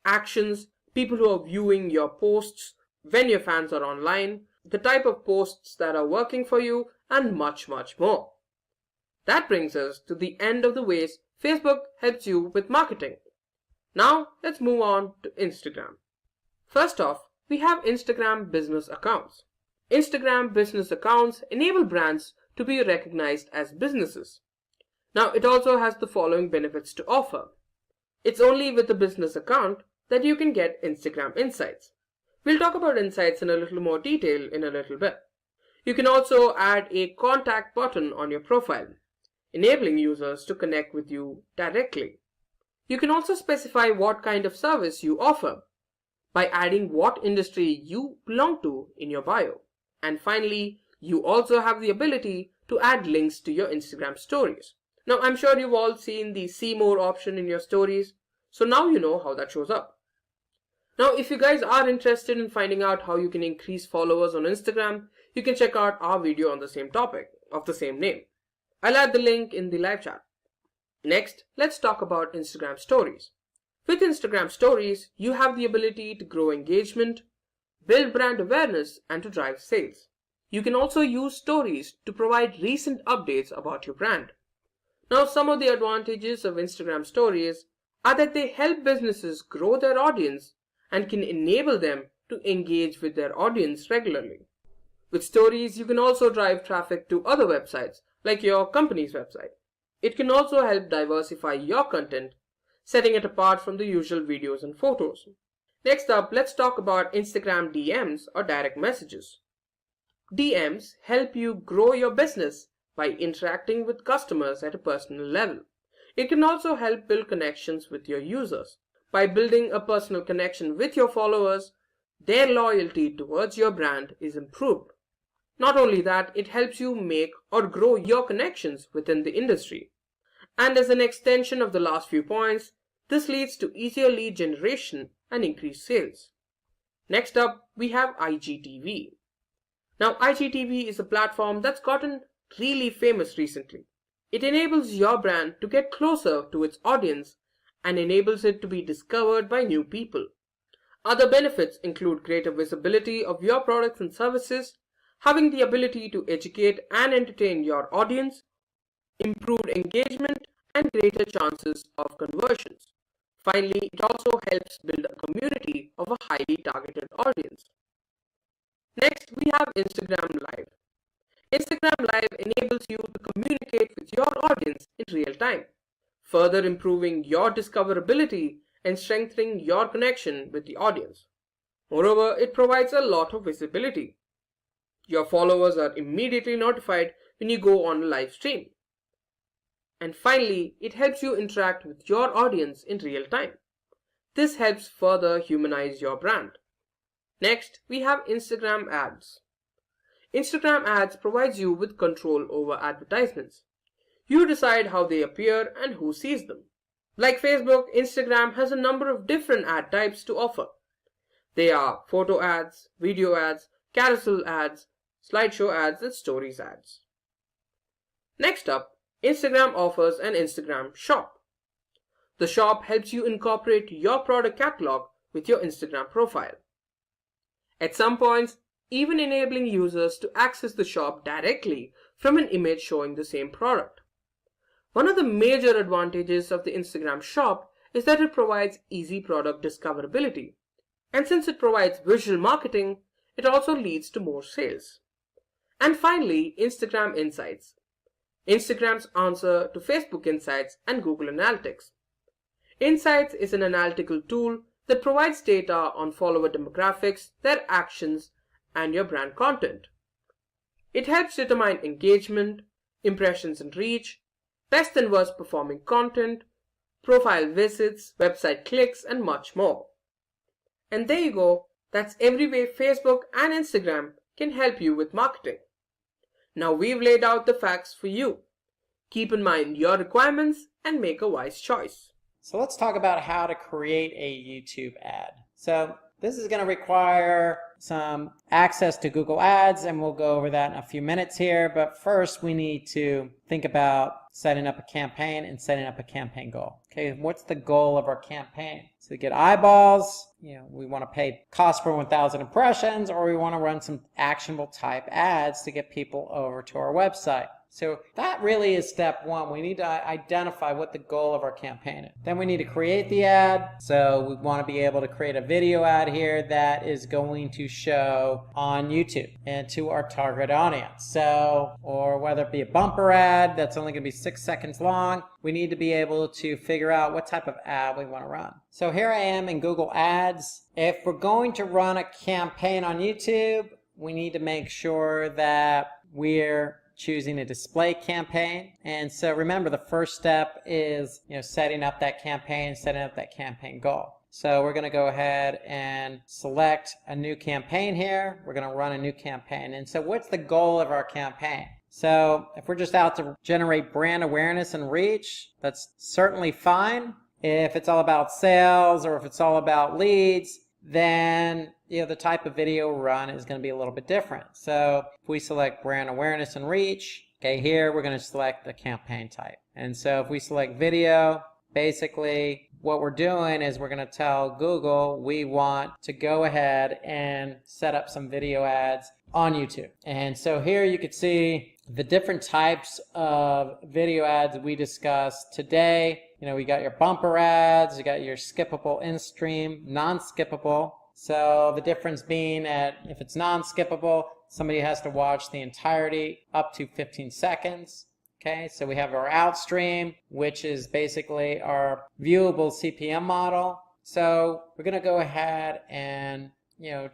actions, people who are viewing your posts, when your fans are online, the type of posts that are working for you, and much, much more. That brings us to the end of the ways Facebook helps you with marketing. Now let's move on to Instagram. First off, we have Instagram business accounts. Instagram business accounts enable brands to be recognized as businesses. Now, it also has the following benefits to offer. It's only with a business account that you can get Instagram Insights. We'll talk about Insights in a little more detail in a little bit. You can also add a contact button on your profile, enabling users to connect with you directly. You can also specify what kind of service you offer by adding what industry you belong to in your bio. And finally, you also have the ability to add links to your Instagram stories. Now, I'm sure you've all seen the see more option in your stories, so now you know how that shows up. Now, if you guys are interested in finding out how you can increase followers on Instagram, you can check out our video on the same topic of the same name. I'll add the link in the live chat. Next, let's talk about Instagram stories. With Instagram stories, you have the ability to grow engagement, build brand awareness, and to drive sales. You can also use stories to provide recent updates about your brand. Now, some of the advantages of Instagram stories are that they help businesses grow their audience and can enable them to engage with their audience regularly. With stories, you can also drive traffic to other websites, like your company's website. It can also help diversify your content, setting it apart from the usual videos and photos. Next up, let's talk about Instagram DMs or direct messages. DMs help you grow your business by interacting with customers at a personal level. It can also help build connections with your users. By building a personal connection with your followers, their loyalty towards your brand is improved. Not only that, it helps you make or grow your connections within the industry. And as an extension of the last few points, this leads to easier lead generation and increased sales. Next up, we have IGTV. Now, IGTV is a platform that's gotten really famous recently. It enables your brand to get closer to its audience and enables it to be discovered by new people. Other benefits include greater visibility of your products and services, having the ability to educate and entertain your audience, improved engagement, and greater chances of conversions. Finally, it also helps build a community of a highly targeted audience. Next, we have Instagram Live. Instagram Live enables you to communicate with your audience in real time, further improving your discoverability and strengthening your connection with the audience. Moreover, it provides a lot of visibility. Your followers are immediately notified when you go on a live stream. And finally, it helps you interact with your audience in real time. This helps further humanize your brand. Next, we have Instagram ads. Instagram ads provides you with control over advertisements. You decide how they appear and who sees them. Like Facebook, Instagram has a number of different ad types to offer. They are photo ads, video ads, carousel ads, slideshow ads, and stories ads. Next up, Instagram offers an Instagram shop. The shop helps you incorporate your product catalog with your Instagram profile. At some points, even enabling users to access the shop directly from an image showing the same product. One of the major advantages of the Instagram shop is that it provides easy product discoverability. And since it provides visual marketing, it also leads to more sales. And finally, Instagram Insights. Instagram's answer to Facebook Insights and Google Analytics. Insights is an analytical tool that provides data on follower demographics, their actions, and your brand content. It helps determine engagement, impressions and reach, best and worst performing content, profile visits, website clicks, and much more. And there you go, that's every way Facebook and Instagram can help you with marketing. Now we've laid out the facts for you. Keep in mind your requirements and make a wise choice. So let's talk about how to create a YouTube ad. So this is going to require some access to Google Ads, and we'll go over that in a few minutes here. But first, we need to think about setting up a campaign and setting up a campaign goal. Okay, what's the goal of our campaign? So to get eyeballs, we want to pay cost per 1,000 impressions, or we want to run some actionable type ads to get people over to our website. So that really is step one. We need to identify what the goal of our campaign is. Then we need to create the ad. So we want to be able to create a video ad here that is going to show on YouTube and to our target audience. So, or whether it be a bumper ad that's only going to be 6 seconds long, we need to be able to figure out what type of ad we want to run. So here I am in Google Ads. If we're going to run a campaign on YouTube, we need to make sure that we're choosing a display campaign. And so remember, the first step is setting up that campaign, setting up that campaign goal. So we're going to go ahead and select a new campaign here. We're going to run a new campaign. And so what's the goal of our campaign? So if we're just out to generate brand awareness and reach, that's certainly fine. If it's all about sales or if it's all about leads, then the type of video run is going to be a little bit different. So if we select brand awareness and reach, okay, here we're going to select the campaign type. And so if we select video, basically what we're doing is we're going to tell Google we want to go ahead and set up some video ads on YouTube. And so here you can see the different types of video ads we discussed today. We got your bumper ads, you got your skippable in-stream, non-skippable. So the difference being that if it's non-skippable, somebody has to watch the entirety up to 15 seconds. Okay, so we have our outstream, which is basically our viewable CPM model. So we're going to go ahead and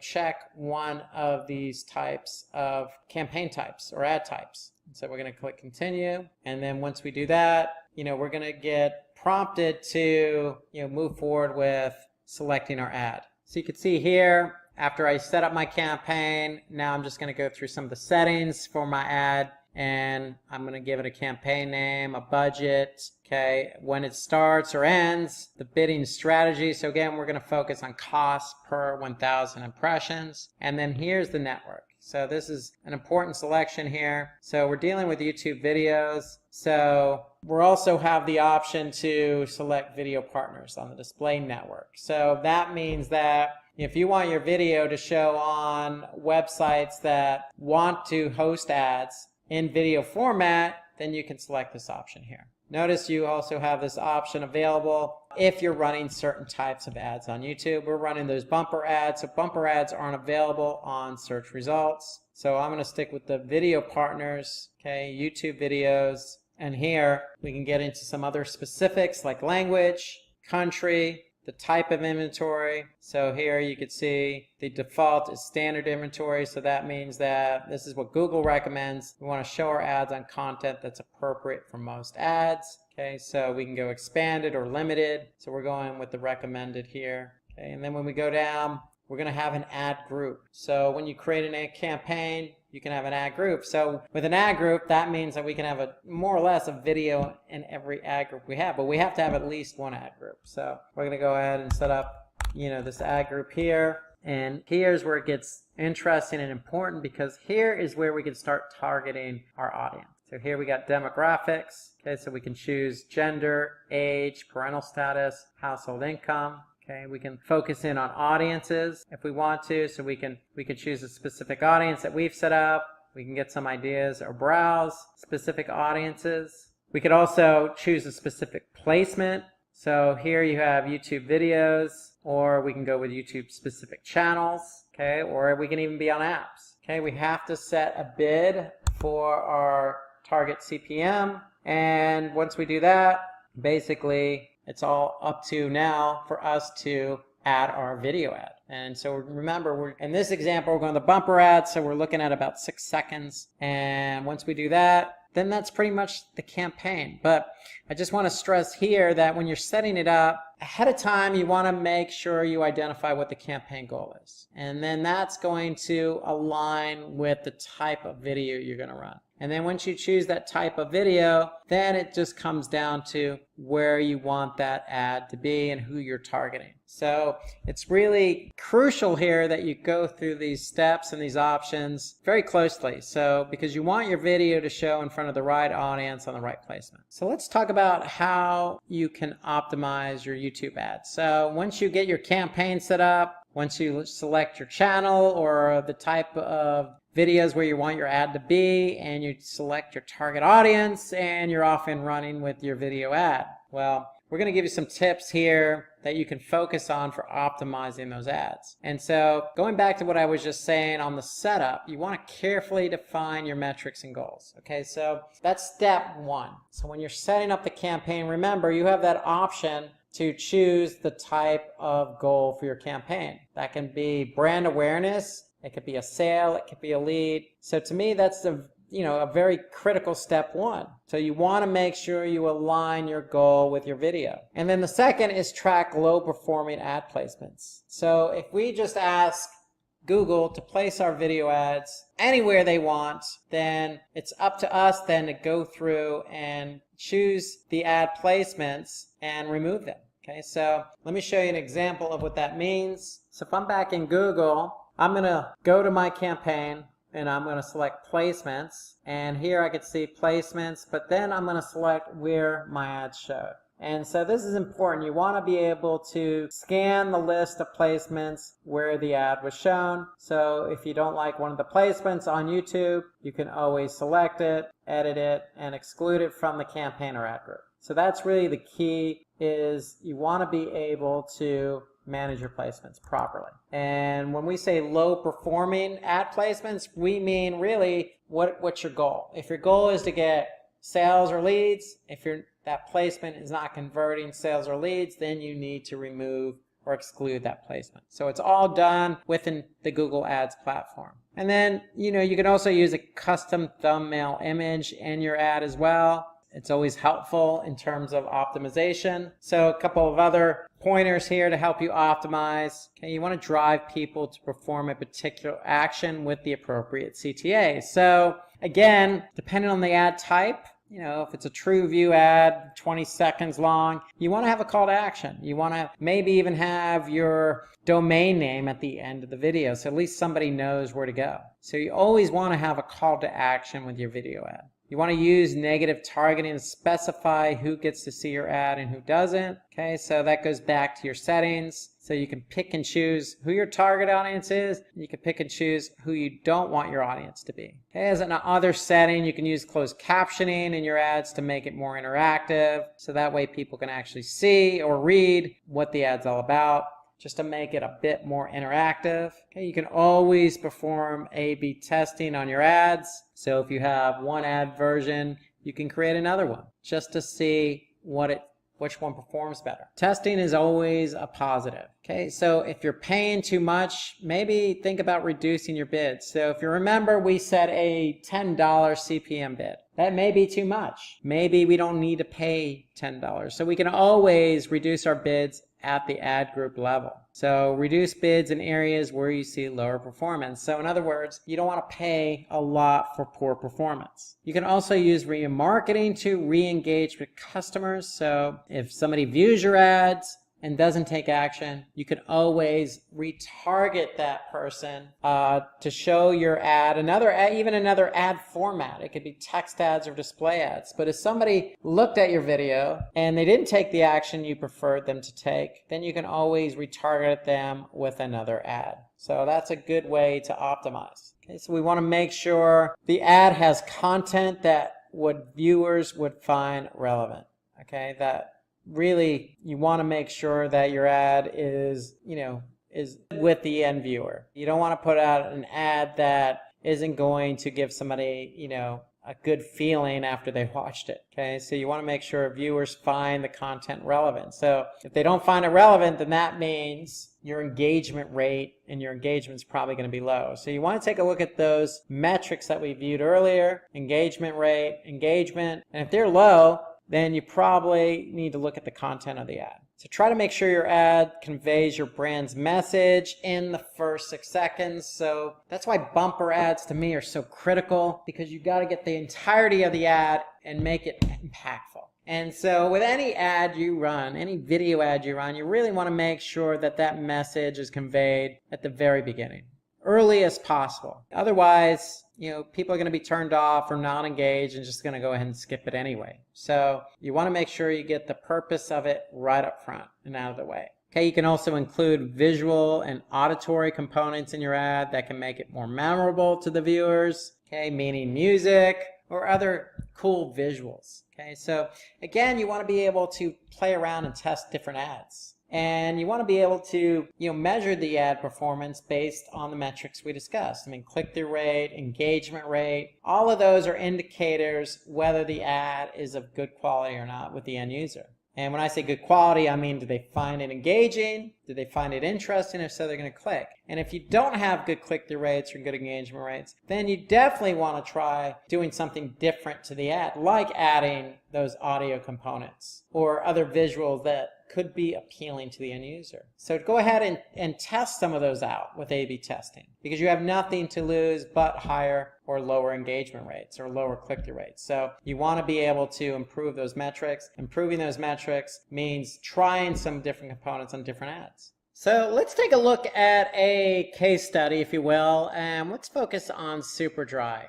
check one of these types of campaign types or ad types. So we're going to click continue, and then once we do that, we're going to get prompted to move forward with selecting our ad. So you can see here, after I set up my campaign, now I'm just going to go through some of the settings for my ad, and I'm going to give it a campaign name, a budget, okay, when it starts or ends, the bidding strategy. So again, we're going to focus on cost per 1,000 impressions, and then here's the network. So this is an important selection here. So we're dealing with YouTube videos. So we'll also have the option to select video partners on the display network. So that means that if you want your video to show on websites that want to host ads in video format, then you can select this option here. Notice you also have this option available if you're running certain types of ads on YouTube. We're running those bumper ads, so bumper ads aren't available on search results. So I'm going to stick with the video partners, okay, YouTube videos, and here we can get into some other specifics like language, country, the type of inventory. So here you can see the default is standard inventory, so that means that this is what Google recommends. We want to show our ads on content that's appropriate for most ads. Okay, so we can go expanded or limited. So we're going with the recommended here. Okay, and then when we go down, we're going to have an ad group. So when you create an ad campaign, you can have an ad group. So with an ad group, that means that we can have a more or less a video in every ad group we have, but we have to have at least one ad group. So we're going to go ahead and set up, this ad group here. And here's where it gets interesting and important, because here is where we can start targeting our audience. So here we got demographics. Okay, so we can choose gender, age, parental status, household income. Okay, we can focus in on audiences if we want to, so we can choose a specific audience that we've set up. We can get some ideas or browse specific audiences. We could also choose a specific placement. So here you have YouTube videos, or we can go with YouTube specific channels, okay, or we can even be on apps. Okay, we have to set a bid for our target CPM, and once we do that, basically it's all up to now for us to add our video ad. And so remember, in this example, we're going to the bumper ad, so we're looking at about 6 seconds. And once we do that, then that's pretty much the campaign. But I just want to stress here that when you're setting it up, ahead of time, you want to make sure you identify what the campaign goal is. And then that's going to align with the type of video you're going to run. And then once you choose that type of video, then it just comes down to where you want that ad to be and who you're targeting. So it's really crucial here that you go through these steps and these options very closely. So because you want your video to show in front of the right audience on the right placement. So let's talk about how you can optimize your YouTube ads. So once you get your campaign set up, once you select your channel or the type of videos where you want your ad to be, and you select your target audience, and you're off and running with your video ad. Well, we're going to give you some tips here that you can focus on for optimizing those ads. And so going back to what I was just saying on the setup, you want to carefully define your metrics and goals. Okay, so that's step one. So when you're setting up the campaign, remember you have that option to choose the type of goal for your campaign. That can be brand awareness, it could be a sale, it could be a lead. So to me, that's a very critical step one. So you want to make sure you align your goal with your video. And then the second is track low performing ad placements. So if we just ask Google to place our video ads anywhere they want, then it's up to us then to go through and choose the ad placements and remove them. Okay, so let me show you an example of what that means. So if I'm back in Google, I'm going to go to my campaign and I'm going to select placements, and here I can see placements, but then I'm going to select where my ads showed. And so this is important. You want to be able to scan the list of placements where the ad was shown. So if you don't like one of the placements on YouTube, you can always select it, edit it, and exclude it from the campaign or ad group. So that's really the key, is you want to be able to manage your placements properly. And when we say low performing ad placements, we mean really what's your goal. If your goal is to get sales or leads, if that placement is not converting sales or leads, then you need to remove or exclude that placement. So it's all done within the Google Ads platform. And then, you can also use a custom thumbnail image in your ad as well. It's always helpful in terms of optimization. So a couple of other pointers here to help you optimize. Okay, you want to drive people to perform a particular action with the appropriate CTA. So again, depending on the ad type, if it's a true view ad, 20 seconds long, you want to have a call to action. You want to maybe even have your domain name at the end of the video, so at least somebody knows where to go. So you always want to have a call to action with your video ad. You want to use negative targeting to specify who gets to see your ad and who doesn't. Okay, so that goes back to your settings. So you can pick and choose who your target audience is. You can pick and choose who you don't want your audience to be. Okay, as another setting, you can use closed captioning in your ads to make it more interactive. So that way people can actually see or read what the ad's all about, just to make it a bit more interactive. Okay, you can always perform A/B testing on your ads. So if you have one ad version, you can create another one just to see which one performs better. Testing is always a positive. Okay, so if you're paying too much, maybe think about reducing your bids. So if you remember, we set a $10 CPM bid. That may be too much. Maybe we don't need to pay $10. So we can always reduce our bids at the ad group level. So reduce bids in areas where you see lower performance. So in other words, you don't want to pay a lot for poor performance. You can also use remarketing to re-engage with customers. So if somebody views your ads and doesn't take action, you can always retarget that person to show your ad, even another ad format. It could be text ads or display ads. But if somebody looked at your video and they didn't take the action you preferred them to take, then you can always retarget them with another ad. So that's a good way to optimize. Okay, so we want to make sure the ad has content that viewers would find relevant. Okay, that really, you want to make sure that your ad is with the end viewer. You don't want to put out an ad that isn't going to give somebody, a good feeling after they watched it. Okay, so you want to make sure viewers find the content relevant. So if they don't find it relevant, then that means your engagement rate and your engagement is probably going to be low. So you want to take a look at those metrics that we viewed earlier: engagement rate, engagement, and if they're low, then you probably need to look at the content of the ad. So try to make sure your ad conveys your brand's message in the first 6 seconds. So that's why bumper ads to me are so critical, because you got to get the entirety of the ad and make it impactful. And so with any ad you run, any video ad you run, you really want to make sure that that message is conveyed at the very beginning, early as possible. Otherwise, people are going to be turned off or not engaged and just going to go ahead and skip it anyway. So you want to make sure you get the purpose of it right up front and out of the way. Okay, you can also include visual and auditory components in your ad that can make it more memorable to the viewers. Okay, meaning music or other cool visuals. Okay, so again, you want to be able to play around and test different ads. And you want to be able to measure the ad performance based on the metrics we discussed. I mean, click-through rate, engagement rate, all of those are indicators whether the ad is of good quality or not with the end user. And when I say good quality, I mean, do they find it engaging? Do they find it interesting? If so, they're going to click. And if you don't have good click-through rates or good engagement rates, then you definitely want to try doing something different to the ad, like adding those audio components or other visuals that could be appealing to the end user. So go ahead and test some of those out with A/B testing, because you have nothing to lose but higher or lower engagement rates or lower click-through rates. So you want to be able to improve those metrics. Improving those metrics means trying some different components on different ads. So let's take a look at a case study, if you will, and let's focus on Superdry.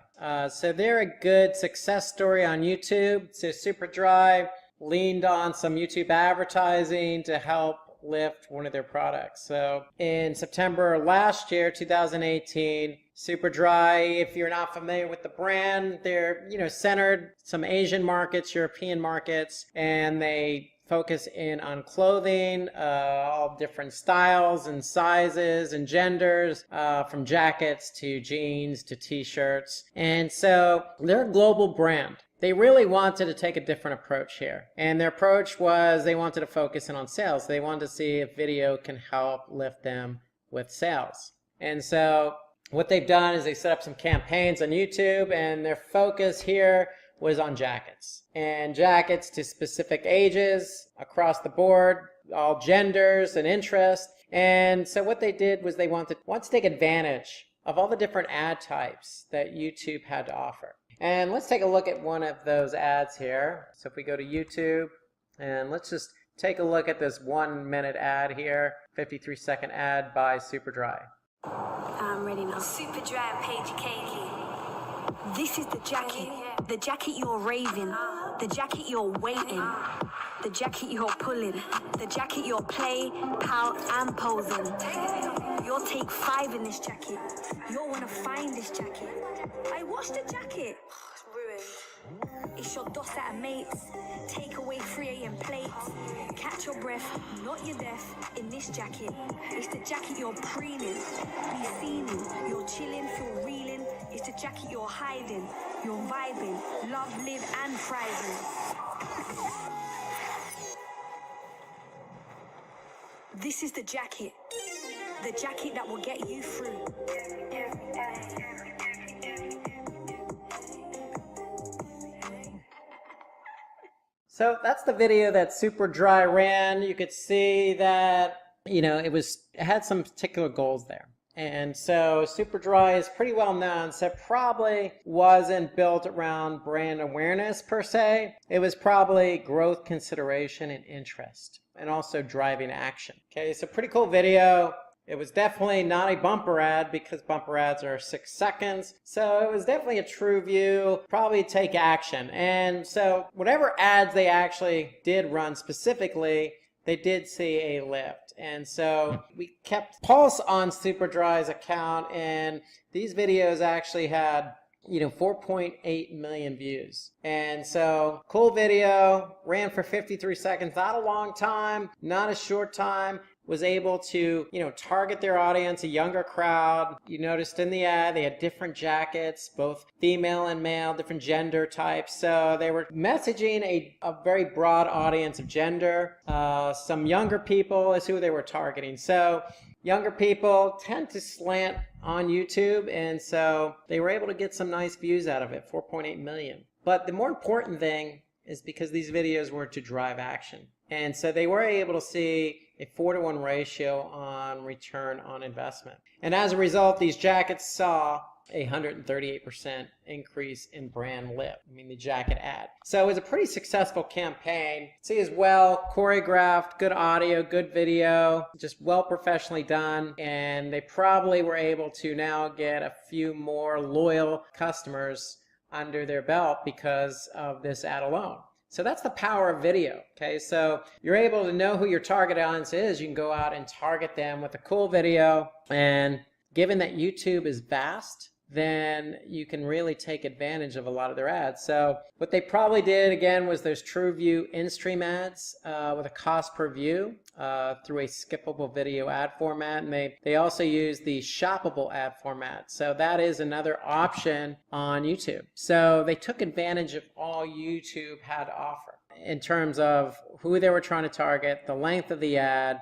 So they're a good success story on YouTube. So Superdry leaned on some YouTube advertising to help lift one of their products. So in September last year, 2018, Superdry, if you're not familiar with the brand, they're centered some Asian markets, European markets, and they focus in on clothing, all different styles and sizes and genders, from jackets to jeans to t-shirts. And so they're a global brand. They really wanted to take a different approach here. And their approach was they wanted to focus in on sales. They wanted to see if video can help lift them with sales. And so what they've done is they set up some campaigns on YouTube, and their focus here was on jackets. And jackets to specific ages across the board, all genders and interests. And so what they did was they wanted to take advantage of all the different ad types that YouTube had to offer. And let's take a look at one of those ads here. So if we go to YouTube, and let's just take a look at this 1 minute ad here, 53-second ad by Superdry. I'm ready now. Superdry and Paige Cakey. This is the jacket. The jacket you're raving, the jacket you're waiting, the jacket you're pulling, the jacket you're play, pout and posing. You'll take 5 in this jacket. You'll want to find this jacket. I washed the jacket. It's ruined. It's your DOS at a mate's. Take away 3 AM plates. Catch your breath, not your death, in this jacket. It's the jacket you're preening. Be seen in. You're chilling, feel reeling. It's the jacket you're hiding. You're vibing. Love, live and thriving. This is the jacket. The jacket that will get you through. So that's the video that Super Dry ran. You could see that, it had some particular goals there. And so Super Dry is pretty well known, so it probably wasn't built around brand awareness per se. It was probably growth consideration and interest, and also driving action. Okay, so pretty cool video. It was definitely not a bumper ad because bumper ads are 6 seconds. So it was definitely a true view, probably take action. And so whatever ads they actually did run specifically, they did see a lift. And so we kept pulse on Super Dry's account, and these videos actually had 4.8 million views. And so cool video, ran for 53 seconds, not a long time, not a short time. Was able to, target their audience, a younger crowd. You noticed in the ad, they had different jackets, both female and male, different gender types. So they were messaging a very broad audience of gender. Some younger people is who they were targeting. So younger people tend to slant on YouTube, and so they were able to get some nice views out of it, 4.8 million. But the more important thing is because these videos were to drive action. And so they were able to see a 4-to-1 ratio on return on investment. And as a result, these jackets saw a 138% increase in brand lift. The jacket ad. So it was a pretty successful campaign. See as well, choreographed, good audio, good video, just well professionally done. And they probably were able to now get a few more loyal customers under their belt because of this ad alone. So that's the power of video, okay? So you're able to know who your target audience is. You can go out and target them with a cool video. And given that YouTube is vast, then you can really take advantage of a lot of their ads. So what they probably did, again, was those TrueView in-stream ads with a cost per view through a skippable video ad format. And they also use the shoppable ad format. So that is another option on YouTube. So they took advantage of all YouTube had to offer in terms of who they were trying to target, the length of the ad,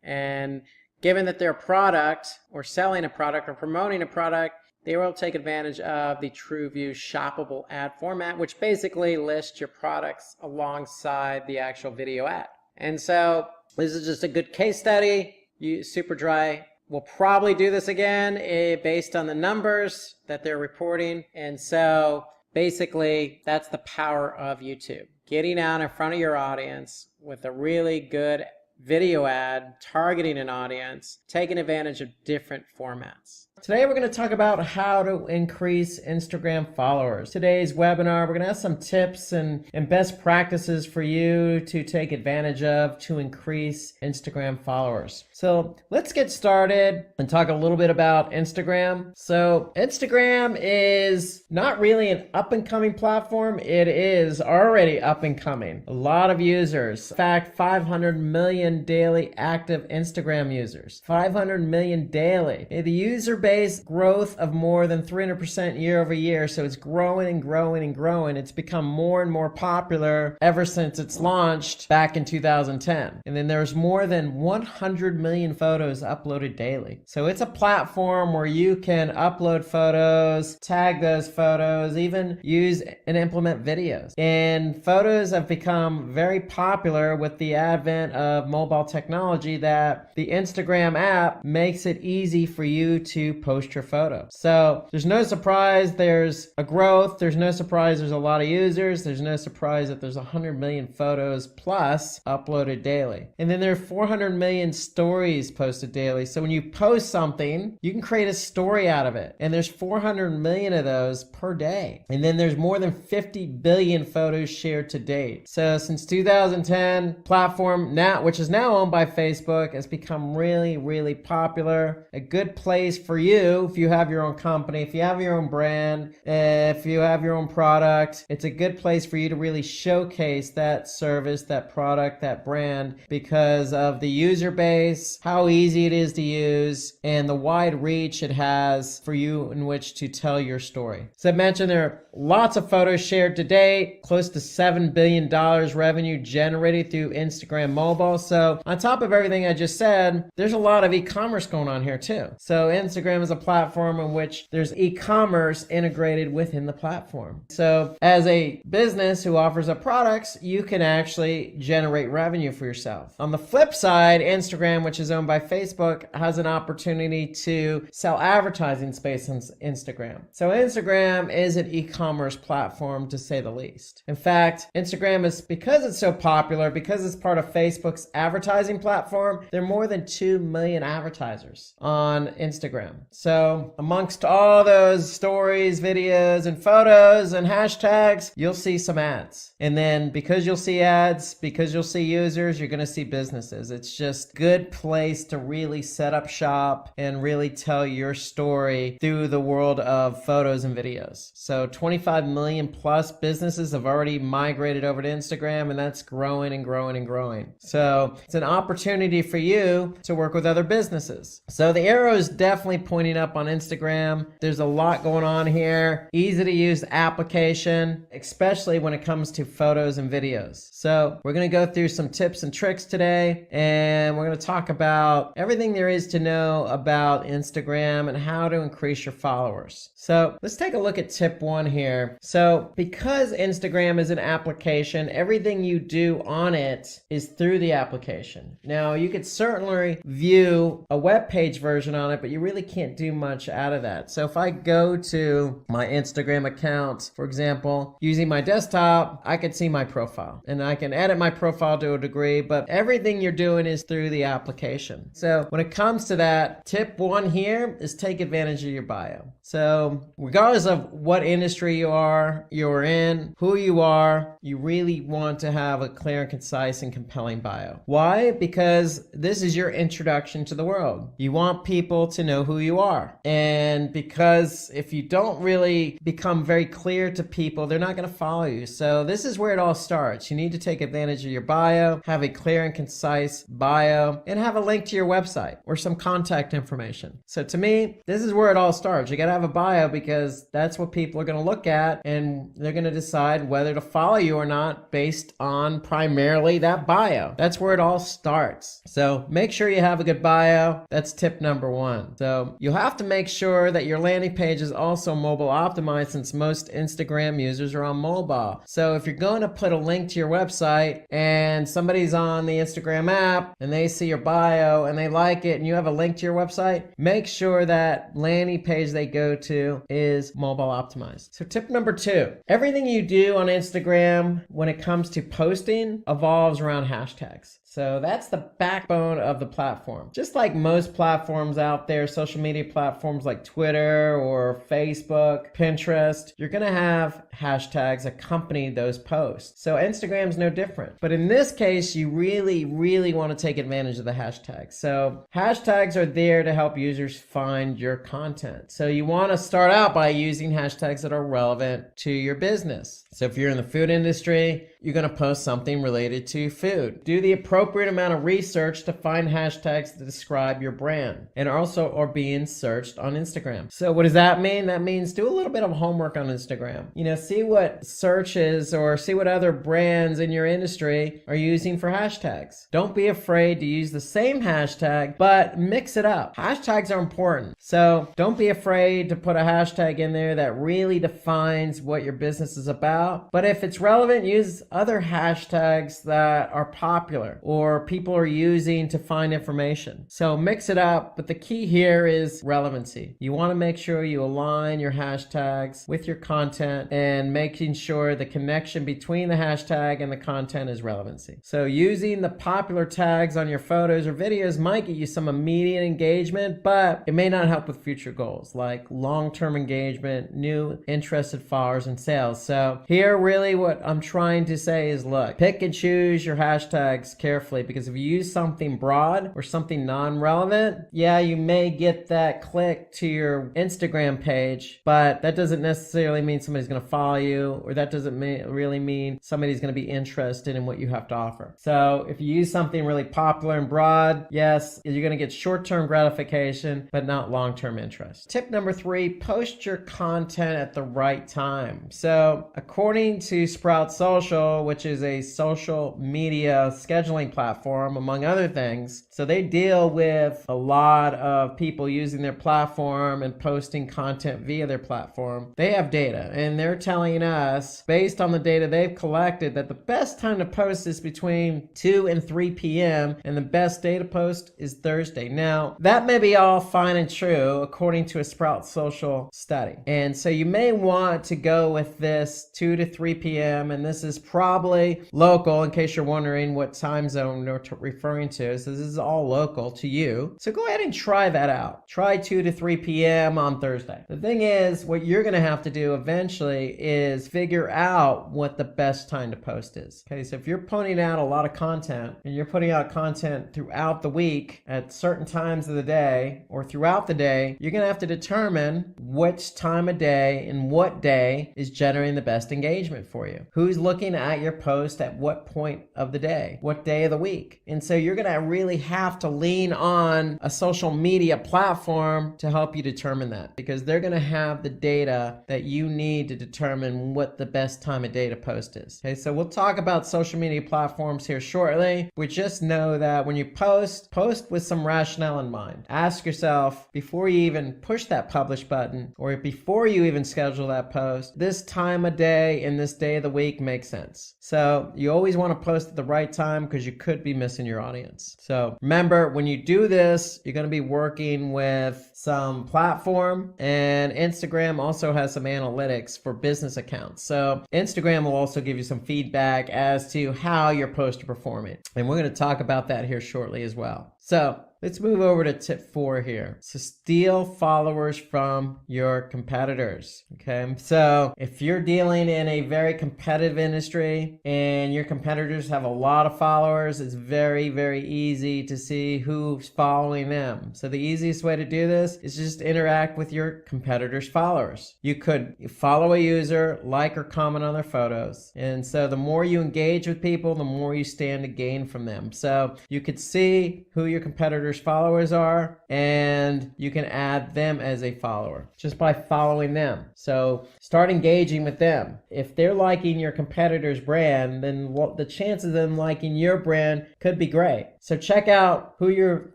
and given that their product or selling a product or promoting a product, they will take advantage of the TrueView shoppable ad format, which basically lists your products alongside the actual video ad. And so this is just a good case study. Super Dry will probably do this again based on the numbers that they're reporting. And so basically that's the power of YouTube. Getting out in front of your audience with a really good video ad, targeting an audience, taking advantage of different formats. Today we're going to talk about how to increase Instagram followers. Today's webinar, we're going to have some tips and best practices for you to take advantage of to increase Instagram followers. So let's get started and talk a little bit about Instagram. So Instagram is not really an up-and-coming platform. It is already up-and-coming. A lot of users. In fact, 500 million daily active Instagram users. 500 million daily. The user base growth of more than 300% year over year. So it's growing and growing and growing. It's become more and more popular ever since it's launched back in 2010. And then there's more than 100 million photos uploaded daily. So it's a platform where you can upload photos, tag those photos, even use and implement videos. And photos have become very popular with the advent of mobile technology, that the Instagram app makes it easy for you to post your photo. So there's no surprise there's a growth. There's no surprise there's a lot of users. There's no surprise that there's 100 million photos plus uploaded daily. And then there are 400 million stories posted daily. So when you post something, you can create a story out of it. And there's 400 million of those per day. And then there's more than 50 billion photos shared to date. So since 2010, platform now, which is now owned by Facebook, has become really, really popular. A good place for you if you have your own company, if you have your own brand, if you have your own product, it's a good place for you to really showcase that service, that product, that brand, because of the user base, how easy it is to use, and the wide reach it has for you in which to tell your story. So I mentioned there are lots of photos shared to date, close to $7 billion revenue generated through Instagram mobile. So on top of everything I just said, there's a lot of e-commerce going on here too. So Instagram is a platform in which there's e-commerce integrated within the platform. So as a business who offers up products, you can actually generate revenue for yourself. On the flip side, Instagram, which is owned by Facebook, has an opportunity to sell advertising space on Instagram. So Instagram is an e-commerce platform, to say the least. In fact, Instagram is, because it's so popular, because it's part of Facebook's advertising platform, there are more than 2 million advertisers on Instagram. So amongst all those stories, videos, and photos and hashtags, you'll see some ads. And then because you'll see ads, because you'll see users, you're going to see businesses. It's just a good place to really set up shop and really tell your story through the world of photos and videos. So 25 million plus businesses have already migrated over to Instagram, and that's growing and growing and growing. So it's an opportunity for you to work with other businesses. So the arrow is definitely pointing up on Instagram. There's a lot going on here. Easy to use application, especially when it comes to photos and videos. So we're going to go through some tips and tricks today, and we're going to talk about everything there is to know about Instagram and how to increase your followers. So let's take a look at tip 1 here. So because Instagram is an application, everything you do on it is through the application. Now you could certainly view a web page version on it, but you really can't do much out of that. So if I go to my Instagram account, for example, using my desktop, I can see my profile and I can edit my profile to a degree, but everything you're doing is through the application. So when it comes to that, tip 1 here is take advantage of your bio. So regardless of what industry you're in, who you are, you really want to have a clear and concise and compelling bio. Why? Because this is your introduction to the world. You want people to know who you are. And because if you don't really become very clear to people, they're not going to follow you. So this is where it all starts. You need to take advantage of your bio, have a clear and concise bio, and have a link to your website or some contact information. So to me, this is where it all starts. You got to have a bio because that's what people are going to look at, and they're going to decide whether to follow you or not based on primarily that bio. That's where it all starts. So make sure you have a good bio. That's tip number 1. So you'll have to make sure that your landing page is also mobile optimized, since most Instagram users are on mobile. So if you're going to put a link to your website and somebody's on the Instagram app and they see your bio and they like it and you have a link to your website, make sure that landing page they go to is mobile optimized. So tip number 2, everything you do on Instagram when it comes to posting evolves around hashtags. So that's the backbone of the platform. Just like most platforms out there, social media platforms like Twitter or Facebook, Pinterest, you're going to have hashtags accompany those posts. So Instagram's no different. But in this case, you really, really want to take advantage of the hashtags. So hashtags are there to help users find your content. So you want to start out by using hashtags that are relevant to your business. So if you're in the food industry, you're going to post something related to food. Do the appropriate amount of research to find hashtags to describe your brand, and also are being searched on Instagram. So what does that mean? That means do a little bit of homework on Instagram. See what searches or see what other brands in your industry are using for hashtags. Don't be afraid to use the same hashtag, but mix it up. Hashtags are important. So don't be afraid to put a hashtag in there that really defines what your business is about. But if it's relevant, use other hashtags that are popular or people are using to find information. So mix it up, but the key here is relevancy. You want to make sure you align your hashtags with your content and making sure the connection between the hashtag and the content is relevancy. So using the popular tags on your photos or videos might get you some immediate engagement, but it may not help with future goals like long-term engagement, new interested followers, and sales. So here really what I'm trying to say is, look, pick and choose your hashtags carefully, because if you use something broad or something non-relevant, yeah, you may get that click to your Instagram page, but that doesn't necessarily mean somebody's going to follow you, or that doesn't really mean somebody's going to be interested in what you have to offer. So if you use something really popular and broad, yes, you're going to get short-term gratification, but not long-term interest. Tip number 3, post your content at the right time. So according to Sprout Social, which is a social media scheduling platform, among other things, so they deal with a lot of people using their platform and posting content via their platform. They have data, and they're telling us, based on the data they've collected, that the best time to post is between 2 and 3 p.m. and the best day to post is Thursday. Now, that may be all fine and true according to a Sprout Social study. And so you may want to go with this 2 to 3 p.m. and this is probably local, in case you're wondering what time zone we're referring to. So this is all local to you. So go ahead and try that out. Try 2 to 3 p.m. on Thursday. The thing is, what you're going to have to do eventually is figure out what the best time to post is. Okay, so if you're putting out a lot of content and you're putting out content throughout the week at certain times of the day or throughout the day, you're going to have to determine which time of day and what day is generating the best engagement for you. Who's looking at your post at what point of the day, what day of the week. And so you're going to really have to lean on a social media platform to help you determine that, because they're going to have the data that you need to determine what the best time of day to post is. Okay, so we'll talk about social media platforms here shortly. We just know that when you post with some rationale in mind. Ask yourself, before you even push that publish button or before you even schedule that post, this time of day and this day of the week makes sense. So you always want to post at the right time, because you could be missing your audience. So remember, when you do this, you're going to be working with some platform, and Instagram also has some analytics for business accounts. So Instagram will also give you some feedback as to how your posts are performing. And we're going to talk about that here shortly as well. So let's move over to tip 4 here. So steal followers from your competitors. Okay, so if you're dealing in a very competitive industry and your competitors have a lot of followers, it's very, very easy to see who's following them. So the easiest way to do this is just interact with your competitors' followers. You could follow a user, like or comment on their photos. And so the more you engage with people, the more you stand to gain from them. So you could see who your competitors' followers are, and you can add them as a follower just by following them. So start engaging with them. If they're liking your competitor's brand, then the chances of them liking your brand could be great. So check out who your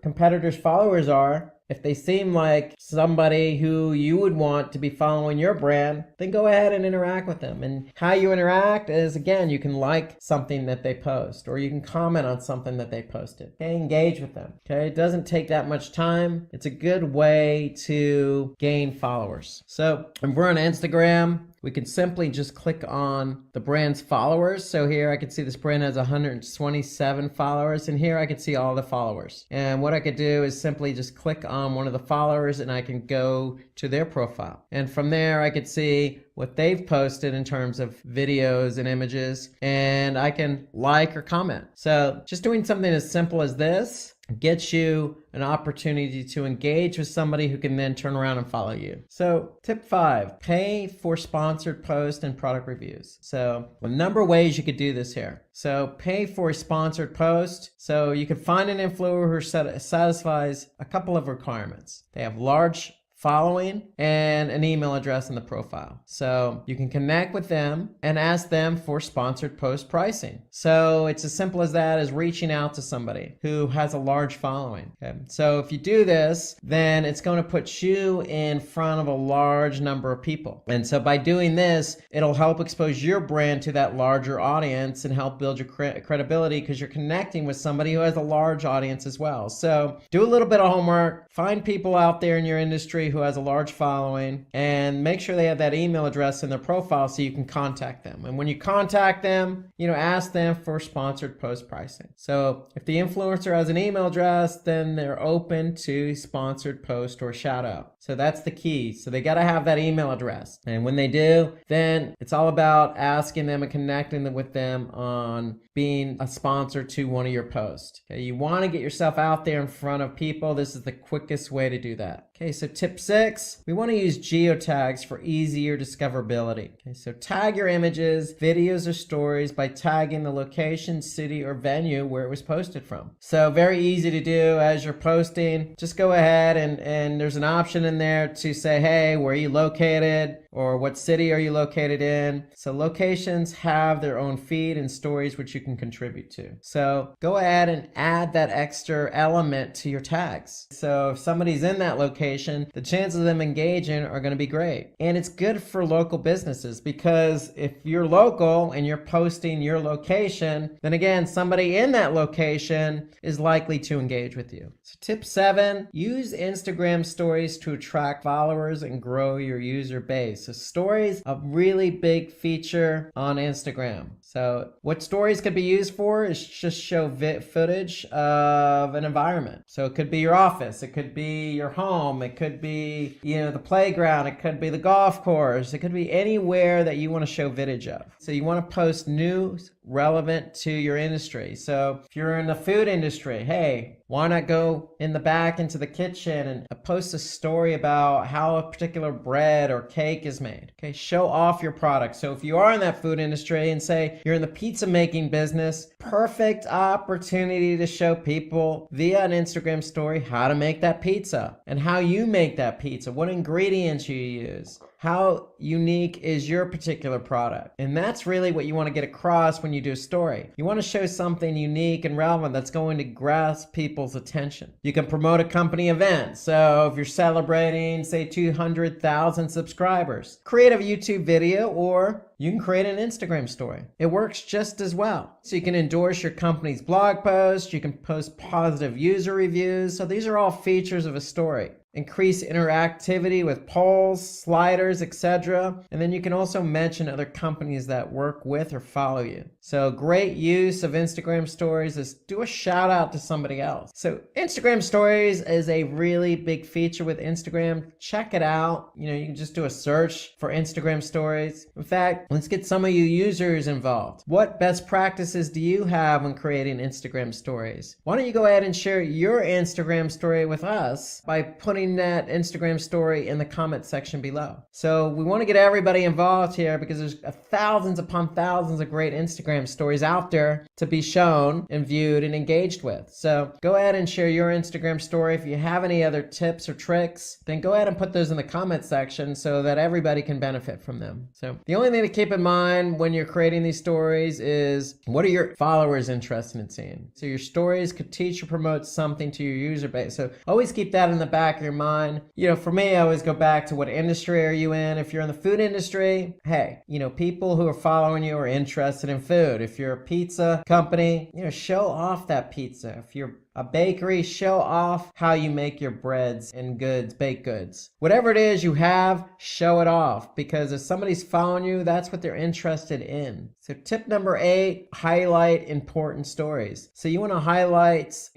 competitors' followers are. If they seem like somebody who you would want to be following your brand, then go ahead and interact with them. And how you interact is, again, you can like something that they post, or you can comment on something that they posted. Okay, engage with them. Okay, it doesn't take that much time. It's a good way to gain followers. So if we're on Instagram, we can simply just click on the brand's followers. So here I can see this brand has 127 followers, and here I can see all the followers. And what I could do is simply just click on one of the followers and I can go to their profile. And from there I could see what they've posted in terms of videos and images, and I can like or comment. So just doing something as simple as this gets you an opportunity to engage with somebody who can then turn around and follow you. So tip 5, pay for sponsored posts and product reviews. So a number of ways you could do this here. So pay for a sponsored post. So you can find an influencer who satisfies a couple of requirements. They have large following, and an email address in the profile. So you can connect with them and ask them for sponsored post pricing. So it's as simple as that, as reaching out to somebody who has a large following. Okay? So if you do this, then it's going to put you in front of a large number of people. And so by doing this, it'll help expose your brand to that larger audience and help build your credibility, because you're connecting with somebody who has a large audience as well. So do a little bit of homework, find people out there in your industry who has a large following, and make sure they have that email address in their profile so you can contact them. And when you contact them, ask them for sponsored post pricing. So if the influencer has an email address, then they're open to sponsored post or shout out. So that's the key. So they got to have that email address. And when they do, then it's all about asking them and connecting with them on being a sponsor to one of your posts. Okay, you want to get yourself out there in front of people. This is the quickest way to do that. Okay, so tip 6, we want to use geotags for easier discoverability. Okay, so tag your images, videos, or stories by tagging the location, city, or venue where it was posted from. So very easy to do as you're posting. Just go ahead and there's an option in there to say, hey, where are you located? Or what city are you located in? So locations have their own feed and stories which you can contribute to. So go ahead and add that extra element to your tags. So if somebody's in that location, the chances of them engaging are going to be great. And it's good for local businesses, because if you're local and you're posting your location, then again, somebody in that location is likely to engage with you. So tip 7, use Instagram stories to attract followers and grow your user base. So stories, a really big feature on Instagram. So what stories could be used for is just show footage of an environment. So it could be your office, it could be your home, it could be, the playground, it could be the golf course, it could be anywhere that you want to show footage of. So you want to post news relevant to your industry. So if you're in the food industry, hey, why not go in the back into the kitchen and post a story about how a particular bread or cake is made? Okay, show off your product. So if you are in that food industry and say you're in the pizza making business, perfect opportunity to show people via an Instagram story how to make that pizza and how you make that pizza, what ingredients you use, how unique is your particular product. And that's really what you want to get across when you do a story. You want to show something unique and relevant that's going to grasp people's attention. You can promote a company event. So if you're celebrating, say, 200,000 subscribers, create a YouTube video, or you can create an Instagram story. It works just as well. So you can endorse your company's blog post, you can post positive user reviews. So these are all features of a story. Increase interactivity with polls, sliders, etc. And then you can also mention other companies that work with or follow you. So great use of Instagram stories is do a shout out to somebody else. So Instagram stories is a really big feature with Instagram. Check it out. You can just do a search for Instagram stories. In fact, let's get some of you users involved. What best practices do you have when creating Instagram stories? Why don't you go ahead and share your Instagram story with us by putting that Instagram story in the comment section below. So we want to get everybody involved here, because there's thousands upon thousands of great Instagram stories out there to be shown and viewed and engaged with. So go ahead and share your Instagram story. If you have any other tips or tricks, then go ahead and put those in the comment section so that everybody can benefit from them. So the only thing to keep in mind when you're creating these stories is, what are your followers interested in seeing? So your stories could teach or promote something to your user base. So always keep that in the back of your mind. For me, I always go back to what industry are you in. If you're in the food industry, hey, people who are following you are interested in food. If you're a pizza company, show off that pizza. If you're a bakery, show off how you make your breads and goods, baked goods. Whatever it is you have, show it off, because if somebody's following you, that's what they're interested in. So tip number 8, highlight important stories. So you want to highlights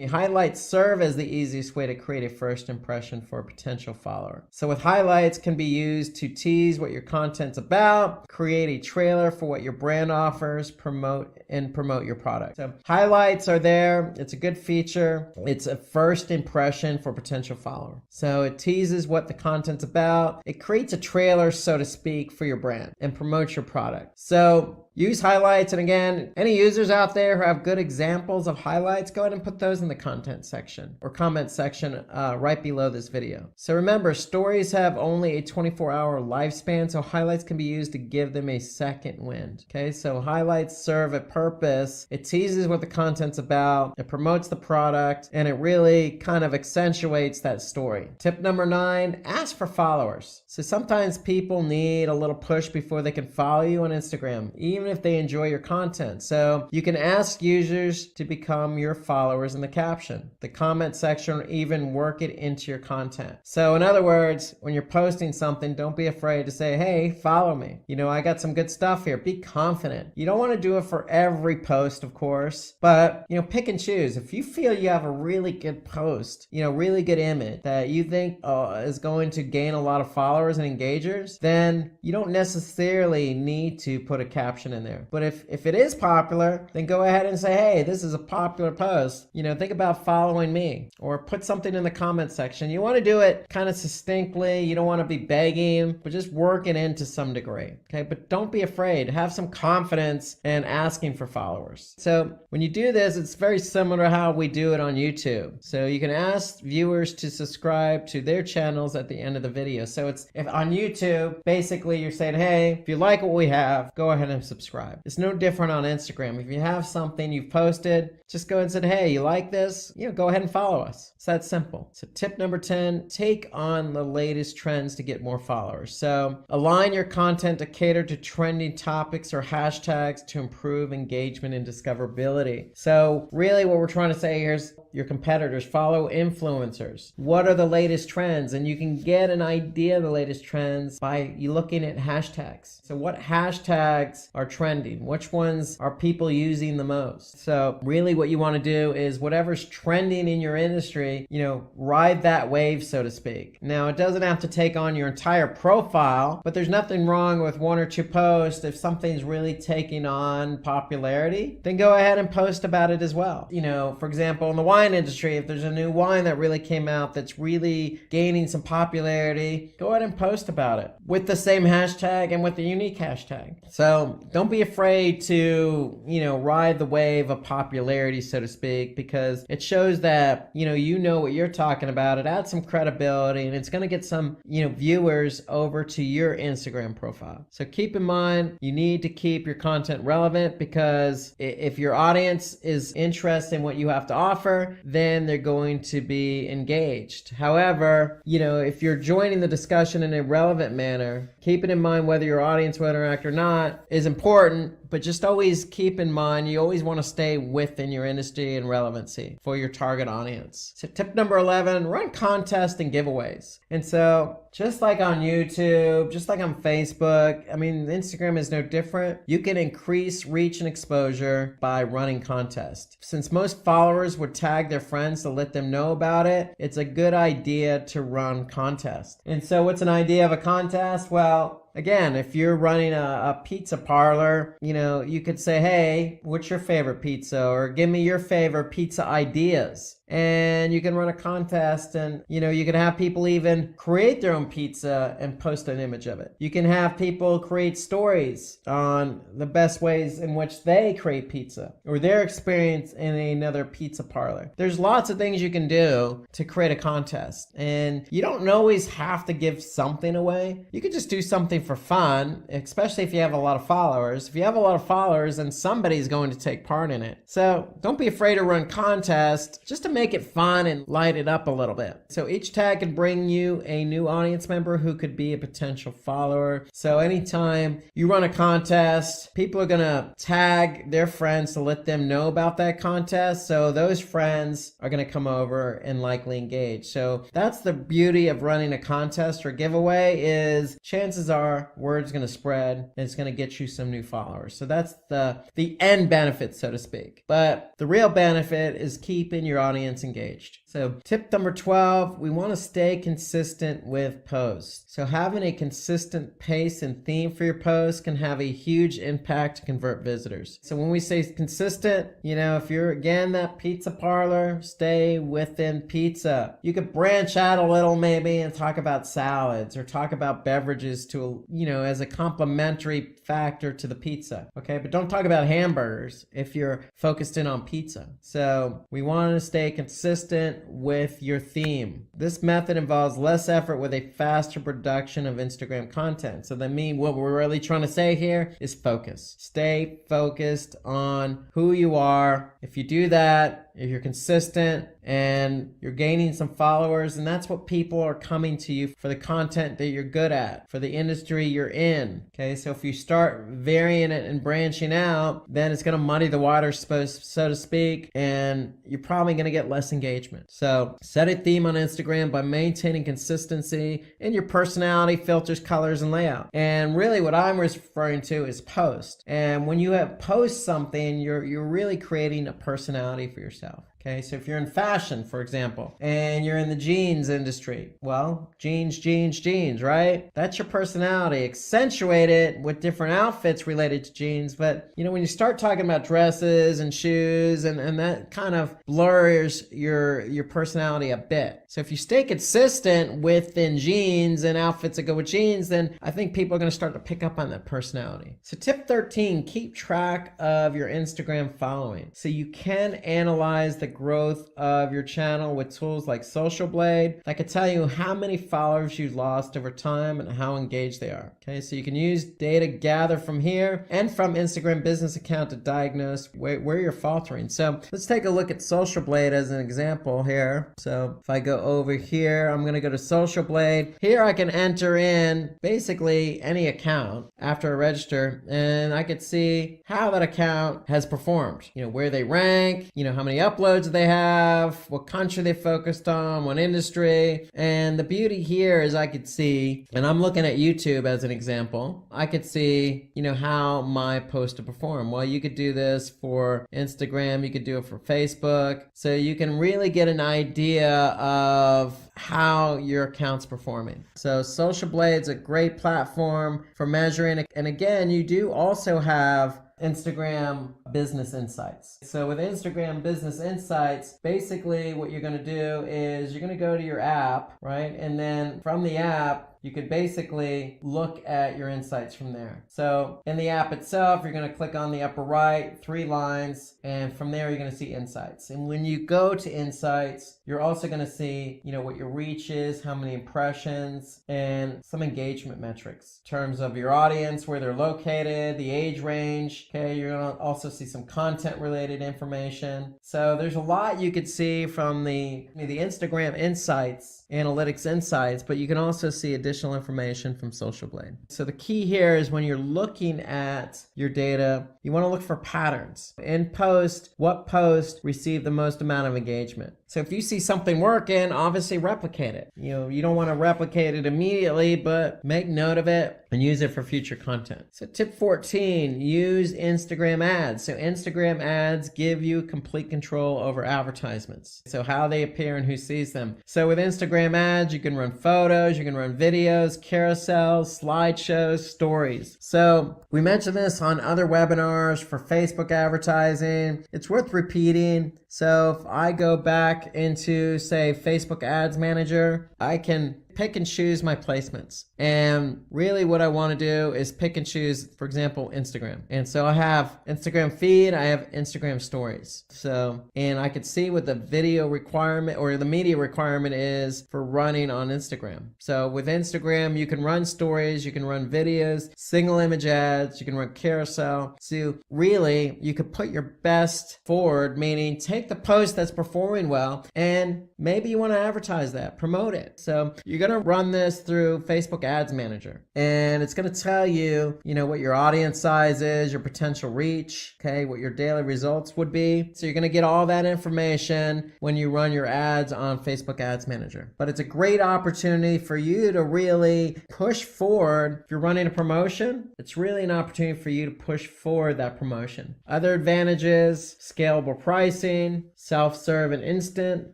serve as the easiest way to create a first impression for a potential follower. So with highlights can be used to tease what your content's about, create a trailer for what your brand offers, promote your product. So highlights are there. It's a good feature. teaser. It's a first impression for potential follower. So it teases what the content's about. It creates a trailer, so to speak, for your brand and promotes your product. So use highlights. And again, any users out there who have good examples of highlights, go ahead and put those in the content section or comment section right below this video. So remember, stories have only a 24-hour lifespan, so highlights can be used to give them a second wind. Okay, so highlights serve a purpose. It teases what the content's about, it promotes the product, and it really kind of accentuates that story. Tip number 9, ask for followers. So sometimes people need a little push before they can follow you on Instagram, even if they enjoy your content. So you can ask users to become your followers in the caption, the comment section, or even work it into your content. So in other words, when you're posting something, don't be afraid to say, hey, follow me. You know, I got some good stuff here. Be confident. You don't want to do it for every post, of course, but, you know, pick and choose. If you feel you have a really good post, you know, really good image that you think is going to gain a lot of followers and engagers, then you don't necessarily need to put a caption in there. But if it is popular, then go ahead and say, hey, this is a popular post. You know, think about following me, or put something in the comment section. You want to do it kind of succinctly. You don't want to be begging, but just work it in to some degree. Okay, but don't be afraid. Have some confidence in asking for followers. So when you do this, it's very similar to how we do it on YouTube. So you can ask viewers to subscribe to their channels at the end of the video. So if on YouTube, basically you're saying, hey, if you like what we have, go ahead and subscribe. It's no different on Instagram. If you have something you've posted, just go and say, hey, you like this? You know, go ahead and follow us. It's that simple. So tip number 10, take on the latest trends to get more followers. So align your content to cater to trending topics or hashtags to improve engagement and discoverability. So really what we're trying to say here is your competitors follow influencers. What are the latest trends? And you can get an idea of the latest trends by you looking at hashtags. So what hashtags are trending? Which ones are people using the most? So really what you want to do is whatever's trending in your industry, you know, ride that wave, so to speak. Now, it doesn't have to take on your entire profile, but there's nothing wrong with 1 or 2 posts. If something's really taking on popularity, then go ahead and post about it as well. You know, for example, in the wine industry, if there's a new wine that really came out that's really gaining some popularity, go ahead and post about it with the same hashtag and with the unique hashtag. So don't be afraid to, you know, ride the wave of popularity, so to speak, because it shows that, you know what you're talking about. It adds some credibility, and it's going to get some, you know, viewers over to your Instagram profile. So keep in mind, you need to keep your content relevant, because if your audience is interested in what you have to offer, then they're going to be engaged. However, you know, if you're joining the discussion in a relevant manner, keep it in mind whether your audience will interact or not is important, but just always keep in mind, you always want to stay within your industry and relevancy for your target audience. So tip number 11, run contests and giveaways. And so just like on YouTube, just like on Facebook, I mean, Instagram is no different. You can increase reach and exposure by running contests. Since most followers would tag their friends to let them know about it, it's a good idea to run contests. And so what's an idea of a contest? Well, again, if you're running a pizza parlor, you know, you could say, hey, what's your favorite pizza? Or give me your favorite pizza ideas. And you can run a contest, and, you know, you can have people even create their own pizza and post an image of it. You can have people create stories on the best ways in which they create pizza or their experience in another pizza parlor. There's lots of things you can do to create a contest, and you don't always have to give something away. You could just do something for fun, especially if you have a lot of followers. If you have a lot of followers, then somebody's going to take part in it. So don't be afraid to run contests just to make it fun and light it up a little bit. So each tag can bring you a new audience member who could be a potential follower. So anytime you run a contest, people are going to tag their friends to let them know about that contest. So those friends are going to come over and likely engage. So that's the beauty of running a contest or giveaway, is chances are word's going to spread and it's going to get you some new followers. So that's the end benefit, so to speak. But the real benefit is keeping your audience engaged. So tip number 12, we want to stay consistent with posts. So having a consistent pace and theme for your posts can have a huge impact to convert visitors. So when we say consistent, if you're again that pizza parlor, stay within pizza. You could branch out a little maybe and talk about salads or talk about beverages to, as a complementary factor to the pizza. Okay, but don't talk about hamburgers if you're focused in on pizza. So we want to stay consistent with your theme. This method involves less effort with a faster production of Instagram content. So what we're really trying to say here is focus. Stay focused on who you are. If you do that, if you're consistent and you're gaining some followers, and that's what people are coming to you for, the content that you're good at, for the industry you're in. Okay, so if you start varying it and branching out, then it's going to muddy the water, so to speak, and you're probably going to get less engagement. So set a theme on Instagram by maintaining consistency in your personality, filters, colors, and layout. And really what I'm referring to is post. And when you have post something, you're really creating a personality for yourself. Okay, so if you're in fashion, for example, and you're in the jeans industry, well, jeans, right? That's your personality. Accentuate it with different outfits related to jeans. But, when you start talking about dresses and shoes, and that kind of blurs your personality a bit. So if you stay consistent within jeans and outfits that go with jeans, then I think people are going to start to pick up on that personality. So tip 13, keep track of your Instagram following. So you can analyze the growth of your channel with tools like Social Blade that can tell you how many followers you've lost over time and how engaged they are. Okay, so you can use data gathered from here and from Instagram business account to diagnose where you're faltering. So let's take a look at Social Blade as an example here. So if I go over here, I'm going to go to Social Blade. Here I can enter in basically any account after I register, and I could see how that account has performed, where they rank, how many uploads they have, what country they focused on, what industry. And the beauty here is I could see, and I'm looking at YouTube as an example, I could see, how my post to perform. Well, you could do this for Instagram, you could do it for Facebook. So you can really get an idea of how your account's performing. So Social Blade's a great platform for measuring. And again, you do also have Instagram Business Insights. So with Instagram Business Insights, basically what you're going to do is you're going to go to your app, right? And then from the app, you could basically look at your insights from there. So in the app itself, you're going to click on the upper right, 3 lines, and from there you're going to see insights. And when you go to insights, you're also going to see, what your reach is, how many impressions, and some engagement metrics in terms of your audience, where they're located, the age range. Okay, you're going to also see some content related information. So there's a lot you could see from the Instagram Insights, Analytics Insights, but you can also see additional information from Social Blade. So the key here is when you're looking at your data, you want to look for patterns. In post, what post received the most amount of engagement? So if you see something working, obviously replicate it. You don't want to replicate it immediately, but make note of it and use it for future content. So tip 14, use Instagram ads. So Instagram ads give you complete control over advertisements. So how they appear and who sees them. So with Instagram ads, you can run photos, you can run videos, carousels, slideshows, stories. So we mentioned this on other webinars for Facebook advertising. It's worth repeating. So if I go back into, say, Facebook Ads Manager, I can pick and choose my placements. And really what I want to do is pick and choose, for example, Instagram. And so I have Instagram feed, I have Instagram stories. So, and I could see what the video requirement or the media requirement is for running on Instagram. So with Instagram, you can run stories, you can run videos, single image ads, you can run carousel. So really, you could put your best forward, meaning take the post that's performing well, and maybe you want to advertise that, promote it. So you're you're going to run this through Facebook Ads Manager, and it's going to tell you, what your audience size is, your potential reach, okay, what your daily results would be. So you're going to get all that information when you run your ads on Facebook Ads Manager. But it's a great opportunity for you to really push forward. If you're running a promotion, it's really an opportunity for you to push forward that promotion. Other advantages: scalable pricing, self-serve and instant,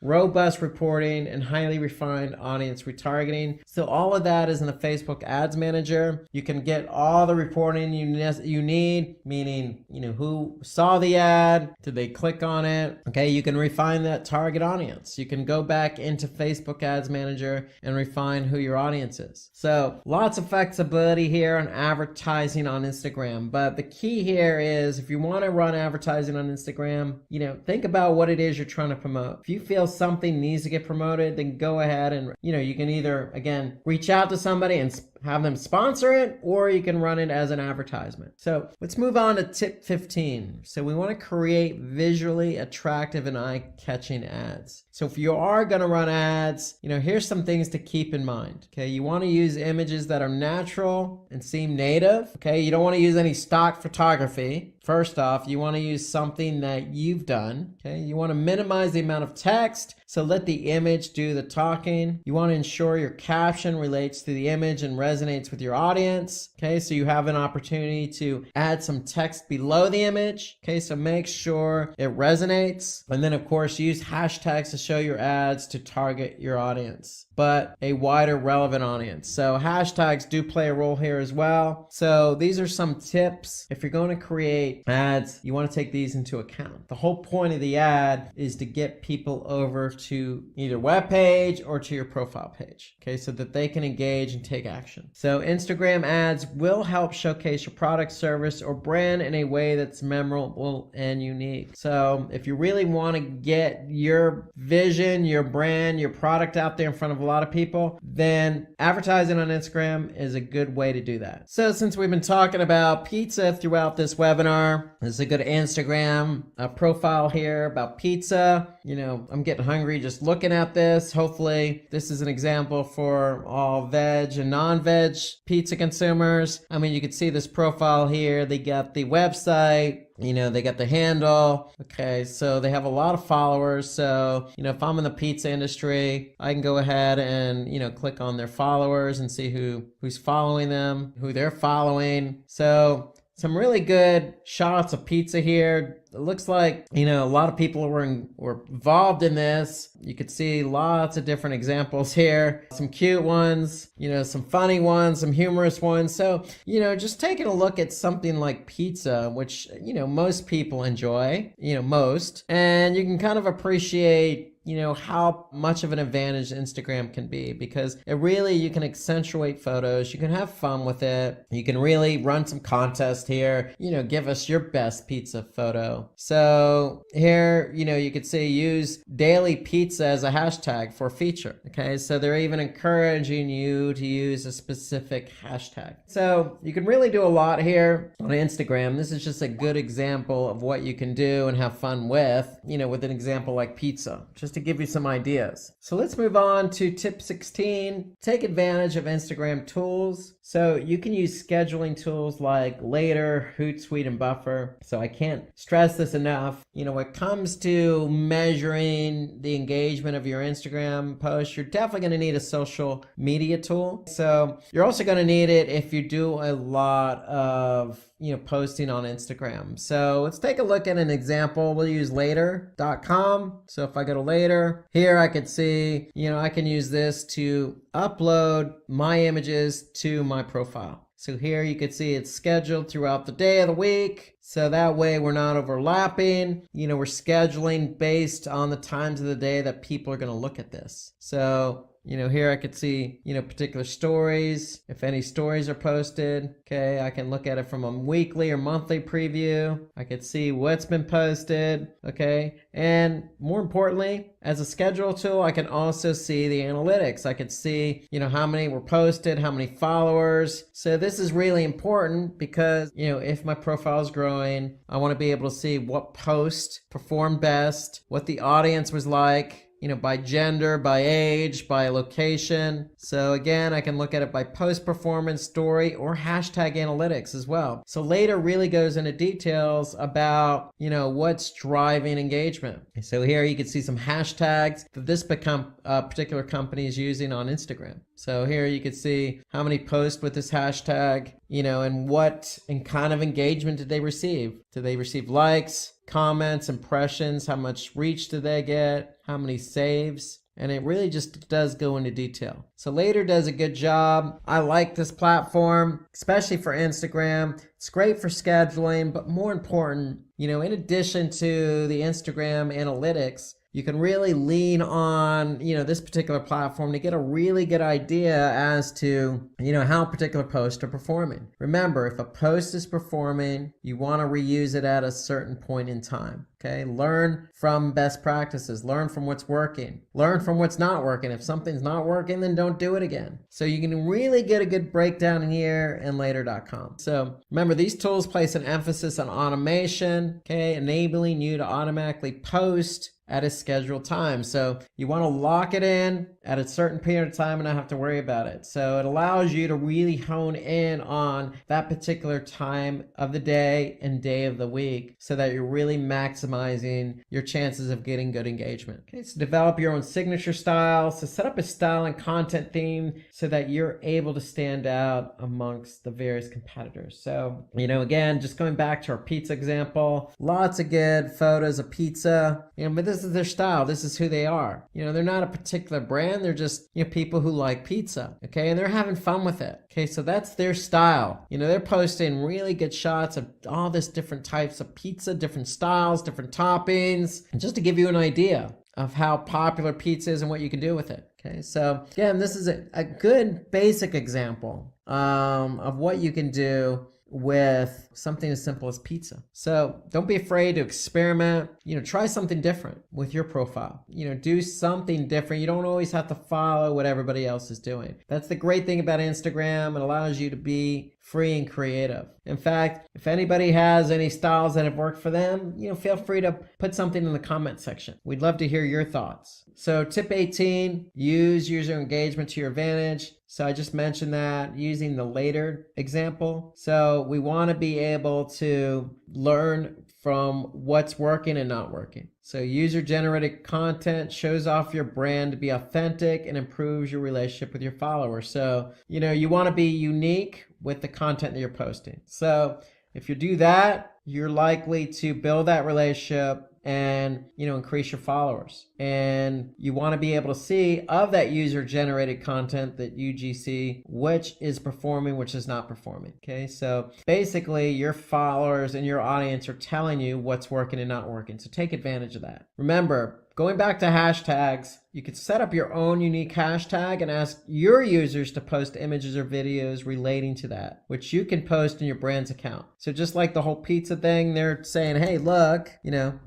robust reporting, and highly refined audience retargeting. So all of that is in the Facebook Ads Manager. You can get all the reporting you need, meaning, who saw the ad, did they click on it? Okay, you can refine that target audience. You can go back into Facebook Ads Manager and refine who your audience is. So lots of flexibility here on advertising on Instagram. But the key here is, if you want to run advertising on Instagram, think about what it is you're trying to promote. If you feel something needs to get promoted, then go ahead and, you can either, again, reach out to somebody and have them sponsor it, or you can run it as an advertisement. So let's move on to tip 15. So we want to create visually attractive and eye-catching ads. So if you are going to run ads, here's some things to keep in mind. Okay, you want to use images that are natural and seem native. Okay, you don't want to use any stock photography. First off, you want to use something that you've done. Okay, you want to minimize the amount of text, so let the image do the talking. You want to ensure your caption relates to the image and resonates with your audience. Okay, so you have an opportunity to add some text below the image. Okay, so make sure it resonates. And then, of course, use hashtags to show your ads to target your audience, but a wider relevant audience. So hashtags do play a role here as well. So these are some tips. If you're going to create ads, you want to take these into account. The whole point of the ad is to get people over to either web page or to your profile page, okay, so that they can engage and take action. So Instagram ads will help showcase your product, service, or brand in a way that's memorable and unique. So if you really want to get your vision, your brand, your product out there in front of a lot of people, then advertising on Instagram is a good way to do that. So since we've been talking about pizza throughout this webinar, this is a good Instagram profile here about pizza. I'm getting hungry just looking at this. Hopefully this is an example for all veg and non-veg pizza consumers. You can see this profile here. They got the website, they got the handle. Okay, so they have a lot of followers. So, if I'm in the pizza industry, I can go ahead and, click on their followers and see who's following them, who they're following. So some really good shots of pizza here. It looks like, a lot of people were involved in this. You could see lots of different examples here. Some cute ones, some funny ones, some humorous ones. So, just taking a look at something like pizza, which, most people enjoy, most. And you can kind of appreciate how much of an advantage Instagram can be, because you can accentuate photos, you can have fun with it, you can really run some contest here, give us your best pizza photo. So here, you could say use daily pizza as a hashtag for a feature. Okay, so they're even encouraging you to use a specific hashtag. So you can really do a lot here on Instagram. This is just a good example of what you can do and have fun with, with an example like pizza, just to give you some ideas. So let's move on to tip 16. Take advantage of Instagram tools. So you can use scheduling tools like Later, Hootsuite, and Buffer. So I can't stress this enough. When it comes to measuring the engagement of your Instagram post, you're definitely going to need a social media tool. So you're also going to need it if you do a lot of posting on Instagram. So let's take a look at an example. We'll use later.com. So if I go to Later, here I could see, I can use this to upload my images to my profile. So here you could see it's scheduled throughout the day of the week. So that way we're not overlapping. We're scheduling based on the times of the day that people are going to look at this. So here I could see, particular stories. If any stories are posted, okay, I can look at it from a weekly or monthly preview. I could see what's been posted, okay? And more importantly, as a schedule tool, I can also see the analytics. I could see, how many were posted, how many followers. So this is really important because, if my profile is growing, I want to be able to see what post performed best, what the audience was like, by gender, by age, by location. So again, I can look at it by post performance, story, or hashtag analytics as well. So later really goes into details about, what's driving engagement. So here you can see some hashtags that this particular company is using on Instagram. So here you can see how many posts with this hashtag, and what kind of engagement did they receive? Did they receive likes, comments, impressions? How much reach did they get? How many saves? And it really just does go into detail. So Later does a good job. I like this platform, especially for Instagram. It's great for scheduling, but more important, in addition to the Instagram analytics, you can really lean on, this particular platform to get a really good idea as to, how particular posts are performing. Remember, if a post is performing, you want to reuse it at a certain point in time. Okay, learn from best practices, learn from what's working, learn from what's not working. If something's not working, then don't do it again. So you can really get a good breakdown here in later.com. So remember, these tools place an emphasis on automation, okay, enabling you to automatically post at a scheduled time. So you want to lock it in at a certain period of time and not have to worry about it. So it allows you to really hone in on that particular time of the day and day of the week so that you're really maximizing your chances of getting good engagement. Okay, so develop your own signature style. So set up a style and content theme so that you're able to stand out amongst the various competitors. So, again, just going back to our pizza example, lots of good photos of pizza, but this is their style. This is who they are. They're not a particular brand. They're just, people who like pizza. Okay. And they're having fun with it. Okay. So that's their style. They're posting really good shots of all this different types of pizza, different styles, different toppings, and just to give you an idea of how popular pizza is and what you can do with it. Okay. So again, this is a good basic example of what you can do with something as simple as pizza. So don't be afraid to experiment, try something different with your profile, do something different. You don't always have to follow what everybody else is doing. That's the great thing about Instagram. It allows you to be free and creative. In fact, if anybody has any styles that have worked for them, feel free to put something in the comment section. We'd love to hear your thoughts. So tip 18, use user engagement to your advantage. So I just mentioned that using the Later example. So we want to be able to learn from what's working and not working. So user-generated content shows off your brand to be authentic and improves your relationship with your followers. So, you want to be unique with the content that you're posting. So if you do that, you're likely to build that relationship and, increase your followers. And you want to be able to see of that user-generated content, that UGC, which is performing, which is not performing. Okay, so basically your followers and your audience are telling you what's working and not working. So take advantage of that. Remember, going back to hashtags, you could set up your own unique hashtag and ask your users to post images or videos relating to that, which you can post in your brand's account. So just like the whole pizza thing, they're saying, hey, look,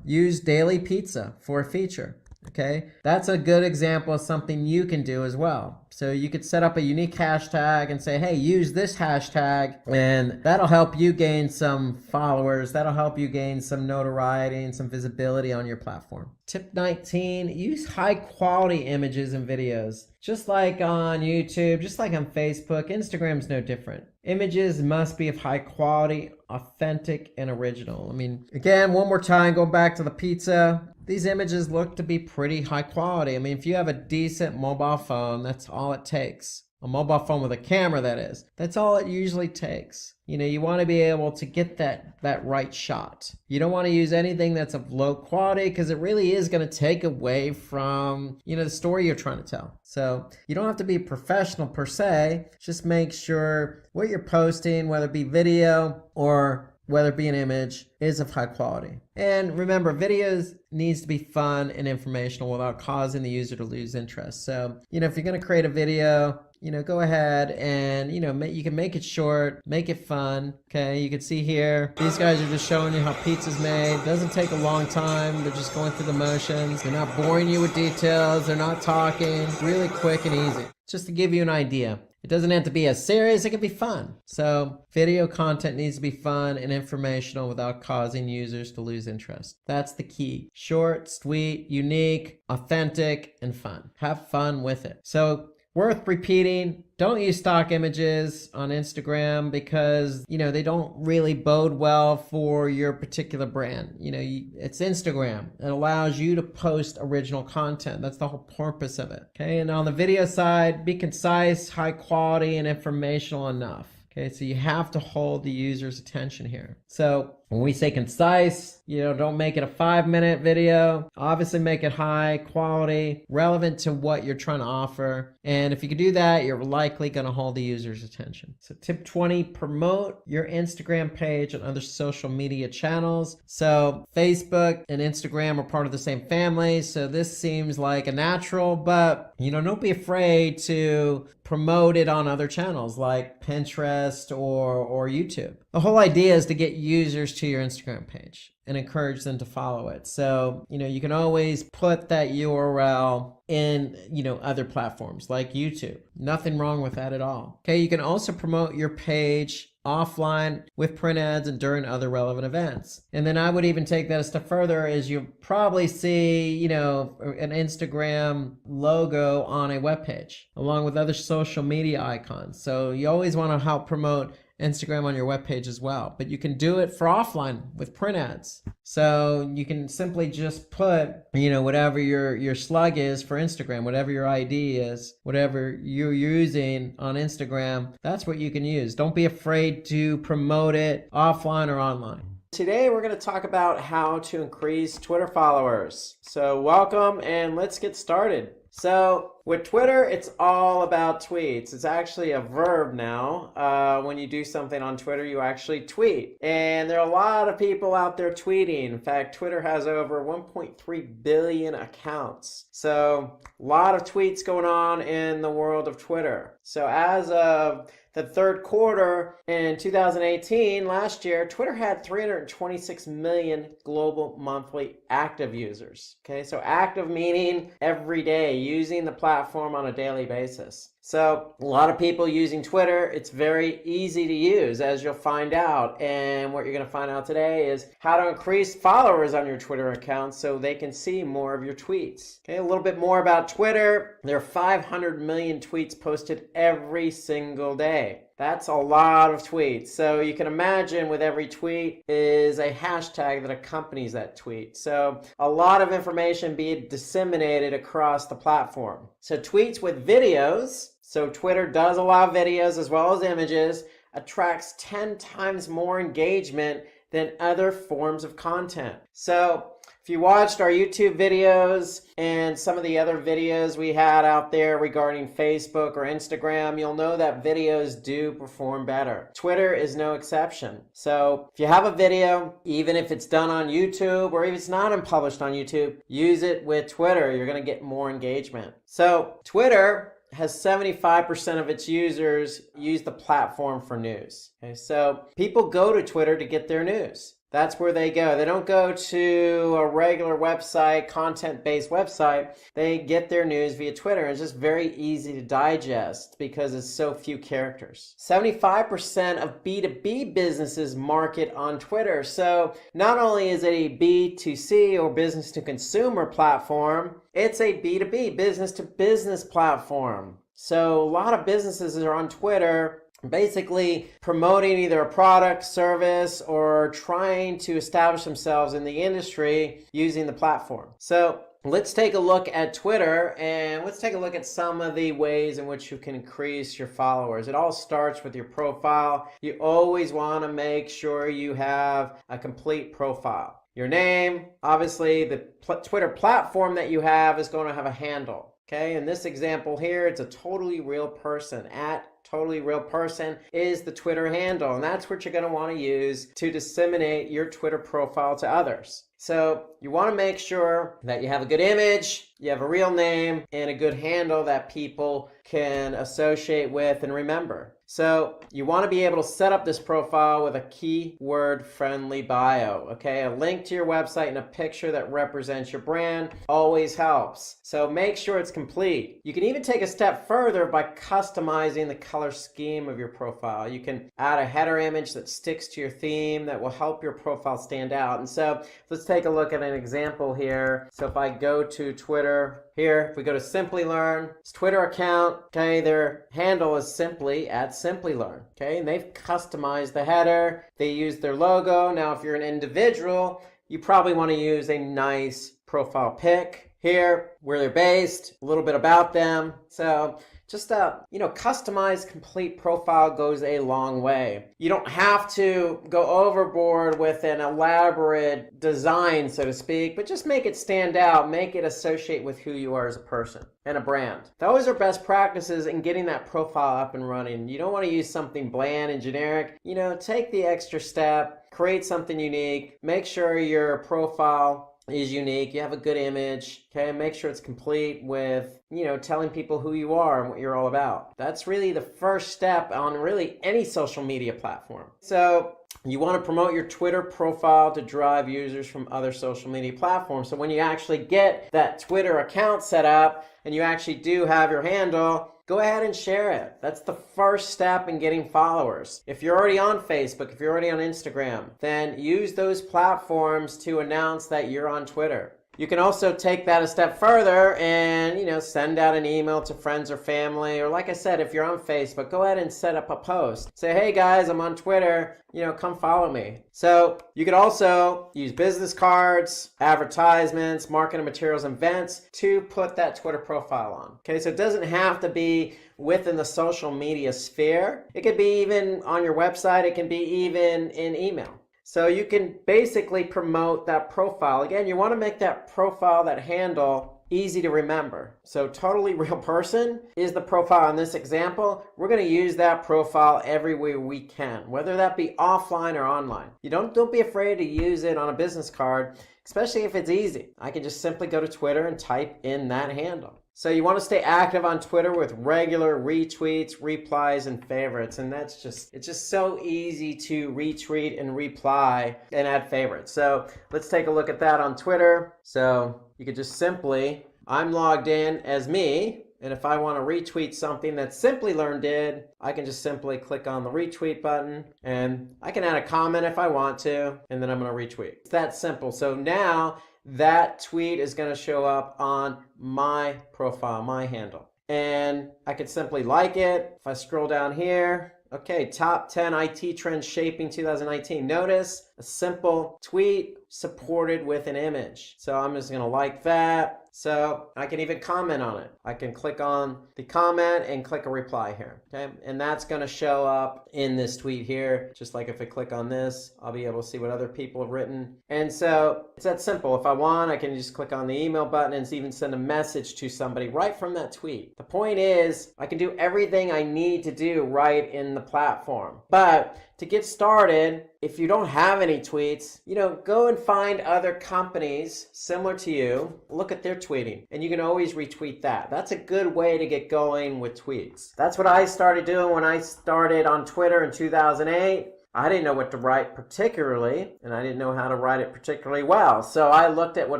use daily pizza for a feature. Okay, that's a good example of something you can do as well. So you could set up a unique hashtag and say, hey, use this hashtag, and that'll help you gain some followers. That'll help you gain some notoriety and some visibility on your platform. Tip 19, use high quality images and videos. Just like on YouTube, just like on Facebook, Instagram's no different. Images must be of high quality, authentic, and original. Again, one more time, going back to the pizza, these images look to be pretty high quality. If you have a decent mobile phone, that's all it takes. A mobile phone with a camera, that is. That's all it usually takes. You want to be able to get that right shot. You don't want to use anything that's of low quality because it really is going to take away from, the story you're trying to tell. So you don't have to be a professional per se. Just make sure what you're posting, whether it be video or whether it be an image, is of high quality. And remember, videos needs to be fun and informational without causing the user to lose interest. So, if you're going to create a video, go ahead and, you can make it short, make it fun. Okay, you can see here, these guys are just showing you how pizza's made. It doesn't take a long time. They're just going through the motions. They're not boring you with details. They're not talking. Really quick and easy. Just to give you an idea. It doesn't have to be as serious, it can be fun. So video content needs to be fun and informational without causing users to lose interest. That's the key. Short, sweet, unique, authentic, and fun. Have fun with it. So worth repeating, don't use stock images on Instagram because, they don't really bode well for your particular brand. It's Instagram. It allows you to post original content. That's the whole purpose of it. Okay. And on the video side, be concise, high quality, and informational enough. Okay, so you have to hold the user's attention here. So when we say concise, don't make it a 5-minute video. Obviously make it high quality, relevant to what you're trying to offer. And if you can do that, you're likely going to hold the user's attention. So tip 20, promote your Instagram page and other social media channels. So Facebook and Instagram are part of the same family. So this seems like a natural, but don't be afraid to promote it on other channels like Pinterest or YouTube. The whole idea is to get users to your Instagram page and encourage them to follow it. So, you can always put that URL in, other platforms like YouTube. Nothing wrong with that at all. Okay, you can also promote your page offline with print ads and during other relevant events. And then I would even take that a step further is you'll probably see, an Instagram logo on a web page along with other social media icons. So you always want to help promote Instagram on your webpage as well, but you can do it for offline with print ads. So you can simply just put, whatever your slug is for Instagram, whatever your ID is, whatever you're using on Instagram, that's what you can use. Don't be afraid to promote it offline or online. Today we're going to talk about how to increase Twitter followers. So welcome and let's get started. So with Twitter, it's all about tweets. It's actually a verb now. When you do something on Twitter, you actually tweet. And there are a lot of people out there tweeting. In fact, Twitter has over 1.3 billion accounts. So a lot of tweets going on in the world of Twitter. So as of the third quarter in 2018, last year, Twitter had 326 million global monthly active users. Okay, so active meaning every day, using the platform on a daily basis. So a lot of people using Twitter. It's very easy to use, as you'll find out. And what you're going to find out today is how to increase followers on your Twitter account so they can see more of your tweets. Okay, a little bit more about Twitter. There are 500 million tweets posted every single day. That's a lot of tweets. So you can imagine with every tweet is a hashtag that accompanies that tweet. So a lot of information being disseminated across the platform. So tweets with videos, so Twitter does allow videos as well as images, attracts 10 times more engagement than other forms of content. So if you watched our YouTube videos and some of the other videos we had out there regarding Facebook or Instagram, you'll know that videos do perform better. Twitter is no exception. So if you have a video, even if it's done on YouTube or if it's not published on YouTube, use it with Twitter. You're going to get more engagement. So Twitter has 75% of its users use the platform for news. Okay, so people go to Twitter to get their news. That's where they go. They don't go to a regular website, content-based website. They get their news via Twitter. It's just very easy to digest because it's so few characters. 75% of B2B businesses market on Twitter. So not only is it a B2C or business to consumer platform, it's a B2B, business to business platform. So a lot of businesses are on Twitter basically promoting either a product, service, or trying to establish themselves in the industry using the platform. So let's take a look at Twitter and let's take a look at some of the ways in which you can increase your followers. It all starts with your profile. You always want to make sure you have a complete profile. Your name, obviously the Twitter platform that you have is going to have a handle. Okay, in this example here, it's a totally real person. At totally real person is the Twitter handle, and that's what you're going to want to use to disseminate your Twitter profile to others. So you want to make sure that you have a good image, you have a real name, and a good handle that people can associate with and remember. So you want to be able to set up this profile with a keyword-friendly bio, okay? A link to your website and a picture that represents your brand always helps. So make sure it's complete. You can even take a step further by customizing the color scheme of your profile. You can add a header image that sticks to your theme that will help your profile stand out. And so let's take a look at an example here. So if I go to Twitter, here, if we go to Simplilearn, it's Twitter account, okay, their handle is simply at Simplilearn, okay, and they've customized the header, they use their logo. Now, if you're an individual, you probably want to use a nice profile pic here, where they're based, a little bit about them. So just a, customized complete profile goes a long way. You don't have to go overboard with an elaborate design, so to speak, but just make it stand out, make it associate with who you are as a person and a brand. Those are best practices in getting that profile up and running. You don't want to use something bland and generic. Take the extra step, create something unique, make sure your profile is unique, you have a good image, okay, make sure it's complete with, telling people who you are and what you're all about. That's really the first step on really any social media platform. So you want to promote your Twitter profile to drive users from other social media platforms. So when you actually get that Twitter account set up and you actually do have your handle, go ahead and share it. That's the first step in getting followers. If you're already on Facebook, if you're already on Instagram, then use those platforms to announce that you're on Twitter. You can also take that a step further and, send out an email to friends or family. Or like I said, if you're on Facebook, go ahead and set up a post. Say, hey guys, I'm on Twitter, come follow me. So you could also use business cards, advertisements, marketing materials, and events to put that Twitter profile on. Okay, so it doesn't have to be within the social media sphere. It could be even on your website. It can be even in email. So you can basically promote that profile. Again, you want to make that profile, that handle, easy to remember. So totally real person is the profile in this example. We're going to use that profile everywhere we can, whether that be offline or online. Don't be afraid to use it on a business card, especially if it's easy. I can just simply go to Twitter and type in that handle. So you want to stay active on Twitter with regular retweets, replies, and favorites. And it's just so easy to retweet and reply and add favorites. So let's take a look at that on Twitter. So you could just simply, I'm logged in as me. And if I want to retweet something that Simplilearn did, I can just simply click on the retweet button and I can add a comment if I want to, and then I'm going to retweet. It's that simple. So now that tweet is going to show up on my profile, my handle. And I could simply like it. If I scroll down here, okay, top 10 IT trends shaping 2019. Notice a simple tweet supported with an image. So I'm just going to like that. So I can even comment on it. I can click on the comment and click a reply here, okay? And that's going to show up in this tweet here. Just like if I click on this, I'll be able to see what other people have written. And so it's that simple. If I want, I can just click on the email button and even send a message to somebody right from that tweet. The point is, I can do everything I need to do right in the platform. But to get started, if you don't have any tweets, go and find other companies similar to you, look at their tweeting, and you can always retweet that. That's a good way to get going with tweets. That's what I started doing when I started on Twitter in 2008. I didn't know what to write particularly, and I didn't know how to write it particularly well. So I looked at what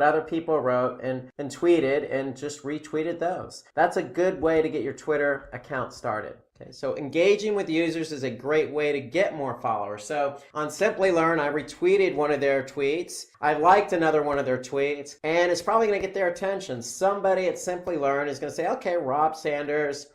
other people wrote and tweeted and just retweeted those. That's a good way to get your Twitter account started. Okay, so engaging with users is a great way to get more followers. So on Simplilearn, I retweeted one of their tweets. I liked another one of their tweets, and it's probably going to get their attention. Somebody at Simplilearn is going to say, okay, Rob Sanders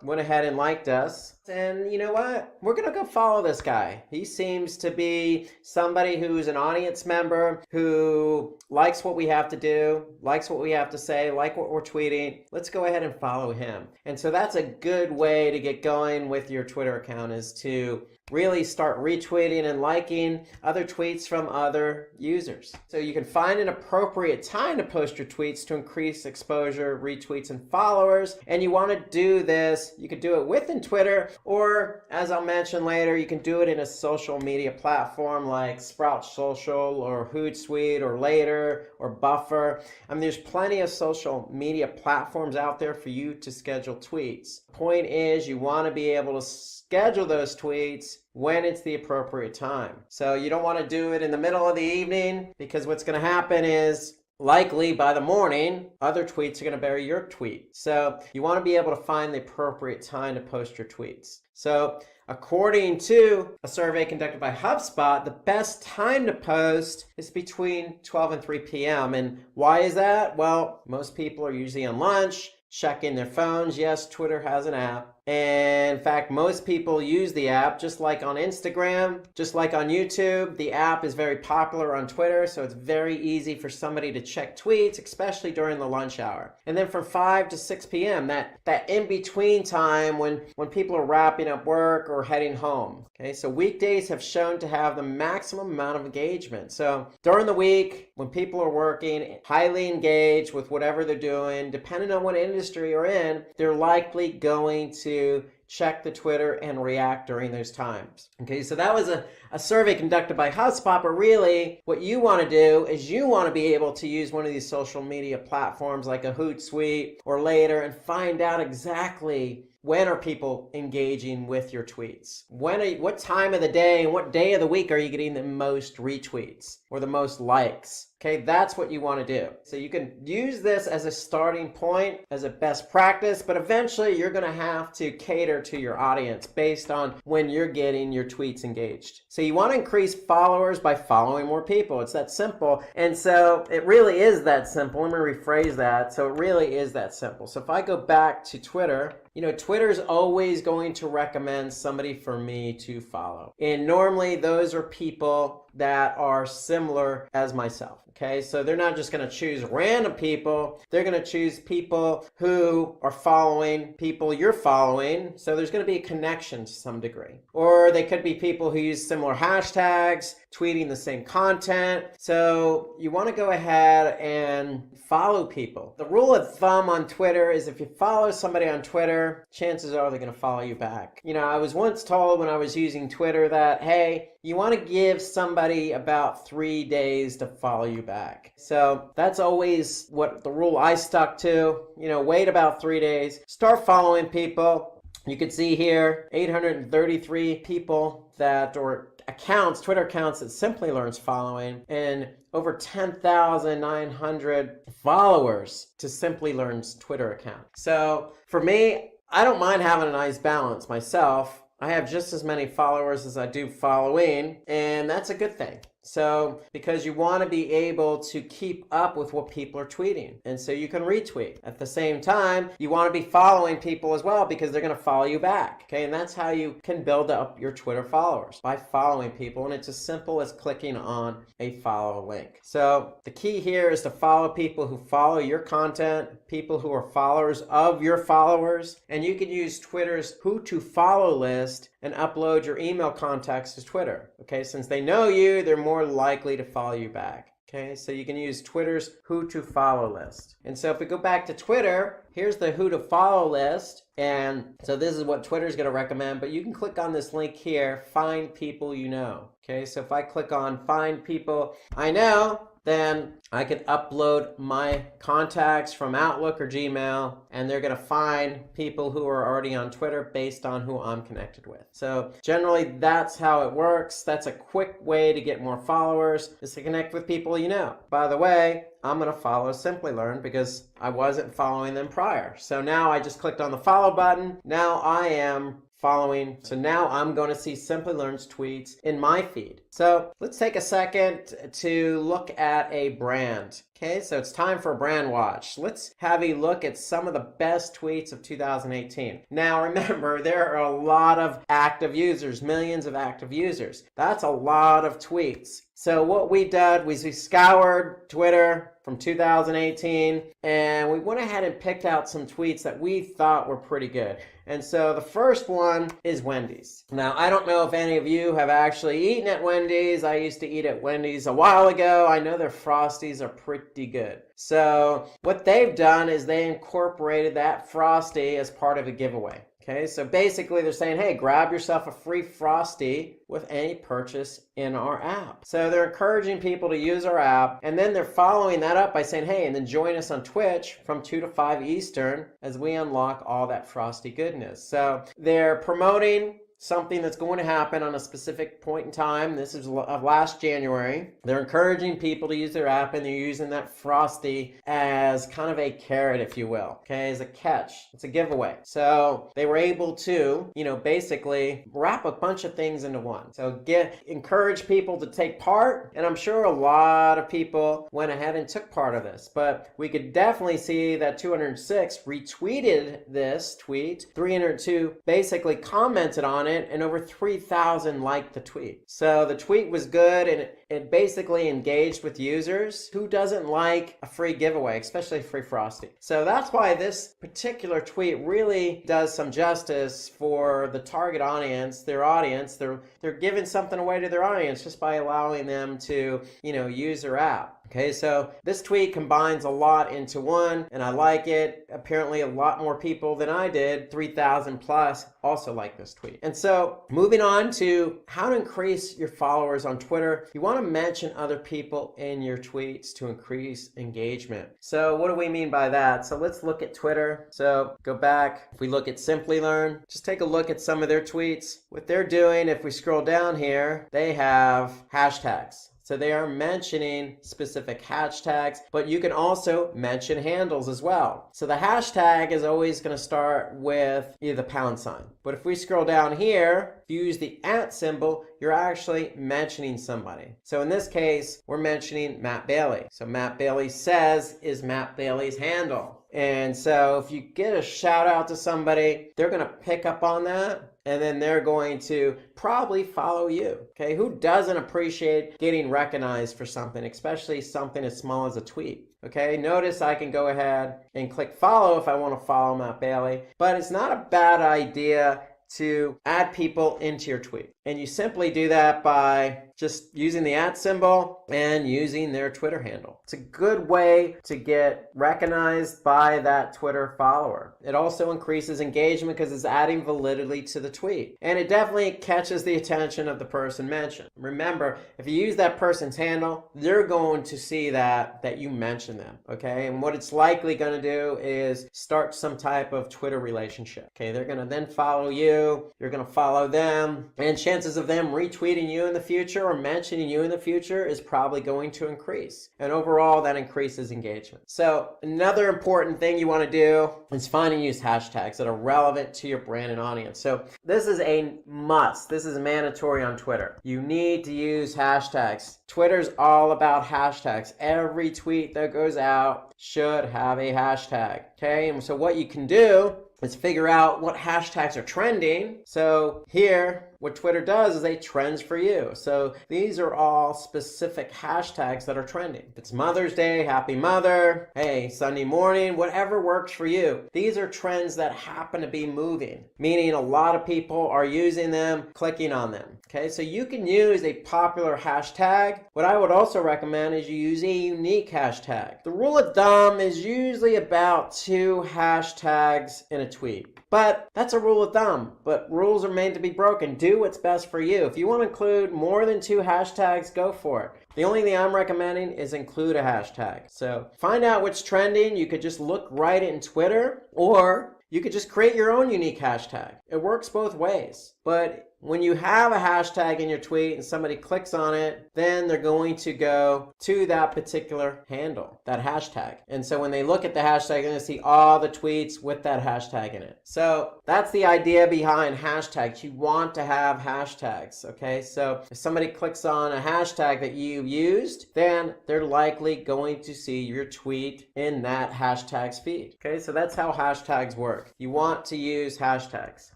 went ahead and liked us. And you know what? We're going to go follow this guy. He seems to be somebody who's an audience member, who likes what we have to do, likes what we have to say, like what we're tweeting. Let's go ahead and follow him. And so that's a good way to get going with your Twitter account, is to really start retweeting and liking other tweets from other users. So you can find an appropriate time to post your tweets to increase exposure, retweets, and followers. And you want to do this, you could do it within Twitter, Or, as I'll mention later, you can do it in a social media platform like Sprout Social or Hootsuite or Later or Buffer. I mean, there's plenty of social media platforms out there for you to schedule tweets. Point is, you want to be able to schedule those tweets when it's the appropriate time. So you don't want to do it in the middle of the evening, because what's going to happen is likely by the morning, other tweets are going to bury your tweet. So you want to be able to find the appropriate time to post your tweets. So according to a survey conducted by HubSpot, the best time to post is between 12 and 3 p.m. And why is that? Well, most people are usually on lunch, checking their phones. Yes, Twitter has an app. And in fact, most people use the app, just like on Instagram, just like on YouTube. The app is very popular on Twitter, so it's very easy for somebody to check tweets, especially during the lunch hour. And then from 5 to 6 p.m., that in-between time when people are wrapping up work or heading home. Okay, so weekdays have shown to have the maximum amount of engagement. So during the week, when people are working, highly engaged with whatever they're doing, depending on what industry you're in, they're likely going to check the Twitter and react during those times. Okay, so that was a survey conducted by HubSpot, but really what you want to do is you want to be able to use one of these social media platforms like a Hootsuite or Later and find out exactly when are people engaging with your tweets? What time of the day and what day of the week are you getting the most retweets or the most likes? Okay, that's what you want to do. So you can use this as a starting point, as a best practice, but eventually you're going to have to cater to your audience based on when you're getting your tweets engaged. So you want to increase followers by following more people. It's that simple. And so it really is that simple. Let me rephrase that. So it really is that simple. So if I go back to Twitter, Twitter's always going to recommend somebody for me to follow. And normally those are people that are similar as myself. Okay, so they're not just going to choose random people. They're going to choose people who are following people you're following. So there's going to be a connection to some degree. Or they could be people who use similar hashtags, tweeting the same content. So you want to go ahead and follow people. The rule of thumb on Twitter is if you follow somebody on Twitter, chances are they're going to follow you back. I was once told when I was using Twitter that, hey, you want to give somebody about 3 days to follow you back. So that's always what the rule I stuck to. Wait about 3 days, start following people. You can see here 833 people or accounts, Twitter accounts that Simplilearn's following, and over 10,900 followers to Simplilearn's Twitter account. So for me, I don't mind having a nice balance myself. I have just as many followers as I do following, and that's a good thing. So, because you want to be able to keep up with what people are tweeting. And so you can retweet. At the same time, you want to be following people as well because they're going to follow you back. Okay, and that's how you can build up your Twitter followers, by following people. And it's as simple as clicking on a follow link. So the key here is to follow people who follow your content, people who are followers of your followers. And you can use Twitter's who to follow list and upload your email contacts to Twitter. Okay, since they know you, they're more likely to follow you back. Okay, so you can use Twitter's who to follow list. And so if we go back to Twitter, here's the who to follow list. And so this is what Twitter's going to recommend, but you can click on this link here, find people you know. Okay, so if I click on find people I know, then I can upload my contacts from Outlook or Gmail, and they're going to find people who are already on Twitter based on who I'm connected with. So generally, that's how it works. That's a quick way to get more followers, is to connect with people you know. By the way, I'm going to follow Simplilearn because I wasn't following them prior. So now I just clicked on the follow button. Now I am following. So now I'm going to see Simplilearn's tweets in my feed. So let's take a second to look at a brand. Okay, so it's time for a brand watch. Let's have a look at some of the best tweets of 2018. Now remember, there are a lot of active users, millions of active users. That's a lot of tweets. So what we did was we scoured Twitter from 2018 and we went ahead and picked out some tweets that we thought were pretty good. And so the first one is Wendy's. Now, I don't know if any of you have actually eaten at Wendy's. I used to eat at Wendy's a while ago. I know their Frosties are pretty good. So what they've done is they incorporated that Frosty as part of a giveaway. Okay, so basically they're saying, hey, grab yourself a free Frosty with any purchase in our app. So they're encouraging people to use our app, and then they're following that up by saying, hey, and then join us on Twitch from 2 to 5 Eastern as we unlock all that Frosty goodness. So they're promoting something that's going to happen on a specific point in time. This is of last January. They're encouraging people to use their app, and they're using that Frosty as kind of a carrot, if you will, okay, as a catch. It's a giveaway. So they were able to, basically wrap a bunch of things into one. So encourage people to take part, and I'm sure a lot of people went ahead and took part of this, but we could definitely see that 206 retweeted this tweet, 302 basically commented on it, and over 3,000 liked the tweet. So the tweet was good, and it basically engaged with users. Who doesn't like a free giveaway, especially a free Frosty? So that's why this particular tweet really does some justice for the target audience, their audience. They're giving something away to their audience just by allowing them to, use their app. Okay, so this tweet combines a lot into one, and I like it. Apparently a lot more people than I did, 3,000 plus, also like this tweet. And so moving on to how to increase your followers on Twitter, you want to mention other people in your tweets to increase engagement. So what do we mean by that? So let's look at Twitter. So go back. If we look at Simplilearn, just take a look at some of their tweets. What they're doing, if we scroll down here, they have hashtags. So they are mentioning specific hashtags, but you can also mention handles as well. So the hashtag is always going to start with either the pound sign. But if we scroll down here, if you use the @ symbol, you're actually mentioning somebody. So in this case, we're mentioning Matt Bailey. So Matt Bailey says is Matt Bailey's handle. And so if you get a shout out to somebody, they're going to pick up on that, and then they're going to probably follow you. Okay, who doesn't appreciate getting recognized for something, especially something as small as a tweet? Okay, notice I can go ahead and click follow if I want to follow Matt Bailey, but it's not a bad idea to add people into your tweet. And you simply do that by just using the @ symbol and using their Twitter handle. It's a good way to get recognized by that Twitter follower. It also increases engagement because it's adding validity to the tweet. And it definitely catches the attention of the person mentioned. Remember, if you use that person's handle, they're going to see that you mentioned them, okay? And what it's likely going to do is start some type of Twitter relationship, okay? They're going to then follow you, you're going to follow them, and chances of them retweeting you in the future or mentioning you in the future is probably going to increase. And overall, that increases engagement. So another important thing you want to do is find and use hashtags that are relevant to your brand and audience. So this is a must. This is mandatory on Twitter. You need to use hashtags. Twitter's all about hashtags. Every tweet that goes out should have a hashtag. Okay, and so what you can do is figure out what hashtags are trending. So here, what Twitter does is they trends for you. So these are all specific hashtags that are trending. If it's Mother's Day, Happy Mother, hey, Sunday morning, whatever works for you. These are trends that happen to be moving, meaning a lot of people are using them, clicking on them. Okay, so you can use a popular hashtag. What I would also recommend is you use a unique hashtag. The rule of thumb is usually about 2 hashtags in a tweet. But that's a rule of thumb, but rules are made to be broken. Do what's best for you. If you want to include more than 2 hashtags, go for it. The only thing I'm recommending is include a hashtag. So find out what's trending. You could just look right in Twitter, or you could just create your own unique hashtag. It works both ways. But when you have a hashtag in your tweet and somebody clicks on it, then they're going to go to that particular handle, that hashtag. And so when they look at the hashtag, they're going to see all the tweets with that hashtag in it. So that's the idea behind hashtags. You want to have hashtags, okay? So if somebody clicks on a hashtag that you used, then they're likely going to see your tweet in that hashtag's feed, okay? So that's how hashtags work. You want to use hashtags,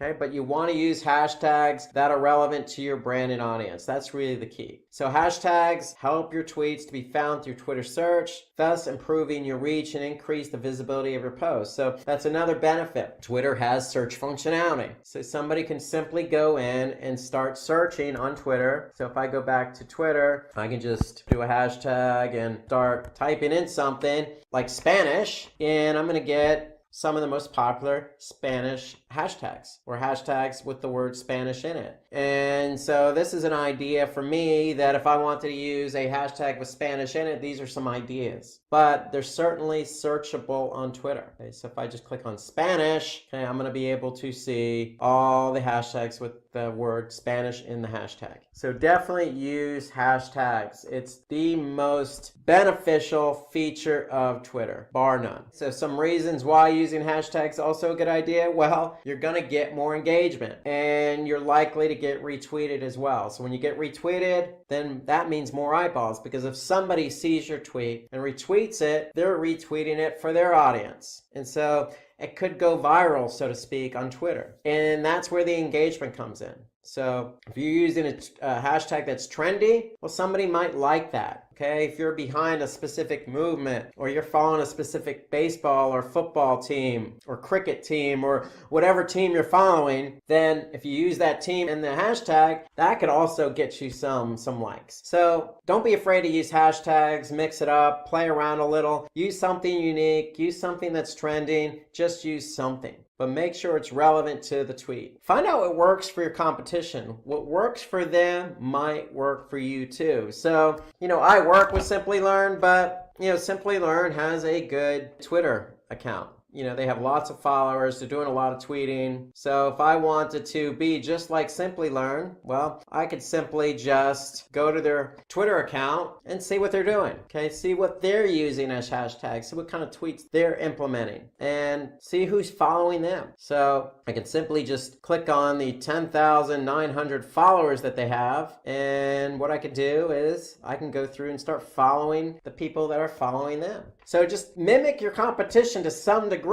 okay? But you want to use hashtags that are relevant to your brand and audience. That's really the key. So hashtags help your tweets to be found through Twitter search, thus improving your reach and increase the visibility of your posts. So that's another benefit. Twitter has search functionality. So somebody can simply go in and start searching on Twitter. So if I go back to Twitter, I can just do a hashtag and start typing in something like Spanish, and I'm going to get some of the most popular Spanish hashtags or hashtags with the word Spanish in it. And so this is an idea for me that if I wanted to use a hashtag with Spanish in it, these are some ideas. But they're certainly searchable on Twitter. Okay, so if I just click on Spanish, okay, I'm going to be able to see all the hashtags with the word Spanish in the hashtag. So definitely use hashtags. It's the most beneficial feature of Twitter, bar none. So some reasons why using hashtags is also a good idea. Well, you're going to get more engagement and you're likely to get retweeted as well. So when you get retweeted, then that means more eyeballs, because if somebody sees your tweet and retweets it, they're retweeting it for their audience. And so it could go viral, so to speak, on Twitter. And that's where the engagement comes in. So if you're using a hashtag that's trendy, well, somebody might like that. Okay, if you're behind a specific movement, or you're following a specific baseball or football team or cricket team or whatever team you're following, then if you use that team in the hashtag, that could also get you some likes. So don't be afraid to use hashtags, mix it up, play around a little, use something unique, use something that's trending, just use something. But make sure it's relevant to the tweet. Find out what works for your competition. What works for them might work for you too. So, I work with Simplilearn, but, Simplilearn has a good Twitter account. They have lots of followers. They're doing a lot of tweeting. So if I wanted to be just like Simplilearn, well, I could simply just go to their Twitter account and see what they're doing. Okay, see what they're using as hashtags, see what kind of tweets they're implementing, and see who's following them. So I can simply just click on the 10,900 followers that they have, and what I can do is I can go through and start following the people that are following them. So just mimic your competition to some degree,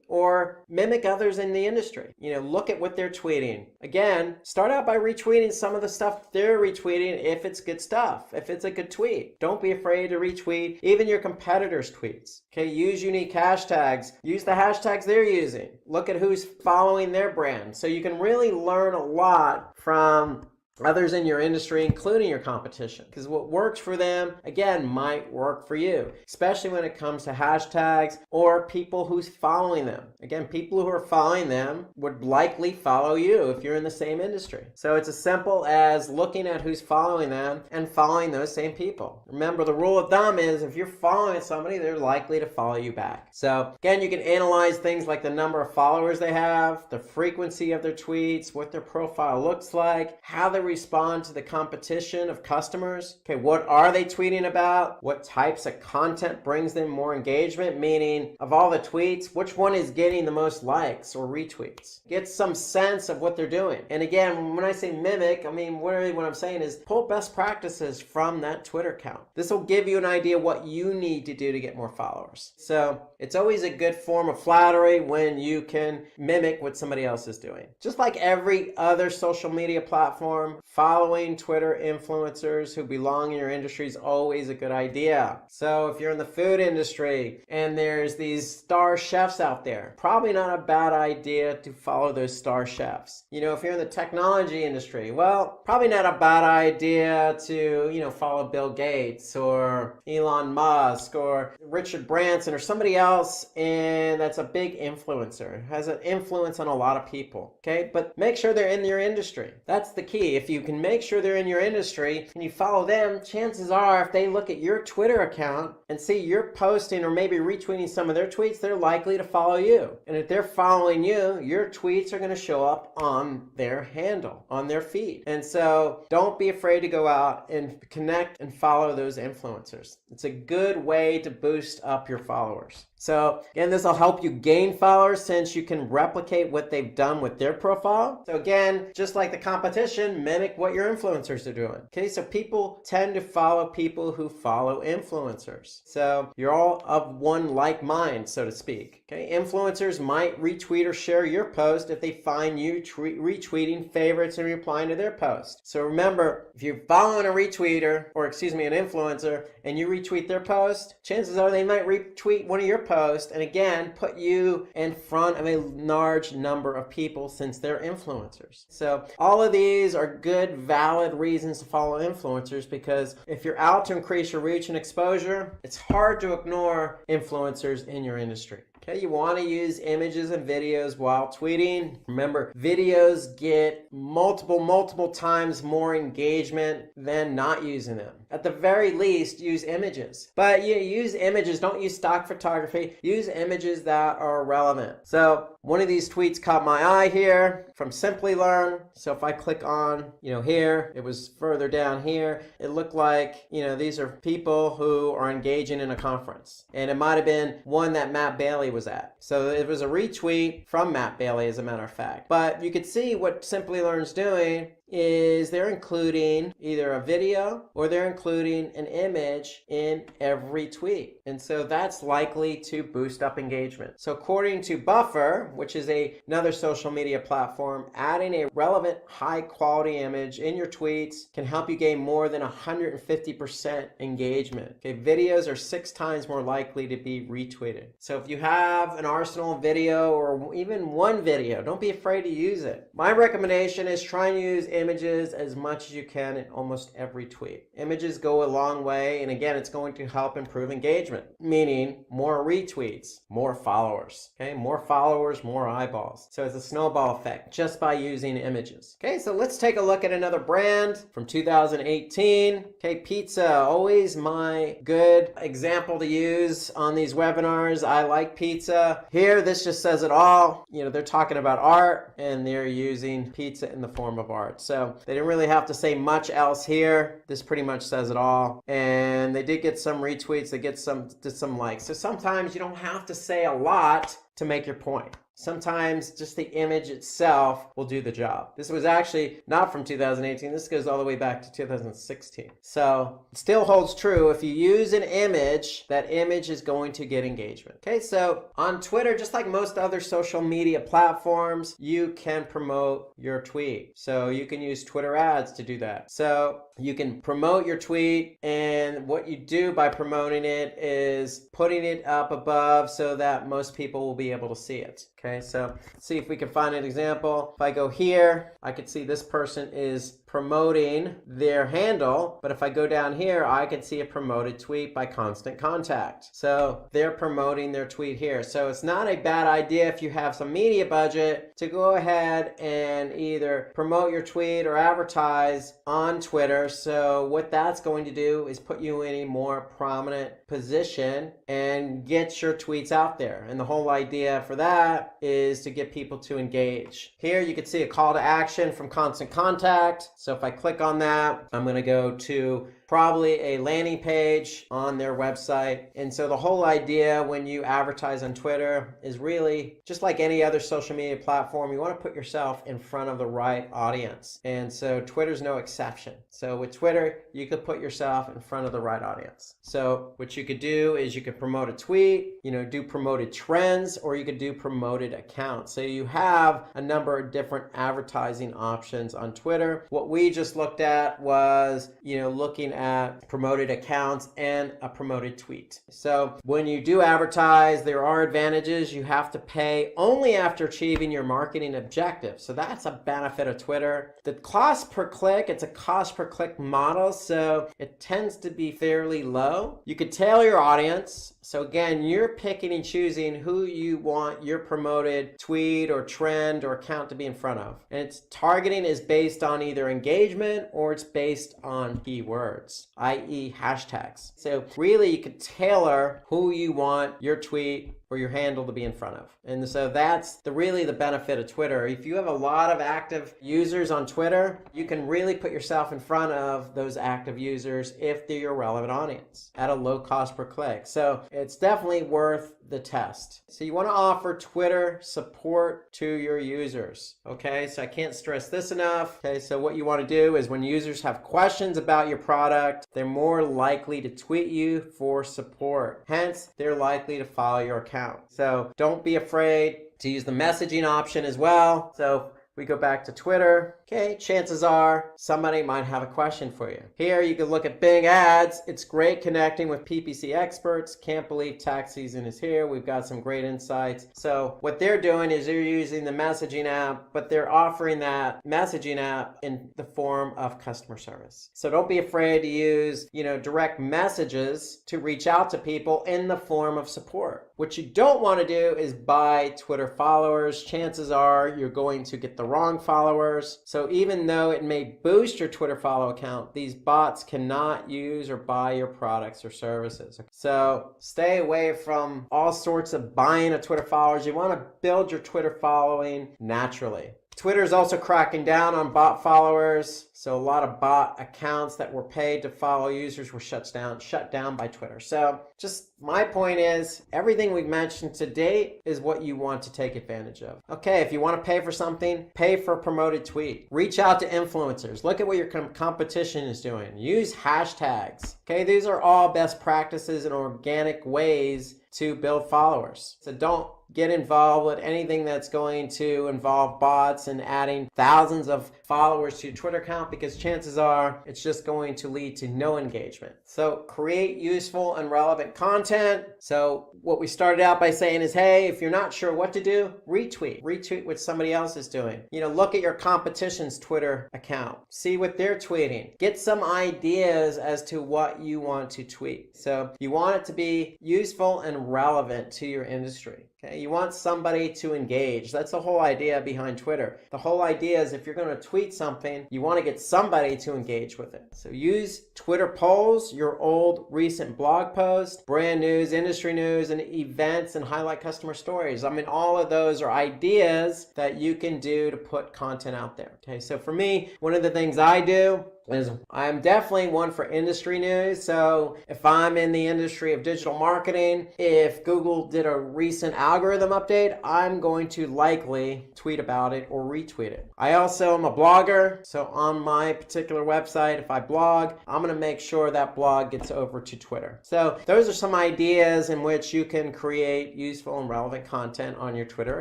or mimic others in the industry. Look at what they're tweeting. Again, start out by retweeting some of the stuff they're retweeting if it's good stuff, if it's a good tweet. Don't be afraid to retweet even your competitors' tweets. Okay, use unique hashtags. Use the hashtags they're using. Look at who's following their brand. So you can really learn a lot from others in your industry, including your competition, because what works for them, again, might work for you, especially when it comes to hashtags or people who's following them. Again, people who are following them would likely follow you if you're in the same industry. So it's as simple as looking at who's following them and following those same people. Remember, the rule of thumb is if you're following somebody, they're likely to follow you back. So again, you can analyze things like the number of followers they have, the frequency of their tweets, what their profile looks like, how they respond to the competition of customers. Okay, what are they tweeting about? What types of content brings them more engagement? Meaning, of all the tweets, which one is getting the most likes or retweets? Get some sense of what they're doing. And again, when I say mimic, what I'm saying is pull best practices from that Twitter account. This will give you an idea what you need to do to get more followers. So it's always a good form of flattery when you can mimic what somebody else is doing. Just like every other social media platform, following Twitter influencers who belong in your industry is always a good idea. So if you're in the food industry and there's these star chefs out there, probably not a bad idea to follow those star chefs. If you're in the technology industry, well, probably not a bad idea to, follow Bill Gates or Elon Musk or Richard Branson or somebody else, and that's a big influencer, has an influence on a lot of people. Okay, but make sure they're in your industry. That's the key. If you can make sure they're in your industry and you follow them, chances are if they look at your Twitter account and see you're posting or maybe retweeting some of their tweets, they're likely to follow you. And if they're following you, your tweets are going to show up on their handle, on their feed. And so don't be afraid to go out and connect and follow those influencers. It's a good way to boost up your followers. So again, this will help you gain followers since you can replicate what they've done with their profile. So again, just like the competition, mimic what your influencers are doing. Okay, so people tend to follow people who follow influencers. So you're all of one like mind, so to speak. Okay, influencers might retweet or share your post if they find you retweeting favorites and replying to their post. So remember, if you're following a retweeter, or an influencer, and you retweet their post, chances are they might retweet one of your posts and again put you in front of a large number of people since they're influencers. So all of these are good, valid reasons to follow influencers, because if you're out to increase your reach and exposure, it's hard to ignore influencers in your industry. Okay, you want to use images and videos while tweeting. Remember, videos get multiple times more engagement than not using them. At the very least, use images. But you use images, don't use stock photography. Use images that are relevant. So one of these tweets caught my eye here from Simplilearn. So if I click on, here, it was further down here. It looked like, these are people who are engaging in a conference. And it might have been one that Matt Bailey was at. So it was a retweet from Matt Bailey, as a matter of fact. But you could see what Simplilearn's doing is they're including either a video or they're including an image in every tweet. And so that's likely to boost up engagement. So according to Buffer, which is another social media platform, adding a relevant high quality image in your tweets can help you gain more than 150% engagement. Okay, videos are 6 times more likely to be retweeted. So if you have an arsenal of video or even one video, don't be afraid to use it. My recommendation is try and use images as much as you can in almost every tweet. Images go a long way, and again, it's going to help improve engagement, meaning more retweets, more followers. Okay, more followers, more eyeballs. So it's a snowball effect just by using images. Okay, so let's take a look at another brand from 2018. Okay, pizza, always my good example to use on these webinars. I like pizza. Here, this just says it all. They're talking about art and they're using pizza in the form of art. So they didn't really have to say much else here. This pretty much says it all. And they did get some retweets. They did some likes. So sometimes you don't have to say a lot to make your point. Sometimes just the image itself will do the job. This was actually not from 2018. This goes all the way back to 2016. So it still holds true. If you use an image, that image is going to get engagement. Okay, so on Twitter, just like most other social media platforms, you can promote your tweet. So you can use Twitter ads to do that. So you can promote your tweet, and what you do by promoting it is putting it up above so that most people will be able to see it. Okay, so let's see if we can find an example. If I go here, I can see this person is promoting their handle, but if I go down here, I can see a promoted tweet by Constant Contact. So they're promoting their tweet here. So it's not a bad idea if you have some media budget to go ahead and either promote your tweet or advertise on Twitter. So what that's going to do is put you in a more prominent position and get your tweets out there. And the whole idea for that is to get people to engage. Here you can see a call to action from Constant Contact. So if I click on that, I'm going to go to probably a landing page on their website. And so the whole idea when you advertise on Twitter is really just like any other social media platform. You want to put yourself in front of the right audience. And so Twitter's no exception. So with Twitter, you could put yourself in front of the right audience. So what you could do is you could promote a tweet, do promoted trends, or you could do promoted accounts. So you have a number of different advertising options on Twitter. What we just looked at was, looking at promoted accounts and a promoted tweet. So when you do advertise, there are advantages. You have to pay only after achieving your marketing objective. So that's a benefit of Twitter. The cost per click, it's a cost per click model, so it tends to be fairly low. You could tailor your audience. So again, you're picking and choosing who you want your promoted tweet or trend or account to be in front of. And its targeting is based on either engagement or it's based on keywords, i.e. hashtags. So really you could tailor who you want your tweet or your handle to be in front of. And so that's really the benefit of Twitter. If you have a lot of active users on Twitter, you can really put yourself in front of those active users if they're your relevant audience at a low cost per click. So it's definitely worth the test. So you want to offer Twitter support to your users. Okay, so I can't stress this enough. Okay, so what you want to do is when users have questions about your product, they're more likely to tweet you for support. Hence, they're likely to follow your account. So don't be afraid to use the messaging option as well. So we go back to Twitter. Okay, chances are somebody might have a question for you. Here you can look at Bing Ads. It's great connecting with PPC experts. Can't believe tax season is here. We've got some great insights. So what they're doing is they're using the messaging app, but they're offering that messaging app in the form of customer service. So don't be afraid to use, direct messages to reach out to people in the form of support. What you don't want to do is buy Twitter followers. Chances are you're going to get the wrong followers. So even though it may boost your Twitter follow account, these bots cannot use or buy your products or services. So stay away from all sorts of buying of Twitter followers. You want to build your Twitter following naturally. Twitter is also cracking down on bot followers. So a lot of bot accounts that were paid to follow users were shut down by Twitter. So just my point is, everything we've mentioned to date is what you want to take advantage of. Okay, if you want to pay for something, pay for a promoted tweet. Reach out to influencers. Look at what your competition is doing. Use hashtags. Okay, these are all best practices and organic ways to build followers. So don't get involved with anything that's going to involve bots and adding thousands of followers to your Twitter account, because chances are it's just going to lead to no engagement. So create useful and relevant content. So what we started out by saying is, hey, if you're not sure what to do, retweet what somebody else is doing. Look at your competition's Twitter account. See what they're tweeting. Get some ideas as to what you want to tweet. So you want it to be useful and relevant to your industry. Okay, you want somebody to engage. That's the whole idea behind Twitter. The whole idea is if you're going to tweet something, you want to get somebody to engage with it. So use Twitter polls, your old recent blog posts, brand news, industry news, and events, and highlight customer stories. All of those are ideas that you can do to put content out there. Okay, so for me, one of the things I do is I'm definitely one for industry news. So if I'm in the industry of digital marketing, if Google did a recent algorithm update, I'm going to likely tweet about it or retweet it. I also am a blogger. So on my particular website, if I blog, I'm going to make sure that blog gets over to Twitter. So those are some ideas in which you can create useful and relevant content on your Twitter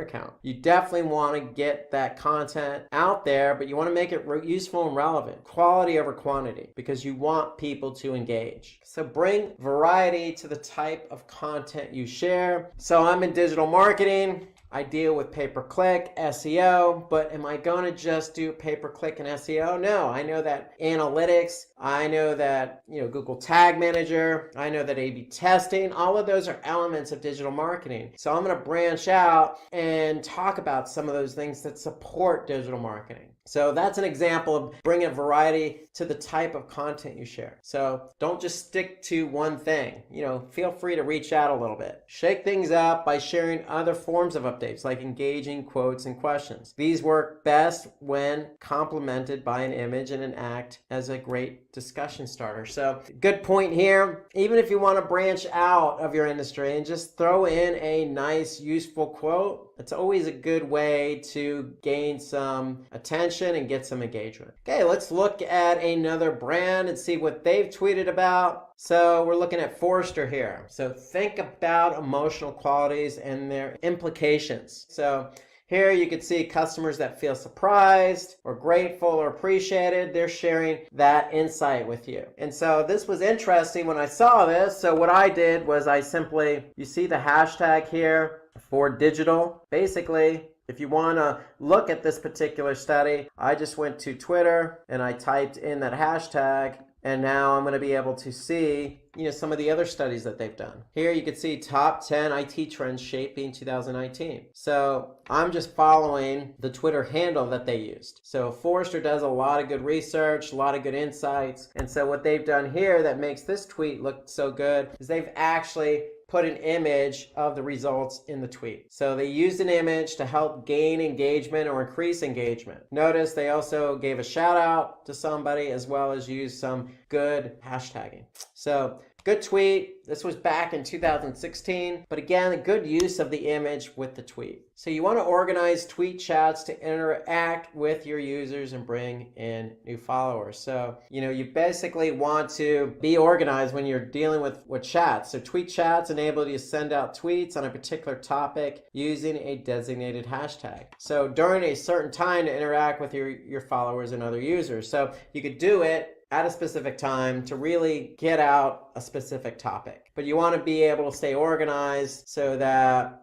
account. You definitely want to get that content out there, but you want to make it useful and relevant. Quality over quantity, because you want people to engage. So bring variety to the type of content you share. So I'm in digital marketing. I deal with pay-per-click, SEO, but am I going to just do pay-per-click and SEO? No, I know that analytics, I know that Google Tag Manager, I know that A/B testing, all of those are elements of digital marketing. So I'm going to branch out and talk about some of those things that support digital marketing. So that's an example of bringing variety to the type of content you share. So don't just stick to one thing. Feel free to reach out a little bit. Shake things up by sharing other forms of updates, like engaging quotes and questions. These work best when complemented by an image, and an act as a great discussion starter. So good point here. Even if you want to branch out of your industry and just throw in a nice, useful quote, it's always a good way to gain some attention and get some engagement. Okay, let's look at another brand and see what they've tweeted about. So we're looking at Forrester here. So think about emotional qualities and their implications. So here you can see customers that feel surprised or grateful or appreciated. They're sharing that insight with you. And so this was interesting when I saw this. So what I did was you see the hashtag here for digital. Basically, if you want to look at this particular study, I just went to Twitter and I typed in that hashtag, and now I'm going to be able to see some of the other studies that they've done. Here you can see top 10 IT trends shaping 2019. So I'm just following the Twitter handle that they used. So Forrester does a lot of good research, a lot of good insights. And so what they've done here that makes this tweet look so good is they've actually put an image of the results in the tweet. So they used an image to help gain engagement or increase engagement. Notice they also gave a shout out to somebody, as well as used some good hashtagging. So good tweet. This was back in 2016, but again, a good use of the image with the tweet. So you want to organize tweet chats to interact with your users and bring in new followers. So, you basically want to be organized when you're dealing with chats. So tweet chats enable you to send out tweets on a particular topic using a designated hashtag. So during a certain time to interact with your followers and other users. So you could do it at a specific time to really get out a specific topic. But you want to be able to stay organized so that,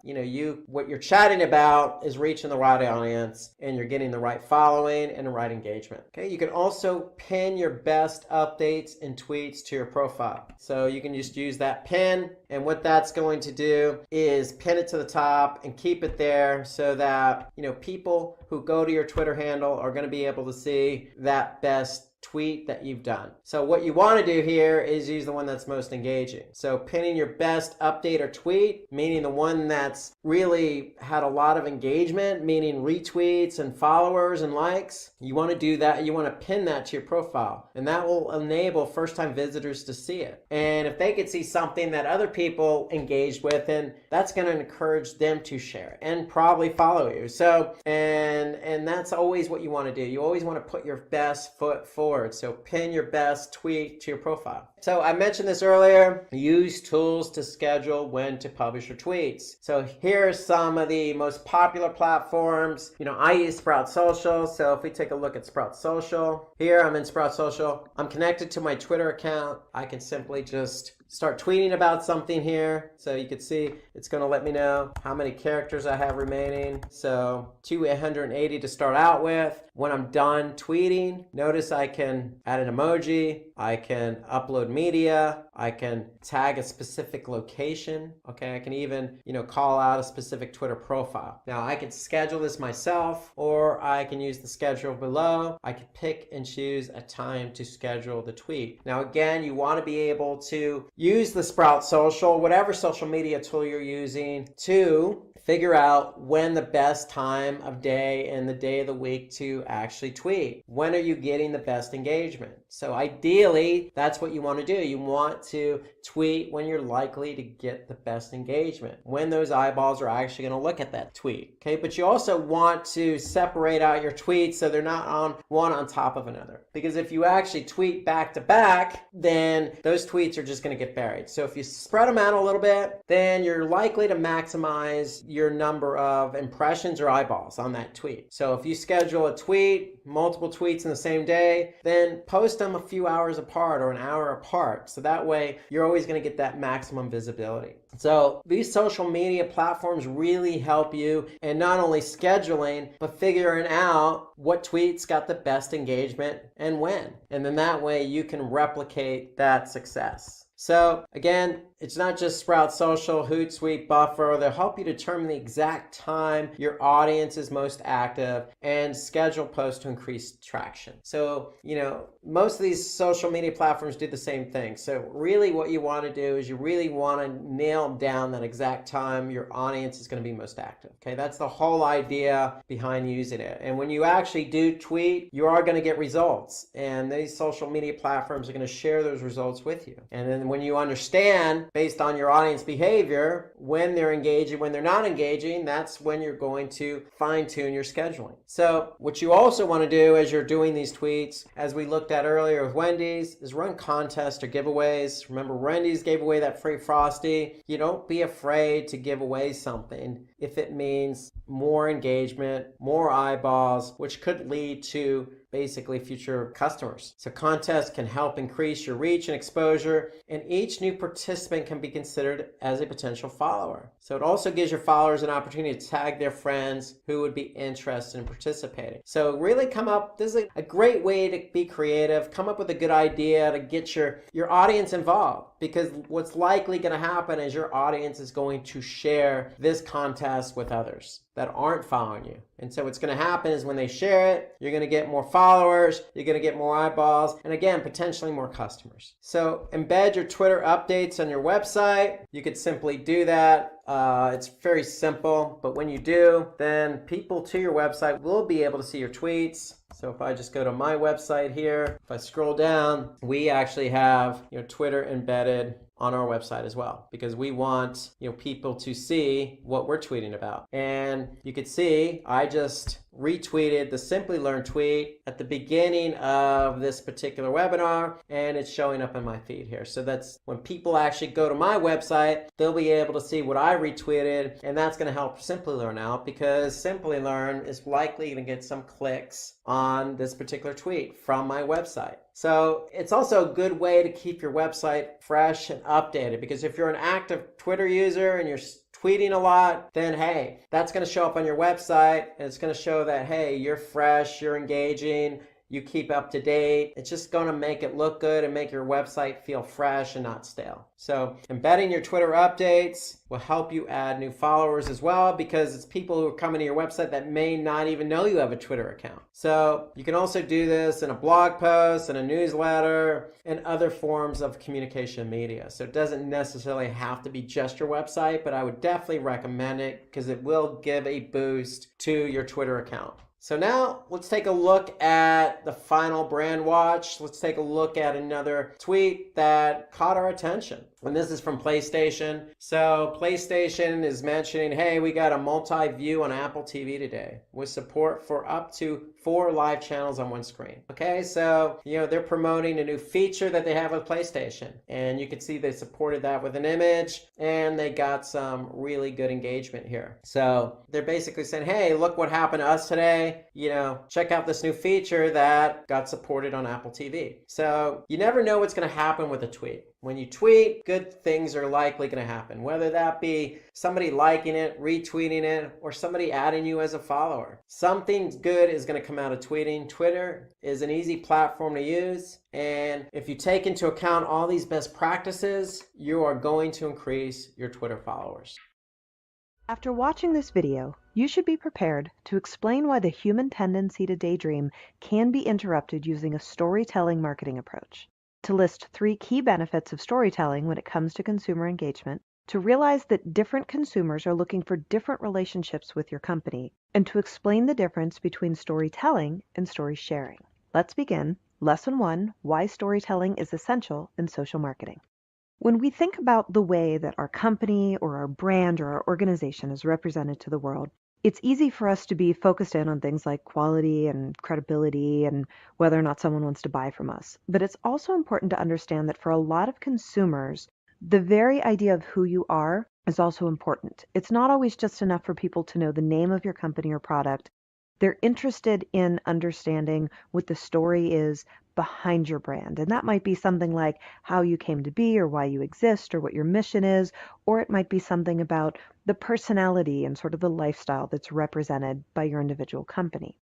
what you're chatting about is reaching the right audience and you're getting the right following and the right engagement. Okay, you can also pin your best updates and tweets to your profile. So you can just use that pin, and what that's going to do is pin it to the top and keep it there so that, people who go to your Twitter handle are going to be able to see that best tweet that you've done. So what you want to do here is use the one that's most engaging. So pinning your best update or tweet, meaning the one that's really had a lot of engagement, meaning retweets and followers and likes. You want to do that. You want to pin that to your profile, and that will enable first-time visitors to see it. And if they could see something that other people engaged with, then that's going to encourage them to share it and probably follow you. So, and that's always what you want to do. You always want to put your best foot forward. So pin your best tweet to your profile. So I mentioned this earlier, use tools to schedule when to publish your tweets. So here are some of the most popular platforms. I use Sprout Social. So if we take a look at Sprout Social, here I'm in Sprout Social. I'm connected to my Twitter account. I can simply just start tweeting about something here. So you can see it's going to let me know how many characters I have remaining. So 280 to start out with. When I'm done tweeting, notice I can add an emoji. I can upload media. I can tag a specific location. Okay, I can even, call out a specific Twitter profile. Now I can schedule this myself, or I can use the schedule below. I can pick and choose a time to schedule the tweet. Now again, you want to be able to use the Sprout Social, whatever social media tool you're using, to figure out when the best time of day and the day of the week to actually tweet. When are you getting the best engagement? So ideally, that's what you want to do. You want to tweet when you're likely to get the best engagement, when those eyeballs are actually going to look at that tweet. Okay, but you also want to separate out your tweets so they're not on one on top of another. Because if you actually tweet back to back, then those tweets are just going to get buried. So if you spread them out a little bit, then you're likely to maximize your number of impressions or eyeballs on that tweet. So if you schedule a tweet, multiple tweets in the same day, then post them a few hours apart or an hour apart. So that way you're always going to get that maximum visibility. So these social media platforms really help you in not only scheduling, but figuring out what tweets got the best engagement and when. And then that way you can replicate that success. So again, it's not just Sprout Social, Hootsuite, Buffer. They'll help you determine the exact time your audience is most active and schedule posts to increase traction. So, most of these social media platforms do the same thing. So really what you want to do is you really want to nail down that exact time your audience is going to be most active. Okay, that's the whole idea behind using it. And when you actually do tweet, you are going to get results. And these social media platforms are going to share those results with you. And then when you understand based on your audience behavior, when they're engaging, when they're not engaging, that's when you're going to fine-tune your scheduling. So what you also want to do as you're doing these tweets, as we looked at earlier with Wendy's, is run contests or giveaways. Remember, Wendy's gave away that free Frosty. You don't be afraid to give away something if it means more engagement, more eyeballs, which could lead to basically future customers. So contests can help increase your reach and exposure, and each new participant can be considered as a potential follower. So it also gives your followers an opportunity to tag their friends who would be interested in participating. So really this is a great way to be creative, come up with a good idea to get your audience involved, because what's likely going to happen is your audience is going to share this contest with others that aren't following you. And so what's going to happen is when they share it, you're going to get more followers, you're going to get more eyeballs, and again, potentially more customers. So embed your Twitter updates on your website. You could simply do that It's very simple, but when you do, then people to your website will be able to see your tweets. So if I just go to my website here, if I scroll down, we actually have Twitter embedded on our website as well, because we want people to see what we're tweeting about. And you can see I just retweeted the Simplilearn tweet at the beginning of this particular webinar, and it's showing up in my feed here. So that's when people actually go to my website, they'll be able to see what I retweeted, and that's going to help Simplilearn out, because Simplilearn is likely to get some clicks on this particular tweet from my website. So it's also a good way to keep your website fresh and updated, because if you're an active Twitter user and you're tweeting a lot, then hey, that's going to show up on your website, and it's going to show that, hey, you're fresh, you're engaging, you keep up to date. It's just going to make it look good and make your website feel fresh and not stale. So embedding your Twitter updates will help you add new followers as well, because it's people who are coming to your website that may not even know you have a Twitter account. So you can also do this in a blog post, in a newsletter, and other forms of communication media. So it doesn't necessarily have to be just your website, but I would definitely recommend it because it will give a boost to your Twitter account. So now let's take a look at the final brand watch. Let's take a look at another tweet that caught our attention. And this is from PlayStation. So PlayStation is mentioning, hey, we got a multi-view on Apple TV today with support for up to 4 live channels on one screen. Okay, so they're promoting a new feature that they have with PlayStation. And you can see they supported that with an image, and they got some really good engagement here. So they're basically saying, hey, look what happened to us today. Check out this new feature that got supported on Apple TV. So you never know what's going to happen with a tweet. When you tweet, good things are likely going to happen, whether that be somebody liking it, retweeting it, or somebody adding you as a follower. Something good is going to come out of tweeting. Twitter is an easy platform to use, and if you take into account all these best practices, you are going to increase your Twitter followers. After watching this video, you should be prepared to explain why the human tendency to daydream can be interrupted using a storytelling marketing approach, to list 3 key benefits of storytelling when it comes to consumer engagement, to realize that different consumers are looking for different relationships with your company, and to explain the difference between storytelling and story sharing. Let's begin. Lesson 1, why storytelling is essential in social marketing. When we think about the way that our company or our brand or our organization is represented to the world, it's easy for us to be focused in on things like quality and credibility and whether or not someone wants to buy from us. But it's also important to understand that for a lot of consumers, the very idea of who you are is also important. It's not always just enough for people to know the name of your company or product. They're interested in understanding what the story is behind your brand. And that might be something like how you came to be or why you exist or what your mission is, or it might be something about the personality and sort of the lifestyle that's represented by your individual company.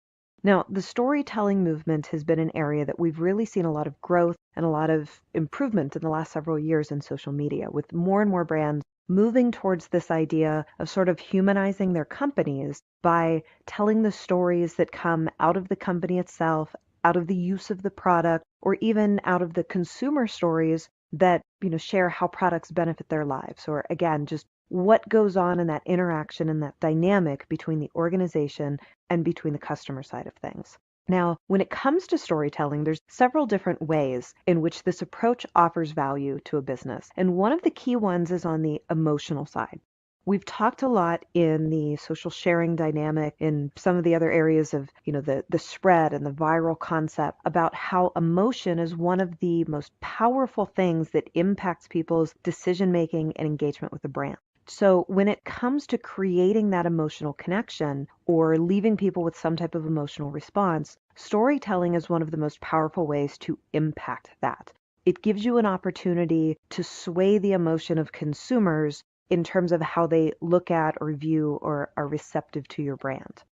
Now, the storytelling movement has been an area that we've really seen a lot of growth and a lot of improvement in the last several years in social media, with more and more brands moving towards this idea of sort of humanizing their companies by telling the stories that come out of the company itself, out of the use of the product, or even out of the consumer stories that, share how products benefit their lives, or again, just what goes on in that interaction and that dynamic between the organization and between the customer side of things. Now, when it comes to storytelling, there's several different ways in which this approach offers value to a business. And one of the key ones is on the emotional side. We've talked a lot in the social sharing dynamic, in some of the other areas of, the spread and the viral concept, about how emotion is one of the most powerful things that impacts people's decision-making and engagement with the brand. So when it comes to creating that emotional connection or leaving people with some type of emotional response, storytelling is one of the most powerful ways to impact that. It gives you an opportunity to sway the emotion of consumers in terms of how they look at or view or are receptive to your brand.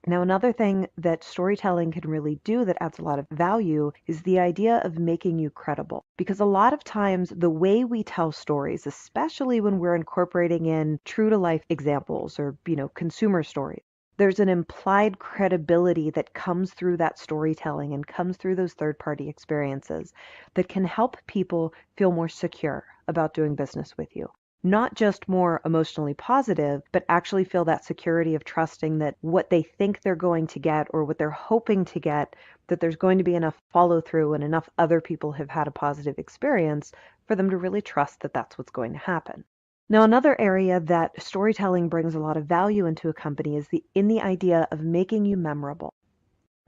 Now, another thing that storytelling can really do that adds a lot of value is the idea of making you credible. Because a lot of times the way we tell stories, especially when we're incorporating in true to life examples or, consumer stories, there's an implied credibility that comes through that storytelling and comes through those third-party experiences that can help people feel more secure about doing business with you. not just more emotionally positive, but actually feel that security of trusting that what they think they're going to get or what they're hoping to get, that there's going to be enough follow through and enough other people have had a positive experience for them to really trust that that's what's going to happen. Now, another area that storytelling brings a lot of value into a company is in the idea of making you memorable,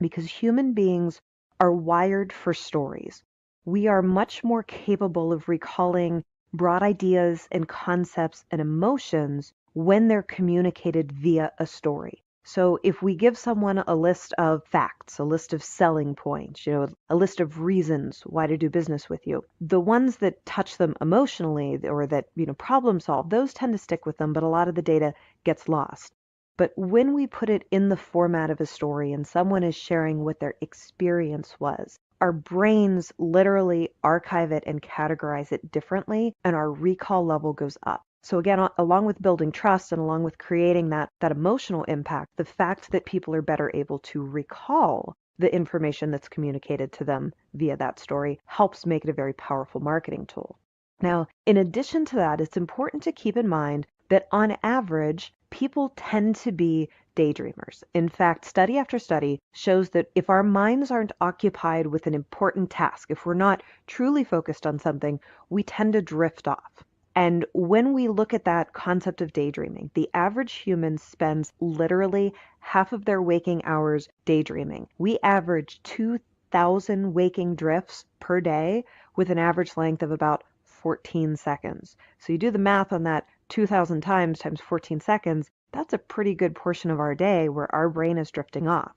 because human beings are wired for stories. We are much more capable of recalling broad ideas and concepts and emotions when they're communicated via a story. So if we give someone a list of facts, a list of selling points, a list of reasons why to do business with you, the ones that touch them emotionally or that, problem solve, those tend to stick with them, but a lot of the data gets lost. But when we put it in the format of a story and someone is sharing what their experience was, our brains literally archive it and categorize it differently, and our recall level goes up. So again, along with building trust and along with creating that emotional impact, the fact that people are better able to recall the information that's communicated to them via that story helps make it a very powerful marketing tool. Now, in addition to that, it's important to keep in mind that on average, people tend to be daydreamers. In fact, study after study shows that if our minds aren't occupied with an important task, if we're not truly focused on something, we tend to drift off. And when we look at that concept of daydreaming, the average human spends literally half of their waking hours daydreaming. We average 2,000 waking drifts per day with an average length of about 14 seconds. So you do the math on that 2,000 times 14 seconds, that's a pretty good portion of our day where our brain is drifting off.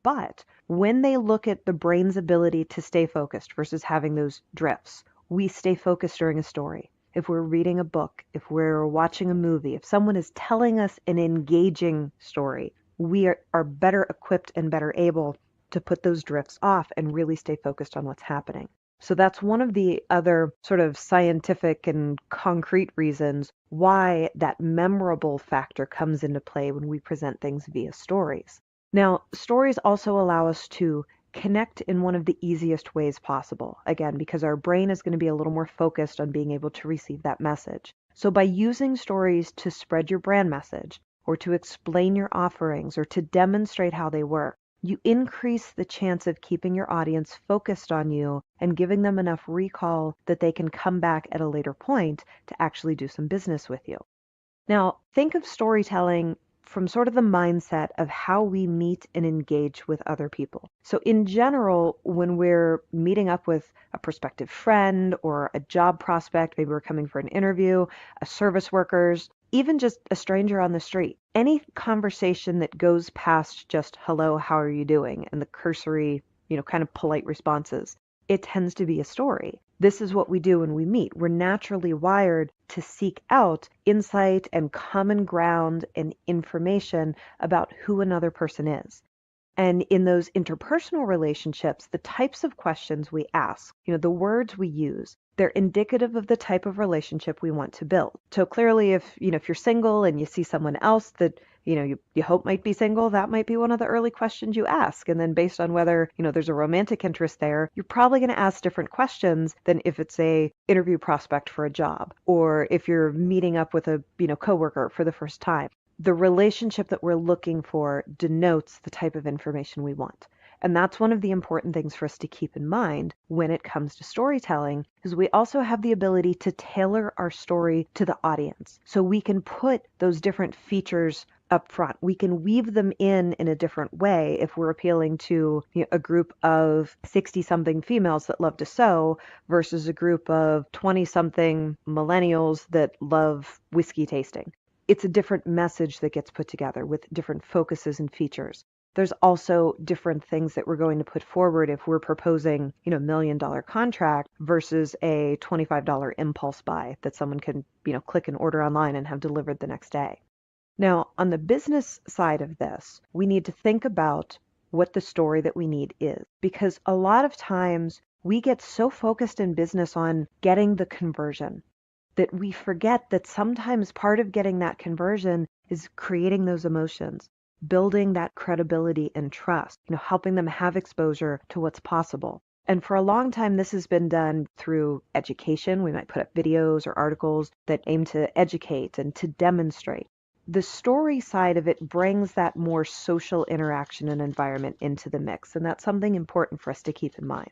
But when they look at the brain's ability to stay focused versus having those drifts, we stay focused during a story. If we're reading a book, if we're watching a movie, if someone is telling us an engaging story, we are better equipped and better able to put those drifts off and really stay focused on what's happening. So that's one of the other sort of scientific and concrete reasons why that memorable factor comes into play when we present things via stories. Now, stories also allow us to connect in one of the easiest ways possible, again, because our brain is going to be a little more focused on being able to receive that message. So by using stories to spread your brand message, or to explain your offerings, or to demonstrate how they work, you increase the chance of keeping your audience focused on you and giving them enough recall that they can come back at a later point to actually do some business with you. Now, think of storytelling from sort of the mindset of how we meet and engage with other people. So in general, when we're meeting up with a prospective friend or a job prospect, maybe we're coming for an interview, a service workers, even just a stranger on the street, any conversation that goes past just hello, how are you doing, and the cursory, kind of polite responses, it tends to be a story. This is what we do when we meet. We're naturally wired to seek out insight and common ground and information about who another person is. And in those interpersonal relationships, the types of questions we ask, the words we use, they're indicative of the type of relationship we want to build. So clearly, if you're single and you see someone else that you hope might be single, that might be one of the early questions you ask. And then based on whether, there's a romantic interest there, you're probably going to ask different questions than if it's a interview prospect for a job, or if you're meeting up with a, coworker for the first time. The relationship that we're looking for denotes the type of information we want. And that's one of the important things for us to keep in mind when it comes to storytelling, is we also have the ability to tailor our story to the audience. So we can put those different features up front. We can weave them in a different way if we're appealing to a group of 60-something females that love to sew versus a group of 20-something millennials that love whiskey tasting. It's a different message that gets put together with different focuses and features. There's also different things that we're going to put forward if we're proposing, $1 million contract versus a $25 impulse buy that someone can, click and order online and have delivered the next day. Now, on the business side of this, we need to think about what the story that we need is, because a lot of times we get so focused in business on getting the conversion that we forget that sometimes part of getting that conversion is creating those emotions, building that credibility and trust, helping them have exposure to what's possible. And for a long time, this has been done through education. We might put up videos or articles that aim to educate and to demonstrate. The story side of it brings that more social interaction and environment into the mix, and that's something important for us to keep in mind.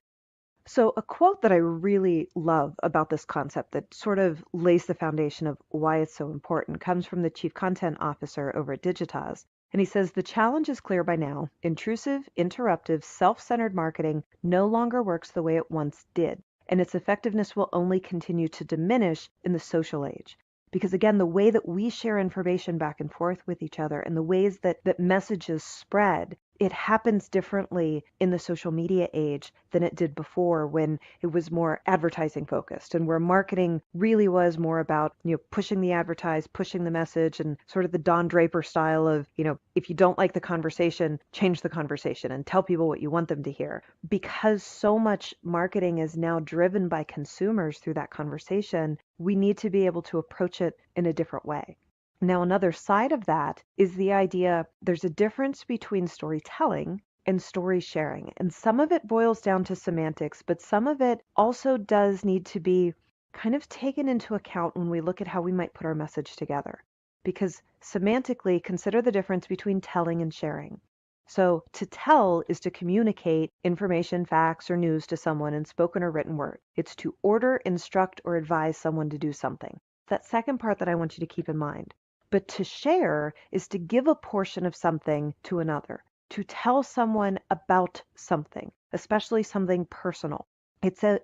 So, a quote that I really love about this concept that sort of lays the foundation of why it's so important comes from the Chief Content Officer over at Digitas. And he says, the challenge is clear by now. Intrusive, interruptive, self-centered marketing no longer works the way it once did, and its effectiveness will only continue to diminish in the social age. Because again, the way that we share information back and forth with each other and the ways that messages spread, it happens differently in the social media age than it did before, when it was more advertising focused and where marketing really was more about, pushing the advertise, pushing the message, and sort of the Don Draper style of, if you don't like the conversation, change the conversation and tell people what you want them to hear. Because so much marketing is now driven by consumers through that conversation, we need to be able to approach it in a different way. Now, another side of that is the idea there's a difference between storytelling and story sharing. And some of it boils down to semantics, but some of it also does need to be kind of taken into account when we look at how we might put our message together. Because semantically, consider the difference between telling and sharing. So to tell is to communicate information, facts, or news to someone in spoken or written word. It's to order, instruct, or advise someone to do something. That second part that I want you to keep in mind. But to share is to give a portion of something to another, to tell someone about something, especially something personal. It's a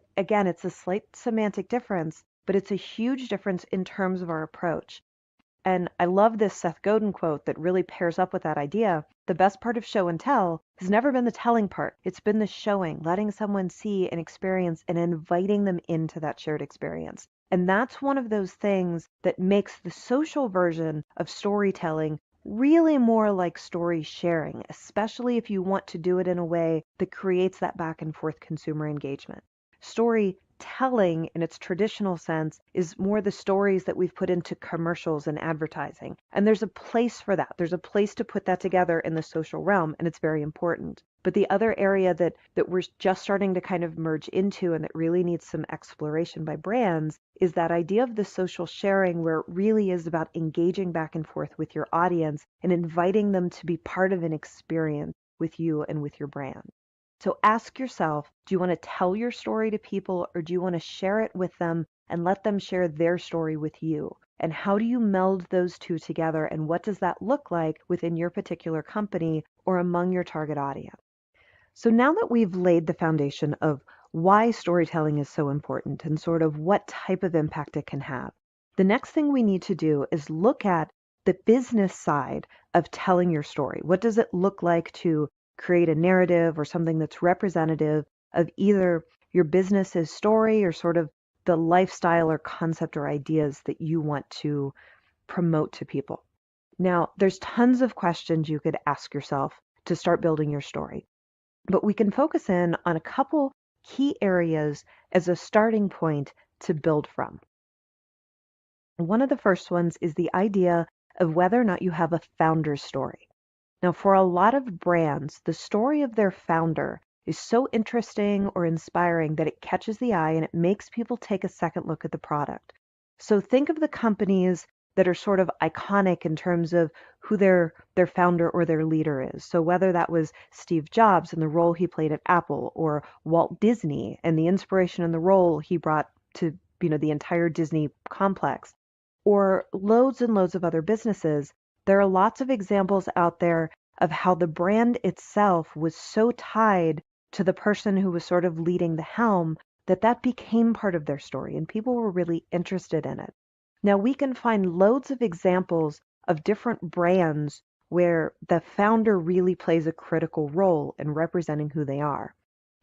slight semantic difference, but it's a huge difference in terms of our approach. And I love this Seth Godin quote that really pairs up with that idea. The best part of show and tell has never been the telling part. It's been the showing, letting someone see and experience and inviting them into that shared experience. And that's one of those things that makes the social version of storytelling really more like story sharing, especially if you want to do it in a way that creates that back and forth consumer engagement. Storytelling in its traditional sense is more the stories that we've put into commercials and advertising. And there's a place for that. There's a place to put that together in the social realm, and it's very important. But the other area that we're just starting to kind of merge into and that really needs some exploration by brands is that idea of the social sharing, where it really is about engaging back and forth with your audience and inviting them to be part of an experience with you and with your brand. So ask yourself, do you want to tell your story to people, or do you want to share it with them and let them share their story with you? And how do you meld those two together, and what does that look like within your particular company or among your target audience? So now that we've laid the foundation of why storytelling is so important and sort of what type of impact it can have, the next thing we need to do is look at the business side of telling your story. What does it look like to create a narrative or something that's representative of either your business's story or sort of the lifestyle or concept or ideas that you want to promote to people? Now, there's tons of questions you could ask yourself to start building your story. But we can focus in on a couple key areas as a starting point to build from. One of the first ones is the idea of whether or not you have a founder's story. Now, for a lot of brands, the story of their founder is so interesting or inspiring that it catches the eye and it makes people take a second look at the product. So think of the companies that are sort of iconic in terms of who their founder or their leader is. So whether that was Steve Jobs and the role he played at Apple, or Walt Disney and the inspiration and the role he brought to, the entire Disney complex, or loads and loads of other businesses, there are lots of examples out there of how the brand itself was so tied to the person who was sort of leading the helm that became part of their story and people were really interested in it. Now, we can find loads of examples of different brands where the founder really plays a critical role in representing who they are.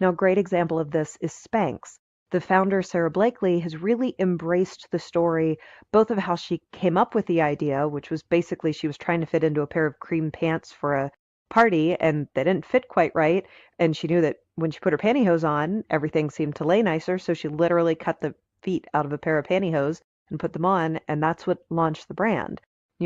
Now, a great example of this is Spanx. The founder, Sarah Blakely, has really embraced the story, both of how she came up with the idea, which was basically she was trying to fit into a pair of cream pants for a party and they didn't fit quite right. And she knew that when she put her pantyhose on, everything seemed to lay nicer. So she literally cut the feet out of a pair of pantyhose and put them on, and that's what launched the brand.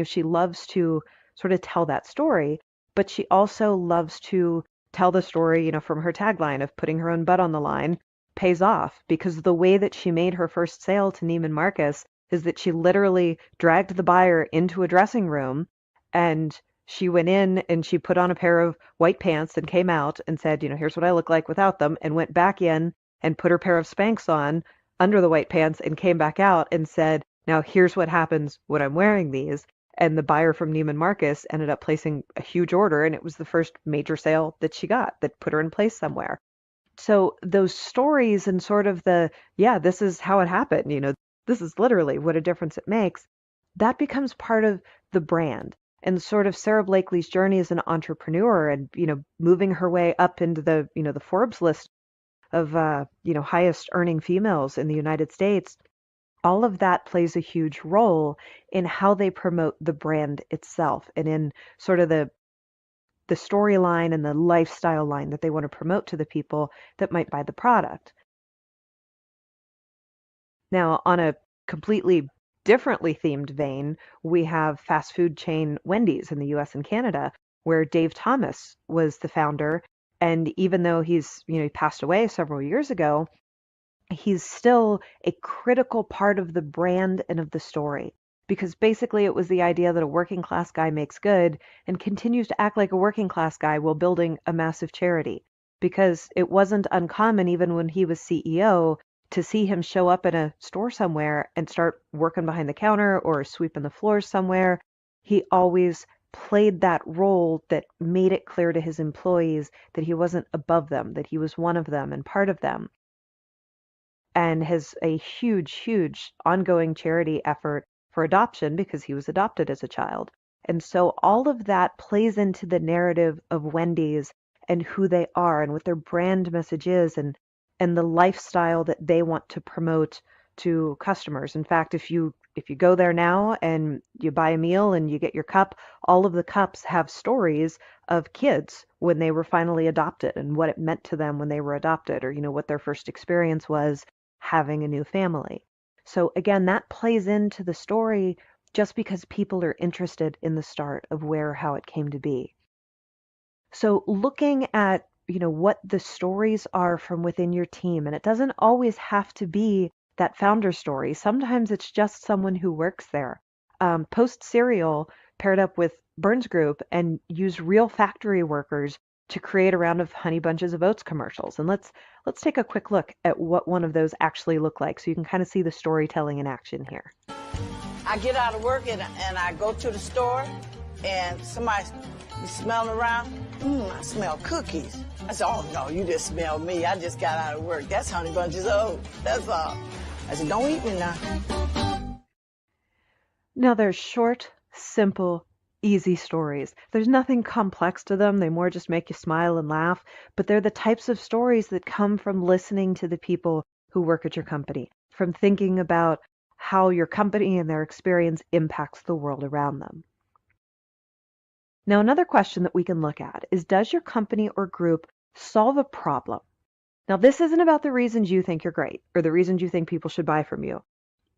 She loves to sort of tell that story, but she also loves to tell the story, from her tagline of putting her own butt on the line pays off, because the way that she made her first sale to Neiman Marcus is that she literally dragged the buyer into a dressing room, and she went in and she put on a pair of white pants and came out and said, here's what I look like without them, and went back in and put her pair of Spanx on under the white pants and came back out and said, now here's what happens when I'm wearing these. And the buyer from Neiman Marcus ended up placing a huge order, and it was the first major sale that she got that put her in place somewhere. So those stories and sort of this is how it happened, this is literally what a difference it makes, that becomes part of the brand. And sort of Sarah Blakely's journey as an entrepreneur and, moving her way up into the Forbes list of, highest earning females in the United States, all of that plays a huge role in how they promote the brand itself and in sort of the storyline and the lifestyle line that they want to promote to the people that might buy the product. Now, on a completely differently themed vein, we have fast food chain Wendy's in the US and Canada, where Dave Thomas was the founder. And even though he passed away several years ago, he's still a critical part of the brand and of the story, because basically it was the idea that a working class guy makes good and continues to act like a working class guy while building a massive charity, because it wasn't uncommon even when he was CEO to see him show up in a store somewhere and start working behind the counter or sweeping the floors somewhere. He always played that role that made it clear to his employees that he wasn't above them, that he was one of them and part of them, and has a huge, huge ongoing charity effort for adoption because he was adopted as a child. And so all of that plays into the narrative of Wendy's and who they are and what their brand message is and the lifestyle that they want to promote to customers. In fact, if you go there now and you buy a meal and you get your cup, all of the cups have stories of kids when they were finally adopted and what it meant to them when they were adopted, or what their first experience was having a new family. So again, that plays into the story just because people are interested in the start of where or how it came to be. So looking at what the stories are from within your team, and it doesn't always have to be that founder story. Sometimes it's just someone who works there. Post Cereal paired up with Burns Group and used real factory workers to create a round of Honey Bunches of Oats commercials. And let's take a quick look at what one of those actually look like so you can kind of see the storytelling in action here. I get out of work and I go to the store and somebody be smelling around. I smell cookies. I said, oh no, you just smell me. I just got out of work. That's Honey Bunches of Oats. That's all. I said, don't eat me now. Now they're short, simple, easy stories. There's nothing complex to them. They more just make you smile and laugh, but they're the types of stories that come from listening to the people who work at your company, from thinking about how your company and their experience impacts the world around them. Now, another question that we can look at is, does your company or group solve a problem? Now, this isn't about the reasons you think you're great or the reasons you think people should buy from you.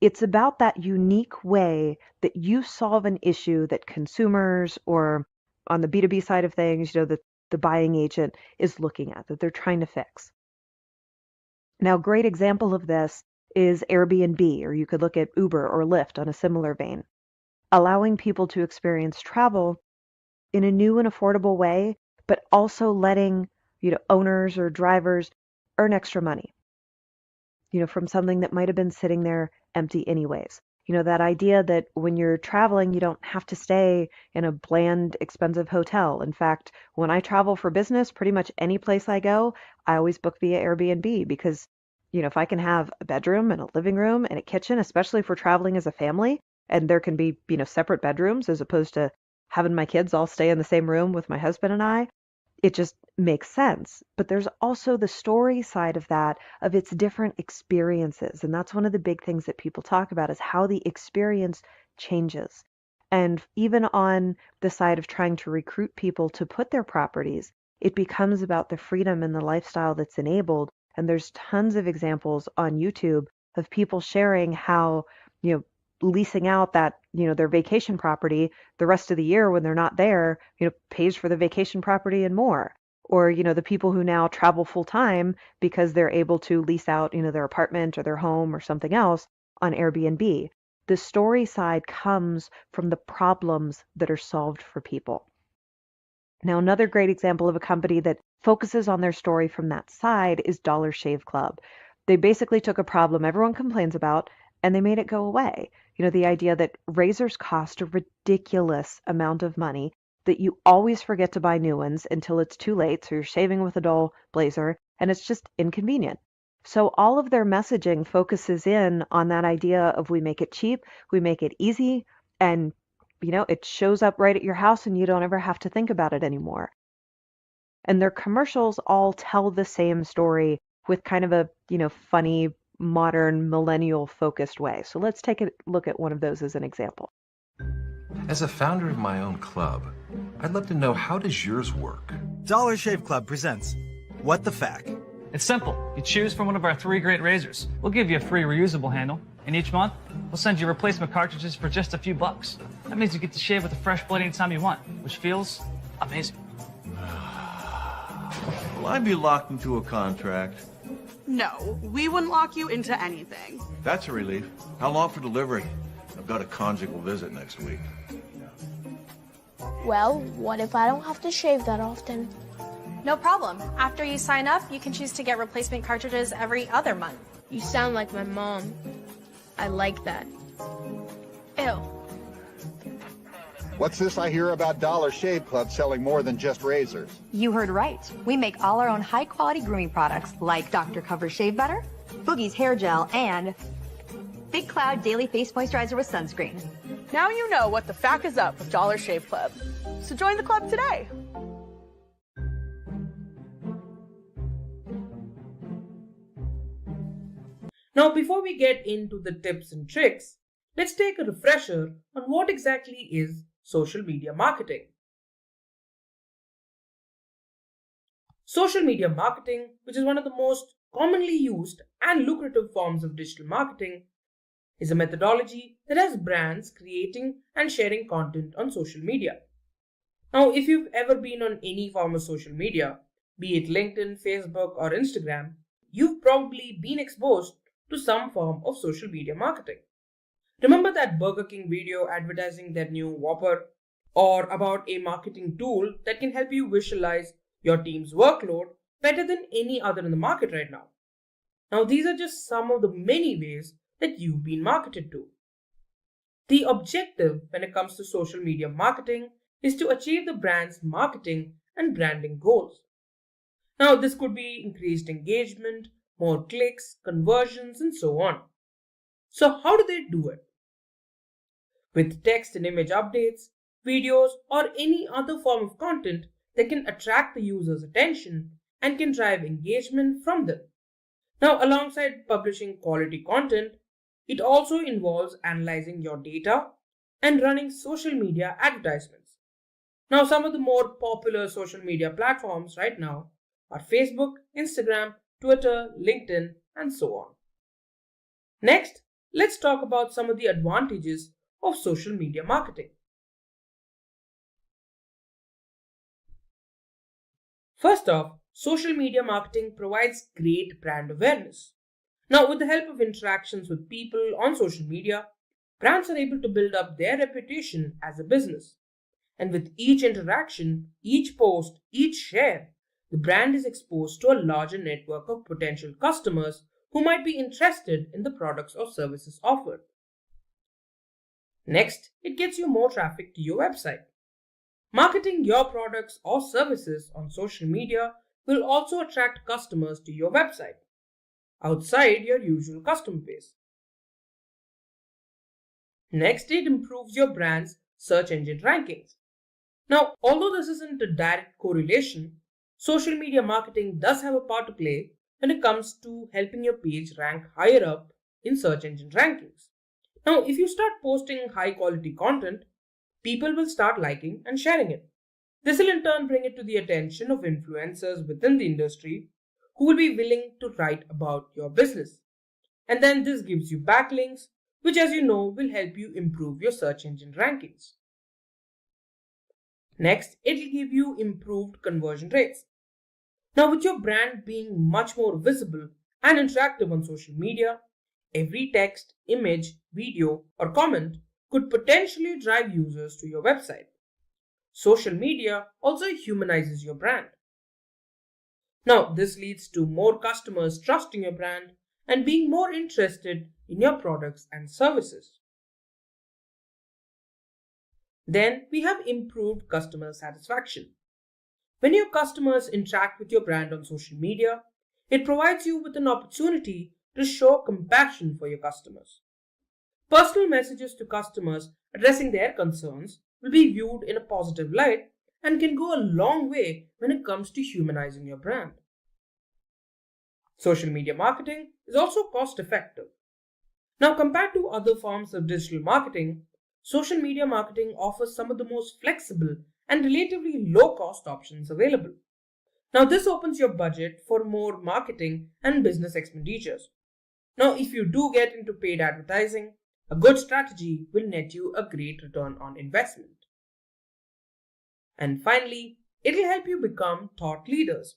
It's about that unique way that you solve an issue that consumers, or on the B2B side of things, the buying agent is looking at, that they're trying to fix. Now, a great example of this is Airbnb, or you could look at Uber or Lyft on a similar vein, allowing people to experience travel in a new and affordable way, but also letting, owners or drivers earn extra money, from something that might have been sitting there empty anyways. That idea that when you're traveling, you don't have to stay in a bland, expensive hotel. In fact, when I travel for business, pretty much any place I go, I always book via Airbnb because, if I can have a bedroom and a living room and a kitchen, especially if we're traveling as a family, and there can be, separate bedrooms as opposed to having my kids all stay in the same room with my husband and I, it just makes sense. But there's also the story side of that, of its different experiences. And that's one of the big things that people talk about, is how the experience changes. And even on the side of trying to recruit people to put their properties, it becomes about the freedom and the lifestyle that's enabled. And there's tons of examples on YouTube of people sharing how, leasing out that, their vacation property the rest of the year when they're not there, pays for the vacation property and more. or, the people who now travel full time because they're able to lease out, their apartment or their home or something else on Airbnb. The story side comes from the problems that are solved for people. Now, another great example of a company that focuses on their story from that side is Dollar Shave Club. They basically took a problem everyone complains about and they made it go away. The idea that razors cost a ridiculous amount of money, that you always forget to buy new ones until it's too late, so you're shaving with a dull blazer, and it's just inconvenient. So all of their messaging focuses in on that idea of we make it cheap, we make it easy, and it shows up right at your house and you don't ever have to think about it anymore. And their commercials all tell the same story with kind of a, funny, modern, millennial-focused way. So let's take a look at one of those as an example. As a founder of my own club, I'd love to know, how does yours work? Dollar Shave Club presents What the Fact. It's simple. You choose from one of our 3 great razors. We'll give you a free reusable handle, and each month, we'll send you replacement cartridges for just a few bucks. That means you get to shave with a fresh blade anytime you want, which feels amazing. Will I be locked into a contract? No, we wouldn't lock you into anything. That's a relief. How long for delivery? I've got a conjugal visit next week. Well, what if I don't have to shave that often? No problem. After you sign up, you can choose to get replacement cartridges every other month. You sound like my mom. I like that. Ew. What's this I hear about Dollar Shave Club selling more than just razors? You heard right. We make all our own high-quality grooming products like Dr. Cover Shave Butter, Boogie's Hair Gel, and Big Cloud Daily Face Moisturizer with Sunscreen. Now you know what the fact is up with Dollar Shave Club. So join the club today. Now, before we get into the tips and tricks, let's take a refresher on what exactly is social media marketing. Social media marketing, which is one of the most commonly used and lucrative forms of digital marketing, is a methodology that has brands creating and sharing content on social media. Now, if you've ever been on any form of social media, be it LinkedIn, Facebook, or Instagram, you've probably been exposed to some form of social media marketing. Remember that Burger King video advertising their new Whopper, or about a marketing tool that can help you visualize your team's workload better than any other in the market right now? Now, these are just some of the many ways that you've been marketed to. The objective when it comes to social media marketing is to achieve the brand's marketing and branding goals. Now, this could be increased engagement, more clicks, conversions, and so on. So how do they do it? With text and image updates, videos, or any other form of content that can attract the user's attention and can drive engagement from them. Now, alongside publishing quality content, it also involves analyzing your data and running social media advertisements. Now, some of the more popular social media platforms right now are Facebook, Instagram, Twitter, LinkedIn, and so on. Next, let's talk about some of the advantages of social media marketing. First off, social media marketing provides great brand awareness. Now, with the help of interactions with people on social media, brands are able to build up their reputation as a business. And with each interaction, each post, each share, the brand is exposed to a larger network of potential customers who might be interested in the products or services offered. Next, it gets you more traffic to your website. Marketing your products or services on social media will also attract customers to your website, outside your usual customer base. Next, it improves your brand's search engine rankings. Now, although this isn't a direct correlation, social media marketing does have a part to play when it comes to helping your page rank higher up in search engine rankings. Now, if you start posting high quality content, people will start liking and sharing it. This will in turn bring it to the attention of influencers within the industry who will be willing to write about your business. And then this gives you backlinks, which, as you know, will help you improve your search engine rankings. Next, it will give you improved conversion rates. Now, with your brand being much more visible and interactive on social media, every text, image, video, or comment could potentially drive users to your website. Social media also humanizes your brand. Now, this leads to more customers trusting your brand and being more interested in your products and services. Then we have improved customer satisfaction. When your customers interact with your brand on social media, it provides you with an opportunity to show compassion for your customers. Personal messages to customers addressing their concerns will be viewed in a positive light and can go a long way when it comes to humanizing your brand. Social media marketing is also cost effective. Now, compared to other forms of digital marketing, social media marketing offers some of the most flexible and relatively low cost options available. Now, this opens your budget for more marketing and business expenditures. Now, if you do get into paid advertising, a good strategy will net you a great return on investment. And finally, it will help you become thought leaders.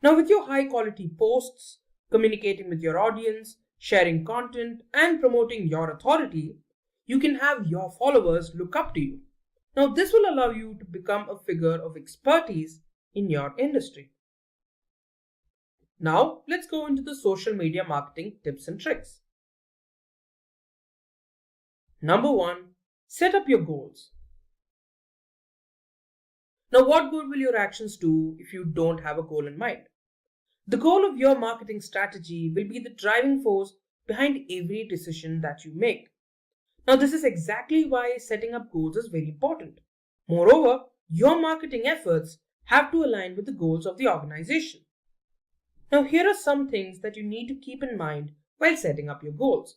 Now, with your high quality posts, communicating with your audience, sharing content, and promoting your authority, you can have your followers look up to you. Now, this will allow you to become a figure of expertise in your industry. Now, let's go into the social media marketing tips and tricks. Number 1, set up your goals. Now, what good will your actions do if you don't have a goal in mind? The goal of your marketing strategy will be the driving force behind every decision that you make. Now, this is exactly why setting up goals is very important. Moreover, your marketing efforts have to align with the goals of the organization. Now, here are some things that you need to keep in mind while setting up your goals.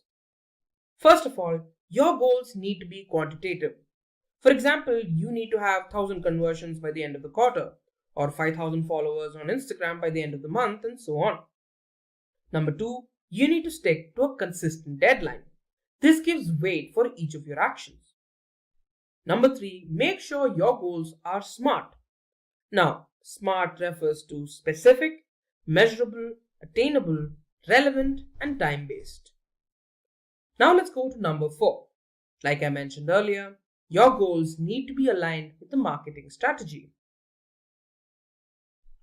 First of all, your goals need to be quantitative. For example, you need to have 1,000 conversions by the end of the quarter, or 5,000 followers on Instagram by the end of the month, and so on. Number 2, you need to stick to a consistent deadline. This gives weight for each of your actions. Number 3, make sure your goals are SMART. Now, SMART refers to specific, measurable, attainable, relevant, and time-based. Now let's go to number 4. Like I mentioned earlier, your goals need to be aligned with the marketing strategy.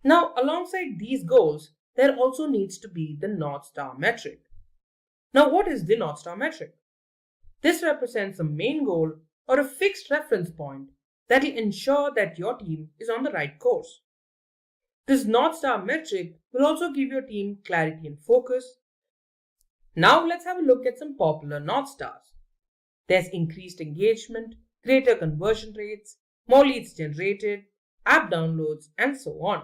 Now, alongside these goals, there also needs to be the North Star metric. Now, what is the North Star metric? This represents a main goal or a fixed reference point that will ensure that your team is on the right course. This North Star metric will also give your team clarity and focus. Now, let's have a look at some popular North Stars. There's increased engagement, greater conversion rates, more leads generated, app downloads, and so on.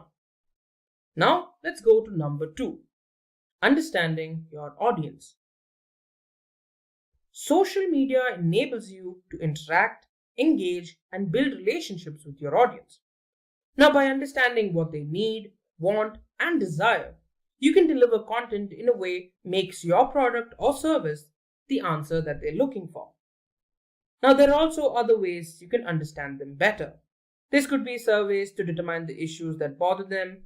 Now, let's go to number 2, understanding your audience. Social media enables you to interact, engage, and build relationships with your audience. Now, by understanding what they need, want, and desire, you can deliver content in a way that makes your product or service the answer that they're looking for. Now, there are also other ways you can understand them better. This could be surveys to determine the issues that bother them,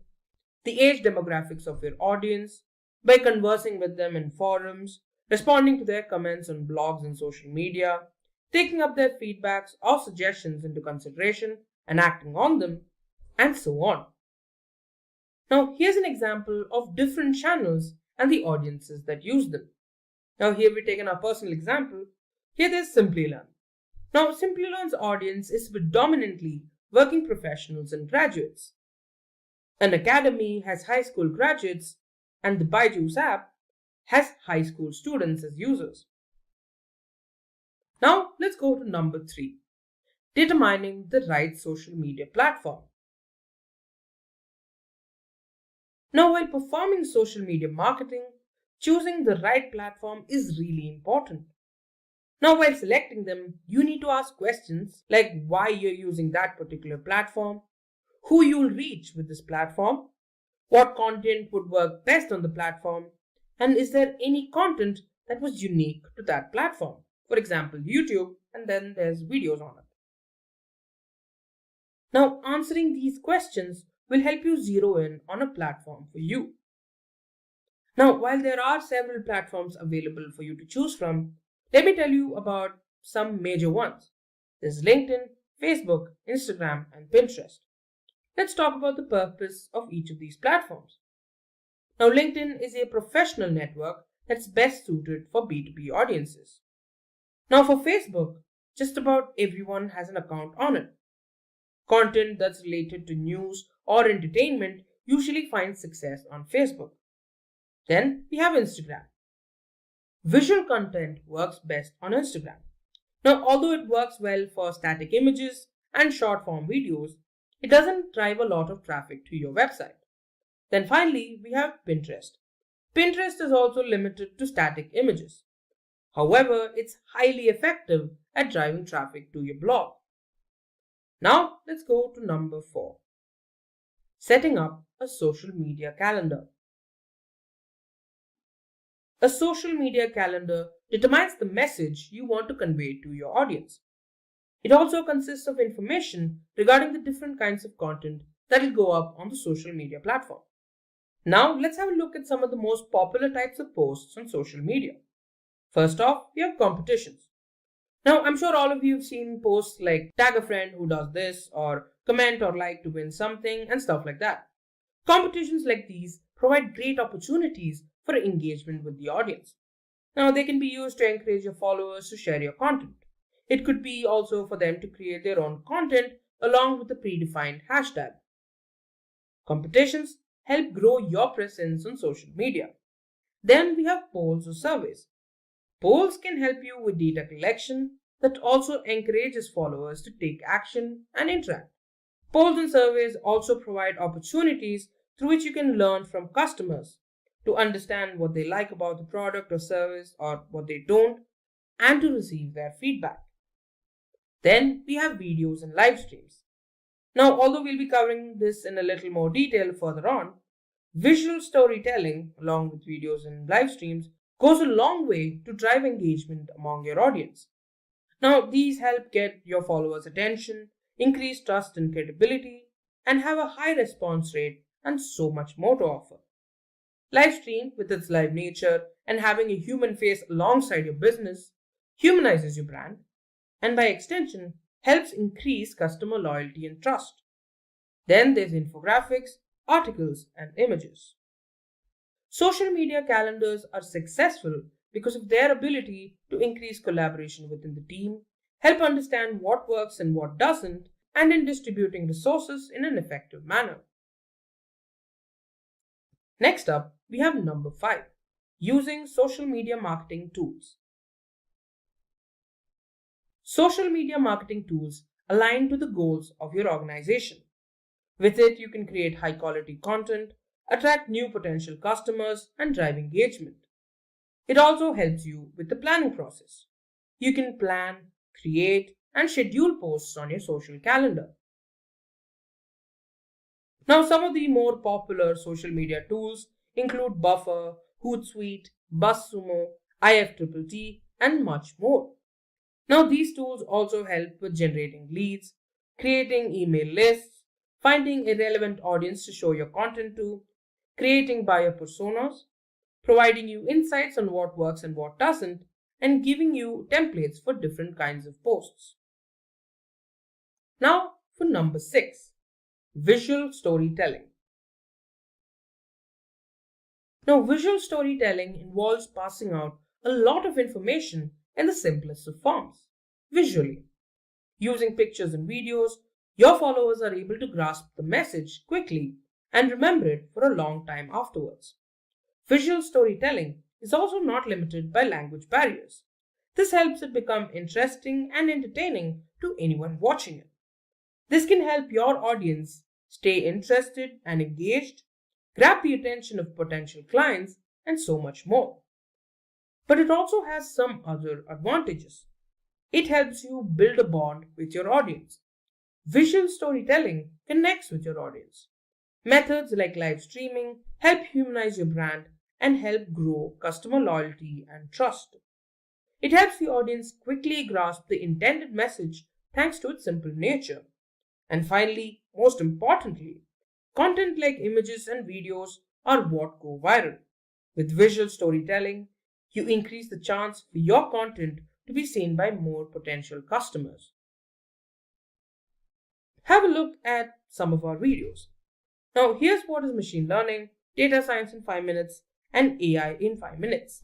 the age demographics of your audience, by conversing with them in forums, responding to their comments on blogs and social media, taking up their feedbacks or suggestions into consideration and acting on them, and so on. Now, here's an example of different channels and the audiences that use them. Now, here we've taken our personal example. Here there's Simplilearn. Now, Simplilearn's audience is predominantly working professionals and graduates. An academy has high school graduates, and the Byju's app has high school students as users. Now, let's go to number 3, determining the right social media platform. Now, while performing social media marketing, choosing the right platform is really important. Now, while selecting them, you need to ask questions like why you're using that particular platform, who you'll reach with this platform, what content would work best on the platform, and is there any content that was unique to that platform? For example, YouTube, and then there's videos on it. Now, answering these questions will help you zero in on a platform for you. Now, while there are several platforms available for you to choose from, let me tell you about some major ones. There's LinkedIn, Facebook, Instagram, and Pinterest. Let's talk about the purpose of each of these platforms. Now, LinkedIn is a professional network that's best suited for B2B audiences. Now, for Facebook, just about everyone has an account on it. Content that's related to news or entertainment usually finds success on Facebook. Then we have Instagram. Visual content works best on Instagram. Now, although it works well for static images and short form videos, it doesn't drive a lot of traffic to your website. Then finally, we have Pinterest. Pinterest is also limited to static images. However, it's highly effective at driving traffic to your blog. Now, let's go to number 4. Setting up a social media calendar. A social media calendar determines the message you want to convey to your audience. It also consists of information regarding the different kinds of content that will go up on the social media platform. Now, let's have a look at some of the most popular types of posts on social media. First off, we have competitions. Now, I'm sure all of you have seen posts like tag a friend who does this, or comment or like to win something, and stuff like that. Competitions like these provide great opportunities for engagement with the audience. Now, they can be used to encourage your followers to share your content. It could be also for them to create their own content along with a predefined hashtag. Competitions help grow your presence on social media. Then we have polls or surveys. Polls can help you with data collection that also encourages followers to take action and interact. Polls and surveys also provide opportunities through which you can learn from customers to understand what they like about the product or service or what they don't, and to receive their feedback. Then we have videos and live streams. Now, although we'll be covering this in a little more detail further on, visual storytelling along with videos and live streams goes a long way to drive engagement among your audience. Now, these help get your followers' attention, increase trust and credibility, and have a high response rate and so much more to offer. Livestream, with its live nature and having a human face alongside your business, humanizes your brand and by extension helps increase customer loyalty and trust. Then there's infographics, articles, and images. Social media calendars are successful because of their ability to increase collaboration within the team, help understand what works and what doesn't, and in distributing resources in an effective manner. Next up, we have number 5, using social media marketing tools. Social media marketing tools align to the goals of your organization. With it, you can create high quality content, attract new potential customers, and drive engagement. It also helps you with the planning process. You can plan, create, and schedule posts on your social calendar. Now, some of the more popular social media tools include Buffer, Hootsuite, BuzzSumo, IFTTT, and much more. Now, these tools also help with generating leads, creating email lists, finding a relevant audience to show your content to, creating buyer personas, providing you insights on what works and what doesn't, and giving you templates for different kinds of posts. Now, for number 6, visual storytelling. Now, visual storytelling involves passing out a lot of information in the simplest of forms, visually. Using pictures and videos, your followers are able to grasp the message quickly and remember it for a long time afterwards. Visual storytelling is also not limited by language barriers. This helps it become interesting and entertaining to anyone watching it. This can help your audience stay interested and engaged, grab the attention of potential clients, and so much more. But it also has some other advantages. It helps you build a bond with your audience. Visual storytelling connects with your audience. Methods like live streaming help humanize your brand and help grow customer loyalty and trust. It helps the audience quickly grasp the intended message thanks to its simple nature. And finally, most importantly, Content like images and videos are what go viral. With visual storytelling, you increase the chance for your content to be seen by more potential customers. Have a look at some of our videos. Now, here's what is machine learning, data science in 5 minutes, and AI in 5 minutes.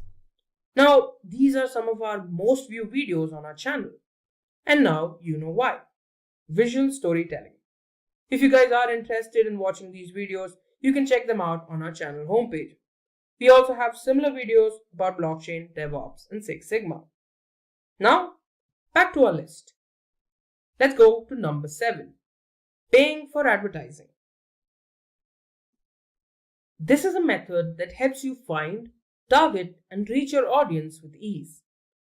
Now, these are some of our most viewed videos on our channel. And now you know why. Visual storytelling. If you guys are interested in watching these videos, you can check them out on our channel homepage. We also have similar videos about blockchain, DevOps, and Six Sigma. Now, back to our list. Let's go to number 7. Paying for advertising. This is a method that helps you find, target, and reach your audience with ease.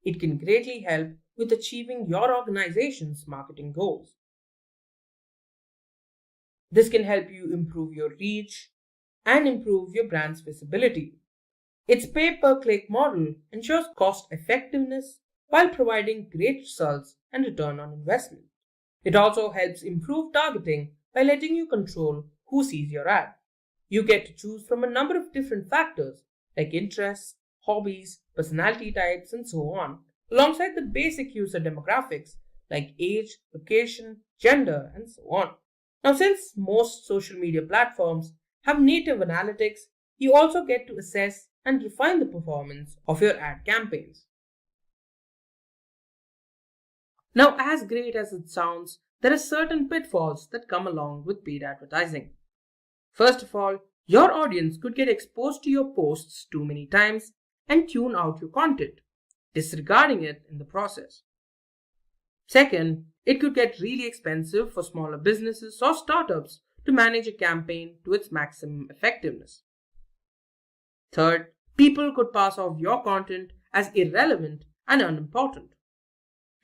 It can greatly help with achieving your organization's marketing goals. This can help you improve your reach and improve your brand's visibility. Its pay-per-click model ensures cost effectiveness while providing great results and return on investment. It also helps improve targeting by letting you control who sees your ad. You get to choose from a number of different factors like interests, hobbies, personality types, and so on, alongside the basic user demographics like age, location, gender, and so on. Now, since most social media platforms have native analytics, you also get to assess and refine the performance of your ad campaigns. Now, as great as it sounds, there are certain pitfalls that come along with paid advertising. First of all, your audience could get exposed to your posts too many times and tune out your content, disregarding it in the process. Second, it could get really expensive for smaller businesses or startups to manage a campaign to its maximum effectiveness. Third, people could pass off your content as irrelevant and unimportant.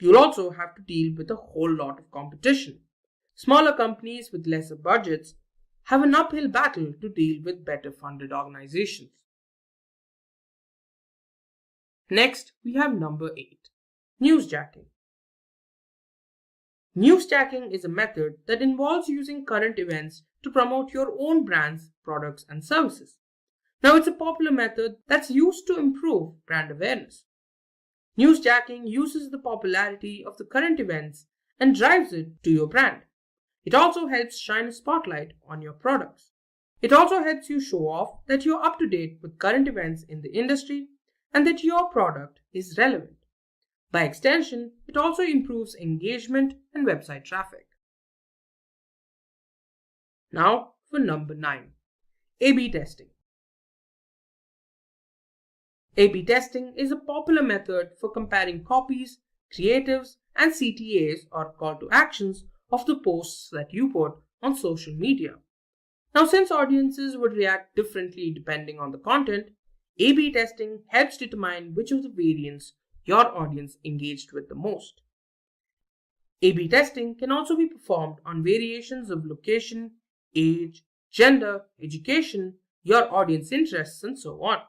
You'll also have to deal with a whole lot of competition. Smaller companies with lesser budgets have an uphill battle to deal with better funded organizations. Next, we have number 8, newsjacking. Newsjacking is a method that involves using current events to promote your own brand's products and services. Now, it's a popular method that's used to improve brand awareness. Newsjacking uses the popularity of the current events and drives it to your brand. It also helps shine a spotlight on your products. It also helps you show off that you're up to date with current events in the industry and that your product is relevant. By extension, it also improves engagement and website traffic. Now for number 9, A/B testing. A/B testing is a popular method for comparing copies, creatives, and CTAs or call to actions of the posts that you put on social media. Now, since audiences would react differently depending on the content, A/B testing helps determine which of the variants your audience engaged with the most. A/B testing can also be performed on variations of location, age, gender, education, your audience interests, and so on.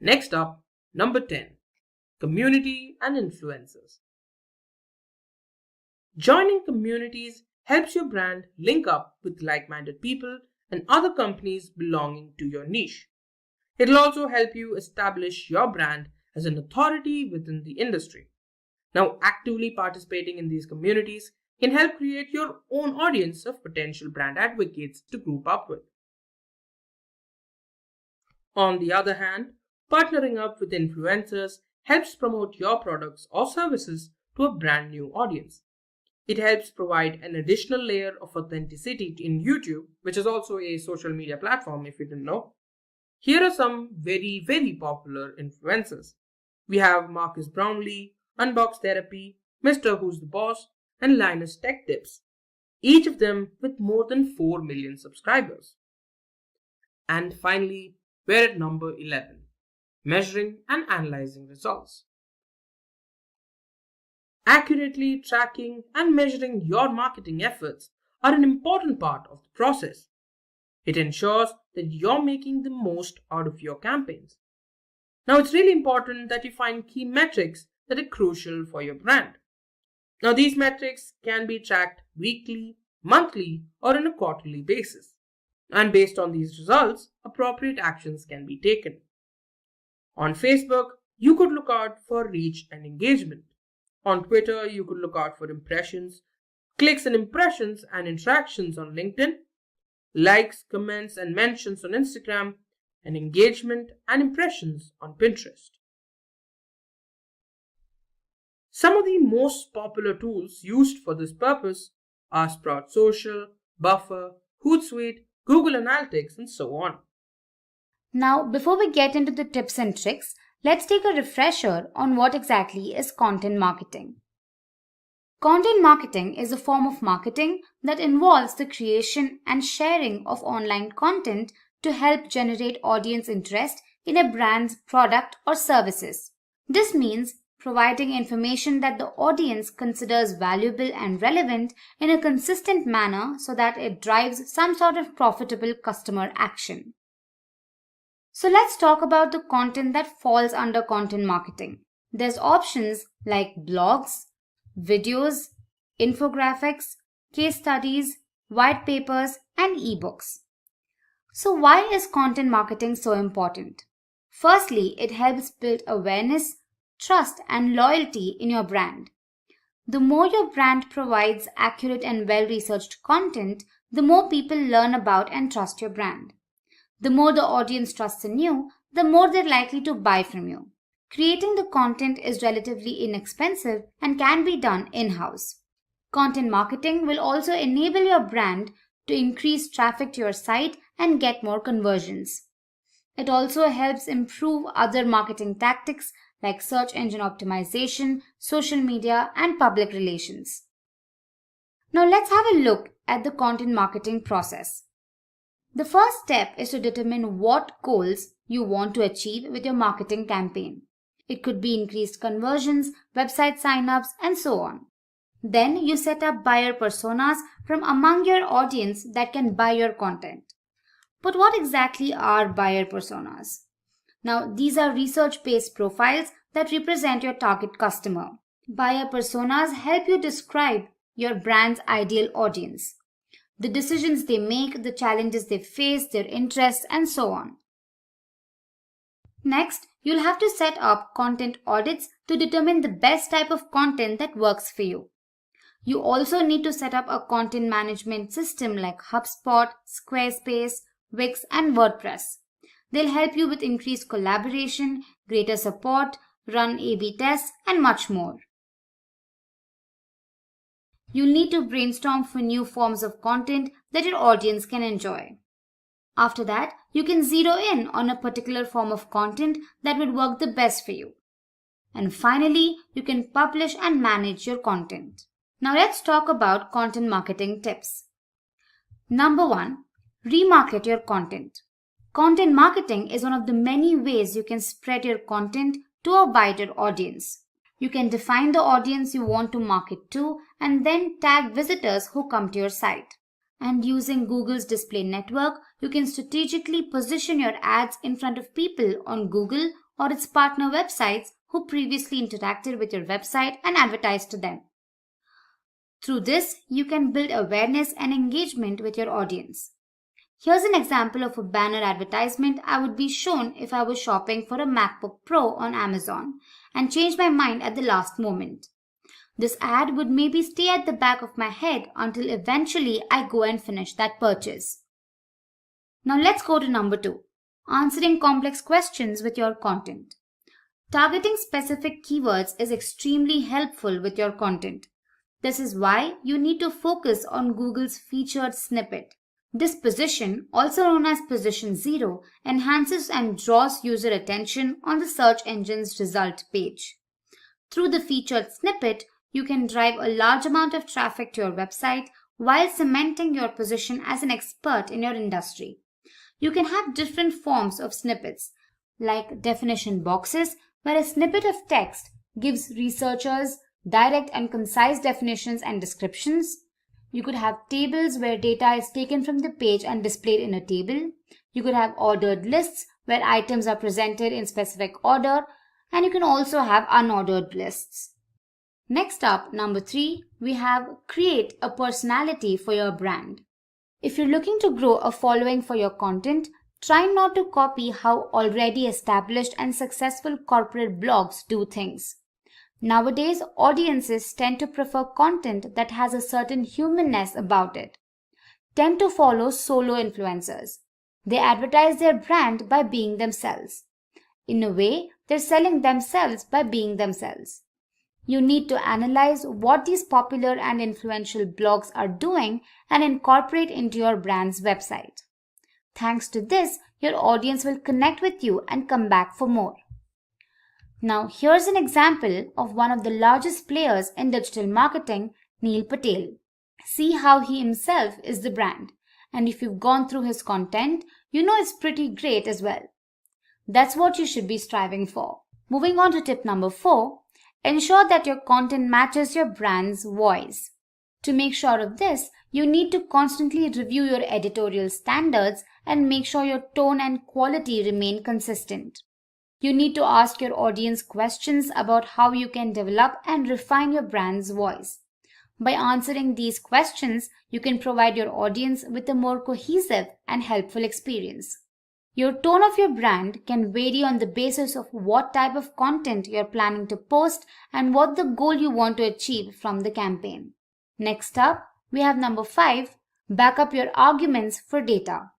Next up, number 10, community and influencers. Joining communities helps your brand link up with like-minded people and other companies belonging to your niche. It'll also help you establish your brand as an authority within the industry. Now, actively participating in these communities can help create your own audience of potential brand advocates to group up with. On the other hand, partnering up with influencers helps promote your products or services to a brand new audience. It helps provide an additional layer of authenticity in YouTube, which is also a social media platform if you didn't know. Here are some very, very popular influencers. We have Marcus Brownlee, Unbox Therapy, Mr. Who's the Boss, and Linus Tech Tips, each of them with more than 4 million subscribers. And finally, we're at number 11, measuring and analyzing results. Accurately tracking and measuring your marketing efforts are an important part of the process. It ensures that you're making the most out of your campaigns. Now, it's really important that you find key metrics that are crucial for your brand. Now, these metrics can be tracked weekly, monthly, or on a quarterly basis. And based on these results, appropriate actions can be taken. On Facebook, you could look out for reach and engagement. On Twitter, you could look out for impressions, clicks and impressions and interactions on LinkedIn, likes, comments and mentions on Instagram, and engagement and impressions on Pinterest. Some of the most popular tools used for this purpose are Sprout Social, Buffer, Hootsuite, Google Analytics, and so on. Now, before we get into the tips and tricks, let's take a refresher on what exactly is content marketing. Content marketing is a form of marketing that involves the creation and sharing of online content to help generate audience interest in a brand's product or services. This means providing information that the audience considers valuable and relevant in a consistent manner so that it drives some sort of profitable customer action. So let's talk about the content that falls under content marketing. There's options like blogs, videos, infographics, case studies, white papers, and ebooks. So why is content marketing so important? Firstly, it helps build awareness, trust, and loyalty in your brand. The more your brand provides accurate and well-researched content, the more people learn about and trust your brand. The more the audience trusts in you, the more they're likely to buy from you. Creating the content is relatively inexpensive and can be done in-house. Content marketing will also enable your brand to increase traffic to your site and get more conversions. It also helps improve other marketing tactics like search engine optimization, social media, and public relations. Now let's have a look at the content marketing process. The first step is to determine what goals you want to achieve with your marketing campaign. It could be increased conversions, website signups, and so on. Then you set up buyer personas from among your audience that can buy your content. But what exactly are buyer personas? Now, these are research-based profiles that represent your target customer. Buyer personas help you describe your brand's ideal audience, the decisions they make, the challenges they face, their interests, and so on. Next, you'll have to set up content audits to determine the best type of content that works for you. You also need to set up a content management system like HubSpot, Squarespace, Wix, and WordPress. They'll help you with increased collaboration, greater support, run A/B tests, and much more. You'll need to brainstorm for new forms of content that your audience can enjoy. After that, you can zero in on a particular form of content that would work the best for you. And finally, you can publish and manage your content. Now let's talk about content marketing tips. Number 1, remarket your content. Content marketing is one of the many ways you can spread your content to a wider audience. You can define the audience you want to market to and then tag visitors who come to your site. And using Google's display network, you can strategically position your ads in front of people on Google or its partner websites who previously interacted with your website and advertised to them. Through this, you can build awareness and engagement with your audience. Here's an example of a banner advertisement I would be shown if I was shopping for a MacBook Pro on Amazon and changed my mind at the last moment. This ad would maybe stay at the back of my head until eventually I go and finish that purchase. Now let's go to number 2, answering complex questions with your content. Targeting specific keywords is extremely helpful with your content. This is why you need to focus on Google's featured snippet. This position, also known as position 0, enhances and draws user attention on the search engine's result page. Through the featured snippet, you can drive a large amount of traffic to your website while cementing your position as an expert in your industry. You can have different forms of snippets, like definition boxes, where a snippet of text gives researchers direct and concise definitions and descriptions. You could have tables where data is taken from the page and displayed in a table. You could have ordered lists where items are presented in specific order, and you can also have unordered lists. Next up, number 3, we have create a personality for your brand. If you're looking to grow a following for your content, try not to copy how already established and successful corporate blogs do things. Nowadays, audiences tend to prefer content that has a certain humanness about it. Tend to follow solo influencers. They advertise their brand by being themselves. In a way, they're selling themselves by being themselves. You need to analyze what these popular and influential blogs are doing and incorporate into your brand's website. Thanks to this, your audience will connect with you and come back for more. Now, here's an example of one of the largest players in digital marketing, Neil Patel. See how he himself is the brand. And if you've gone through his content, you know it's pretty great as well. That's what you should be striving for. Moving on to tip number 4, ensure that your content matches your brand's voice. To make sure of this, you need to constantly review your editorial standards and make sure your tone and quality remain consistent. You need to ask your audience questions about how you can develop and refine your brand's voice. By answering these questions, you can provide your audience with a more cohesive and helpful experience. Your tone of your brand can vary on the basis of what type of content you're planning to post and what the goal you want to achieve from the campaign. Next up, we have number 5, back up your arguments for data.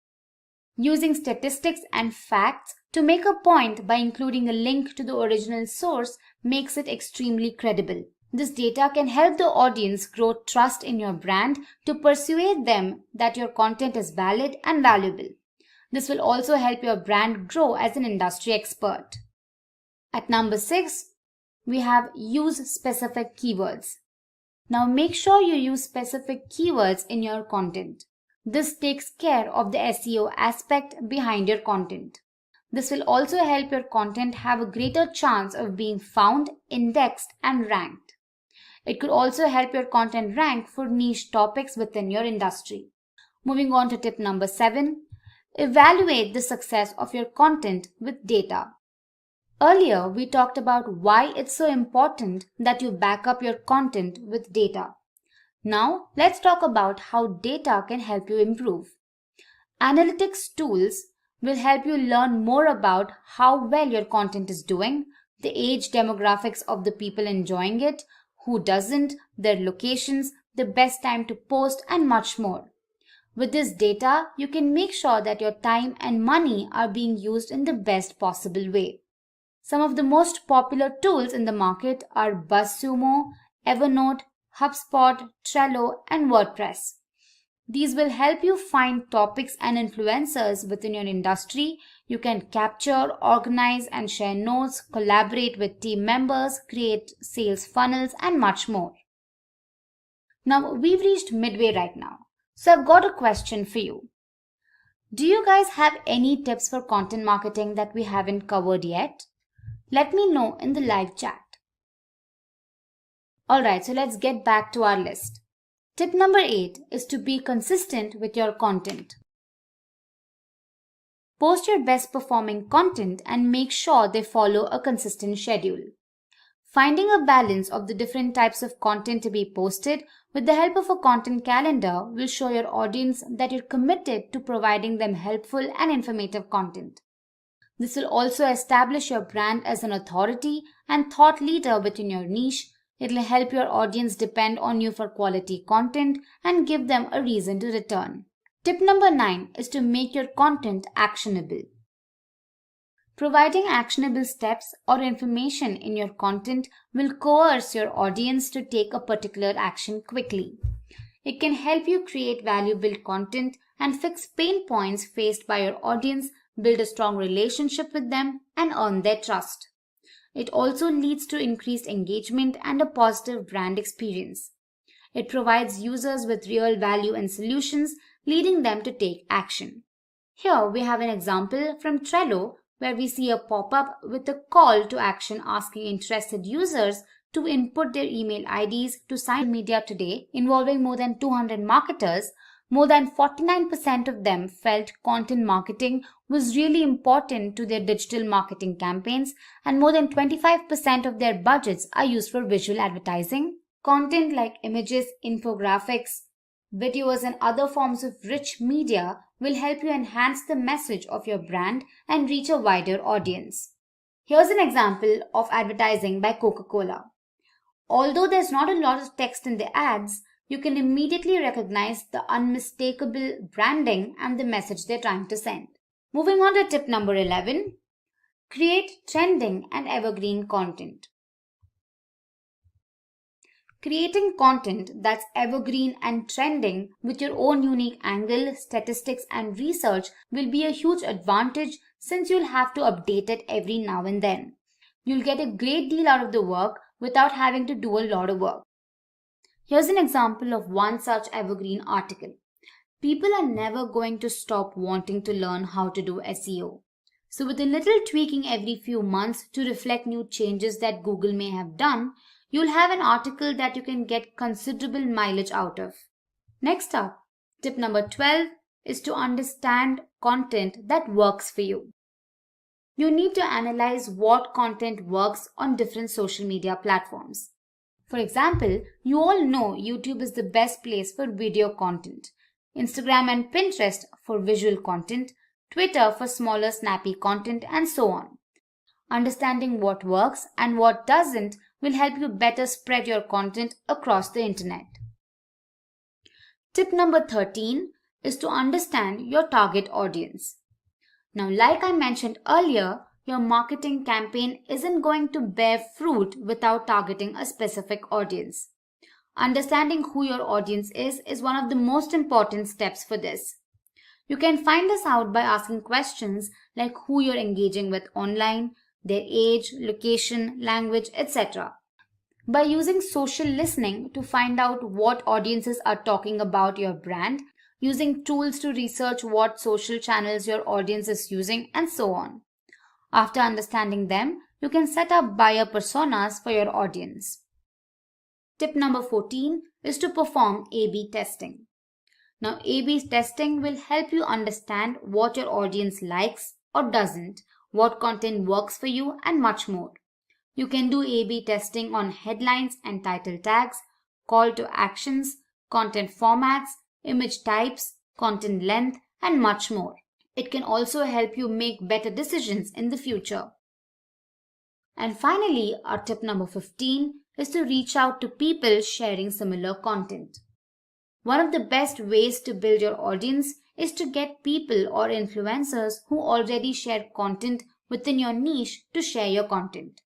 Using statistics and facts to make a point by including a link to the original source makes it extremely credible. This data can help the audience grow trust in your brand to persuade them that your content is valid and valuable. This will also help your brand grow as an industry expert. At number 6, we have use specific keywords. Now make sure you use specific keywords in your content. This takes care of the SEO aspect behind your content. This will also help your content have a greater chance of being found, indexed, and ranked. It could also help your content rank for niche topics within your industry. Moving on to tip number 7, evaluate the success of your content with data. Earlier, we talked about why it's so important that you back up your content with data. Now, let's talk about how data can help you improve. Analytics tools will help you learn more about how well your content is doing, the age demographics of the people enjoying it, who doesn't, their locations, the best time to post, and much more. With this data, you can make sure that your time and money are being used in the best possible way. Some of the most popular tools in the market are BuzzSumo, Evernote, HubSpot, Trello, and WordPress. These will help you find topics and influencers within your industry. You can capture, organize, and share notes, collaborate with team members, create sales funnels, and much more. Now, we've reached midway right now. So I've got a question for you. Do you guys have any tips for content marketing that we haven't covered yet? Let me know in the live chat. Alright, so let's get back to our list. Tip number 8 is to be consistent with your content. Post your best performing content and make sure they follow a consistent schedule. Finding a balance of the different types of content to be posted with the help of a content calendar will show your audience that you're committed to providing them helpful and informative content. This will also establish your brand as an authority and thought leader within your niche. It will help your audience depend on you for quality content and give them a reason to return. Tip number 9 is to make your content actionable. Providing actionable steps or information in your content will coerce your audience to take a particular action quickly. It can help you create valuable content and fix pain points faced by your audience, build a strong relationship with them, and earn their trust. It also leads to increased engagement and a positive brand experience. It provides users with real value and solutions, leading them to take action. Here we have an example from Trello where we see a pop-up with a call to action asking interested users to input their email IDs to sign media today involving more than 200 marketers More than 49% of them felt content marketing was really important to their digital marketing campaigns, and more than 25% of their budgets are used for visual advertising. Content like images, infographics, videos, and other forms of rich media will help you enhance the message of your brand and reach a wider audience. Here's an example of advertising by Coca-Cola. Although there's not a lot of text in the ads, you can immediately recognize the unmistakable branding and the message they're trying to send. Moving on to tip number 11, create trending and evergreen content. Creating content that's evergreen and trending with your own unique angle, statistics, and research will be a huge advantage since you'll have to update it every now and then. You'll get a great deal out of the work without having to do a lot of work. Here's an example of one such evergreen article. People are never going to stop wanting to learn how to do SEO. So with a little tweaking every few months to reflect new changes that Google may have done, you'll have an article that you can get considerable mileage out of. Next up, tip number 12 is to understand content that works for you. You need to analyze what content works on different social media platforms. For example, you all know YouTube is the best place for video content, Instagram and Pinterest for visual content, Twitter for smaller snappy content, and so on. Understanding what works and what doesn't will help you better spread your content across the internet. Tip number 13 is to understand your target audience. Now, like I mentioned earlier, your marketing campaign isn't going to bear fruit without targeting a specific audience. Understanding who your audience is one of the most important steps for this. You can find this out by asking questions like who you're engaging with online, their age, location, language, etc. By using social listening to find out what audiences are talking about your brand, using tools to research what social channels your audience is using, and so on. After understanding them, you can set up buyer personas for your audience. Tip number 14 is to perform A/B testing. Now, A/B testing will help you understand what your audience likes or doesn't, what content works for you, and much more. You can do A/B testing on headlines and title tags, call to actions, content formats, image types, content length, and much more. It can also help you make better decisions in the future. And finally, our tip number 15 is to reach out to people sharing similar content. One of the best ways to build your audience is to get people or influencers who already share content within your niche to share your content.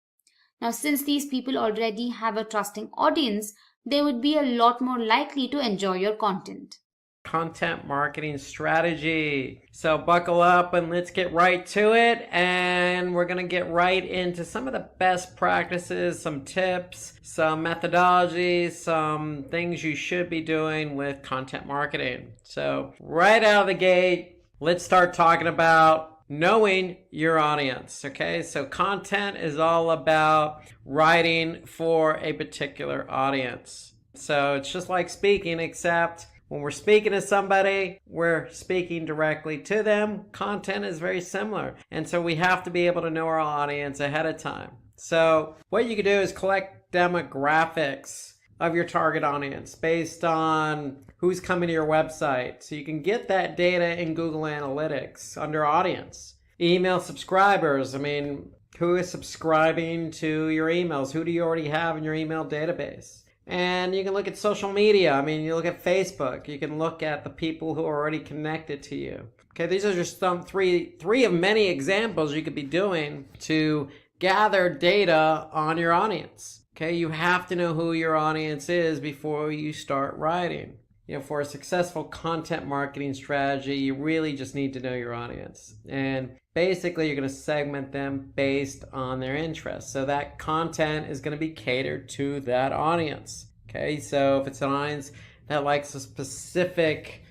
Now, since these people already have a trusting audience, they would be a lot more likely to enjoy your content. Content marketing strategy. So buckle up and let's get right to it. And we're going to get right into some of the best practices, some tips, some methodologies, some things you should be doing with content marketing. So right out of the gate, let's start talking about knowing your audience. Okay, so content is all about writing for a particular audience. So it's just like speaking, except when we're speaking to somebody, we're speaking directly to them. Content is very similar. And so we have to be able to know our audience ahead of time. So what you can do is collect demographics of your target audience based on who's coming to your website. So you can get that data in Google Analytics under audience. Email subscribers. I mean, who is subscribing to your emails? Who do you already have in your email database? And you can look at social media. I mean, you look at Facebook. You can look at the people who are already connected to you. Okay, these are just some three of many examples you could be doing to gather data on your audience. Okay, you have to know who your audience is before you start writing. You know, for a successful content marketing strategy, you really just need to know your audience. And basically, you're going to segment them based on their interests. So that content is going to be catered to that audience. Okay, so if it's an audience that likes a specific,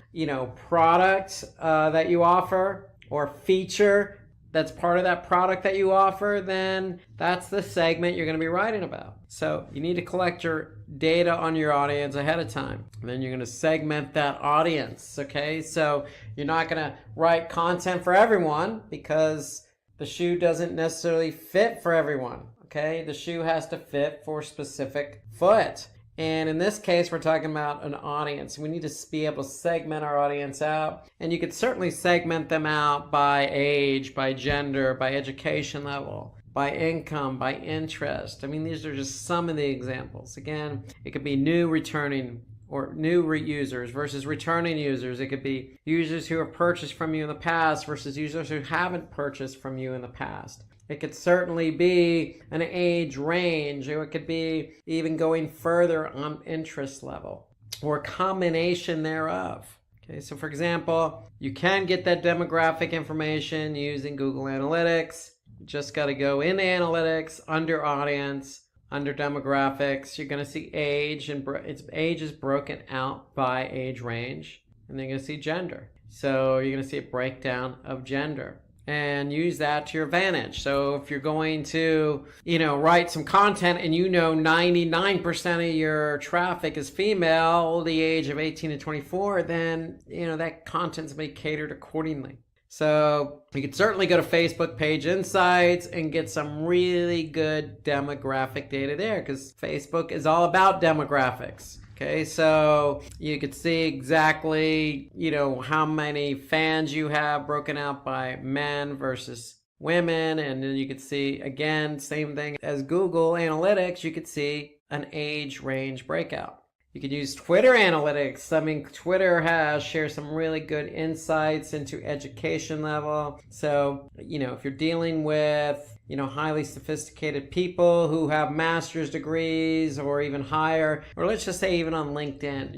product that you offer or feature that's part of that product that you offer, then that's the segment you're going to be writing about. So you need to collect your data on your audience ahead of time. And then you're going to segment that audience, okay? So you're not going to write content for everyone because the shoe doesn't necessarily fit for everyone, okay? The shoe has to fit for a specific foot. And in this case, we're talking about an audience. We need to be able to segment our audience out. And you could certainly segment them out by age, by gender, by education level, by income, by interest. I mean, these are just some of the examples. Again, it could be new returning or new users versus returning users. It could be users who have purchased from you in the past versus users who haven't purchased from you in the past. It could certainly be an age range, or it could be even going further on interest level, or a combination thereof. Okay, so for example, you can get that demographic information using Google Analytics. You just got to go into Analytics, under Audience, under Demographics. You're going to see age, and age is broken out by age range, and then you're going to see gender. So you're going to see a breakdown of gender. And use that to your advantage. So if you're going to, write some content and 99% of your traffic is female, the age of 18 to 24, then, that content's going to be catered accordingly. So you could certainly go to Facebook Page Insights and get some really good demographic data there, because Facebook is all about demographics. Okay, so you could see exactly, how many fans you have broken out by men versus women. And then you could see, again, same thing as Google Analytics, you could see an age range breakout. You could use Twitter Analytics. I mean, Twitter shares some really good insights into education level. So, if you're dealing with highly sophisticated people who have master's degrees or even higher, or let's just say even on LinkedIn,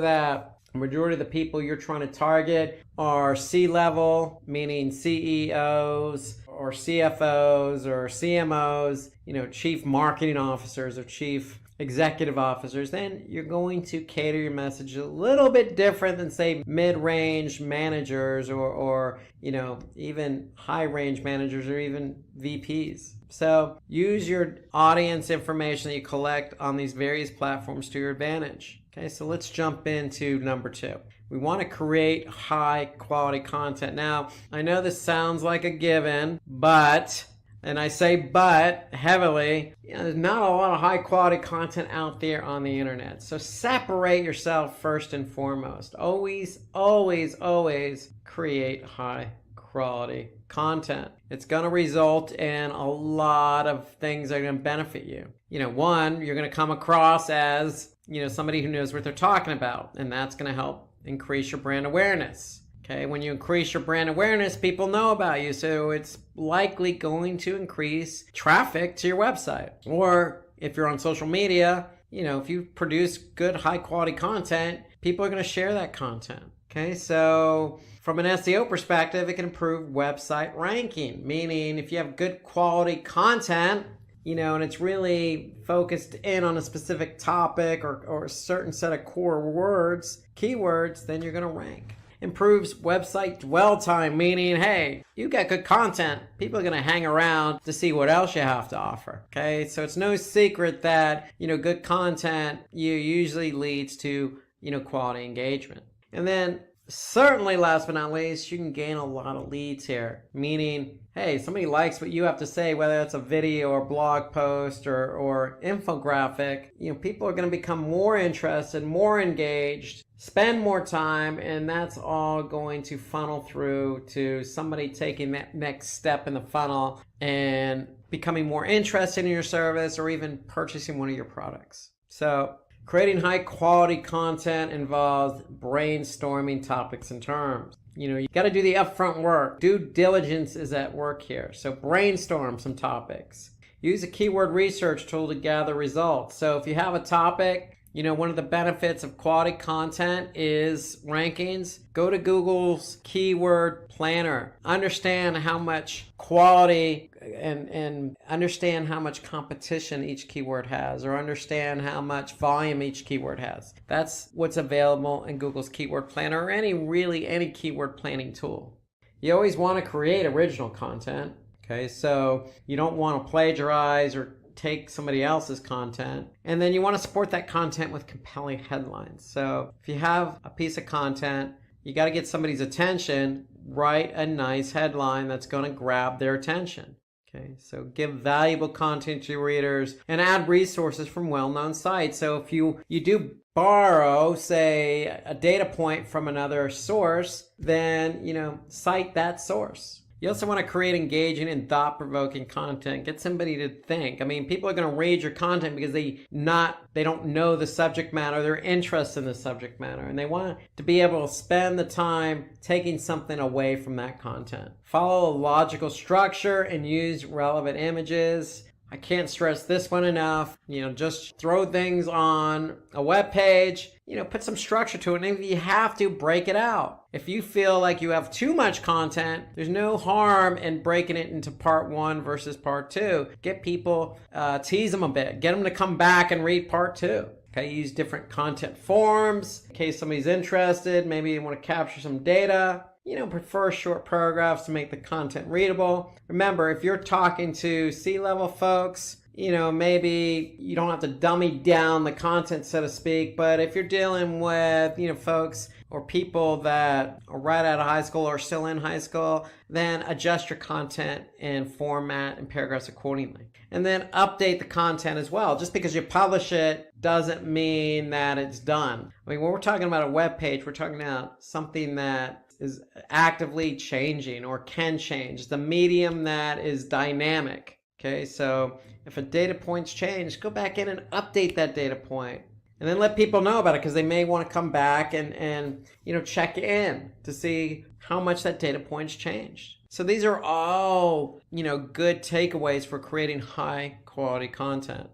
that the majority of the people you're trying to target are C-level, meaning CEOs or CFOs or CMOs, chief marketing officers or chief executive officers. Then you're going to cater your message a little bit different than, say, mid-range managers or even high-range managers or even VPs. So use your audience information that you collect on these various platforms to your advantage. Okay, so let's jump into number 2. We want to create high quality content. Now, I know this sounds like a given, but, and I say but heavily, there's not a lot of high quality content out there on the internet. So separate yourself first and foremost. Always, always, always create high quality content. It's going to result in a lot of things that are going to benefit you. One, you're going to come across as, somebody who knows what they're talking about, and that's going to help increase your brand awareness. Okay, when you increase your brand awareness, people know about you, so it's likely going to increase traffic to your website. Or if you're on social media, if you produce good high quality content, people are going to share that content. Okay, so from an SEO perspective, it can improve website ranking, meaning if you have good quality content, and it's really focused in on a specific topic or a certain set of core words, keywords, then you're going to rank. Improves website dwell time, meaning, hey, you got good content. People are going to hang around to see what else you have to offer. Okay, so it's no secret that, good content usually leads to, quality engagement. And then certainly last but not least, you can gain a lot of leads here, meaning, hey, somebody likes what you have to say, whether it's a video or blog post or infographic, people are going to become more interested, more engaged, spend more time, and that's all going to funnel through to somebody taking that next step in the funnel and becoming more interested in your service or even purchasing one of your products. So creating high quality content involves brainstorming topics and terms. You got to do the upfront work. Due diligence is at work here. So brainstorm some topics. Use a keyword research tool to gather results. So if you have a topic, one of the benefits of quality content is rankings. Go to Google's keyword planner. Understand how much quality and understand how much competition each keyword has, or understand how much volume each keyword has. That's what's available in Google's keyword planner or any keyword planning tool. You always want to create original content. Okay, so you don't want to plagiarize or take somebody else's content. And then you want to support that content with compelling headlines. So if you have a piece of content, you got to get somebody's attention, write a nice headline that's going to grab their attention. Okay, so give valuable content to your readers and add resources from well-known sites. So if you do borrow, say, a data point from another source, then, cite that source. You also want to create engaging and thought-provoking content. Get somebody to think. I mean, people are going to read your content because they don't know the subject matter. They're interested in the subject matter, and they want to be able to spend the time taking something away from that content. Follow a logical structure and use relevant images. I can't stress this one enough. Just throw things on a web page, put some structure to it. And if you have to, break it out. If you feel like you have too much content, there's no harm in breaking it into part 1 versus part 2. Get people, tease them a bit. Get them to come back and read part 2. Okay, use different content forms in case somebody's interested. Maybe you want to capture some data. Prefer short paragraphs to make the content readable. Remember, if you're talking to C-level folks, maybe you don't have to dummy down the content, so to speak. But if you're dealing with, folks or people that are right out of high school or still in high school, then adjust your content and format and paragraphs accordingly. And then update the content as well. Just because you publish it doesn't mean that it's done. I mean, when we're talking about a web page, we're talking about something that is actively changing or can change. The medium that is dynamic. Okay, so if a data point's changed, go back in and update that data point. And then let people know about it because they may want to come back and check in to see how much that data point's changed. So these are all, good takeaways for creating high quality content.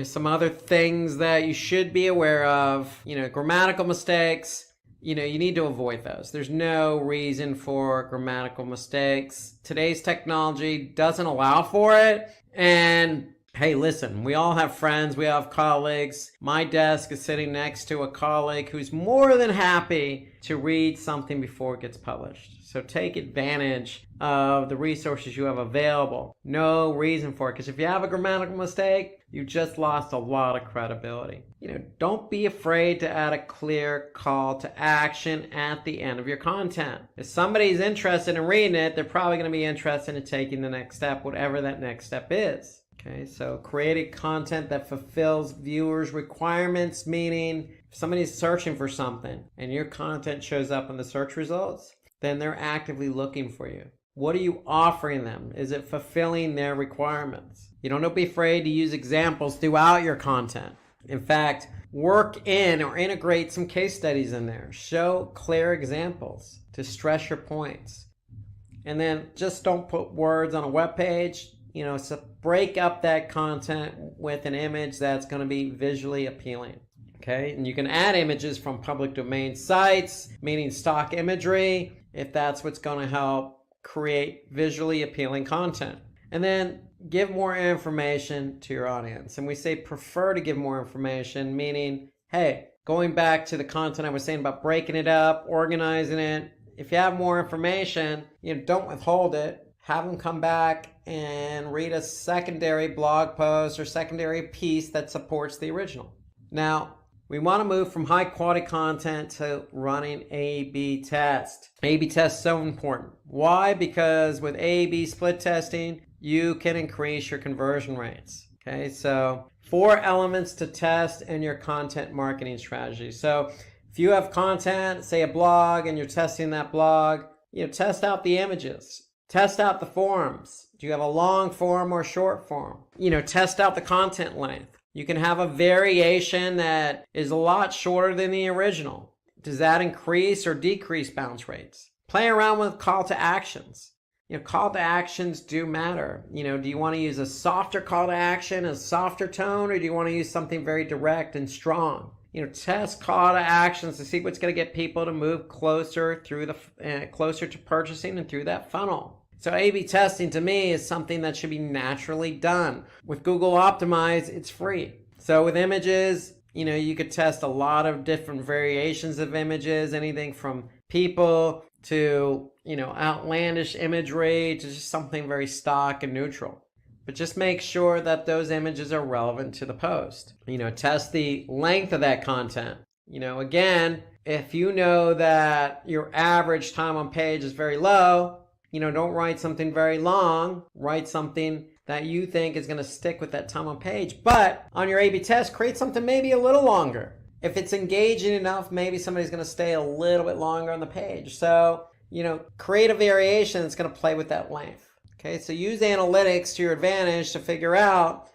Some other things that you should be aware of, grammatical mistakes. You need to avoid those. There's no reason for grammatical mistakes. Today's technology doesn't allow for it. And hey, listen, we all have friends, we all have colleagues. My desk is sitting next to a colleague who's more than happy to read something before it gets published. So take advantage of the resources you have available. No reason for it, because if you have a grammatical mistake, you just lost a lot of credibility. Don't be afraid to add a clear call to action at the end of your content. If somebody's interested in reading it, they're probably going to be interested in taking the next step, whatever that next step is. Okay, so create content that fulfills viewers' requirements, meaning if somebody's searching for something and your content shows up in the search results, then they're actively looking for you. What are you offering them? Is it fulfilling their requirements? Don't be afraid to use examples throughout your content. In fact, work in or integrate some case studies in there. Show clear examples to stress your points. And then just don't put words on a web page. So break up that content with an image that's going to be visually appealing. Okay, and you can add images from public domain sites, meaning stock imagery, if that's what's going to help create visually appealing content. And then give more information to your audience. And we say prefer to give more information, meaning, hey, going back to the content I was saying about breaking it up, organizing it, if you have more information, don't withhold it. Have them come back and read a secondary blog post or secondary piece that supports the original. Now, we want to move from high quality content to running A/B test. A/B test is so important. Why? Because with A/B split testing, you can increase your conversion rates. Okay, so 4 elements to test in your content marketing strategy. So if you have content, say a blog, and you're testing that blog, test out the images. Test out the forms. Do you have a long form or short form? Test out the content length. You can have a variation that is a lot shorter than the original. Does that increase or decrease bounce rates? Play around with call to actions. Call to actions do matter. Do you want to use a softer call to action, a softer tone, or do you want to use something very direct and strong? Test call to actions to see what's going to get people to move closer closer to purchasing and through that funnel. So A/B testing to me is something that should be naturally done. With Google Optimize, it's free. So with images, you could test a lot of different variations of images, anything from people to, outlandish imagery to just something very stock and neutral. but just make sure that those images are relevant to the post. Test the length of that content. Again, if you know that your average time on page is very low, don't write something very long. Write something that you think is going to stick with that time on page. But on your A/B test, create something maybe a little longer. If it's engaging enough, maybe somebody's going to stay a little bit longer on the page. So, create a variation that's going to play with that length. Okay, so use analytics to your advantage to figure out,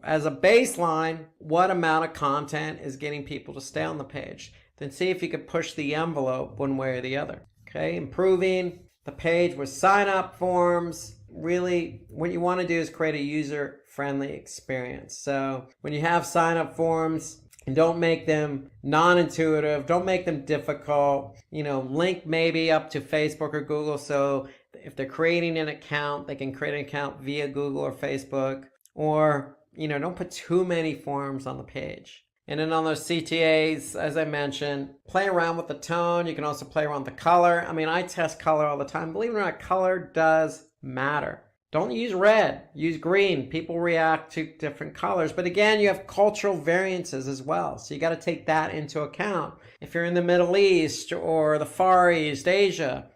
as a baseline, what amount of content is getting people to stay on the page. Then see if you could push the envelope one way or the other. Okay, improving the page with sign-up forms. Really, what you want to do is create a user-friendly experience. So when you have sign-up forms, and don't make them non-intuitive, don't make them difficult. Link maybe up to Facebook or Google, so if they're creating an account, they can create an account via Google or Facebook. Or, don't put too many forms on the page. And then on those CTAs, as I mentioned, play around with the tone. You can also play around with the color. I test color all the time. Believe it or not, color does matter. Don't use red, use green. People react to different colors. But again, you have cultural variances as well. So you got to take that into account. If you're in the Middle East or the Far East, Asia,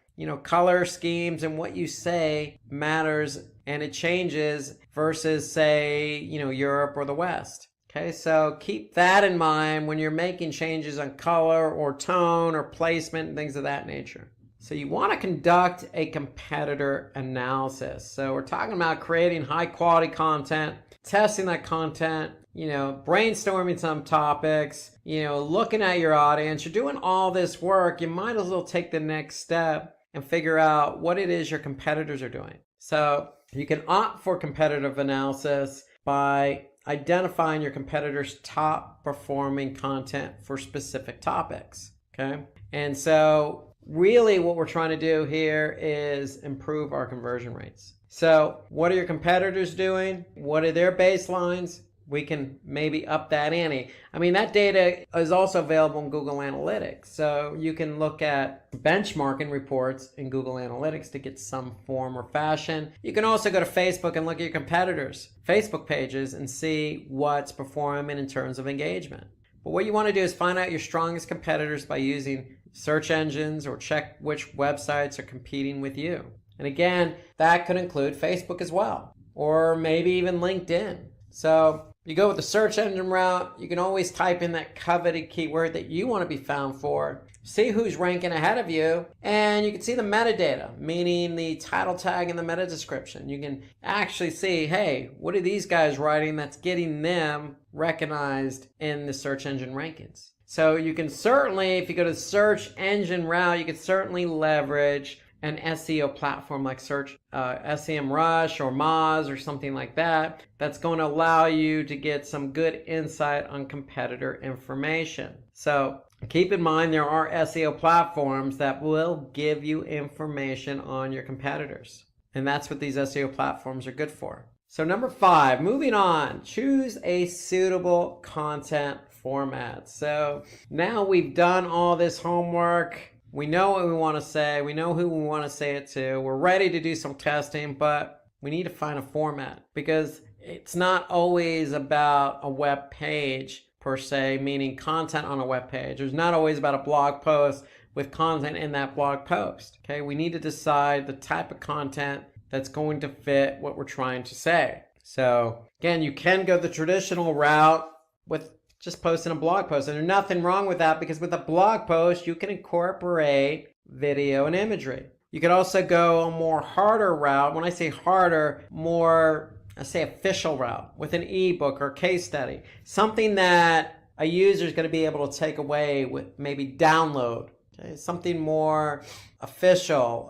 color schemes and what you say matters, and it changes versus, say, Europe or the West. Okay, so keep that in mind when you're making changes on color or tone or placement and things of that nature. So you want to conduct a competitor analysis. So we're talking about creating high quality content, testing that content, brainstorming some topics, looking at your audience. You're doing all this work. You might as well take the next step and figure out what it is your competitors are doing. So you can opt for competitive analysis by identifying your competitors' top performing content for specific topics. Okay. And so really what we're trying to do here is improve our conversion rates. So what are your competitors doing? What are their baselines? We can maybe up that ante. That data is also available in Google Analytics. So you can look at benchmarking reports in Google Analytics to get some form or fashion. You can also go to Facebook and look at your competitors' Facebook pages and see what's performing in terms of engagement. But what you want to do is find out your strongest competitors by using search engines or check which websites are competing with you. And again, that could include Facebook as well, or maybe even LinkedIn. So you go with the search engine route, you can always type in that coveted keyword that you want to be found for, see who's ranking ahead of you, and you can see the metadata, meaning the title tag and the meta description. You can actually see, hey, what are these guys writing that's getting them recognized in the search engine rankings? So you can certainly, if you go to the search engine route, you can certainly leverage an SEO platform like SEMrush or Moz or something like that. That's going to allow you to get some good insight on competitor information. So keep in mind there are SEO platforms that will give you information on your competitors. And that's what these SEO platforms are good for. So number 5, moving on, choose a suitable content format. So now we've done all this homework. We know what we want to say. We know who we want to say it to. We're ready to do some testing, but we need to find a format because it's not always about a web page per se, meaning content on a web page. It's not always about a blog post with content in that blog post. Okay, we need to decide the type of content that's going to fit what we're trying to say. So again, you can go the traditional route with just posting a blog post. And there's nothing wrong with that because with a blog post, you can incorporate video and imagery. You could also go a more harder route. When I say harder, more, I say official route with an ebook or case study. Something that a user is going to be able to take away with maybe download. Okay? Something more official,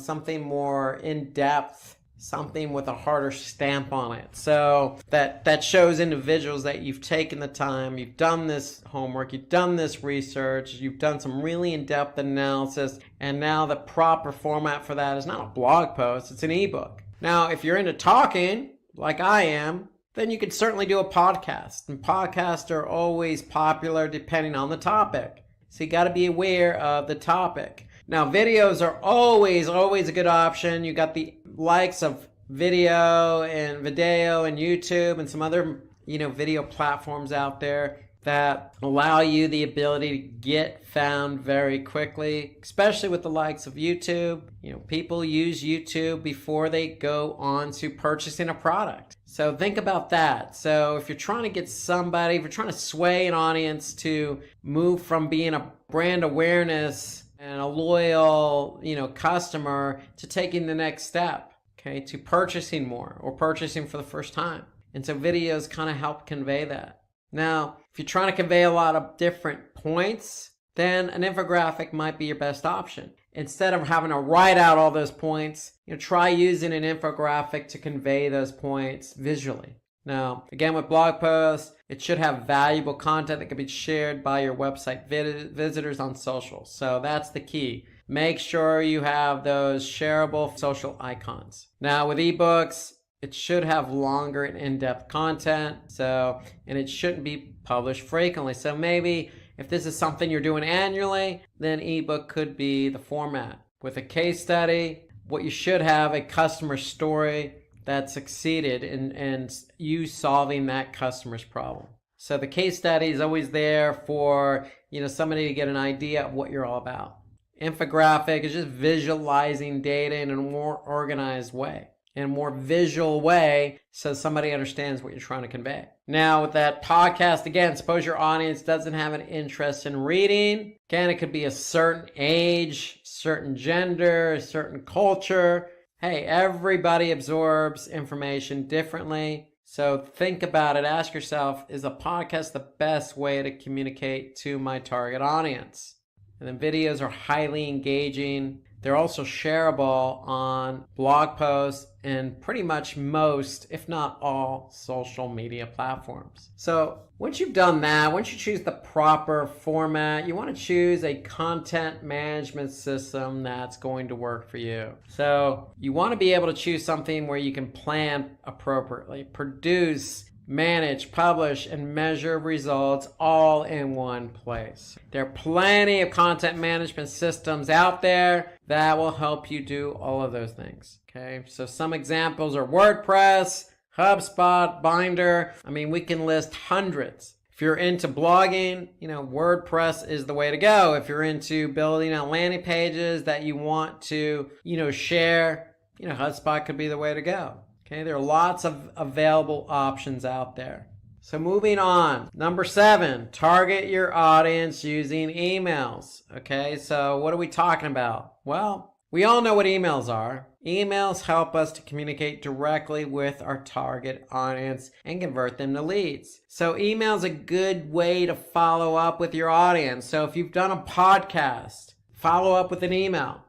something more in-depth, something with a harder stamp on it. So that shows individuals that you've taken the time, you've done this homework, you've done this research, you've done some really in-depth analysis, and now the proper format for that is not a blog post, it's an ebook. Now, if you're into talking, like I am, then you could certainly do a podcast. And podcasts are always popular depending on the topic. So you got to be aware of the topic. Now, videos are always a good option. You got the likes of video and YouTube and some other, video platforms out there that allow you the ability to get found very quickly, especially with the likes of YouTube. People use YouTube before they go on to purchasing a product. So think about that. So if you're trying to get somebody, if you're trying to sway an audience to move from being a brand awareness and a loyal, customer to taking the next step, okay, to purchasing more or purchasing for the first time. And so videos kind of help convey that. Now, if you're trying to convey a lot of different points, then an infographic might be your best option. Instead of having to write out all those points, try using an infographic to convey those points visually. Now, again, with blog posts, it should have valuable content that can be shared by your website visitors on social. So that's the key. Make sure you have those shareable social icons. Now, with ebooks, it should have longer and in-depth content, and it shouldn't be published frequently. So maybe if this is something you're doing annually, then ebook could be the format. With a case study, what you should have a customer story that succeeded in you solving that customer's problem. So the case study is always there for somebody to get an idea of what you're all about. Infographic is just visualizing data in a more organized way, in a more visual way, so somebody understands what you're trying to convey. Now, with that podcast, again, suppose your audience doesn't have an interest in reading. Again, it could be a certain age, certain gender, a certain culture. Hey, everybody absorbs information differently. So think about it. Ask yourself, is a podcast the best way to communicate to my target audience? And then videos are highly engaging. They're also shareable on blog posts and pretty much most, if not all, social media platforms. So once you've done that, once you choose the proper format, you want to choose a content management system that's going to work for you. So you want to be able to choose something where you can plan appropriately, produce, manage, publish, and measure results all in one place. There are plenty of content management systems out there that will help you do all of those things. Okay, so some examples are WordPress, HubSpot, Binder. We can list hundreds. If you're into blogging, WordPress is the way to go. If you're into building out landing pages that you want to, share, HubSpot could be the way to go. Okay, there are lots of available options out there. So moving on, number 7, target your audience using emails. Okay, so what are we talking about? Well, we all know what emails are. Emails help us to communicate directly with our target audience and convert them to leads. So email is a good way to follow up with your audience. So if you've done a podcast, follow up with an email.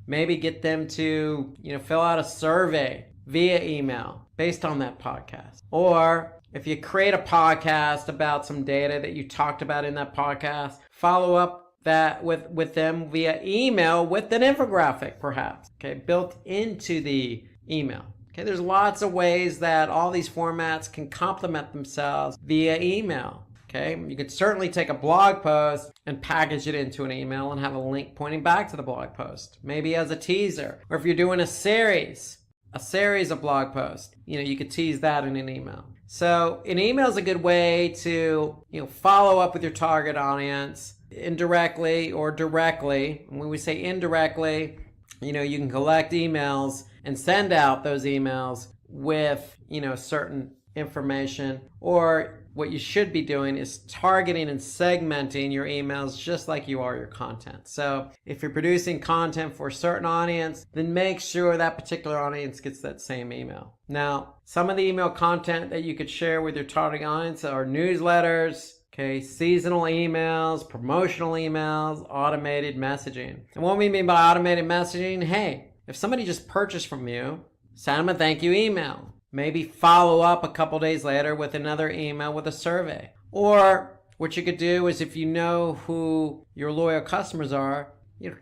Maybe get them to, fill out a survey via email based on that podcast. Or if you create a podcast about some data that you talked about in that podcast, follow up that with them via email with an infographic perhaps, okay, built into the email. Okay, there's lots of ways that all these formats can complement themselves via email. Okay, you could certainly take a blog post and package it into an email and have a link pointing back to the blog post, maybe as a teaser. Or if you're doing a series of blog posts, you could tease that in an email. So an email is a good way to, follow up with your target audience indirectly or directly. And when we say indirectly, you can collect emails and send out those emails with, certain information. Or what you should be doing is targeting and segmenting your emails just like you are your content. So if you're producing content for a certain audience, then make sure that particular audience gets that same email. Now, some of the email content that you could share with your target audience are newsletters, okay, seasonal emails, promotional emails, automated messaging. And what we mean by automated messaging, hey, if somebody just purchased from you, send them a thank you email. Maybe follow up a couple days later with another email with a survey. Or what you could do is, if you know who your loyal customers are,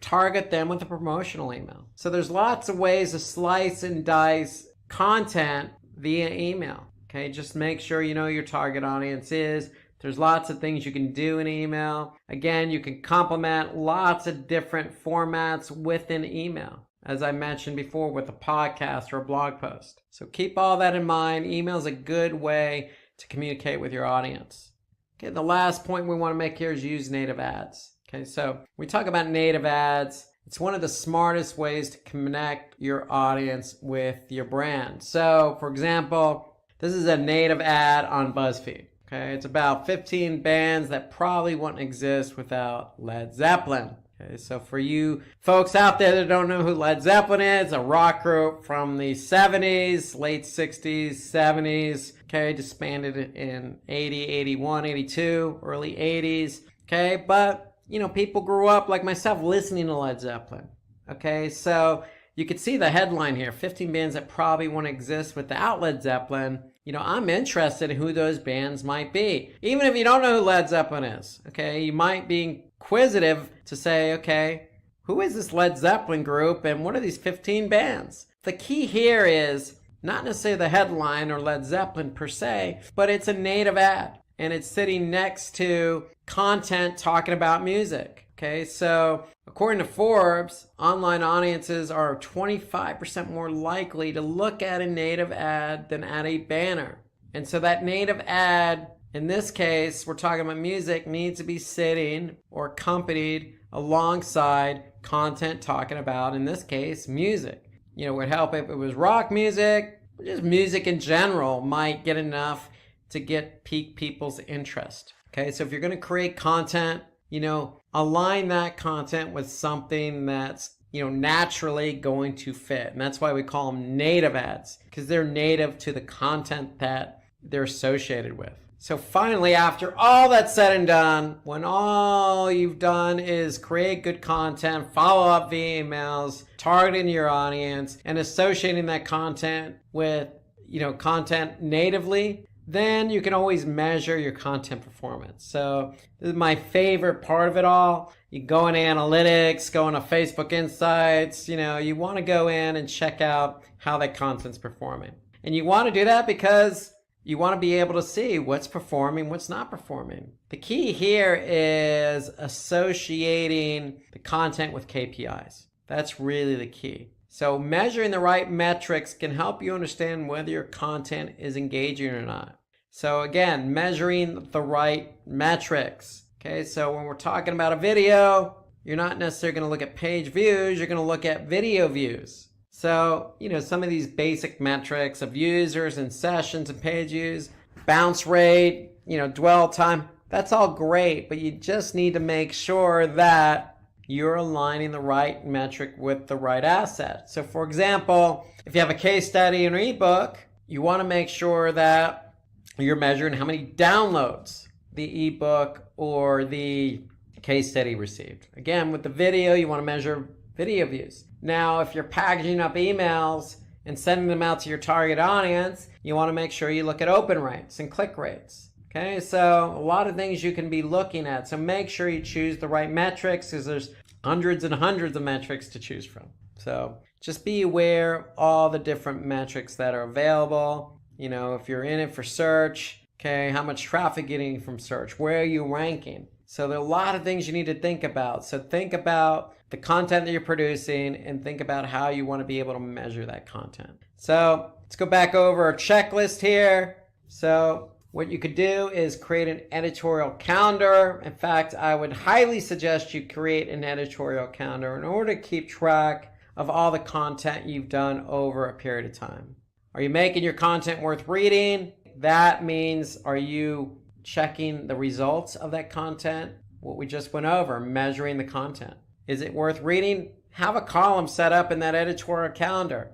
target them with a promotional email. So there's lots of ways to slice and dice content via email. Okay, just make sure you know your target audience is. There's lots of things you can do in email. Again, you can complement lots of different formats within email. as I mentioned before, with a podcast or a blog post. So keep all that in mind. Email is a good way to communicate with your audience. Okay, the last point we want to make here is use native ads. Okay, so we talk about native ads. It's one of the smartest ways to connect your audience with your brand. So, for example, this is a native ad on BuzzFeed. Okay, it's about 15 bands that probably wouldn't exist without Led Zeppelin. Okay, so for you folks out there that don't know who Led Zeppelin is, a rock group from the 70s, late 60s, 70s, okay, disbanded in 80, 81, 82, early 80s, okay, but people grew up like myself listening to Led Zeppelin. Okay, so you could see the headline here, 15 bands that probably wouldn't exist without Led Zeppelin. I'm interested in who those bands might be. Even if you don't know who Led Zeppelin is, okay, you might be inquisitive to say, okay, who is this Led Zeppelin group and what are these 15 bands? The key here is not necessarily the headline or Led Zeppelin per se, but it's a native ad. And it's sitting next to content talking about music. Okay, so according to Forbes, online audiences are 25% more likely to look at a native ad than at a banner. And so that native ad, in this case, we're talking about music, needs to be sitting or accompanied alongside content talking about, in this case, music. It would help if it was rock music, just music in general might get enough to pique people's interest. Okay, so if you're going to create content, align that content with something that's, naturally going to fit. And that's why we call them native ads, because they're native to the content that they're associated with. So finally, after all that's said and done, when all you've done is create good content, follow up via emails, targeting your audience, and associating that content with, content natively, then you can always measure your content performance. So this is my favorite part of it all. You go in analytics, go into Facebook Insights, you want to go in and check out how that content's performing. And you want to do that because you want to be able to see what's performing, what's not performing. The key here is associating the content with KPIs. That's really the key. So measuring the right metrics can help you understand whether your content is engaging or not. So again, measuring the right metrics. Okay, so when we're talking about a video, you're not necessarily going to look at page views, you're going to look at video views. So, some of these basic metrics of users and sessions and page views, bounce rate, dwell time, that's all great, but you just need to make sure that you're aligning the right metric with the right asset. So for example, if you have a case study in an ebook, you want to make sure that you're measuring how many downloads the ebook or the case study received. Again, with the video, you want to measure video views. Now, if you're packaging up emails and sending them out to your target audience, you want to make sure you look at open rates and click rates. Okay, so a lot of things you can be looking at. So make sure you choose the right metrics because there's hundreds and hundreds of metrics to choose from. So just be aware of all the different metrics that are available. If you're in it for search, okay, how much traffic getting from search? Where are you ranking? So there are a lot of things you need to think about. So think about the content that you're producing and think about how you want to be able to measure that content. So let's go back over our checklist here. So what you could do is create an editorial calendar. In fact, I would highly suggest you create an editorial calendar in order to keep track of all the content you've done over a period of time. Are you making your content worth reading? That means, are you checking the results of that content? What we just went over, measuring the content. Is it worth reading? Have a column set up in that editorial calendar.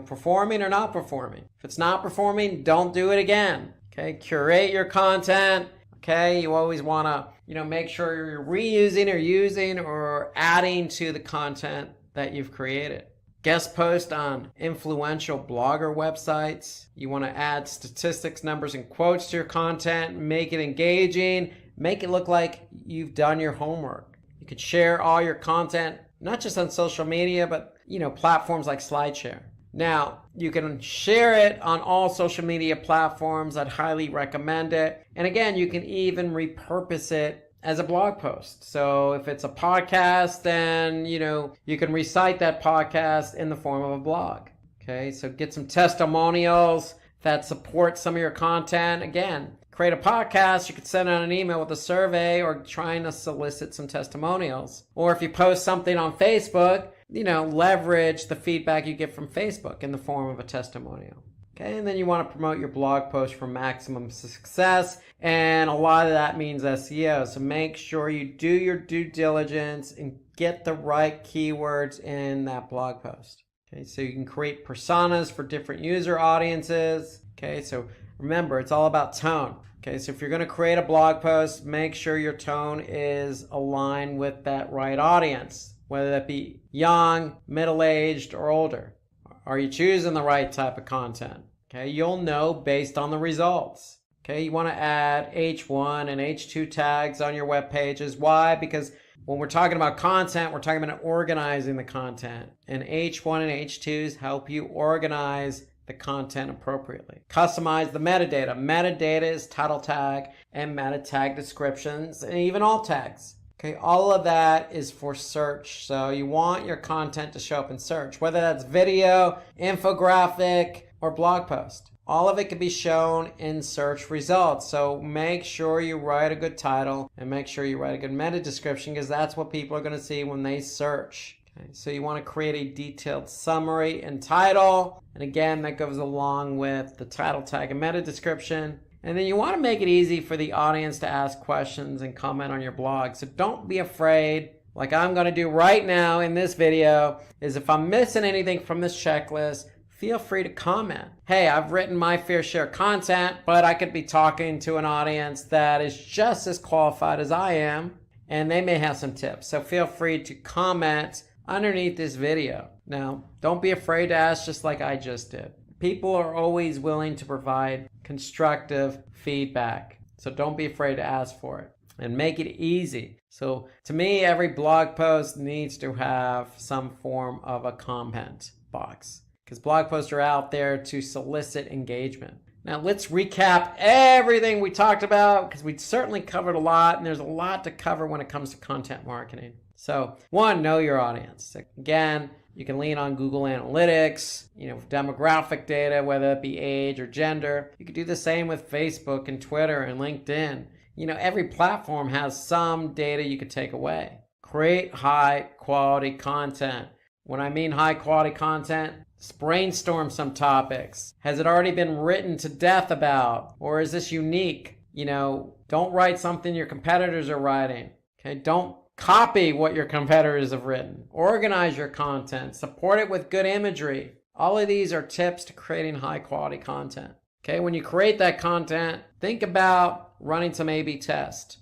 Performing or not performing. If it's not performing, don't do it again. Okay, curate your content. Okay, you always want to, make sure you're reusing or using or adding to the content that you've created. Guest post on influential blogger websites. You want to add statistics, numbers, and quotes to your content. Make it engaging. Make it look like you've done your homework. You could share all your content, not just on social media, but, platforms like SlideShare. Now, you can share it on all social media platforms. I'd highly recommend it. And again, you can even repurpose it as a blog post. So if it's a podcast, then, you can recite that podcast in the form of a blog. Okay, so get some testimonials that support some of your content. Again, create a podcast, you could send out an email with a survey or trying to solicit some testimonials. Or if you post something on Facebook, leverage the feedback you get from Facebook in the form of a testimonial. Okay, and then you want to promote your blog post for maximum success, and a lot of that means SEO. So make sure you do your due diligence and get the right keywords in that blog post. Okay, so you can create personas for different user audiences. Okay, so remember, it's all about tone. Okay, so if you're going to create a blog post, make sure your tone is aligned with that right audience, whether that be young, middle-aged, or older. Are you choosing the right type of content? Okay, you'll know based on the results. Okay, you want to add H1 and H2 tags on your web pages. Why? Because when we're talking about content, we're talking about organizing the content. And H1 and H2s help you organize the content appropriately. Customize the metadata. Metadata is title tag and meta tag descriptions and even alt tags. Okay, all of that is for search. So you want your content to show up in search, whether that's video, infographic, or blog post. All of it can be shown in search results. So make sure you write a good title and make sure you write a good meta description, because that's what people are going to see when they search. Okay, so you want to create a detailed summary and title. And again, that goes along with the title tag and meta description. And then you want to make it easy for the audience to ask questions and comment on your blog. So don't be afraid, like I'm going to do right now in this video, is if I'm missing anything from this checklist, feel free to comment. Hey, I've written my fair share of content, but I could be talking to an audience that is just as qualified as I am, and they may have some tips. So feel free to comment underneath this video. Now, don't be afraid to ask, just like I just did. People are always willing to provide constructive feedback. So don't be afraid to ask for it and make it easy. So to me, every blog post needs to have some form of a comment box, because blog posts are out there to solicit engagement. Now let's recap everything we talked about, because we certainly covered a lot, and there's a lot to cover when it comes to content marketing. So 1, know your audience. Again, you can lean on Google Analytics, demographic data, whether it be age or gender. You can do the same with Facebook and Twitter and LinkedIn. Every platform has some data you could take away. Create high quality content. When I mean high quality content, brainstorm some topics. Has it already been written to death about? Or is this unique? Don't write something your competitors are writing. Okay, don't copy what your competitors have written. Organize your content. Support it with good imagery. All of these are tips to creating high quality content. Okay, when you create that content, think about running some A/B test.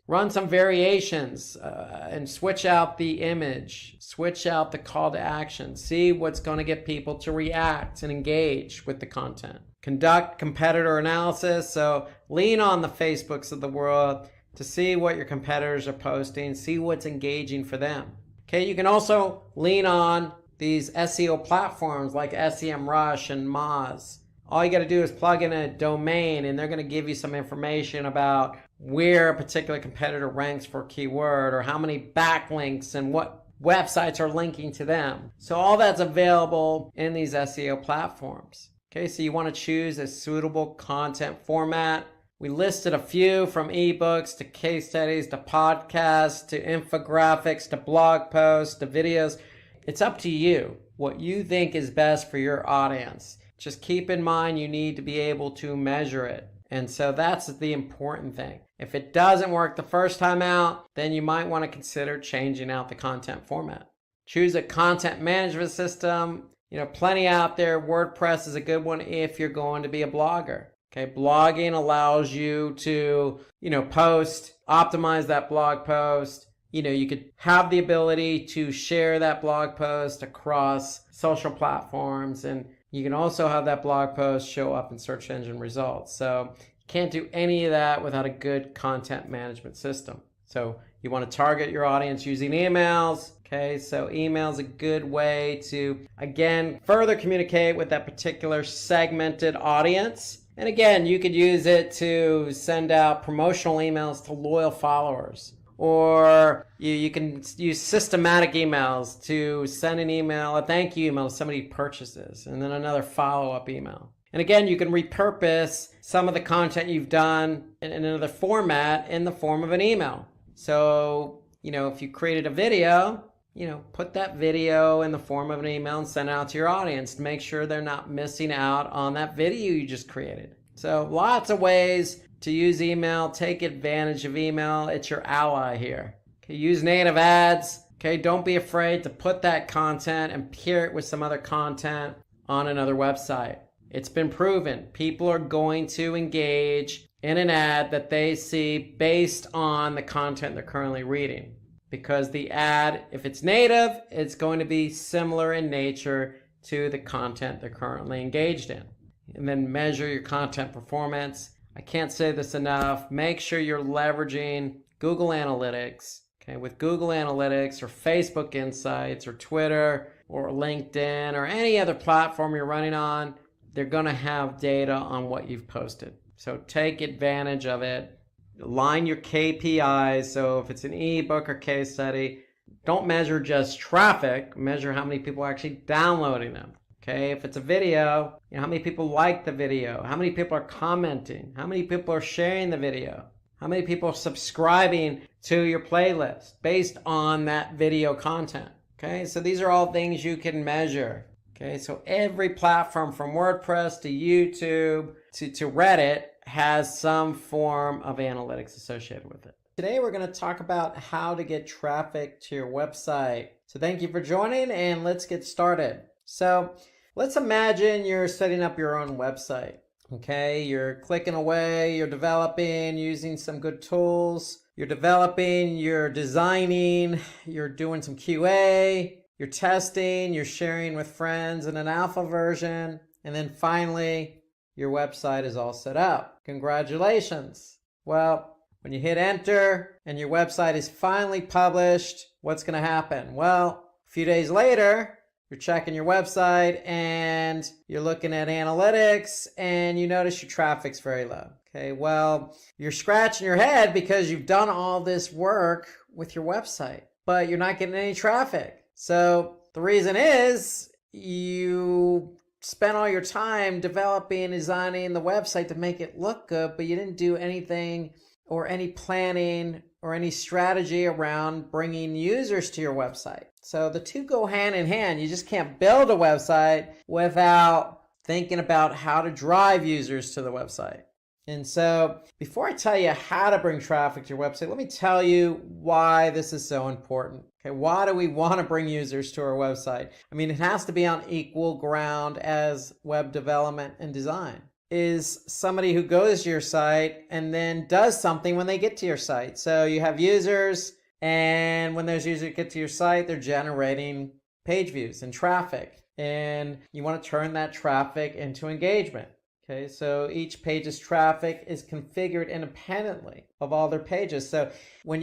Run some variations and switch out the image, switch out the call to action, see what's going to get people to react and engage with the content. Conduct competitor analysis, so lean on the Facebooks of the world to see what your competitors are posting, see what's engaging for them. Okay, you can also lean on these SEO platforms like SEMrush and Moz. All you got to do is plug in a domain and they're going to give you some information about where a particular competitor ranks for a keyword, or how many backlinks and what websites are linking to them. So all that's available in these SEO platforms. Okay, so you want to choose a suitable content format. We listed a few, from ebooks to case studies to podcasts to infographics to blog posts to videos. It's up to you what you think is best for your audience. Just keep in mind you need to be able to measure it. And so that's the important thing. If it doesn't work the first time out, then you might want to consider changing out the content format. Choose a content management system. Plenty out there. WordPress is a good one if you're going to be a blogger. Okay, blogging allows you to, post, optimize that blog post. You could have the ability to share that blog post across social platforms, and you can also have that blog post show up in search engine results. So you can't do any of that without a good content management system. So you want to target your audience using emails. Okay, so email is a good way to, again, further communicate with that particular segmented audience. And again, you could use it to send out promotional emails to loyal followers. Or you can use systematic emails to send an email, a thank you email to somebody who purchases, and then another follow-up email. And again, you can repurpose some of the content you've done in another format in the form of an email. So, if you created a video, put that video in the form of an email and send it out to your audience to make sure they're not missing out on that video you just created. So lots of ways to use email. Take advantage of email. It's your ally here. Okay, use native ads. Okay, don't be afraid to put that content and pair it with some other content on another website. It's been proven. People are going to engage in an ad that they see based on the content they're currently reading. Because the ad, if it's native, it's going to be similar in nature to the content they're currently engaged in. And then measure your content performance. I can't say this enough. Make sure you're leveraging Google Analytics. Okay, with Google Analytics or Facebook Insights or Twitter or LinkedIn or any other platform you're running on, they're going to have data on what you've posted. So take advantage of it. Align your KPIs. So if it's an ebook or case study, don't measure just traffic. Measure how many people are actually downloading them. Okay, if it's a video, how many people like the video? How many people are commenting? How many people are sharing the video? How many people are subscribing to your playlist based on that video content? Okay, so these are all things you can measure. Okay, so every platform from WordPress to YouTube to Reddit has some form of analytics associated with it. Today we're going to talk about how to get traffic to your website. So thank you for joining, and let's get started. So let's imagine you're setting up your own website. Okay, you're clicking away, you're developing using some good tools, you're developing, you're designing, you're doing some QA, you're testing, you're sharing with friends in an alpha version, and then finally your website is all set up. Congratulations. Well, when you hit enter and your website is finally published, what's going to happen? Well, a few days later, you're checking your website and you're looking at analytics and you notice your traffic's very low. Okay, well, you're scratching your head because you've done all this work with your website, but you're not getting any traffic. So the reason is you spent all your time developing and designing the website to make it look good, but you didn't do anything or any planning or any strategy around bringing users to your website. So the two go hand in hand. You just can't build a website without thinking about how to drive users to the website. And so before I tell you how to bring traffic to your website, let me tell you why this is so important. Okay, why do we want to bring users to our website? I mean, it has to be on equal ground as web development and design. Is somebody who goes to your site and then does something when they get to your site. So you have users, and when those users get to your site, they're generating page views and traffic. And you want to turn that traffic into engagement. Okay, so each page's traffic is configured independently of all their pages. So when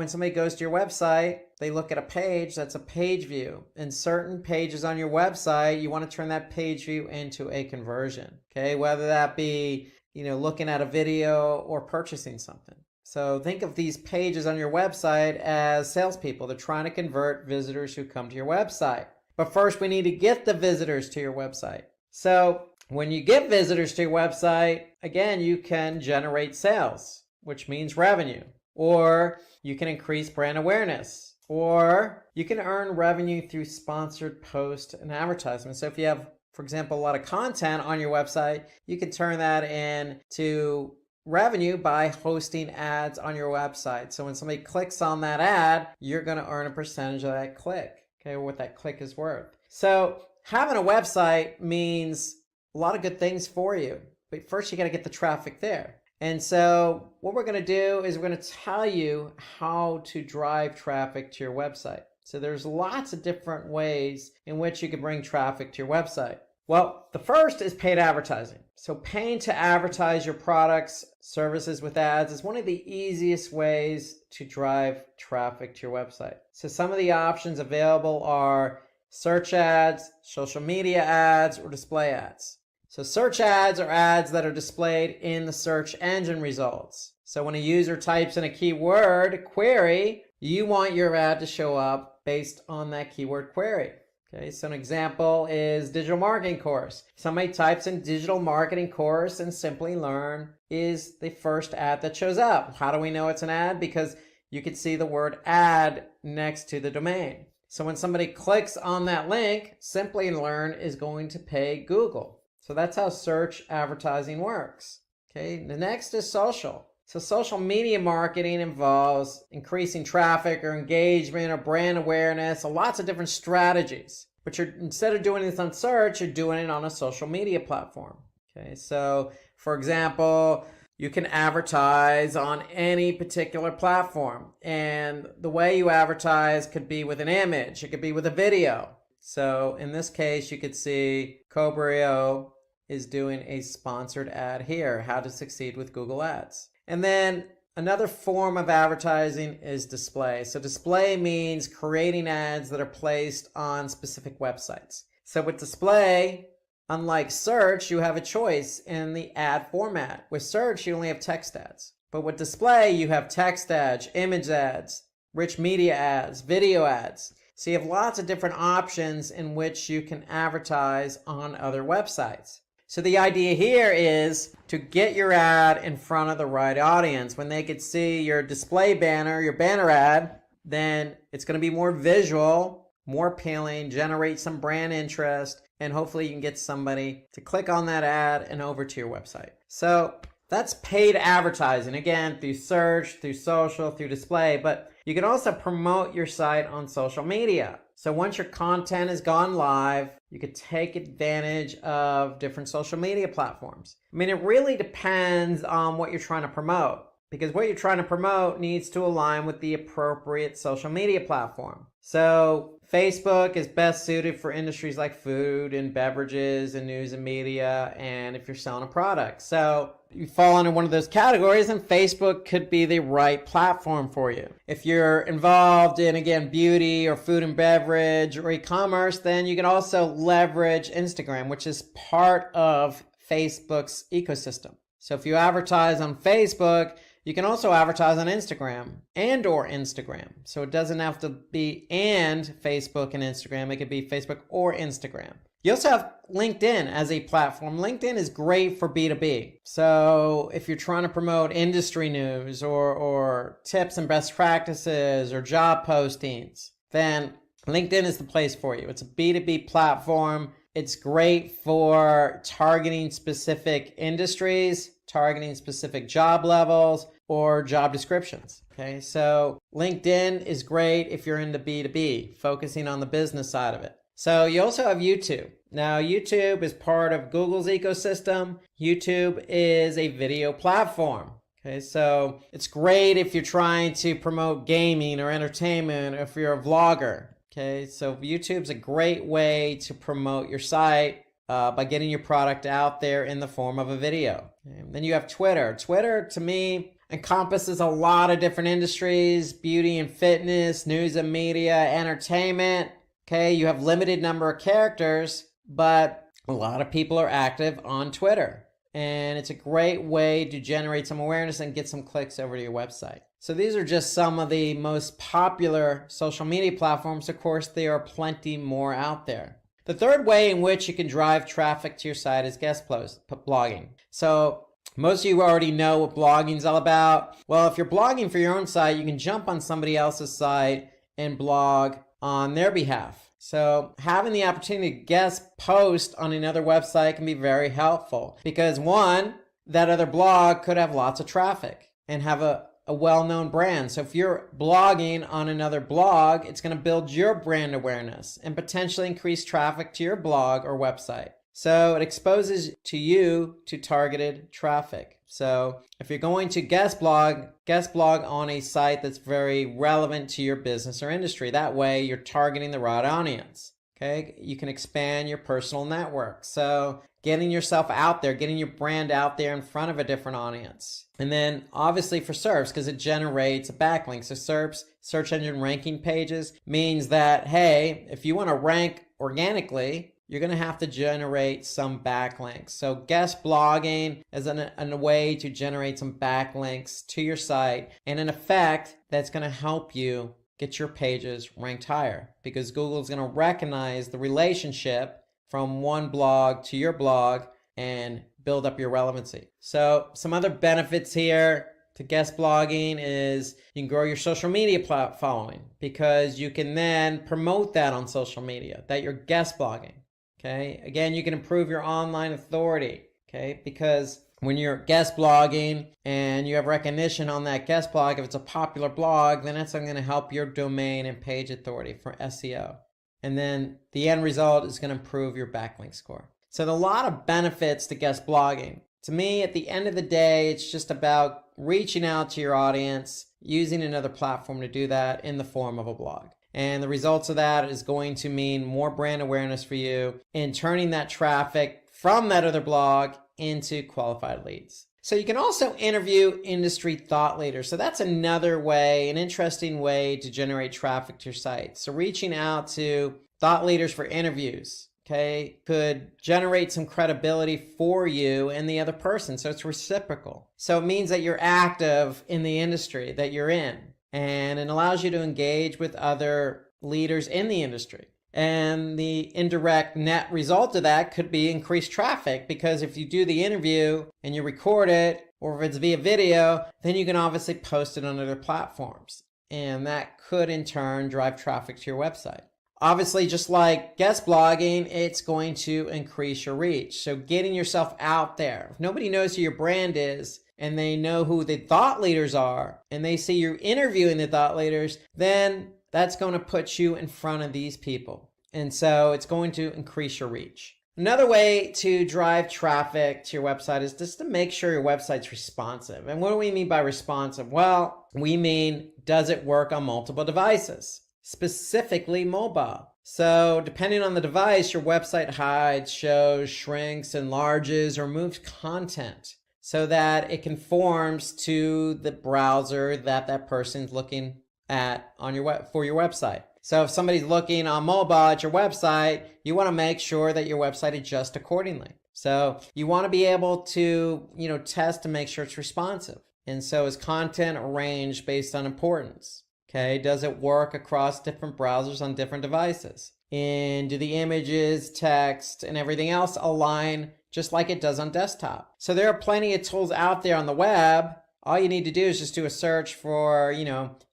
somebody goes to your website, they look at a page, that's a page view. And certain pages on your website, you want to turn that page view into a conversion. Okay, whether that be, looking at a video or purchasing something. So think of these pages on your website as salespeople. They're trying to convert visitors who come to your website. But first, we need to get the visitors to your website. So when you get visitors to your website, again, you can generate sales, which means revenue, or you can increase brand awareness, or you can earn revenue through sponsored posts and advertisements. So if you have, for example, a lot of content on your website, you can turn that into revenue by hosting ads on your website. So when somebody clicks on that ad, you're going to earn a percentage of that click, okay, what that click is worth. So having a website means a lot of good things for you, but first you got to get the traffic there. And so what we're going to do is we're going to tell you how to drive traffic to your website. So there's lots of different ways in which you can bring traffic to your website. Well, the first is paid advertising. So paying to advertise your products, services with ads is one of the easiest ways to drive traffic to your website. So some of the options available are search ads, social media ads, or display ads. So search ads are ads that are displayed in the search engine results. So when a user types in a keyword query, you want your ad to show up based on that keyword query. Okay, so an example is digital marketing course. Somebody types in digital marketing course and Simplilearn is the first ad that shows up. How do we know it's an ad? Because you can see the word ad next to the domain. So when somebody clicks on that link, Simplilearn is going to pay Google. So that's how search advertising works. Okay, the next is social. So social media marketing involves increasing traffic or engagement or brand awareness, so lots of different strategies. But instead of doing this on search, you're doing it on a social media platform. Okay, so for example, you can advertise on any particular platform. And the way you advertise could be with an image, it could be with a video. So in this case, you could see Cobrio is doing a sponsored ad here, how to succeed with Google Ads. And then another form of advertising is display. So display means creating ads that are placed on specific websites. So with display, unlike search, you have a choice in the ad format. With search, you only have text ads. But with display, you have text ads, image ads, rich media ads, video ads. So you have lots of different options in which you can advertise on other websites. So the idea here is to get your ad in front of the right audience. When they could see your display banner, your banner ad, then it's going to be more visual, more appealing, generate some brand interest, and hopefully you can get somebody to click on that ad and over to your website. So that's paid advertising, again, through search, through social, through display, but you can also promote your site on social media. So once your content has gone live, you could take advantage of different social media platforms. I mean, it really depends on what you're trying to promote, because what you're trying to promote needs to align with the appropriate social media platform. So Facebook is best suited for industries like food and beverages and news and media, and if you're selling a product. So you fall under one of those categories, and Facebook could be the right platform for you. If you're involved in, again, beauty or food and beverage or e-commerce, then you can also leverage Instagram, which is part of Facebook's ecosystem. So if you advertise on Facebook, you can also advertise on Instagram or Instagram. So it doesn't have to be and Facebook and Instagram. It could be Facebook or Instagram. You also have LinkedIn as a platform. LinkedIn is great for B2B. So if you're trying to promote industry news or tips and best practices or job postings, then LinkedIn is the place for you. It's a B2B platform. It's great for targeting specific industries, targeting specific job levels or job descriptions. Okay, so LinkedIn is great if you're into B2B, focusing on the business side of it. So you also have YouTube. Now, YouTube is part of Google's ecosystem. YouTube is a video platform. Okay, so it's great if you're trying to promote gaming or entertainment, or if you're a vlogger. Okay, so YouTube's a great way to promote your site by getting your product out there in the form of a video. Okay, then you have Twitter. Twitter, to me, encompasses a lot of different industries: beauty and fitness, news and media, entertainment. Okay, you have limited number of characters, but a lot of people are active on Twitter. And it's a great way to generate some awareness and get some clicks over to your website. So these are just some of the most popular social media platforms. Of course, there are plenty more out there. The third way in which you can drive traffic to your site is guest blogging. So most of you already know what blogging is all about. Well, if you're blogging for your own site, you can jump on somebody else's site and blog on their behalf. So having the opportunity to guest post on another website can be very helpful, because one, that other blog could have lots of traffic and have a well-known brand. So if you're blogging on another blog, it's going to build your brand awareness and potentially increase traffic to your blog or website. So it exposes to you to targeted traffic. So if you're going to guest blog on a site that's very relevant to your business or industry. That way you're targeting the right audience. Okay, you can expand your personal network. So getting yourself out there, getting your brand out there in front of a different audience. And then obviously for SERPs, because it generates a backlink. So SERPs, search engine ranking pages, means that, hey, if you want to rank organically you're going to have to generate some backlinks. So guest blogging is a way to generate some backlinks to your site. And in effect, that's going to help you get your pages ranked higher because Google's going to recognize the relationship from one blog to your blog and build up your relevancy. So some other benefits here to guest blogging is you can grow your social media following because you can then promote that on social media, that you're guest blogging. Okay. Again, you can improve your online authority. Okay. Because when you're guest blogging and you have recognition on that guest blog, if it's a popular blog, then that's going to help your domain and page authority for SEO. And then the end result is going to improve your backlink score. So there are a lot of benefits to guest blogging. To me, at the end of the day, it's just about reaching out to your audience, using another platform to do that in the form of a blog. And the results of that is going to mean more brand awareness for you and turning that traffic from that other blog into qualified leads. So you can also interview industry thought leaders. So that's another way, an interesting way to generate traffic to your site. So reaching out to thought leaders for interviews, okay, could generate some credibility for you and the other person. So it's reciprocal. So it means that you're active in the industry that you're in, and it allows you to engage with other leaders in the industry. And the indirect net result of that could be increased traffic, because if you do the interview and you record it, or if it's via video, then you can obviously post it on other platforms. And that could in turn drive traffic to your website. Obviously, just like guest blogging, it's going to increase your reach. So getting yourself out there. If nobody knows who your brand is and they know who the thought leaders are and they see you interviewing the thought leaders, then that's going to put you in front of these people. And so it's going to increase your reach. Another way to drive traffic to your website is just to make sure your website's responsive. And what do we mean by responsive? Well, we mean, does it work on multiple devices? Specifically mobile. So depending on the device, your website hides, shows, shrinks, enlarges, or moves content so that it conforms to the browser that that person's looking at on your for your website. So if somebody's looking on mobile at your website, you want to make sure that your website adjusts accordingly. So you want to be able to, test to make sure it's responsive. And so is content arranged based on importance? Okay, does it work across different browsers on different devices? And do the images, text, and everything else align just like it does on desktop? So there are plenty of tools out there on the web. All you need to do is just do a search for,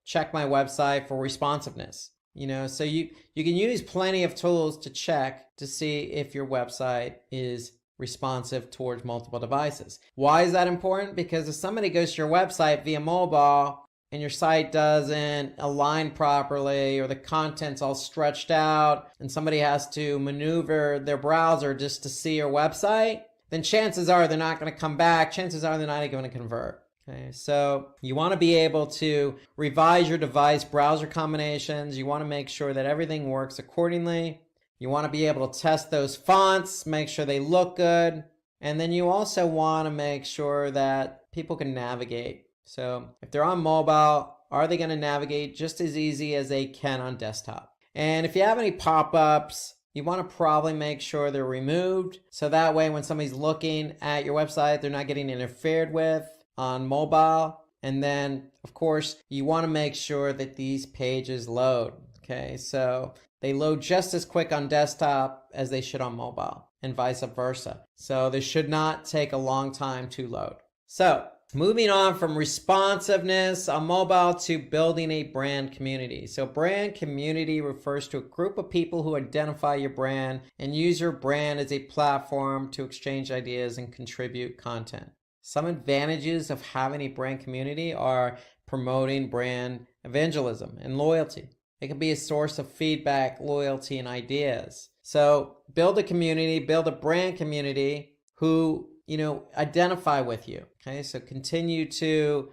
check my website for responsiveness. So you can use plenty of tools to check to see if your website is responsive towards multiple devices. Why is that important? Because if somebody goes to your website via mobile and your site doesn't align properly, or the content's all stretched out and somebody has to maneuver their browser just to see your website, then chances are they're not going to come back. Chances are they're not going to convert. Okay, so you want to be able to revise your device browser combinations. You want to make sure that everything works accordingly. You want to be able to test those fonts, make sure they look good. And then you also want to make sure that people can navigate. So if they're on mobile, are they going to navigate just as easy as they can on desktop? And if you have any pop-ups, you want to probably make sure they're removed. So that way when somebody's looking at your website, they're not getting interfered with on mobile. And then, of course, you want to make sure that these pages load. Okay, so they load just as quick on desktop as they should on mobile, and vice versa. So they should not take a long time to load. So moving on from responsiveness on mobile to building a brand community. So brand community refers to a group of people who identify your brand and use your brand as a platform to exchange ideas and contribute content. Some advantages of having a brand community are promoting brand evangelism and loyalty. It can be a source of feedback, loyalty, and ideas. So build a community, build a brand community who, identify with you. Okay, so continue to,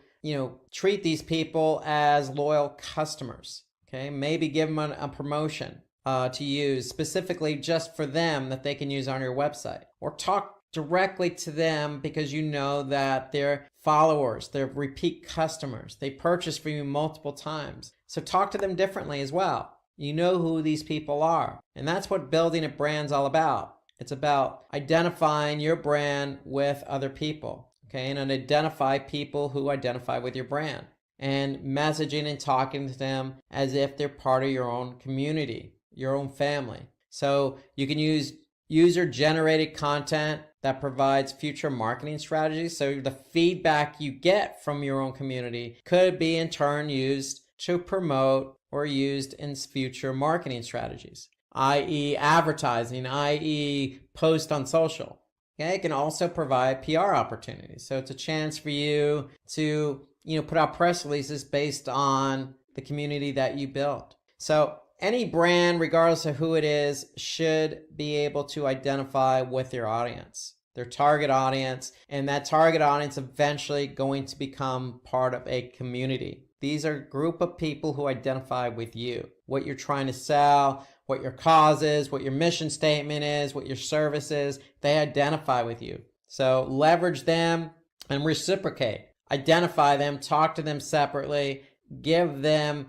treat these people as loyal customers. Okay, maybe give them a promotion to use specifically just for them that they can use on your website, or talk directly to them because you know that they're followers, they're repeat customers, they purchase from you multiple times. So talk to them differently as well. You know who these people are. And that's what building a brand's all about. It's about identifying your brand with other people, okay? And identify people who identify with your brand and messaging and talking to them as if they're part of your own community, your own family. So you can use user-generated content that provides future marketing strategies. So the feedback you get from your own community could be in turn used to promote or used in future marketing strategies, i.e. advertising, i.e. post on social. Okay, it can also provide PR opportunities. So it's a chance for you to, put out press releases based on the community that you built. So any brand, regardless of who it is, should be able to identify with their audience, their target audience, and that target audience eventually going to become part of a community. These are a group of people who identify with you, what you're trying to sell, what your cause is, what your mission statement is, what your service is. They identify with you. So leverage them and reciprocate. Identify them, talk to them separately, give them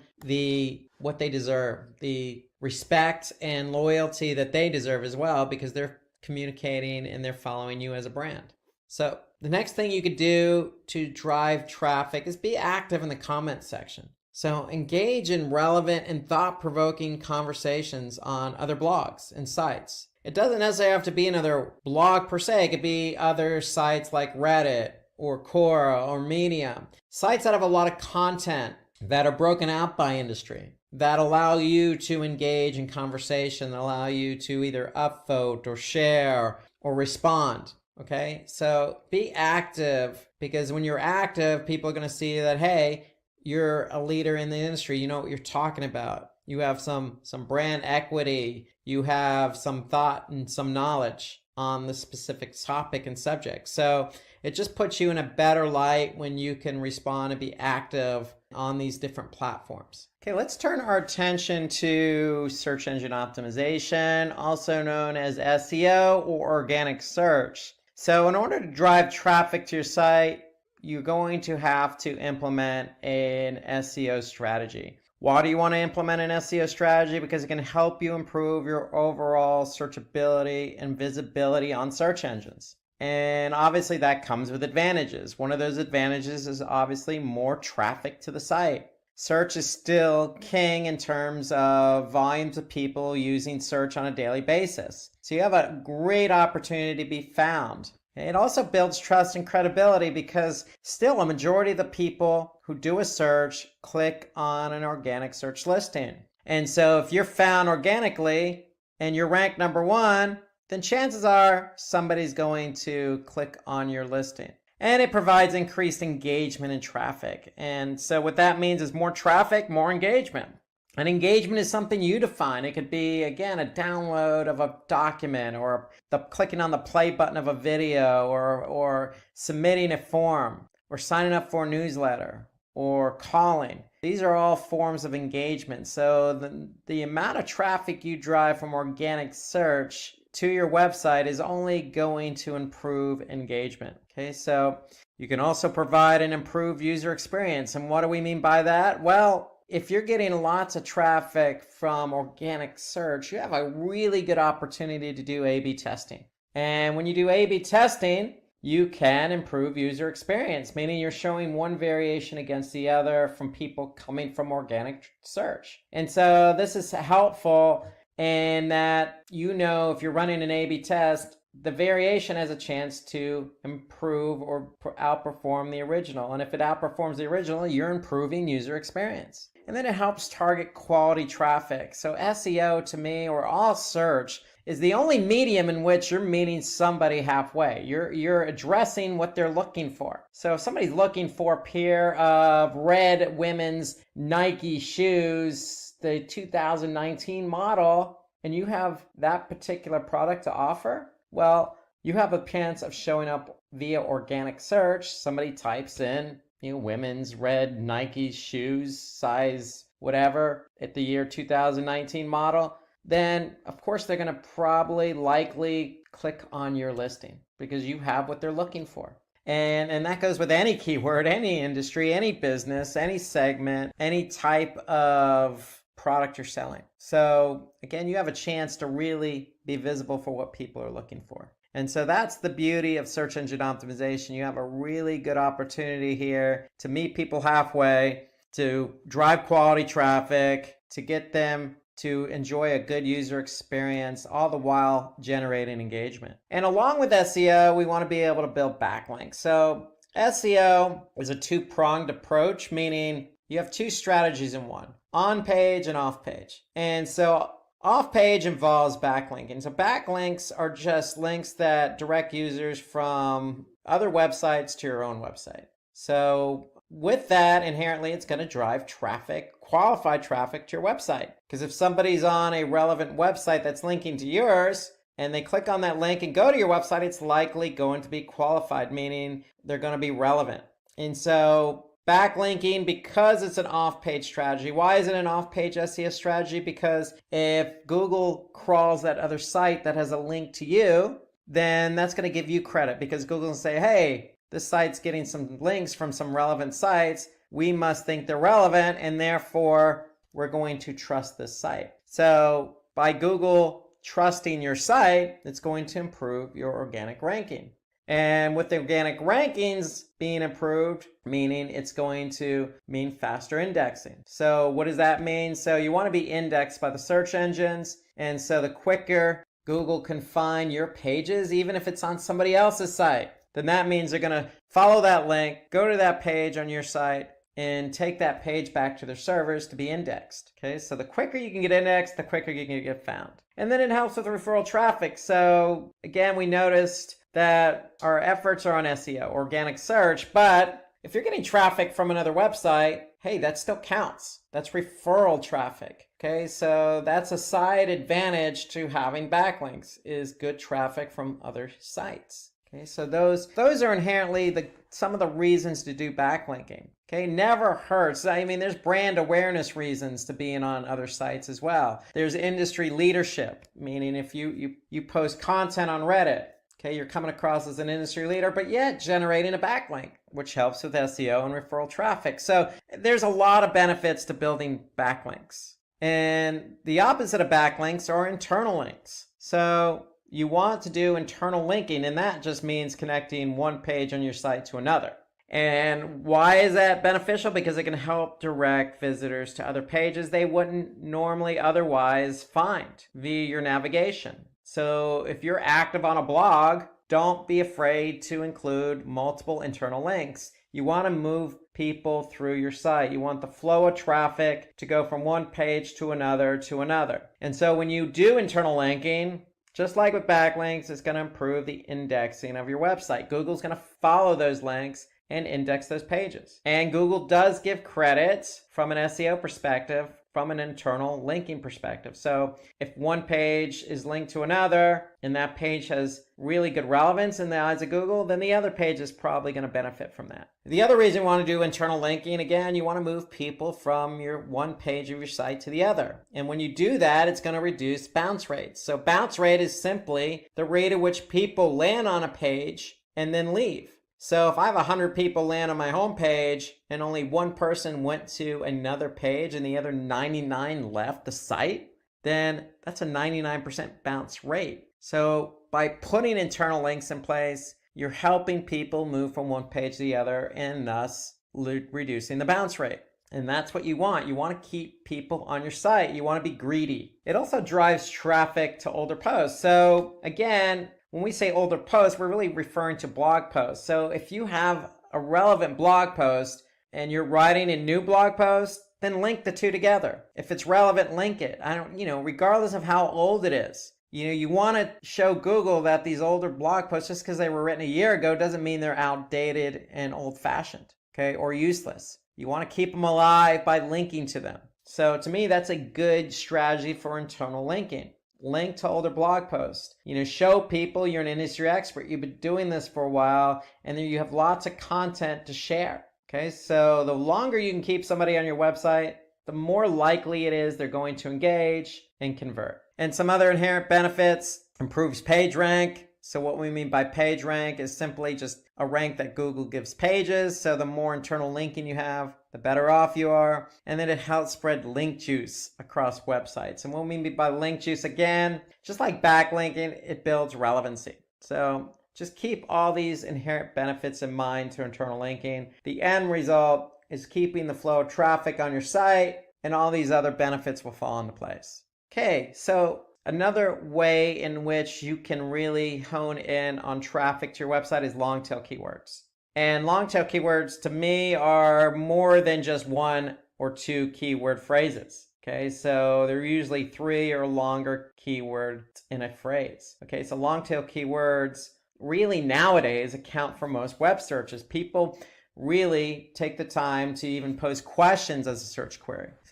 what they deserve, the respect and loyalty that they deserve as well, because they're communicating and they're following you as a brand. So the next thing you could do to drive traffic is be active in the comment section. So engage in relevant and thought-provoking conversations on other blogs and sites. It doesn't necessarily have to be another blog per se. It could be other sites like Reddit or Quora or Medium. Sites that have a lot of content that are broken out by industry, that allow you to engage in conversation, that allow you to either upvote or share or respond. Okay, so be active, because when you're active, people are going to see that, hey, you're a leader in the industry. You know what you're talking about. You have some brand equity. You have some thought and some knowledge on the specific topic and subject. So it just puts you in a better light when you can respond and be active on these different platforms. Okay, let's turn our attention to search engine optimization, also known as SEO or organic search. So in order to drive traffic to your site, you're going to have to implement an SEO strategy. Why do you want to implement an SEO strategy? Because it can help you improve your overall searchability and visibility on search engines. And obviously that comes with advantages. One of those advantages is obviously more traffic to the site. Search is still king in terms of volumes of people using search on a daily basis. So you have a great opportunity to be found. It also builds trust and credibility, because still a majority of the people who do a search click on an organic search listing. And so if you're found organically and you're ranked number 1, then chances are somebody's going to click on your listing. And it provides increased engagement and traffic. And so what that means is more traffic, more engagement. And engagement is something you define. It could be, again, a download of a document, or the clicking on the play button of a video, or submitting a form, or signing up for a newsletter, or calling. These are all forms of engagement. So the amount of traffic you drive from organic search to your website is only going to improve engagement. Okay, so you can also provide an improved user experience. And what do we mean by that? Well, if you're getting lots of traffic from organic search, you have a really good opportunity to do A/B testing. And when you do A/B testing, you can improve user experience, meaning you're showing one variation against the other from people coming from organic search. And so this is helpful in that, if you're running an A/B test, the variation has a chance to improve or outperform the original. And if it outperforms the original, you're improving user experience. And then it helps target quality traffic. So SEO, to me, or all search, is the only medium in which you're meeting somebody halfway. You're addressing what they're looking for. So if somebody's looking for a pair of red women's Nike shoes, the 2019 model, and you have that particular product to offer, well, you have a chance of showing up via organic search. Somebody types in, women's red Nike shoes, size whatever, at the year 2019 model, then of course they're going to likely click on your listing, because you have what they're looking for. And that goes with any keyword, any industry, any business, any segment, any type of product you're selling. So again, you have a chance to really be visible for what people are looking for. And so that's the beauty of search engine optimization. You have a really good opportunity here to meet people halfway, to drive quality traffic, to get them to enjoy a good user experience, all the while generating engagement. And along with SEO, we want to be able to build backlinks. So SEO is a two-pronged approach, meaning you have two strategies in one, on-page and off-page. And so off-page involves backlinking. So backlinks are just links that direct users from other websites to your own website. So with that, inherently, it's going to drive traffic, qualified traffic to your website. Because if somebody's on a relevant website that's linking to yours, and they click on that link and go to your website, it's likely going to be qualified, meaning they're going to be relevant. And so backlinking, because it's an off-page strategy. Why is it an off-page SEO strategy? Because if Google crawls that other site that has a link to you, then that's going to give you credit, because Google will say, hey, this site's getting some links from some relevant sites. We must think they're relevant, and therefore we're going to trust this site. So by Google trusting your site, it's going to improve your organic ranking. And with the organic rankings being improved, meaning it's going to mean faster indexing. So what does that mean? So you want to be indexed by the search engines. And so the quicker Google can find your pages, even if it's on somebody else's site, then that means they're going to follow that link, go to that page on your site, and take that page back to their servers to be indexed. Okay, so the quicker you can get indexed, the quicker you can get found. And then it helps with referral traffic. So again, we noticed that our efforts are on SEO, organic search, but if you're getting traffic from another website, hey, that still counts. That's referral traffic. Okay, so that's a side advantage to having backlinks, is good traffic from other sites. Okay, so those are inherently some of the reasons to do backlinking. Okay, never hurts. I mean, there's brand awareness reasons to being on other sites as well. There's industry leadership, meaning if you post content on Reddit, okay, you're coming across as an industry leader, but yet generating a backlink, which helps with SEO and referral traffic. So there's a lot of benefits to building backlinks. And the opposite of backlinks are internal links. So you want to do internal linking, and that just means connecting one page on your site to another. And why is that beneficial? Because it can help direct visitors to other pages they wouldn't normally otherwise find via your navigation. So if you're active on a blog, don't be afraid to include multiple internal links. You want to move people through your site. You want the flow of traffic to go from one page to another to another. And so when you do internal linking, just like with backlinks, it's going to improve the indexing of your website. Google's going to follow those links and index those pages. And Google does give credits from an SEO perspective, from an internal linking perspective. So if one page is linked to another and that page has really good relevance in the eyes of Google, then the other page is probably going to benefit from that. The other reason you want to do internal linking, again, you want to move people from your one page of your site to the other. And when you do that, it's going to reduce bounce rates. So bounce rate is simply the rate at which people land on a page and then leave. So if I have 100 people land on my home page and only one person went to another page and the other 99 left the site, then that's a 99% bounce rate. So by putting internal links in place, you're helping people move from one page to the other and thus reducing the bounce rate. And that's what you want. You want to keep people on your site. You want to be greedy. It also drives traffic to older posts. So again, when we say older posts, we're really referring to blog posts. So if you have a relevant blog post and you're writing a new blog post, then link the two together. If it's relevant, link it. Regardless of how old it is. You want to show Google that these older blog posts, just because they were written a year ago, doesn't mean they're outdated and old-fashioned, okay, or useless. You want to keep them alive by linking to them. So to me, that's a good strategy for internal linking. Link to older blog posts. Show people you're an industry expert. You've been doing this for a while, and then you have lots of content to share. Okay, so the longer you can keep somebody on your website, the more likely it is they're going to engage and convert. And some other inherent benefits: improves page rank, So what we mean by page rank is simply just a rank that Google gives pages. So the more internal linking you have, the better off you are. And then it helps spread link juice across websites. And what we mean by link juice, again, just like backlinking, it builds relevancy. So just keep all these inherent benefits in mind to internal linking. The end result is keeping the flow of traffic on your site, and all these other benefits will fall into place. Okay, so another way in which you can really hone in on traffic to your website is long tail keywords. And long tail keywords to me are more than just one or two keyword phrases. Okay, so they're usually 3 or longer keywords in a phrase. Okay, so long tail keywords really nowadays account for most web searches. People really take the time to even pose questions as a search query. It's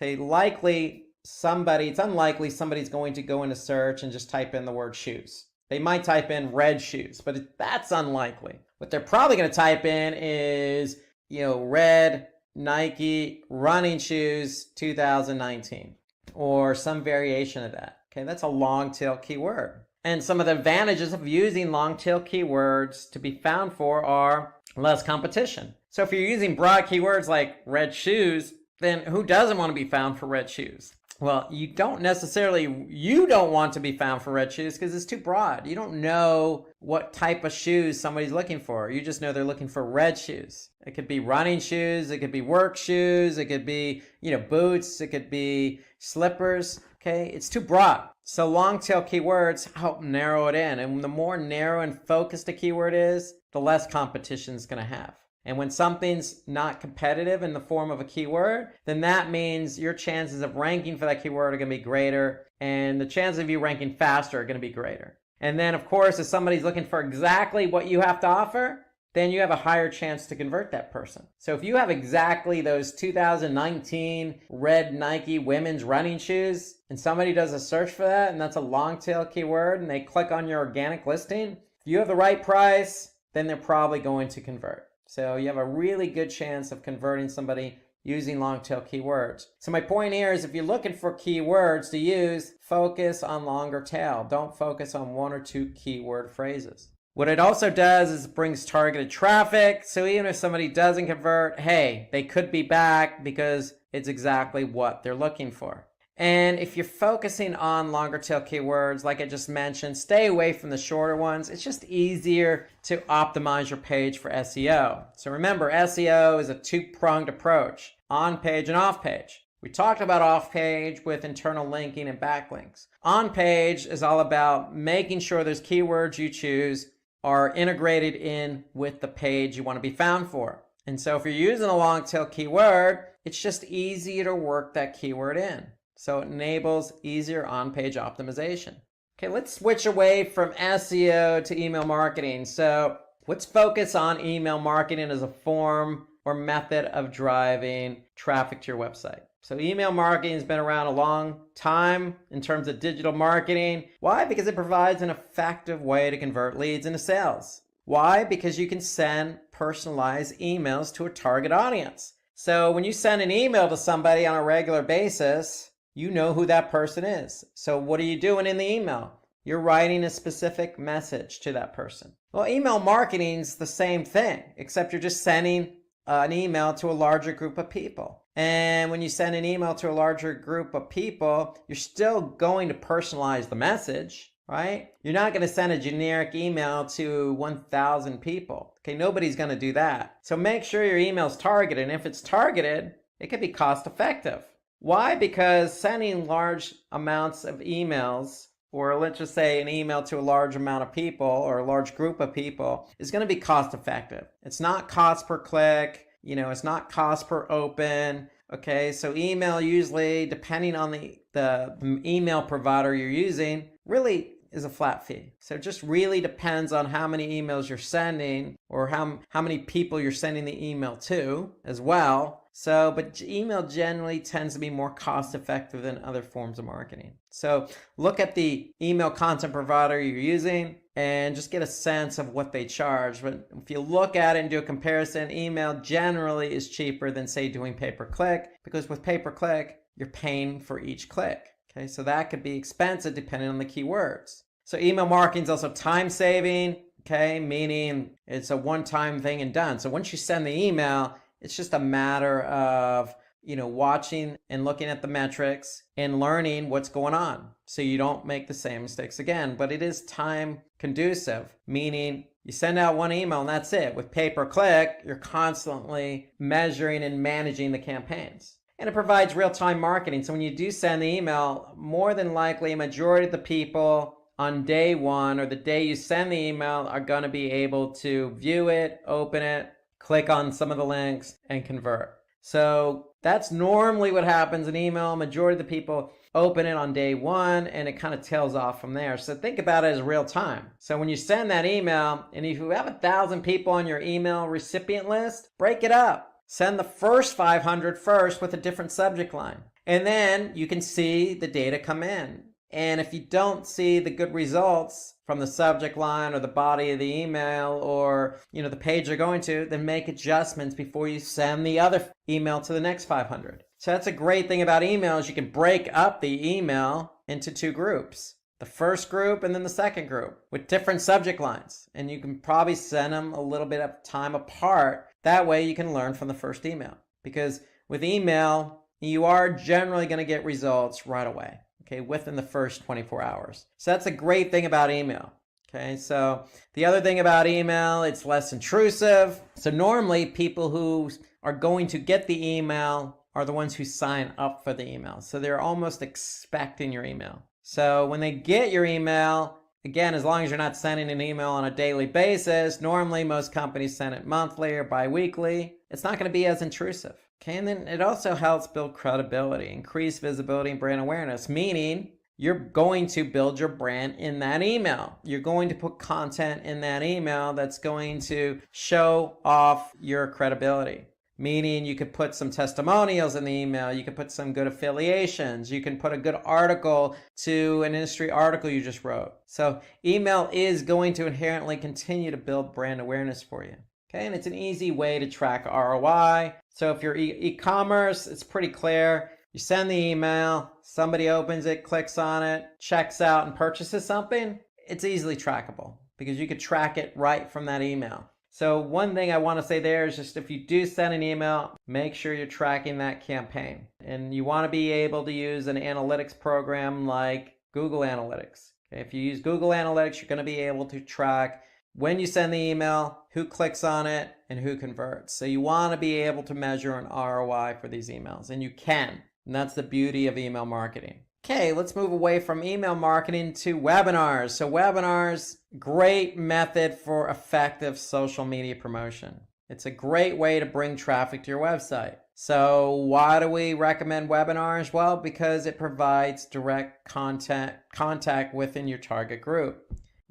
unlikely somebody's going to go into search and just type in the word shoes. They might type in red shoes, but that's unlikely. What they're probably going to type in is, red Nike running shoes 2019 or some variation of that. Okay, that's a long tail keyword. And some of the advantages of using long tail keywords to be found for are less competition. So if you're using broad keywords like red shoes, then who doesn't want to be found for red shoes? Well, you don't want to be found for red shoes because it's too broad. You don't know what type of shoes somebody's looking for. You just know they're looking for red shoes. It could be running shoes. It could be work shoes. It could be, boots. It could be slippers. Okay, it's too broad. So long tail keywords help narrow it in. And the more narrow and focused a keyword is, the less competition it's going to have. And when something's not competitive in the form of a keyword, then that means your chances of ranking for that keyword are going to be greater, and the chances of you ranking faster are going to be greater. And then, of course, if somebody's looking for exactly what you have to offer, then you have a higher chance to convert that person. So if you have exactly those 2019 red Nike women's running shoes, and somebody does a search for that, and that's a long tail keyword, and they click on your organic listing, if you have the right price, then they're probably going to convert. So you have a really good chance of converting somebody using long tail keywords. So my point here is if you're looking for keywords to use, focus on longer tail. Don't focus on 1 or 2 keyword phrases. What it also does is it brings targeted traffic. So even if somebody doesn't convert, hey, they could be back because it's exactly what they're looking for. And if you're focusing on longer tail keywords, like I just mentioned, stay away from the shorter ones. It's just easier to optimize your page for SEO. So remember, SEO is a 2-pronged approach, on page and off page. We talked about off page with internal linking and backlinks. On page is all about making sure those keywords you choose are integrated in with the page you want to be found for. And so if you're using a long tail keyword, it's just easier to work that keyword in. So it enables easier on-page optimization. Okay, let's switch away from SEO to email marketing. So let's focus on email marketing as a form or method of driving traffic to your website. So email marketing has been around a long time in terms of digital marketing. Why? Because it provides an effective way to convert leads into sales. Why? Because you can send personalized emails to a target audience. So when you send an email to somebody on a regular basis, you know who that person is. So what are you doing in the email? You're writing a specific message to that person. Well, email marketing is the same thing, except you're just sending an email to a larger group of people. And when you send an email to a larger group of people, you're still going to personalize the message, right? You're not going to send a generic email to 1,000 people. Okay, nobody's going to do that. So make sure your email is targeted. And if it's targeted, it can be cost effective. Why? Because sending large amounts of emails, or let's just say an email to a large amount of people or a large group of people, is going to be cost effective. It's not cost per click, it's not cost per open. Okay, so email usually, depending on the email provider you're using, really is a flat fee. So it just really depends on how many emails you're sending or how many people you're sending the email to as well. So, but email generally tends to be more cost effective than other forms of marketing. So look at the email content provider you're using and just get a sense of what they charge. But if you look at it and do a comparison, email generally is cheaper than, say, doing pay-per-click, because with pay-per-click, you're paying for each click. Okay, so that could be expensive depending on the keywords. So email marketing is also time saving, okay, meaning it's a one-time thing and done. So once you send the email, it's just a matter of watching and looking at the metrics and learning what's going on so you don't make the same mistakes again. But it is time conducive, meaning you send out one email and that's it. With pay-per-click, you're constantly measuring and managing the campaigns. And it provides real-time marketing. So when you do send the email, more than likely a majority of the people on day one or the day you send the email are going to be able to view it, open it, click on some of the links, and convert. So that's normally what happens in email. Majority of the people open it on day one and it kind of tails off from there. So think about it as real time. So when you send that email, and if you have 1,000 people on your email recipient list, break it up. Send the first 500 first with a different subject line. And then you can see the data come in. And if you don't see the good results from the subject line or the body of the email or the page you're going to, then make adjustments before you send the other email to the next 500. So that's a great thing about email is you can break up the email into two groups. The first group and then the second group with different subject lines. And you can probably send them a little bit of time apart. That way you can learn from the first email. Because with email, you are generally going to get results right away. Okay, within the first 24 hours. So that's a great thing about email. Okay, so the other thing about email, it's less intrusive. So normally people who are going to get the email are the ones who sign up for the email. So they're almost expecting your email. So when they get your email, again, as long as you're not sending an email on a daily basis, normally most companies send it monthly or bi-weekly, it's not going to be as intrusive. Okay, and then it also helps build credibility, increase visibility and brand awareness, meaning you're going to build your brand in that email. You're going to put content in that email that's going to show off your credibility. Meaning you could put some testimonials in the email, you could put some good affiliations, you can put a good article to an industry article you just wrote. So email is going to inherently continue to build brand awareness for you. Okay, and it's an easy way to track ROI. So if you're e-commerce, it's pretty clear. You send the email, somebody opens it, clicks on it, checks out and purchases something, it's easily trackable because you could track it right from that email. So one thing I want to say there is just if you do send an email, make sure you're tracking that campaign. And you want to be able to use an analytics program like Google Analytics. Okay, if you use Google Analytics, you're going to be able to track when you send the email, who clicks on it, and who converts. So you want to be able to measure an ROI for these emails, and you can. And that's the beauty of email marketing. Okay, let's move away from email marketing to webinars. So webinars, great method for effective social media promotion. It's a great way to bring traffic to your website. So why do we recommend webinars? Well, because it provides direct contact within your target group.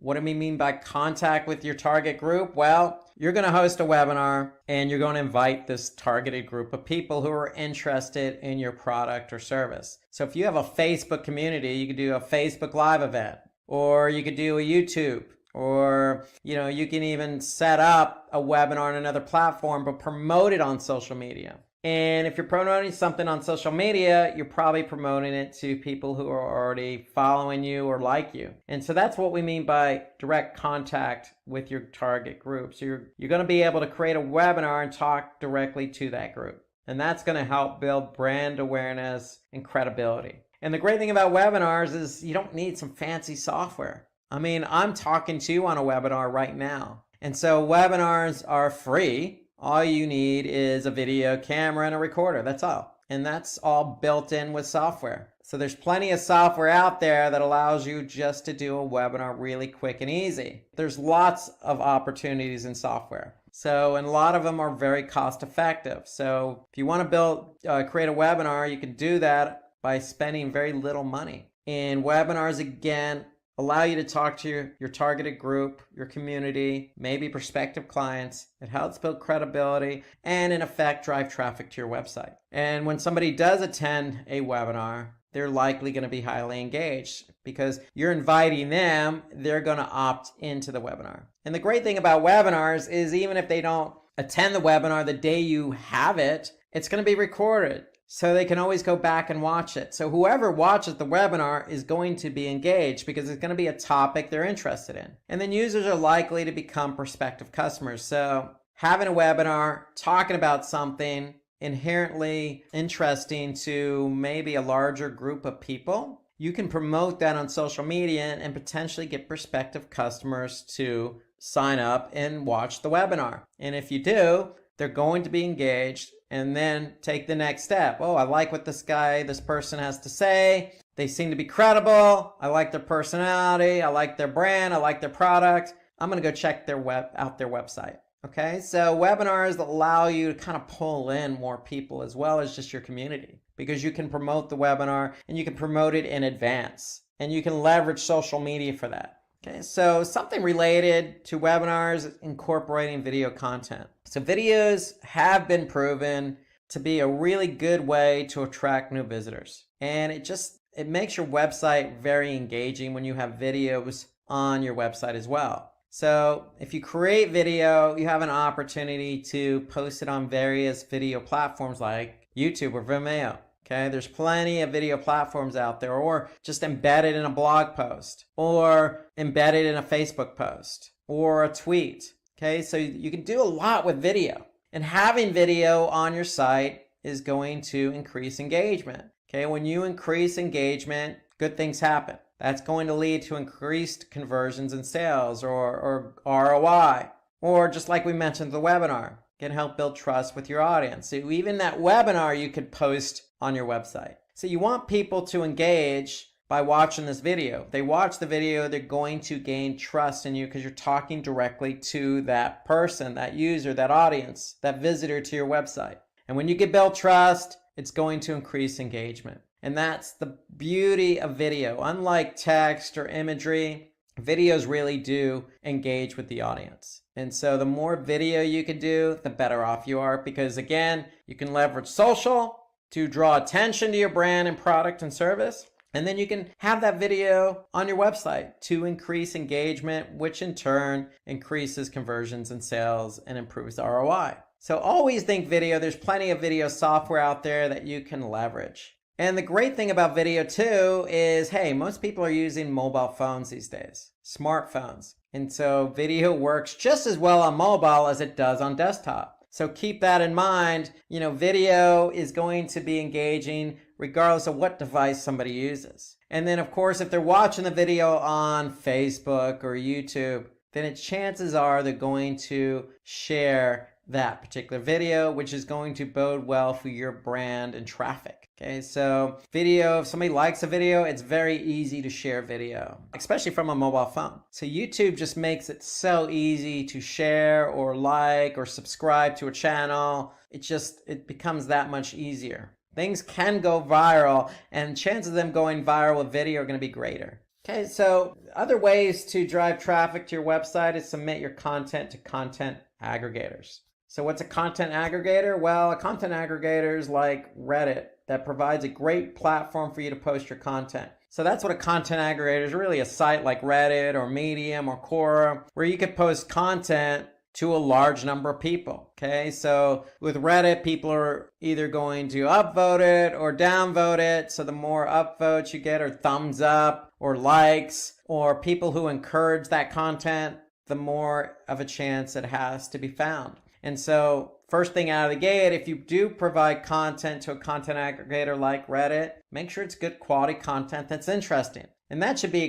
What do we mean by contact with your target group? Well, you're going to host a webinar and you're going to invite this targeted group of people who are interested in your product or service. So if you have a Facebook community, you could do a Facebook Live event, or you could do a YouTube, or you can even set up a webinar on another platform but promote it on social media. And if you're promoting something on social media, you're probably promoting it to people who are already following you or like you. And so that's what we mean by direct contact with your target group. So you're going to be able to create a webinar and talk directly to that group. And that's going to help build brand awareness and credibility. And the great thing about webinars is you don't need some fancy software. I mean, I'm talking to you on a webinar right now. And so webinars are free. All you need is a video camera and a recorder. That's all. And that's all built in with software. So there's plenty of software out there that allows you just to do a webinar really quick and easy. There's lots of opportunities in software. So, and a lot of them are very cost effective. So if you want to create a webinar, you can do that by spending very little money. And webinars, again, allow you to talk to your targeted group, your community, maybe prospective clients. It helps build credibility and, in effect, drive traffic to your website. And when somebody does attend a webinar, they're likely going to be highly engaged because you're inviting them, they're going to opt into the webinar. And the great thing about webinars is even if they don't attend the webinar the day you have it, it's going to be recorded. so they can always go back and watch it. So whoever watches the webinar is going to be engaged because it's going to be a topic they're interested in. And then users are likely to become prospective customers. So having a webinar, talking about something inherently interesting to maybe a larger group of people, you can promote that on social media and potentially get prospective customers to sign up and watch the webinar. And if you do, they're going to be engaged and then take the next step. Oh, I like what this person has to say. They seem to be credible. I like their personality. I like their brand. I like their product. I'm going to go check out their website. Okay, so webinars allow you to kind of pull in more people as well as just your community, because you can promote the webinar and you can promote it in advance and you can leverage social media for that. Okay, so something related to webinars is incorporating video content. So videos have been proven to be a really good way to attract new visitors. And it makes your website very engaging when you have videos on your website as well. So if you create video, you have an opportunity to post it on various video platforms like YouTube or Vimeo. Okay, there's plenty of video platforms out there, or just embedded in a blog post, or embedded in a Facebook post, or a tweet. Okay, so you can do a lot with video. And having video on your site is going to increase engagement. Okay, when you increase engagement, good things happen. That's going to lead to increased conversions and sales, or ROI, or just like we mentioned, the webinar can help build trust with your audience. So even that webinar you could post on your website. So you want people to engage by watching this video. If they watch the video, they're going to gain trust in you because you're talking directly to that person, that user, that audience, that visitor to your website. And when you can build trust, it's going to increase engagement. And that's the beauty of video. Unlike text or imagery, videos really do engage with the audience. And so the more video you can do, the better off you are, because again, you can leverage social to draw attention to your brand and product and service. And then you can have that video on your website to increase engagement, which in turn increases conversions and sales and improves the ROI. So always think video. There's plenty of video software out there that you can leverage. And the great thing about video too is, hey, most people are using mobile phones these days, smartphones. And so video works just as well on mobile as it does on desktop. So keep that in mind. Video is going to be engaging regardless of what device somebody uses. And then of course, if they're watching the video on Facebook or YouTube, then chances are they're going to share that particular video, which is going to bode well for your brand and traffic. Okay, so video, if somebody likes a video, it's very easy to share video, especially from a mobile phone. So YouTube just makes it so easy to share or like or subscribe to a channel. It becomes that much easier. Things can go viral, and chances of them going viral with video are going to be greater. Okay, so other ways to drive traffic to your website is submit your content to content aggregators. So what's a content aggregator? Well, a content aggregator is like Reddit that provides a great platform for you to post your content. So that's what a content aggregator is, really a site like Reddit or Medium or Quora, where you could post content to a large number of people. Okay, so with Reddit, people are either going to upvote it or downvote it. So the more upvotes you get, or thumbs up or likes, or people who encourage that content, the more of a chance it has to be found. And so first thing out of the gate, if you do provide content to a content aggregator like Reddit, make sure it's good quality content that's interesting. And that should be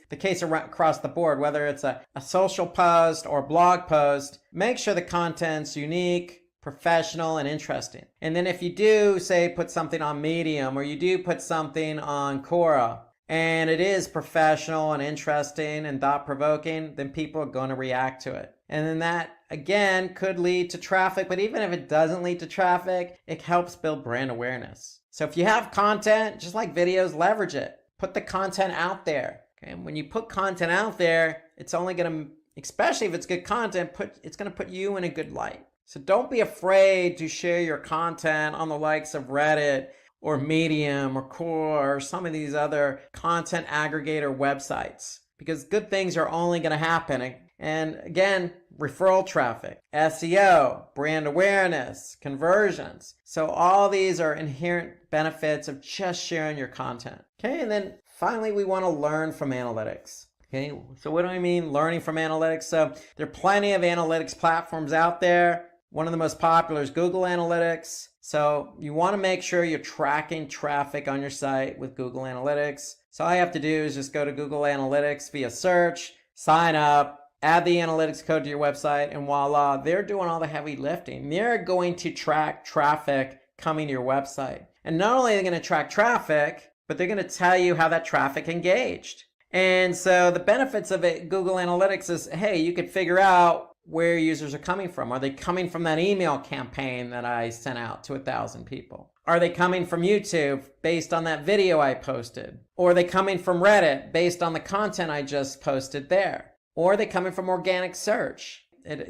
the case across the board, whether it's a social post or blog post. Make sure the content's unique, professional, and interesting. And then if you do, say, put something on Medium, or you do put something on Quora, and it is professional and interesting and thought-provoking, then people are going to react to it. And then that, again, could lead to traffic. But even if it doesn't lead to traffic, it helps build brand awareness. So if you have content, just like videos, leverage it. Put the content out there. Okay? And when you put content out there, it's only going to, especially if it's good content, it's going to put you in a good light. So don't be afraid to share your content on the likes of Reddit or Medium or Quora or some of these other content aggregator websites, because good things are only going to happen. And again, referral traffic, SEO, brand awareness, conversions. So all these are inherent benefits of just sharing your content. Okay, and then finally, we want to learn from analytics. Okay, so what do I mean learning from analytics? So there are plenty of analytics platforms out there. One of the most popular is Google Analytics. So you want to make sure you're tracking traffic on your site with Google Analytics. So all you have to do is just go to Google Analytics via search, sign up, add the analytics code to your website, and voila, they're doing all the heavy lifting. They're going to track traffic coming to your website. And not only are they going to track traffic, but they're going to tell you how that traffic engaged. And so the benefits of it, Google Analytics is, hey, you could figure out where users are coming from. Are they coming from that email campaign that I sent out to 1,000 people? Are they coming from YouTube based on that video I posted? Or are they coming from Reddit based on the content I just posted there? Or are they coming from organic search?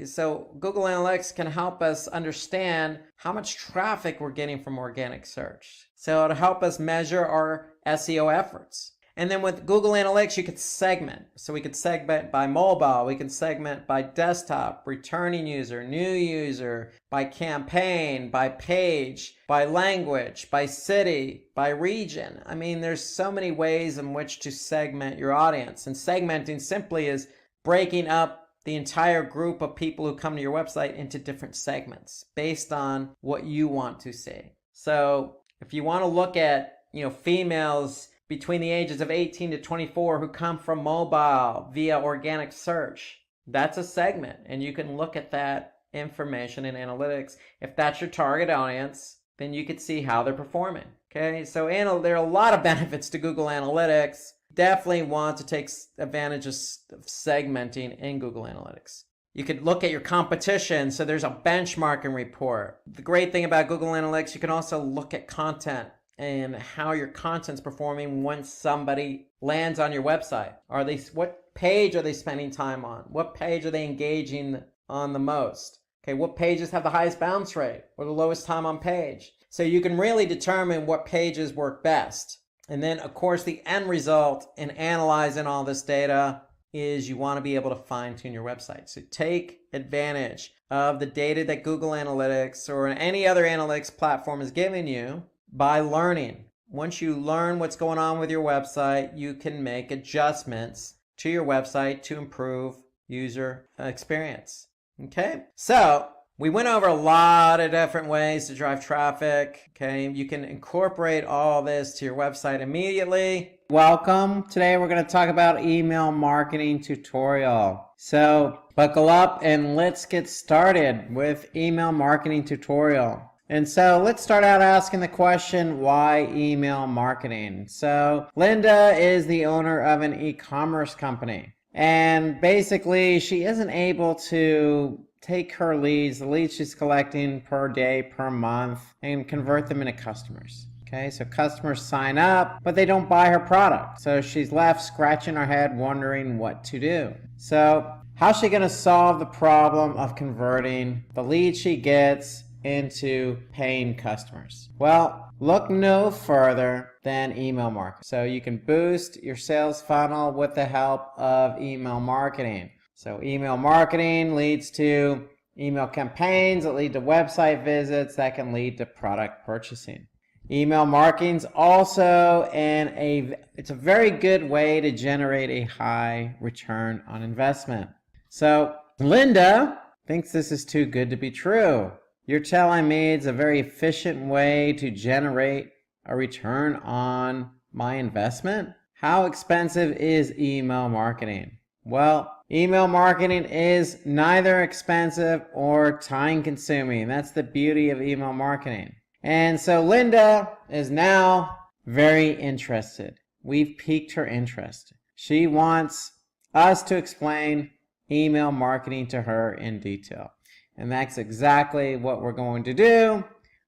So Google Analytics can help us understand how much traffic we're getting from organic search. So it'll help us measure our SEO efforts. And then with Google Analytics, you could segment. So we could segment by mobile, we can segment by desktop, returning user, new user, by campaign, by page, by language, by city, by region. I mean, there's so many ways in which to segment your audience. And segmenting simply is breaking up the entire group of people who come to your website into different segments based on what you want to see. So if you want to look at, females between the ages of 18 to 24 who come from mobile via organic search, that's a segment. And you can look at that information in analytics. If that's your target audience, then you could see how they're performing. Okay, so there are a lot of benefits to Google Analytics. Definitely want to take advantage of segmenting in Google Analytics. You could look at your competition. So there's a benchmarking report. The great thing about Google Analytics, you can also look at content and how your content's performing once somebody lands on your website. What page are they spending time on? What page are they engaging on the most? Okay, what pages have the highest bounce rate or the lowest time on page? So you can really determine what pages work best. And then, of course, the end result in analyzing all this data is you want to be able to fine-tune your website. So take advantage of the data that Google Analytics or any other analytics platform is giving you by learning. Once you learn what's going on with your website, you can make adjustments to your website to improve user experience. Okay, so we went over a lot of different ways to drive traffic. Okay, you can incorporate all this to your website immediately. Welcome. Today we're going to talk about email marketing tutorial. So buckle up and let's get started with email marketing tutorial. And so let's start out asking the question, why email marketing? So Linda is the owner of an e-commerce company. And basically she isn't able to take her leads, the leads she's collecting per day, per month, and convert them into customers. Okay, so customers sign up, but they don't buy her product. So she's left scratching her head wondering what to do. So how's she going to solve the problem of converting the leads she gets into paying customers? Well, look no further than email marketing. So you can boost your sales funnel with the help of email marketing. So email marketing leads to email campaigns that lead to website visits that can lead to product purchasing. Email marketing's also it's a very good way to generate a high return on investment. So Linda thinks this is too good to be true. You're telling me it's a very efficient way to generate a return on my investment? How expensive is email marketing? Well, email marketing is neither expensive or time consuming. That's the beauty of email marketing. And so Linda is now very interested. We've piqued her interest. She wants us to explain email marketing to her in detail. And that's exactly what we're going to do.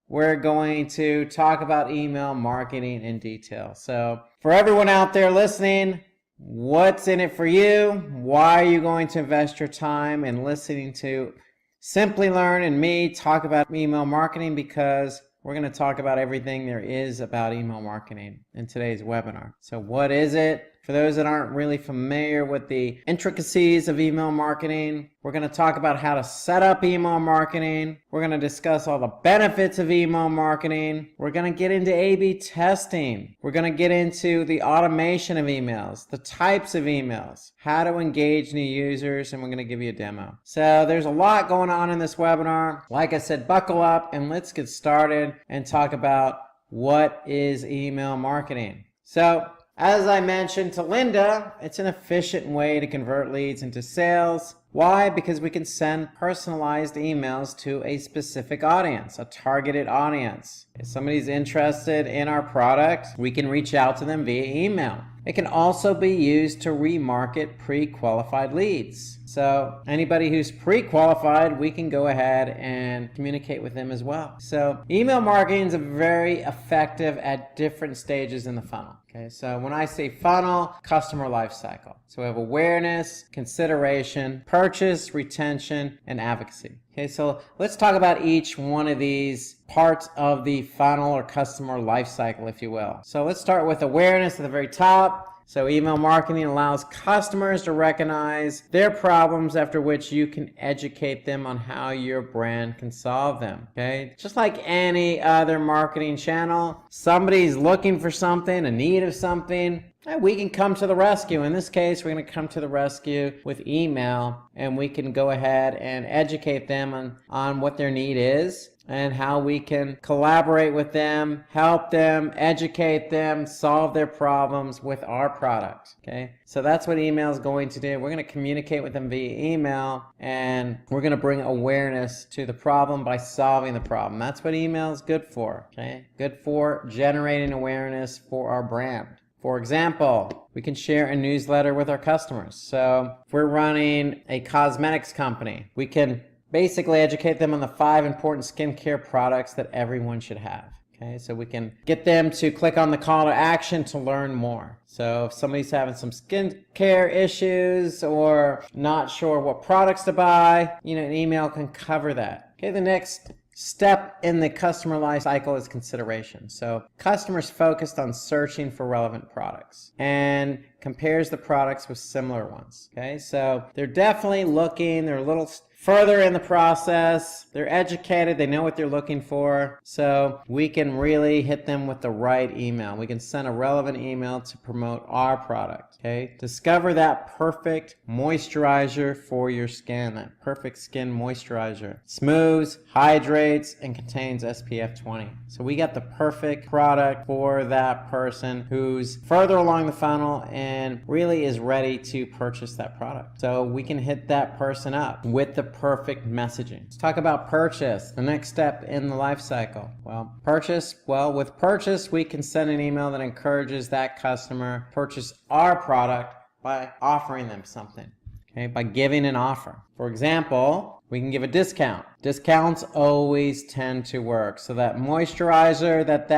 We're going to talk about email marketing in detail. So for everyone out there listening, what's in it for you? Why are you going to invest your time in listening to Simplilearn and me talk about email marketing? Because we're going to talk about everything there is about email marketing in today's webinar. So what is it? For those that aren't really familiar with the intricacies of email marketing, we're going to talk about how to set up email marketing. We're going to discuss all the benefits of email marketing. We're going to get into A/B testing. We're going to get into the automation of emails, the types of emails, how to engage new users, and we're going to give you a demo. So there's a lot going on in this webinar. Like I said, buckle up and let's get started and talk about what is email marketing. So as I mentioned to Linda, it's an efficient way to convert leads into sales. Why? Because we can send personalized emails to a specific audience, a targeted audience. If somebody's interested in our product, we can reach out to them via email. It can also be used to remarket pre-qualified leads. So anybody who's pre-qualified, we can go ahead and communicate with them as well. So email marketing is very effective at different stages in the funnel. Okay, so when I say funnel, customer life cycle. So we have awareness, consideration, purchase, retention, and advocacy. Okay, so let's talk about each one of these parts of the funnel or customer life cycle, if you will. So let's start with awareness at the very top. So email marketing allows customers to recognize their problems, after which you can educate them on how your brand can solve them. Okay, just like any other marketing channel, somebody's looking for something, a need of something, we can come to the rescue. In this case, we're going to come to the rescue with email, and we can go ahead and educate them on what their need is and how we can collaborate with them, help them, educate them, solve their problems with our product. Okay, so that's what email is going to do. We're going to communicate with them via email, and we're going to bring awareness to the problem by solving the problem. That's what email is good for. Okay, good for generating awareness for our brand. For example, we can share a newsletter with our customers. So if we're running a cosmetics company, we can basically educate them on the 5 important skincare products that everyone should have. Okay, so we can get them to click on the call to action to learn more. So if somebody's having some skincare issues or not sure what products to buy, an email can cover that. Okay, the next step in the customer life cycle is consideration. So customers focused on searching for relevant products and compares the products with similar ones. Okay, so they're definitely looking, they're a little further in the process, they're educated, they know what they're looking for, so we can really hit them with the right email. We can send a relevant email to promote our product. Okay, discover that perfect moisturizer for your skin, that perfect skin moisturizer. Smooths, hydrates, and contains SPF 20. So we got the perfect product for that person who's further along the funnel and really is ready to purchase that product. So we can hit that person up with the perfect messaging. Let's talk about purchase, the next step in the life cycle. With purchase, we can send an email that encourages that customer to purchase our product by offering them something. Okay, by giving an offer. For example, we can give a discount. Discounts always tend to work. So that moisturizer that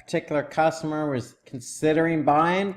particular customer was considering buying,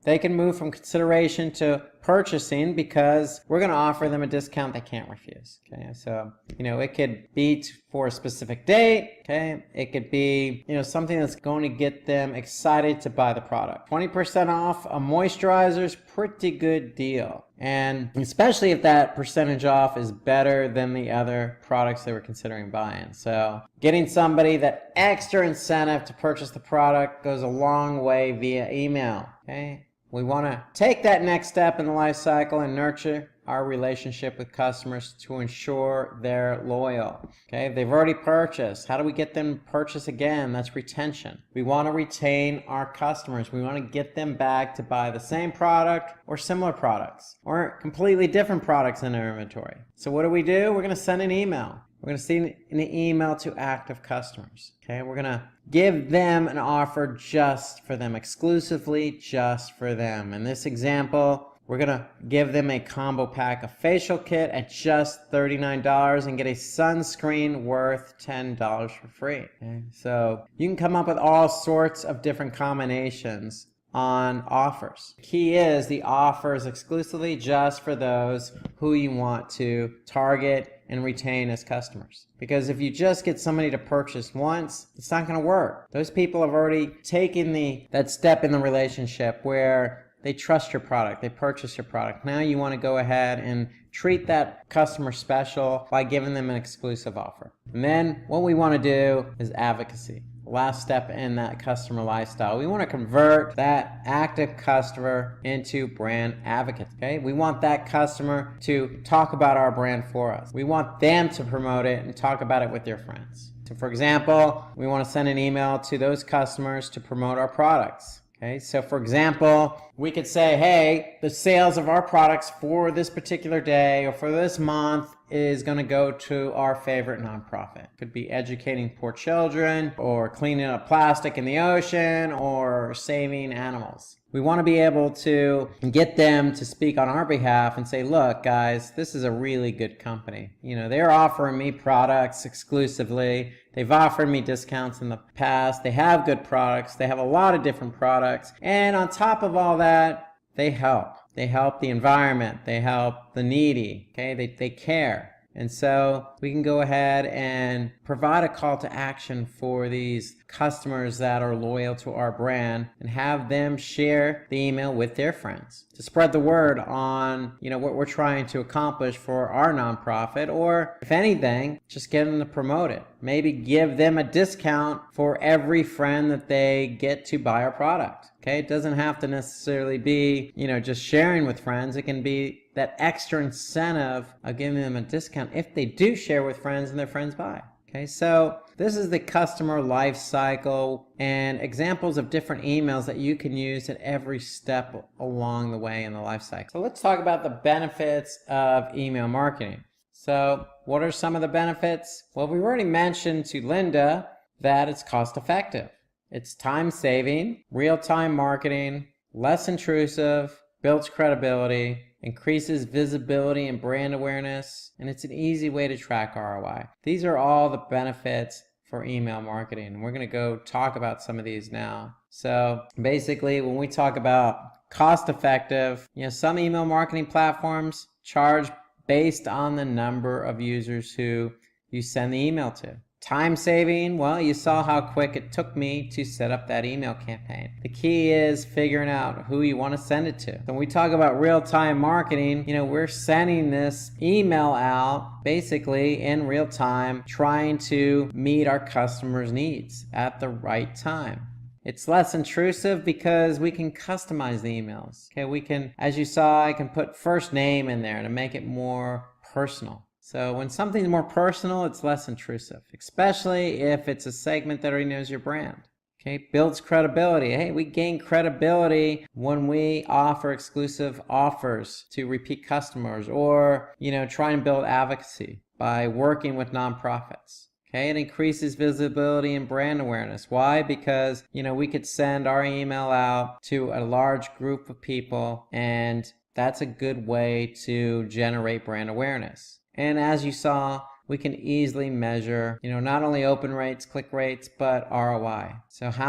they can move from consideration to purchasing because we're going to offer them a discount they can't refuse. Okay, so it could be for a specific date. Okay, it could be something that's going to get them excited to buy the product. 20% off a moisturizer is pretty good deal, and especially if that percentage off is better than the other products they were considering buying. So getting somebody that extra incentive to purchase the product goes a long way via email. Okay, we want to take that next step in the life cycle and nurture our relationship with customers to ensure they're loyal. Okay, they've already purchased. How do we get them to purchase again? That's retention. We want to retain our customers. We want to get them back to buy the same product or similar products or completely different products in their inventory. So what do? We're going to send an email. We're going to send an email to active customers. Okay, we're going to give them an offer just for them, exclusively just for them. In this example, we're going to give them a combo pack, a facial kit at just $39 and get a sunscreen worth $10 for free. Okay? So you can come up with all sorts of different combinations on offers. The key is the offer is exclusively just for those who you want to target and retain as customers. Because if you just get somebody to purchase once, it's not going to work. Those people have already taken that step in the relationship where they trust your product, they purchase your product. Now you want to go ahead and treat that customer special by giving them an exclusive offer. And then what we want to do is advocacy. Last step in that customer lifestyle. We want to convert that active customer into brand advocates. Okay? We want that customer to talk about our brand for us. We want them to promote it and talk about it with their friends. So for example, we want to send an email to those customers to promote our products. Okay, so for example, we could say, hey, the sales of our products for this particular day or for this month is going to go to our favorite nonprofit. It could be educating poor children or cleaning up plastic in the ocean or saving animals. We want to be able to get them to speak on our behalf and say, look, guys, this is a really good company. You know, they're offering me products exclusively. They've offered me discounts in the past. They have good products. They have a lot of different products. And on top of all that, they help. They help the environment. They help the needy. Okay, they care. And so we can go ahead and provide a call to action for these customers that are loyal to our brand and have them share the email with their friends to spread the word on, you know, what we're trying to accomplish for our nonprofit, or if anything, just get them to promote it. Maybe give them a discount for every friend that they get to buy our product. Okay, it doesn't have to necessarily be, you know, just sharing with friends. It can be that extra incentive of giving them a discount if they do share with friends and their friends buy. Okay, so this is the customer life cycle and examples of different emails that you can use at every step along the way in the life cycle. So let's talk about the benefits of email marketing. So what are some of the benefits? Well, we've already mentioned to Linda that it's cost effective. It's time saving, real-time marketing, less intrusive, builds credibility, increases visibility and brand awareness, and it's an easy way to track ROI. These are all the benefits for email marketing. We're going to go talk about some of these now. So basically, when we talk about cost effective, you know, some email marketing platforms charge based on the number of users who you send the email to. Time saving, well, you saw how quick it took me to set up that email campaign. The key is figuring out who you want to send it to. When we talk about real-time marketing, you know, we're sending this email out basically in real time, trying to meet our customers' needs at the right time. It's less intrusive because we can customize the emails. Okay, we can, as you saw, I can put first name in there to make it more personal. So when something's more personal, it's less intrusive, especially if it's a segment that already knows your brand. Okay, builds credibility. Hey, we gain credibility when we offer exclusive offers to repeat customers, or, you know, try and build advocacy by working with nonprofits. Okay, it increases visibility and brand awareness. Why? Because, you know, we could send our email out to a large group of people, and that's a good way to generate brand awareness. And as you saw, we can easily measure, you know, not only open rates, click rates, but ROI. So how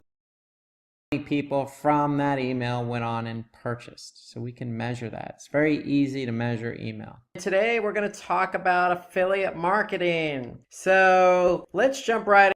many people from that email went on and purchased. So we can measure that. It's very easy to measure email. Today, we're going to talk about affiliate marketing. So let's jump right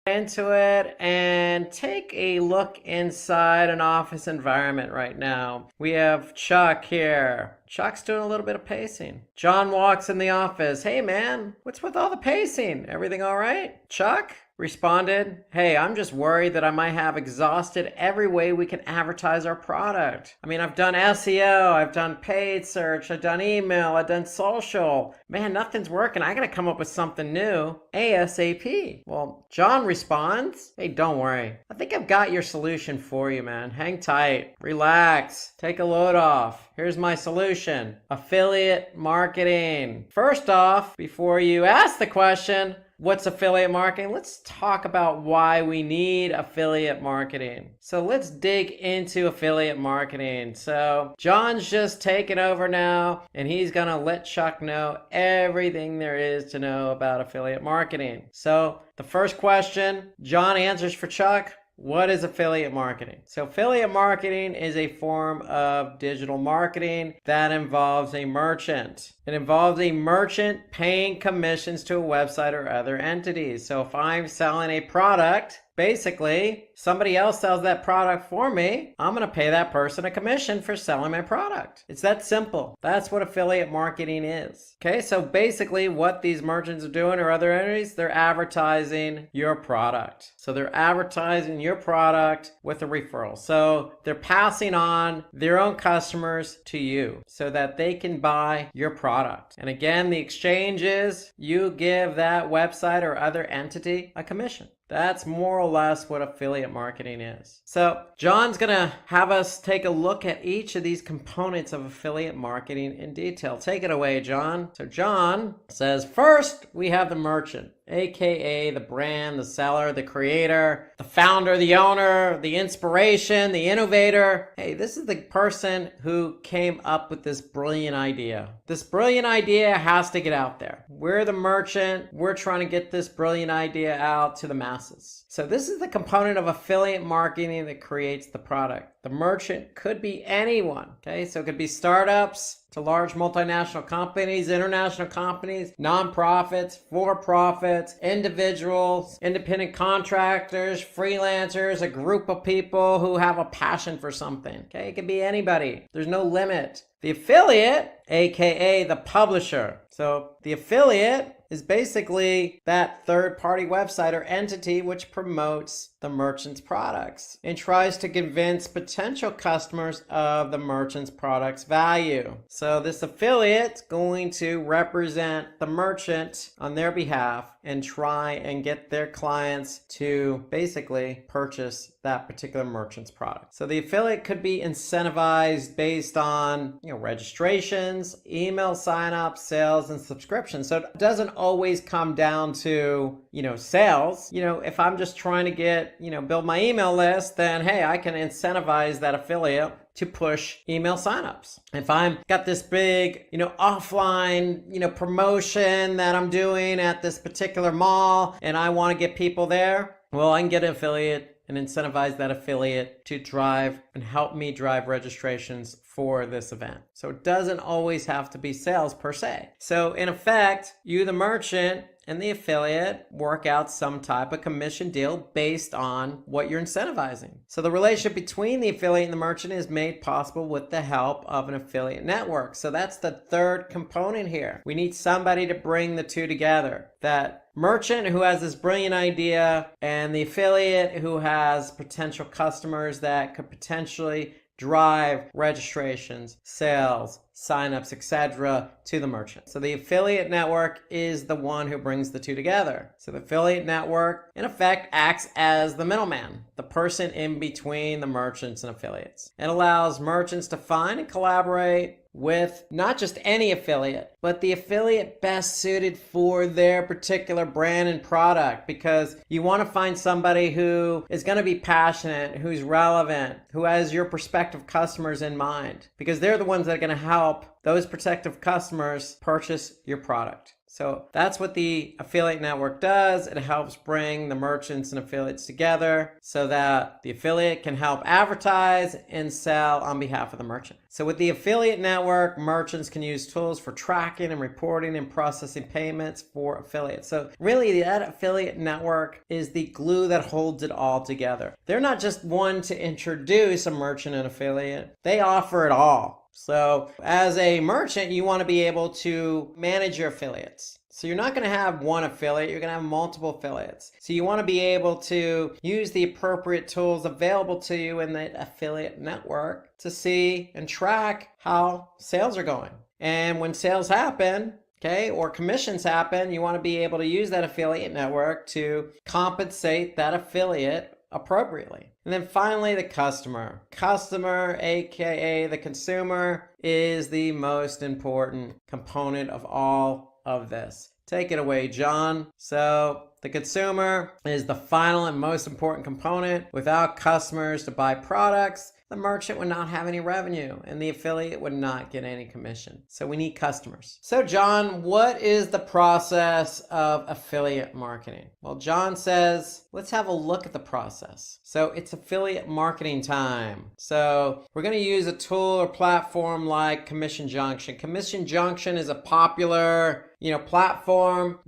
into it and take a look inside an office environment right now. We have Chuck here. Chuck's doing a little bit of pacing. John walks in the office. Hey man, what's with all the pacing? Everything all right? Chuck responded, hey, I'm just worried that I might have exhausted every way we can advertise our product. I mean, I've done SEO, I've done paid search, I've done email, I've done social. Man, nothing's working. I gotta come up with something new ASAP. Well, John responds, hey, don't worry. I think I've got your solution for you, man. Hang tight, relax, take a load off. Here's my solution, affiliate marketing. First off, before you ask the question, what's affiliate marketing? Let's talk about why we need affiliate marketing. So let's dig into affiliate marketing. So John's just taking over now, and he's gonna let Chuck know everything there is to know about affiliate marketing. So the first question John answers for Chuck: what is affiliate marketing? So affiliate marketing is a form of digital marketing that involves a merchant. It involves a merchant paying commissions to a website or other entities. So if I'm selling a product, basically, somebody else sells that product for me, I'm going to pay that person a commission for selling my product. It's that simple. That's what affiliate marketing is. Okay, so basically what these merchants are doing or other entities, they're advertising your product. So they're advertising your product with a referral. So they're passing on their own customers to you so that they can buy your product. And again, the exchange is you give that website or other entity a commission. That's more or less what affiliate marketing is. So John's going to have us take a look at each of these components of affiliate marketing in detail. Take it away, John. So John says, first, we have the merchant, aka the brand, the seller, the creator, the founder, the owner, the inspiration, the innovator. Hey, this is the person who came up with this brilliant idea. This brilliant idea has to get out there. We're the merchant. We're trying to get this brilliant idea out to the masses. So this is the component of affiliate marketing that creates the product. The merchant could be anyone, okay? So it could be startups to large multinational companies, international companies, nonprofits, for-profits, individuals, independent contractors, freelancers, a group of people who have a passion for something, okay? It could be anybody. There's no limit. The affiliate, aka the publisher. So the affiliate is basically that third-party website or entity which promotes the merchant's products and tries to convince potential customers of the merchant's product's value. So this affiliate's going to represent the merchant on their behalf and try and get their clients to basically purchase that particular merchant's product. So the affiliate could be incentivized based on, registrations, email signups, sales, and subscriptions. So it doesn't always come down to, sales. If I'm just trying to get, build my email list, then hey, I can incentivize that affiliate to push email signups. If I'm got this big, offline, promotion that I'm doing at this particular mall and I want to get people there, well, I can get an affiliate and incentivize that affiliate to drive and help me drive registrations for this event. So it doesn't always have to be sales per se. So in effect, you, the merchant, and the affiliate work out some type of commission deal based on what you're incentivizing. So the relationship between the affiliate and the merchant is made possible with the help of an affiliate network. So that's the third component here. We need somebody to bring the two together. That merchant who has this brilliant idea and the affiliate who has potential customers that could potentially drive registrations, sales, signups, etc. to the merchant. So the affiliate network is the one who brings the two together. So the affiliate network, in effect, acts as the middleman, the person in between the merchants and affiliates. It allows merchants to find and collaborate with not just any affiliate, but the affiliate best suited for their particular brand and product, because you want to find somebody who is going to be passionate, who's relevant, who has your prospective customers in mind, because they're the ones that are going to help those prospective customers purchase your product. So that's what the affiliate network does. It helps bring the merchants and affiliates together so that the affiliate can help advertise and sell on behalf of the merchant. So with the affiliate network, merchants can use tools for tracking and reporting and processing payments for affiliates. So really that affiliate network is the glue that holds it all together. They're not just one to introduce a merchant and affiliate. They offer it all. So as a merchant, you want to be able to manage your affiliates. So you're not going to have one affiliate, you're going to have multiple affiliates. So you want to be able to use the appropriate tools available to you in the affiliate network to see and track how sales are going. And when sales happen, or commissions happen, you want to be able to use that affiliate network to compensate that affiliate appropriately. And then finally, the customer. Customer, aka the consumer, is the most important component of all of this. Take it away, John. So the consumer is the final and most important component. Without customers to buy products, the merchant would not have any revenue and the affiliate would not get any commission. So we need customers. So John, what is the process of affiliate marketing? Well, John says, let's have a look at the process. So it's affiliate marketing time. So we're going to use a tool or platform like Commission Junction. Commission Junction is a popular, platform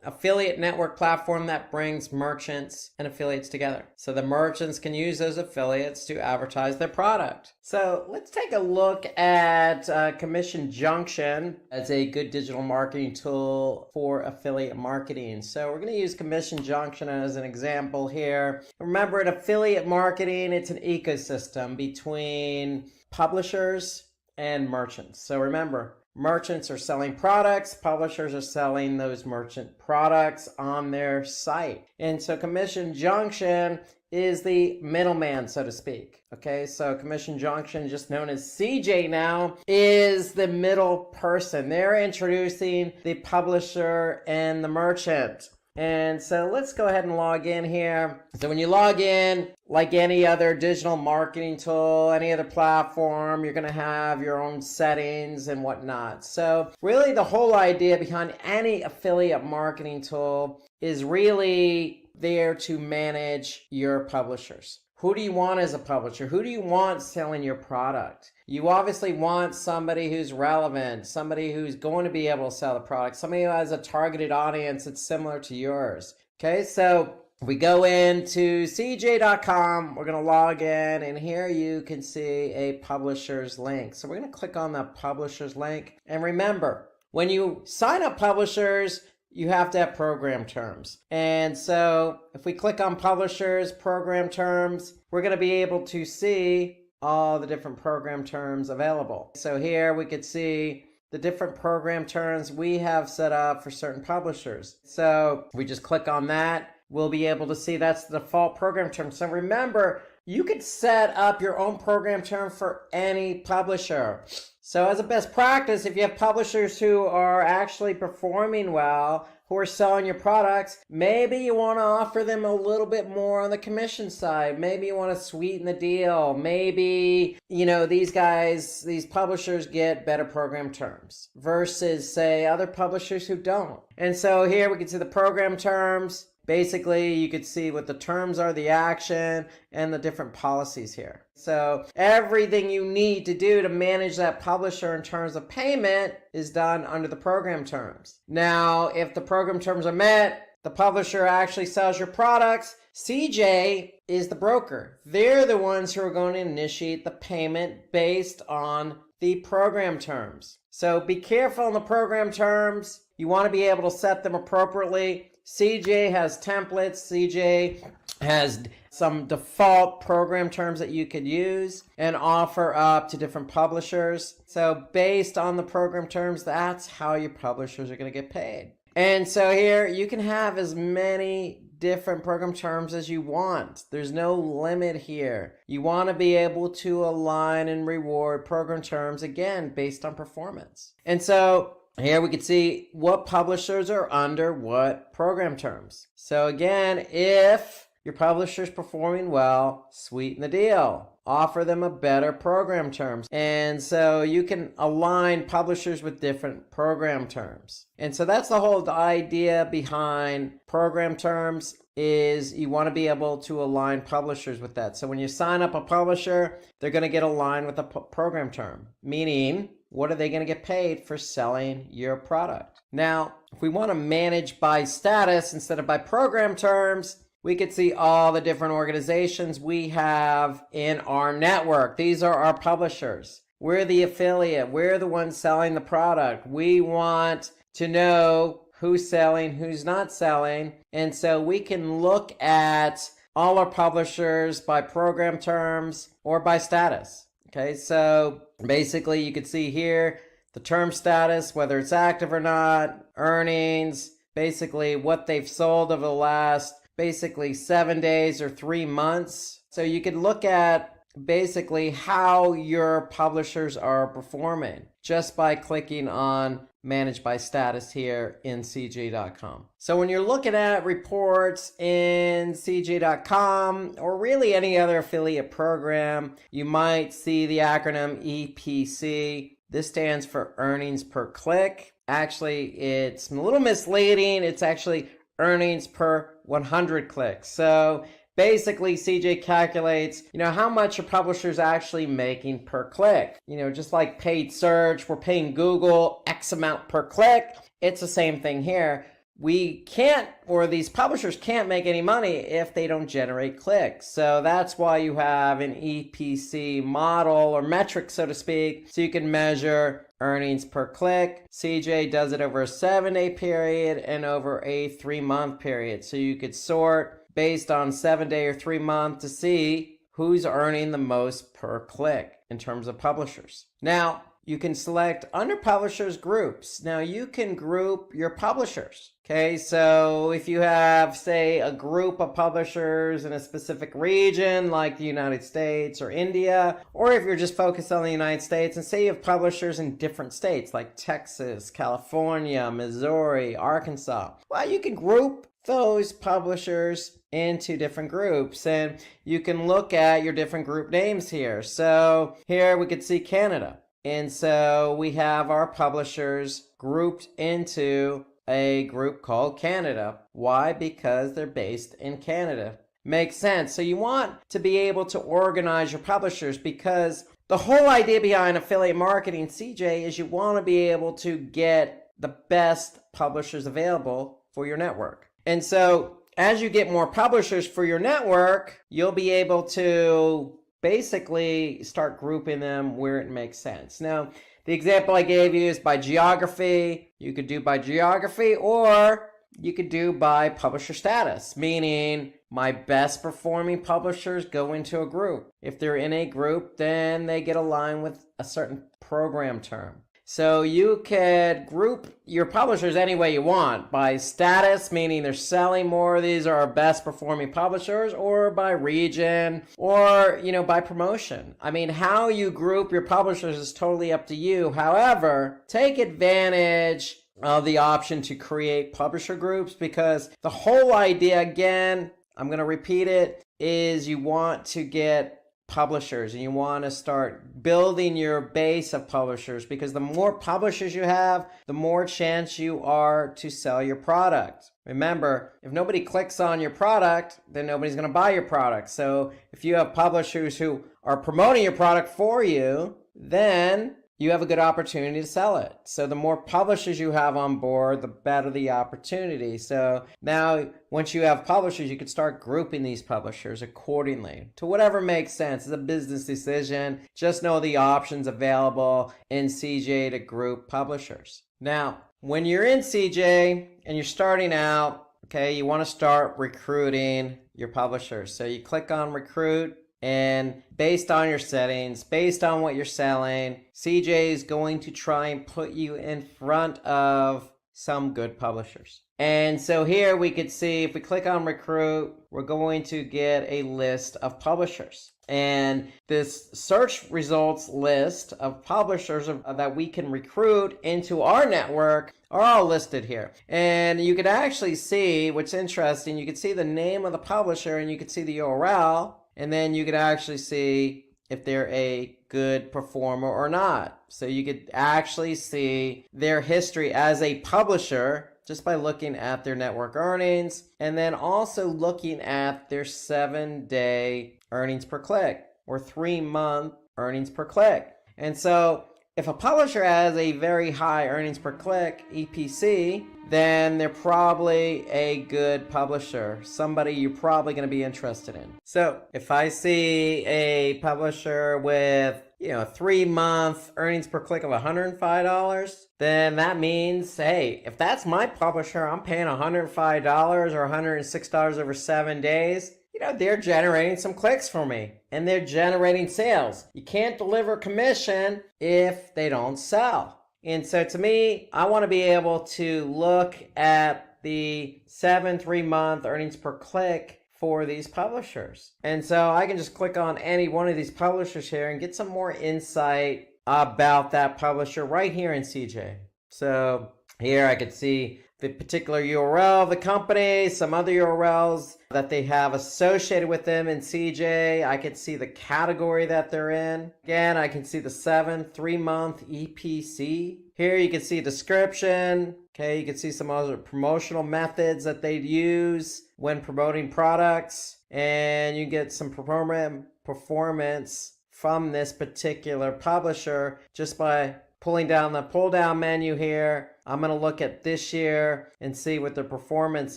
affiliate network platform that brings merchants and affiliates together. So the merchants can use those affiliates to advertise their product. So let's take a look at Commission Junction as a good digital marketing tool for affiliate marketing. So we're going to use Commission Junction as an example here. Remember, in affiliate marketing, it's an ecosystem between publishers and merchants. So remember, merchants are selling products, publishers are selling those merchant products on their site. And so Commission Junction is the middleman, so to speak. Okay, so Commission Junction, just known as CJ now, is the middle person. They're introducing the publisher and the merchant. And so let's go ahead and log in here. So when you log in, like any other digital marketing tool, any other platform, you're going to have your own settings and whatnot. So really the whole idea behind any affiliate marketing tool is really there to manage your publishers. Who do you want as a publisher? Who do you want selling your product? You obviously want somebody who's relevant, somebody who's going to be able to sell the product, somebody who has a targeted audience that's similar to yours. Okay, so we go into cj.com, we're going to log in, and here you can see a publisher's link. So we're going to click on the publisher's link. And remember, when you sign up publishers, you have to have program terms. And so if we click on publishers, program terms, we're going to be able to see all the different program terms available. So here we could see the different program terms we have set up for certain publishers. So we just click on that. We'll be able to see that's the default program term. So remember, you could set up your own program term for any publisher. So as a best practice, if you have publishers who are actually performing well, who are selling your products, maybe you want to offer them a little bit more on the commission side. Maybe you want to sweeten the deal. Maybe, these publishers get better program terms versus, say, other publishers who don't. And so here we can see the program terms. Basically, you could see what the terms are, the action, and the different policies here. So everything you need to do to manage that publisher in terms of payment is done under the program terms. Now, if the program terms are met, the publisher actually sells your products. CJ is the broker. They're the ones who are going to initiate the payment based on the program terms. So be careful on the program terms. You want to be able to set them appropriately. CJ has templates. CJ has some default program terms that you could use and offer up to different publishers. So based on the program terms, that's how your publishers are going to get paid. And so here you can have as many different program terms as you want. There's no limit here. You want to be able to align and reward program terms, again, based on performance. And so here we can see what publishers are under what program terms. So again, if your publisher's performing well, sweeten the deal. Offer them a better program terms. And so you can align publishers with different program terms. And so that's the whole idea behind program terms, is you want to be able to align publishers with that. So when you sign up a publisher, they're going to get aligned with a program term, meaning what are they going to get paid for selling your product? Now, if we want to manage by status instead of by program terms, we could see all the different organizations we have in our network. These are our publishers. We're the affiliate. We're the ones selling the product. We want to know who's selling, who's not selling. And so we can look at all our publishers by program terms or by status. Okay, so basically you can see here the term status, whether it's active or not, earnings, basically what they've sold over the last basically 7 days or 3 months. So you can look at basically how your publishers are performing just by clicking on managed by status here in CJ.com. So when you're looking at reports in CJ.com or really any other affiliate program, you might see the acronym EPC. This stands for earnings per click. Actually, it's a little misleading. It's actually earnings per 100 clicks. So basically, CJ calculates, how much a publisher's actually making per click. Just like paid search, we're paying Google X amount per click. It's the same thing here. We can't, or these publishers can't make any money if they don't generate clicks. So that's why you have an EPC model or metric, so to speak, so you can measure earnings per click. CJ does it over a 7-day period and over a 3-month period. So you could sort based on 7-day or 3-month to see who's earning the most per click in terms of publishers. Now, you can select under publishers groups. Now you can group your publishers. Okay, so if you have, say, a group of publishers in a specific region like the United States or India, or if you're just focused on the United States and say you have publishers in different states like Texas, California, Missouri, Arkansas, well, you can group those publishers into different groups, and you can look at your different group names here. So here we could see Canada. And so we have our publishers grouped into a group called Canada. Why? Because they're based in Canada. Makes sense. So you want to be able to organize your publishers, because the whole idea behind affiliate marketing, CJ, is you want to be able to get the best publishers available for your network. And so as you get more publishers for your network, you'll be able to basically start grouping them where it makes sense. Now, the example I gave you is by geography. You could do by geography, or you could do by publisher status, meaning my best performing publishers go into a group. If they're in a group, then they get aligned with a certain program term. So you could group your publishers any way you want, by status, meaning they're selling more, these are our best performing publishers, or by region, or, by promotion. I mean, how you group your publishers is totally up to you. However, take advantage of the option to create publisher groups, because the whole idea, again, I'm going to repeat it, is you want to get publishers and you want to start building your base of publishers, because the more publishers you have, the more chance you are to sell your product. Remember, if nobody clicks on your product, then nobody's going to buy your product. So if you have publishers who are promoting your product for you, then you have a good opportunity to sell it. So the more publishers you have on board, the better the opportunity. So now once you have publishers, you can start grouping these publishers accordingly to whatever makes sense. It's a business decision. Just know the options available in CJ to group publishers. Now, when you're in CJ and you're starting out, okay, you want to start recruiting your publishers. So you click on recruit, and based on your settings, based on what you're selling, CJ is going to try and put you in front of some good publishers. And so here we could see, if we click on recruit, we're going to get a list of publishers. And this search results list of publishers that we can recruit into our network are all listed here. And you can actually see what's interesting. You can see the name of the publisher and you can see the URL. And then you could actually see if they're a good performer or not. So you could actually see their history as a publisher just by looking at their network earnings, and then also looking at their 7-day earnings per click or 3-month earnings per click. And so if a publisher has a very high earnings per click, EPC, then they're probably a good publisher, somebody you're probably going to be interested in. So if I see a publisher with, 3-month earnings per click of $105, then that means, hey, if that's my publisher, I'm paying $105 or $106 over 7 days. They're generating some clicks for me and they're generating sales. You can't deliver commission if they don't sell. And so to me, I want to be able to look at the 3-month earnings per click for these publishers. And so I can just click on any one of these publishers here and get some more insight about that publisher right here in CJ. So here I could see the particular URL of the company, some other URLs that they have associated with them in CJ. I could see the category that they're in. Again, I can see the 3-month EPC. Here you can see description. Okay, you can see some other promotional methods that they use when promoting products. And you get some performance from this particular publisher just by pulling down the pull down menu here. I'm going to look at this year and see what their performance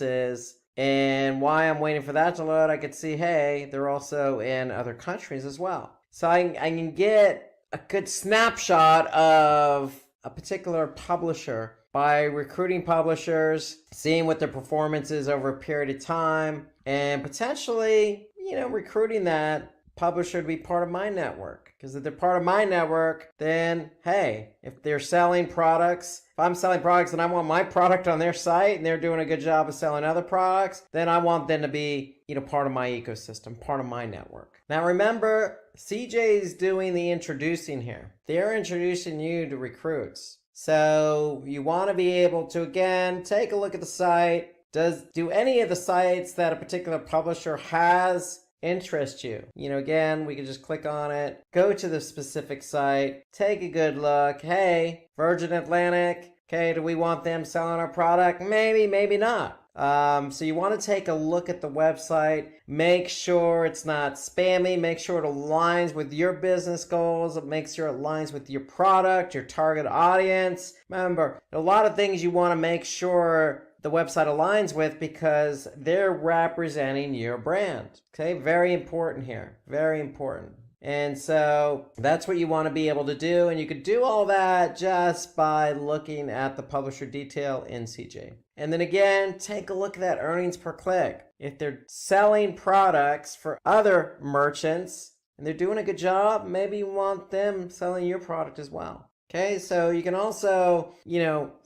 is. And while I'm waiting for that to load, I could see, hey, they're also in other countries as well. So I can get a good snapshot of a particular publisher by recruiting publishers, seeing what their performance is over a period of time, and potentially, recruiting that publisher to be part of my network. Because if they're part of my network, then hey, if they're selling products, if I'm selling products and I want my product on their site and they're doing a good job of selling other products, then I want them to be, part of my ecosystem, part of my network. Now remember, CJ is doing the introducing here. They're introducing you to recruits. So you want to be able to, again, take a look at the site. Do any of the sites that a particular publisher has interest you? Again, we can just click on it, go to the specific site, take a good look. Hey, Virgin Atlantic, okay, do we want them selling our product? Maybe, maybe not. So you want to take a look at the website, make sure it's not spammy, make sure it aligns with your business goals, make sure it aligns with your product, your target audience. Remember, a lot of things you want to make sure the website aligns with because they're representing your brand. Okay, very important here, very important. And so that's what you want to be able to do. And you could do all that just by looking at the publisher detail in CJ. And then again, take a look at that earnings per click. If they're selling products for other merchants and they're doing a good job, maybe you want them selling your product as well. Okay, so you can also,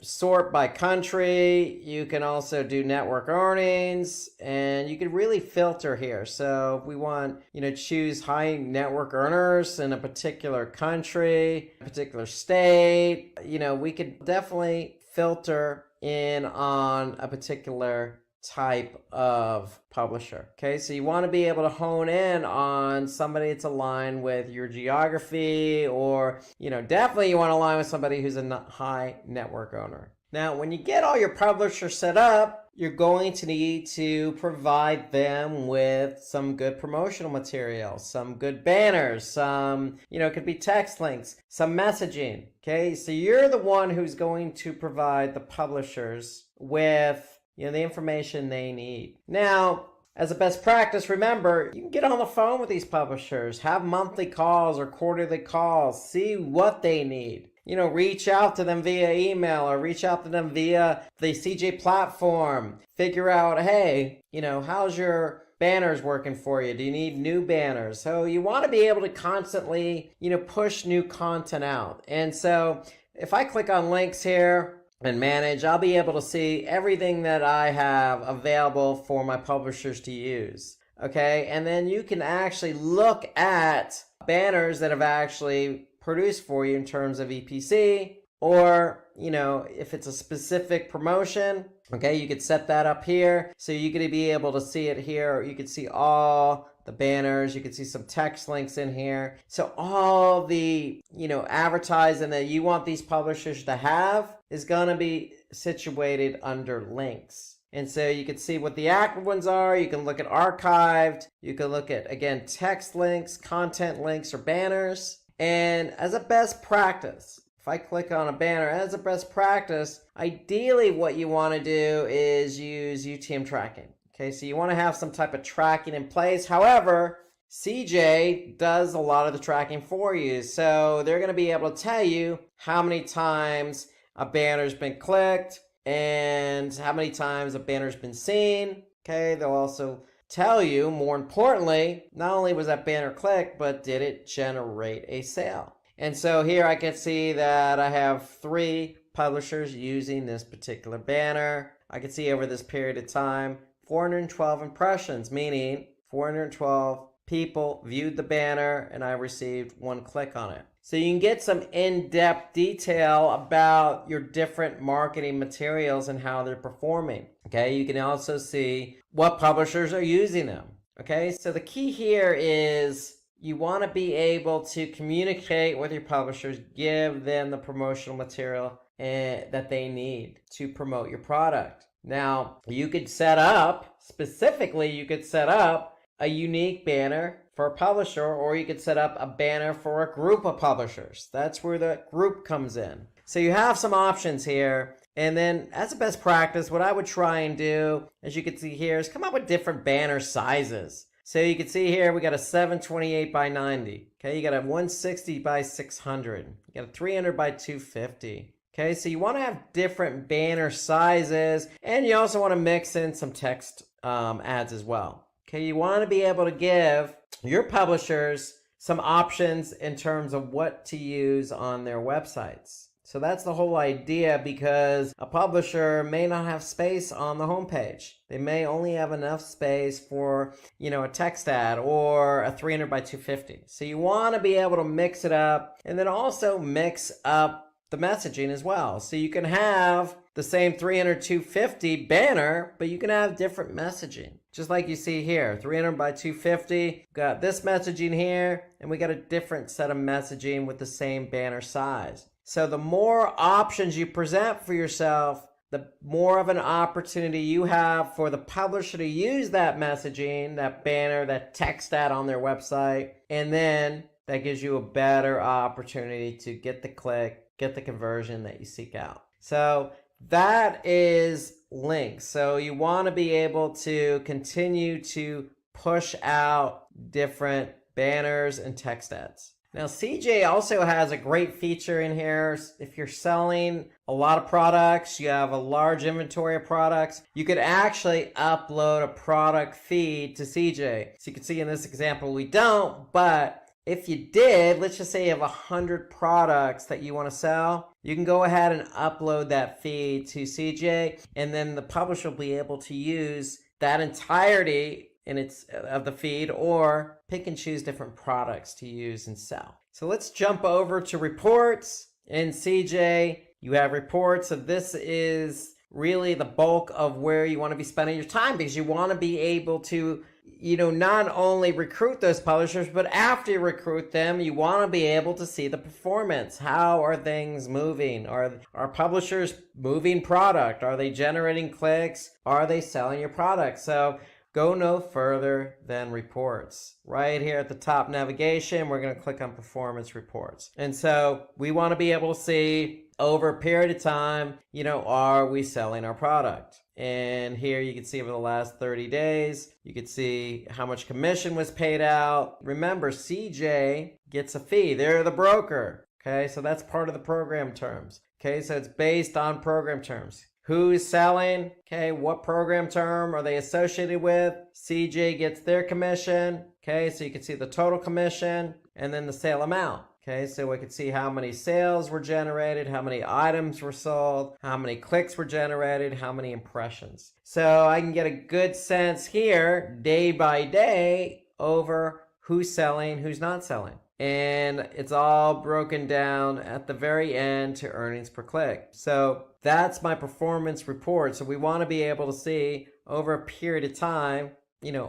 sort by country. You can also do network earnings, and you can really filter here. So if we want, choose high network earners in a particular country, a particular state, we could definitely filter in on a particular type of publisher. Okay, so you want to be able to hone in on somebody that's aligned with your geography, or definitely you want to align with somebody who's a high network owner. Now when you get all your publishers set up, you're going to need to provide them with some good promotional material, some good banners, some, it could be text links, some messaging. Okay, so you're the one who's going to provide the publishers with the information they need. Now, as a best practice, remember, you can get on the phone with these publishers, have monthly calls or quarterly calls, see what they need. Reach out to them via email or reach out to them via the CJ platform. Figure out, hey, how's your banners working for you? Do you need new banners? So you want to be able to constantly, push new content out. And so if I click on links here and manage, I'll be able to see everything that I have available for my publishers to use. Okay, and then you can actually look at banners that have actually produced for you in terms of EPC, or if it's a specific promotion, okay, you could set that up here. So you're going to be able to see it here. You can see all the banners, you can see some text links in here. So all the, advertising that you want these publishers to have is going to be situated under links. And so you can see what the active ones are. You can look at archived. You can look at, again, text links, content links, or banners. And as a best practice, if I click on a banner, as a best practice, ideally what you want to do is use UTM tracking. Okay, so you want to have some type of tracking in place. However, CJ does a lot of the tracking for you. So they're going to be able to tell you how many times a banner's been clicked and how many times a banner's been seen. Okay, they'll also tell you, more importantly, not only was that banner clicked, but did it generate a sale? And so here I can see that I have 3 publishers using this particular banner. I can see over this period of time, 412 impressions, meaning 412 people viewed the banner and I received 1 click on it. So you can get some in-depth detail about your different marketing materials and how they're performing. Okay, you can also see what publishers are using them. Okay, so the key here is you want to be able to communicate with your publishers, give them the promotional material that they need to promote your product. Now, you could set up, specifically, you could set up a unique banner for a publisher, or you could set up a banner for a group of publishers. That's where the group comes in. So you have some options here. And then as a best practice, what I would try and do, as you can see here, is come up with different banner sizes. So you can see here, we got a 728 by 90. Okay, you got a 160 by 600. You got a 300 by 250. Okay, so you want to have different banner sizes, and you also want to mix in some text ads as well. Okay, you want to be able to give your publishers some options in terms of what to use on their websites. So that's the whole idea, because a publisher may not have space on the homepage. They may only have enough space for, a text ad or a 300 by 250. So you want to be able to mix it up, and then also mix up the messaging as well. So you can have the same 300 250 banner, but you can have different messaging. Just like you see here, 300 by 250, got this messaging here, and we got a different set of messaging with the same banner size. So the more options you present for yourself, the more of an opportunity you have for the publisher to use that messaging, that banner, that text ad on their website, and then that gives you a better opportunity to get the click, get the conversion that you seek out. So that is links. So you want to be able to continue to push out different banners and text ads. Now, CJ also has a great feature in here. If you're selling a lot of products, you have a large inventory of products, you could actually upload a product feed to CJ. So you can see in this example, we don't, but if you did, let's just say you have 100 products that you want to sell, you can go ahead and upload that feed to CJ, and then the publisher will be able to use that entirety of the feed, or pick and choose different products to use and sell. So let's jump over to reports. In CJ, you have reports. So this is really the bulk of where you want to be spending your time, because you want to be able to, not only recruit those publishers, but after you recruit them, you want to be able to see the performance. How are things moving? Are publishers moving product? Are they generating clicks? Are they selling your product? So go no further than reports. Right here at the top navigation, we're going to click on performance reports. And so we want to be able to see over a period of time, are we selling our product? And here you can see over the last 30 days, you can see how much commission was paid out. Remember, CJ gets a fee. They're the broker. Okay, so that's part of the program terms. Okay, so it's based on program terms. Who's selling? Okay, what program term are they associated with? CJ gets their commission. Okay, so you can see the total commission and then the sale amount. Okay, so we can see how many sales were generated, how many items were sold, how many clicks were generated, how many impressions. So I can get a good sense here, day by day, over who's selling, who's not selling. And it's all broken down at the very end to earnings per click. So that's my performance report. So we want to be able to see over a period of time,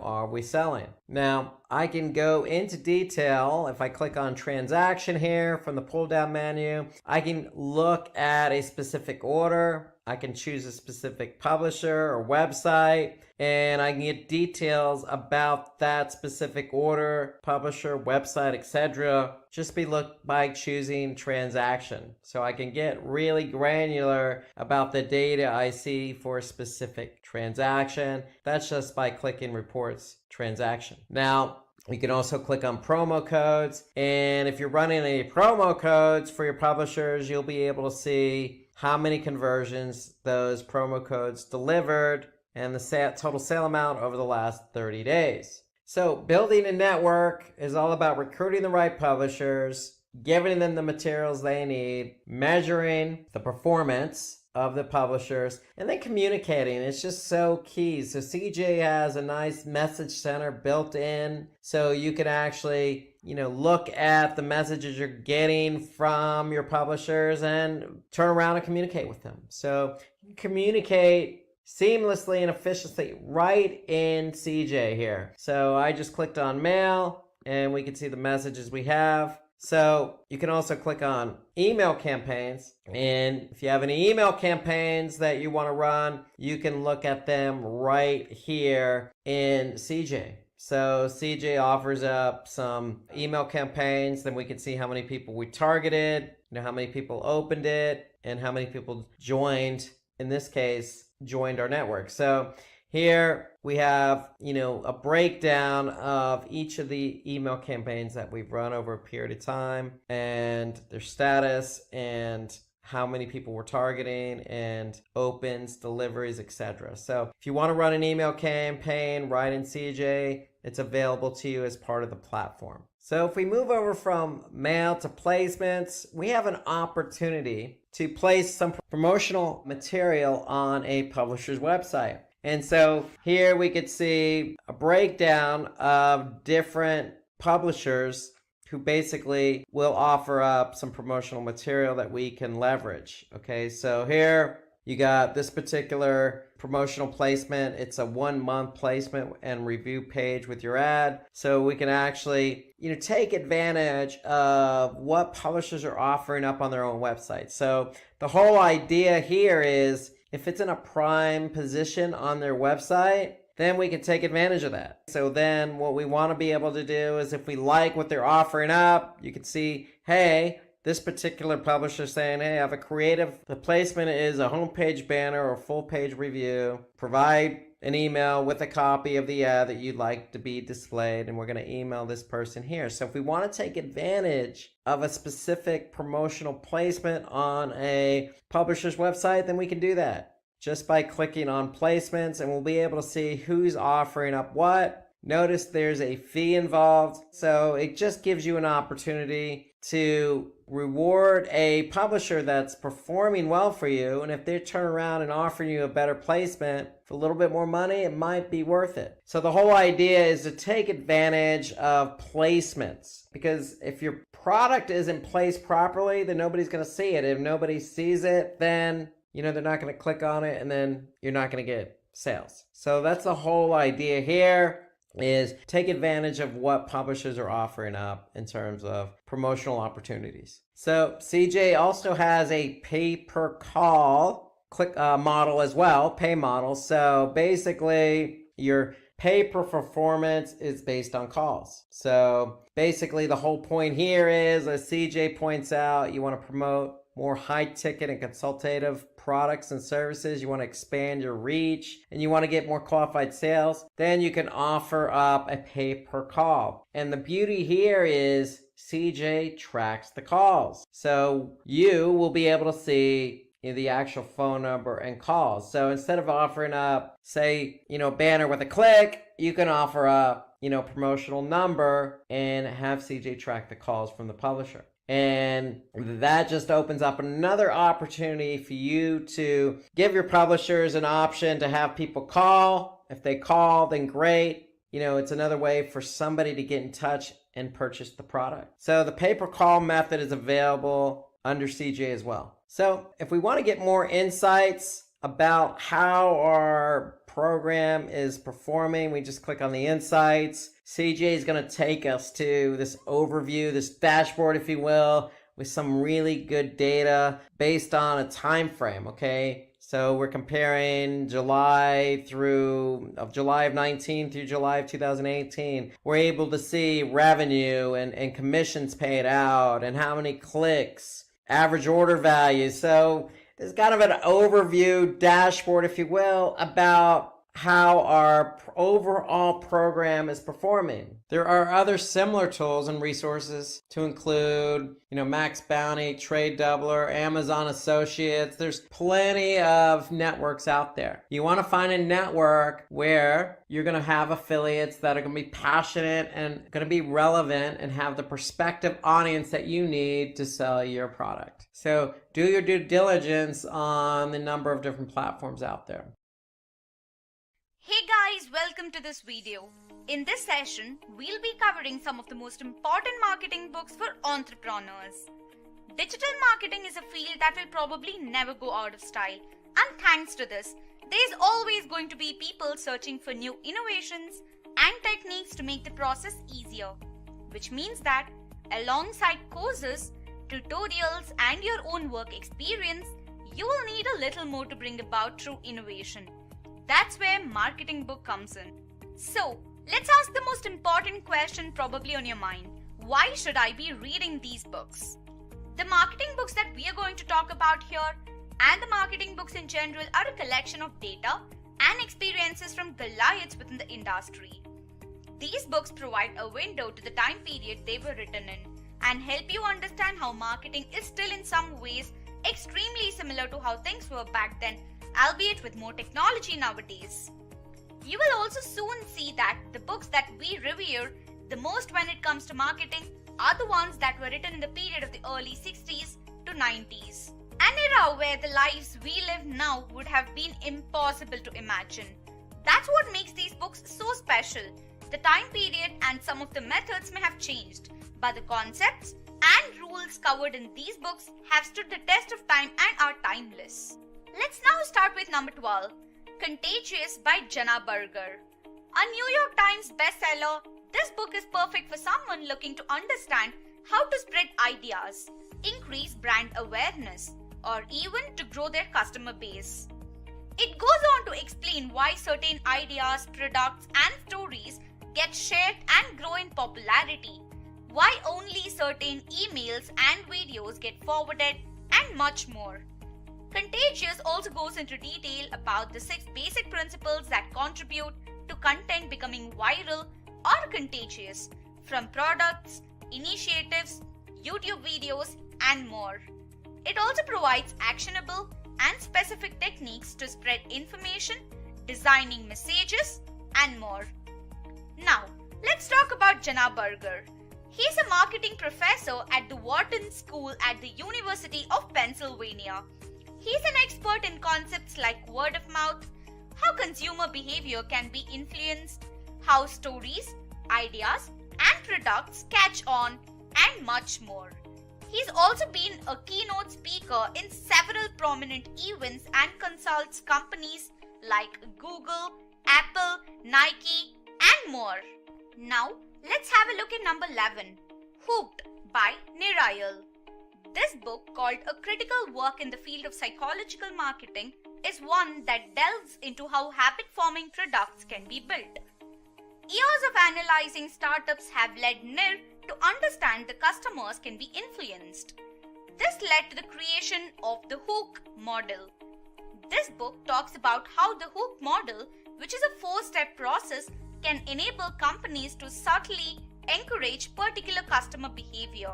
are we selling? Now, I can go into detail. If I click on transaction here from the pull down menu, I can look at a specific order. I can choose a specific publisher or website, and I can get details about that specific order, publisher, website, etc. Just by choosing transaction. So I can get really granular about the data I see for a specific transaction. That's just by clicking reports transaction. Now, you can also click on promo codes, and if you're running any promo codes for your publishers, you'll be able to see how many conversions those promo codes delivered and the total sale amount over the last 30 days. So building a network is all about recruiting the right publishers, giving them the materials they need, measuring the performance of the publishers, and then communicating. It's just so key. So CJ has a nice message center built in, so you can actually, look at the messages you're getting from your publishers and turn around and communicate with them. So you can communicate seamlessly and efficiently right in CJ here. So I just clicked on mail and we can see the messages we have. So you can also click on email campaigns, and if you have any email campaigns that you want to run, you can look at them right here in CJ. So CJ offers up some email campaigns, then we can see how many people we targeted, how many people opened it, and how many people joined, in this case, joined our network. So here we have, a breakdown of each of the email campaigns that we've run over a period of time and their status and how many people we're targeting and opens, deliveries, etc. So if you want to run an email campaign right in CJ, it's available to you as part of the platform. So if we move over from mail to placements, we have an opportunity to place some promotional material on a publisher's website. And so here we could see a breakdown of different publishers who basically will offer up some promotional material that we can leverage. Okay, so here you got this particular promotional placement. It's a 1-month placement and review page with your ad. So we can actually, take advantage of what publishers are offering up on their own website. So the whole idea here is if it's in a prime position on their website, then we can take advantage of that. So then what we want to be able to do is if we like what they're offering up, you can see, hey, this particular publisher saying, hey, I have a creative, the placement is a homepage banner or full page review. Provide an email with a copy of the ad that you'd like to be displayed, and we're going to email this person here. So if we want to take advantage of a specific promotional placement on a publisher's website, then we can do that just by clicking on placements, and we'll be able to see who's offering up what. Notice there's a fee involved, so it just gives you an opportunity to reward a publisher that's performing well for you, and if they turn around and offer you a better placement for a little bit more money, it might be worth it. So the whole idea is to take advantage of placements, because if your product isn't placed properly, then nobody's going to see it. If nobody sees it, then they're not going to click on it, and then you're not going to get sales. So that's the whole idea here, is take advantage of what publishers are offering up in terms of promotional opportunities. So CJ also has a pay-per-call model as well, pay model. So basically, your pay per performance is based on calls. So basically, the whole point here is, as CJ points out, you want to promote more high-ticket and consultative products and services. You want to expand your reach, and you want to get more qualified sales. Then you can offer up a pay-per-call. And the beauty here is CJ tracks the calls. So you will be able to see the actual phone number and calls. So instead of offering up, say, banner with a click, you can offer up, promotional number and have CJ track the calls from the publisher. And that just opens up another opportunity for you to give your publishers an option to have people call. If they call, then great. It's another way for somebody to get in touch and purchase the product. So the pay-per-call method is available under CJ as well. So if we want to get more insights about how our program is performing, we just click on the insights. CJ is going to take us to this overview, this dashboard, if you will, with some really good data based on a time frame, okay? So we're comparing July of 19 through July of 2018. We're able to see revenue and commissions paid out and how many clicks, average order value. So there's kind of an overview dashboard, if you will, about how our overall program is performing. There are other similar tools and resources to include, Max Bounty, Trade Doubler, Amazon Associates. There's plenty of networks out there. You want to find a network where you're going to have affiliates that are going to be passionate and going to be relevant and have the prospective audience that you need to sell your product. So do your due diligence on the number of different platforms out there. Hey guys, welcome to this video. In this session, we'll be covering some of the most important marketing books for entrepreneurs. Digital marketing is a field that will probably never go out of style. And thanks to this, there's always going to be people searching for new innovations and techniques to make the process easier. Which means that alongside courses, tutorials and your own work experience, you will need a little more to bring about true innovation. That's where marketing book comes in. So, let's ask the most important question probably on your mind. Why should I be reading these books? The marketing books that we are going to talk about here and the marketing books in general are a collection of data and experiences from Goliaths within the industry. These books provide a window to the time period they were written in and help you understand how marketing is still in some ways extremely similar to how things were back then, albeit with more technology nowadays. You will also soon see that the books that we revere the most when it comes to marketing are the ones that were written in the period of the early 60s to 90s. An era where the lives we live now would have been impossible to imagine. That's what makes these books so special. The time period and some of the methods may have changed, but the concepts and rules covered in these books have stood the test of time and are timeless. Let's now start with number 12, Contagious by Jenna Berger. A New York Times bestseller, this book is perfect for someone looking to understand how to spread ideas, increase brand awareness, or even to grow their customer base. It goes on to explain why certain ideas, products, and stories get shared and grow in popularity, why only certain emails and videos get forwarded, and much more. Contagious also goes into detail about the 6 basic principles that contribute to content becoming viral or contagious, from products, initiatives, YouTube videos, and more. It also provides actionable and specific techniques to spread information, designing messages, and more. Now, let's talk about Jenna Berger. He's a marketing professor at the Wharton School at the University of Pennsylvania. He's an expert in concepts like word of mouth, how consumer behavior can be influenced, how stories, ideas, and products catch on, and much more. He's also been a keynote speaker in several prominent events and consults companies like Google, Apple, Nike, and more. Now, let's have a look at number 11, Hooked by Nirayal. This book, called A Critical Work in the Field of Psychological Marketing, is one that delves into how habit-forming products can be built. Years of analyzing startups have led Nir to understand the customers can be influenced. This led to the creation of the Hook model. This book talks about how the Hook model, which is a 4-step process, can enable companies to subtly encourage particular customer behavior.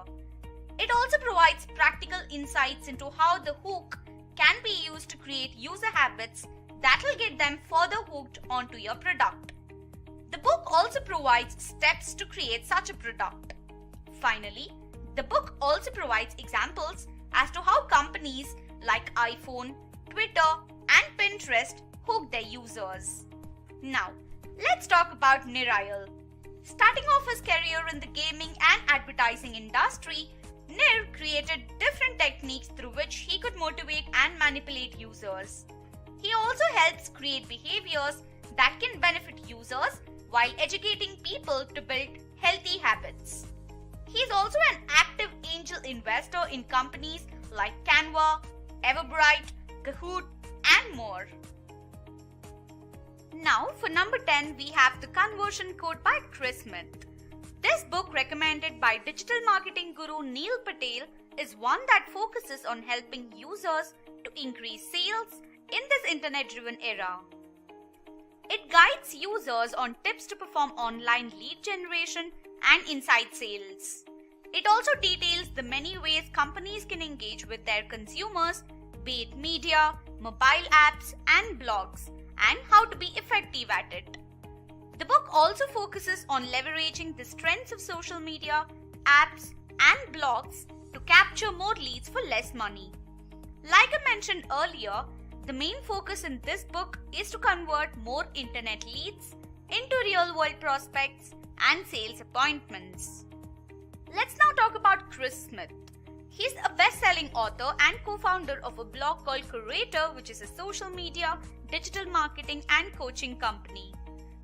It also provides practical insights into how the hook can be used to create user habits that will get them further hooked onto your product. The book also provides steps to create such a product. Finally, the book also provides examples as to how companies like iPhone, Twitter, and Pinterest hook their users. Now, let's talk about Nirayal. Starting off his career in the gaming and advertising industry, Nir created different techniques through which he could motivate and manipulate users. He also helps create behaviors that can benefit users while educating people to build healthy habits. He is also an active angel investor in companies like Canva, Everbright, Kahoot, and more. Now, for number 10, we have The Conversion Code by Chris Smith. This book, recommended by digital marketing guru Neil Patel, is one that focuses on helping users to increase sales in this internet-driven era. It guides users on tips to perform online lead generation and inside sales. It also details the many ways companies can engage with their consumers, be it media, mobile apps, and blogs, and how to be effective at it. The book also focuses on leveraging the strengths of social media, apps, and blogs to capture more leads for less money. Like I mentioned earlier, the main focus in this book is to convert more internet leads into real-world prospects and sales appointments. Let's now talk about Chris Smith. He's a best-selling author and co-founder of a blog called Curator, which is a social media, digital marketing, and coaching company.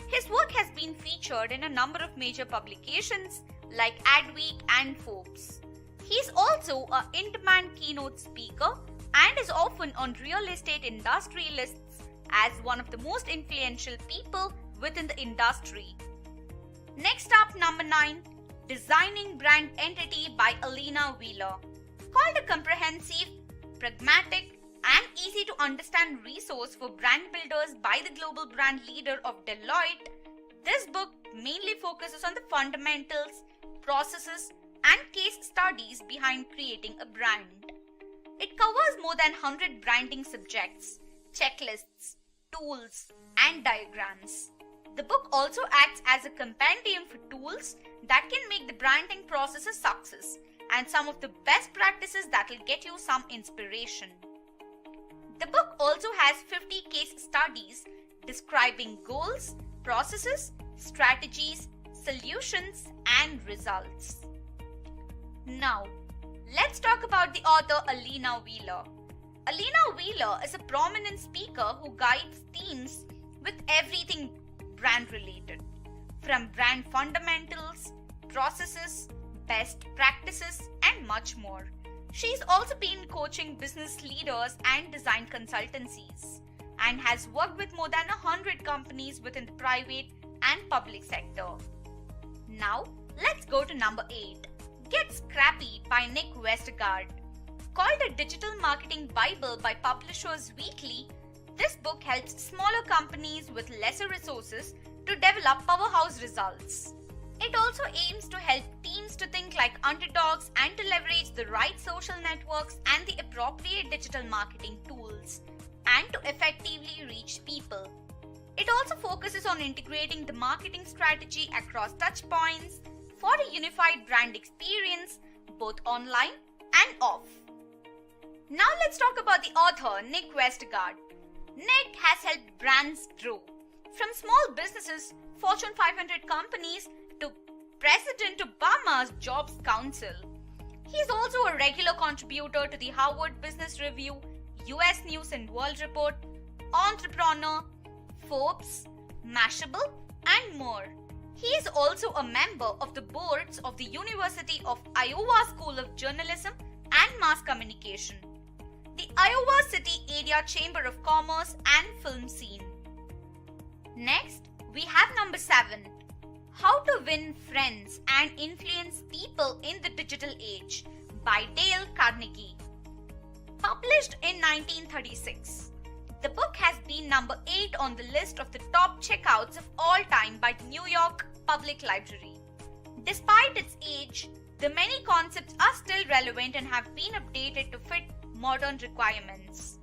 His work has been featured in a number of major publications like Adweek and Forbes. He's also an in-demand keynote speaker and is often on real estate industry lists as one of the most influential people within the industry. Next up, number 9, Designing Brand Entity by Alina Wheeler. Called a comprehensive, pragmatic, and easy to understand resource for brand builders by the global brand leader of Deloitte, this book mainly focuses on the fundamentals, processes, and case studies behind creating a brand. It covers more than 100 branding subjects, checklists, tools, and diagrams. The book also acts as a compendium for tools that can make the branding process a success and some of the best practices that will get you some inspiration. The book also has 50 case studies describing goals, processes, strategies, solutions, and results. Now, let's talk about the author Alina Wheeler. Alina Wheeler is a prominent speaker who guides teams with everything brand related, from brand fundamentals, processes, best practices, and much more. She's also been coaching business leaders and design consultancies and has worked with more than 100 companies within the private and public sector. Now, let's go to number 8. Get Scrappy by Nick Westergaard. Called a digital marketing bible by Publishers Weekly, this book helps smaller companies with lesser resources to develop powerhouse results. It also aims to help teams to think like underdogs and to leverage the right social networks and the appropriate digital marketing tools, and to effectively reach people. It also focuses on integrating the marketing strategy across touchpoints for a unified brand experience, both online and off. Now let's talk about the author, Nick Westergaard. Nick has helped brands grow, from small businesses, Fortune 500 companies, to President Obama's Jobs Council. He is also a regular contributor to the Harvard Business Review, US News and World Report, Entrepreneur, Forbes, Mashable, and more. He is also a member of the boards of the University of Iowa School of Journalism and Mass Communication, the Iowa City Area Chamber of Commerce and Film Scene. Next, we have number 7. How to Win Friends and Influence People in the Digital Age by Dale Carnegie. Published in 1936, the book has been number 8 on the list of the top checkouts of all time by the New York Public Library. Despite its age, the many concepts are still relevant and have been updated to fit modern requirements.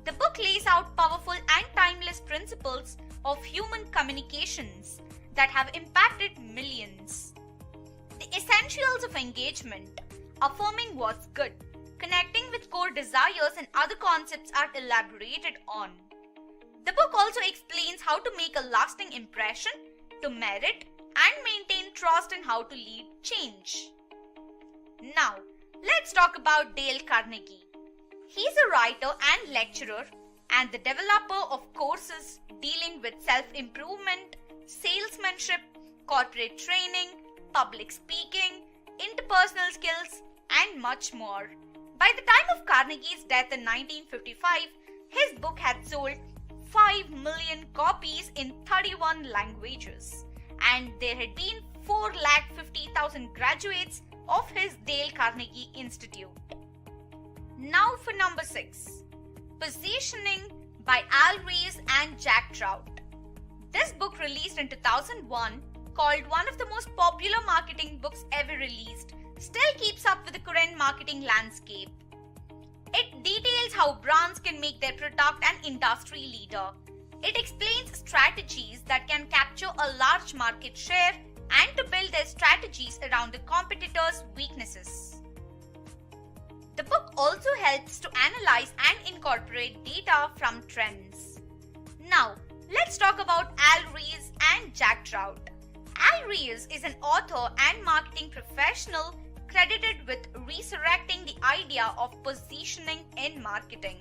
The book lays out powerful and timeless principles of human communications that have impacted millions. The essentials of engagement, affirming what's good, connecting with core desires, and other concepts are elaborated on. The book also explains how to make a lasting impression, to merit and maintain trust, and how to lead change. Now, let's talk about Dale Carnegie. He's a writer and lecturer and the developer of courses dealing with self-improvement, salesmanship, corporate training, public speaking, interpersonal skills, and much more. By the time of Carnegie's death in 1955, his book had sold 5 million copies in 31 languages, and there had been 450,000 graduates of his Dale Carnegie Institute. Now for number 6, Positioning by Al Ries and Jack Trout. This book, released in 2001, called one of the most popular marketing books ever released, still keeps up with the current marketing landscape. It details how brands can make their product an industry leader. It explains strategies that can capture a large market share and to build their strategies around the competitors' weaknesses. The book also helps to analyze and incorporate data from trends. Now, let's talk about Al Ries and Jack Trout. Al Ries is an author and marketing professional credited with resurrecting the idea of positioning in marketing.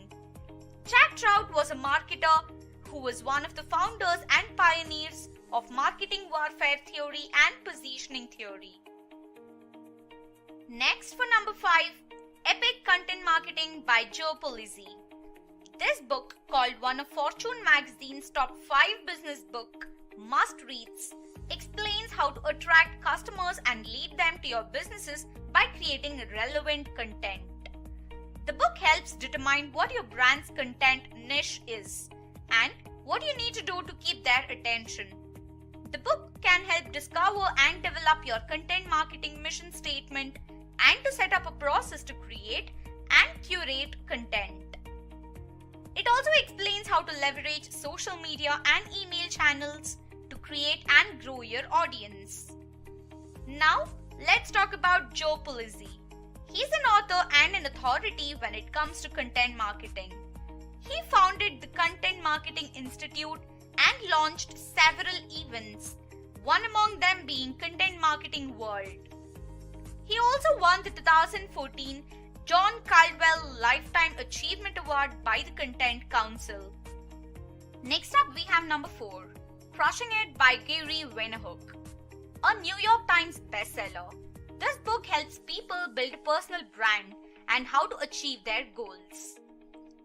Jack Trout was a marketer who was one of the founders and pioneers of marketing warfare theory and positioning theory. Next, for number 5, Epic Content Marketing by Joe Pulizzi. This book, called one of Fortune magazine's top 5 business book must-reads, explains how to attract customers and lead them to your businesses by creating relevant content. The book helps determine what your brand's content niche is and what you need to do to keep their attention. The book can help discover and develop your content marketing mission statement and to set up a process to create and curate content. It also explains how to leverage social media and email channels to create and grow your audience. Now, let's talk about Joe Pulizzi. He's an author and an authority when it comes to content marketing. He founded the Content Marketing Institute and launched several events, one among them being Content Marketing World. He also won the 2014 John Caldwell Lifetime Achievement Award by the Content Council. Next up, we have number 4, Crushing It by Gary Vaynerchuk, a New York Times bestseller. This book helps people build a personal brand and how to achieve their goals.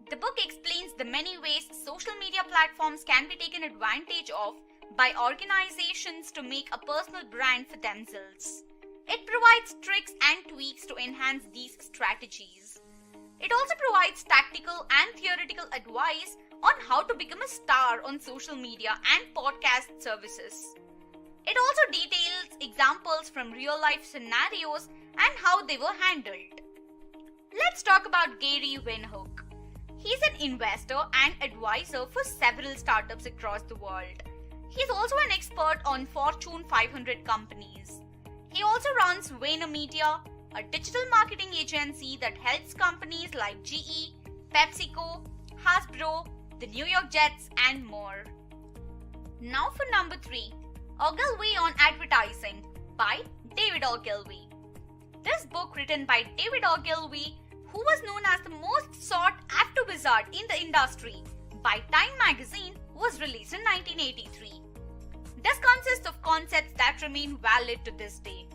The book explains the many ways social media platforms can be taken advantage of by organizations to make a personal brand for themselves. It provides tricks and tweaks to enhance these strategies. It also provides tactical and theoretical advice on how to become a star on social media and podcast services. It also details examples from real-life scenarios and how they were handled. Let's talk about Gary Vaynerchuk. He's an investor and advisor for several startups across the world. He's also an expert on Fortune 500 companies. He also runs VaynerMedia, a digital marketing agency that helps companies like GE, PepsiCo, Hasbro, the New York Jets, and more. Now for number 3, Ogilvy on Advertising by David Ogilvy. This book, written by David Ogilvy, who was known as the most sought-after wizard in the industry by Time magazine, was released in 1983. This consists of concepts that remain valid to this day.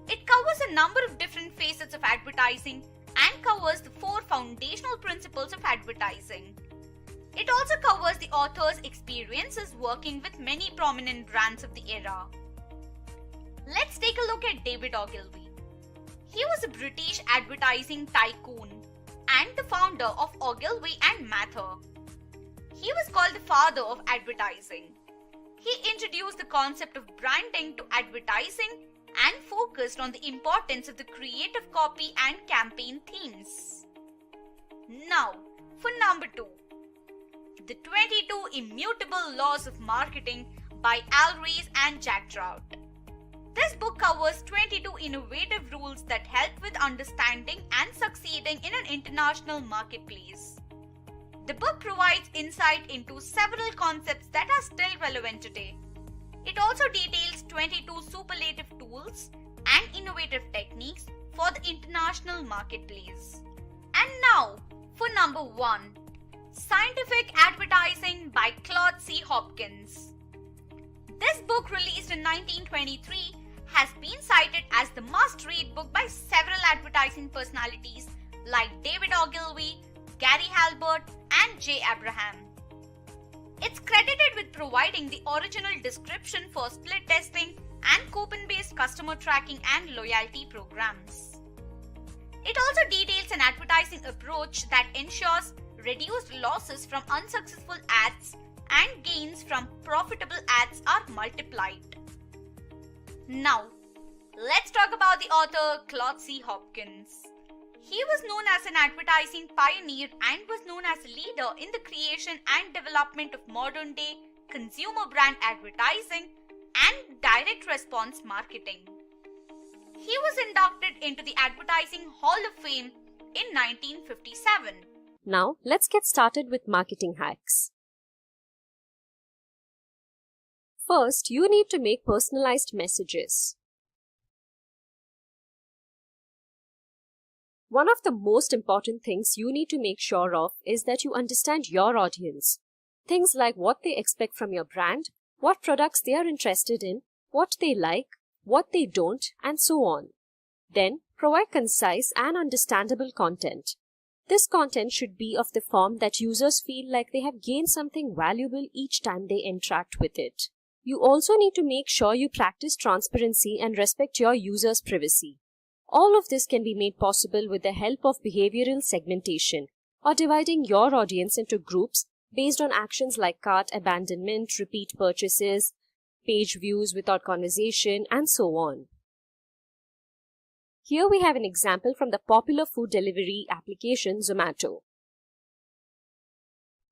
It covers a number of different facets of advertising and covers the 4 foundational principles of advertising. It also covers the author's experiences working with many prominent brands of the era. Let's take a look at David Ogilvy. He was a British advertising tycoon and the founder of Ogilvy and Mather. He was called the father of advertising. He introduced the concept of branding to advertising and focused on the importance of the creative copy and campaign themes. Now, for number 2, The 22 Immutable Laws of Marketing by Al Ries and Jack Trout. This book covers 22 innovative rules that help with understanding and succeeding in an international marketplace. The book provides insight into several concepts that are still relevant today. It also details 22 superlative tools and innovative techniques for the international marketplace. And now, for number 1, Scientific Advertising by Claude C. Hopkins. This book, released in 1923, has been cited as the must-read book by several advertising personalities like David Ogilvy, Gary Halbert, and Jay Abraham. It's credited with providing the original description for split testing and coupon-based customer tracking and loyalty programs. It also details an advertising approach that ensures reduced losses from unsuccessful ads and gains from profitable ads are multiplied. Now, let's talk about the author Claude C. Hopkins. He was known as an advertising pioneer and was known as a leader in the creation and development of modern-day consumer brand advertising and direct response marketing. He was inducted into the Advertising Hall of Fame in 1957. Now, let's get started with marketing hacks. First, you need to make personalized messages. One of the most important things you need to make sure of is that you understand your audience. Things like what they expect from your brand, what products they are interested in, what they like, what they don't, and so on. Then, provide concise and understandable content. This content should be of the form that users feel like they have gained something valuable each time they interact with it. You also need to make sure you practice transparency and respect your users' privacy. All of this can be made possible with the help of behavioral segmentation, or dividing your audience into groups based on actions like cart abandonment, repeat purchases, page views without conversation, and so on. Here we have an example from the popular food delivery application Zomato.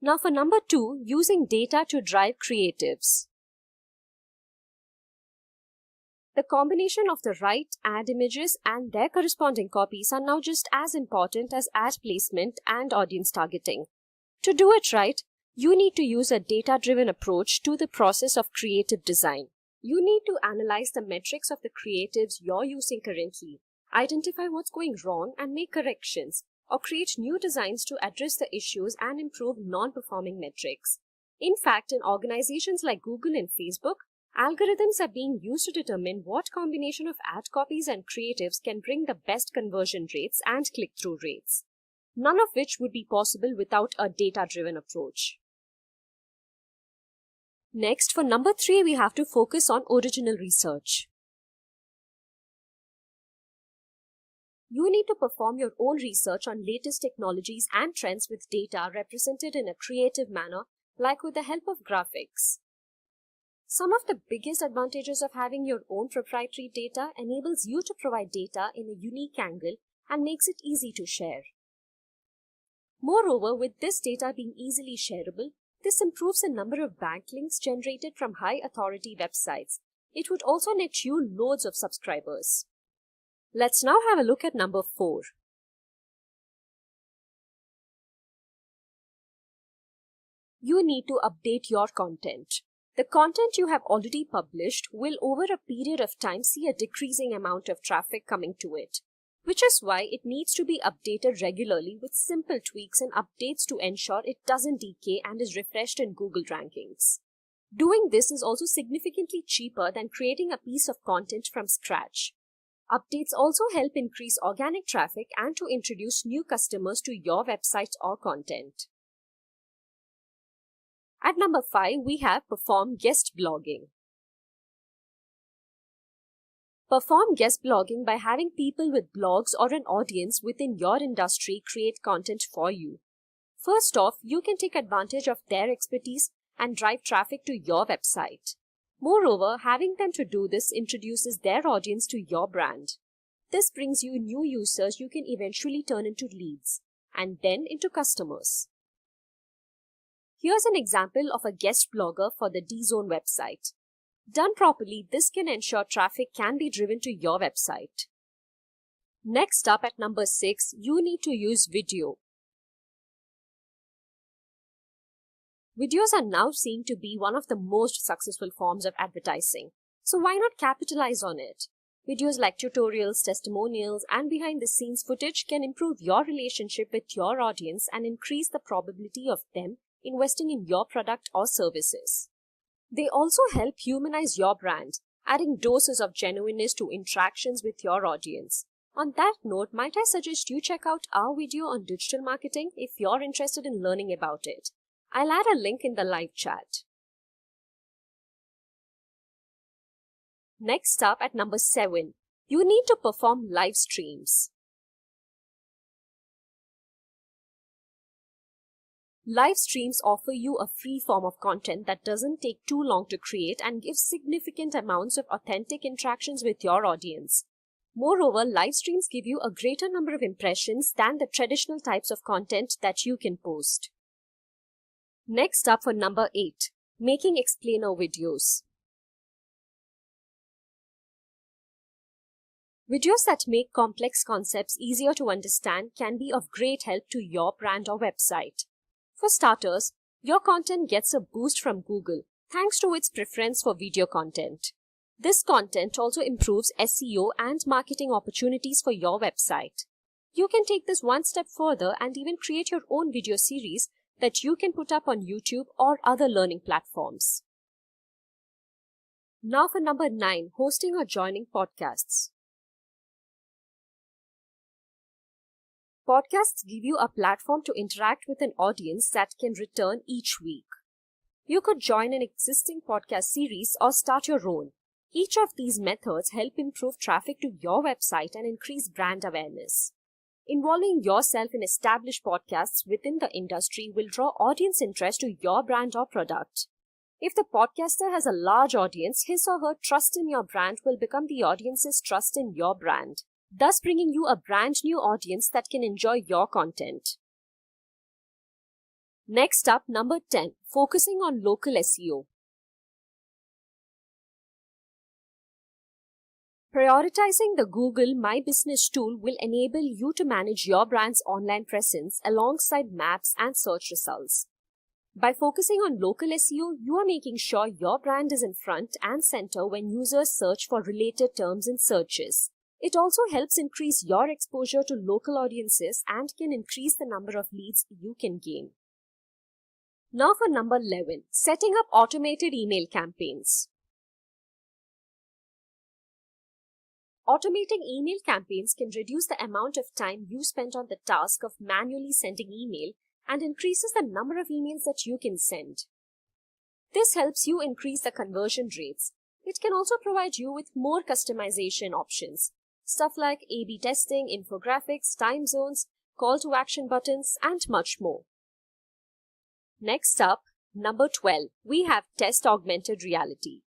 Now for number 2, using data to drive creatives. The combination of the right ad images and their corresponding copies are now just as important as ad placement and audience targeting. To do it right, you need to use a data-driven approach to the process of creative design. You need to analyze the metrics of the creatives you're using currently, identify what's going wrong and make corrections, or create new designs to address the issues and improve non-performing metrics. In fact, in organizations like Google and Facebook, algorithms are being used to determine what combination of ad copies and creatives can bring the best conversion rates and click-through rates, none of which would be possible without a data-driven approach. Next, for number 3, we have to focus on original research. You need to perform your own research on latest technologies and trends with data represented in a creative manner, like with the help of graphics. Some of the biggest advantages of having your own proprietary data enables you to provide data in a unique angle and makes it easy to share. Moreover, with this data being easily shareable, this improves the number of backlinks generated from high-authority websites. It would also net you loads of subscribers. Let's now have a look at number 4. You need to update your content. The content you have already published will over a period of time see a decreasing amount of traffic coming to it, which is why it needs to be updated regularly with simple tweaks and updates to ensure it doesn't decay and is refreshed in Google rankings. Doing this is also significantly cheaper than creating a piece of content from scratch. Updates also help increase organic traffic and to introduce new customers to your website or content. At number 5, we have perform guest blogging. Perform guest blogging by having people with blogs or an audience within your industry create content for you. First off, you can take advantage of their expertise and drive traffic to your website. Moreover, having them to do this introduces their audience to your brand. This brings you new users you can eventually turn into leads and then into customers. Here's an example of a guest blogger for the D-Zone website. Done properly, this can ensure traffic can be driven to your website. Next up at number 6, you need to use video. Videos are now seen to be one of the most successful forms of advertising, so why not capitalize on it? Videos like tutorials, testimonials, and behind-the-scenes footage can improve your relationship with your audience and increase the probability of them investing in your product or services. They also help humanize your brand, adding doses of genuineness to interactions with your audience. On that note, might I suggest you check out our video on digital marketing if you're interested in learning about it. I'll add a link in the live chat. Next up at number 7, you need to perform live streams. Live streams offer you a free form of content that doesn't take too long to create and gives significant amounts of authentic interactions with your audience. Moreover, live streams give you a greater number of impressions than the traditional types of content that you can post. Next up for number 8, making explainer videos. Videos that make complex concepts easier to understand can be of great help to your brand or website. For starters, your content gets a boost from Google thanks to its preference for video content. This content also improves SEO and marketing opportunities for your website. You can take this one step further and even create your own video series that you can put up on YouTube or other learning platforms. Now for number 9, hosting or joining podcasts. Podcasts give you a platform to interact with an audience that can return each week. You could join an existing podcast series or start your own. Each of these methods help improve traffic to your website and increase brand awareness. Involving yourself in established podcasts within the industry will draw audience interest to your brand or product. If the podcaster has a large audience, his or her trust in your brand will become the audience's trust in your brand, thus bringing you a brand new audience that can enjoy your content. Next up, number 10, focusing on local SEO. Prioritizing the Google My Business tool will enable you to manage your brand's online presence alongside maps and search results. By focusing on local SEO, you are making sure your brand is in front and center when users search for related terms in searches. It also helps increase your exposure to local audiences and can increase the number of leads you can gain. Now for number 11, setting up automated email campaigns. Automating email campaigns can reduce the amount of time you spend on the task of manually sending email and increases the number of emails that you can send. This helps you increase the conversion rates. It can also provide you with more customization options, stuff like A/B testing, infographics, time zones, call to action buttons, and much more. Next up, number 12, we have test augmented reality.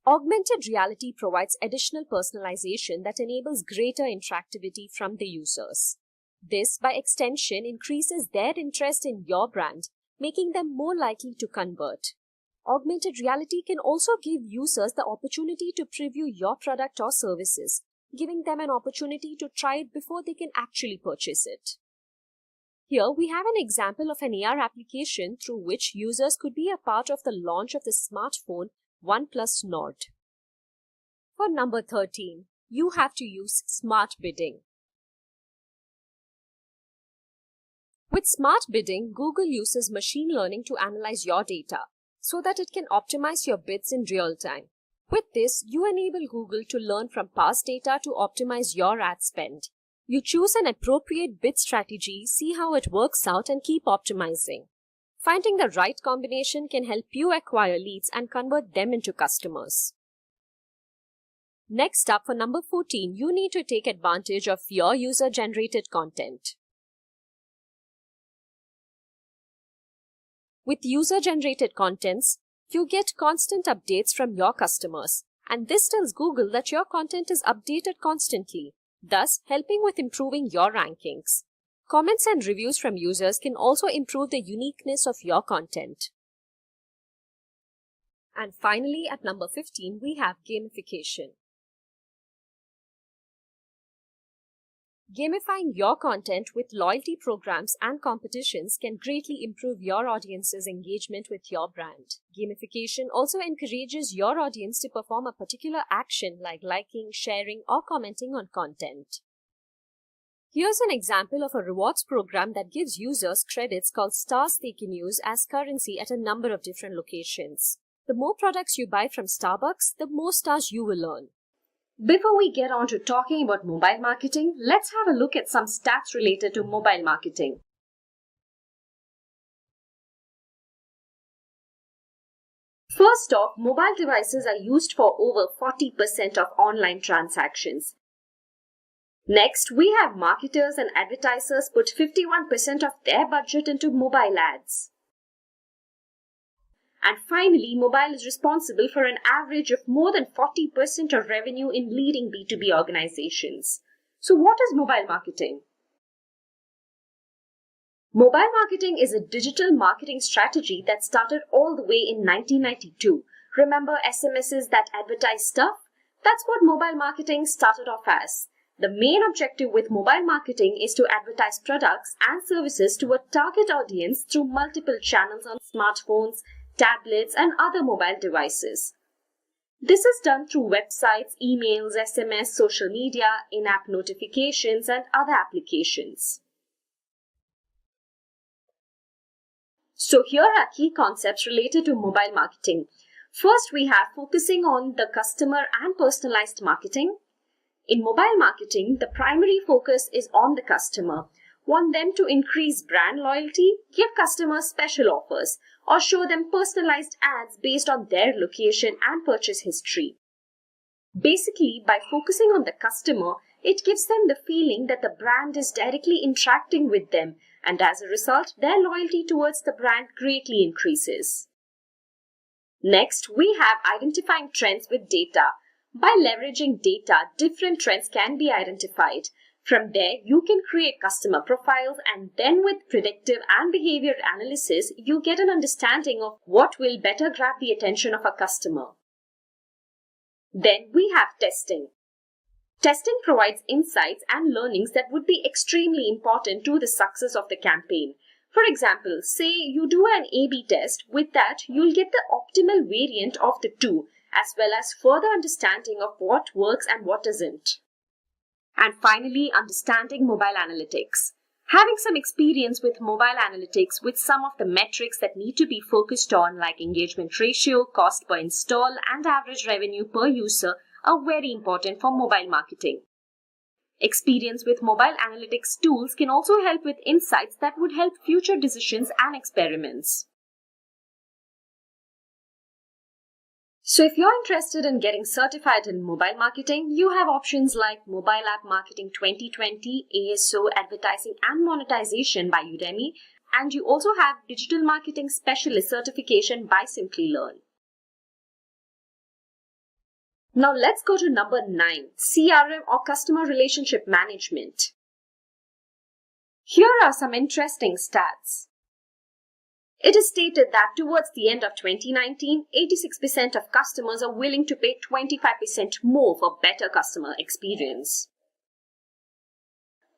Augmented reality provides additional personalization that enables greater interactivity from the users. This, by extension, increases their interest in your brand, making them more likely to convert. Augmented reality can also give users the opportunity to preview your product or services, giving them an opportunity to try it before they can actually purchase it. Here we have an example of an AR application through which users could be a part of the launch of the smartphone OnePlus Nord. For number 13, you have to use smart bidding. With smart bidding, Google uses machine learning to analyze your data so that it can optimize your bids in real time. With this, you enable Google to learn from past data to optimize your ad spend. You choose an appropriate bid strategy, see how it works out, and keep optimizing. Finding the right combination can help you acquire leads and convert them into customers. Next up, for number 14, you need to take advantage of your user-generated content. With user-generated contents, you get constant updates from your customers, and this tells Google that your content is updated constantly, thus helping with improving your rankings. Comments and reviews from users can also improve the uniqueness of your content. And finally, at number 15, we have gamification. Gamifying your content with loyalty programs and competitions can greatly improve your audience's engagement with your brand. Gamification also encourages your audience to perform a particular action like liking, sharing, or commenting on content. Here's an example of a rewards program that gives users credits called stars they can use as currency at a number of different locations. The more products you buy from Starbucks, the more stars you will earn. Before we get on to talking about mobile marketing, let's have a look at some stats related to mobile marketing. First off, mobile devices are used for over 40% of online transactions. Next, we have marketers and advertisers put 51% of their budget into mobile ads. And finally, mobile is responsible for an average of more than 40% of revenue in leading B2B organizations. So what is mobile marketing? Mobile marketing is a digital marketing strategy that started all the way in 1992. Remember SMSs that advertise stuff? That's what mobile marketing started off as. The main objective with mobile marketing is to advertise products and services to a target audience through multiple channels on smartphones, tablets, and other mobile devices. This is done through websites, emails, SMS, social media, in-app notifications, and other applications. So here are key concepts related to mobile marketing. First, we have focusing on the customer and personalized marketing. In mobile marketing, the primary focus is on the customer. Want them to increase brand loyalty? Give customers special offers or show them personalized ads based on their location and purchase history. Basically, by focusing on the customer, it gives them the feeling that the brand is directly interacting with them, and as a result, their loyalty towards the brand greatly increases. Next, we have identifying trends with data. By leveraging data, different trends can be identified. From there, you can create customer profiles, and then with predictive and behavior analysis, you get an understanding of what will better grab the attention of a customer. Then we have testing. Testing provides insights and learnings that would be extremely important to the success of the campaign. For example, say you do an A/B test. With that, you'll get the optimal variant of the two, as well as further understanding of what works and what doesn't. And finally, understanding mobile analytics. Having some experience with mobile analytics with some of the metrics that need to be focused on, like engagement ratio, cost per install, and average revenue per user, are very important for mobile marketing. Experience with mobile analytics tools can also help with insights that would help future decisions and experiments. So if you're interested in getting certified in mobile marketing, you have options like Mobile App Marketing 2020, ASO, Advertising and Monetization by Udemy, and you also have Digital Marketing Specialist certification by Simplilearn. Now let's go to number 9, CRM or Customer Relationship Management. Here are some interesting stats. It is stated that towards the end of 2019, 86% of customers are willing to pay 25% more for better customer experience.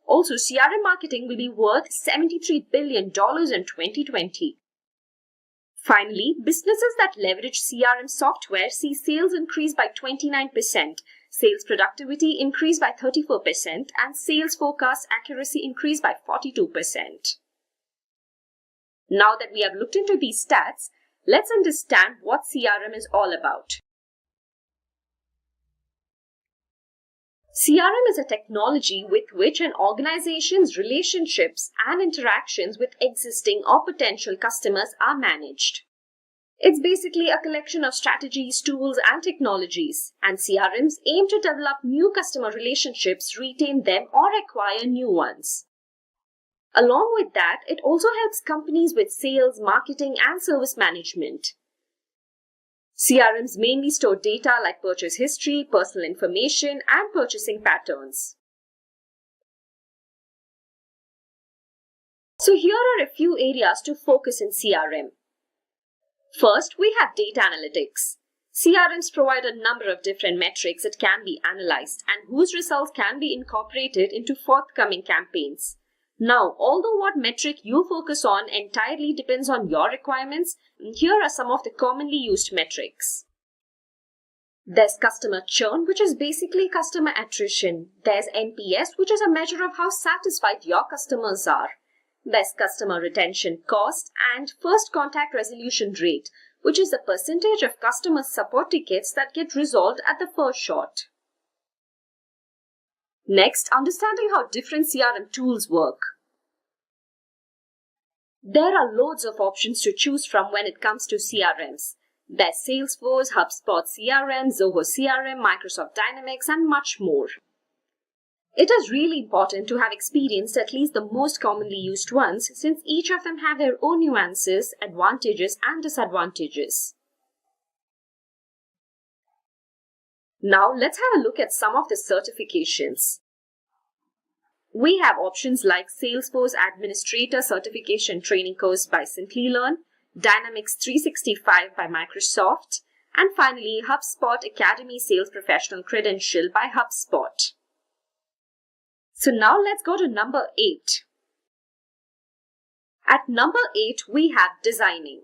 Also, CRM marketing will be worth $73 billion in 2020. Finally, businesses that leverage CRM software see sales increase by 29%, sales productivity increase by 34%, and sales forecast accuracy increase by 42%. Now that we have looked into these stats, let's understand what CRM is all about. CRM is a technology with which an organization's relationships and interactions with existing or potential customers are managed. It's basically a collection of strategies, tools, and technologies, and CRMs aim to develop new customer relationships, retain them, or acquire new ones. Along with that, it also helps companies with sales, marketing, and service management. CRMs mainly store data like purchase history, personal information, and purchasing patterns. So here are a few areas to focus in CRM. First, we have data analytics. CRMs provide a number of different metrics that can be analyzed and whose results can be incorporated into forthcoming campaigns. Now, although what metric you focus on entirely depends on your requirements, here are some of the commonly used metrics. There's customer churn, which is basically customer attrition. There's NPS, which is a measure of how satisfied your customers are. There's customer retention cost and first contact resolution rate, which is the percentage of customer support tickets that get resolved at the first shot. Next, understanding how different CRM tools work. There are loads of options to choose from when it comes to CRMs. There's Salesforce, HubSpot CRM, Zoho CRM, Microsoft Dynamics, and much more. It is really important to have experienced at least the most commonly used ones, since each of them have their own nuances, advantages, and disadvantages. Now let's have a look at some of the certifications. We have options like Salesforce Administrator Certification Training Course by Simplilearn, Dynamics 365 by Microsoft, and finally HubSpot Academy Sales Professional Credential by HubSpot. So now let's go to number 8. At number 8, we have designing.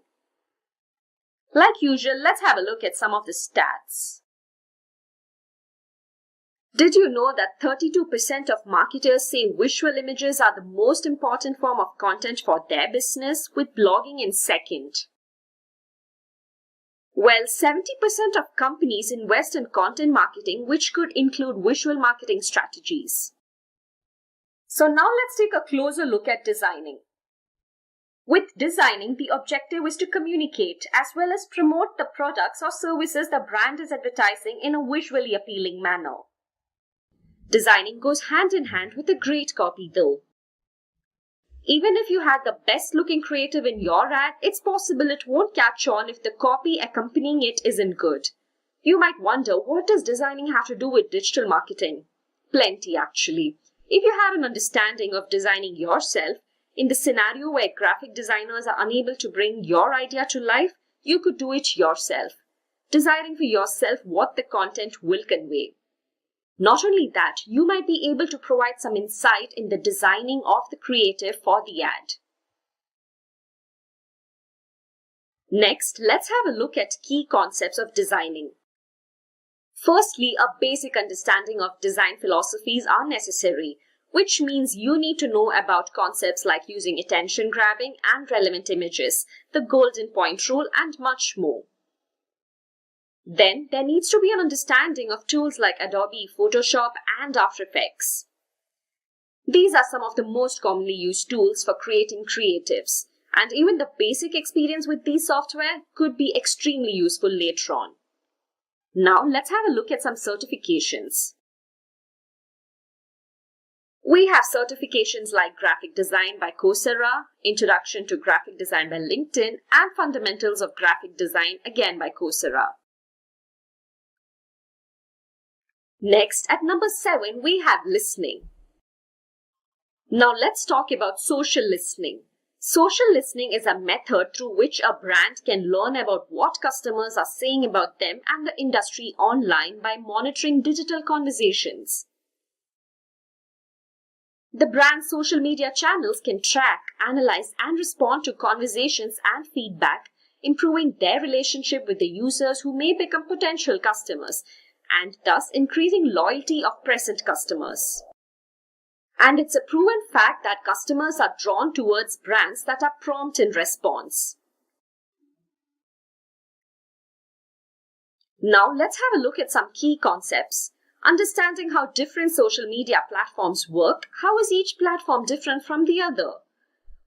Like usual, let's have a look at some of the stats. Did you know that 32% of marketers say visual images are the most important form of content for their business, with blogging in second? Well, 70% of companies invest in content marketing, which could include visual marketing strategies. So now let's take a closer look at designing. With designing, the objective is to communicate as well as promote the products or services the brand is advertising in a visually appealing manner. Designing goes hand in hand with a great copy though. Even if you had the best looking creative in your ad, it's possible it won't catch on if the copy accompanying it isn't good. You might wonder, what does designing have to do with digital marketing? Plenty actually. If you have an understanding of designing yourself, in the scenario where graphic designers are unable to bring your idea to life, you could do it yourself, deciding for yourself what the content will convey. Not only that, you might be able to provide some insight in the designing of the creative for the ad. Next, let's have a look at key concepts of designing. Firstly, a basic understanding of design philosophies are necessary, which means you need to know about concepts like using attention grabbing and relevant images, the golden point rule, and much more. Then there needs to be an understanding of tools like Adobe Photoshop and After Effects. These are some of the most commonly used tools for creating creatives, and even the basic experience with these software could be extremely useful later on. Now let's have a look at some certifications. We have certifications like Graphic Design by Coursera, Introduction to Graphic Design by LinkedIn, and Fundamentals of Graphic Design again by Coursera. Next, at number 7, we have listening. Now let's talk about social listening. Social listening is a method through which a brand can learn about what customers are saying about them and the industry online by monitoring digital conversations. The brand's social media channels can track, analyze, and respond to conversations and feedback, improving their relationship with the users who may become potential customers, and thus increasing loyalty of present customers. And it's a proven fact that customers are drawn towards brands that are prompt in response. Now let's have a look at some key concepts. Understanding how different social media platforms work. How is each platform different from the other?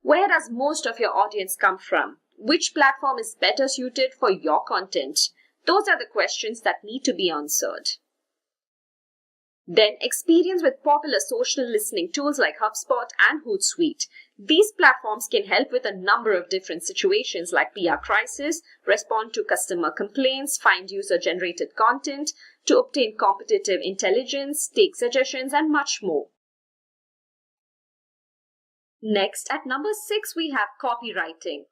Where does most of your audience come from? Which platform is better suited for your content? Those are the questions that need to be answered. Then, experience with popular social listening tools like HubSpot and Hootsuite. These platforms can help with a number of different situations like PR crisis, respond to customer complaints, find user-generated content, to obtain competitive intelligence, take suggestions, and much more. Next, at number 6, we have copywriting.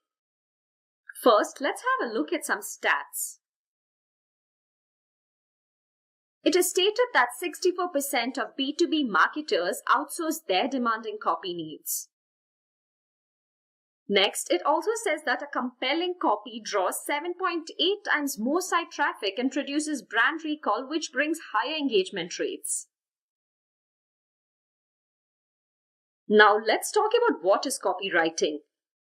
First, let's have a look at some stats. It is stated that 64% of B2B marketers outsource their demanding copy needs. Next, it also says that a compelling copy draws 7.8 times more site traffic and produces brand recall, which brings higher engagement rates. Now, let's talk about what is copywriting.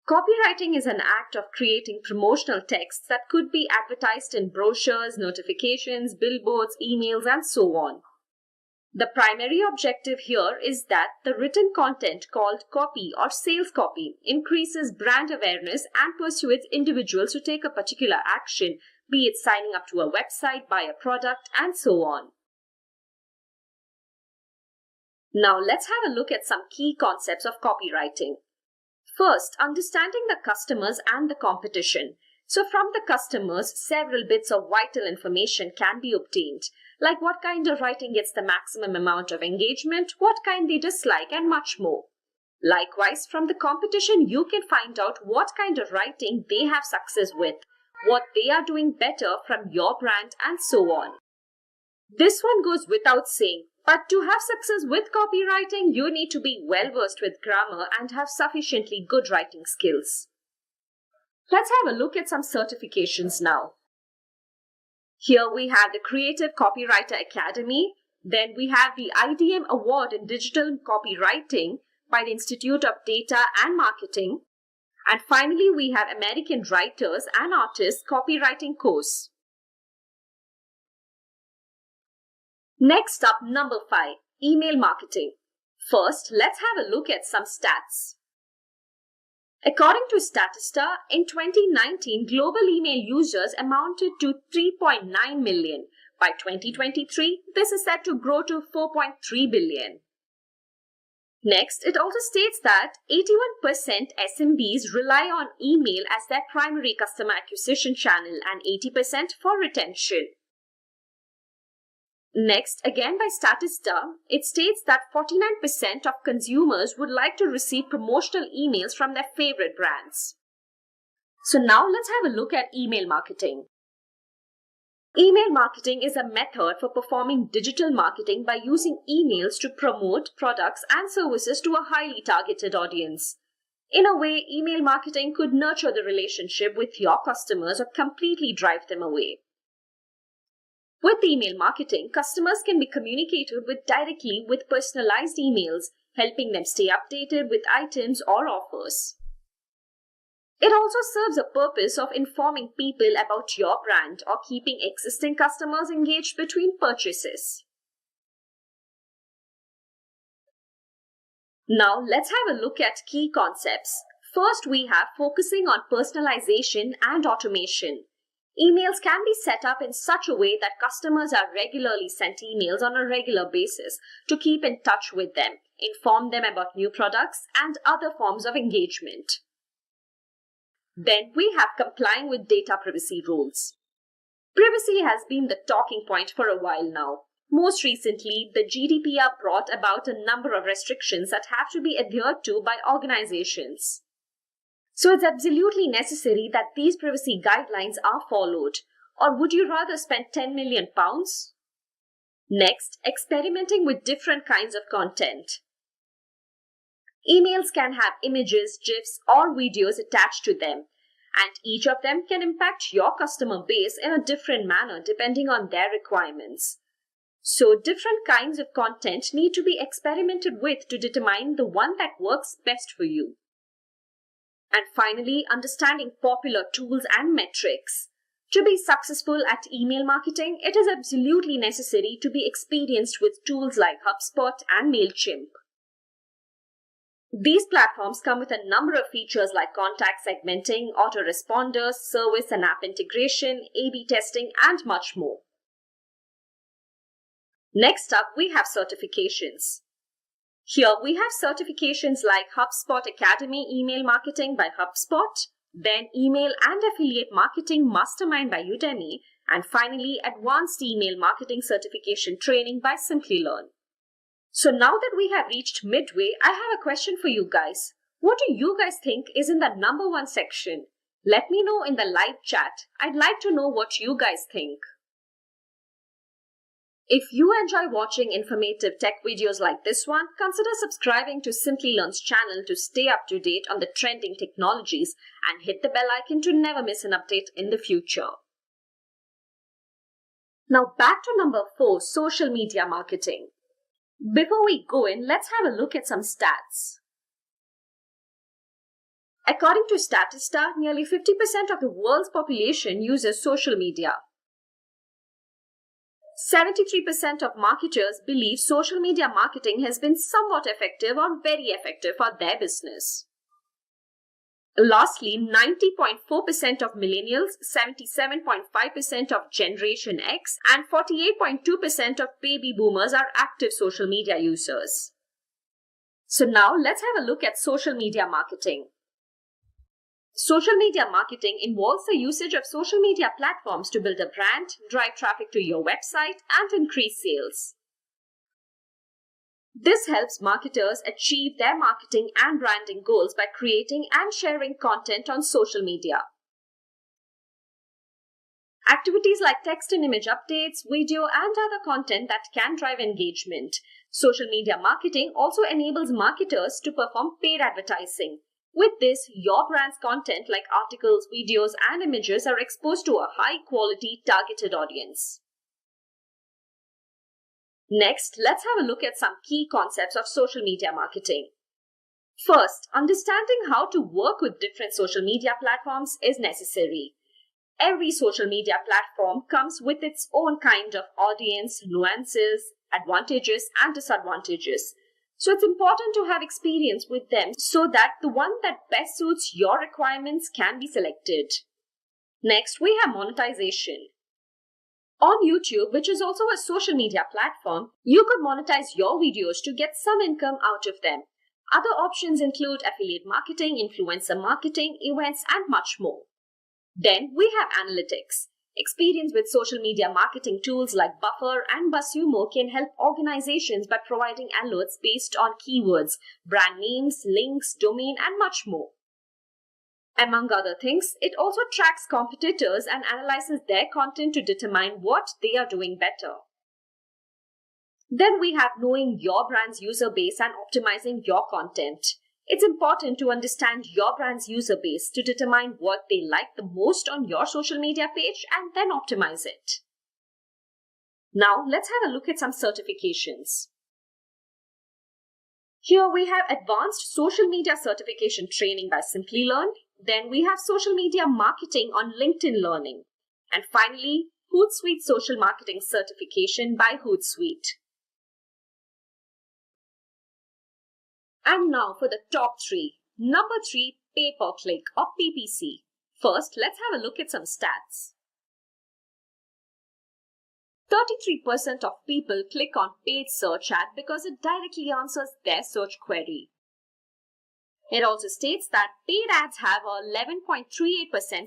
Copywriting is an act of creating promotional texts that could be advertised in brochures, notifications, billboards, emails, and so on. The primary objective here is that the written content called copy or sales copy increases brand awareness and persuades individuals to take a particular action, be it signing up to a website, buy a product, and so on. Now let's have a look at some key concepts of copywriting. First, understanding the customers and the competition. So from the customers, several bits of vital information can be obtained, like what kind of writing gets the maximum amount of engagement, what kind they dislike, and much more. Likewise, from the competition, you can find out what kind of writing they have success with, what they are doing better from your brand, and so on. This one goes without saying, but to have success with copywriting, you need to be well versed with grammar and have sufficiently good writing skills. Let's have a look at some certifications now. Here we have the Creative Copywriter Academy. Then we have the IDM Award in Digital Copywriting by the Institute of Data and Marketing. And finally, we have American Writers and Artists Copywriting course. Next up, number 5, email marketing. First, let's have a look at some stats. According to Statista, in 2019, global email users amounted to 3.9 million. By 2023, this is set to grow to 4.3 billion. Next, it also states that 81% SMBs rely on email as their primary customer acquisition channel and 80% for retention. Next, again by Statista, it states that 49% of consumers would like to receive promotional emails from their favorite brands. So now let's have a look at email marketing. Email marketing is a method for performing digital marketing by using emails to promote products and services to a highly targeted audience. In a way, email marketing could nurture the relationship with your customers or completely drive them away. With email marketing, customers can be communicated with directly with personalized emails, helping them stay updated with items or offers. It also serves a purpose of informing people about your brand or keeping existing customers engaged between purchases. Now let's have a look at key concepts. First, we have focusing on personalization and automation. Emails can be set up in such a way that customers are regularly sent emails on a regular basis to keep in touch with them, inform them about new products, and other forms of engagement. Then we have complying with data privacy rules. Privacy has been the talking point for a while now. Most recently, the GDPR brought about a number of restrictions that have to be adhered to by organizations. So it's absolutely necessary that these privacy guidelines are followed. Or would you rather spend £10 million? Next, experimenting with different kinds of content. Emails can have images, GIFs, or videos attached to them, and each of them can impact your customer base in a different manner depending on their requirements. So different kinds of content need to be experimented with to determine the one that works best for you. And finally, understanding popular tools and metrics. To be successful at email marketing, it is absolutely necessary to be experienced with tools like HubSpot and MailChimp. These platforms come with a number of features like contact segmenting, autoresponders, service and app integration, A/B testing, and much more. Next up, we have certifications. Here we have certifications like HubSpot Academy Email Marketing by HubSpot, then Email and Affiliate Marketing Mastermind by Udemy, and finally Advanced Email Marketing Certification Training by Simplilearn. So now that we have reached midway, I have a question for you guys. What do you guys think is in the number 1 section? Let me know in the live chat. I'd like to know what you guys think. If you enjoy watching informative tech videos like this one, consider subscribing to Simplilearn's channel to stay up to date on the trending technologies and hit the bell icon to never miss an update in the future. Now back to number 4, social media marketing. Before we go in, let's have a look at some stats. According to Statista, nearly 50% of the world's population uses social media. 73% of marketers believe social media marketing has been somewhat effective or very effective for their business. Lastly, 90.4% of millennials, 77.5% of Generation X, and 48.2% of baby boomers are active social media users. So now let's have a look at social media marketing. Social media marketing involves the usage of social media platforms to build a brand, drive traffic to your website, and increase sales. This helps marketers achieve their marketing and branding goals by creating and sharing content on social media. Activities like text and image updates, video, and other content that can drive engagement. Social media marketing also enables marketers to perform paid advertising. With this, your brand's content like articles, videos, and images are exposed to a high-quality targeted audience. Next, let's have a look at some key concepts of social media marketing. First, understanding how to work with different social media platforms is necessary. Every social media platform comes with its own kind of audience, nuances, advantages, and disadvantages. So it's important to have experience with them so that the one that best suits your requirements can be selected. Next, we have monetization. On YouTube, which is also a social media platform, you could monetize your videos to get some income out of them. Other options include affiliate marketing, influencer marketing, events, and much more. Then we have analytics. Experience with social media marketing tools like Buffer and BuzzSumo can help organizations by providing alerts based on keywords, brand names, links, domain, and much more. Among other things, it also tracks competitors and analyzes their content to determine what they are doing better. Then we have knowing your brand's user base and optimizing your content. It's important to understand your brand's user base to determine what they like the most on your social media page and then optimize it. Now, let's have a look at some certifications. Here we have Advanced Social Media Certification Training by Simplilearn. Then we have Social Media Marketing on LinkedIn Learning. And finally, Hootsuite Social Marketing Certification by Hootsuite. And now for the top 3. Number 3, pay-per-click or PPC. First, let's have a look at some stats. 33% of people click on paid search ad because it directly answers their search query. It also states that paid ads have a 11.38%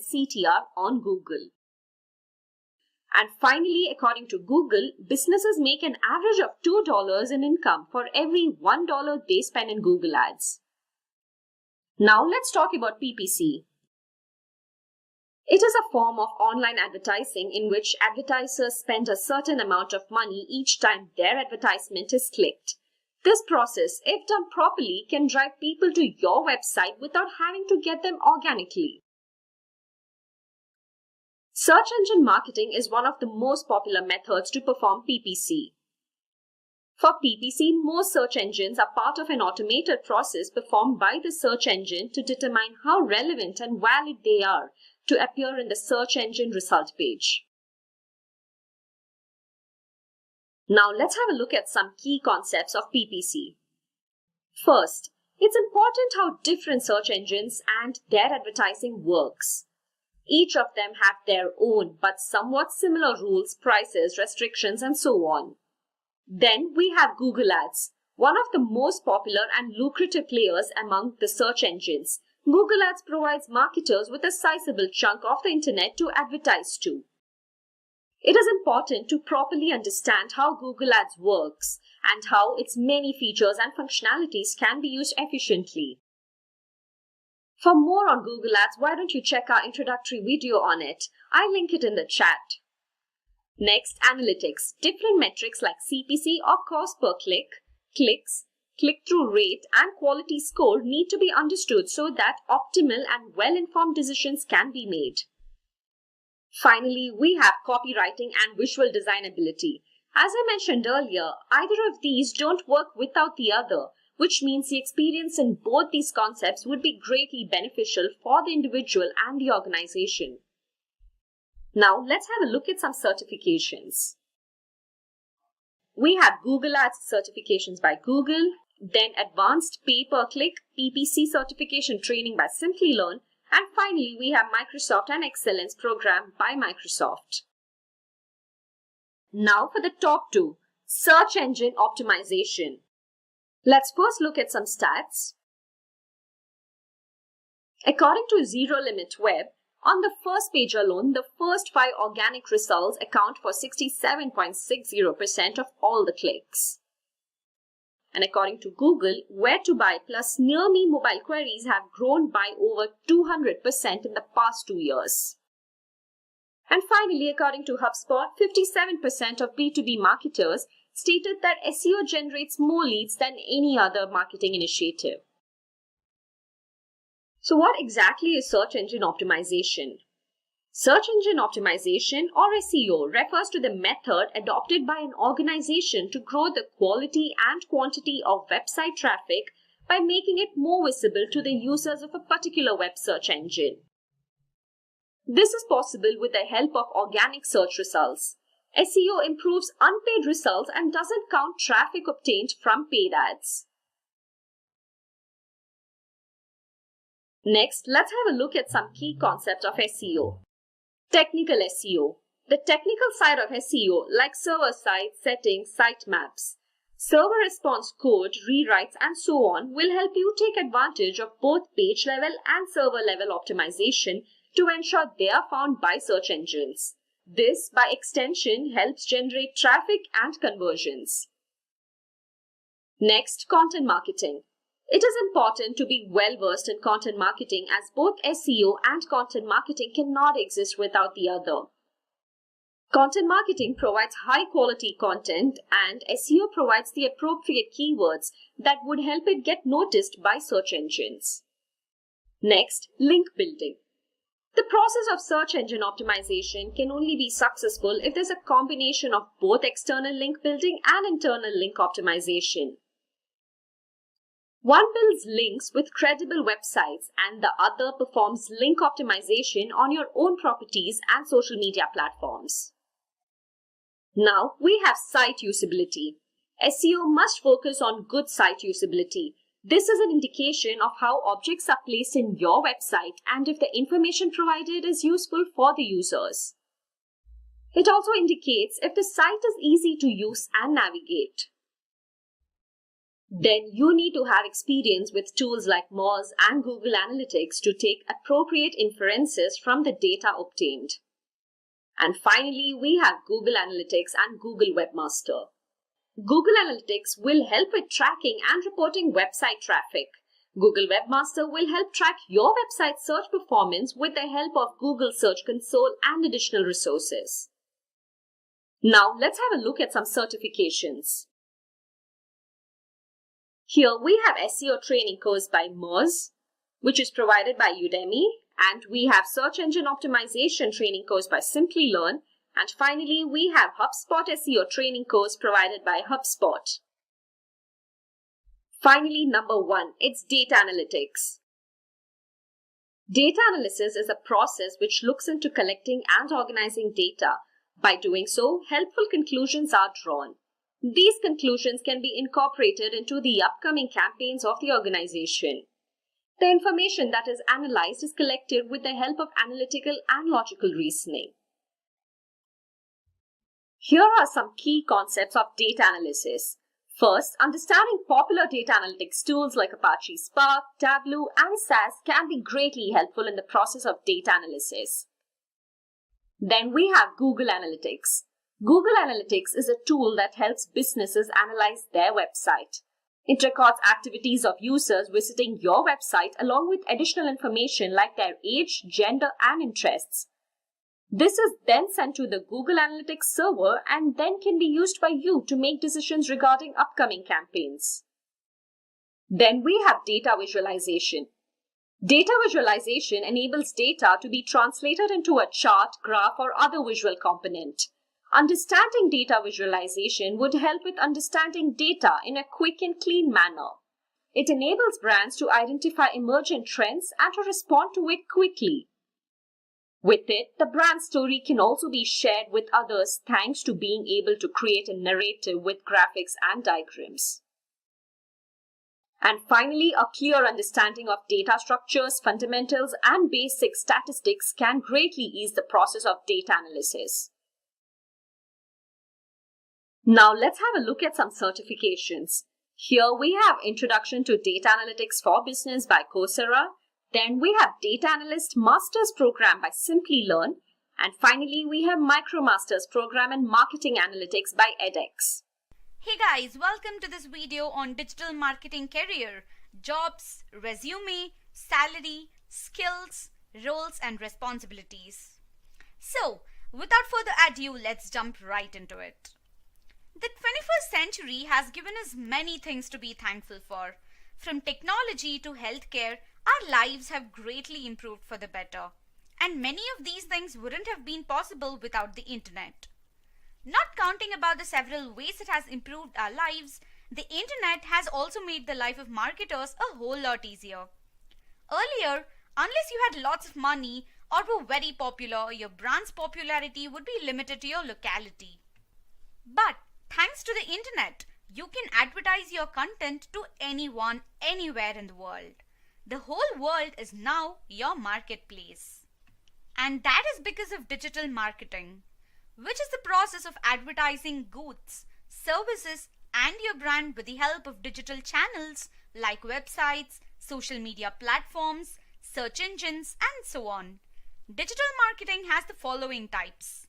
CTR on Google. And finally, according to Google, businesses make an average of $2 in income for every $1 they spend in Google Ads. Now let's talk about PPC. It is a form of online advertising in which advertisers spend a certain amount of money each time their advertisement is clicked. This process, if done properly, can drive people to your website without having to get them organically. Search engine marketing is one of the most popular methods to perform PPC. For PPC, most search engines are part of an automated process performed by the search engine to determine how relevant and valid they are to appear in the search engine result page. Now let's have a look at some key concepts of PPC. First, it's important how different search engines and their advertising works. Each of them have their own but somewhat similar rules, prices, restrictions, and so on. Then we have Google Ads, one of the most popular and lucrative players among the search engines. Google Ads provides marketers with a sizable chunk of the internet to advertise to. It is important to properly understand how Google Ads works and how its many features and functionalities can be used efficiently. For more on Google Ads, why don't you check our introductory video on it? I'll link it in the chat. Next, analytics. Different metrics like CPC or cost per click, clicks, click-through rate, and quality score need to be understood so that optimal and well-informed decisions can be made. Finally, we have copywriting and visual design ability. As I mentioned earlier, either of these don't work without the other, which means the experience in both these concepts would be greatly beneficial for the individual and the organization. Now, let's have a look at some certifications. We have Google Ads certifications by Google, then Advanced Pay-per-Click PPC certification training by Simplilearn, and finally, we have Microsoft and Excellence program by Microsoft. Now for the top 2, search engine optimization. Let's first look at some stats. According to Zero Limit Web, on the first page alone, the first 5 organic results account for 67.60% of all the clicks. And according to Google, where to buy plus near me mobile queries have grown by over 200% in the past 2 years. And finally, according to HubSpot, 57% of B2B marketers stated that SEO generates more leads than any other marketing initiative. So what exactly is search engine optimization? Search engine optimization, or SEO, refers to the method adopted by an organization to grow the quality and quantity of website traffic by making it more visible to the users of a particular web search engine. This is possible with the help of organic search results. SEO improves unpaid results and doesn't count traffic obtained from paid ads. Next, let's have a look at some key concepts of SEO. Technical SEO. The technical side of SEO, like server-side settings, sitemaps, server response code, rewrites, and so on, will help you take advantage of both page level and server level optimization to ensure they are found by search engines. This, by extension, helps generate traffic and conversions. Next, content marketing. It is important to be well versed in content marketing, as both SEO and content marketing cannot exist without the other. Content marketing provides high quality content and SEO provides the appropriate keywords that would help it get noticed by search engines. Next, link building. The process of search engine optimization can only be successful if there's a combination of both external link building and internal link optimization. One builds links with credible websites and the other performs link optimization on your own properties and social media platforms. Now we have site usability. SEO must focus on good site usability. This is an indication of how objects are placed in your website and if the information provided is useful for the users. It also indicates if the site is easy to use and navigate. Then you need to have experience with tools like Moz and Google Analytics to take appropriate inferences from the data obtained. And finally, we have Google Analytics and Google Webmaster. Google Analytics will help with tracking and reporting website traffic. Google Webmaster will help track your website search performance with the help of Google Search Console and additional resources. Now let's have a look at some certifications. Here we have SEO training course by Moz, which is provided by Udemy, and we have search engine optimization training course by Simplilearn, and finally we have HubSpot SEO training course provided by HubSpot. Finally, number 1, it's data analytics. Data analysis is a process which looks into collecting and organizing data. By doing so, helpful conclusions are drawn. These conclusions can be incorporated into the upcoming campaigns of the organization. The information that is analyzed is collected with the help of analytical and logical reasoning. Here are some key concepts of data analysis. First, understanding popular data analytics tools like Apache Spark, Tableau, and SAS can be greatly helpful in the process of data analysis. Then we have Google Analytics. Google Analytics is a tool that helps businesses analyze their website. It records activities of users visiting your website along with additional information like their age, gender, and interests. This is then sent to the Google Analytics server and then can be used by you to make decisions regarding upcoming campaigns. Then we have data visualization. Data visualization enables data to be translated into a chart, graph, or other visual component. Understanding data visualization would help with understanding data in a quick and clean manner. It enables brands to identify emergent trends and to respond to it quickly. With it, the brand story can also be shared with others thanks to being able to create a narrative with graphics and diagrams. And finally, a clear understanding of data structures, fundamentals, and basic statistics can greatly ease the process of data analysis. Now let's have a look at some certifications. Here we have Introduction to Data Analytics for Business by Coursera. Then we have Data Analyst Master's Program by Simplilearn. And finally, we have MicroMasters Program in Marketing Analytics by edX. Hey guys, welcome to this video on digital marketing career, jobs, resume, salary, skills, roles and responsibilities. So, without further ado, let's jump right into it. The 21st century has given us many things to be thankful for. From technology to healthcare, our lives have greatly improved for the better. And many of these things wouldn't have been possible without the internet. Not counting about the several ways it has improved our lives, the internet has also made the life of marketers a whole lot easier. Earlier, unless you had lots of money or were very popular, your brand's popularity would be limited to your locality. But thanks to the internet, you can advertise your content to anyone, anywhere in the world. The whole world is now your marketplace. And that is because of digital marketing, which is the process of advertising goods, services, and your brand with the help of digital channels like websites, social media platforms, search engines, and so on. Digital marketing has the following types: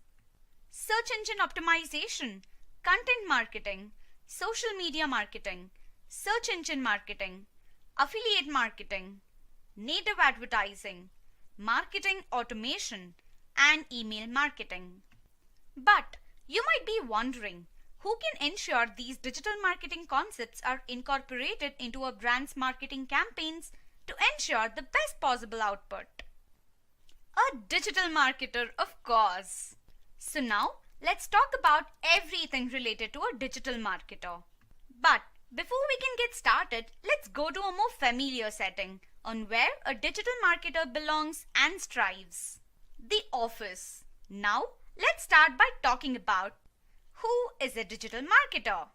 search engine optimization, content marketing, social media marketing, search engine marketing, affiliate marketing, native advertising, marketing automation, and email marketing. But you might be wondering, who can ensure these digital marketing concepts are incorporated into a brand's marketing campaigns to ensure the best possible output? A digital marketer, of course. So now let's talk about everything related to a digital marketer. But before we can get started, let's go to a more familiar setting on where a digital marketer belongs and strives: the office. Now, let's start by talking about who is a digital marketer.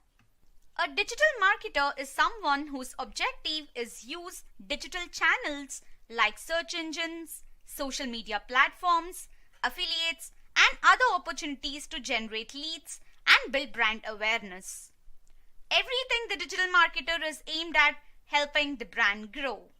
A digital marketer is someone whose objective is use digital channels like search engines, social media platforms, affiliates, and other opportunities to generate leads and build brand awareness. Everything the digital marketer is aimed at helping the brand grow.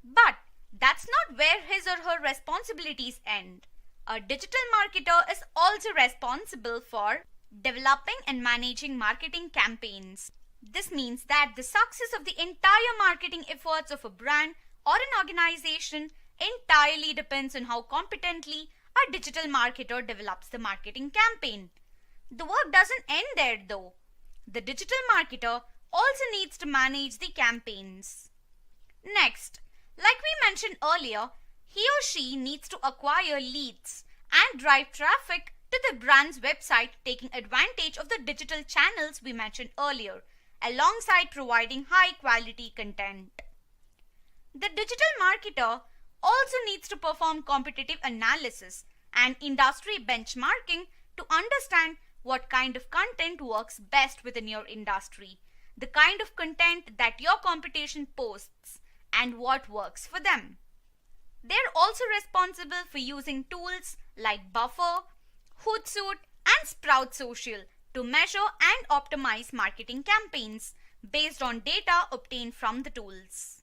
But that's not where his or her responsibilities end. A digital marketer is also responsible for developing and managing marketing campaigns. This means that the success of the entire marketing efforts of a brand or an organization entirely depends on how competently a digital marketer develops the marketing campaign. The work doesn't end there though. The digital marketer also needs to manage the campaigns. Next, like we mentioned earlier, he or she needs to acquire leads and drive traffic to the brand's website, taking advantage of the digital channels we mentioned earlier, alongside providing high quality content. The digital marketer also needs to perform competitive analysis and industry benchmarking to understand what kind of content works best within your industry, the kind of content that your competition posts, and what works for them. They're also responsible for using tools like Buffer, Hootsuite, and Sprout Social to measure and optimize marketing campaigns based on data obtained from the tools.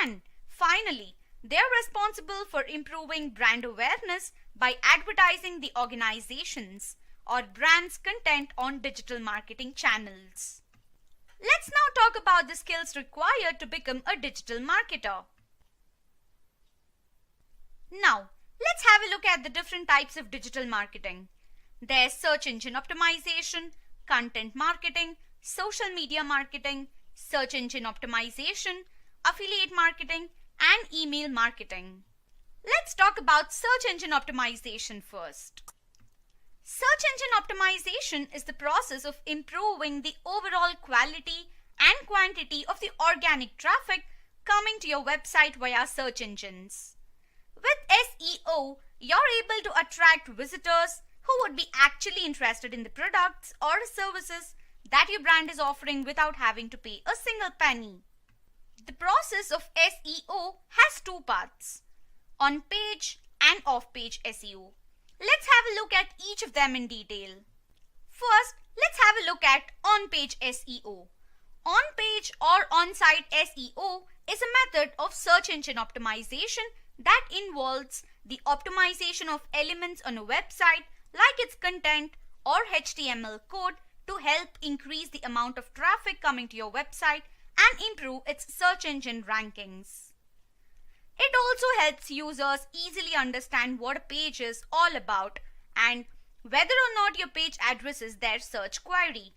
And finally, they're responsible for improving brand awareness by advertising the organization's or brand's content on digital marketing channels. Let's now talk about the skills required to become a digital marketer. Now, let's have a look at the different types of digital marketing. There's search engine optimization, content marketing, social media marketing, search engine optimization, affiliate marketing, and email marketing. Let's talk about search engine optimization first. Search engine optimization is the process of improving the overall quality and quantity of the organic traffic coming to your website via search engines. With SEO, you're able to attract visitors who would be actually interested in the products or services that your brand is offering without having to pay a single penny. The process of SEO has two parts: on-page and off-page SEO. Let's have a look at each of them in detail. First, let's have a look at on-page SEO. On-page or on-site SEO is a method of search engine optimization that involves the optimization of elements on a website like its content or HTML code to help increase the amount of traffic coming to your website and improve its search engine rankings. It also helps users easily understand what a page is all about and whether or not your page addresses their search query.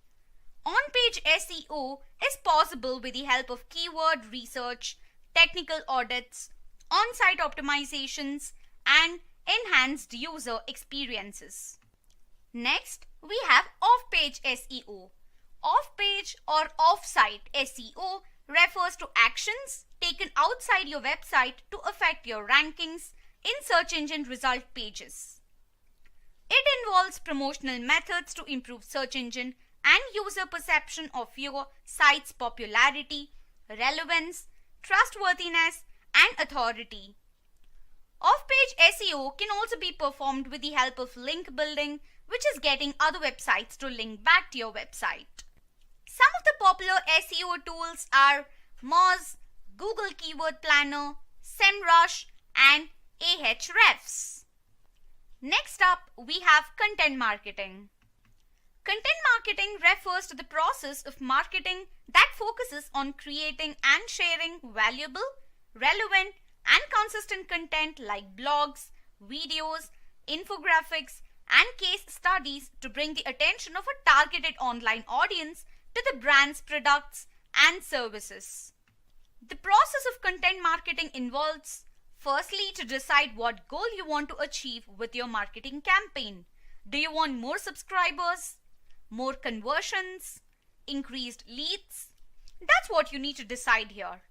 On-page SEO is possible with the help of keyword research, technical audits, on-site optimizations, and enhanced user experiences. Next, we have off-page SEO. Off-page or off-site SEO refers to actions taken outside your website to affect your rankings in search engine result pages. It involves promotional methods to improve search engine and user perception of your site's popularity, relevance, trustworthiness, and authority. Off-page SEO can also be performed with the help of link building, which is getting other websites to link back to your website. Some of the popular SEO tools are Moz, Google Keyword Planner, SEMrush, and Ahrefs. Next up, we have content marketing. Content marketing refers to the process of marketing that focuses on creating and sharing valuable, relevant, and consistent content like blogs, videos, infographics, and case studies to bring the attention of a targeted online audience to the brand's products and services. The process of content marketing involves, firstly, to decide what goal you want to achieve with your marketing campaign. Do you want more subscribers, more conversions, increased leads? That's what you need to decide here.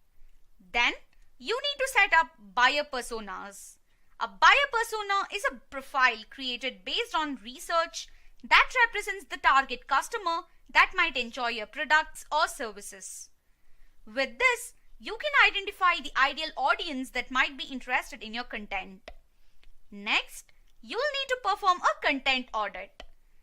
Then, you need to set up buyer personas. A buyer persona is a profile created based on research that represents the target customer that might enjoy your products or services. With this, you can identify the ideal audience that might be interested in your content. Next, you'll need to perform a content audit.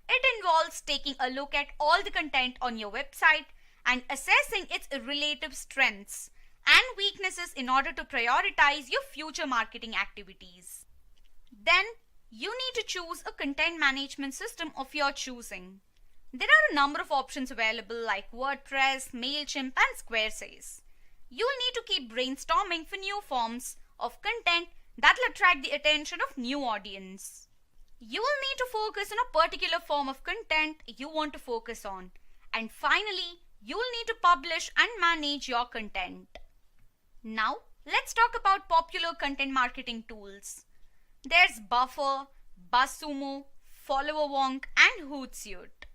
It involves taking a look at all the content on your website and assessing its relative strengths and weaknesses in order to prioritize your future marketing activities. Then, you need to choose a content management system of your choosing. There are a number of options available like WordPress, MailChimp, and Squarespace. You'll need to keep brainstorming for new forms of content that will attract the attention of new audience. You will need to focus on a particular form of content you want to focus on. And finally, you will need to publish and manage your content. Now, let's talk about popular content marketing tools. There's Buffer, BuzzSumo, FollowerWonk, and Hootsuite.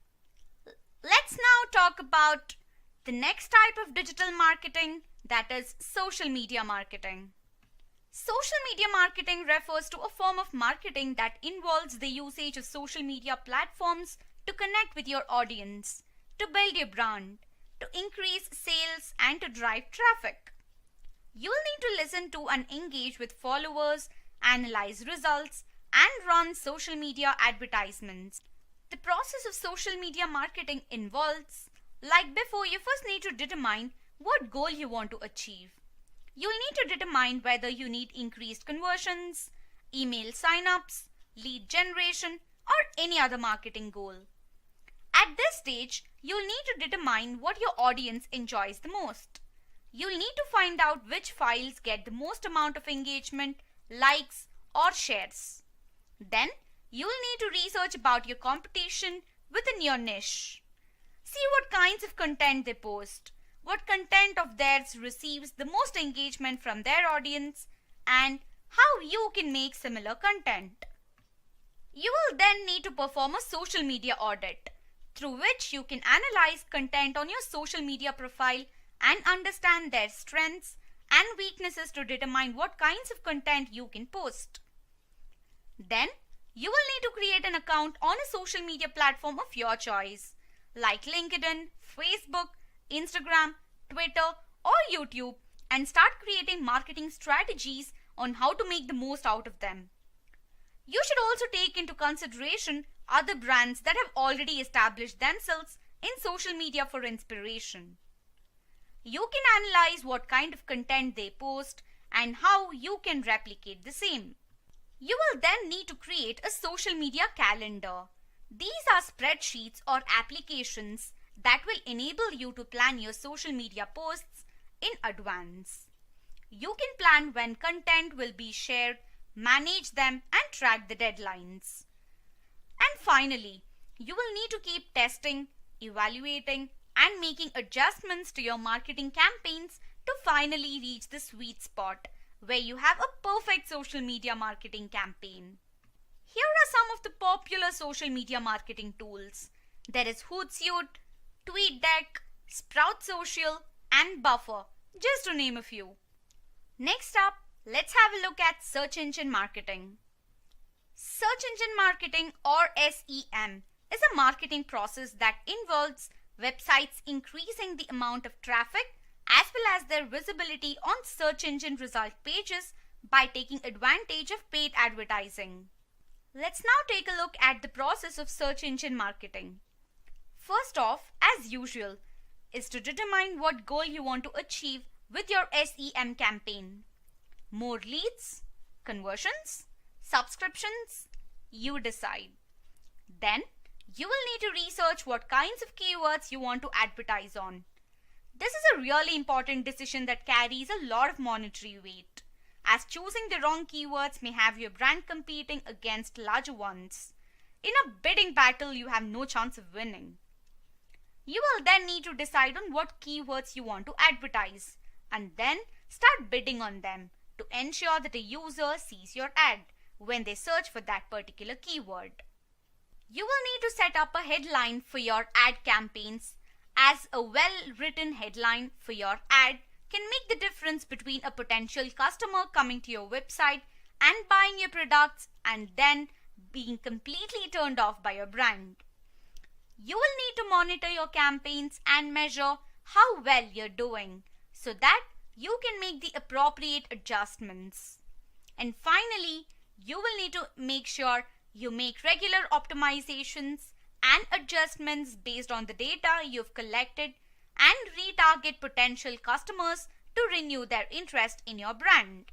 Let's now talk about the next type of digital marketing, that is social media marketing. Social media marketing refers to a form of marketing that involves the usage of social media platforms to connect with your audience, to build your brand, to increase sales, and to drive traffic. You'll need to listen to and engage with followers, analyze results, and run social media advertisements. The process of social media marketing involves, like before, you first need to determine what goal you want to achieve. You'll need to determine whether you need increased conversions, email signups, lead generation, or any other marketing goal. At this stage, you'll need to determine what your audience enjoys the most. You'll need to find out which files get the most amount of engagement, likes, or shares. Then, you'll need to research about your competition within your niche. See what kinds of content they post, what content of theirs receives the most engagement from their audience, and how you can make similar content. You will then need to perform a social media audit, through which you can analyze content on your social media profile and understand their strengths and weaknesses to determine what kinds of content you can post. Then, you will need to create an account on a social media platform of your choice, like LinkedIn, Facebook, Instagram, Twitter, or YouTube, and start creating marketing strategies on how to make the most out of them. You should also take into consideration other brands that have already established themselves in social media for inspiration. you can analyze what kind of content they post and how you can replicate the same. You will then need to create a social media calendar. These are spreadsheets or applications that will enable you to plan your social media posts in advance. You can plan when content will be shared, manage them, and track the deadlines. And finally, you will need to keep testing, evaluating, and making adjustments to your marketing campaigns to finally reach the sweet spot where you have a perfect social media marketing campaign. Here are some of the popular social media marketing tools. There is Hootsuite, TweetDeck, Sprout Social, and Buffer, just to name a few. Next up, let's have a look at search engine marketing. Search engine marketing, or SEM, is a marketing process that involves websites increasing the amount of traffic as well as their visibility on search engine result pages by taking advantage of paid advertising. Let's now take a look at the process of search engine marketing. First off, as usual, is to determine what goal you want to achieve with your SEM campaign. More leads, conversions, subscriptions, you decide. Then, you will need to research what kinds of keywords you want to advertise on. This is a really important decision that carries a lot of monetary weight, as choosing the wrong keywords may have your brand competing against larger ones. In a bidding battle, you have no chance of winning. You will then need to decide on what keywords you want to advertise and then start bidding on them to ensure that a user sees your ad when they search for that particular keyword. You will need to set up a headline for your ad campaigns, as a well-written headline for your ad can make the difference between a potential customer coming to your website and buying your products and then being completely turned off by your brand. You will need to monitor your campaigns and measure how well you're doing so that you can make the appropriate adjustments. And finally, you will need to make sure you make regular optimizations and adjustments based on the data you've collected and retarget potential customers to renew their interest in your brand.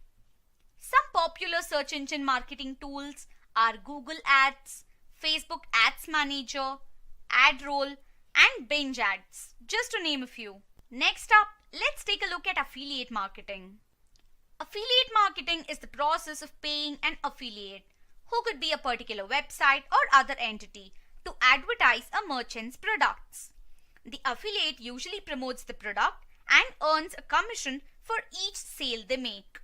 Some popular search engine marketing tools are Google Ads, Facebook Ads Manager, AdRoll, and Binge Ads, just to name a few. Next up, let's take a look at affiliate marketing. Affiliate marketing is the process of paying an affiliate, who could be a particular website or other entity, to advertise a merchant's products. The affiliate usually promotes the product and earns a commission for each sale they make.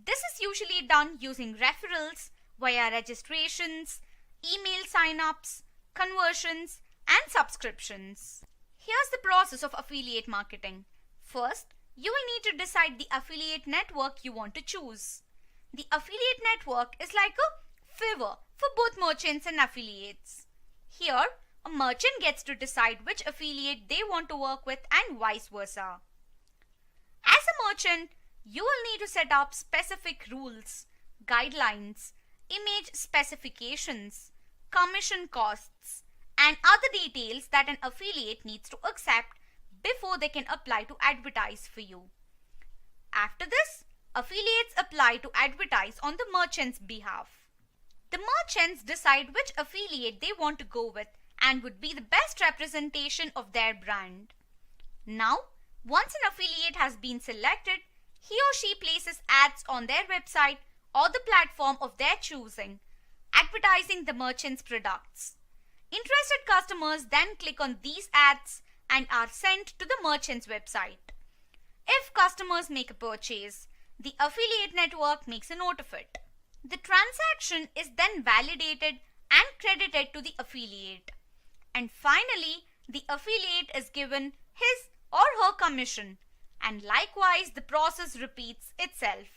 This is usually done using referrals via registrations, email sign-ups, conversions, and subscriptions. Here's the process of affiliate marketing. First, you will need to decide the affiliate network you want to choose. The affiliate network is like a favor for both merchants and affiliates. Here, a merchant gets to decide which affiliate they want to work with and vice versa. As a merchant, you will need to set up specific rules, guidelines, image specifications, commission costs, and other details that an affiliate needs to accept before they can apply to advertise for you. After this, affiliates apply to advertise on the merchant's behalf. The merchants decide which affiliate they want to go with and would be the best representation of their brand. Now, once an affiliate has been selected, he or she places ads on their website or the platform of their choosing, advertising the merchant's products. Interested customers then click on these ads and are sent to the merchant's website. If customers make a purchase, the affiliate network makes a note of it. The transaction is then validated and credited to the affiliate. And finally, the affiliate is given his or her commission, and likewise the process repeats itself.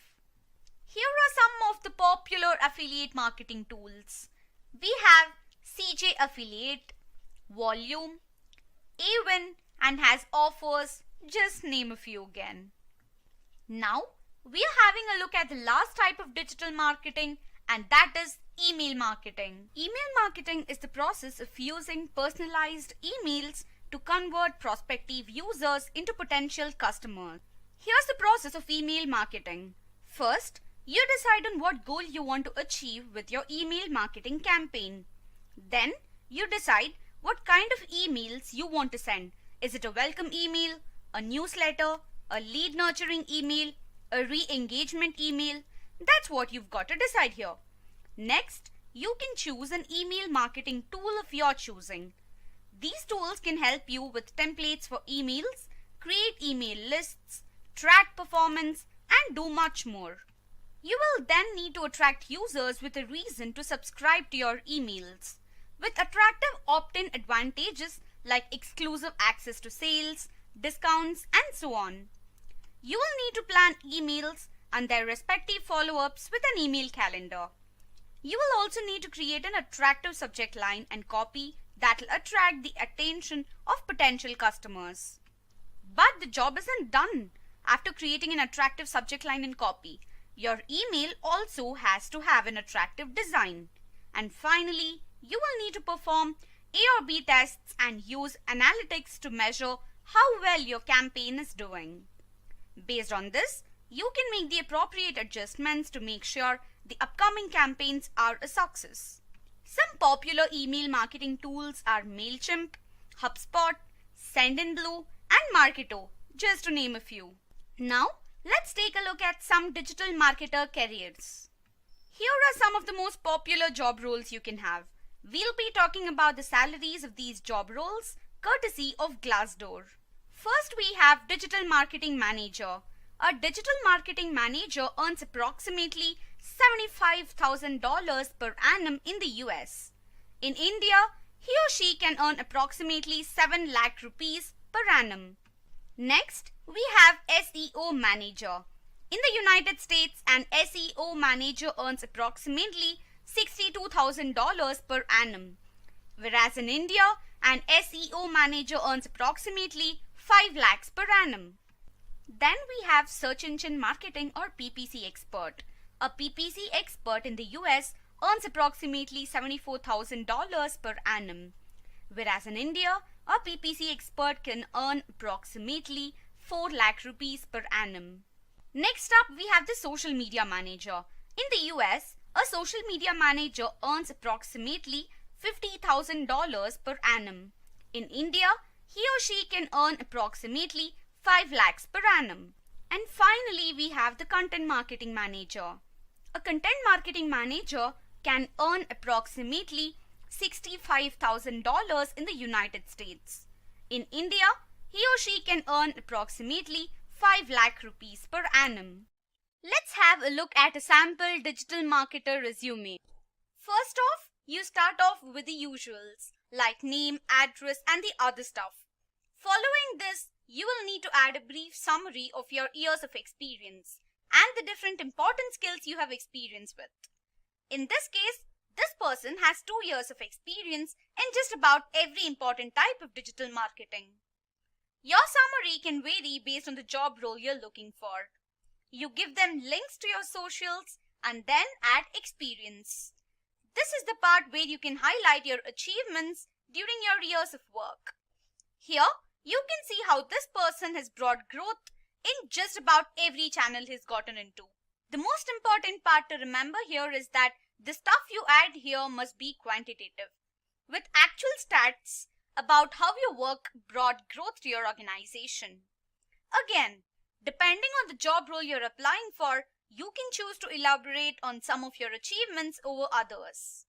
Here are some of the popular affiliate marketing tools. We have CJ Affiliate, Volume, Awin, and has offers, just name a few again. Now, we are having a look at the last type of digital marketing, and that is email marketing. Email marketing is the process of using personalized emails to convert prospective users into potential customers. Here's the process of email marketing. First, you decide on what goal you want to achieve with your email marketing campaign. Then, you decide what kind of emails you want to send. Is it a welcome email, a newsletter, a lead nurturing email, a re-engagement email? That's what you've got to decide here. Next, you can choose an email marketing tool of your choosing. These tools can help you with templates for emails, create email lists, track performance, and do much more. You will then need to attract users with a reason to subscribe to your emails, with attractive opt-in advantages like exclusive access to sales, discounts, and so on. You will need to plan emails and their respective follow-ups with an email calendar. You will also need to create an attractive subject line and copy that will attract the attention of potential customers. But the job isn't done. After creating an attractive subject line and copy, your email also has to have an attractive design. And finally, you will need to perform A or B tests and use analytics to measure how well your campaign is doing. Based on this, you can make the appropriate adjustments to make sure the upcoming campaigns are a success. Some popular email marketing tools are MailChimp, HubSpot, Sendinblue, and Marketo, just to name a few. Now, let's take a look at some digital marketer careers. Here are some of the most popular job roles you can have. We'll be talking about the salaries of these job roles, courtesy of Glassdoor. First, we have Digital Marketing Manager. A digital marketing manager earns approximately $75,000 per annum in the US. In India, he or she can earn approximately 7 lakh rupees per annum. Next, we have SEO Manager. In the United States, an SEO manager earns approximately $62,000 per annum, whereas in India, an SEO manager earns approximately 5 lakhs per annum. Then we have Search Engine Marketing or PPC Expert. A PPC expert in the US earns approximately $74,000 per annum, whereas in India, a PPC expert can earn approximately 4 lakh rupees per annum. Next up, we have the Social Media Manager. In the US, a social media manager earns approximately $50,000 per annum. In India, he or she can earn approximately 5 lakhs per annum. And finally, we have the Content Marketing Manager. A content marketing manager can earn approximately $65,000 in the United States. In India, he or she can earn approximately 5 lakh rupees per annum. Let's have a look at a sample digital marketer resume. First off, you start off with the usuals like name, address, and the other stuff. Following this, you will need to add a brief summary of your years of experience and the different important skills you have experience with. In this case, this person has 2 years of experience in just about every important type of digital marketing. Your summary can vary based on the job role you're looking for. You give them links to your socials and then add experience. This is the part where you can highlight your achievements during your years of work. Here, you can see how this person has brought growth in just about every channel he's gotten into. The most important part to remember here is that the stuff you add here must be quantitative, with actual stats about how your work brought growth to your organization. Again, depending on the job role you're applying for, you can choose to elaborate on some of your achievements over others.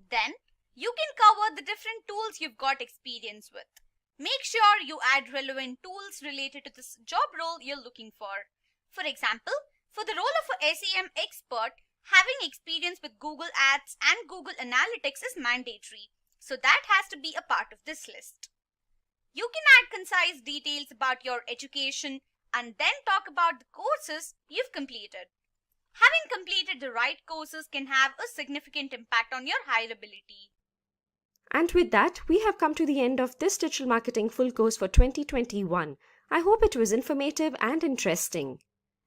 Then, you can cover the different tools you've got experience with. Make sure you add relevant tools related to this job role you're looking for. For example, for the role of a SEM expert, having experience with Google Ads and Google Analytics is mandatory, so that has to be a part of this list. You can add concise details about your education and then talk about the courses you've completed. Having completed the right courses can have a significant impact on your hireability. And with that, we have come to the end of this digital marketing full course for 2021. I hope it was informative and interesting.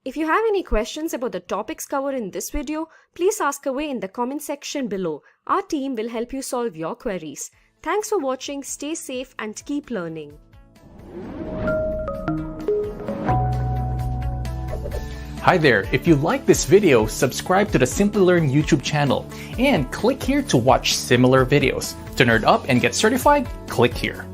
If you have any questions about the topics covered in this video, please ask away in the comment section below. Our team will help you solve your queries. Thanks for watching, stay safe and keep learning. Hi there, if you like this video, subscribe to the Simplilearn YouTube channel and click here to watch similar videos. To nerd up and get certified, click here.